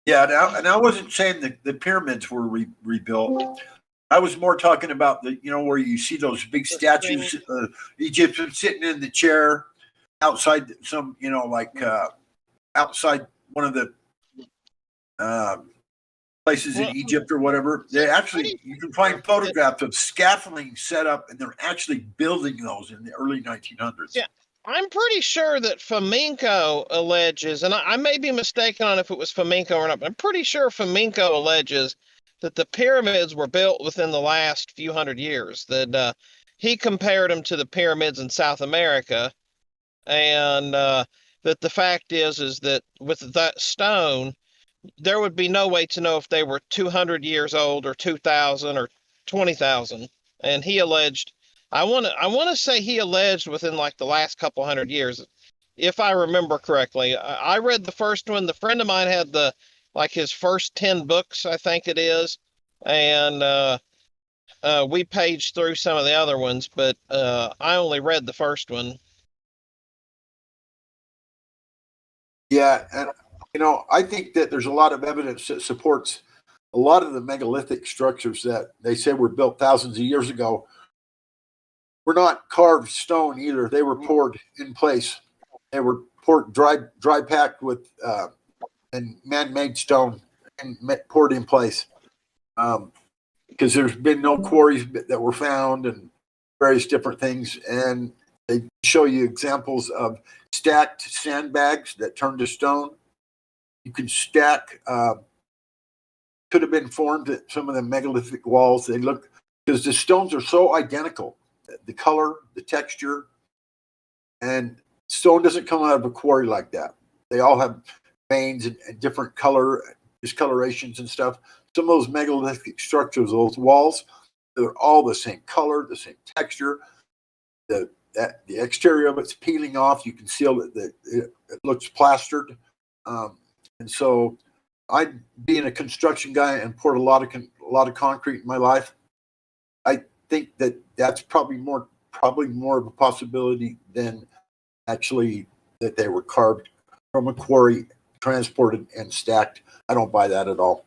Speaker 15: Yeah, and I wasn't saying that the pyramids were rebuilt. I was more talking about where you see those big statues, Egyptians sitting in the chair outside some, outside one of the places in Egypt or whatever. They actually, you can find photographs of scaffolding set up, and they're actually building those in the early 1900s.
Speaker 3: Yeah. I'm pretty sure that Fomenko alleges, and I may be mistaken on if it was Fomenko or not, but I'm pretty sure Fomenko alleges that the pyramids were built within the last few hundred years, that he compared them to the pyramids in South America, and that the fact is that with that stone, there would be no way to know if they were 200 years old or 2,000 or 20,000. And he alleged, I want to say he alleged within like the last couple hundred years, if I remember correctly. I read the first one. The friend of mine had his first 10 books, I think it is, and we paged through some of the other ones, but I only read the first one.
Speaker 15: Yeah, and I think that there's a lot of evidence that supports a lot of the megalithic structures that they say were built thousands of years ago were not carved stone either. They were poured in place. They were poured dry packed with and man-made stone and poured in place. Because there's been no quarries that were found and various different things, and they show you examples of stacked sandbags that turn to stone. You can stack, could have been formed at some of the megalithic walls. They look, because the stones are so identical, the color, the texture, and stone doesn't come out of a quarry like that. They all have veins and different color, discolorations and stuff. Some of those megalithic structures, those walls, they're all the same color, the same texture. The exterior of it's peeling off. You can see that it looks plastered. And so, I, being a construction guy and poured a lot of concrete in my life, think that that's probably more of a possibility than actually that they were carved from a quarry, transported, and stacked. I don't buy that at all.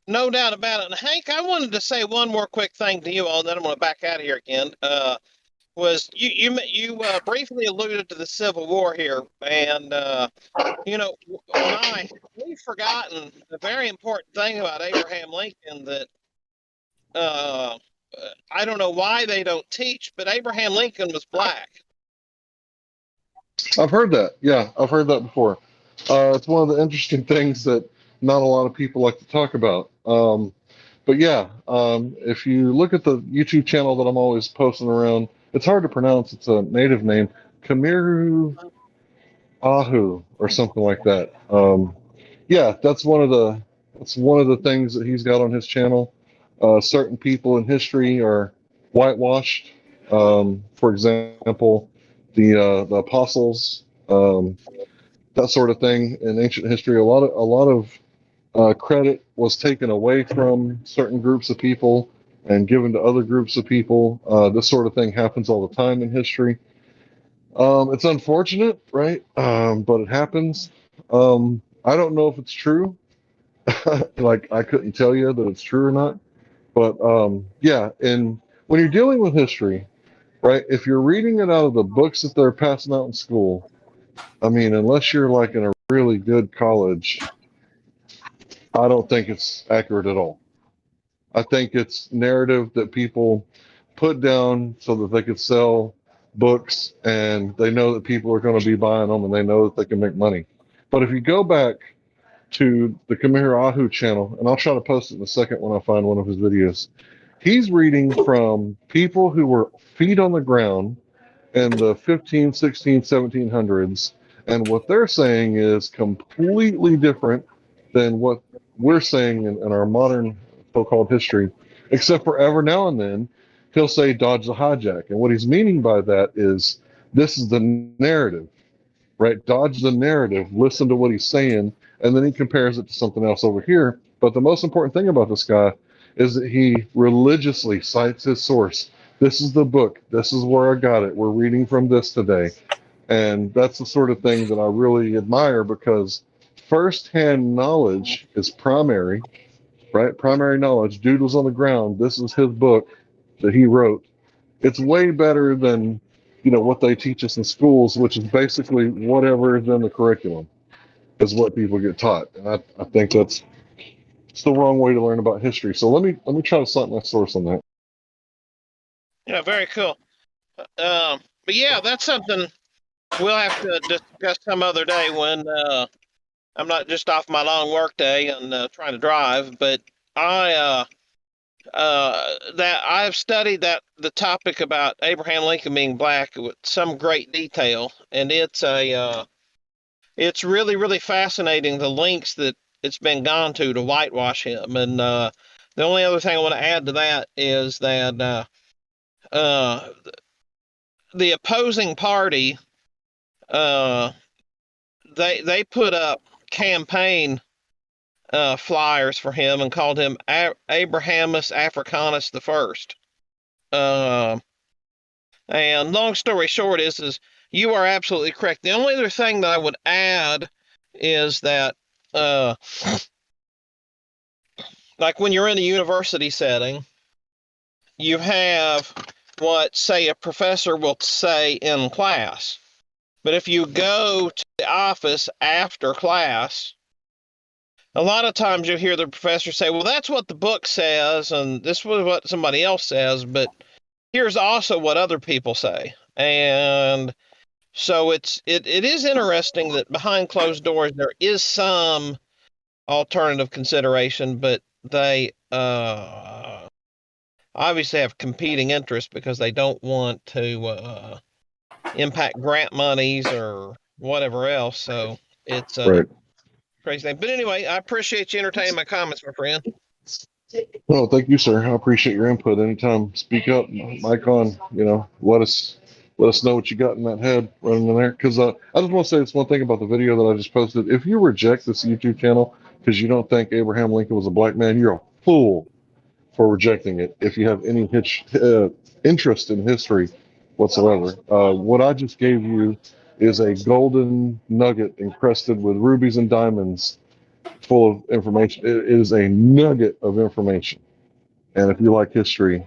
Speaker 3: No doubt about it. And Hank, I wanted to say one more quick thing to you all, and then I'm going to back out of here again. Was you briefly alluded to the Civil War here, and we've forgotten a very important thing about Abraham Lincoln that I don't know why they don't teach, but Abraham Lincoln was black.
Speaker 9: I've heard that. Yeah, I've heard that before. It's one of the interesting things that not a lot of people like to talk about. But yeah, if you look at the YouTube channel that I'm always posting around, it's hard to pronounce. It's a native name, Kamiru Ahu or something like that. Yeah, that's one of the things that he's got on his channel. Certain people in history are whitewashed. For example, the apostles, that sort of thing in ancient history. A lot of credit was taken away from certain groups of people and given to other groups of people. This sort of thing happens all the time in history. It's unfortunate, right? But it happens. I don't know if it's true. Like, I couldn't tell you that it's true or not. But yeah, and when you're dealing with history, right, if you're reading it out of the books that they're passing out in school, I mean, unless you're like in a really good college, I don't think it's accurate at all. I think it's narrative that people put down so that they could sell books, and they know that people are going to be buying them, and they know that they can make money. But if you go back to the Kamir Ahu channel, and I'll try to post it in a second when I find one of his videos, he's reading from people who were feet on the ground in the 15, 16, 1700s, and what they're saying is completely different than what we're saying in our modern so-called history, except for every now and then he'll say dodge the hijack, and what he's meaning by that is this is the narrative, right? Dodge the narrative, listen to what he's saying, and then he compares it to something else over here. But the most important thing about this guy is that he religiously cites his source. This is the book. This is where I got it. We're reading from this today. And that's the sort of thing that I really admire, because firsthand knowledge is primary, right? Primary knowledge. Dude was on the ground. This is his book that he wrote. It's way better than, what they teach us in schools, which is basically whatever is in the curriculum is what people get taught. And I think it's the wrong way to learn about history. So let me try to cite my source on that.
Speaker 3: Yeah, very cool. But yeah, that's something we'll have to discuss some other day when I'm not just off my long work day and trying to drive. But I have studied the topic about Abraham Lincoln being black with some great detail, and it's really, really fascinating the links that it's been gone to whitewash him. And the only other thing I want to add to that is that the opposing party, they put up campaign flyers for him and called him Abrahamus Africanus the First. And long story short is you are absolutely correct. The only other thing that I would add is that like when you're in a university setting, you have what, say, a professor will say in class. But if you go to the office after class, a lot of times you'll hear the professor say, well, that's what the book says, and this was what somebody else says, but here's also what other people say. And so it is interesting that behind closed doors there is some alternative consideration, but they obviously have competing interests because they don't want to impact grant monies or whatever else. So it's
Speaker 9: Right.
Speaker 3: crazy thing. But anyway, I appreciate you entertaining my comments, my friend.
Speaker 9: Well, thank you, sir. I appreciate your input. Anytime, speak up, mic on. Let us know what you got in that head running in there. Because I just want to say this one thing about the video that I just posted. If you reject this YouTube channel because you don't think Abraham Lincoln was a black man, you're a fool. for rejecting it if you have any interest in history whatsoever. What I just gave you is a golden nugget encrusted with rubies and diamonds full of information. It is a nugget of information. And if you like history,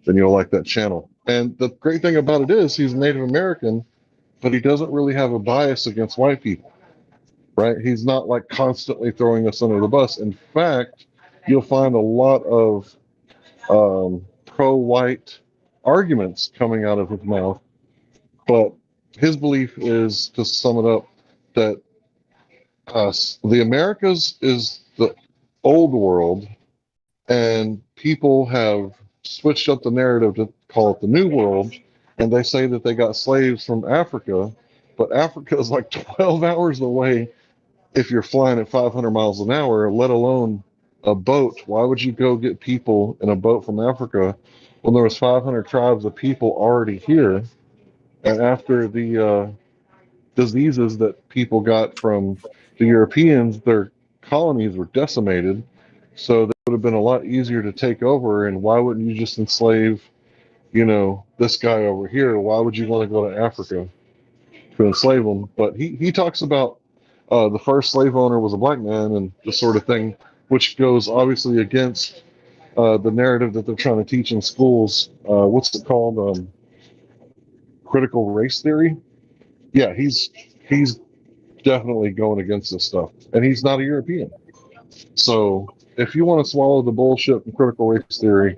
Speaker 9: then you'll like that channel. And the great thing about it is he's Native American, but he doesn't really have a bias against white people, right? He's not like constantly throwing us under the bus. In fact, you'll find a lot of pro-white arguments coming out of his mouth. But his belief is, to sum it up, that the Americas is the old world, and people have switched up the narrative to call it the new world. And they say that they got slaves from Africa, but Africa is like 12 hours away if you're flying at 500 miles an hour, let alone a boat. Why would you go get people in a boat from Africa when there was 500 tribes of people already here? And after the diseases that people got from the Europeans, their colonies were decimated. So that would have been a lot easier to take over. And why wouldn't you just enslave, this guy over here? Why would you want to go to Africa to enslave them? But he talks about the first slave owner was a black man and this sort of thing, which goes obviously against the narrative that they're trying to teach in schools. What's it called? Critical race theory. Yeah, he's definitely going against this stuff, and he's not a European. So if you want to swallow the bullshit from critical race theory,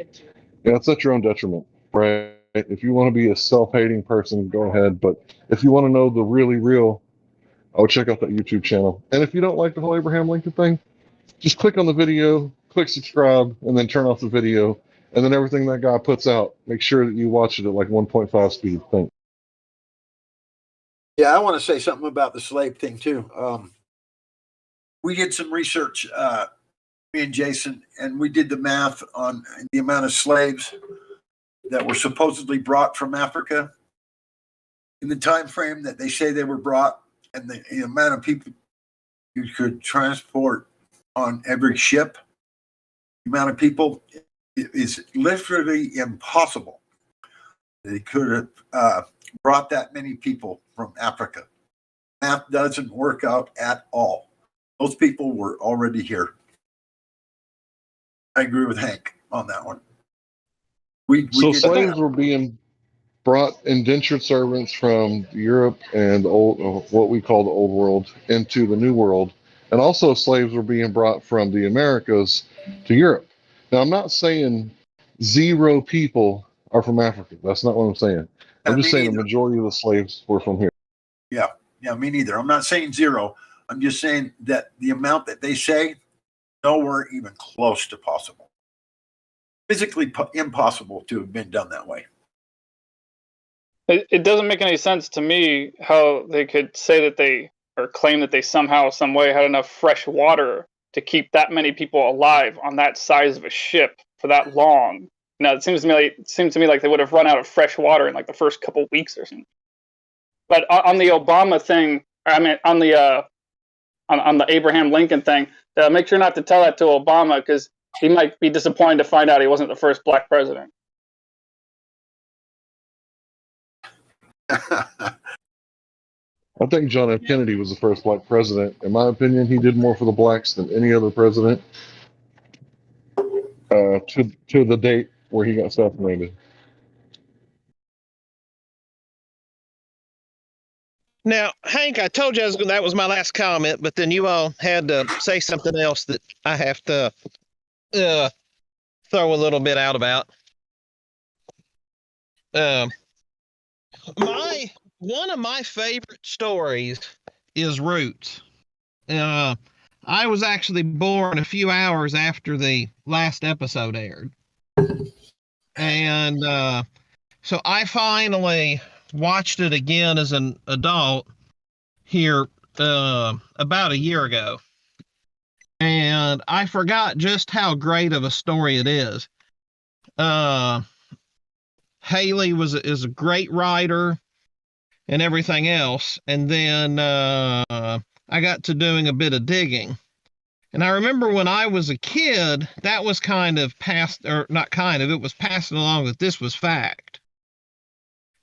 Speaker 9: it's at your own detriment, right? If you want to be a self-hating person, go ahead. But if you want to know the really real, check out that YouTube channel. And if you don't like the whole Abraham Lincoln thing, just click on the video, click subscribe, and then turn off the video. And then everything that guy puts out, make sure that you watch it at like 1.5 speed. Thanks.
Speaker 15: Yeah, I want to say something about the slave thing too. We did some research, me and Jason, and we did the math on the amount of slaves that were supposedly brought from Africa in the time frame that they say they were brought, and the amount of people you could transport on every ship. The amount of people is literally impossible. They could have brought that many people from Africa. Math doesn't work out at all. Those people were already here. I agree with Hank on that one.
Speaker 9: So slaves were being brought, indentured servants from Europe and what we call the old world, into the new world. And also slaves were being brought from the Americas to Europe. Now, I'm not saying zero people are from Africa. That's not what I'm saying. I'm just saying a majority of the slaves were from here.
Speaker 15: Yeah, me neither. I'm not saying zero. I'm just saying that the amount that they say, nowhere even close to possible. Physically impossible to have been done that way.
Speaker 8: It doesn't make any sense to me how they could say that they, or claim that they somehow, some way had enough fresh water to keep that many people alive on that size of a ship for that long. It seems to me like they would have run out of fresh water in like the first couple weeks or something. But on the Obama thing, I mean, on the Abraham Lincoln thing, make sure not to tell that to Obama, because he might be disappointed to find out he wasn't the first black president.
Speaker 9: I think John F. Kennedy was the first black president. In my opinion, he did more for the blacks than any other president to the date where he got assassinated.
Speaker 3: Now, Hank, I told you that was my last comment, but then you all had to say something else that I have to throw a little bit out about. One of my favorite stories is Roots. I was actually born a few hours after the last episode aired. And so I finally watched it again as an adult here about a year ago. And I forgot just how great of a story it is. Haley is a great writer and everything else. And then I got to doing a bit of digging. And I remember when I was a kid, that was kind of passed, or not kind of, it was passing along that this was fact.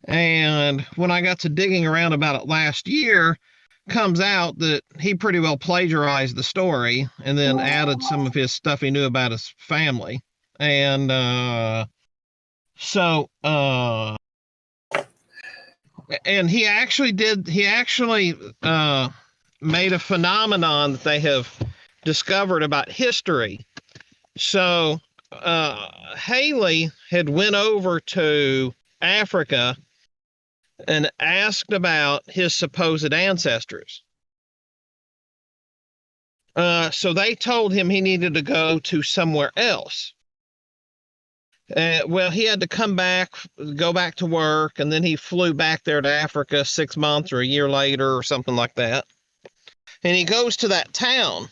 Speaker 3: And when I got to digging around about it last year, comes out that he pretty well plagiarized the story and then added some of his stuff he knew about his family. And and he actually made a phenomenon that they have discovered about history. So Haley had went over to Africa and asked about his supposed ancestors. So they told him he needed to go to somewhere else. Well, he had to go back to work, and then he flew back there to Africa 6 months or a year later or something like that. And he goes to that town.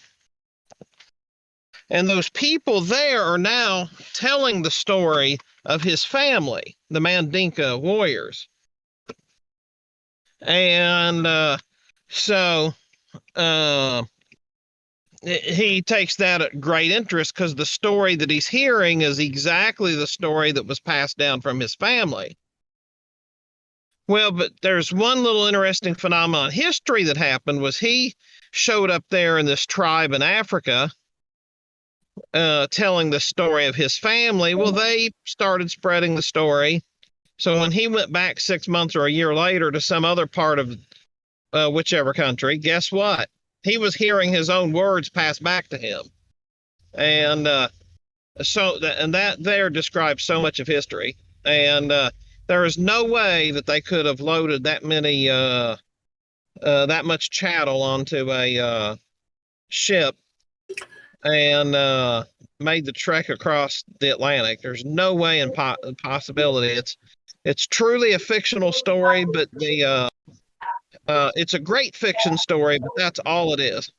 Speaker 3: And those people there are now telling the story of his family, the Mandinka warriors. And he takes that at great interest because the story that he's hearing is exactly the story that was passed down from his family. Well, but there's one little interesting phenomenon in history that happened was he showed up there in this tribe in Africa telling the story of his family. Well, they started spreading the story. So when he went back 6 months or a year later to some other part of whichever country, guess what? He was hearing his own words passed back to him. And that there describes so much of history. And there is no way that they could have loaded that many that much chattel onto a ship and made the trek across the Atlantic. There's no way in possibility. It's truly a fictional story, but it's a great fiction story, but that's all it is.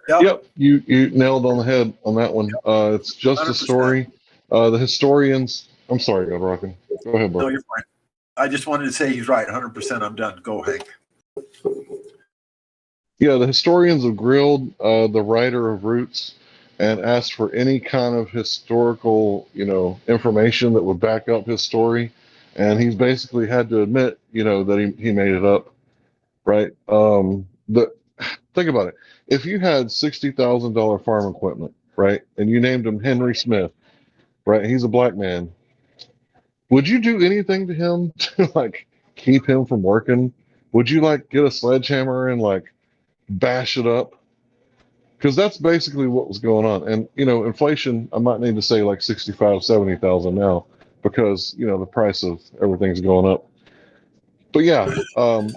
Speaker 9: Yep, you nailed on the head on that one. It's just 100%. A story. The historians. I'm sorry, God Rockin'. Go ahead, bro.
Speaker 15: No, you're fine. I just wanted to say he's right. 100%. I'm done. Go, Hank.
Speaker 9: Yeah, the historians have grilled the writer of Roots and asked for any kind of historical, information that would back up his story, and he's basically had to admit, that he made it up, right? Think about it. If you had $60,000 farm equipment, right, and you named him Henry Smith, right? He's a black man. Would you do anything to him to keep him from working? Would you get a sledgehammer and bash it up? Because that's basically what was going on. And inflation, I might need to say 65, 70,000 now because the price of everything's going up. But yeah,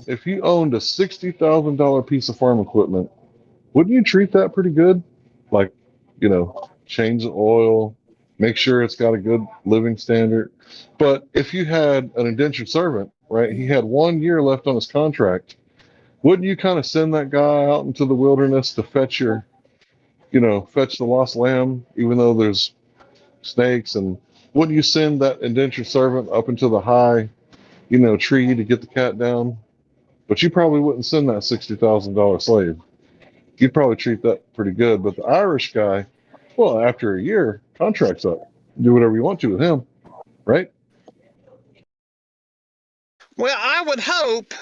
Speaker 9: if you owned a $60,000 piece of farm equipment, wouldn't you treat that pretty good? Change the oil, make sure it's got a good living standard. But if you had an indentured servant, right, he had 1 year left on his contract, wouldn't you kind of send that guy out into the wilderness to fetch the lost lamb, even though there's snakes? And wouldn't you send that indentured servant up into the high, tree to get the cat down? But you probably wouldn't send that $60,000 slave. You'd probably treat that pretty good. But the Irish guy, well, after a year, contract's up. Do whatever you want to with him, right?
Speaker 3: Well, I would hope,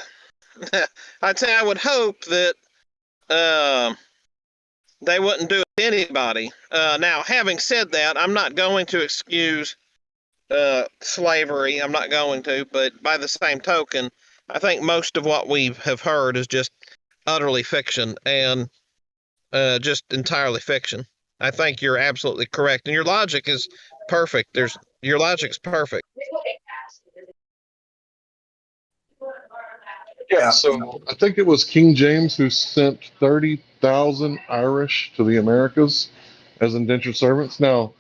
Speaker 3: I would hope that they wouldn't do it to anybody. Now, having said that, I'm not going to excuse slavery. I'm not going to, but by the same token, I think most of what we have heard is just utterly fiction and just entirely fiction. I think you're absolutely correct, and your logic is perfect. Your logic's perfect.
Speaker 9: Yeah, so I think it was King James who sent 30,000 Irish to the Americas as indentured servants. Now,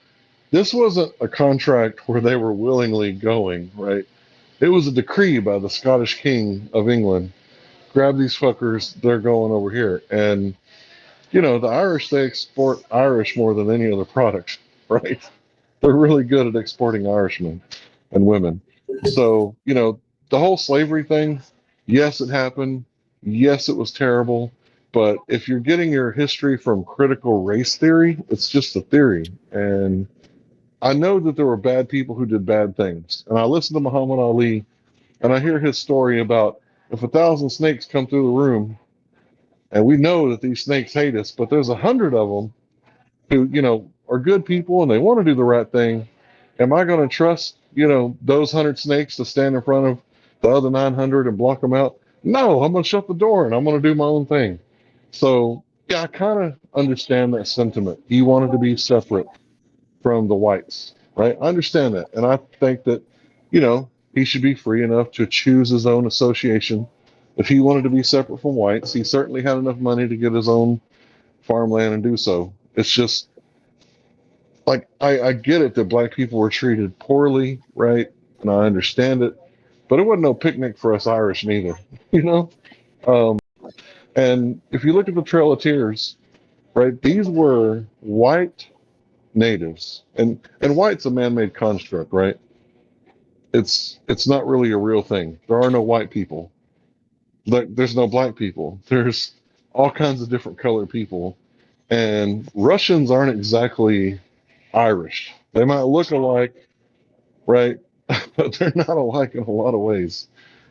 Speaker 9: this wasn't a contract where they were willingly going, right? It was a decree by the Scottish King of England. Grab these fuckers, they're going over here. And, the Irish, they export Irish more than any other product, right? They're really good at exporting Irishmen and women. So, the whole slavery thing, yes, it happened. Yes, it was terrible. But if you're getting your history from critical race theory, it's just a theory. And I know that there were bad people who did bad things. And I listen to Muhammad Ali and I hear his story about if 1,000 snakes come through the room, and we know that these snakes hate us, but there's 100 of them who, are good people and they want to do the right thing. Am I going to trust, those 100 snakes to stand in front of the other 900 and block them out? No, I'm going to shut the door and I'm going to do my own thing. So, yeah, I kind of understand that sentiment. He wanted to be separate from the whites, right? I understand that. And I think that, he should be free enough to choose his own association. If he wanted to be separate from whites, he certainly had enough money to get his own farmland and do so. It's just like I get it that black people were treated poorly, right? And I understand it, but it wasn't no picnic for us Irish neither, you know. And if you look at the Trail of Tears, right, these were white natives, and white's a man-made construct, right? It's not really a real thing. There are no white people. There's no black people. There's all kinds of different colored people, and Russians aren't exactly Irish. They might look alike, right? But they're not alike in a lot of ways.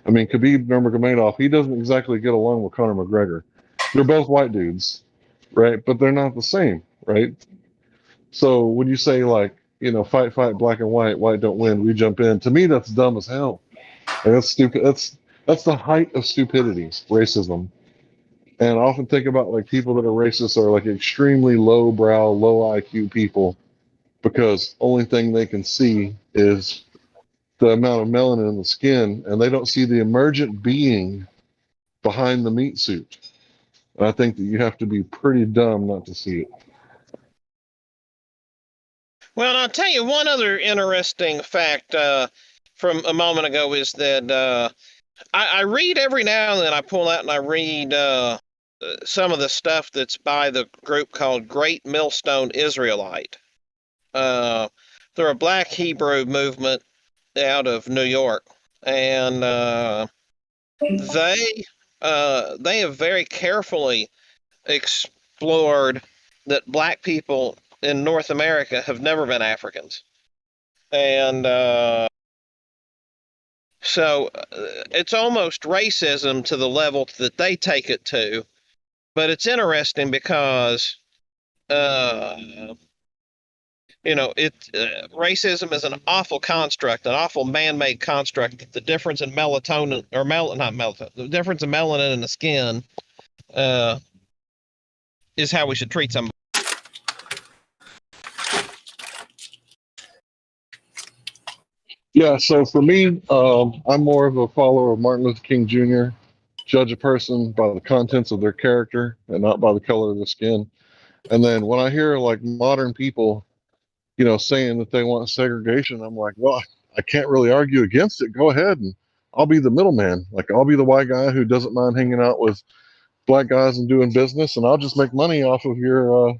Speaker 9: I mean, Khabib Nurmagomedov, he doesn't exactly get along with Conor McGregor. They're both white dudes, right? But they're not the same, right? So when you say like, fight, black and white don't win, we jump in. To me, that's dumb as hell. And that's stupid. That's the height of stupidity, racism. And I often think about like people that are racist are like extremely low brow, low IQ people because only thing they can see is the amount of melanin in the skin, and they don't see the emergent being behind the meat suit. And I think that you have to be pretty dumb not to see it.
Speaker 3: Well, and I'll tell you one other interesting fact from a moment ago is that I read every now and then. I pull out and I read some of the stuff that's by the group called Great Millstone Israelite. They're a Black Hebrew movement out of New York, and they have very carefully explored that Black people in North America have never been Africans, and so it's almost racism to the level that they take it to. But it's interesting because racism is an awful construct, an awful man-made construct. The difference in melatonin or not melatonin, the difference in melanin in the skin is how we should treat somebody.
Speaker 9: Yeah, so for me, I'm more of a follower of Martin Luther King Jr. Judge a person by the contents of their character and not by the color of their skin. And then when I hear like modern people, saying that they want segregation, I'm like, well, I can't really argue against it. Go ahead and I'll be the middleman. Like I'll be the white guy who doesn't mind hanging out with black guys and doing business, and I'll just make money off of your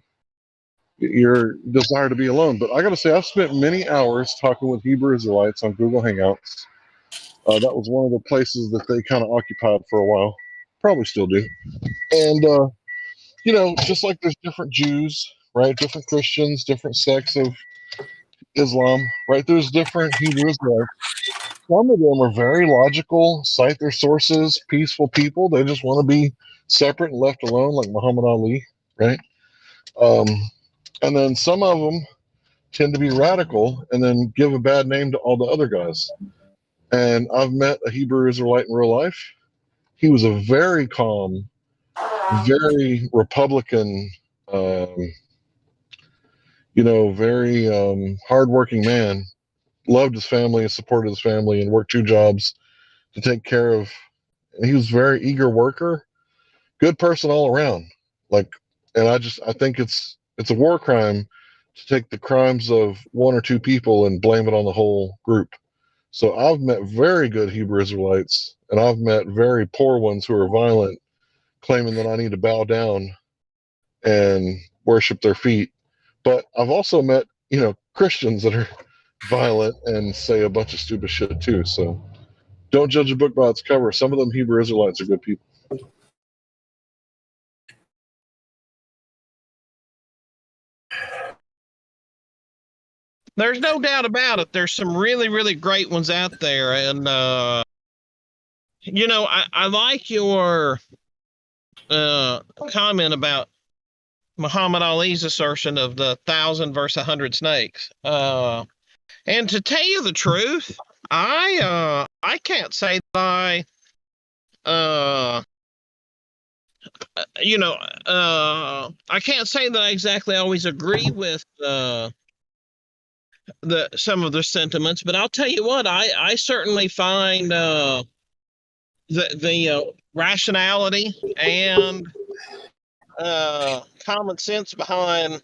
Speaker 9: desire to be alone. But I got to say, I've spent many hours talking with Hebrew Israelites on Google Hangouts. That was one of the places that they kind of occupied for a while. Probably still do. And, just like there's different Jews, right? Different Christians, different sects of Islam, right? There's different Hebrew Israelites. Some of them are very logical, cite their sources, peaceful people. They just want to be separate and left alone, like Muhammad Ali, right? Um, and then some of them tend to be radical and then give a bad name to all the other guys. And I've met a Hebrew Israelite in real life. He was a very calm, very Republican, very hardworking man. Loved his family and supported his family and worked 2 jobs to take care of. He was a very eager worker, good person all around. Like, and I think it's a war crime to take the crimes of 1 or 2 people and blame it on the whole group. So I've met very good Hebrew Israelites, and I've met very poor ones who are violent, claiming that I need to bow down and worship their feet. But I've also met, Christians that are violent and say a bunch of stupid shit too. So don't judge a book by its cover. Some of them Hebrew Israelites are good people.
Speaker 3: There's no doubt about it. There's some really, really great ones out there. And, I like your comment about Muhammad Ali's assertion of the 1,000 versus 100 snakes. And to tell you the truth, I can't say that I I can't say that I exactly always agree with some of the sentiments, but I'll tell you what, I certainly find the rationality and common sense behind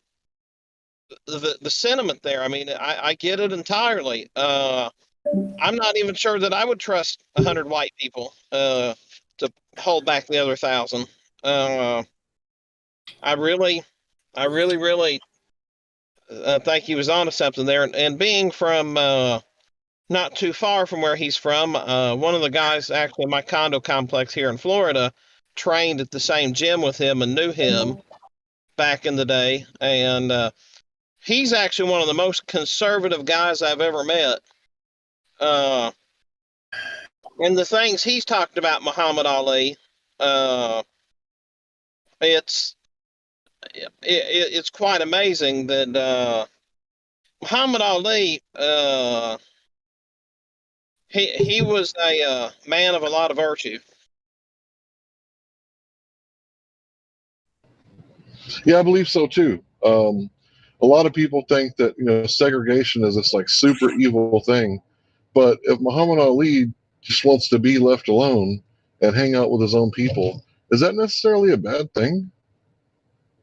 Speaker 3: the sentiment there. I mean, I get it entirely. I'm not even sure that I would trust 100 white people to hold back the other 1,000. I really think he was onto something there. And being from not too far from where he's from, one of the guys actually in my condo complex here in Florida trained at the same gym with him and knew him back in the day. And he's actually one of the most conservative guys I've ever met. And the things he's talked about Muhammad Ali, it's quite amazing that Muhammad Ali, he was a man of a lot of virtue.
Speaker 9: Yeah, I believe so too. A lot of people think that segregation is this like super evil thing, but if Muhammad Ali just wants to be left alone and hang out with his own people, is that necessarily a bad thing?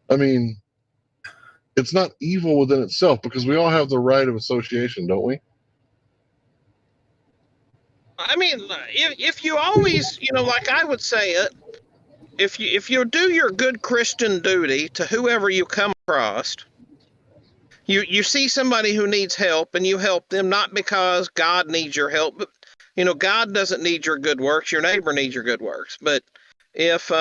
Speaker 9: I mean, it's not evil within itself because we all have the right of association, don't we?
Speaker 3: I mean, if you always, like I would say it, if you do your good Christian duty to whoever you come across, you see somebody who needs help and you help them, not because God needs your help, but God doesn't need your good works. Your neighbor needs your good works. But if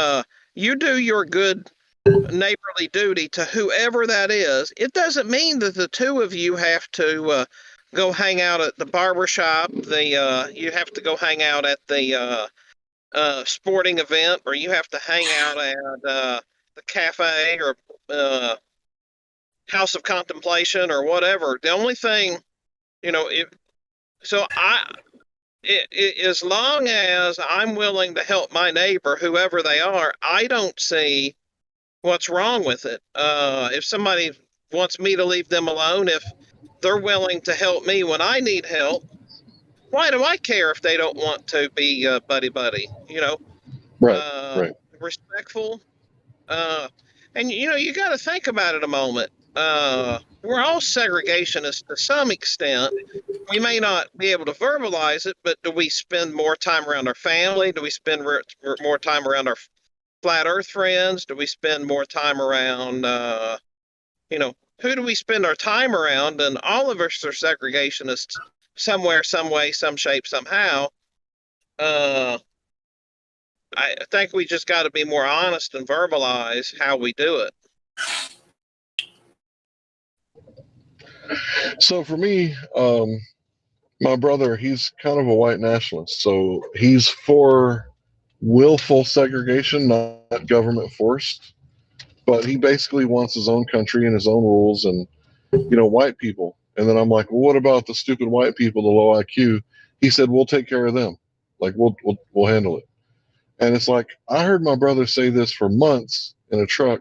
Speaker 3: you do your good neighborly duty to whoever that is, it doesn't mean that the two of you have to go hang out at the barber shop. You have to go hang out at the sporting event, or you have to hang out at the cafe or house of contemplation or whatever. The only thing, as long as I'm willing to help my neighbor, whoever they are, I don't see what's wrong with it. If somebody wants me to leave them alone, if they're willing to help me when I need help, why do I care if they don't want to be buddy?
Speaker 9: Right.
Speaker 3: Respectful. And you got to think about it a moment. We're all segregationists to some extent. We may not be able to verbalize it, but do we spend more time around our family? Do we spend more time around our flat earth friends? Do we spend more time around, who do we spend our time around? And all of us are segregationists somewhere, some way, some shape, somehow. I think we just got to be more honest and verbalize how we do it.
Speaker 9: So for me, my brother, he's kind of a white nationalist. So he's for willful segregation, not government forced. But he basically wants his own country and his own rules and, white people. And then I'm like, well, what about the stupid white people, the low IQ? He said, we'll take care of them. Like, we'll handle it. And it's like, I heard my brother say this for months in a truck,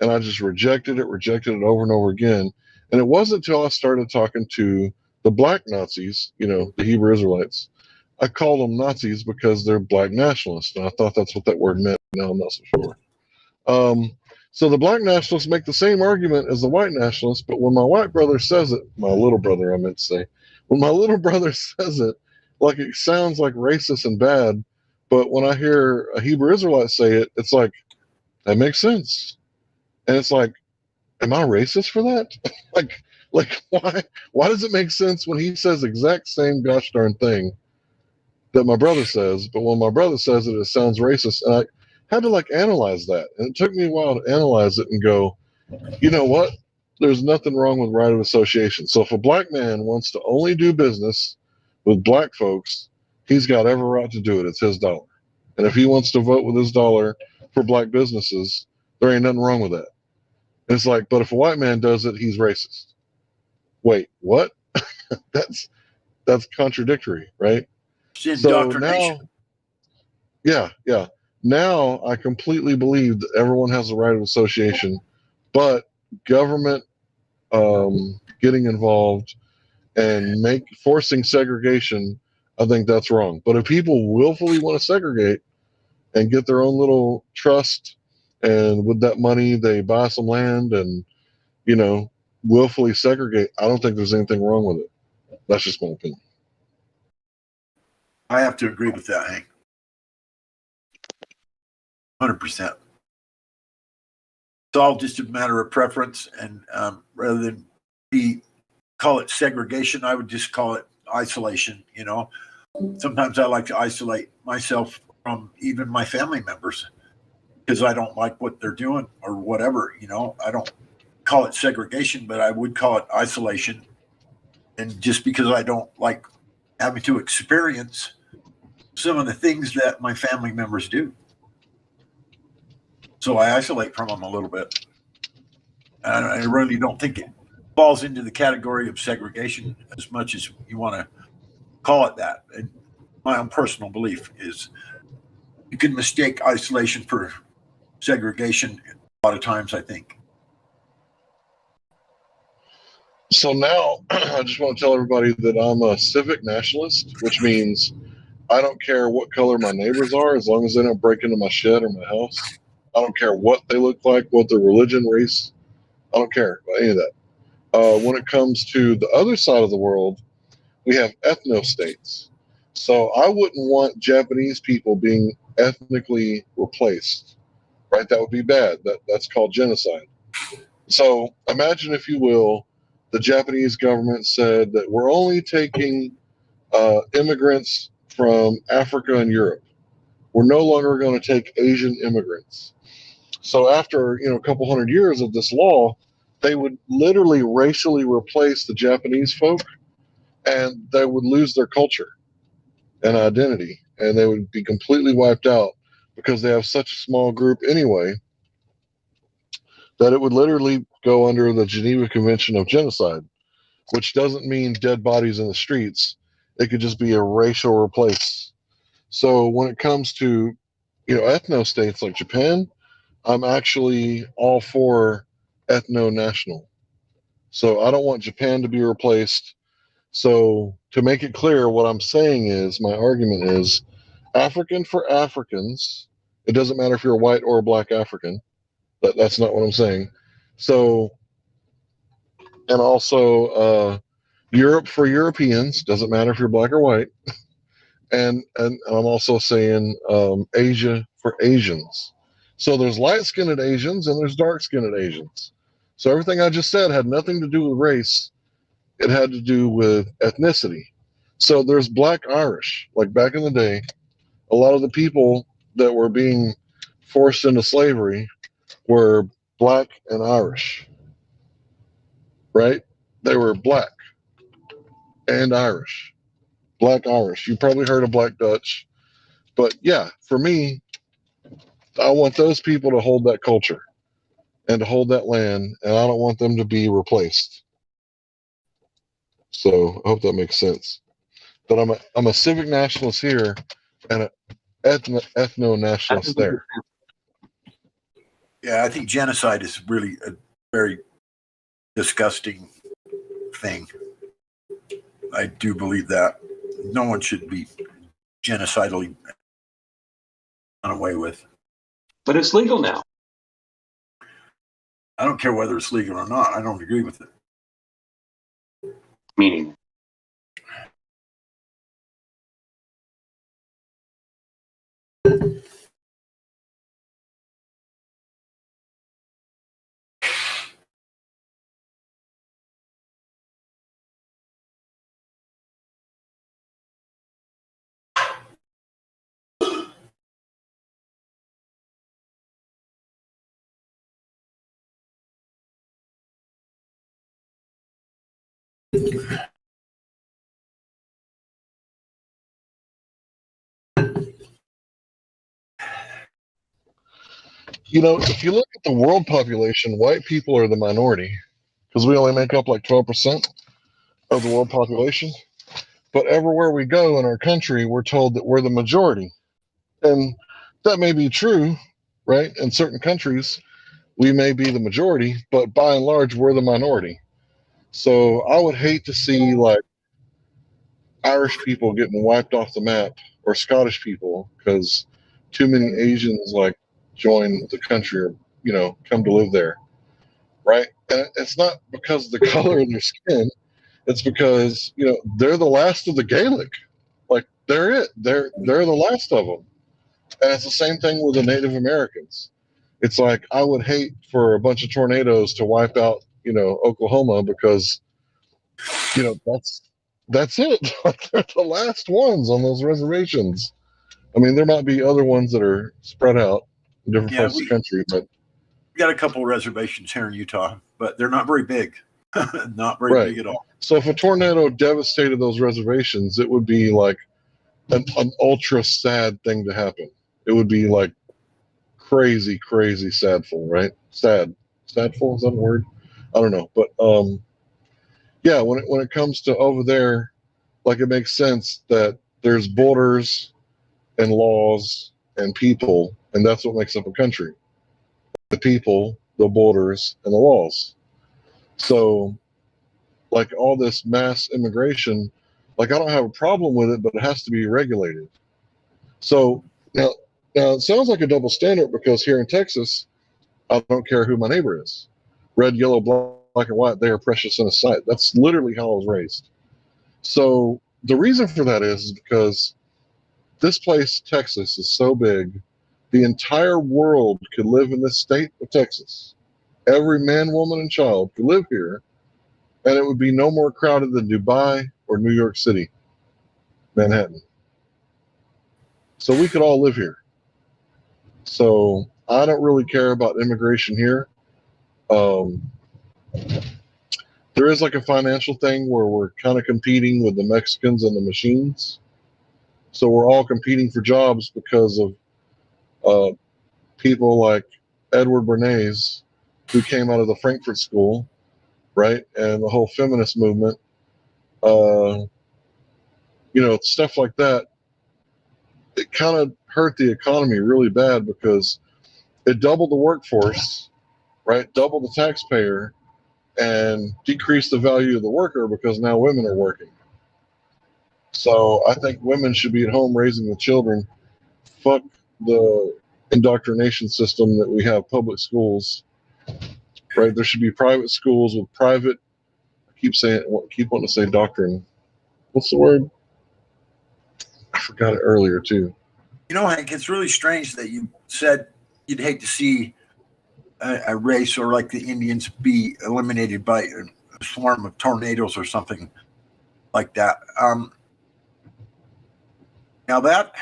Speaker 9: and I just rejected it over and over again. And it wasn't until I started talking to the black Nazis, the Hebrew Israelites. I called them Nazis because they're black nationalists. And I thought that's what that word meant. Now I'm not so sure. So the black nationalists make the same argument as the white nationalists, but when my white brother says it, my little brother, I meant to say, when my little brother says it, like it sounds like racist and bad, but when I hear a Hebrew Israelite say it, it's like, that makes sense. And it's like, am I racist for that? like why does it make sense when he says exact same gosh darn thing that my brother says, but when my brother says it, it sounds racist? And I had to analyze that. And it took me a while to analyze it and go, you know what? there's nothing wrong with right of association. So if a black man wants to only do business with black folks, he's got every right to do it. It's his dollar. And if he wants to vote with his dollar for black businesses, there ain't nothing wrong with that. It's like, but if a white man does it, he's racist. Wait, what? that's contradictory, right?
Speaker 15: It's
Speaker 9: So
Speaker 15: indoctrination.
Speaker 9: now, yeah. Now I completely believe that everyone has the right of association, but government getting involved and forcing segregation, I think that's wrong. But if people willfully want to segregate and get their own little trust, and with that money they buy some land and willfully segregate, I don't think there's anything wrong with it. That's just my opinion.
Speaker 15: I have to agree with that, Hank. 100%. It's all just a matter of preference, and rather than call it segregation, I would just call it isolation. Sometimes I like to isolate myself from even my family members because I don't like what they're doing or whatever. I don't call it segregation, but I would call it isolation. And just because I don't like having to experience some of the things that my family members do, so I isolate from them a little bit. I really don't think it falls into the category of segregation as much as you want to call it that. And my own personal belief is you can mistake isolation for segregation a lot of times, I think.
Speaker 9: So now I just want to tell everybody that I'm a civic nationalist, which means I don't care what color my neighbors are as long as they don't break into my shed or my house. I don't care what they look like, what their religion, race. I don't care about any of that. When it comes to the other side of the world, we have ethno states. So I wouldn't want Japanese people being ethnically replaced, right? That would be bad. That's called genocide. So imagine, if you will, the Japanese government said that we're only taking immigrants from Africa and Europe. We're no longer going to take Asian immigrants. So after a couple hundred years of this law, they would literally racially replace the Japanese folk, and they would lose their culture and identity, and they would be completely wiped out because they have such a small group anyway that it would literally go under the Geneva Convention of Genocide, which doesn't mean dead bodies in the streets. It could just be a racial replace. So when it comes to ethno states like Japan, I'm actually all for ethno national. So I don't want Japan to be replaced. So to make it clear, what I'm saying is, my argument is African for Africans. It doesn't matter if you're a white or a black African. That's not what I'm saying. So, and also Europe for Europeans. Doesn't matter if you're black or white. And I'm also saying Asia for Asians. So there's light-skinned Asians and there's dark-skinned Asians. So everything I just said had nothing to do with race. It had to do with ethnicity. So there's black Irish. Like back in the day, a lot of the people that were being forced into slavery were black and Irish, right? They were black and Irish. Black Irish. You probably heard of Black Dutch. But yeah, for me, I want those people to hold that culture and to hold that land, and I don't want them to be replaced. So I hope that makes sense. But I'm a civic nationalist here and an ethno nationalist there.
Speaker 15: Yeah, I think genocide is really a very disgusting thing. I do believe that. No one should be genocidally done away with.
Speaker 7: But it's legal now.
Speaker 15: I don't care whether it's legal or not. I don't agree with it.
Speaker 7: Meaning?
Speaker 9: You know, if you look at the world population, white people are the minority because we only make up like 12% of the world population. But everywhere we go in our country, we're told that we're the majority. And that may be true, right? In certain countries, we may be the majority, but by and large, we're the minority. So I would hate to see like Irish people getting wiped off the map or Scottish people because too many Asians like join the country or, you know, come to live there, right? And it's not because of the color of their skin. It's because, you know, they're the last of the Gaelic. Like they're it. They're the last of them. And it's the same thing with the Native Americans. It's like I would hate for a bunch of tornadoes to wipe out, you know, Oklahoma because, you know, that's it. Like they're the last ones on those reservations. I mean, there might be other ones that are spread out in different
Speaker 15: Yeah,
Speaker 9: parts of the country, but
Speaker 15: we got a couple of reservations here in Utah, but they're not very big. Not very
Speaker 9: right.
Speaker 15: big at all.
Speaker 9: So if a tornado devastated those reservations, it would be like an ultra sad thing to happen. It would be like crazy, crazy sadful, right? Sadful, is that a word? I don't know, but yeah, when it comes to over there, like it makes sense that there's borders and laws and people, and that's what makes up a country: the people, the borders, and the laws. So, like all this mass immigration, like I don't have a problem with it, but it has to be regulated. So now it sounds like a double standard because here in Texas, I don't care who my neighbor is. Red, yellow, black, and white, they are precious in a sight. That's literally how I was raised. So the reason for that is because this place, Texas, is so big, the entire world could live in this state of Texas. Every man, woman, and child could live here, and it would be no more crowded than Dubai or New York City, Manhattan. So we could all live here. So I don't really care about immigration here. There is like a financial thing where we're kind of competing with the Mexicans and the machines. So we're all competing for jobs because of people like Edward Bernays, who came out of the Frankfurt School, right? And the whole feminist movement, you know, stuff like that. It kind of hurt the economy really bad because it doubled the workforce, right? Doubled the taxpayer and decreased the value of the worker because now women are working. So I think women should be at home raising the children. Fuck the indoctrination system that we have public schools, right? There should be private schools with private. I keep wanting to say doctrine. What's the word? I forgot it earlier too.
Speaker 15: You know, Hank, it's really strange that you said you'd hate to see a race or like the Indians be eliminated by a swarm of tornadoes or something like that. Now that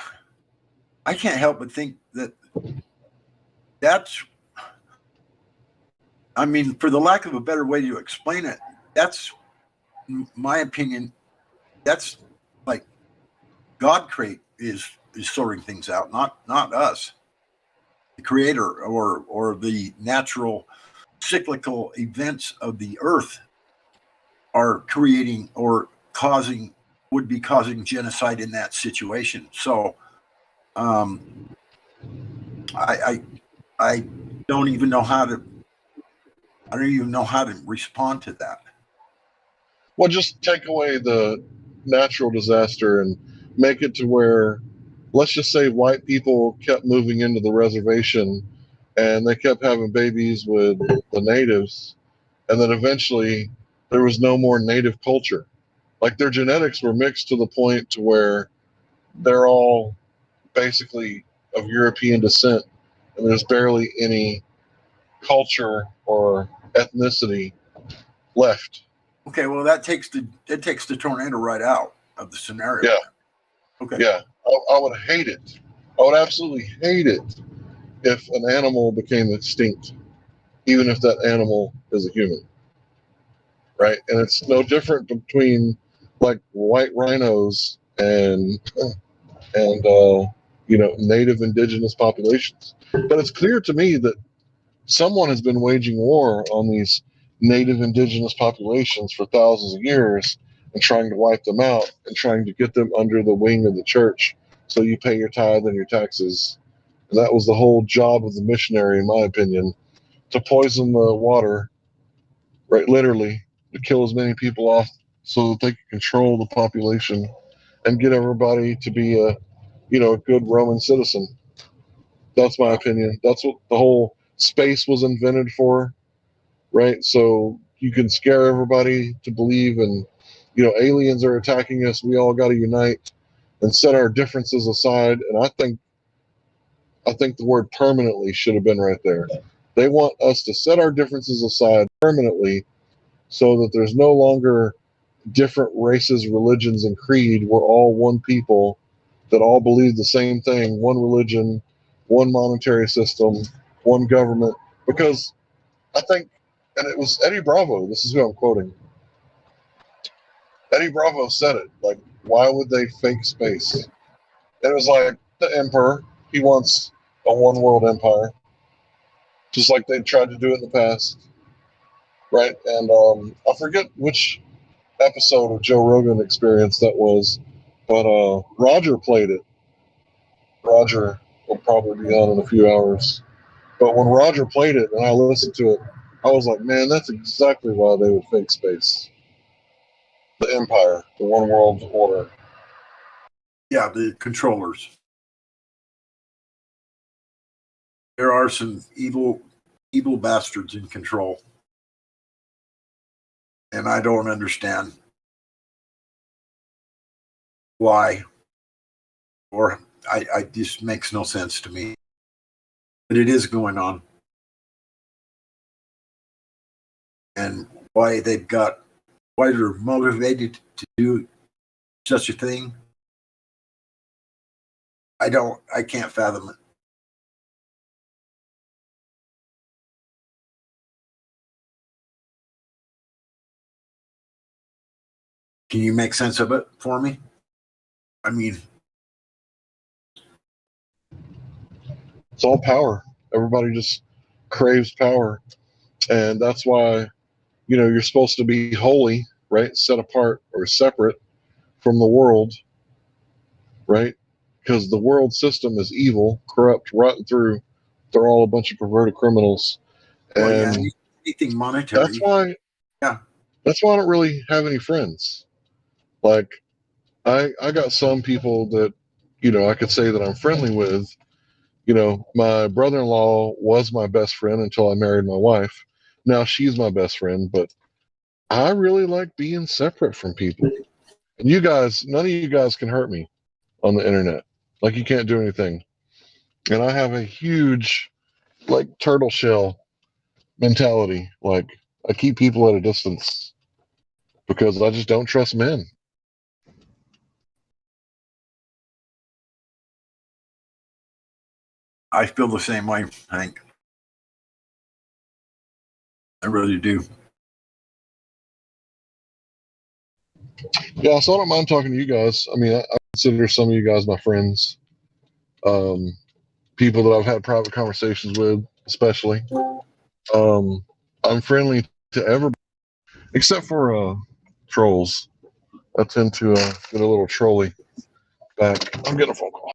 Speaker 15: I can't help but think that's, I mean, for the lack of a better way to explain it, that's my opinion. That's like God is sorting things out, not us, the creator or the natural cyclical events of the earth are creating or would be causing genocide in that situation. So I don't even know how to respond to that.
Speaker 9: Well, just take away the natural disaster and make it to where, let's just say, white people kept moving into the reservation and they kept having babies with the natives, and then eventually there was no more native culture. Like their genetics were mixed to the point to where they're all basically of European descent, and there's barely any culture or ethnicity left.
Speaker 15: Okay, well that takes the tornado right out of the scenario.
Speaker 9: Yeah.
Speaker 15: Okay.
Speaker 9: Yeah, I would hate it. I would absolutely hate it if an animal became extinct, even if that animal is a human. right? And it's no different between like white rhinos and native indigenous populations. But it's clear to me that someone has been waging war on these native indigenous populations for thousands of years and trying to wipe them out and trying to get them under the wing of the church so you pay your tithe and your taxes. And that was the whole job of the missionary, in my opinion, to poison the water, right, literally, to kill as many people off so that they could control the population and get everybody to be a good Roman citizen. That's my opinion. That's what the whole space was invented for, right? So you can scare everybody to believe, and aliens are attacking us. We all got to unite and set our differences aside. And I think the word permanently should have been right there. They want us to set our differences aside permanently, so that there's no longer different races, religions, and creed. We're all one people that all believe the same thing, one religion, one monetary system, one government. Because I think, and it was Eddie Bravo, this is who I'm quoting. Eddie Bravo said it, like, why would they fake space? And it was like the emperor, he wants a one world empire, just like they tried to do it in the past, right? And I forget which episode of Joe Rogan Experience that was, but Roger played it. Roger will probably be on in a few hours. But when Roger played it and I listened to it, I was like, man, that's exactly why they would fake space. The empire, the one world order.
Speaker 15: Yeah, the controllers. There are some evil bastards in control. And I don't understand why. Or I just makes no sense to me. But it is going on. And why they're motivated to do such a thing, I can't fathom it. Can you make sense of it for me? I mean,
Speaker 9: it's all power. Everybody just craves power. And that's why, you're supposed to be holy, right? Set apart or separate from the world, right? Because the world system is evil, corrupt, rotten through. They're all a bunch of perverted criminals.
Speaker 15: well, yeah,
Speaker 9: And
Speaker 15: anything monetary.
Speaker 9: that's why
Speaker 15: Yeah.
Speaker 9: That's why I don't really have any friends. Like I got some people that, I could say that I'm friendly with. My brother-in-law was my best friend until I married my wife. Now she's my best friend, but I really like being separate from people. And you guys, none of you guys can hurt me on the internet. Like you can't do anything. And I have a huge like turtle shell mentality. Like I keep people at a distance because I just don't trust men.
Speaker 15: I feel the same way, Hank. I really do.
Speaker 9: Yeah, so I don't mind talking to you guys. I mean, I consider some of you guys my friends, people that I've had private conversations with, especially. I'm friendly to everybody except for trolls. I tend to get a little trolly back. I'm getting a phone call.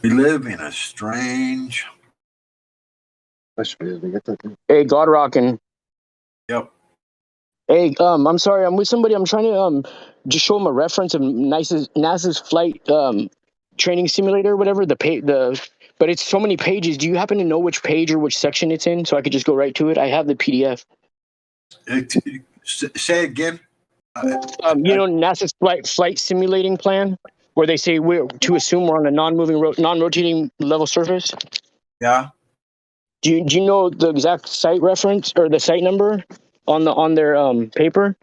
Speaker 15: We live in a strange.
Speaker 19: Hey, God rockin'.
Speaker 15: Yep.
Speaker 19: Hey, I'm sorry, I'm with somebody. I'm trying to just show them a reference of NASA's flight training simulator, or whatever. But it's so many pages. Do you happen to know which page or which section it's in, so I could just go right to it? I have the PDF.
Speaker 15: Say again.
Speaker 19: NASA's flight simulating plan, where they say we're to assume we're on a non-rotating level surface.
Speaker 15: Yeah.
Speaker 19: Do you know the exact site reference or the site number? on their paper.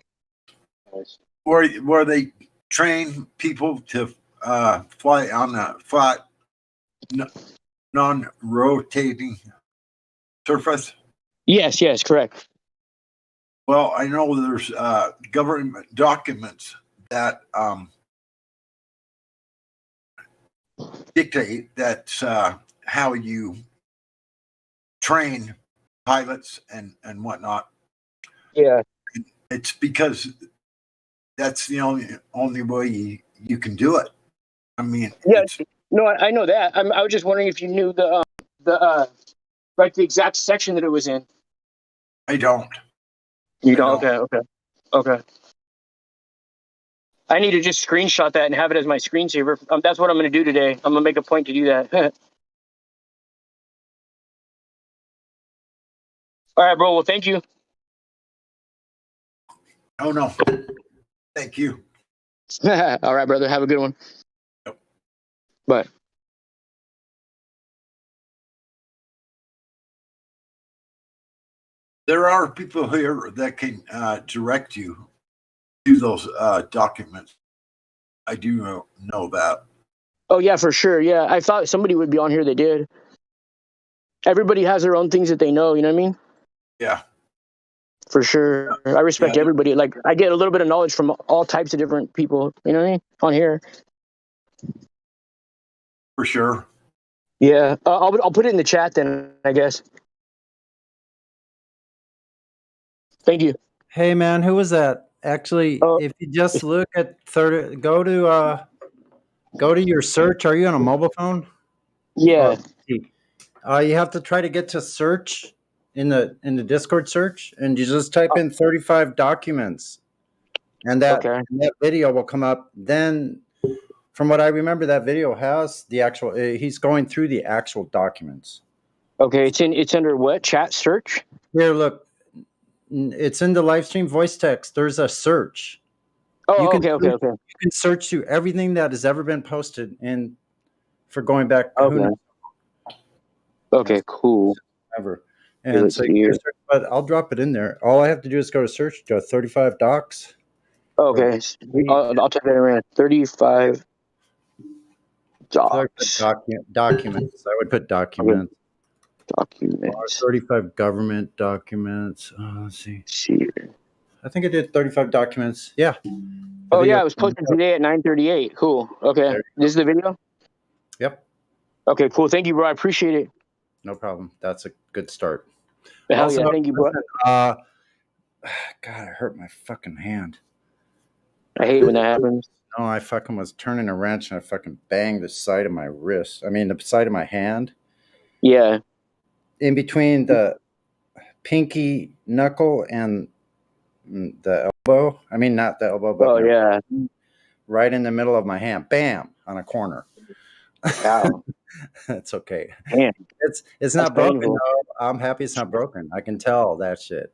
Speaker 15: Where they train people to fly on a flat, non-rotating surface.
Speaker 19: Yes, correct.
Speaker 15: Well, I know there's government documents that dictate that's how you train pilots and whatnot.
Speaker 19: Yeah.
Speaker 15: It's because that's the only way you can do it. I mean,
Speaker 19: Yeah. No, I know that. I was just wondering if you knew the like the exact section that it was in.
Speaker 15: I don't.
Speaker 19: You don't? Okay. I need to just screenshot that and have it as my screensaver. That's what I'm going to do today. I'm going to make a point to do that. All right, bro. Well, thank you.
Speaker 15: Oh, no. Thank you.
Speaker 19: All right, brother. Have a good one.
Speaker 15: Yep.
Speaker 19: Bye.
Speaker 15: There are people here that can direct you to those documents. I do know that.
Speaker 19: Oh, yeah, for sure. Yeah, I thought somebody would be on here that did. Everybody has their own things that they know. You know what I mean?
Speaker 15: Yeah.
Speaker 19: For sure. I respect everybody. Like, I get a little bit of knowledge from all types of different people. You know what I mean? On here.
Speaker 15: For sure.
Speaker 19: Yeah. I'll put it in the chat then, I guess. Thank you.
Speaker 12: Hey man, who was that? Actually, if you just look at go to your search. Are you on a mobile phone?
Speaker 19: Yeah.
Speaker 12: You have to try to get to search in the Discord search, and you just type in 35 documents, and that video will come up. Then, from what I remember, that video has the actual. He's going through the actual documents.
Speaker 19: Okay, it's under what? Chat search?
Speaker 12: Here, look. It's in the live stream voice text. There's a search.
Speaker 19: Oh, okay.
Speaker 12: You can search through everything that has ever been posted, and for going back, who knows?
Speaker 19: Okay, cool.
Speaker 12: Ever. And so, but I'll drop it in there. All I have to do is go to search, go 35 docs.
Speaker 19: Okay, I'll type that around 35 docs.
Speaker 12: Documents. I would put documents.
Speaker 19: Documents.
Speaker 12: 35 government documents. Let's see. I think I did 35 documents. Yeah.
Speaker 19: Oh yeah, it was posted today at 9:38. Cool. Okay, this is the video.
Speaker 12: Yep.
Speaker 19: Okay, cool. Thank you, bro. I appreciate it.
Speaker 12: No problem. That's a good start.
Speaker 19: Hell yeah, thank you, bro.
Speaker 12: God, I hurt my fucking hand.
Speaker 19: I hate when that happens.
Speaker 12: No, I fucking was turning a wrench and I fucking banged the side of my wrist. I mean, the side of my hand.
Speaker 19: Yeah.
Speaker 12: In between the pinky knuckle and the elbow. I mean, not the elbow, but right in the middle of my hand. Bam, on a corner.
Speaker 19: Wow.
Speaker 12: That's okay.
Speaker 19: Man,
Speaker 12: it's not broken though. I'm happy it's not broken. I can tell that shit.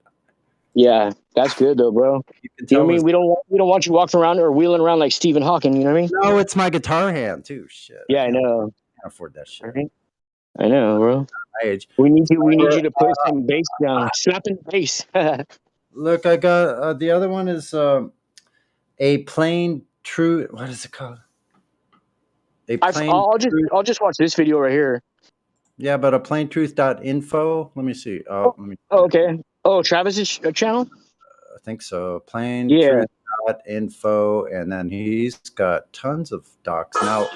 Speaker 19: Yeah, that's good though, bro. You know what I mean? We don't want you walking around or wheeling around like Stephen Hawking. You know what I mean?
Speaker 12: No, it's my guitar hand too. Shit.
Speaker 19: Yeah, I know.
Speaker 12: I can't afford that shit.
Speaker 19: Right? I know, bro.
Speaker 12: My age.
Speaker 19: We need you to put some bass down. Slapping bass.
Speaker 12: Look, I got the other one is a plain true. What is it called?
Speaker 19: I'll just watch this video right here.
Speaker 12: Yeah, but a plaintruth.info. Let me see.
Speaker 19: Okay. Oh, Travis's channel?
Speaker 12: I think so. Plaintruth.info, and then he's got tons of docs. Now,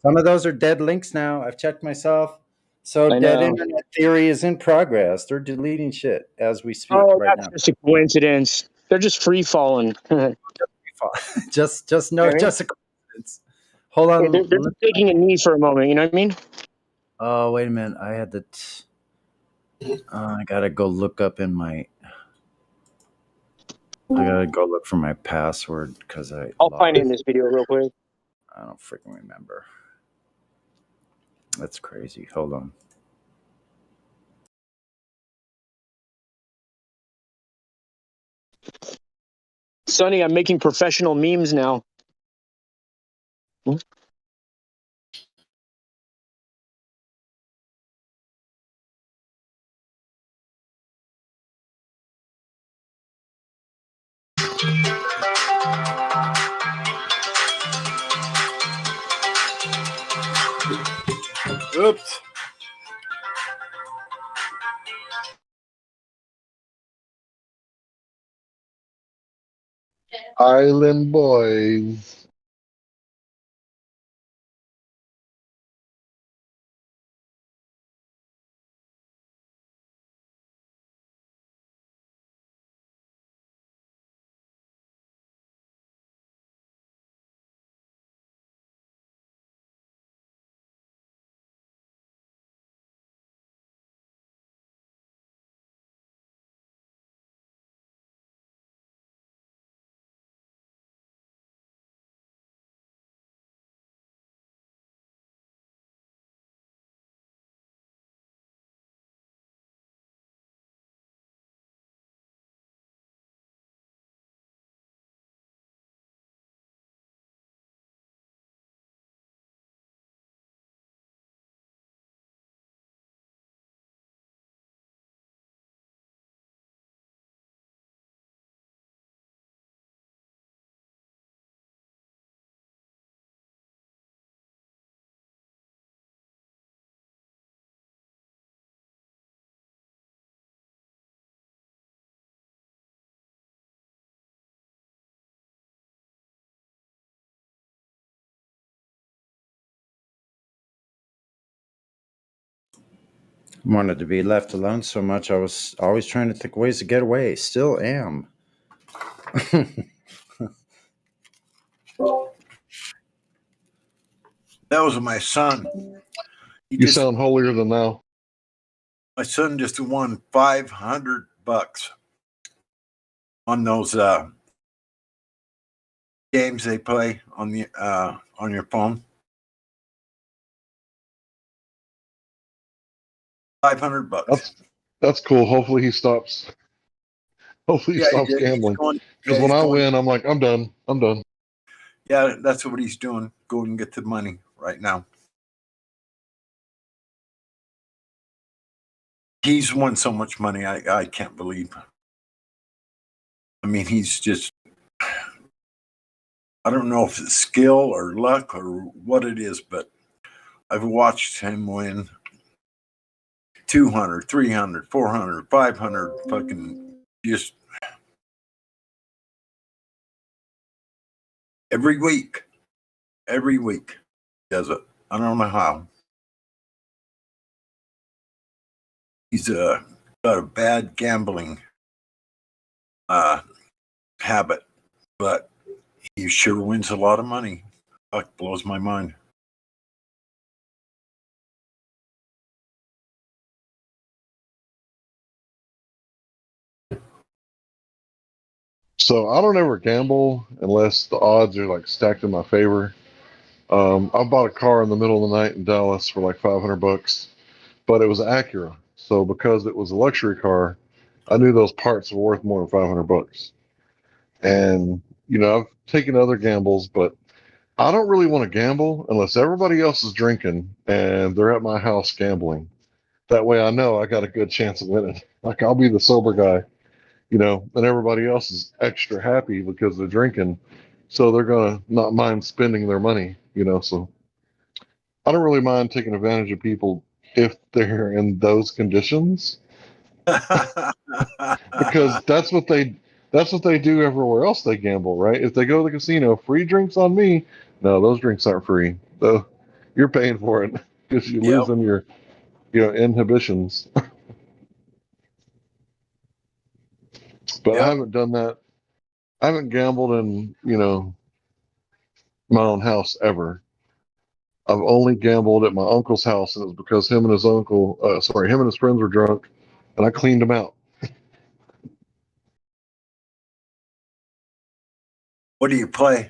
Speaker 12: some of those are dead links now. I've checked myself. So dead internet theory is in progress. They're deleting shit as we speak right now.
Speaker 19: That's just a coincidence. They're just free falling.
Speaker 12: just a coincidence. Hold on.
Speaker 19: They're just taking a knee for a moment. You know what I mean?
Speaker 12: Oh, wait a minute. I had the. I gotta go look up in my. I gotta go look for my password because
Speaker 19: I'll find it in this video real quick.
Speaker 12: I don't freaking remember. That's crazy. Hold on.
Speaker 19: Sonny, I'm making professional memes now.
Speaker 15: Oops.
Speaker 9: Island Boys.
Speaker 12: Wanted to be left alone so much. I was always trying to think ways to get away. Still am.
Speaker 15: That was my son.
Speaker 9: You sound holier than thou.
Speaker 15: My son just won $500 on those games they play on your phone. $500.
Speaker 9: That's cool. Hopefully he stops. Hopefully he
Speaker 15: Yeah,
Speaker 9: stops gambling. Because when I win, I'm like, I'm done. I'm done.
Speaker 15: Yeah, that's what he's doing. Go and get the money right now. He's won so much money, I can't believe. I mean, he's just, I don't know if it's skill or luck or what it is, but I've watched him win 200, 300, 400, 500, fucking just every week. Every week does it. I don't know how. He's got a bad gambling habit, but he sure wins a lot of money. Fuck, blows my mind.
Speaker 9: So I don't ever gamble unless the odds are like stacked in my favor. I bought a car in the middle of the night in Dallas for like $500, but it was Acura. So because it was a luxury car, I knew those parts were worth more than $500. And I've taken other gambles, but I don't really want to gamble unless everybody else is drinking and they're at my house gambling. That way I know I got a good chance of winning. Like I'll be the sober guy, and everybody else is extra happy because they're drinking. So they're going to not mind spending their money, so I don't really mind taking advantage of people if they're in those conditions because that's what they do everywhere else they gamble, right? If they go to the casino, free drinks on me. No, those drinks aren't free. Though you're paying for it because you're
Speaker 15: Yep.
Speaker 9: losing your inhibitions. But I haven't done that. I haven't gambled in my own house ever. I've only gambled at my uncle's house, and it was because him and his friends were drunk, and I cleaned them out.
Speaker 15: What do you play?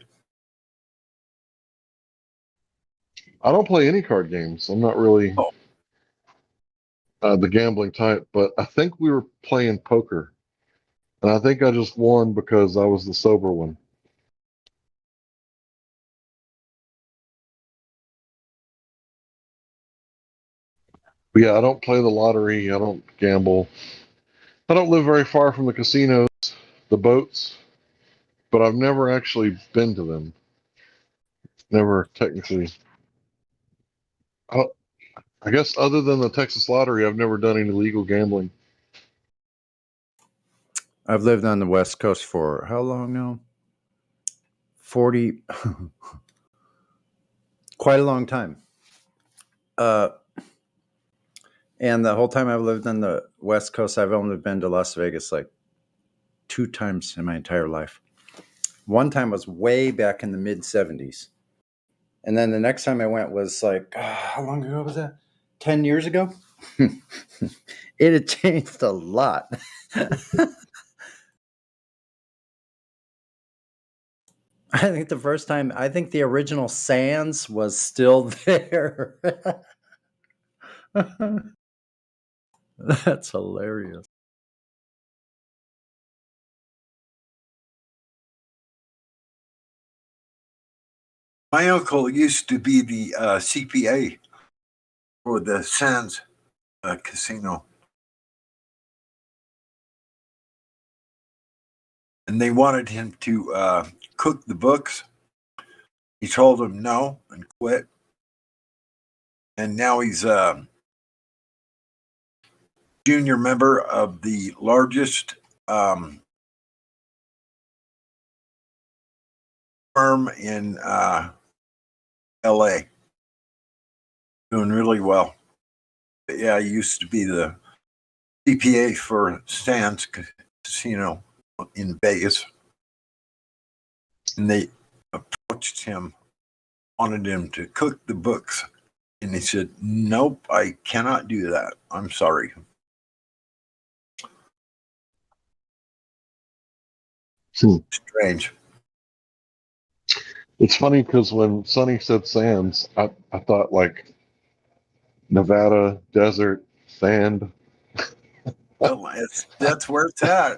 Speaker 9: I don't play any card games. I'm not really the gambling type, but I think we were playing poker, and I think I just won because I was the sober one. But yeah, I don't play the lottery. I don't gamble. I don't live very far from the casinos, the boats, but I've never actually been to them. Never technically. I guess other than the Texas lottery, I've never done any legal gambling.
Speaker 12: I've lived on the West Coast for how long now? 40, quite a long time. And the whole time I've lived on the West Coast, I've only been to Las Vegas like 2 times in my entire life. One time was way back in the mid 70s. And then the next time I went was like, how long ago was that? 10 years ago? It had changed a lot. I think the first time, I think the original Sands was still there. That's hilarious.
Speaker 15: My uncle used to be the CPA for the Sands casino. And they wanted him to cook the books. He told them no and quit. And now he's a junior member of the largest firm in LA. Doing really well. But yeah, he used to be the CPA for Sands Casino in Vegas. And they approached him, wanted him to cook the books. And he said, nope, I cannot do that. I'm sorry. Strange.
Speaker 9: It's funny because when Sonny said Sands, I thought like Nevada, desert, sand.
Speaker 15: Well, that's where it's at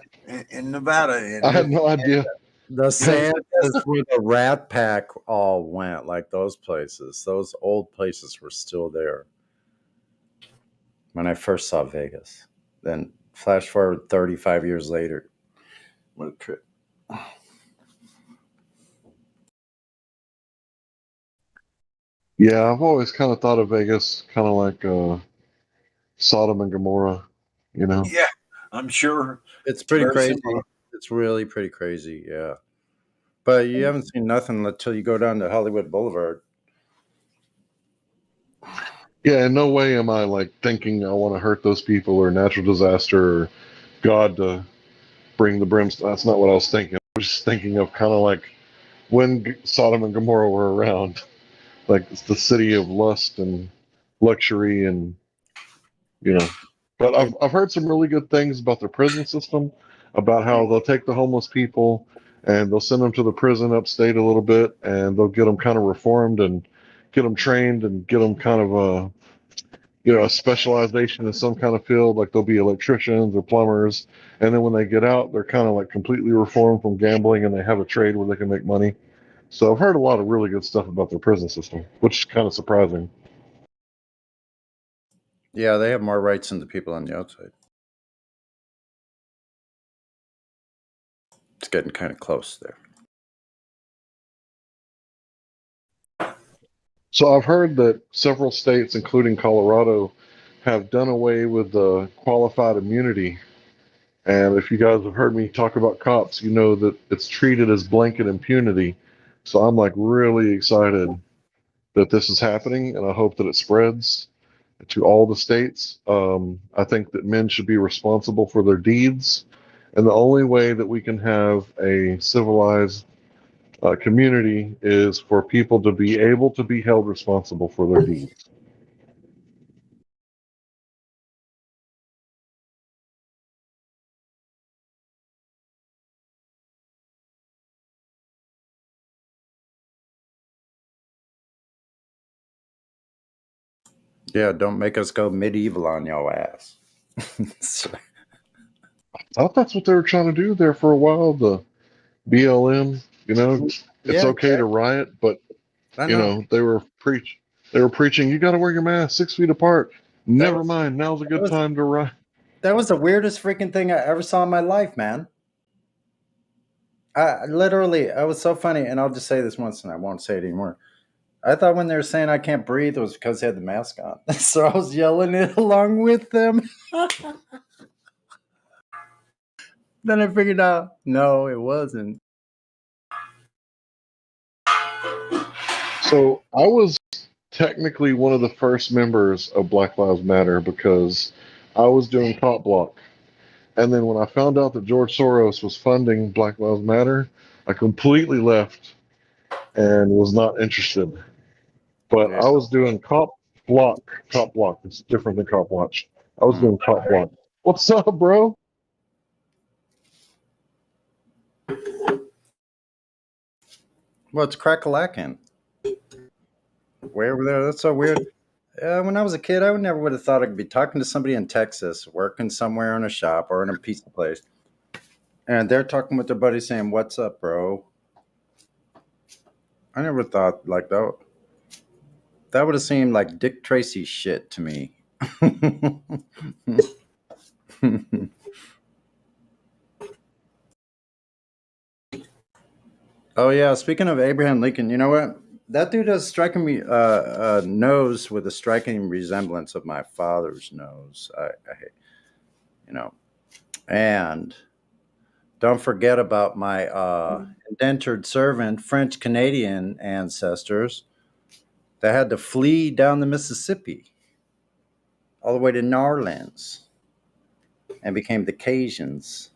Speaker 15: in Nevada.
Speaker 9: I had no idea.
Speaker 12: The Sands is where the Rat Pack all went, like those places. Those old places were still there when I first saw Vegas. Then flash forward 35 years later. What a trip.
Speaker 9: Yeah, I've always kind of thought of Vegas kind of like Sodom and Gomorrah, you know?
Speaker 15: Yeah, I'm sure.
Speaker 12: It's pretty
Speaker 15: very
Speaker 12: crazy.
Speaker 15: similar.
Speaker 12: It's really pretty crazy, yeah. But you haven't seen nothing until you go down to Hollywood Boulevard.
Speaker 9: Yeah, in no way am I like thinking I want to hurt those people or natural disaster or God to bring the brimstone. That's not what I was thinking. I was just thinking of kind of like when Sodom and Gomorrah were around. Like it's the city of lust and luxury and, you know. But I've heard some really good things about their prison system, about how they'll take the homeless people and they'll send them to the prison upstate a little bit and they'll get them kind of reformed and get them trained and get them kind of a specialization in some kind of field, like they'll be electricians or plumbers, and then when they get out they're kind of like completely reformed from gambling and they have a trade where they can make money. So I've heard a lot of really good stuff about their prison system, which is kind of surprising.
Speaker 12: Yeah, they have more rights than the people on the outside. It's getting kind of close there.
Speaker 9: So I've heard that several states, including Colorado, have done away with the qualified immunity. And if you guys have heard me talk about cops, you know that it's treated as blanket impunity. So I'm like really excited that this is happening, and I hope that it spreads to all the states. I think that men should be responsible for their deeds, and the only way that we can have a civilized community is for people to be able to be held responsible for their deeds.
Speaker 12: Yeah, don't make us go medieval on your ass.
Speaker 9: I thought that's what they were trying to do there for a while. The BLM, it's
Speaker 12: Yeah,
Speaker 9: okay to riot, but
Speaker 12: I know.
Speaker 9: they were preaching. You got to wear your mask 6 feet apart. Never mind. Now's a good time to riot.
Speaker 12: That was the weirdest freaking thing I ever saw in my life, man. I was so funny, and I'll just say this once, and I won't say it anymore. I thought when they were saying I can't breathe, it was because they had the mask on. So I was yelling it along with them. Then I figured out, no, it wasn't.
Speaker 9: So I was technically one of the first members of Black Lives Matter because I was doing cop block. And then when I found out that George Soros was funding Black Lives Matter, I completely left and was not interested. But
Speaker 12: Yeah.
Speaker 9: I was doing cop block. Cop block. It's different than cop watch. I was doing cop block. What's up, bro?
Speaker 12: Well, it's crack-a-lackin'. Way over there. That's so weird. When I was a kid, I never would have thought I could be talking to somebody in Texas, working somewhere in a shop or in a pizza place. And they're talking with their buddy saying, "What's up, bro?" I never thought like that. That would have seemed like Dick Tracy shit to me. Oh yeah, speaking of Abraham Lincoln, you know what? That dude has striking me nose with a striking resemblance of my father's nose. You know, and don't forget about my indentured servant French Canadian ancestors that had to flee down the Mississippi all the way to New Orleans and became the Cajuns.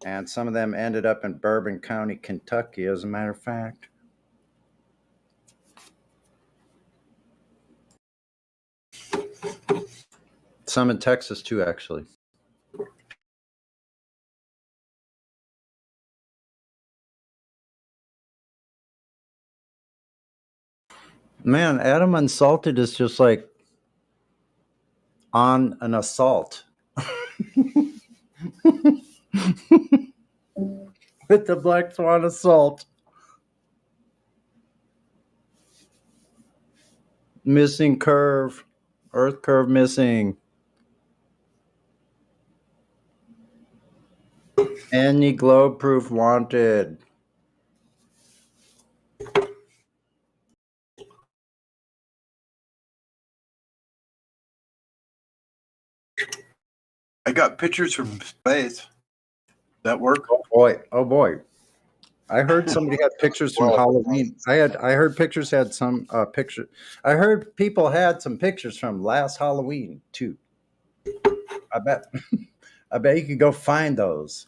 Speaker 12: And some of them ended up in Bourbon County, Kentucky, as a matter of fact. Some in Texas, too, actually. Man, Adam Unsalted is just like on an assault. With the Black Swan assault. Missing curve. Earth curve missing. Any globe proof wanted.
Speaker 15: I got pictures from space. That work?
Speaker 12: Oh boy. I heard somebody had pictures from Halloween. I heard pictures had some picture. I heard people had some pictures from last Halloween too. I bet you could go find those.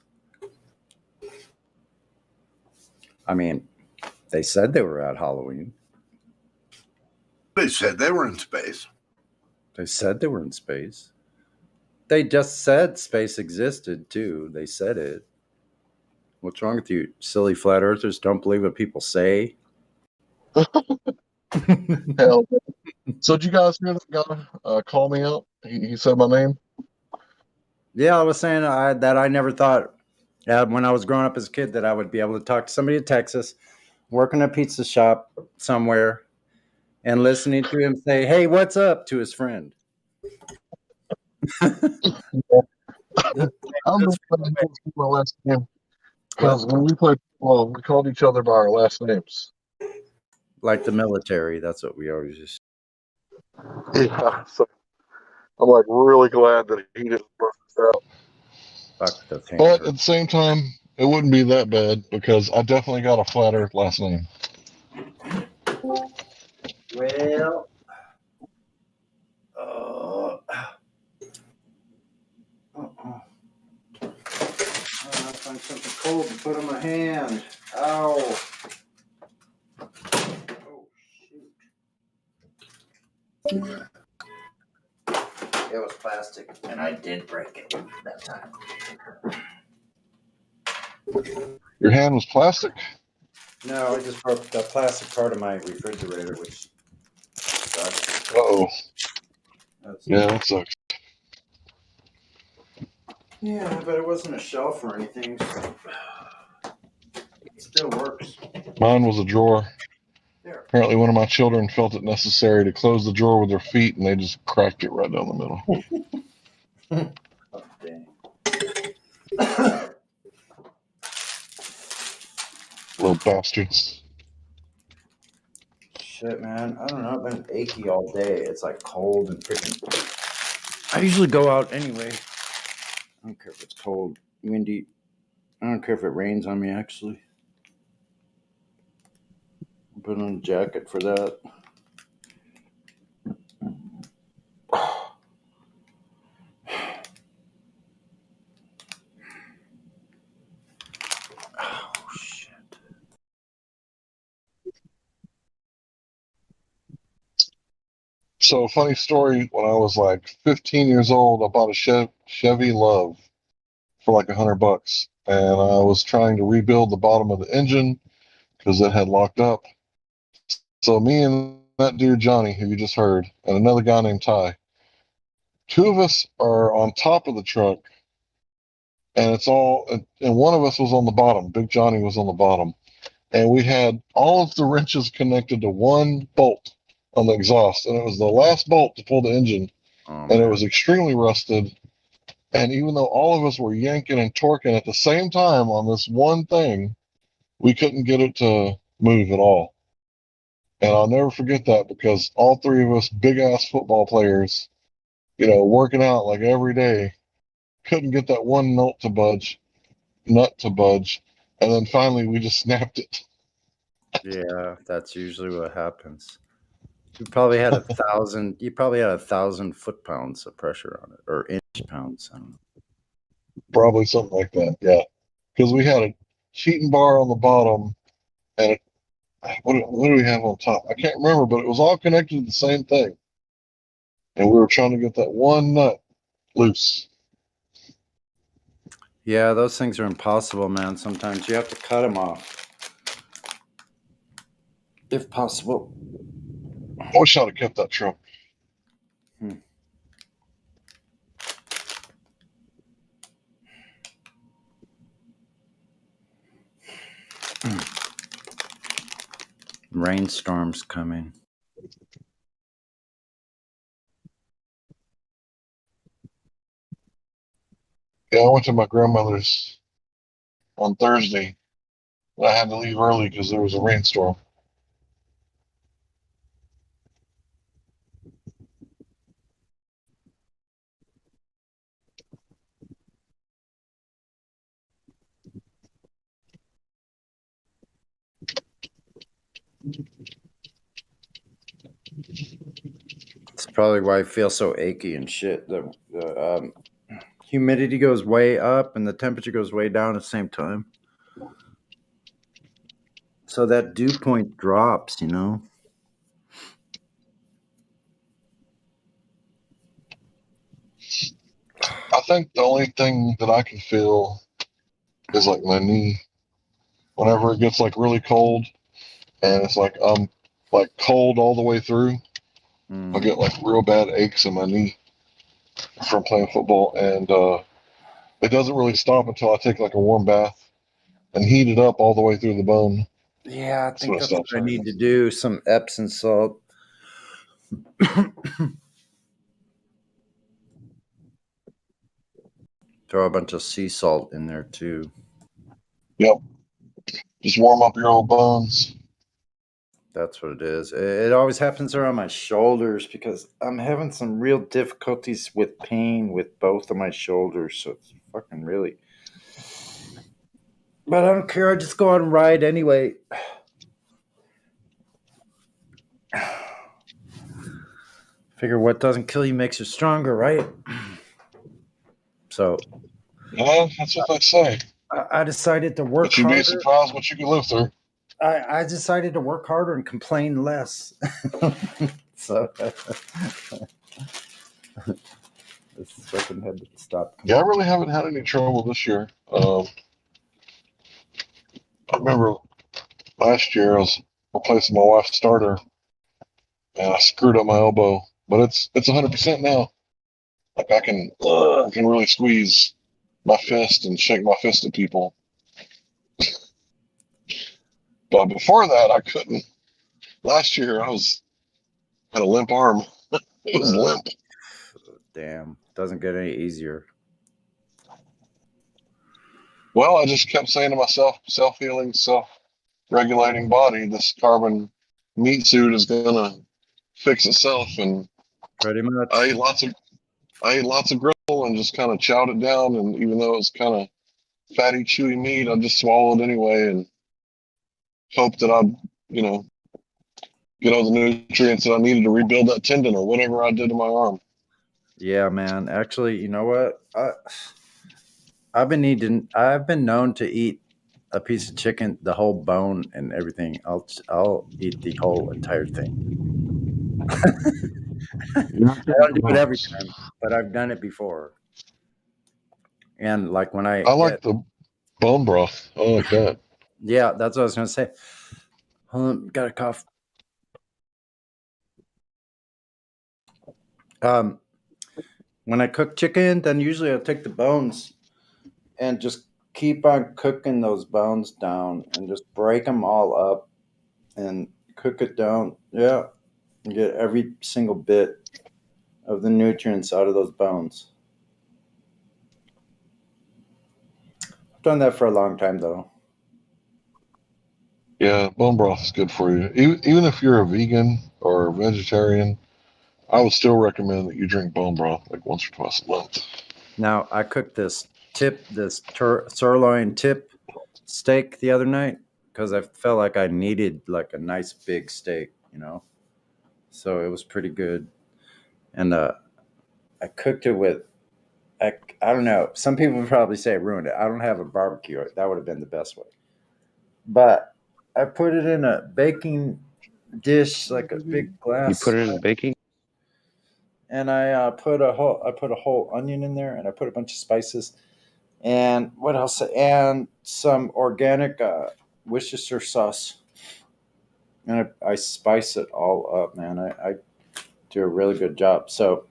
Speaker 12: I mean, they said they were at Halloween.
Speaker 15: They said they were in space.
Speaker 12: They said they were in space. They just said space existed too. They said it. What's wrong with you, silly flat earthers? Don't believe what people say.
Speaker 9: Hell. So did you guys hear that guy call me out? He said my name.
Speaker 12: Yeah, I was saying that I never thought when I was growing up as a kid that I would be able to talk to somebody in Texas, working a pizza shop somewhere, and listening to him say, "Hey, what's up?" to his friend.
Speaker 9: I'm the one who my last name because when we played football, we called each other by our last names.
Speaker 12: Like the military, that's what we always just.
Speaker 9: Yeah, so I'm like really glad that he didn't work this out. But at the same time, it wouldn't be that bad because I definitely got a flat Earth last name.
Speaker 12: Well, I find something cold to put on my hand. Ow. Oh, shoot. It was plastic, and I did break it that time.
Speaker 9: Your hand was plastic?
Speaker 12: No, I just broke the plastic part of my refrigerator, which sucks.
Speaker 9: Uh-oh. Yeah, that sucks.
Speaker 12: Yeah, but it wasn't a shelf or anything, so it still works.
Speaker 9: Mine was a drawer. Apparently one of my children felt it necessary to close the drawer with their feet, and they just cracked it right down the middle.
Speaker 12: Oh, dang.
Speaker 9: Little bastards.
Speaker 12: Shit, man. I don't know. I've been achy all day. It's like cold and freaking. I usually go out anyway. I don't care if it's cold, windy. I don't care if it rains on me, actually. I'll put on a jacket for that.
Speaker 9: So, funny story, when I was like 15 years old, I bought a Chevy Love for like $100. And I was trying to rebuild the bottom of the engine because it had locked up. So, me and that dude, Johnny, who you just heard, and another guy named Ty, two of us are on top of the truck, and one of us was on the bottom. Big Johnny was on the bottom. And we had all of the wrenches connected to one bolt on the exhaust. And it was the last bolt to pull the engine. And it was extremely rusted. And even though all of us were yanking and torquing at the same time on this one thing, we couldn't get it to move at all. And I'll never forget that because all three of us, big ass football players, working out like every day, couldn't get that one nut to budge. And then finally we just snapped it.
Speaker 12: Yeah, that's usually what happens. You probably had 1,000. You probably had 1,000 foot-pounds of pressure on it, or inch-pounds. I don't know.
Speaker 9: Probably something like that, yeah. Because we had a cheating bar on the bottom, and what do we have on top? I can't remember, but it was all connected to the same thing. And we were trying to get that one nut loose.
Speaker 12: Yeah, those things are impossible, man. Sometimes you have to cut them off, if possible.
Speaker 9: I wish I'd have kept that truck.
Speaker 12: Rainstorms coming.
Speaker 9: Yeah, I went to my grandmother's on Thursday. And I had to leave early because there was a rainstorm.
Speaker 12: It's probably why I feel so achy and shit. The humidity goes way up and the temperature goes way down at the same time. So that dew point drops,
Speaker 9: I think the only thing that I can feel is like my knee. Whenever it gets like really cold and it's like like cold all the way through, I get like real bad aches in my knee from playing football, and it doesn't really stop until I take like a warm bath and heat it up all the way through the bone.
Speaker 12: Yeah, I
Speaker 9: That's
Speaker 12: think
Speaker 9: when it
Speaker 12: that's what
Speaker 9: stops
Speaker 12: I
Speaker 9: hurting.
Speaker 12: need to do. Some Epsom salt. Throw a bunch of sea salt in there too.
Speaker 9: Yep. Just warm up your old bones.
Speaker 12: That's what it is. It always happens around my shoulders because I'm having some real difficulties with pain with both of my shoulders. So it's fucking really. But I don't care. I just go out and ride anyway. Figure what doesn't kill you makes you stronger, right? So.
Speaker 9: Yeah, that's what they say.
Speaker 12: I decided to work
Speaker 9: But you'd be
Speaker 12: harder.
Speaker 9: surprised what you can live through.
Speaker 12: I decided to work harder and complain less. So this fucking had to stop.
Speaker 9: Yeah, I really haven't had any trouble this year. I remember last year I was replacing my wife's starter, and I screwed up my elbow. But it's 100% now. Like I can really squeeze my fist and shake my fist at people. But before that, I couldn't. Last year, I had a limp arm. It was limp.
Speaker 12: Damn, doesn't get any easier.
Speaker 9: Well, I just kept saying to myself, self-healing, regulating body, this carbon meat suit is gonna fix itself. And
Speaker 12: Pretty much.
Speaker 9: I ate lots of grill and just kind of chowed it down. And even though it's kind of fatty, chewy meat, I just swallowed anyway and hoped that I'd, you know, get all the nutrients that I needed to rebuild that tendon or whatever I did to my arm.
Speaker 12: Yeah, man. Actually, you know what? I've been known to eat a piece of chicken, the whole bone and everything. I'll eat the whole entire thing. I don't do it every time, but I've done it before. And like when I
Speaker 9: like the bone broth. I like that.
Speaker 12: Yeah, that's what I was gonna say. Hold on, got a cough. When I cook chicken, then usually I take the bones and just keep on cooking those bones down and just break them all up and cook it down. Yeah, and get every single bit of the nutrients out of those bones. I've done that for a long time, though.
Speaker 9: Yeah, bone broth is good for you. Even if you're a vegan or a vegetarian, I would still recommend that you drink bone broth like once or twice a month.
Speaker 12: Now, I cooked this sirloin tip steak the other night because I felt like I needed like a nice big steak, you know? So it was pretty good. And I cooked it with, I don't know. Some people would probably say it ruined it. I don't have a barbecue. That would have been the best way. But I put it in a baking dish, like a big glass.
Speaker 5: You put it in baking?
Speaker 12: And I put a whole onion in there, and I put a bunch of spices, and what else? And some organic Worcestershire sauce, and I spice it all up, man. I do a really good job. So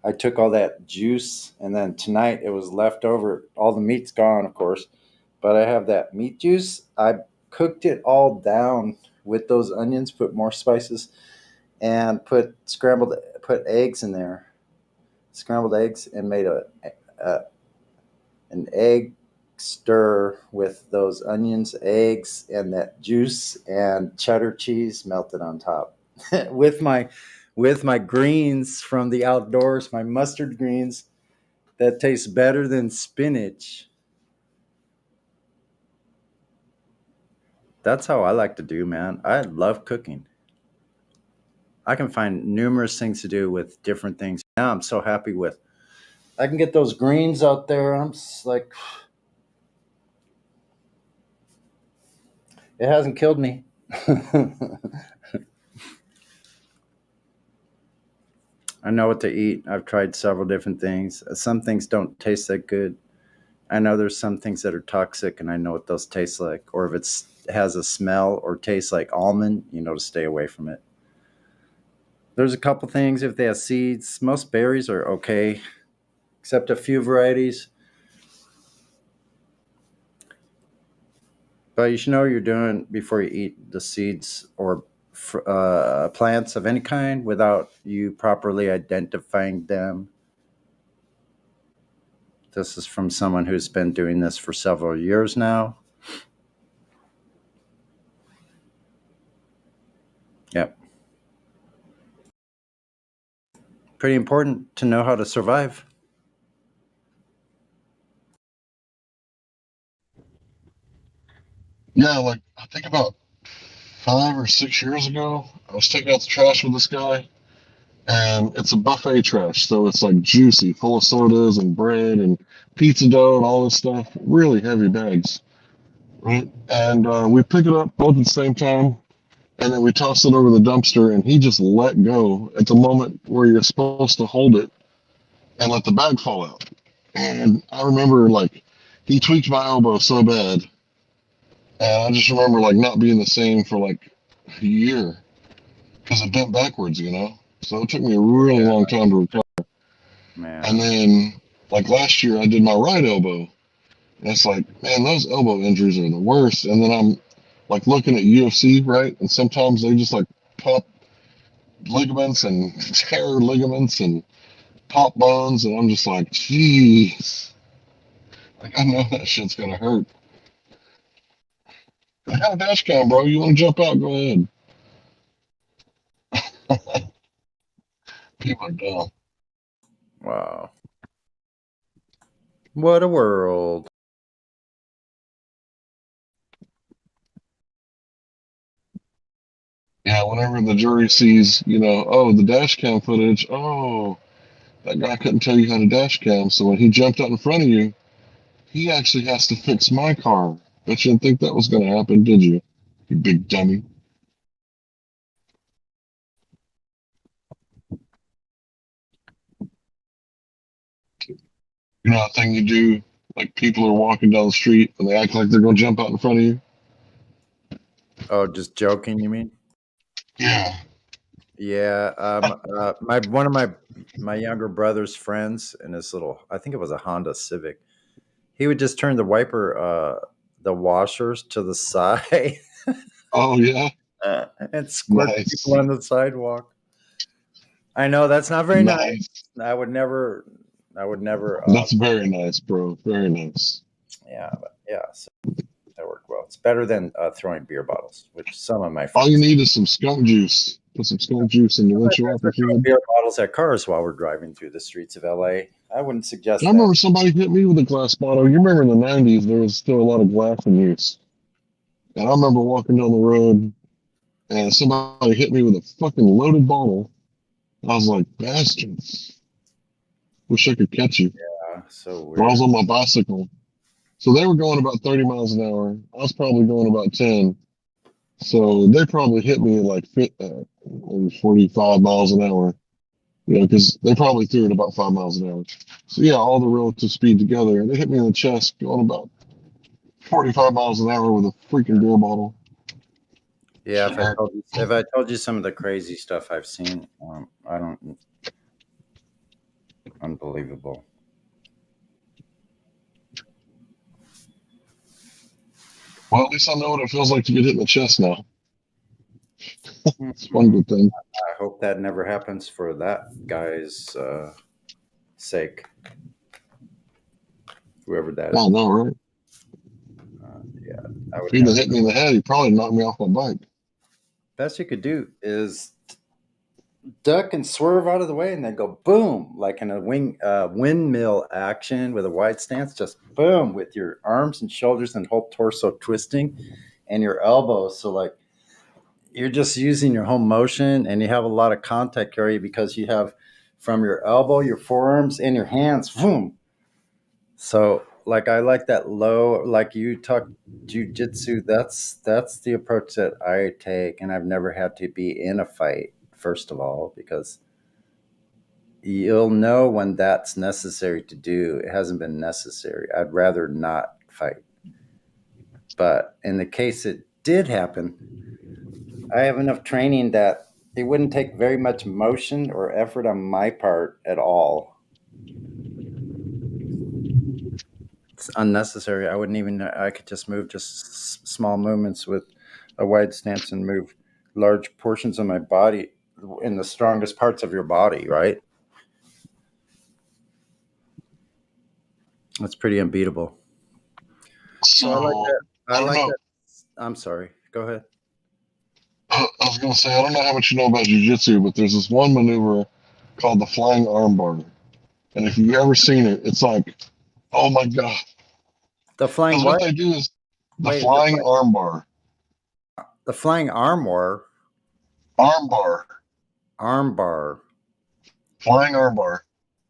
Speaker 12: I took all that juice, and then tonight it was left over. All the meat's gone, of course, but I have that meat juice. I cooked it all down with those onions, put more spices, and put eggs in there, scrambled eggs, and made an egg stir with those onions, eggs, and that juice and cheddar cheese melted on top with my greens from the outdoors, my mustard greens that taste better than spinach. That's how I like to do, man. I love cooking. I can find numerous things to do with different things. Now I'm so happy with. I can get those greens out there. I'm just like, it hasn't killed me. I know what to eat. I've tried several different things. Some things don't taste that good. I know there's some things that are toxic, and I know what those taste like. Or if it has a smell or tastes like almond, you know to stay away from it. There's a couple things if they have seeds. Most berries are okay, except a few varieties. But you should know what you're doing before you eat the seeds or plants of any kind without you properly identifying them. This is from someone who's been doing this for several years now. Yep. Pretty important to know how to survive.
Speaker 9: Yeah, like I think about 5 or 6 years ago, I was taking out the trash with this guy, and it's a buffet trash, so it's like juicy, full of sodas and bread and pizza dough and all this stuff. Really heavy bags, right? And we pick it up both at the same time, and then we toss it over the dumpster, and he just let go at the moment where you're supposed to hold it and let the bag fall out. And I remember like he tweaked my elbow so bad, and I just remember like not being the same for like a year because it bent backwards, you know. So it took me a really long time to recover.
Speaker 12: Man.
Speaker 9: And then like last year, I did my right elbow, and it's like, man, those elbow injuries are the worst. And then I'm like looking at UFC, right? And sometimes they just like pop ligaments and tear ligaments and pop bones, and I'm just like, jeez, like I know that shit's gonna hurt. got a dash cam, bro. You want to jump out? Go ahead. People are dumb.
Speaker 12: Wow. What a world.
Speaker 9: Yeah, whenever the jury sees, oh, the dash cam footage, oh, that guy couldn't tell you how to dash cam, so when he jumped out in front of you, he actually has to fix my car. Bet you didn't think that was going to happen, did you? You big dummy. You know that thing you do, like people are walking down the street and they act like they're going to jump out in front of you?
Speaker 12: Oh, just joking, you mean?
Speaker 9: Yeah.
Speaker 12: Yeah. One of my younger brother's friends in his little, I think it was a Honda Civic. He would just turn the washers to the side.
Speaker 9: Oh, yeah?
Speaker 12: And squirt
Speaker 9: Nice.
Speaker 12: people on the sidewalk. I know that's not very nice.
Speaker 9: Nice.
Speaker 12: I would never.
Speaker 9: That's very nice, bro. Very nice.
Speaker 12: Yeah, but yeah, so that worked well. It's better than throwing beer bottles, which some of my friends.
Speaker 9: All you need is some skunk juice. Put some skunk juice in the windshield wiper fluid.
Speaker 12: Beer bottles at cars while we're driving through the streets of LA. I wouldn't suggest
Speaker 9: I
Speaker 12: that.
Speaker 9: remember somebody hit me with a glass bottle. You remember in the 90s, there was still a lot of glass in use. And I remember walking down the road and somebody hit me with a fucking loaded bottle. I was like, bastards. Wish I could catch you.
Speaker 12: Yeah, so weird.
Speaker 9: But I was on my bicycle. So they were going about 30 miles an hour. I was probably going about 10. So they probably hit me at like 45 miles an hour. Because they probably threw it about 5 miles an hour. So yeah, all the relative speed together. They hit me in the chest going about 45 miles an hour with a freaking beer bottle.
Speaker 12: Yeah, if I told you some of the crazy stuff I've seen, I don't. Unbelievable.
Speaker 9: Well, at least I know what it feels like to get hit in the chest now. It's one good thing.
Speaker 12: I hope that never happens for that guy's sake. Whoever that is.
Speaker 9: Oh, no, right?
Speaker 12: Yeah, I would.
Speaker 9: If he'd have hit me in the head, he'd probably knock me off my bike.
Speaker 12: Best you could do is duck and swerve out of the way and then go boom, like in a windmill action with a wide stance, just boom with your arms and shoulders and whole torso twisting and your elbows. So like you're just using your whole motion and you have a lot of contact area because you have from your elbow, your forearms and your hands, boom. So like I like that low, like you talk jujitsu, that's the approach that I take. And I've never had to be in a fight, first of all, because you'll know when that's necessary to do. It hasn't been necessary. I'd rather not fight. But in the case it did happen, I have enough training that it wouldn't take very much motion or effort on my part at all. It's unnecessary. I wouldn't even, I could just move just small movements with a wide stance and move large portions of my body in the strongest parts of your body, right? That's pretty unbeatable.
Speaker 9: So
Speaker 12: I like that.
Speaker 9: I don't know.
Speaker 12: I'm sorry. Go ahead.
Speaker 9: I was going to say, I don't know how much you know about jiu-jitsu, but there's this one maneuver called the flying armbar. And if you've ever seen it, it's like, oh my God.
Speaker 12: The flying
Speaker 9: what they do is flying armbar.
Speaker 12: The flying armbar.
Speaker 9: Armbar.
Speaker 12: Armbar.
Speaker 9: Flying armbar.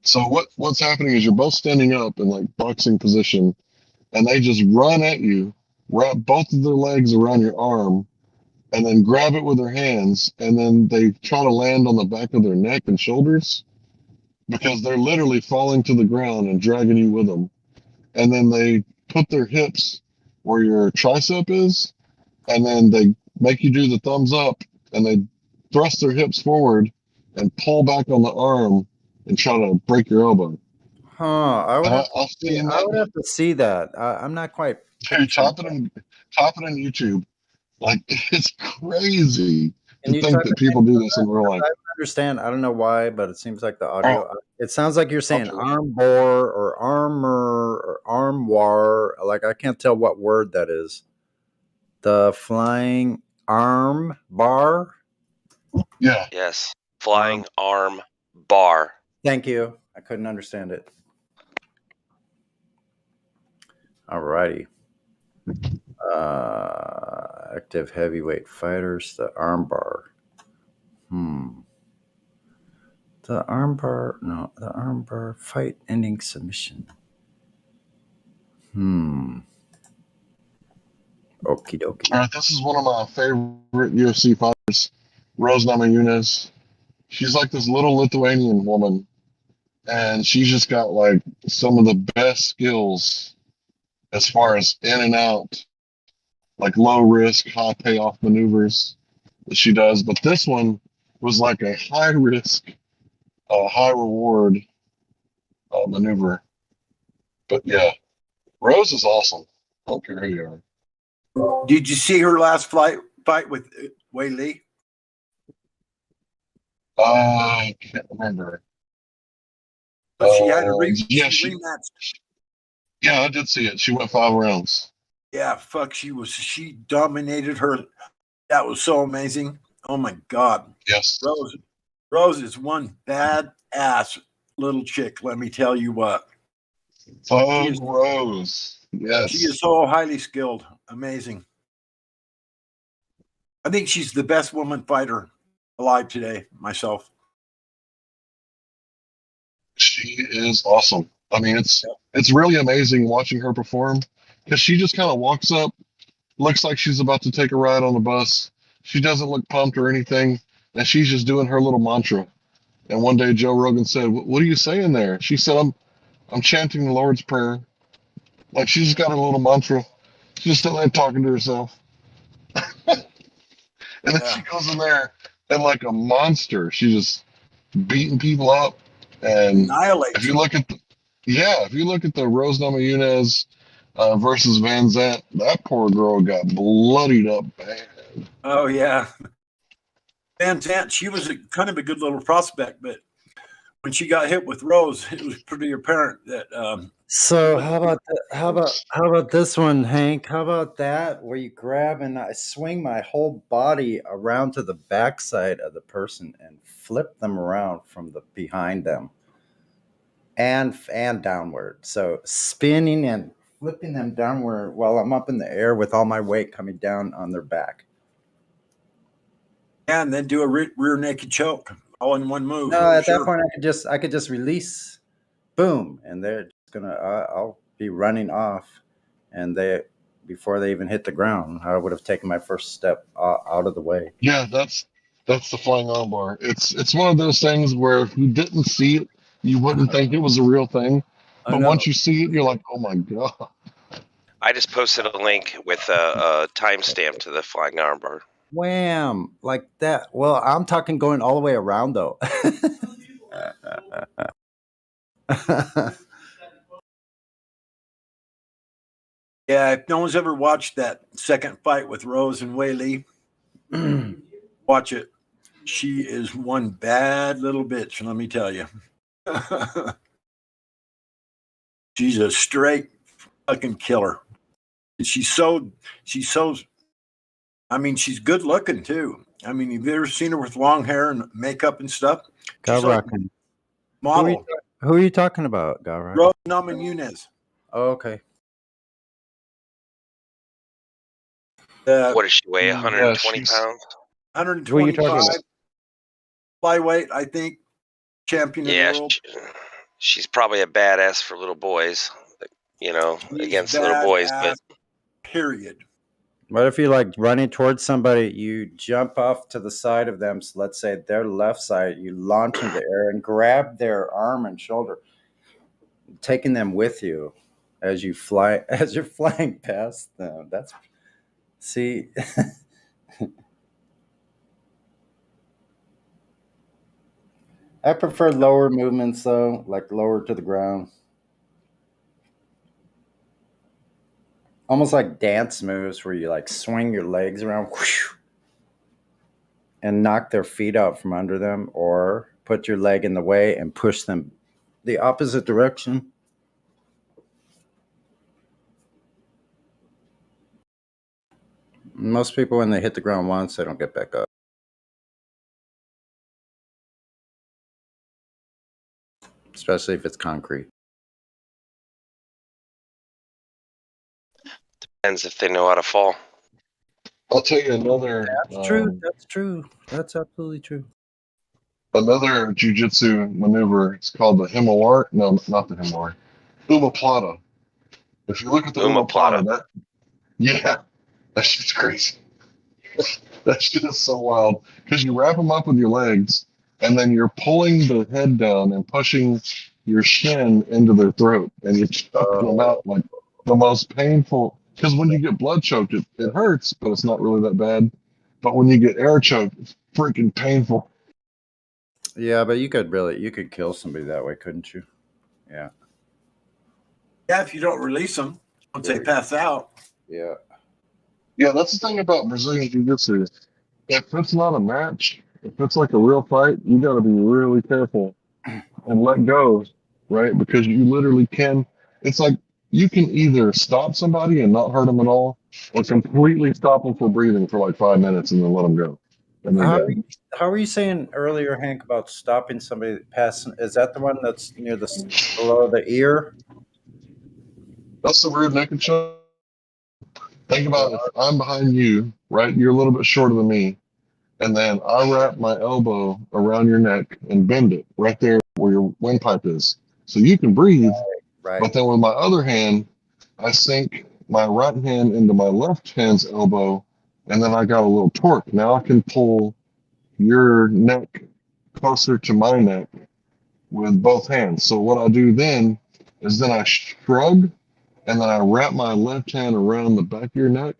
Speaker 9: So what's happening is you're both standing up in like boxing position, and they just run at you, wrap both of their legs around your arm, and then grab it with their hands, and then they try to land on the back of their neck and shoulders because they're literally falling to the ground and dragging you with them. And then they put their hips where your tricep is, and then they make you do the thumbs up, and they thrust their hips forward and pull back on the arm and try to break your elbow.
Speaker 12: Huh. I would
Speaker 9: I've
Speaker 12: have to see that. I'm not quite.
Speaker 9: Dude, top it on YouTube. Like, it's crazy to think that people do this in real life.
Speaker 12: I understand. I don't know why, but it seems like the audio. It sounds like you're saying arm bore or armor or arm war. Like I can't tell what word that is. The flying arm bar.
Speaker 9: Yeah.
Speaker 5: Yes. Flying arm bar.
Speaker 12: Thank you. I couldn't understand it. Alrighty. Active heavyweight fighters. The armbar. The armbar. No, the armbar. Fight ending submission. Okie dokie.
Speaker 9: All right, this is one of my favorite UFC fighters, Rose Namajunas. She's like this little Lithuanian woman, and she's just got like some of the best skills as far as in and out, like low risk, high payoff maneuvers that she does. But this one was like a high risk, high reward maneuver. But yeah, Rose is awesome. I don't care who you are.
Speaker 15: Did you see her last fight with Wei Lee?
Speaker 9: I can't remember.
Speaker 15: But she had a
Speaker 9: rematch. Yeah, I did see it. She went 5 rounds.
Speaker 15: Yeah, fuck. She dominated her. That was so amazing. Oh my God.
Speaker 9: Yes.
Speaker 15: Rose is one badass little chick. Let me tell you what.
Speaker 9: Rose. Yes.
Speaker 15: She is so highly skilled. Amazing. I think she's the best woman fighter alive today, myself.
Speaker 9: She is awesome. I mean, it's really amazing watching her perform because she just kind of walks up, looks like she's about to take a ride on the bus. She doesn't look pumped or anything, and she's just doing her little mantra. And one day Joe Rogan said, "What are you saying there?" She said, "I'm chanting the Lord's Prayer." Like she just got a little mantra. She's just sitting there talking to herself. And then she goes in there and like a monster, she's just beating people up. And if you look at the Rose Namajunas versus Van Zant, that poor girl got bloodied up bad.
Speaker 15: Oh yeah, Van Zant, she was kind of a good little prospect, but when she got hit with Rose, it was pretty apparent that.
Speaker 12: So how about this one, Hank? How about that where you grab and I swing my whole body around to the backside of the person and flip them around from the behind them and downward. So spinning and flipping them downward while I'm up in the air with all my weight coming down on their back.
Speaker 15: Yeah, and then do a rear naked choke all in one move.
Speaker 12: No, at that point I could just release, boom, and they're just gonna. I'll be running off, and before they even hit the ground, I would have taken my first step out of the way.
Speaker 9: Yeah, that's the flying armbar. It's one of those things where if you didn't see it, you wouldn't think it was a real thing. But once you see it, you're like, oh my God.
Speaker 5: I just posted a link with a timestamp to the flying armbar.
Speaker 12: Wham! Like that. Well, I'm talking going all the way around though.
Speaker 15: Yeah, if no one's ever watched that second fight with Rose and Wei Lee, watch it. She is one bad little bitch, let me tell you. She's a straight fucking killer. She's so I mean, she's good looking too. I mean, you've ever seen her with long hair and makeup and stuff? She's like a model.
Speaker 12: Who are you talking about, Galrock?
Speaker 15: Rose Namajunas.
Speaker 12: Oh, okay.
Speaker 5: What does she weigh? 120 pounds?
Speaker 15: 125. Flyweight, I think. Champion of the world.
Speaker 5: She's probably a badass for little boys, against little boys. But
Speaker 15: period.
Speaker 12: What if you like running towards somebody, you jump off to the side of them, so let's say their left side, you launch in the air and grab their arm and shoulder, taking them with you as you're flying past them. See. I prefer lower movements though, like lower to the ground. Almost like dance moves where you like swing your legs around whoosh, and knock their feet out from under them, or put your leg in the way and push them the opposite direction. Most people, when they hit the ground once, they don't get back up. Especially if it's concrete.
Speaker 5: Depends if they know how to fall.
Speaker 9: I'll tell you another.
Speaker 12: That's true. That's true. That's absolutely true.
Speaker 9: Another jujitsu maneuver. It's called the Himawari. No, not the Himawari. Umaplata. If you look at the Umaplata, that shit's crazy. That shit is so wild because you wrap them up with your legs, and then you're pulling the head down and pushing your shin into their throat, and you're choking them out like the most painful. Because when you get blood choked, it hurts, but it's not really that bad. But when you get air choked, it's freaking painful.
Speaker 12: Yeah, but you could kill somebody that way, couldn't you? Yeah.
Speaker 15: Yeah, if you don't release them once they pass out.
Speaker 12: Yeah.
Speaker 9: Yeah, that's the thing about Brazilian Jiu-Jitsu. If it's not a match, if it's like a real fight, you got to be really careful and let go, right? Because you literally can. It's like you can either stop somebody and not hurt them at all, or completely stop them from breathing for like 5 minutes and then let them go. And they're dead.
Speaker 12: How were you saying earlier, Hank, about stopping somebody passing? Is that the one that's near below the ear?
Speaker 9: That's the rear naked choke. Think about if I'm behind you, right? You're a little bit shorter than me, and then I wrap my elbow around your neck and bend it right there where your windpipe is, so you can breathe.
Speaker 12: Right.
Speaker 9: But then with my other hand, I sink my right hand into my left hand's elbow, and then I got a little torque. Now I can pull your neck closer to my neck with both hands. So what I do then is I shrug, and then I wrap my left hand around the back of your neck.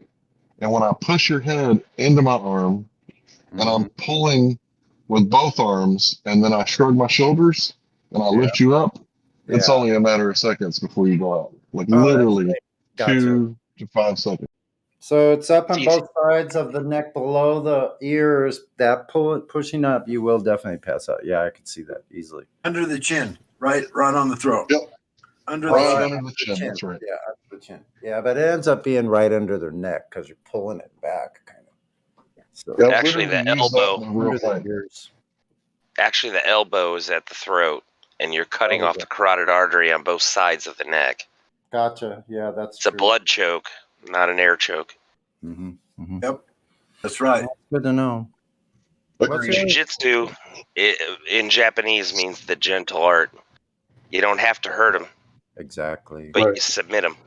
Speaker 9: And when I push your head into my arm, and I'm pulling with both arms, and then I shrug my shoulders, and I lift you up, it's only a matter of seconds before you go out. Like literally 2 to 5 seconds.
Speaker 12: So it's up on both sides of the neck below the ears. That pushing up, you will definitely pass out. Yeah, I could see that easily.
Speaker 15: Under the chin, right on the throat.
Speaker 9: Yep.
Speaker 15: Under
Speaker 9: the chin. That's right.
Speaker 12: Yeah, under the chin. Yeah, but it ends up being right under their neck because you're pulling it back, kind of. So
Speaker 5: Actually, the elbow.
Speaker 12: Under the ears.
Speaker 5: Actually, the elbow is at the throat, and you're cutting off the carotid artery on both sides of the neck.
Speaker 12: Gotcha. Yeah, that's
Speaker 5: It's a blood choke, not an air choke.
Speaker 15: Yep, that's right.
Speaker 12: Good to know.
Speaker 5: Jiu-jitsu in Japanese means the gentle art. You don't have to hurt them.
Speaker 12: Exactly.
Speaker 5: But you submit them.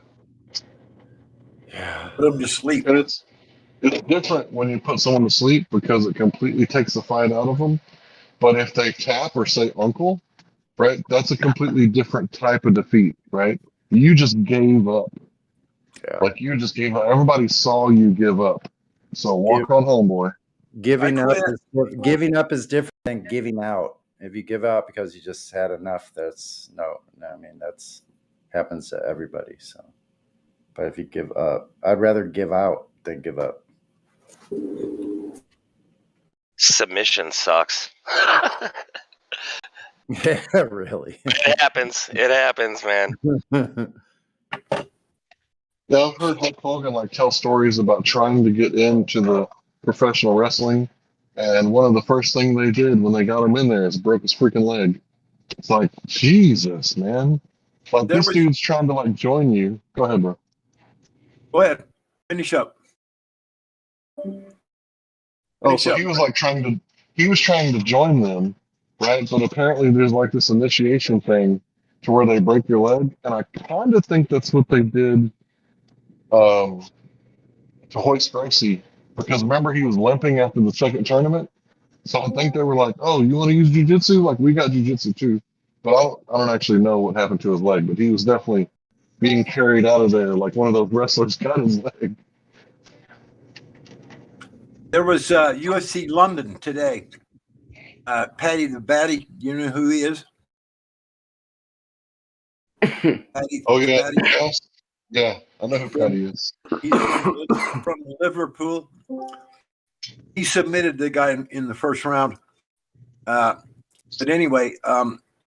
Speaker 12: Yeah.
Speaker 15: Put them to sleep.
Speaker 9: And it's different when you put someone to sleep because it completely takes the fight out of them. But if they tap or say uncle, right, that's a completely different type of defeat, right? You just gave up.
Speaker 12: Yeah.
Speaker 9: Like you just gave up. Everybody saw you give up. So walk on home, boy.
Speaker 12: Giving up is different than giving out. If you give out because you just had enough, that's I mean, that's happens to everybody. So, but if you give up, I'd rather give out than give up.
Speaker 5: Submission sucks.
Speaker 12: Yeah, really.
Speaker 5: It happens. It happens, man.
Speaker 9: Yeah, I've heard Hulk Hogan tell stories about trying to get into the professional wrestling, and one of the first things they did when they got him in there is broke his freaking leg. It's like, Jesus, man. Like this dude's trying to join you. Go ahead, bro.
Speaker 15: Go ahead. Finish up.
Speaker 9: Oh, so he was trying to join them, right? But apparently there's this initiation thing to where they break your leg, and I kind of think that's what they did to Hoist Gracie, because remember he was limping after the second tournament, so I think they were like, "Oh, you want to use jiu-jitsu? Like we got jiu-jitsu too," but I don't actually know what happened to his leg, but he was definitely being carried out of there like one of those wrestlers got his leg.
Speaker 15: There was UFC London today. Paddy the Batty, you know who he is? Paddy,
Speaker 9: Oh yeah,
Speaker 15: Paddy.
Speaker 9: yes. Yeah, I know who Paddy is.
Speaker 15: He's from Liverpool. He submitted the guy in the first round. But anyway,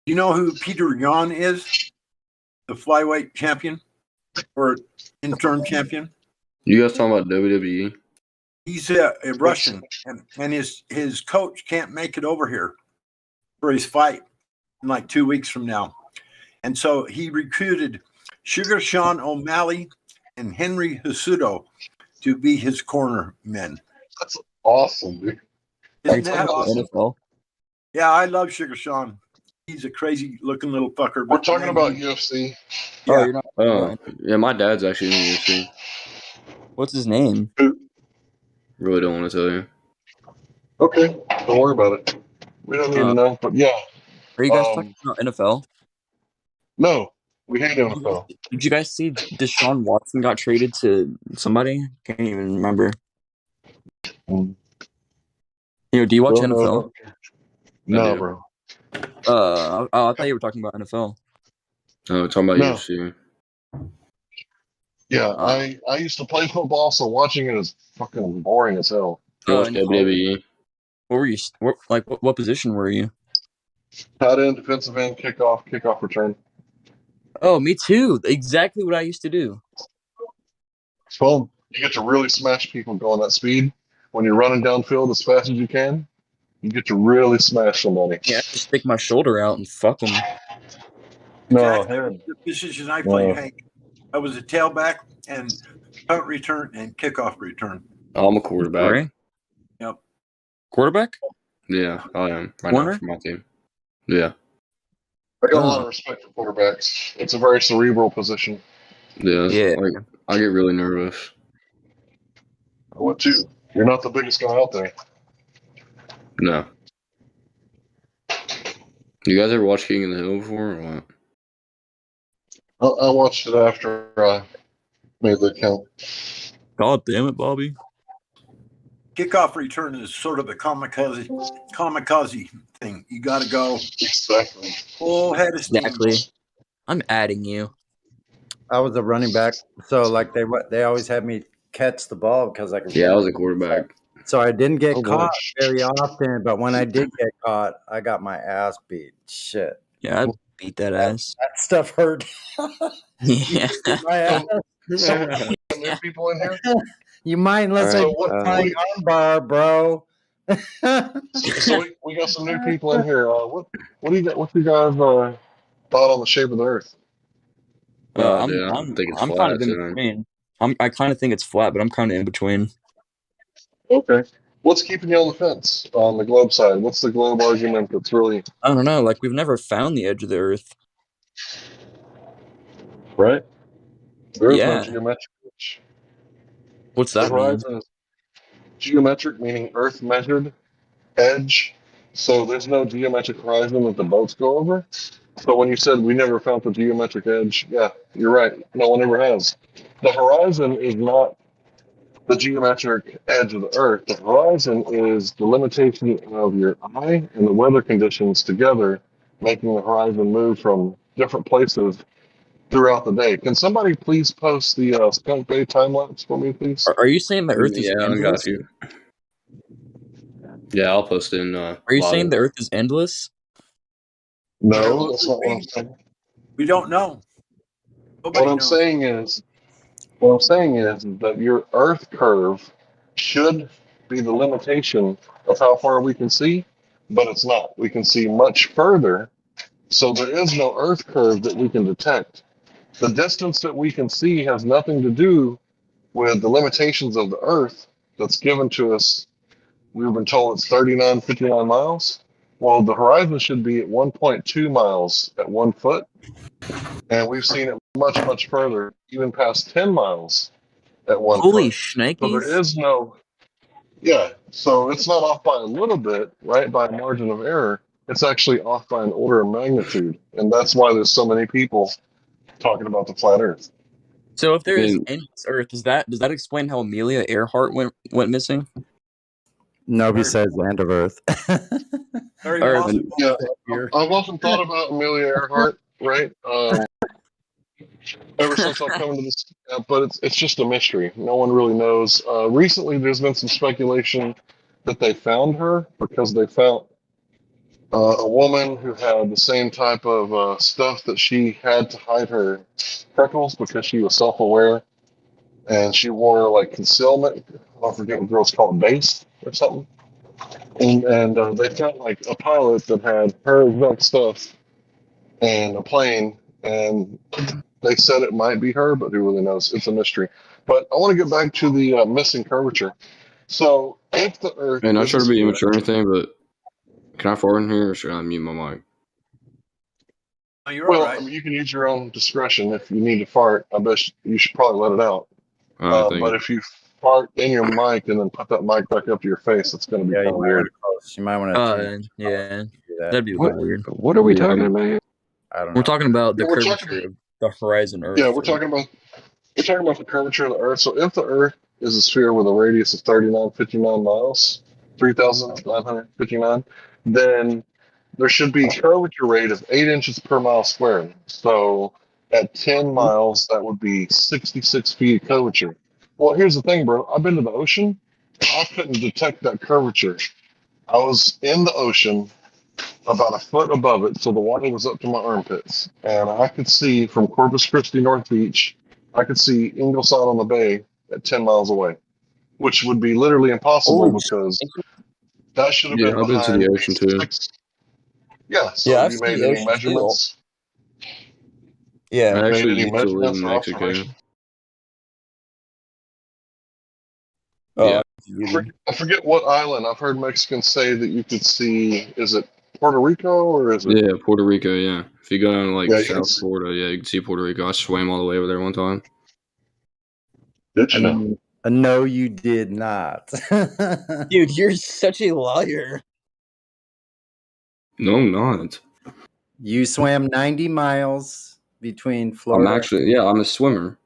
Speaker 15: you know who Peter Yan is? The flyweight champion or interim champion?
Speaker 10: You guys talking about WWE?
Speaker 15: He's a Russian, and his coach can't make it over here for his fight in like 2 weeks from now. And so he recruited Sugar Sean O'Malley and Henry Hasudo to be his corner men.
Speaker 9: That's awesome, dude.
Speaker 15: Isn't that awesome?
Speaker 10: NFL?
Speaker 15: Yeah, I love Sugar Sean. He's a crazy looking little fucker.
Speaker 9: We're talking about UFC.
Speaker 10: Oh,
Speaker 15: Yeah.
Speaker 10: you're not.
Speaker 20: Oh, yeah, my dad's actually in the UFC.
Speaker 10: What's his name?
Speaker 20: Really don't want to tell you.
Speaker 9: Okay, don't worry about it. We don't need to know, but yeah.
Speaker 10: Are you guys talking about NFL?
Speaker 9: No, we hate NFL.
Speaker 10: Did you guys see Deshaun Watson got traded to somebody? Can't even remember. You know, do you watch
Speaker 9: Don't know
Speaker 10: NFL?
Speaker 9: about- No, bro.
Speaker 10: I thought you were talking about NFL.
Speaker 20: Oh, talking about
Speaker 9: No.
Speaker 20: UFC.
Speaker 9: Yeah, I used to play football, so watching it is fucking boring as hell.
Speaker 20: You watch
Speaker 10: and
Speaker 20: WWE?
Speaker 10: What were you? What position were you?
Speaker 9: Tight end, defensive end, kickoff return.
Speaker 10: Oh, me too. Exactly what I used to do.
Speaker 9: It's fun. You get to really smash people going that speed. When you're running downfield as fast as you can, you get to really smash somebody.
Speaker 10: Yeah, I just stick my shoulder out and fuck them.
Speaker 9: No,
Speaker 15: Exactly the position I played, Hank. I was a tailback and punt return and kickoff return.
Speaker 20: Oh, I'm a quarterback.
Speaker 10: Right?
Speaker 15: Yep.
Speaker 10: Quarterback?
Speaker 20: Yeah, I am right
Speaker 10: Corner?
Speaker 20: now for my team. Yeah.
Speaker 9: I got a lot of respect for quarterbacks. It's a very cerebral position.
Speaker 20: Yeah. I get really nervous.
Speaker 9: I would too. You're not the biggest guy out there.
Speaker 20: No. You guys ever watch King of the Hill before or what?
Speaker 9: I watched it after I made the account.
Speaker 10: God damn it, Bobby.
Speaker 15: Kickoff return is sort of a kamikaze thing. You got to go
Speaker 9: exactly
Speaker 15: full head of steam.
Speaker 10: Exactly. I'm adding you.
Speaker 12: I was a running back, so like they always had me catch the ball because I could.
Speaker 20: Yeah, I was a quarterback.
Speaker 12: So I didn't get
Speaker 20: Oh,
Speaker 12: caught
Speaker 20: gosh.
Speaker 12: very often, but when I did get caught, I got my ass beat. Shit.
Speaker 10: Yeah, I beat that ass.
Speaker 12: That stuff hurt.
Speaker 10: Yeah.
Speaker 12: My ass.
Speaker 9: So new people in here.
Speaker 12: You might let's
Speaker 9: All
Speaker 12: say
Speaker 9: right.
Speaker 12: flying armbar, bro.
Speaker 9: So we got some new people in here. What do you got? What's your guys' thought on the shape of the Earth?
Speaker 10: I'm
Speaker 20: think it's
Speaker 10: kind
Speaker 20: flat,
Speaker 10: of in
Speaker 20: too.
Speaker 10: between. I kind of think it's flat, but I'm kind of in between.
Speaker 9: Okay. What's keeping you on the fence on the globe side? What's the globe argument that's really
Speaker 10: I don't know. Like we've never found the edge of the Earth.
Speaker 9: right? There is no
Speaker 10: Yeah.
Speaker 9: geometric edge.
Speaker 10: What's
Speaker 9: The
Speaker 10: that mean?
Speaker 9: horizon is geometric, meaning Earth measured edge. So there's no geometric horizon that the boats go over. So when you said we never found the geometric edge, yeah, you're right. No one ever has. The horizon is not the geometric edge of the Earth. The horizon is the limitation of your eye and the weather conditions together, making the horizon move from different places throughout the day. Can somebody please post the Skunk Bay time lapse for me, please?
Speaker 10: Are you saying the Earth is
Speaker 20: Yeah, I
Speaker 10: endless?
Speaker 20: got you. Yeah, I'll post it in.
Speaker 10: Are you saying the Earth is endless?
Speaker 9: No, that's not what I'm saying.
Speaker 15: We don't know.
Speaker 9: What I'm saying is that your Earth curve should be the limitation of how far we can see, but it's not. We can see much further, so there is no Earth curve that we can detect. The distance that we can see has nothing to do with the limitations of the Earth that's given to us. We've been told it's 39, 59 miles. Well, the horizon should be at 1.2 miles at 1 foot. And we've seen it much, much further, even past 10 miles at 1
Speaker 10: Holy
Speaker 9: foot.
Speaker 10: shnikes.
Speaker 9: So there is no, yeah. So it's not off by a little bit, right? By a margin of error. It's actually off by an order of magnitude. And that's why there's so many people talking about the flat Earth.
Speaker 10: So if there is endless Earth, does that explain how Amelia Earhart went missing?
Speaker 12: Nobody says land of Earth.
Speaker 9: Yeah, I've often thought about Amelia Earhart, right? Ever since I've come into this, but it's just a mystery. No one really knows. Recently, there's been some speculation that they found her because they found a woman who had the same type of stuff that she had to hide her freckles because she was self-aware. and she wore like concealment. I forget what girls call it, base or something. And they found like a pilot that had her exact stuff and a plane, and they said it might be her, but who really knows? It's a mystery. But I want to get back to the missing curvature. So if the Earth
Speaker 20: And not
Speaker 9: is a
Speaker 20: trying to be
Speaker 9: sphere,
Speaker 20: immature or anything, but can I fart in here or should I mute my mic?
Speaker 15: No, you're
Speaker 9: well,
Speaker 15: all right.
Speaker 9: I mean, you can use your own discretion. If you need to fart, I bet you should probably let it out.
Speaker 20: Thank
Speaker 9: But
Speaker 20: you.
Speaker 9: if you fart in your mic and then put that mic back up to your face, it's going to be
Speaker 12: Yeah,
Speaker 9: kind
Speaker 12: you
Speaker 9: of
Speaker 12: might
Speaker 9: weird.
Speaker 12: want to close. You might want to.
Speaker 10: Yeah,
Speaker 12: do that.
Speaker 10: that'd be a
Speaker 20: What?
Speaker 10: little weird.
Speaker 20: What are we talking about?
Speaker 12: I don't know.
Speaker 10: We're talking about the
Speaker 9: Yeah, we're talking.
Speaker 10: curvature of the horizon
Speaker 9: Yeah,
Speaker 10: Earth.
Speaker 9: we're talking about the curvature of the Earth. So if the Earth is a sphere with a radius of 3959 miles, 3,959, then there should be curvature rate of 8 inches per mile squared. So at 10 miles, that would be 66 feet of curvature. Well, here's the thing, bro. I've been to the ocean, and I couldn't detect that curvature. I was in the ocean about a foot above it, so the water was up to my armpits. And I could see from Corpus Christi, North Beach, I could see Ingleside on the Bay at 10 miles away, which would be literally impossible
Speaker 10: Holy
Speaker 9: because
Speaker 10: shit.
Speaker 9: that should have
Speaker 20: Yeah,
Speaker 9: been
Speaker 20: I've been to the
Speaker 9: behind
Speaker 20: ocean too.
Speaker 9: 6. Yeah, so
Speaker 10: Yeah,
Speaker 9: have
Speaker 10: I've
Speaker 9: you
Speaker 10: seen
Speaker 9: made
Speaker 10: the
Speaker 9: any
Speaker 10: ocean too.
Speaker 9: measurements?
Speaker 10: Yeah.
Speaker 20: I
Speaker 9: Made
Speaker 20: actually
Speaker 9: any
Speaker 20: used to live
Speaker 9: measurements
Speaker 20: in
Speaker 9: or
Speaker 20: Mexico.
Speaker 9: observations?
Speaker 10: Oh,
Speaker 20: Yeah.
Speaker 9: I forget what island. I've heard Mexicans say that you could see. Is it Puerto Rico or is it?
Speaker 20: Yeah, Puerto Rico, yeah. If you go down to like
Speaker 9: Yeah, you can
Speaker 20: South Florida, yeah, you can see Puerto Rico. I swam all the way over there one time.
Speaker 9: Did you know?
Speaker 12: No, you did not.
Speaker 10: Dude, you're such a liar.
Speaker 20: No, I'm not.
Speaker 12: You swam 90 miles between
Speaker 20: I'm
Speaker 12: Florida.
Speaker 20: actually, yeah, I'm a swimmer.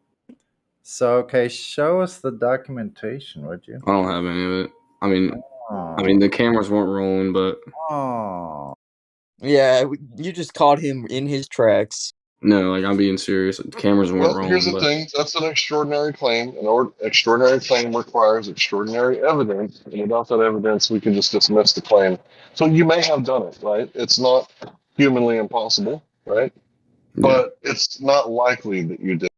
Speaker 12: So, okay, show us the documentation, would you?
Speaker 20: I don't have any of it. I mean, the cameras weren't rolling, but
Speaker 12: Oh.
Speaker 10: Yeah, you just caught him in his tracks.
Speaker 20: no, like I'm being serious. The cameras weren't
Speaker 9: Well, here's
Speaker 20: rolling,
Speaker 9: the
Speaker 20: but
Speaker 9: thing. That's an extraordinary claim. An extraordinary claim requires extraordinary evidence, and without that evidence, we can just dismiss the claim. So you may have done it, right? It's not humanly impossible, right?
Speaker 20: yeah.
Speaker 9: But it's not likely that you did.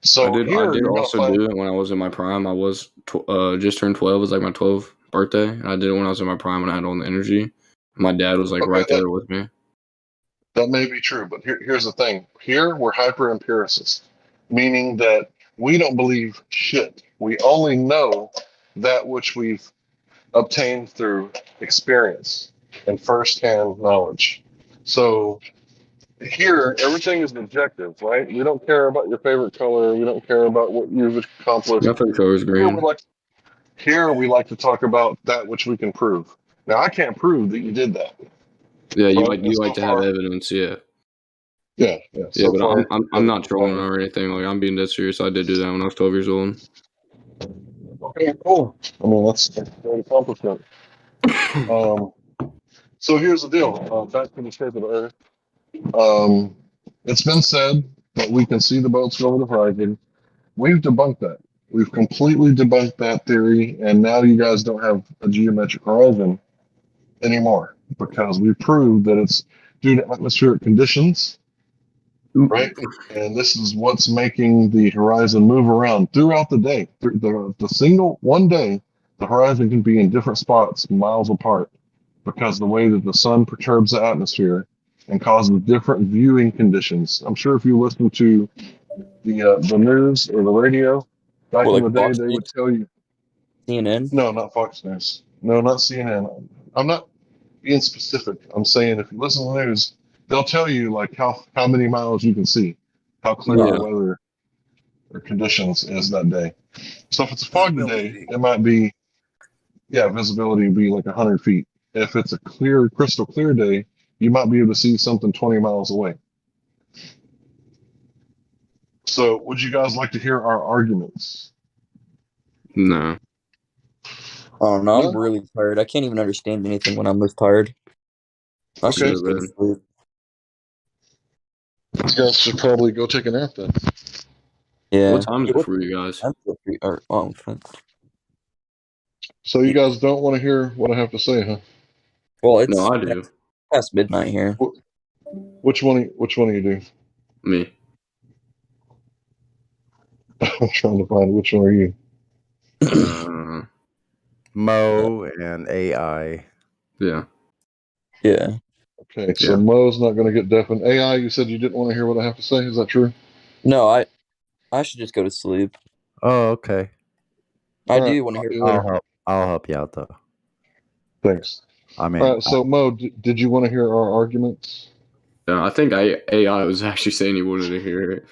Speaker 9: So
Speaker 20: I
Speaker 9: here
Speaker 20: did
Speaker 9: you're going to
Speaker 20: also
Speaker 9: find.
Speaker 20: do it when I was in my prime. I was just turned 12. It was like my 12th birthday, and I did it when I was in my prime when I had all the energy. My dad was like
Speaker 9: Okay,
Speaker 20: right there with me.
Speaker 9: that may be true, but here's the thing. Here we're hyper empiricists, meaning that we don't believe shit. We only know that which we've obtained through experience and firsthand knowledge. So here, everything is objective, right? We don't care about your favorite color. We don't care about what you've accomplished.
Speaker 20: My favorite color is green.
Speaker 9: Here we like to talk about that which we can prove. Now I can't prove that you did that.
Speaker 20: Yeah, you
Speaker 9: But
Speaker 20: like to have evidence, yeah.
Speaker 9: Yeah.
Speaker 20: Yeah,
Speaker 9: So
Speaker 20: but
Speaker 9: far,
Speaker 20: I'm not trolling or anything. Like I'm being dead serious. I did do that when I was 12 years old.
Speaker 9: Okay, cool. I mean, that's a great accomplishment. So here's the deal. Back to the shape of the Earth. It's been said that we can see the boats over the horizon. We've debunked that. We've completely debunked that theory, and now you guys don't have a geometric horizon anymore because we proved that it's due to atmospheric conditions, right? And this is what's making the horizon move around throughout the day. The single one day, the horizon can be in different spots miles apart because the way that the sun perturbs the atmosphere and causes different viewing conditions. I'm sure if you listen to the news or the radio back
Speaker 10: What,
Speaker 9: in
Speaker 10: like
Speaker 9: the day,
Speaker 10: Fox
Speaker 9: they would
Speaker 10: News?
Speaker 9: tell you.
Speaker 10: CNN?
Speaker 9: No, not Fox News. No, not CNN. I'm not being specific. I'm saying if you listen to the news, they'll tell you like how many miles you can see, how clear the weather or conditions is that day. So if it's a foggy day, it might be visibility would be like 100 feet. If it's a clear, crystal clear day, you might be able to see something 20 miles away. So would you guys like to hear our arguments?
Speaker 20: No.
Speaker 10: Oh no, I'm really tired. I can't even understand anything when I'm this tired. I should just go to sleep.
Speaker 9: You guys should probably go take a nap then.
Speaker 10: Yeah.
Speaker 20: What time is it for you guys?
Speaker 9: So you guys don't want to hear what I have to say, huh?
Speaker 10: Well, it's
Speaker 20: No, I do.
Speaker 10: past midnight here.
Speaker 9: Which one of you do?
Speaker 20: Me.
Speaker 9: I'm trying to find which one are you.
Speaker 12: Mo and AI.
Speaker 20: Yeah.
Speaker 10: Yeah.
Speaker 9: Okay, so
Speaker 20: Yeah.
Speaker 9: Mo's not going to get deafened. AI, you said you didn't want to hear what I have to say. Is that true?
Speaker 10: No, I should just go to sleep.
Speaker 12: Oh, okay.
Speaker 10: I
Speaker 9: All right,
Speaker 10: do want to hear.
Speaker 9: see you later.
Speaker 12: I'll help you out though.
Speaker 9: Thanks.
Speaker 12: I mean,
Speaker 9: All right, so Mo, did you want to hear our arguments?
Speaker 20: I think AI was actually saying he wanted to hear it.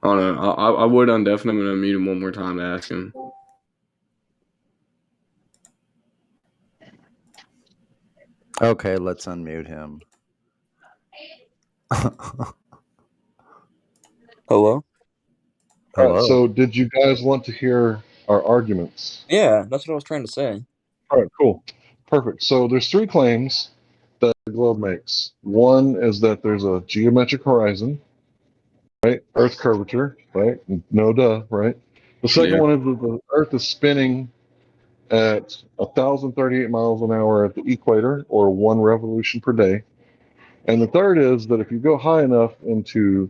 Speaker 20: I don't know. I would definitely. I'm gonna meet him one more time to ask him.
Speaker 12: okay, let's unmute him.
Speaker 10: Hello.
Speaker 9: All right,
Speaker 12: Hello.
Speaker 9: so did you guys want to hear our arguments?
Speaker 10: Yeah, that's what I was trying to say.
Speaker 9: All right, cool. Perfect. So there's three claims that the globe makes. One is that there's a geometric horizon, right? Earth curvature, right? No duh, right? The second
Speaker 20: Yeah.
Speaker 9: one is that the Earth is spinning at 1,038 miles an hour at the equator, or 1 revolution per day. And the third is that if you go high enough into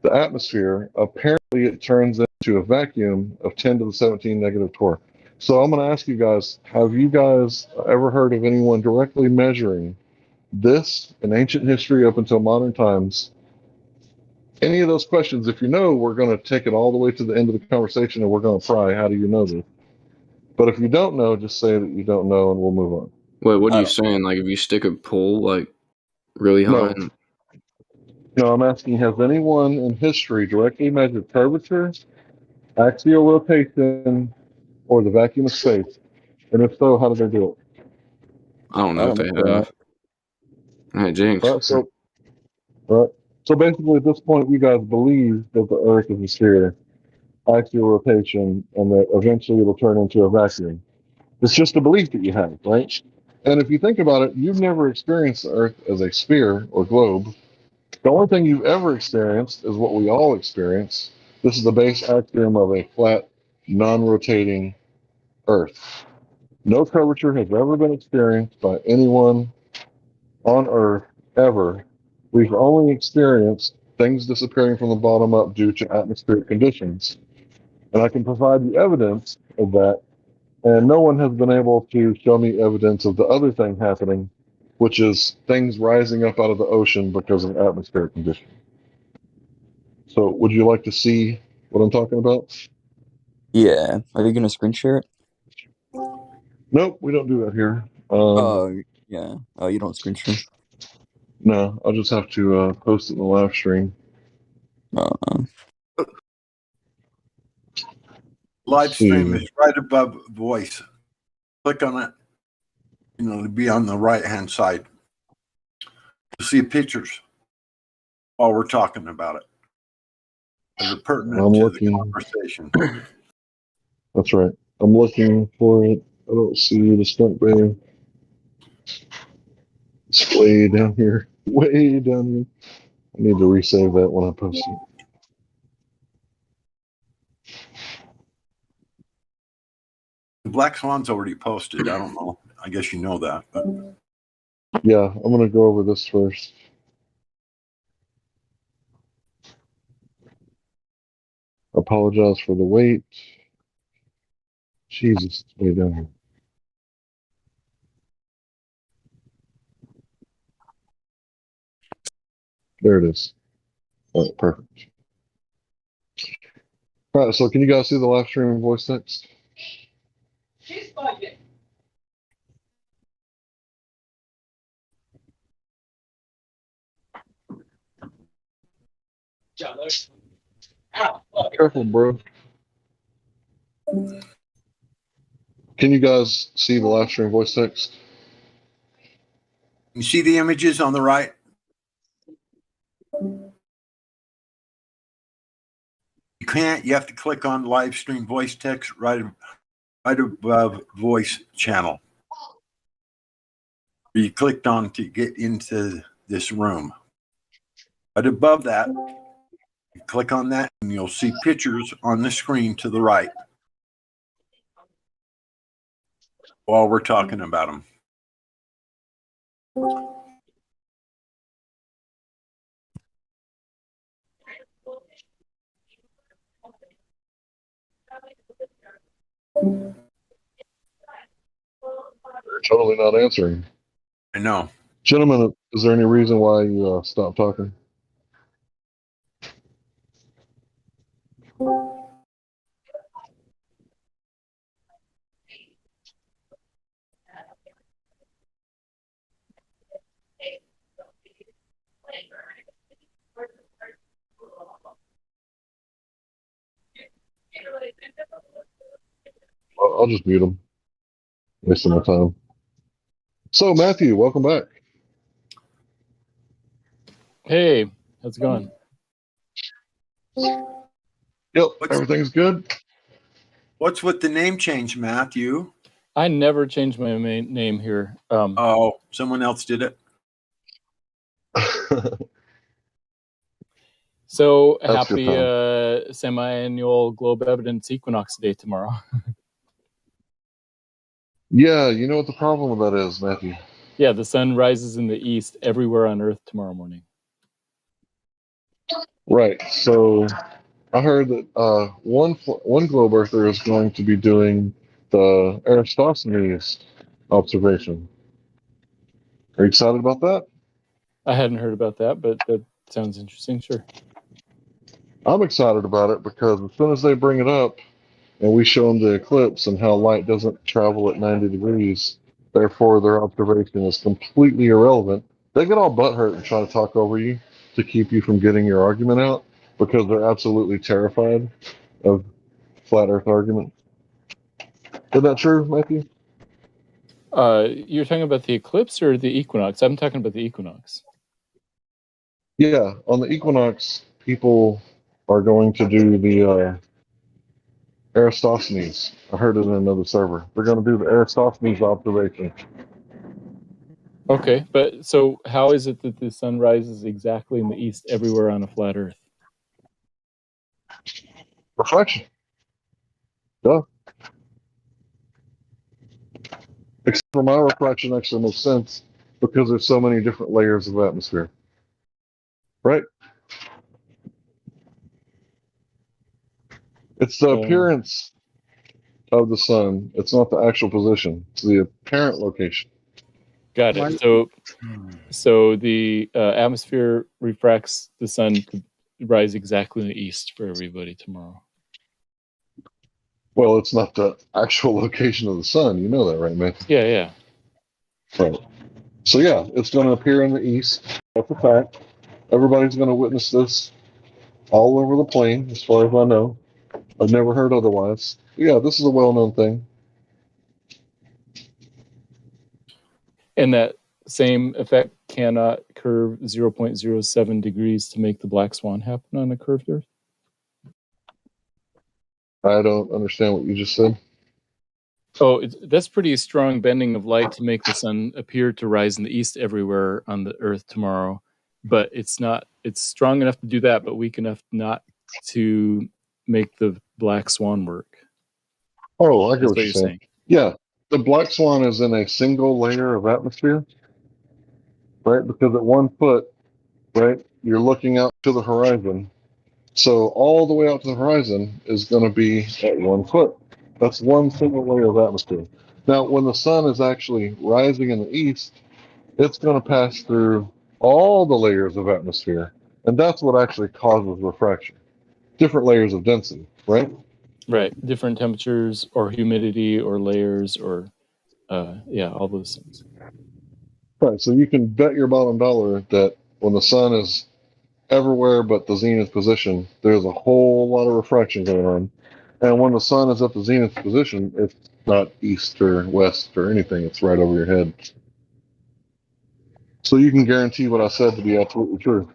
Speaker 9: the atmosphere, apparently it turns into a vacuum of 10 to the 17 negative torque. So I'm going to ask you guys, have you guys ever heard of anyone directly measuring this in ancient history up until modern times? Any of those questions, if you know, we're going to take it all the way to the end of the conversation and we're going to pry, how do you know this? But if you don't know, just say that you don't know and we'll move on.
Speaker 20: Wait, what are you saying? Like, if you stick a pole like really high?
Speaker 9: No. No, I'm asking, has anyone in history directly measured curvature, axial rotation, or the vacuum of space? And if so, how did they do it?
Speaker 20: I don't know if they have. Hey, Jinx.
Speaker 9: Right. So basically, at this point, you guys believe that the Earth is a sphere, axial rotation, and that eventually it'll turn into a vacuum. It's just a belief that you have, right? And if you think about it, you've never experienced the Earth as a sphere or globe. The only thing you've ever experienced is what we all experience. This is the base axiom of a flat, non-rotating Earth. No curvature has ever been experienced by anyone on Earth ever. We've only experienced things disappearing from the bottom up due to atmospheric conditions. And I can provide you evidence of that. And no one has been able to show me evidence of the other thing happening, which is things rising up out of the ocean because of atmospheric conditions. So, would you like to see what I'm talking about?
Speaker 10: Yeah. Are you gonna screen share it?
Speaker 9: Nope, we don't do that here.
Speaker 10: Yeah. Oh, you don't screen share.
Speaker 9: No, I'll just have to post it in the live stream.
Speaker 15: Live stream is right above voice. Click on it. To be on the right hand side. You'll see pictures while we're talking about it. That are pertinent to the conversation.
Speaker 9: That's right. I'm looking for it. I don't see the stunt bay. It's way down here. Way down here. I need to resave that when I post it.
Speaker 15: The Black Swan's already posted. I don't know. I guess you know that. But.
Speaker 9: Yeah, I'm going to go over this first. Apologize for the wait. Jesus, it's way down here. There it is. All right, perfect. All right, so can you guys see the live stream voice text? Careful, bro. Can you guys see the live stream voice text?
Speaker 15: You see the images on the right? You can't. You have to click on live stream voice text right above voice channel. You clicked on to get into this room. Right above that, you click on that and you'll see pictures on the screen to the right while we're talking about them.
Speaker 9: You're totally not answering.
Speaker 15: I know.
Speaker 9: Gentlemen, is there any reason why you stopped talking? I'll just mute him. Wasting my time. So, Matthew, welcome back.
Speaker 4: Hey, how's it going?
Speaker 9: Yep, everything's good.
Speaker 15: What's with the name change, Matthew?
Speaker 4: I never changed my name here.
Speaker 15: Oh, someone else did it.
Speaker 4: So
Speaker 9: That's good
Speaker 4: happy semi-annual Globe Evidence Equinox Day tomorrow.
Speaker 9: Yeah, you know what the problem with that is, Matthew?
Speaker 4: Yeah, the sun rises in the east everywhere on Earth tomorrow morning.
Speaker 9: Right. So I heard that one globe earther is going to be doing the Aristosthenes observation. Are you excited about that?
Speaker 4: I hadn't heard about that, but that sounds interesting. Sure.
Speaker 9: I'm excited about it because as soon as they bring it up and we show them the eclipse and how light doesn't travel at 90 degrees, therefore their observation is completely irrelevant, they get all butthurt and try to talk over you to keep you from getting your argument out because they're absolutely terrified of flat earth argument. Is that true, Matthew?
Speaker 4: You're talking about the eclipse or the equinox? I'm talking about the equinox.
Speaker 9: Yeah, on the equinox, people are going to do the Aristosthenes. I heard it in another server. They're going to do the Aristosthenes observation.
Speaker 4: Okay, but so how is it that the sun rises exactly in the east everywhere on a flat Earth?
Speaker 9: Reflection. Duh. Except for my reflection actually makes sense because there's so many different layers of atmosphere. Right? It's the appearance of the sun. It's not the actual position. It's the apparent location.
Speaker 4: Got it. So the atmosphere refracts the sun to rise exactly in the east for everybody tomorrow.
Speaker 9: Well, it's not the actual location of the sun. You know that, right, man?
Speaker 4: Yeah, yeah.
Speaker 9: Right. So yeah, it's going to appear in the east. That's a fact. Everybody's going to witness this all over the plane, as far as I know. I've never heard otherwise. Yeah, this is a well-known thing.
Speaker 4: And that same effect cannot curve 0.07 degrees to make the black swan happen on a curved Earth?
Speaker 9: I don't understand what you just said.
Speaker 4: Oh, that's pretty strong bending of light to make the sun appear to rise in the east everywhere on the Earth tomorrow. But it's not, it's strong enough to do that, but weak enough not to make the black swan work.
Speaker 9: Oh, I get
Speaker 4: That's
Speaker 9: what you're saying. Yeah, the black swan is in a single layer of atmosphere, right? Because at 1 foot, right, you're looking out to the horizon. So all the way out to the horizon is going to be at 1 foot. That's one single layer of atmosphere. Now, when the sun is actually rising in the east, it's going to pass through all the layers of atmosphere. And that's what actually causes refraction. Different layers of density, right?
Speaker 4: Right. Different temperatures or humidity or layers or, yeah, all those things.
Speaker 9: Right. So you can bet your bottom dollar that when the sun is everywhere but the zenith position, there's a whole lot of refraction going on. And when the sun is at the zenith position, it's not east or west or anything. It's right over your head. So you can guarantee what I said to be absolutely true.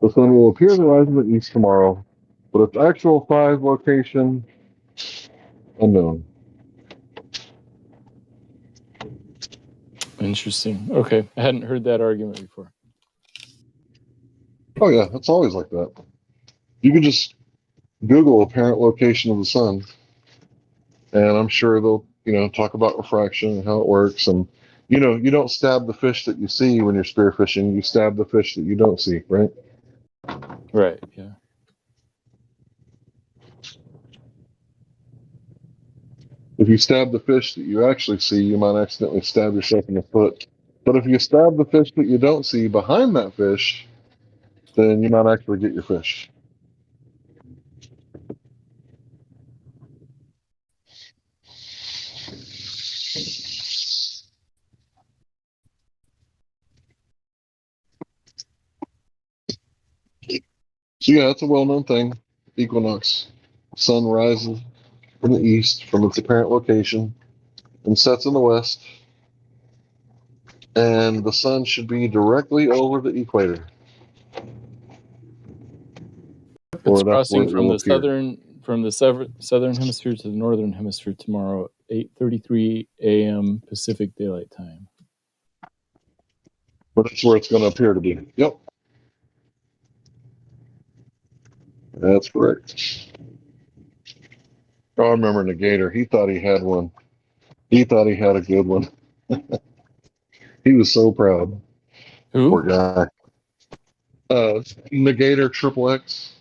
Speaker 9: The sun will appear to rise in the east tomorrow, but its actual size, location, unknown.
Speaker 4: Interesting. Okay. I hadn't heard that argument before.
Speaker 9: Oh yeah, it's always like that. You can just Google apparent location of the sun, and I'm sure they'll, talk about refraction and how it works. And, you don't stab the fish that you see when you're spearfishing. You stab the fish that you don't see, right?
Speaker 4: Right. Yeah.
Speaker 9: If you stab the fish that you actually see, you might accidentally stab yourself in the foot. But if you stab the fish that you don't see behind that fish, then you might actually get your fish. So yeah, it's a well-known thing. Equinox. Sun rises in the east from its apparent location and sets in the west, and the sun should be directly over the equator,
Speaker 4: It's
Speaker 9: or that's where
Speaker 4: crossing
Speaker 9: it
Speaker 4: from
Speaker 9: will
Speaker 4: the
Speaker 9: appear.
Speaker 4: southern hemisphere to the northern hemisphere tomorrow, 8:33 a.m. Pacific Daylight Time.
Speaker 9: But that's where it's going to appear to be. Yep, that's correct. Oh, I remember Negator. He thought he had one. He thought he had a good one. He was so proud.
Speaker 4: Who?
Speaker 9: Poor guy. Negator Triple X,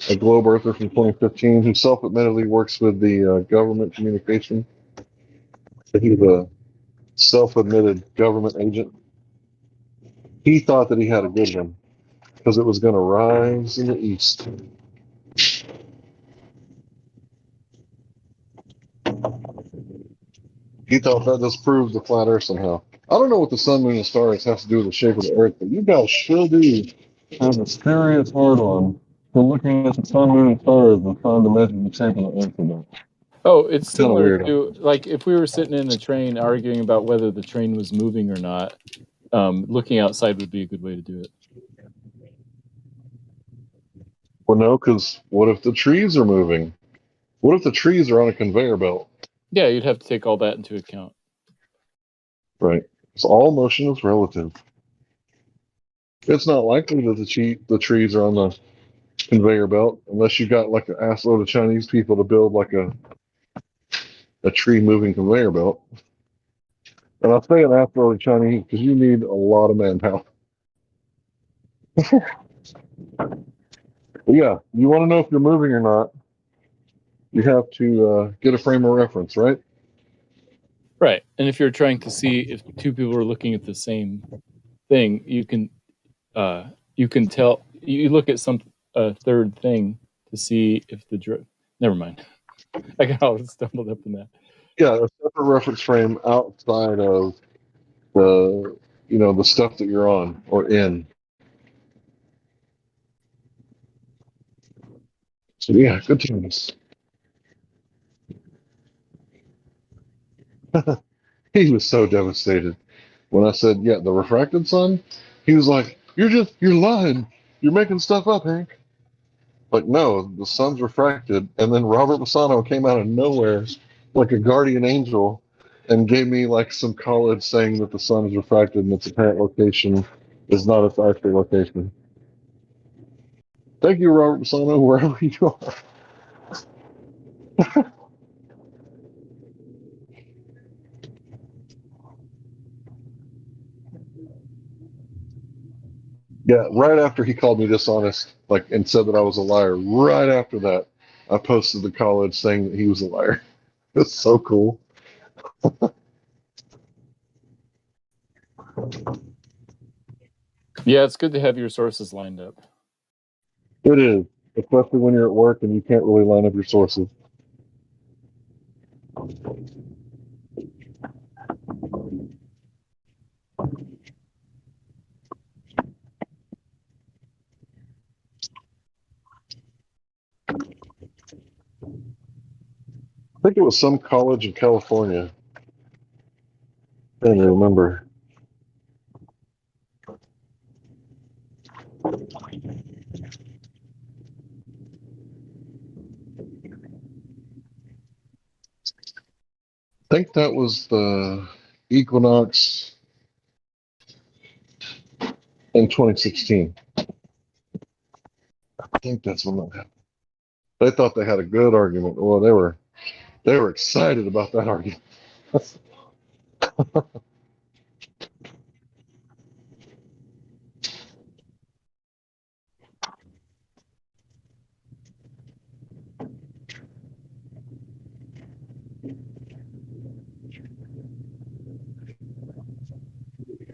Speaker 9: a globe earther from 2015, who self-admittedly works with the government communication. He's a self-admitted government agent. He thought that he had a good one because it was going to rise in the east. He thought that disproved the flat Earth somehow. I don't know what the sun, moon, and stars have to do with the shape of the Earth, but you guys sure do have a serious hard on for looking at the sun, moon, and stars and trying to measure the shape of the Earth with them.
Speaker 4: Oh, it's
Speaker 9: Kind of
Speaker 4: similar
Speaker 9: weird.
Speaker 4: to like if we were sitting in a train arguing about whether the train was moving or not. Looking outside would be a good way to do it.
Speaker 9: Well, no, because what if the trees are moving? What if the trees are on a conveyor belt?
Speaker 4: Yeah, you'd have to take all that into account.
Speaker 9: Right. So all motion is relative. It's not likely that the trees are on the conveyor belt unless you got like an assload of Chinese people to build like a tree moving conveyor belt. And I'll say an assload of Chinese because you need a lot of manpower. Yeah, you want to know if you're moving or not, you have to get a frame of reference, right?
Speaker 4: Right. And if you're trying to see if two people are looking at the same thing, you can tell. You look at some third thing to see if the never mind. I got all stumbled up in that.
Speaker 9: Yeah, a separate reference frame outside of the stuff that you're on or in. So yeah, good times. He was so devastated when I said, yeah, the refracted sun. He was like, you're lying. You're making stuff up, Hank. Like, no, the sun's refracted. And then Robert Bassano came out of nowhere like a guardian angel and gave me like some college saying that the sun is refracted and its apparent location is not its actual location. Thank you, Robert Bassano, wherever you are. Yeah, right after he called me dishonest, like, and said that I was a liar, right after that, I posted the college saying that he was a liar. It's so cool.
Speaker 4: Yeah, it's good to have your sources lined up.
Speaker 9: It is, especially when you're at work and you can't really line up your sources. I think it was some college in California. I don't remember. I think that was the equinox in 2016. I think that's when that happened. They thought they had a good argument. Well, they were excited about that argument.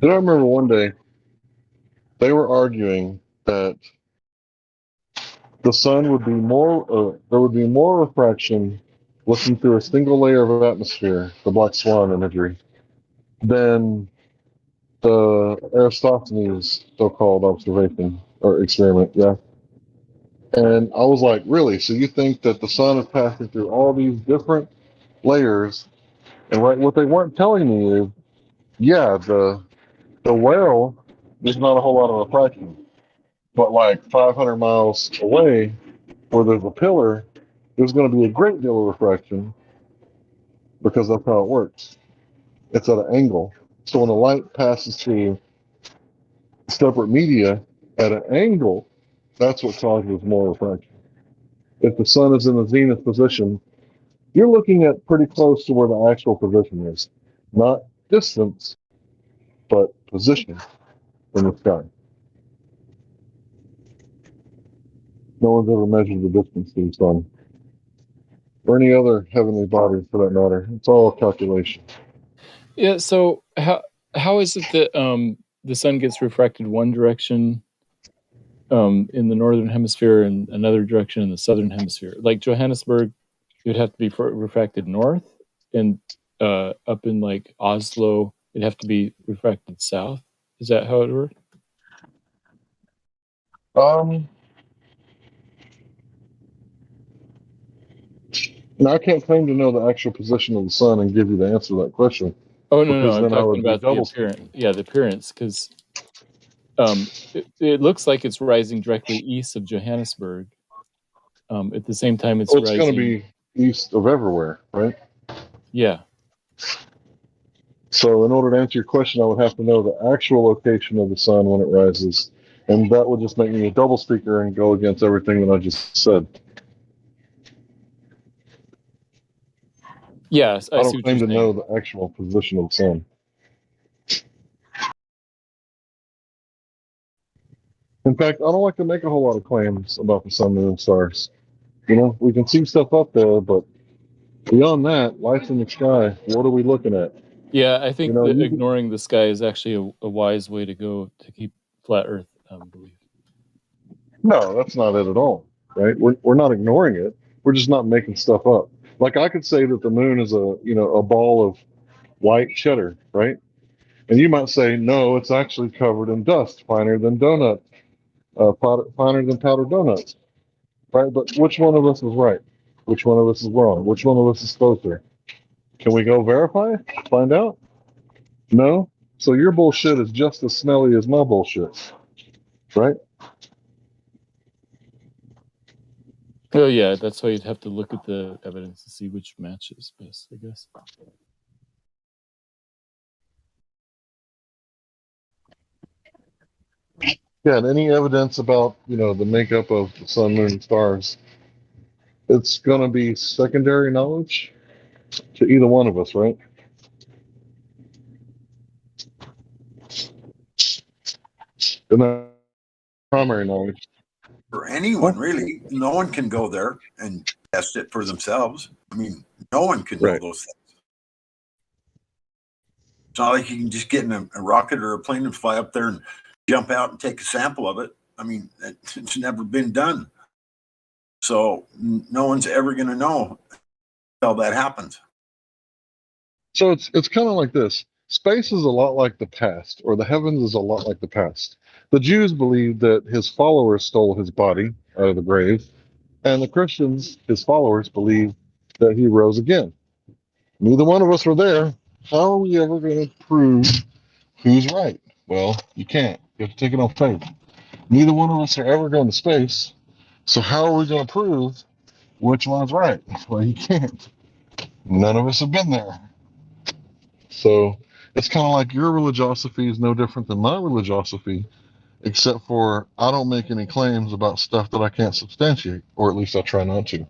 Speaker 9: Then I remember one day they were arguing that the sun would be there would be more refraction looking through a single layer of atmosphere, the black swan imagery, than the Aristophanes so-called observation or experiment. Yeah. And I was like, really? So you think that the sun is passing through all these different layers? And what they weren't telling me is, yeah, the whale, there's not a whole lot of refraction, but like 500 miles away, where there's a pillar, there's going to be a great deal of refraction because that's how it works. It's at an angle. So when the light passes through separate media at an angle, that's what causes more refraction. If the sun is in the zenith position, you're looking at pretty close to where the actual position is. Not distance, but position in the sky. No one's ever measured the distance to the sun. Or any other heavenly body for that matter. It's all calculation.
Speaker 4: Yeah. So how is it that the sun gets refracted one direction in the northern hemisphere and another direction in the southern hemisphere? Like Johannesburg, it would have to be refracted north, and up in like Oslo, it'd have to be refracted south. Is that how it works?
Speaker 9: Now, I can't claim to know the actual position of the sun and give you the answer to that question.
Speaker 4: Oh no,
Speaker 9: because
Speaker 4: I'm
Speaker 9: then I
Speaker 4: talking
Speaker 9: would be
Speaker 4: about the
Speaker 9: double.
Speaker 4: appearance. Yeah, the appearance, because it looks like it's rising directly east of Johannesburg. At the same time, it's
Speaker 9: Well, it's
Speaker 4: rising.
Speaker 9: going to be east of everywhere, right?
Speaker 4: Yeah.
Speaker 9: So, in order to answer your question, I would have to know the actual location of the sun when it rises, and that would just make me a double speaker and go against everything that I just said.
Speaker 4: Yes,
Speaker 9: I don't claim to know the actual position of the sun. In fact, I don't like to make a whole lot of claims about the sun, moon, and stars. You know, we can see stuff up there, but beyond that, lights in the sky, what are we looking at?
Speaker 4: Yeah, I think
Speaker 9: You know,
Speaker 4: that ignoring the sky is actually a wise way to go to keep flat Earth belief.
Speaker 9: No, that's not it at all, right? We're not ignoring it. We're just not making stuff up. Like I could say that the moon is a ball of white cheddar, right? And you might say, no, it's actually covered in dust, finer than finer than powdered donuts, right? But which one of us is right? Which one of us is wrong? Which one of us is closer? Can we go verify? Find out? No? So your bullshit is just as smelly as my bullshit, right?
Speaker 4: Oh yeah, that's why you'd have to look at the evidence to see which matches best, I guess.
Speaker 9: Yeah, and any evidence about, the makeup of the sun, moon, and stars, it's going to be secondary knowledge to either one of us, right? And that primary knowledge.
Speaker 15: For anyone, really, no one can go there and test it for themselves. I mean, no one can know those things. It's not like you can just get in a rocket or a plane and fly up there and jump out and take a sample of it. I mean, it's never been done. So no one's ever going to know how that happens.
Speaker 9: So it's kind of like this. Space is a lot like the past, or the heavens is a lot like the past. The Jews believed that his followers stole his body out of the grave, and the Christians, his followers, believe that he rose again. Neither one of us were there. How are we ever going to prove who's right? Well, you can't. You have to take it on faith. Neither one of us are ever going to space. So how are we going to prove which one's right? Well, you can't. None of us have been there. So it's kind of like your religiosophy is no different than my religiosophy, except for I don't make any claims about stuff that I can't substantiate, or at least I try not to.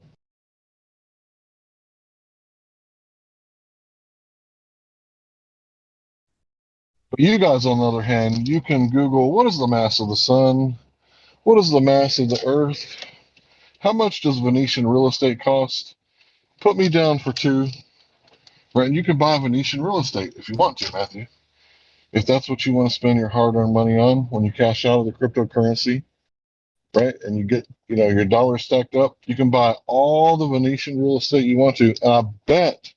Speaker 9: But you guys, on the other hand, you can Google what is the mass of the sun? What is the mass of the earth? How much does Venetian real estate cost? Put me down for two. Right, and you can buy Venetian real estate if you want to, Matthew. If that's what you want to spend your hard-earned money on when you cash out of the cryptocurrency, right, and you get your dollars stacked up, you can buy all the Venetian real estate you want to, and I bet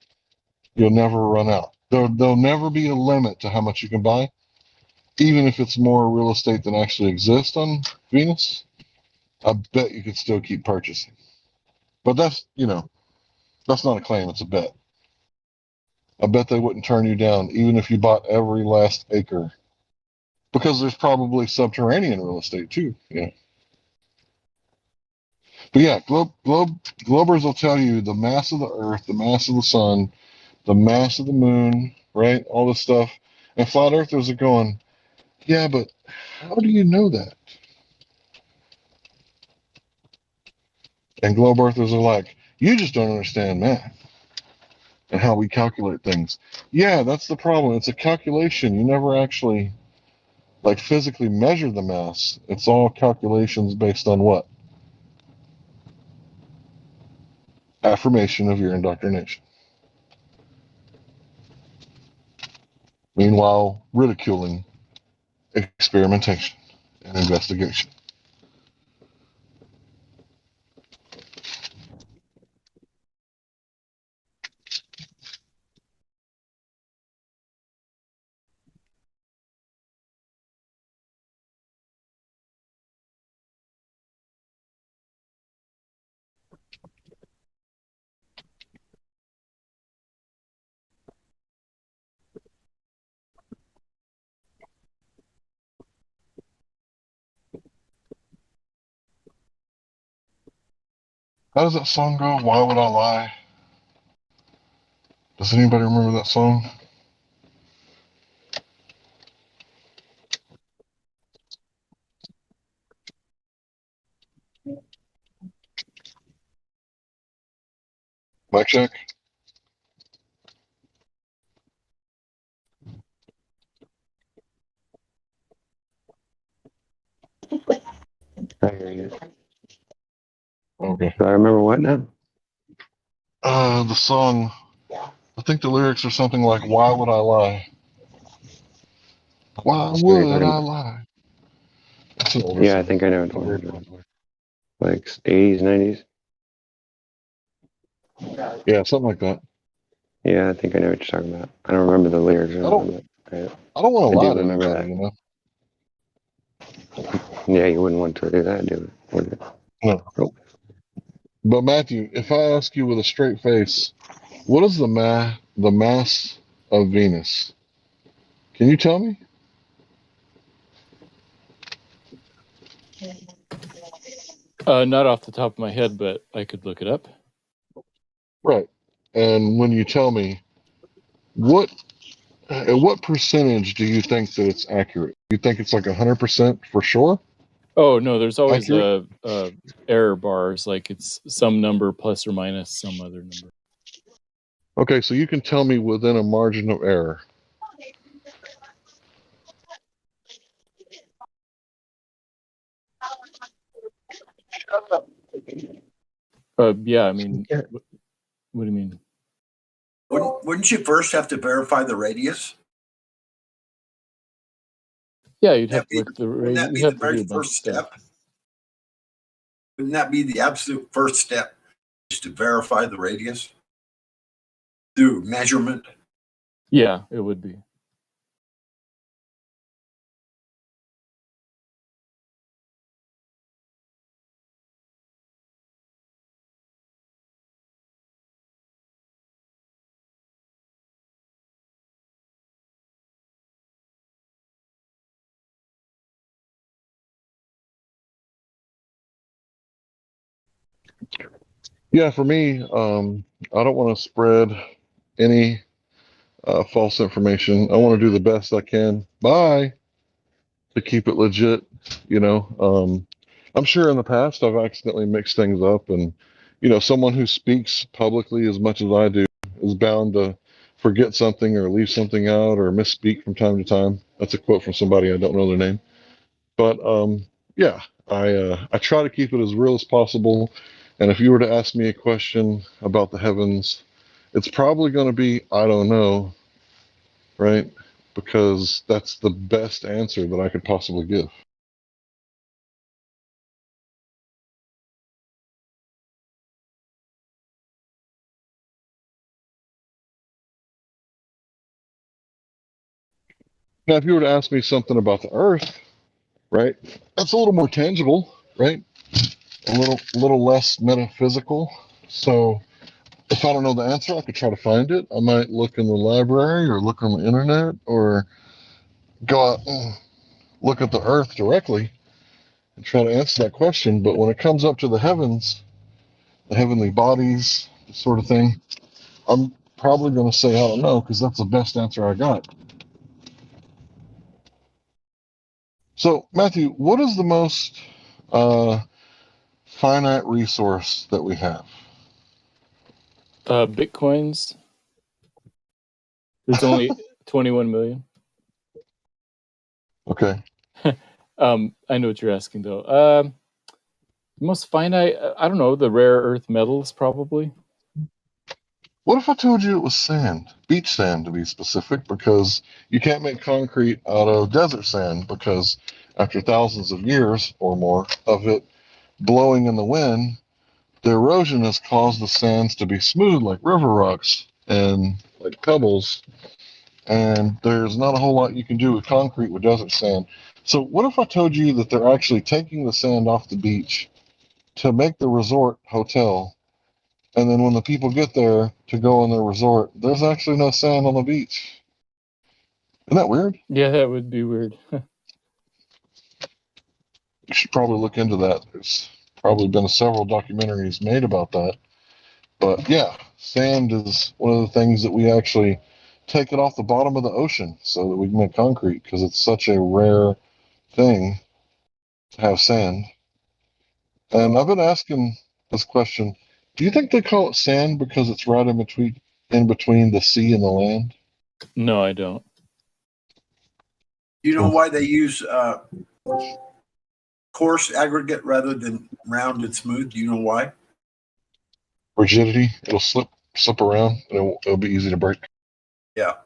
Speaker 9: you'll never run out. There'll never be a limit to how much you can buy, even if it's more real estate than actually exists on Venus. I bet you could still keep purchasing. But that's not a claim, it's a bet. I bet they wouldn't turn you down even if you bought every last acre, because there's probably subterranean real estate too. Yeah. But yeah, Globers will tell you the mass of the Earth, the mass of the Sun, the mass of the Moon, right? All this stuff. And flat earthers are going, yeah, but how do you know that? And globe earthers are like, you just don't understand math and how we calculate things. Yeah, that's the problem. It's a calculation. You never actually physically measure the mass. It's all calculations based on what? Affirmation of your indoctrination. Meanwhile, ridiculing experimentation and investigation. How does that song go? Why would I lie? Does anybody remember that song? Mic check.
Speaker 14: I hear you.
Speaker 9: Okay.
Speaker 14: Do I remember what now?
Speaker 9: The song, I think the lyrics are something like, why would I lie? Why
Speaker 14: So you're
Speaker 9: would
Speaker 14: talking
Speaker 9: I
Speaker 14: about,
Speaker 9: lie? That's an older
Speaker 14: yeah, I
Speaker 9: song.
Speaker 14: think I know what
Speaker 9: Not
Speaker 14: you're
Speaker 9: very
Speaker 14: talking about.
Speaker 9: popular.
Speaker 14: Like 80s, 90s?
Speaker 9: Yeah, something like that.
Speaker 14: Yeah, I think I know what you're talking about. I don't remember the lyrics or
Speaker 9: I don't
Speaker 14: anything, but
Speaker 9: I don't want
Speaker 14: I
Speaker 9: to
Speaker 14: do
Speaker 9: lie to
Speaker 14: remember
Speaker 9: anybody,
Speaker 14: that. Yeah, you wouldn't want to do that, do it? Would you?
Speaker 9: No.
Speaker 14: Nope.
Speaker 9: But Matthew, if I ask you with a straight face, what is the mass of Venus? Can you tell me?
Speaker 4: Not off the top of my head, but I could look it up.
Speaker 9: Right. And when you tell me, at what percentage do you think that it's accurate? You think it's like 100% for sure?
Speaker 4: Oh no, there's always
Speaker 9: Accurate?
Speaker 4: error bars, like it's some number plus or minus some other number.
Speaker 9: Okay, so you can tell me within a margin of error.
Speaker 4: Yeah, I mean, what do you mean?
Speaker 15: Wouldn't you first have to verify the radius?
Speaker 4: Yeah, you'd have to work the
Speaker 15: Wouldn't that
Speaker 4: you
Speaker 15: be
Speaker 4: have
Speaker 15: the
Speaker 4: to do
Speaker 15: very
Speaker 4: a bunch of
Speaker 15: first
Speaker 4: stuff.
Speaker 15: step? Wouldn't that be the absolute first step, is to verify the radius through measurement?
Speaker 4: Yeah, it would be.
Speaker 9: Yeah, for me, I don't want to spread any false information. I want to do the best I can. Bye. To keep it legit, I'm sure in the past I've accidentally mixed things up, and someone who speaks publicly as much as I do is bound to forget something or leave something out or misspeak from time to time. That's a quote from somebody, I don't know their name, but yeah, I try to keep it as real as possible. And if you were to ask me a question about the heavens, it's probably going to be I don't know, right? because that's the best answer that I could possibly give. Now, if you were to ask me something about the Earth, right, that's a little more tangible, right? A little less metaphysical. So if I don't know the answer, I could try to find it. I might look in the library or look on the internet or go out and look at the Earth directly and try to answer that question. But when it comes up to the heavens, the heavenly bodies, sort of thing, I'm probably going to say I don't know because that's the best answer I got. So, Matthew, what is the most finite resource that we have?
Speaker 4: Bitcoins. There's only 21 million.
Speaker 9: Okay.
Speaker 4: I know what you're asking though. Most finite, I don't know, the rare earth metals probably.
Speaker 9: What if I told you it was sand, beach sand to be specific, because you can't make concrete out of desert sand because after thousands of years or more of it blowing in the wind, the erosion has caused the sands to be smooth like river rocks and like pebbles, and there's not a whole lot you can do with concrete with desert sand. So what if I told you that they're actually taking the sand off the beach to make the resort hotel, and then when the people get there to go on their resort, there's actually no sand on the beach? Isn't that weird?
Speaker 4: Yeah, that would be weird.
Speaker 9: You should probably look into that. There's probably been several documentaries made about that. But yeah, sand is one of the things that we actually take it off the bottom of the ocean so that we can make concrete because it's such a rare thing to have sand. And I've been asking this question: do you think they call it sand because it's right in between the sea and the land?
Speaker 4: No, I don't.
Speaker 15: You know why they use coarse aggregate rather than round and smooth? Do you know why?
Speaker 9: Rigidity. It'll slip around and it'll be easy to break.
Speaker 15: Yeah.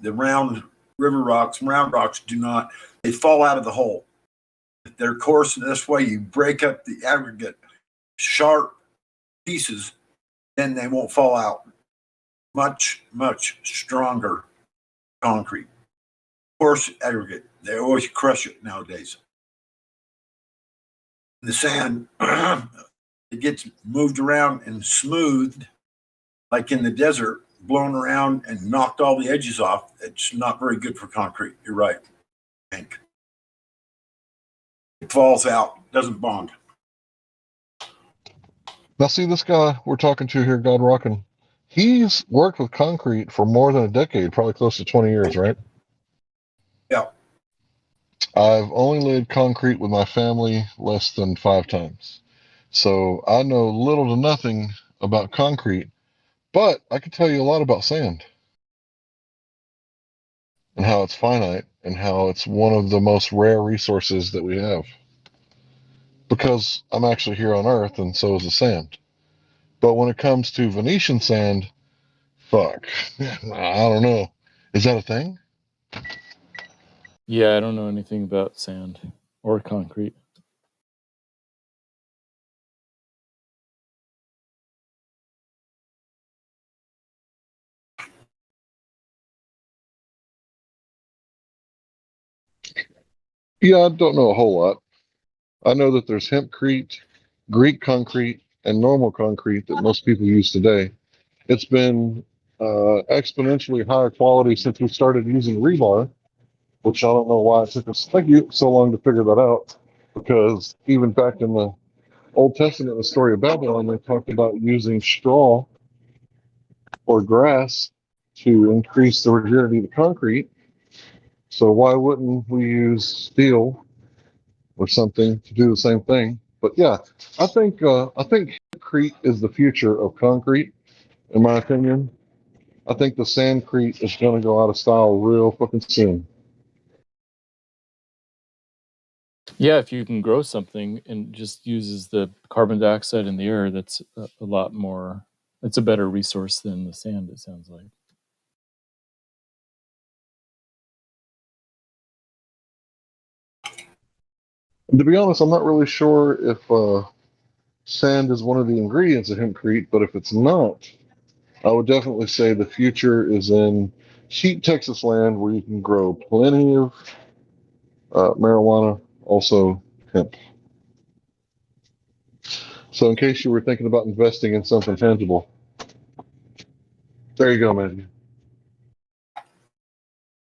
Speaker 15: The round rocks do not, they fall out of the hole. If they're coarse in this way, you break up the aggregate sharp pieces, then they won't fall out. Much, much stronger concrete. Coarse aggregate. They always crush it nowadays. The sand, it gets moved around and smoothed, like in the desert, blown around and knocked all the edges off. It's not very good for concrete. You're right, Hank. It falls out, doesn't bond.
Speaker 9: Now, see this guy we're talking to here, God Rockin'. He's worked with concrete for more than a decade, probably close to 20 years, right?
Speaker 15: Yeah.
Speaker 9: I've only laid concrete with my family less than 5 times. So I know little to nothing about concrete, but I can tell you a lot about sand and how it's finite and how it's one of the most rare resources that we have. Because I'm actually here on Earth and so is the sand. But when it comes to Venetian sand, fuck, I don't know. Is that a thing?
Speaker 4: Yeah, I don't know anything about sand or concrete.
Speaker 9: Yeah, I don't know a whole lot. I know that there's hempcrete, Greek concrete, and normal concrete that most people use today. It's been exponentially higher quality since we started using rebar, which I don't know why it took us so long to figure that out. Because even back in the Old Testament, the story of Babylon, they talked about using straw or grass to increase the rigidity of the concrete. So why wouldn't we use steel or something to do the same thing? But yeah, I think concrete is the future of concrete, in my opinion. I think the sandcrete is going to go out of style real fucking soon.
Speaker 4: Yeah, if you can grow something and just uses the carbon dioxide in the air, that's a lot more. It's a better resource than the sand. It sounds like.
Speaker 9: To be honest, I'm not really sure if sand is one of the ingredients of hempcrete, but if it's not, I would definitely say the future is in sheep Texas land where you can grow plenty of marijuana, also hemp. So, in case you were thinking about investing in something tangible, there you go, man.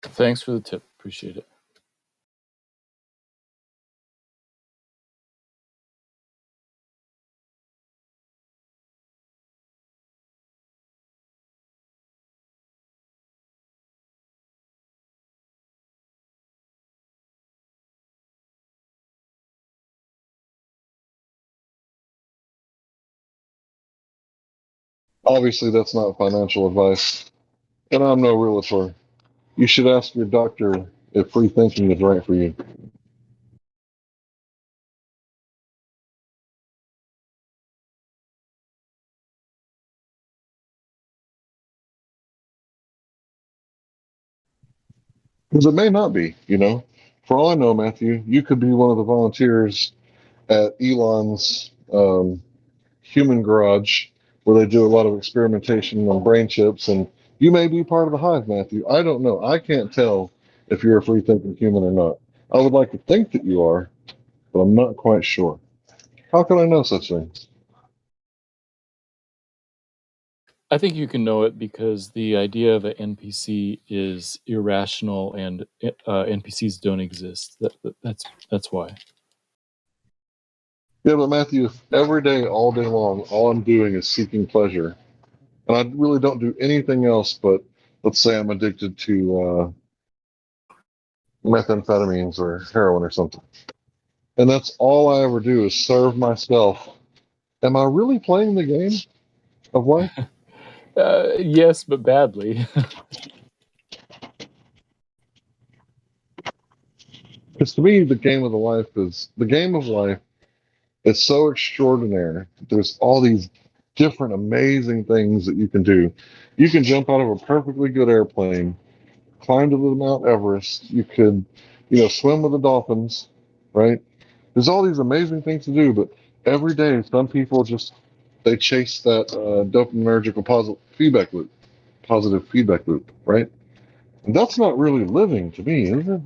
Speaker 4: Thanks for the tip. Appreciate it.
Speaker 9: Obviously, that's not financial advice, and I'm no realtor. You should ask your doctor if free thinking is right for you. Because it may not be, you know. For all I know, Matthew, you could be one of the volunteers at Elon's human garage where they do a lot of experimentation on brain chips, and you may be part of the hive, Matthew. I don't know. I can't tell if you're a free thinking human or not. I would like to think that you are, but I'm not quite sure. How can I know such things?
Speaker 4: I think you can know it because the idea of an NPC is irrational, and NPCs don't exist. That's why.
Speaker 9: Yeah, but Matthew, if every day, all day long, all I'm doing is seeking pleasure, and I really don't do anything else but, let's say I'm addicted to methamphetamines or heroin or something, and that's all I ever do is serve myself. Am I really playing the game of life?
Speaker 4: Yes, but badly.
Speaker 9: Because to me, the game of life is so extraordinary. There's all these different amazing things that you can do. You can jump out of a perfectly good airplane, climb to the Mount Everest. You could, swim with the dolphins, right? There's all these amazing things to do, but every day some people just they chase that dopaminergical positive feedback loop, right? And that's not really living to me, is it?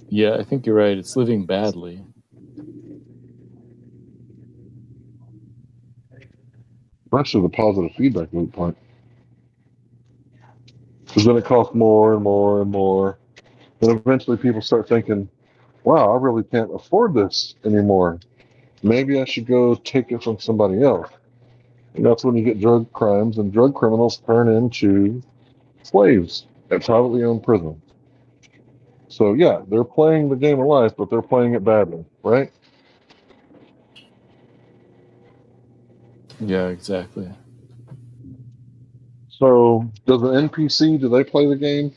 Speaker 4: Yeah, I think you're right. It's living badly.
Speaker 9: Especially the positive feedback loop part. Because then it costs more and more and more. And eventually people start thinking, wow, I really can't afford this anymore. Maybe I should go take it from somebody else. And that's when you get drug crimes, and drug criminals turn into slaves at privately owned prisons. So, yeah, they're playing the game of life, but they're playing it badly, right?
Speaker 4: Yeah, exactly.
Speaker 9: So, does an NPC, do they play the game?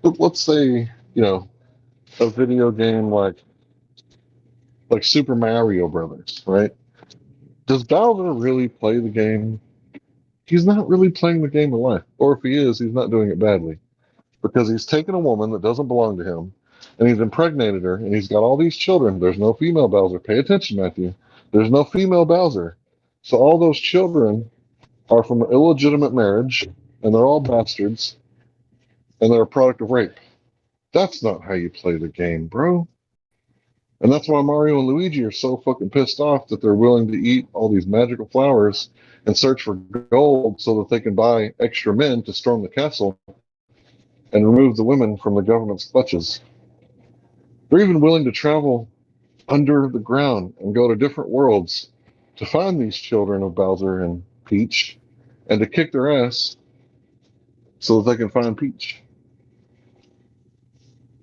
Speaker 9: Let's say, a video game like Super Mario Brothers, right? Does Bowser really play the game? He's not really playing the game of life. Or if he is, he's not doing it badly. Because he's taken a woman that doesn't belong to him, and he's impregnated her, and he's got all these children. There's no female Bowser. Pay attention, Matthew. There's no female Bowser. So all those children are from an illegitimate marriage, and they're all bastards, and they're a product of rape. That's not how you play the game, bro. And that's why Mario and Luigi are so fucking pissed off that they're willing to eat all these magical flowers and search for gold so that they can buy extra men to storm the castle and remove the women from the government's clutches. They're even willing to travel under the ground and go to different worlds to find these children of Bowser and Peach and to kick their ass so that they can find Peach.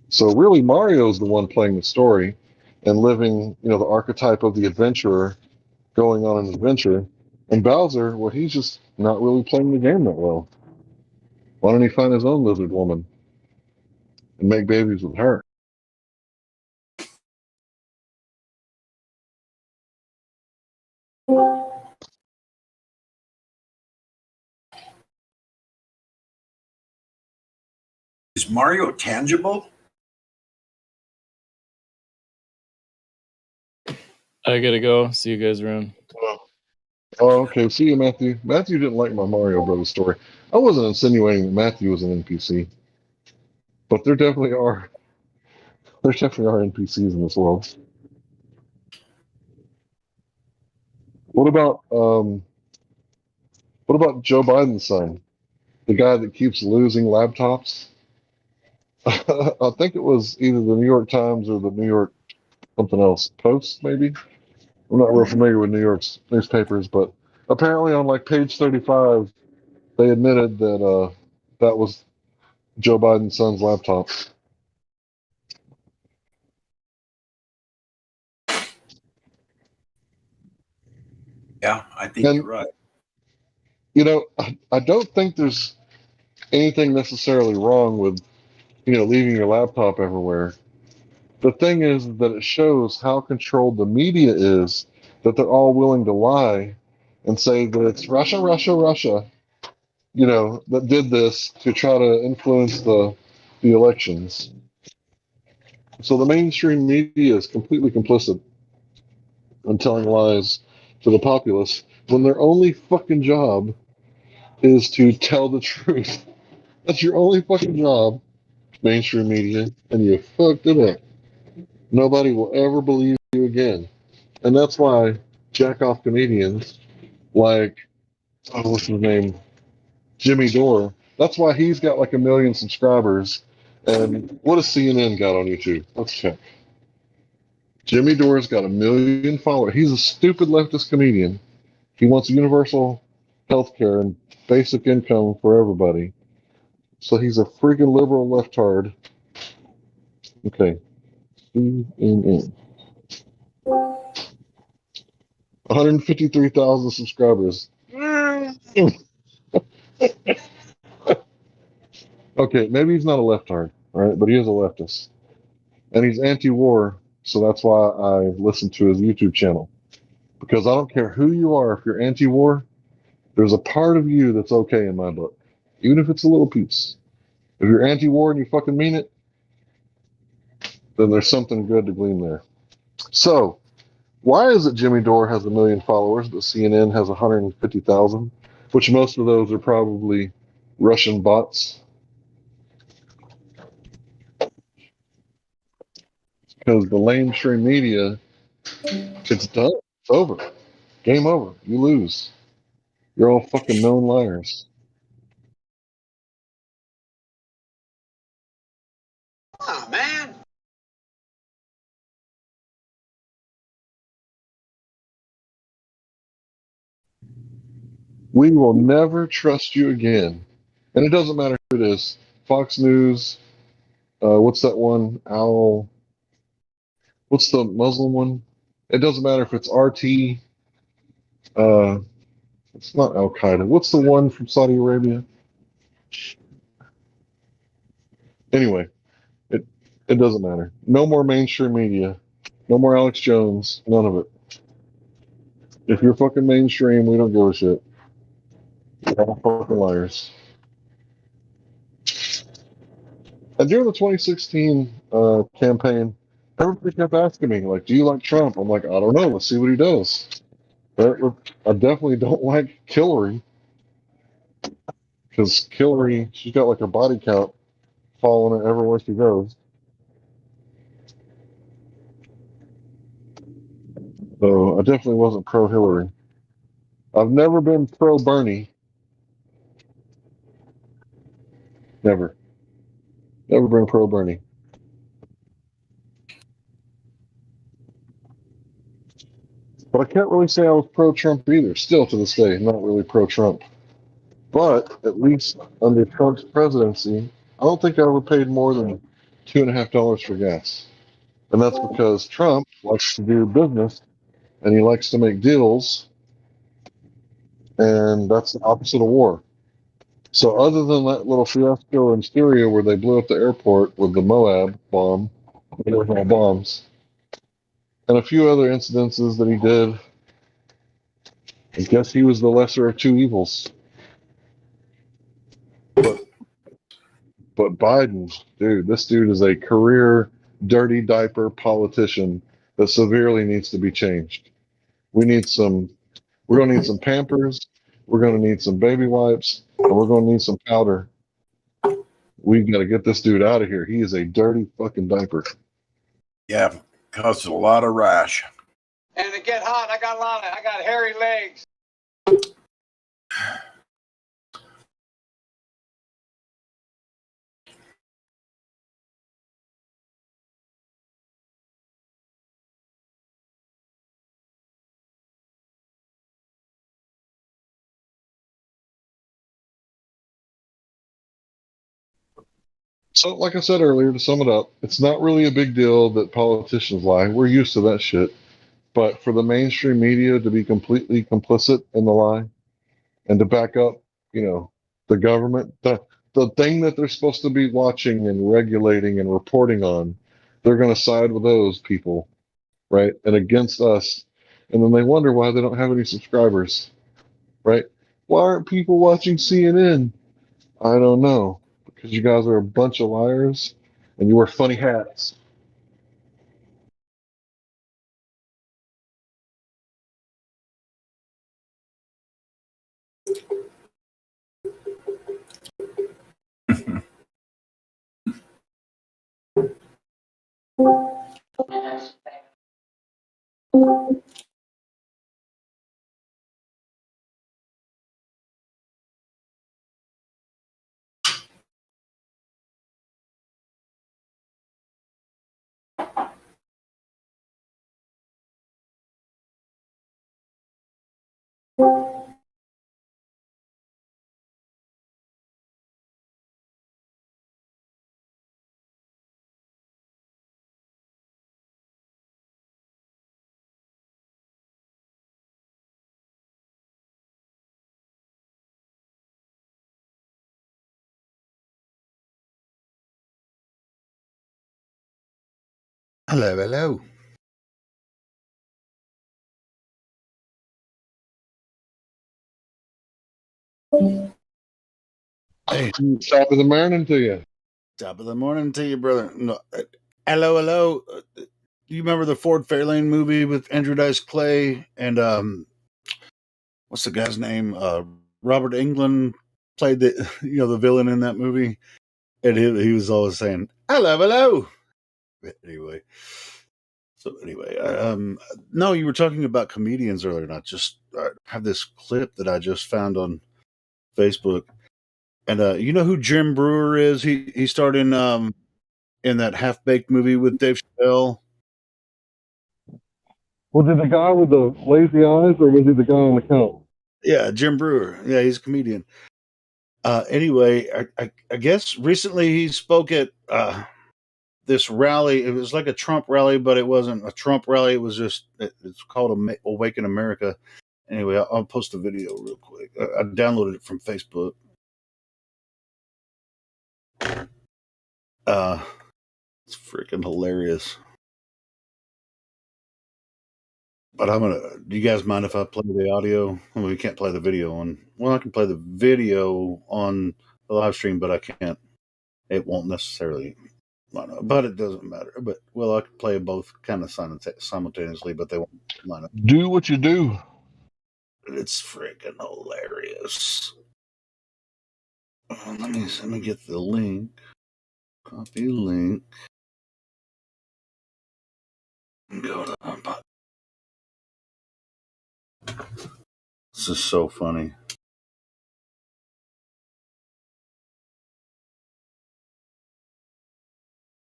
Speaker 9: So really, Mario's the one playing the story and living, the archetype of the adventurer going on an adventure. And Bowser, well, he's just not really playing the game that well. Why don't he find his own lizard woman and make babies with her?
Speaker 15: Is Mario tangible?
Speaker 4: I gotta go. See you guys around.
Speaker 9: Oh, okay. See you, Matthew. Matthew didn't like my Mario Brothers story. I wasn't insinuating that Matthew was an NPC, but there definitely are. There definitely are NPCs in this world. What about Joe Biden's son, the guy that keeps losing laptops? I think it was either the New York Times or the New York something else Post, maybe. I'm not real familiar with New York's newspapers, but apparently on like page 35, they admitted that that was Joe Biden's son's laptop.
Speaker 15: Yeah, I think
Speaker 9: And
Speaker 15: you're right.
Speaker 9: you know, I don't think there's anything necessarily wrong with leaving your laptop everywhere. The thing is that it shows how controlled the media is, that they're all willing to lie and say that it's Russia, Russia, Russia, that did this to try to influence the elections. So the mainstream media is completely complicit in telling lies to the populace when their only fucking job is to tell the truth. That's your only fucking job, mainstream media, and you fucked it up. Nobody will ever believe you again. And that's why jack off comedians like, what's his name? Jimmy Dore. That's why he's got like 1 million subscribers. And what has CNN got on YouTube? Let's check. Jimmy Dore's got 1 million followers. He's a stupid leftist comedian. He wants universal health care and basic income for everybody. So he's a freaking liberal leftard. Okay. CNN. 153,000 subscribers. Okay, maybe he's not a leftard, all right, but he is a leftist. And he's anti-war, so that's why I listen to his YouTube channel. Because I don't care who you are, if you're anti-war, there's a part of you that's okay in my book. Even if it's a little piece. If you're anti-war and you fucking mean it, then there's something good to glean there. So, why is it Jimmy Dore has 1 million followers, but CNN has 150,000? Which most of those are probably Russian bots. Because the mainstream media, it's done. It's over. Game over. You lose. You're all fucking known liars.
Speaker 11: Oh, man.
Speaker 9: We will never trust you again. And it doesn't matter who it is. Fox News, what's that one? Owl. What's the Muslim one? It doesn't matter if it's RT. It's not Al Qaeda. What's the one from Saudi Arabia? Anyway, it doesn't matter. No more mainstream media. No more Alex Jones. None of it. If you're fucking mainstream, we don't give a shit. You're all fucking liars. And during the 2016 campaign, everybody kept asking me, like, do you like Trump? I'm like, I don't know. Let's see what he does. But I definitely don't like Hillary. Because Hillary, she's got like a body count following her everywhere she goes. So I definitely wasn't pro Hillary. I've never been pro Bernie. Never. Never been pro Bernie. But I can't really say I was pro Trump either. Still to this day, not really pro Trump. But at least under Trump's presidency, I don't think I ever paid more than $2.50 for gas. And that's because Trump likes to do business and he likes to make deals. And that's the opposite of war. So other than that little fiasco in Syria where they blew up the airport with the Moab bomb, all bombs, and a few other incidences that he did, I guess he was the lesser of two evils. But Biden, dude, this dude is a career dirty diaper politician that severely needs to be changed. We're going to need some Pampers. We're going to need some baby wipes, and we're going to need some powder. We've got to get this dude out of here. He is a dirty fucking diaper.
Speaker 15: Yeah, causes a lot of rash.
Speaker 11: And to get hot, I got hairy legs.
Speaker 9: So, like I said earlier, to sum it up, it's not really a big deal that politicians lie. We're used to that shit. But for the mainstream media to be completely complicit in the lie and to back up, the government, the thing that they're supposed to be watching and regulating and reporting on, they're going to side with those people, right? And against us. And then they wonder why they don't have any subscribers, right? Why aren't people watching CNN? I don't know. Because you guys are a bunch of liars and you wear funny hats.
Speaker 2: Hello, hello. Hey,
Speaker 9: Top of the morning to you.
Speaker 2: top of the morning to you, brother. No, hello, hello. Do you remember the Ford Fairlane movie with Andrew Dice Clay and what's the guy's name? Robert Englund played the the villain in that movie, and he was always saying hello, hello. Anyway, no, you were talking about comedians earlier, and I just have this clip that I just found on Facebook. And you know who Jim Brewer is? He starred in that Half Baked movie with Dave Chappelle.
Speaker 9: Was it the guy with the lazy eyes or was he the guy on the couch?
Speaker 2: Yeah, Jim Brewer. Yeah, he's a comedian. Anyway, I guess recently he spoke at this rally. It was like a Trump rally, but it wasn't a Trump rally. It was just it's called Awaken America. Anyway, I'll post a video real quick. I downloaded it from Facebook. It's freaking hilarious. But do you guys mind if I play the audio? I mean, we can't play the video on. Well, I can play the video on the live stream, but I can't. It won't necessarily. But it doesn't matter. But I can play both kind of simultaneously, but they won't line up.
Speaker 9: Do what you do.
Speaker 2: It's freaking hilarious. Let me get the link. Copy link. Go to This is so funny.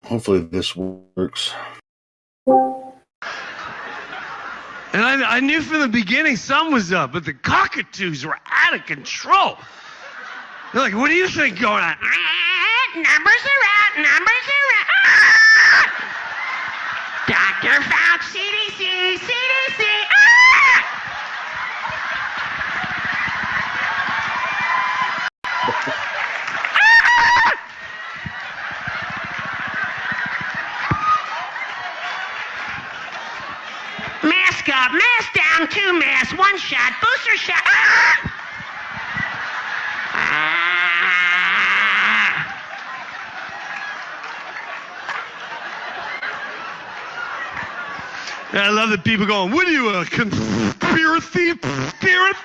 Speaker 2: Hopefully this works.
Speaker 22: And I knew from the beginning something was up, but the cockatoos were out of control. They're like, what do you think going on? Numbers are out, numbers are out. Dr. Fauci, CDC, CDC. Mask up, mask down, 2 masks, 1 shot, booster shot. And I love the people going, what are you, a conspiracy theorist?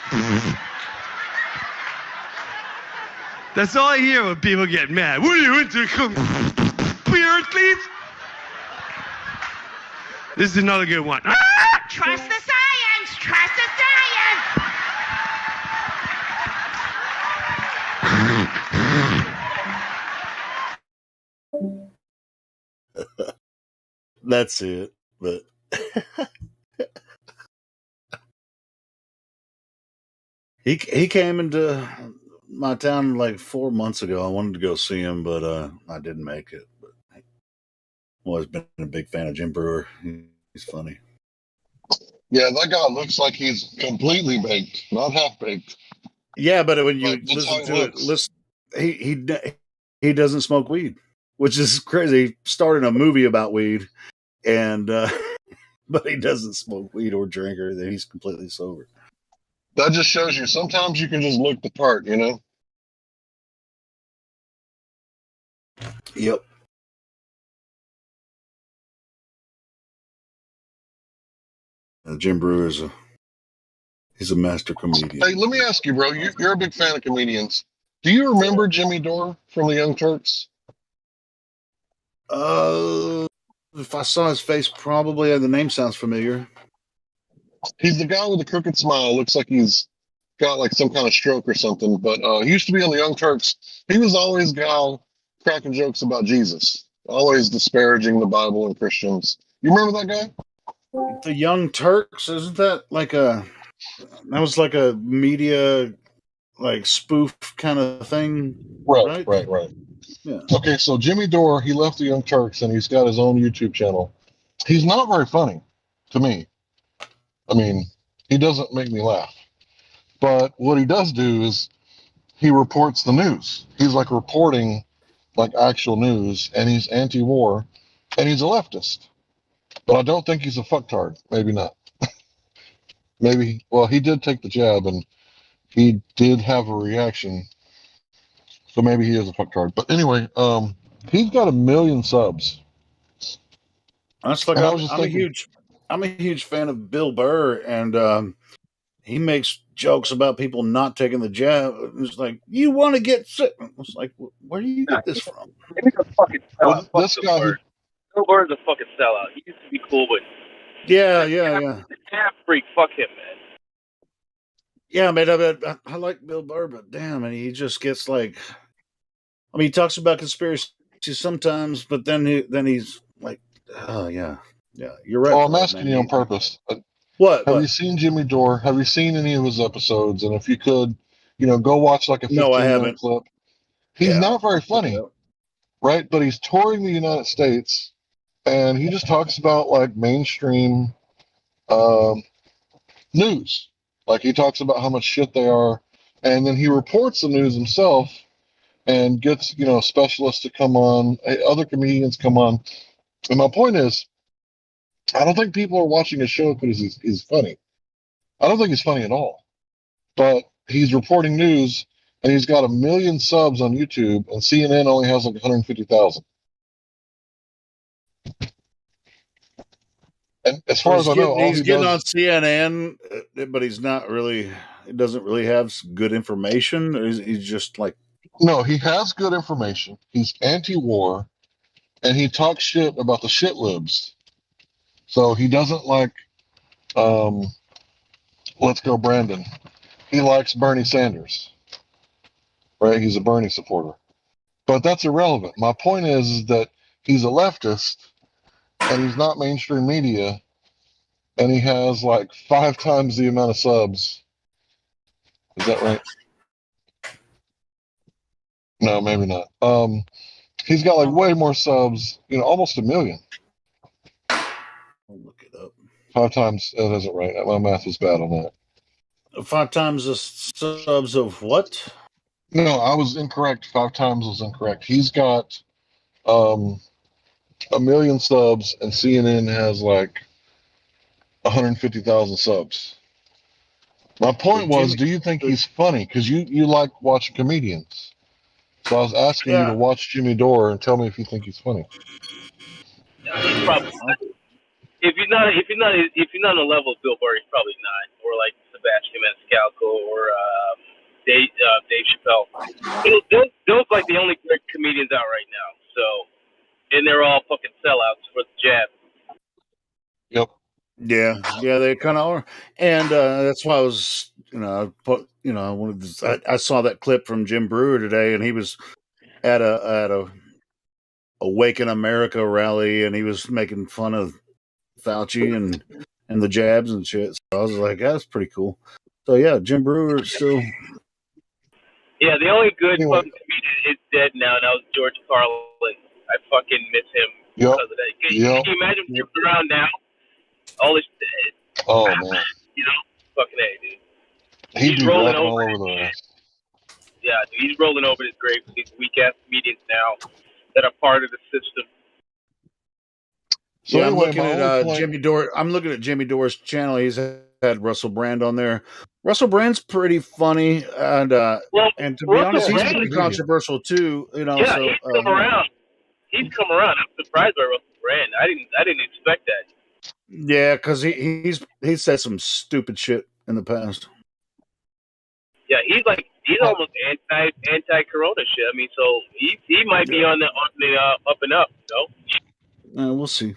Speaker 22: That's all I hear when people get mad. What are you into, conspiracies? This is another good one.
Speaker 17: Trust the science! Trust the science!
Speaker 2: That's it. But he came into my town like 4 months ago. I wanted to go see him, but I didn't make it. But I've always been a big fan of Jim Brewer. He's funny.
Speaker 9: Yeah, that guy looks like he's completely baked, not half baked.
Speaker 2: Yeah, but when you
Speaker 9: Like, that's
Speaker 2: listen
Speaker 9: how he
Speaker 2: to it,
Speaker 9: looks.
Speaker 2: he doesn't smoke weed, which is crazy. He started a movie about weed, and but he doesn't smoke weed or drink or anything. He's completely sober.
Speaker 9: That just shows you sometimes you can just look the part, you know?
Speaker 2: Yep. Jim Brewer he's a master comedian.
Speaker 9: Hey, let me ask you, bro. You're a big fan of comedians. Do you remember Jimmy Dore from the Young Turks?
Speaker 2: If I saw his face, probably. The name sounds familiar.
Speaker 9: He's the guy with the crooked smile. Looks like he's got like some kind of stroke or something. But he used to be on the Young Turks. He was always guy cracking jokes about Jesus, always disparaging the Bible and Christians. You remember that guy?
Speaker 2: The Young Turks, isn't that like that was like a media like spoof kind of thing?
Speaker 9: Right.
Speaker 2: Yeah.
Speaker 9: Okay, so Jimmy Dore, he left the Young Turks and he's got his own YouTube channel. He's not very funny to me. I mean, he doesn't make me laugh. But what he does do is he reports the news. He's like reporting like actual news, and he's anti-war, and he's a leftist. But I don't think he's a fucktard. Maybe not. Maybe, well, he did take the jab, and he did have a reaction. So maybe he is a fucktard. But anyway, he's got 1 million subs.
Speaker 2: That's like I'm a huge fan of Bill Burr, and he makes jokes about people not taking the jab. It's like, you want to get sick. It's like, where do you get this from?
Speaker 18: He's a fucking sellout.
Speaker 9: Well,
Speaker 18: Fuck
Speaker 9: this
Speaker 18: Bill
Speaker 9: guy,
Speaker 18: Burr. Bill Burr's a fucking sellout. He used to be cool, but
Speaker 2: Yeah.
Speaker 18: he's a damn freak. Fuck him, man.
Speaker 2: Yeah, man, I like Bill Burr, but damn, and he just gets like, I mean, he talks about conspiracy sometimes, but then he's like, oh yeah, you're right.
Speaker 9: Oh, I'm asking you on purpose.
Speaker 2: What?
Speaker 9: Have you seen Jimmy Dore? Have you seen any of his episodes? And if you could, go watch like a 15-minute clip. He's not very funny, right? But he's touring the United States, and he just talks about like mainstream news. Like he talks about how much shit they are, and then he reports the news himself, and gets specialists to come on, other comedians come on. And my point is, I don't think people are watching his show because he's funny. I don't think he's funny at all. But he's reporting news, and he's got 1 million subs on YouTube, and CNN only has like 150,000. And as far as I know, all
Speaker 2: he's
Speaker 9: he
Speaker 2: getting
Speaker 9: does
Speaker 2: on CNN, but he's not really. He doesn't really have good information. He's just like,
Speaker 9: no, he has good information. He's anti-war, and he talks shit about the shit libs. So he doesn't like, let's go Brandon. He likes Bernie Sanders, right? He's a Bernie supporter. But that's irrelevant. My point is that he's a leftist, and he's not mainstream media, and he has like 5 times the amount of subs. Is that right? No, maybe not. He's got like way more subs, almost 1 million.
Speaker 2: I'll look it up.
Speaker 9: 5 times, that isn't right. My math was bad on that.
Speaker 2: 5 times the subs of what?
Speaker 9: No, I was incorrect. 5 times was incorrect. He's got 1 million subs, and CNN has like 150,000 subs. My point was, do you think he's funny? Because you like watching comedians. So I was asking you to watch Jimmy Dore and tell me if you think he's funny.
Speaker 18: He's probably if you're not on the level of Bill Burr, he's probably not, or like Sebastian Maniscalco or Dave Chappelle. Those like the only great comedians out right now. So, and they're all fucking sellouts for the jab.
Speaker 9: Yep.
Speaker 2: Yeah, they kind of are, and that's why I was, I wanted to, I saw that clip from Jim Brewer today, and he was at a Awaken America rally, and he was making fun of Fauci and the jabs and shit. So I was like, that's pretty cool. So yeah, Jim Brewer still.
Speaker 18: Yeah, the only good
Speaker 9: Anyway.
Speaker 18: fucking comedian is dead now, and that was George Carlin. I fucking miss him
Speaker 9: Yep.
Speaker 18: because of that. Can
Speaker 9: Yep.
Speaker 18: you imagine him around now? All this,
Speaker 9: Oh man,
Speaker 18: fucking A, dude.
Speaker 9: he'd
Speaker 18: He's
Speaker 9: be
Speaker 18: rolling
Speaker 9: rapping
Speaker 18: over
Speaker 9: all over the rest.
Speaker 18: Yeah, dude, he's rolling over his grave with these weak ass comedians now that are part of the system.
Speaker 9: So
Speaker 2: Yeah,
Speaker 9: anyway,
Speaker 2: I'm looking
Speaker 9: my
Speaker 2: at
Speaker 9: only point.
Speaker 2: Jimmy Dore. I'm looking at Jimmy Dore's channel. He's had Russell Brand on there. Russell Brand's pretty funny, and to be honest,
Speaker 18: Russell
Speaker 2: he's
Speaker 18: Brand-
Speaker 2: pretty controversial too.
Speaker 18: Yeah,
Speaker 2: so
Speaker 18: he's come around. He's come around. I'm surprised by Russell Brand. I didn't expect that.
Speaker 2: yeah, because he's said some stupid shit in the past.
Speaker 18: Yeah, he's almost anti Corona shit. I mean, so he might be on the up and up.
Speaker 2: We'll see.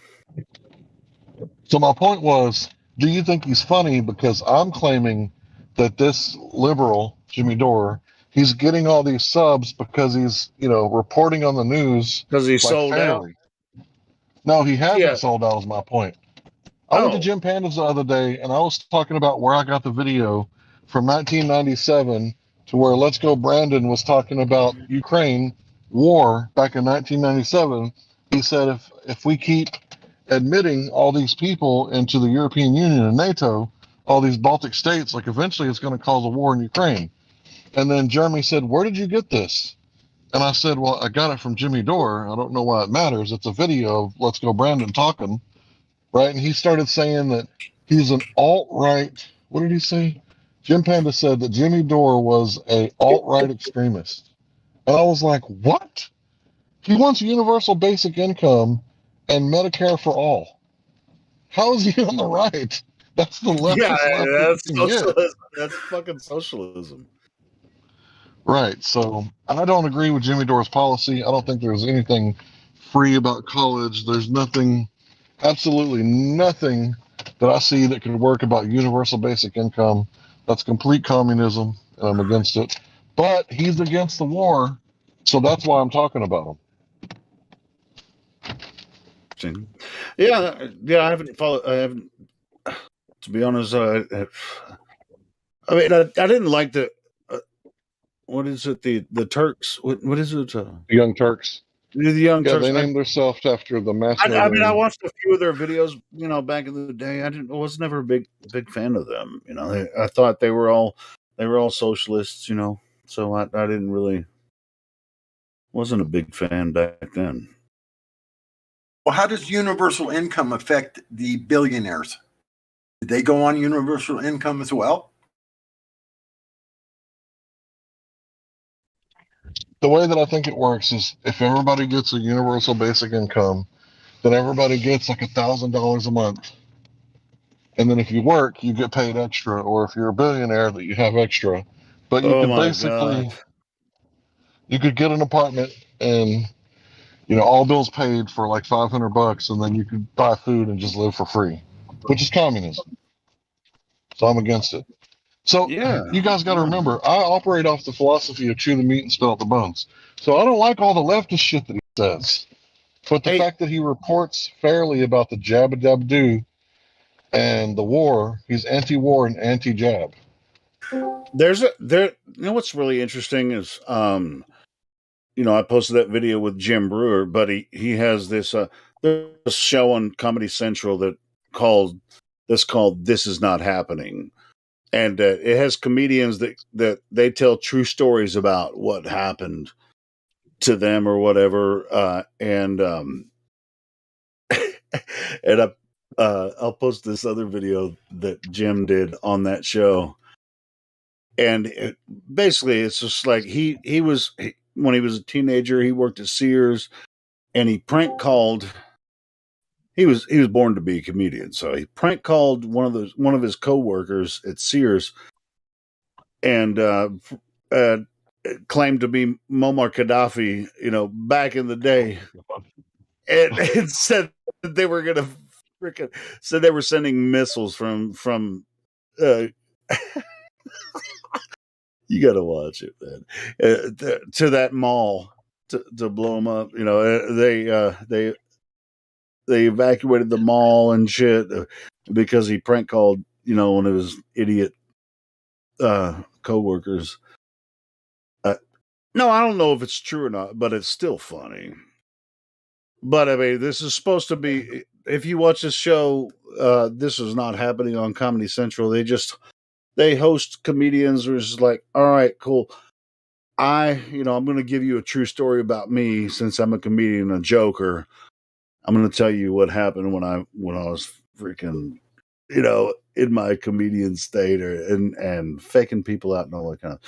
Speaker 9: So my point was, do you think he's funny? Because I'm claiming that this liberal, Jimmy Dore, he's getting all these subs because he's, reporting on the news.
Speaker 2: Because he sold
Speaker 9: fairly. No, he hasn't
Speaker 2: Yeah.
Speaker 9: sold out is my point. I went to Jim Panda's the other day, and I was talking about where I got the video from 1997 to where Let's Go Brandon was talking about Ukraine war back in 1997. He said if we keep admitting all these people into the European Union and NATO, all these Baltic states, like eventually it's going to cause a war in Ukraine. And then Jeremy said, where did you get this? And I said, well, I got it from Jimmy Dore. I don't know why it matters. It's a video of Let's Go Brandon talking, right? And he started saying that he's an alt-right. What did he say? Jim Panda said that Jimmy Dore was a alt-right extremist. And I was like, what? He wants universal basic income and Medicare for all. How is he on the right? That's the leftist left
Speaker 2: that's
Speaker 9: you can get.
Speaker 2: socialism. That's fucking socialism.
Speaker 9: Right. So I don't agree with Jimmy Dore's policy. I don't think there's anything free about college. There's nothing, absolutely nothing that I see that could work about universal basic income. That's complete communism, and I'm against it. But he's against the war, so that's why I'm talking about him.
Speaker 2: Yeah, I haven't followed. I haven't. To be honest, I didn't like the. What is it? The Turks. What is it?
Speaker 9: The Young Turks.
Speaker 2: The Young
Speaker 9: Yeah,
Speaker 2: Turks.
Speaker 9: they named themselves after the mass
Speaker 2: I
Speaker 9: murdering.
Speaker 2: mean, I watched a few of their videos, back in the day. I was never a big fan of them. I thought they were all socialists. So I didn't really wasn't a big fan back then.
Speaker 15: Well, how does universal income affect the billionaires? Did they go on universal income as well?
Speaker 9: The way that I think it works is if everybody gets a universal basic income, then everybody gets like $1,000 a month. And then if you work, you get paid extra, or if you're a billionaire, that you have extra. But you could basically, you could get an apartment and, all bills paid for like $500, and then you could buy food and just live for free, which is communism. So I'm against it. So you guys got to remember, I operate off the philosophy of chew the meat and spit out the bones. So I don't like all the leftist shit that he says. But the fact that he reports fairly about the jab-a-dab-do and the war, he's anti-war and anti-jab.
Speaker 2: What's really interesting is, I posted that video with Jim Brewer, but he has this show on Comedy Central that called This Is Not Happening. And it has comedians that they tell true stories about what happened to them or whatever. And I'll post this other video that Jim did on that show. And basically, it's just like when he was a teenager, he worked at Sears, and he prank called he was born to be a comedian. So he prank called one of his coworkers at Sears, and claimed to be Muammar Gaddafi, back in the day, and said that they were gonna freaking said they were sending missiles from uh, you got to watch it, man, to that mall to blow them up. They evacuated the mall and shit because he prank called one of his idiot coworkers. No, I don't know if it's true or not, but it's still funny. But I mean, this is supposed to be. If you watch this show, this is not happening on Comedy Central. They host comedians who's like, all right, cool. I'm going to give you a true story about me since I'm a comedian, a joker. I'm going to tell you what happened when I was freaking, in my comedian state and faking people out and all that kind of.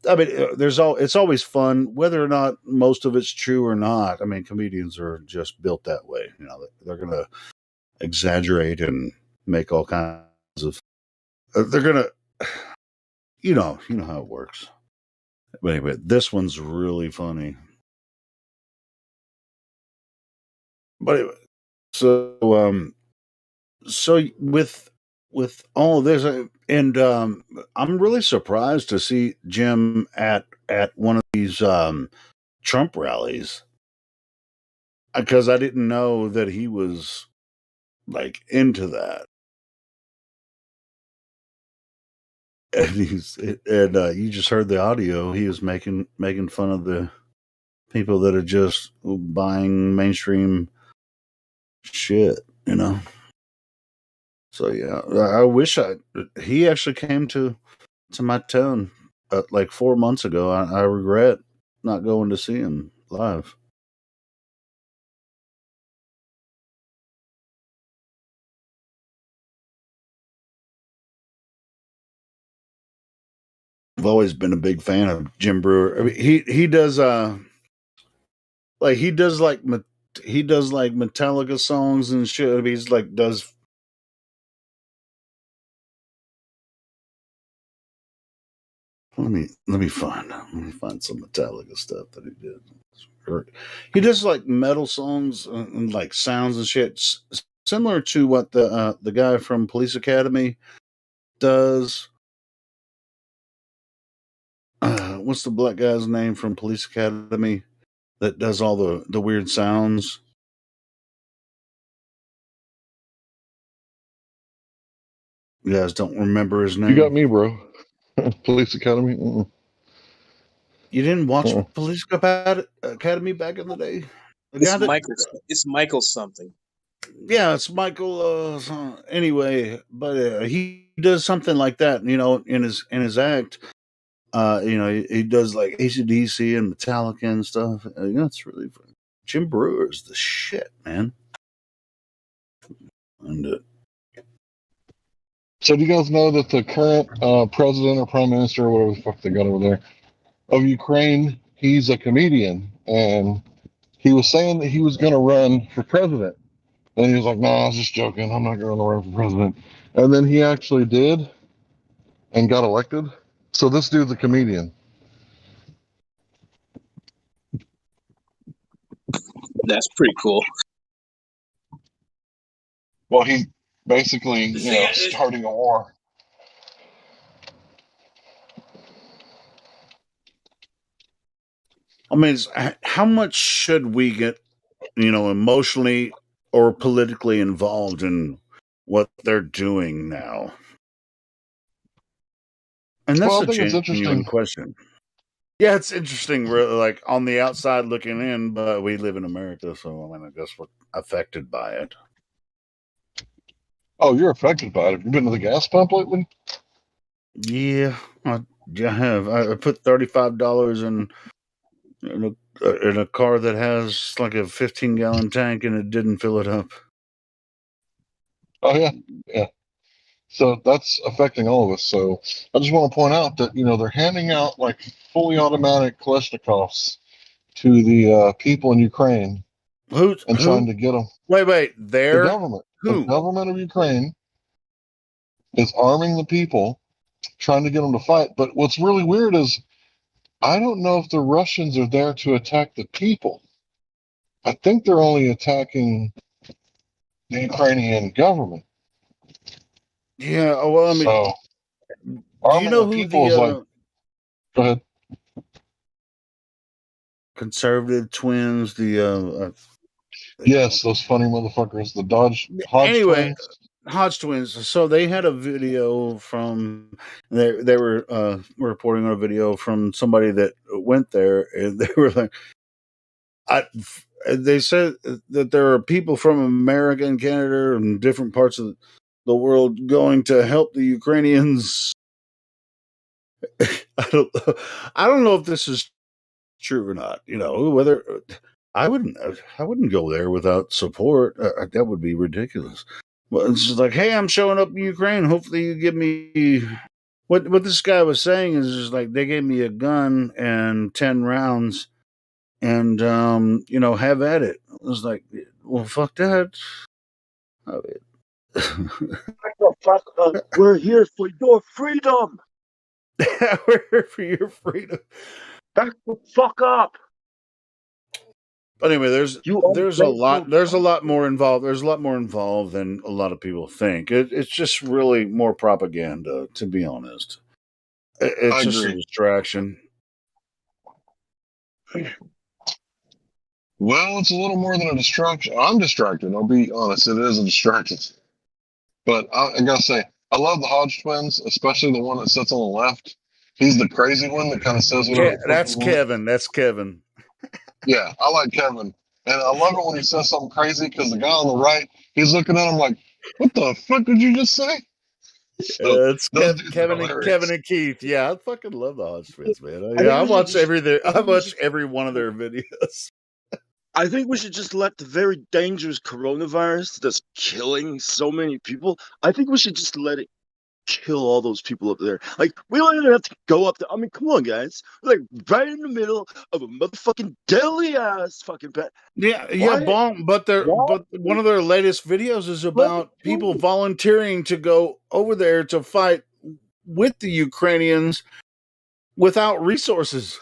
Speaker 2: I mean, it's always fun, whether or not most of it's true or not. I mean, comedians are just built that way. They're going to exaggerate and make all kinds of. They're going to, you know how it works. But anyway, this one's really funny. But anyway, so with all of this, and I'm really surprised to see Jim at one of these Trump rallies, because I didn't know that he was like into that. And you just heard the audio. He was making fun of the people that are just buying mainstream shit, So yeah, I wish he actually came to my town like 4 months ago. I regret not going to see him live. I've always been a big fan of Jim Brewer. I mean, he does he does like Metallica songs and shit. I mean, he's like does. Let me find some Metallica stuff that he did. He does like metal songs and like sounds and shit, similar to what the guy from Police Academy does. What's the black guy's name from Police Academy that does all the weird sounds? You guys don't remember his name?
Speaker 9: You got me, bro. Police Academy.
Speaker 2: You didn't watch Police Academy back in the day?
Speaker 1: It's Michael something.
Speaker 2: Yeah, it's Michael. Anyway, but he does something like that, in his act. He does like AC/DC and Metallica and stuff. It's really fun. Jim Brewer's the shit, man. And
Speaker 9: so, do you guys know that the current president or prime minister, or whatever the fuck they got over there, of Ukraine, he's a comedian, and he was saying that he was going to run for president. And he was like, "No, I was just joking. I'm not going to run for president." And then he actually did, and got elected. So this dude's a comedian.
Speaker 1: That's pretty cool.
Speaker 9: Well, he basically, starting a war.
Speaker 2: I mean, how much should we get, emotionally or politically involved in what they're doing now? And that's a genuine question. Yeah, it's interesting. Really, like on the outside looking in, but we live in America, so I guess we're affected by it.
Speaker 9: Oh, you're affected by it. Have you been to the gas pump lately?
Speaker 2: Yeah, I have. I put $35 in a car that has like a 15-gallon tank, and it didn't fill it up.
Speaker 9: Oh yeah. So that's affecting all of us. So I just want to point out that they're handing out like fully automatic Kalashnikovs to the people in Ukraine. and trying to get them.
Speaker 2: Wait.
Speaker 9: The government of Ukraine is arming the people, trying to get them to fight. But what's really weird is I don't know if the Russians are there to attack the people. I think they're only attacking the Ukrainian government.
Speaker 2: Yeah, well, I mean,
Speaker 9: so
Speaker 2: do
Speaker 9: arming
Speaker 2: you know
Speaker 9: the
Speaker 2: who
Speaker 9: people is like, go ahead.
Speaker 2: Conservative twins,
Speaker 9: Yes, those funny motherfuckers, the Hodge twins.
Speaker 2: Hodge twins. So they had a video from they were reporting on a video from somebody that went there, and they were like, they said that there are people from America and Canada and different parts of the world going to help the Ukrainians. I don't know if this is true or not. You know, whether I wouldn't go there without support. That would be ridiculous. Well, it's just like, hey, I'm showing up in Ukraine. Hopefully, you give me what this guy was saying is just like they gave me a gun and 10 rounds, and have at it. I was like, well, fuck that.
Speaker 6: We're here for your freedom.
Speaker 2: We're here for your freedom.
Speaker 6: Back the fuck up.
Speaker 2: But anyway, there's a lot more involved. There's a lot more involved than a lot of people think. It's just really more propaganda, to be honest. It's just a distraction.
Speaker 9: Well, it's a little more than a distraction. I'm distracted. I'll be honest. It is a distraction. But I gotta say, I love the Hodge twins, especially the one that sits on the left. He's the crazy one that kind of says whatever.
Speaker 2: Yeah, that's Kevin. That's Kevin.
Speaker 9: Yeah, I like Kevin. And I love it when he says something crazy because the guy on the right, he's looking at him like, what the fuck did you just say? So,
Speaker 2: It's Kevin and Keith. Yeah, I fucking love the Hodge twins, man. I watch every one of their videos.
Speaker 6: I think we should just let the very dangerous coronavirus that's killing so many people, I think we should just let it kill all those people up there. Like, we don't even have to go up there. I mean, come on, guys. We're like right in the middle of a motherfucking deadly ass fucking pet.
Speaker 2: Bomb. But one of their latest videos is about people volunteering to go over there to fight with the Ukrainians without resources.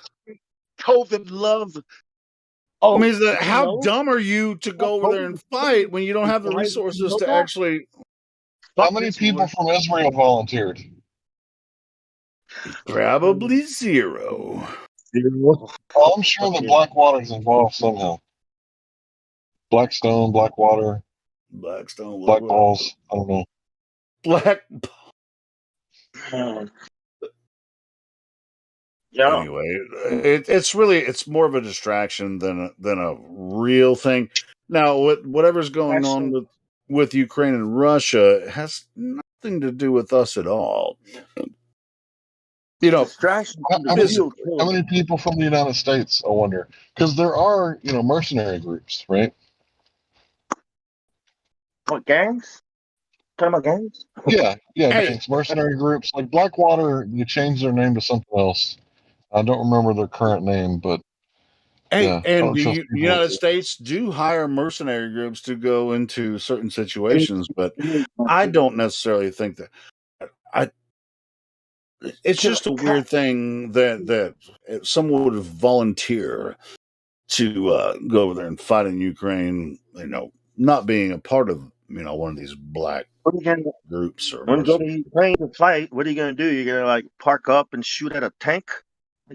Speaker 6: COVID love.
Speaker 2: I mean, how dumb are you to go over there and fight when you don't have the resources to actually?
Speaker 9: How many people from Israel volunteered?
Speaker 2: Probably zero.
Speaker 9: Oh, I'm sure the Blackwater is involved somehow. Blackstone, Blackwater, Black Balls. I don't know.
Speaker 6: Yeah.
Speaker 2: Anyway, it's more of a distraction than a real thing. Now, whatever's going on with Ukraine and Russia has nothing to do with us at all. You know,
Speaker 6: distraction.
Speaker 9: How many people from the United States? I wonder, because there are mercenary groups, right?
Speaker 6: What, gangs? Talking about gangs?
Speaker 9: Yeah, gangs, mercenary groups like Blackwater. You changed their name to something else. I don't remember their current name, but
Speaker 2: and the United States do hire mercenary groups to go into certain situations, but I don't necessarily think that. It's just a weird thing that someone would volunteer to go over there and fight in Ukraine. Not being a part of one of these black groups or.
Speaker 6: When you go to Ukraine to fight, what are you going to do? You're going to park up and shoot at a tank?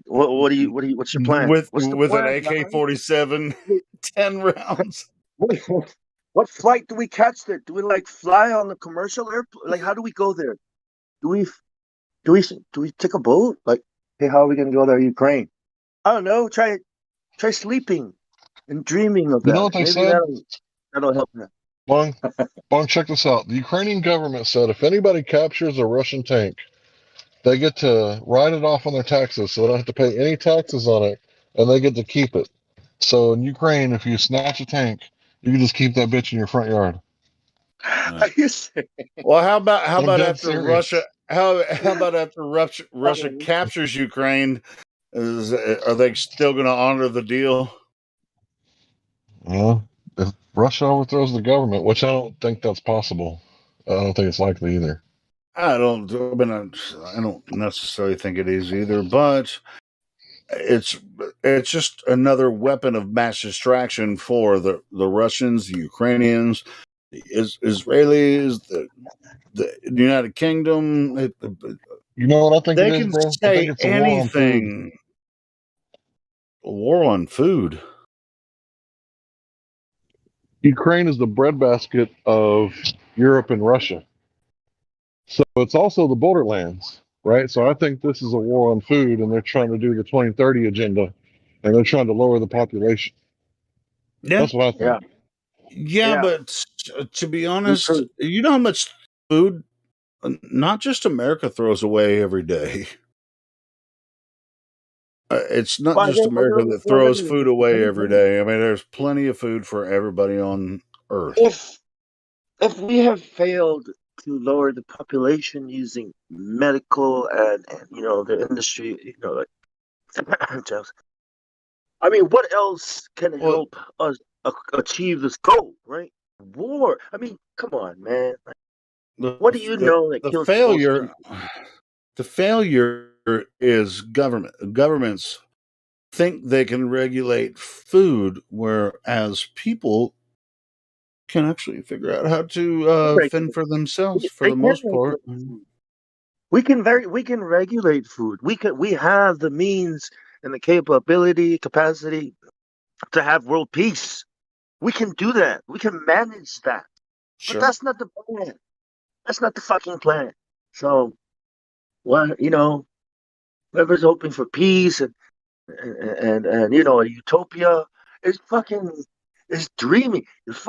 Speaker 6: What's your plan?
Speaker 2: With an AK-47, 10 rounds.
Speaker 6: What flight do we catch there? Do we fly on the commercial airplane? How do we go there? Do we take a boat? Hey, how are we going to go there, Ukraine? I don't know. Try sleeping and dreaming of that.
Speaker 9: You know what they said?
Speaker 6: That'll help that.
Speaker 9: Bong, check this out. The Ukrainian government said if anybody captures a Russian tank, they get to write it off on their taxes, so they don't have to pay any taxes on it, and they get to keep it. So in Ukraine, if you snatch a tank, you can just keep that bitch in your front yard.
Speaker 2: Well, how about after Russia? How about after Russia captures Ukraine? Are they still going to honor the deal?
Speaker 9: Yeah, if Russia overthrows the government, which I don't think that's possible. I don't think it's likely either.
Speaker 2: I don't necessarily think it is either, but it's just another weapon of mass distraction for the Russians, the Ukrainians, the Israelis, the United Kingdom.
Speaker 9: You know what I think it
Speaker 2: They
Speaker 9: is,
Speaker 2: can
Speaker 9: bro? I think
Speaker 2: say
Speaker 9: it's a war on food.
Speaker 2: anything. A war on food.
Speaker 9: Ukraine is the breadbasket of Europe and Russia. So it's also the borderlands, right? So I think this is a war on food, and they're trying to do the 2030 agenda, and they're trying to lower the population.
Speaker 2: Yeah.
Speaker 9: That's what I think.
Speaker 2: Yeah, but to be honest, you know how much food not just America throws away every day. It's not just America that throws food away every day. I mean, there's plenty of food for everybody on Earth.
Speaker 6: If we have failed to lower the population using medical and the industry, like I mean, what else can help us achieve this goal, right? War. I mean, come on, man. What do you know that kills the most people?
Speaker 2: The failure is government. Governments think they can regulate food, whereas people can actually figure out how to fend for themselves for the most part.
Speaker 6: We can regulate food. We have the means and the capacity to have world peace. We can do that. We can manage that.
Speaker 2: Sure.
Speaker 6: But that's not the plan. That's not the fucking plan. So, whoever's hoping for peace and a utopia is dreaming. You're fucking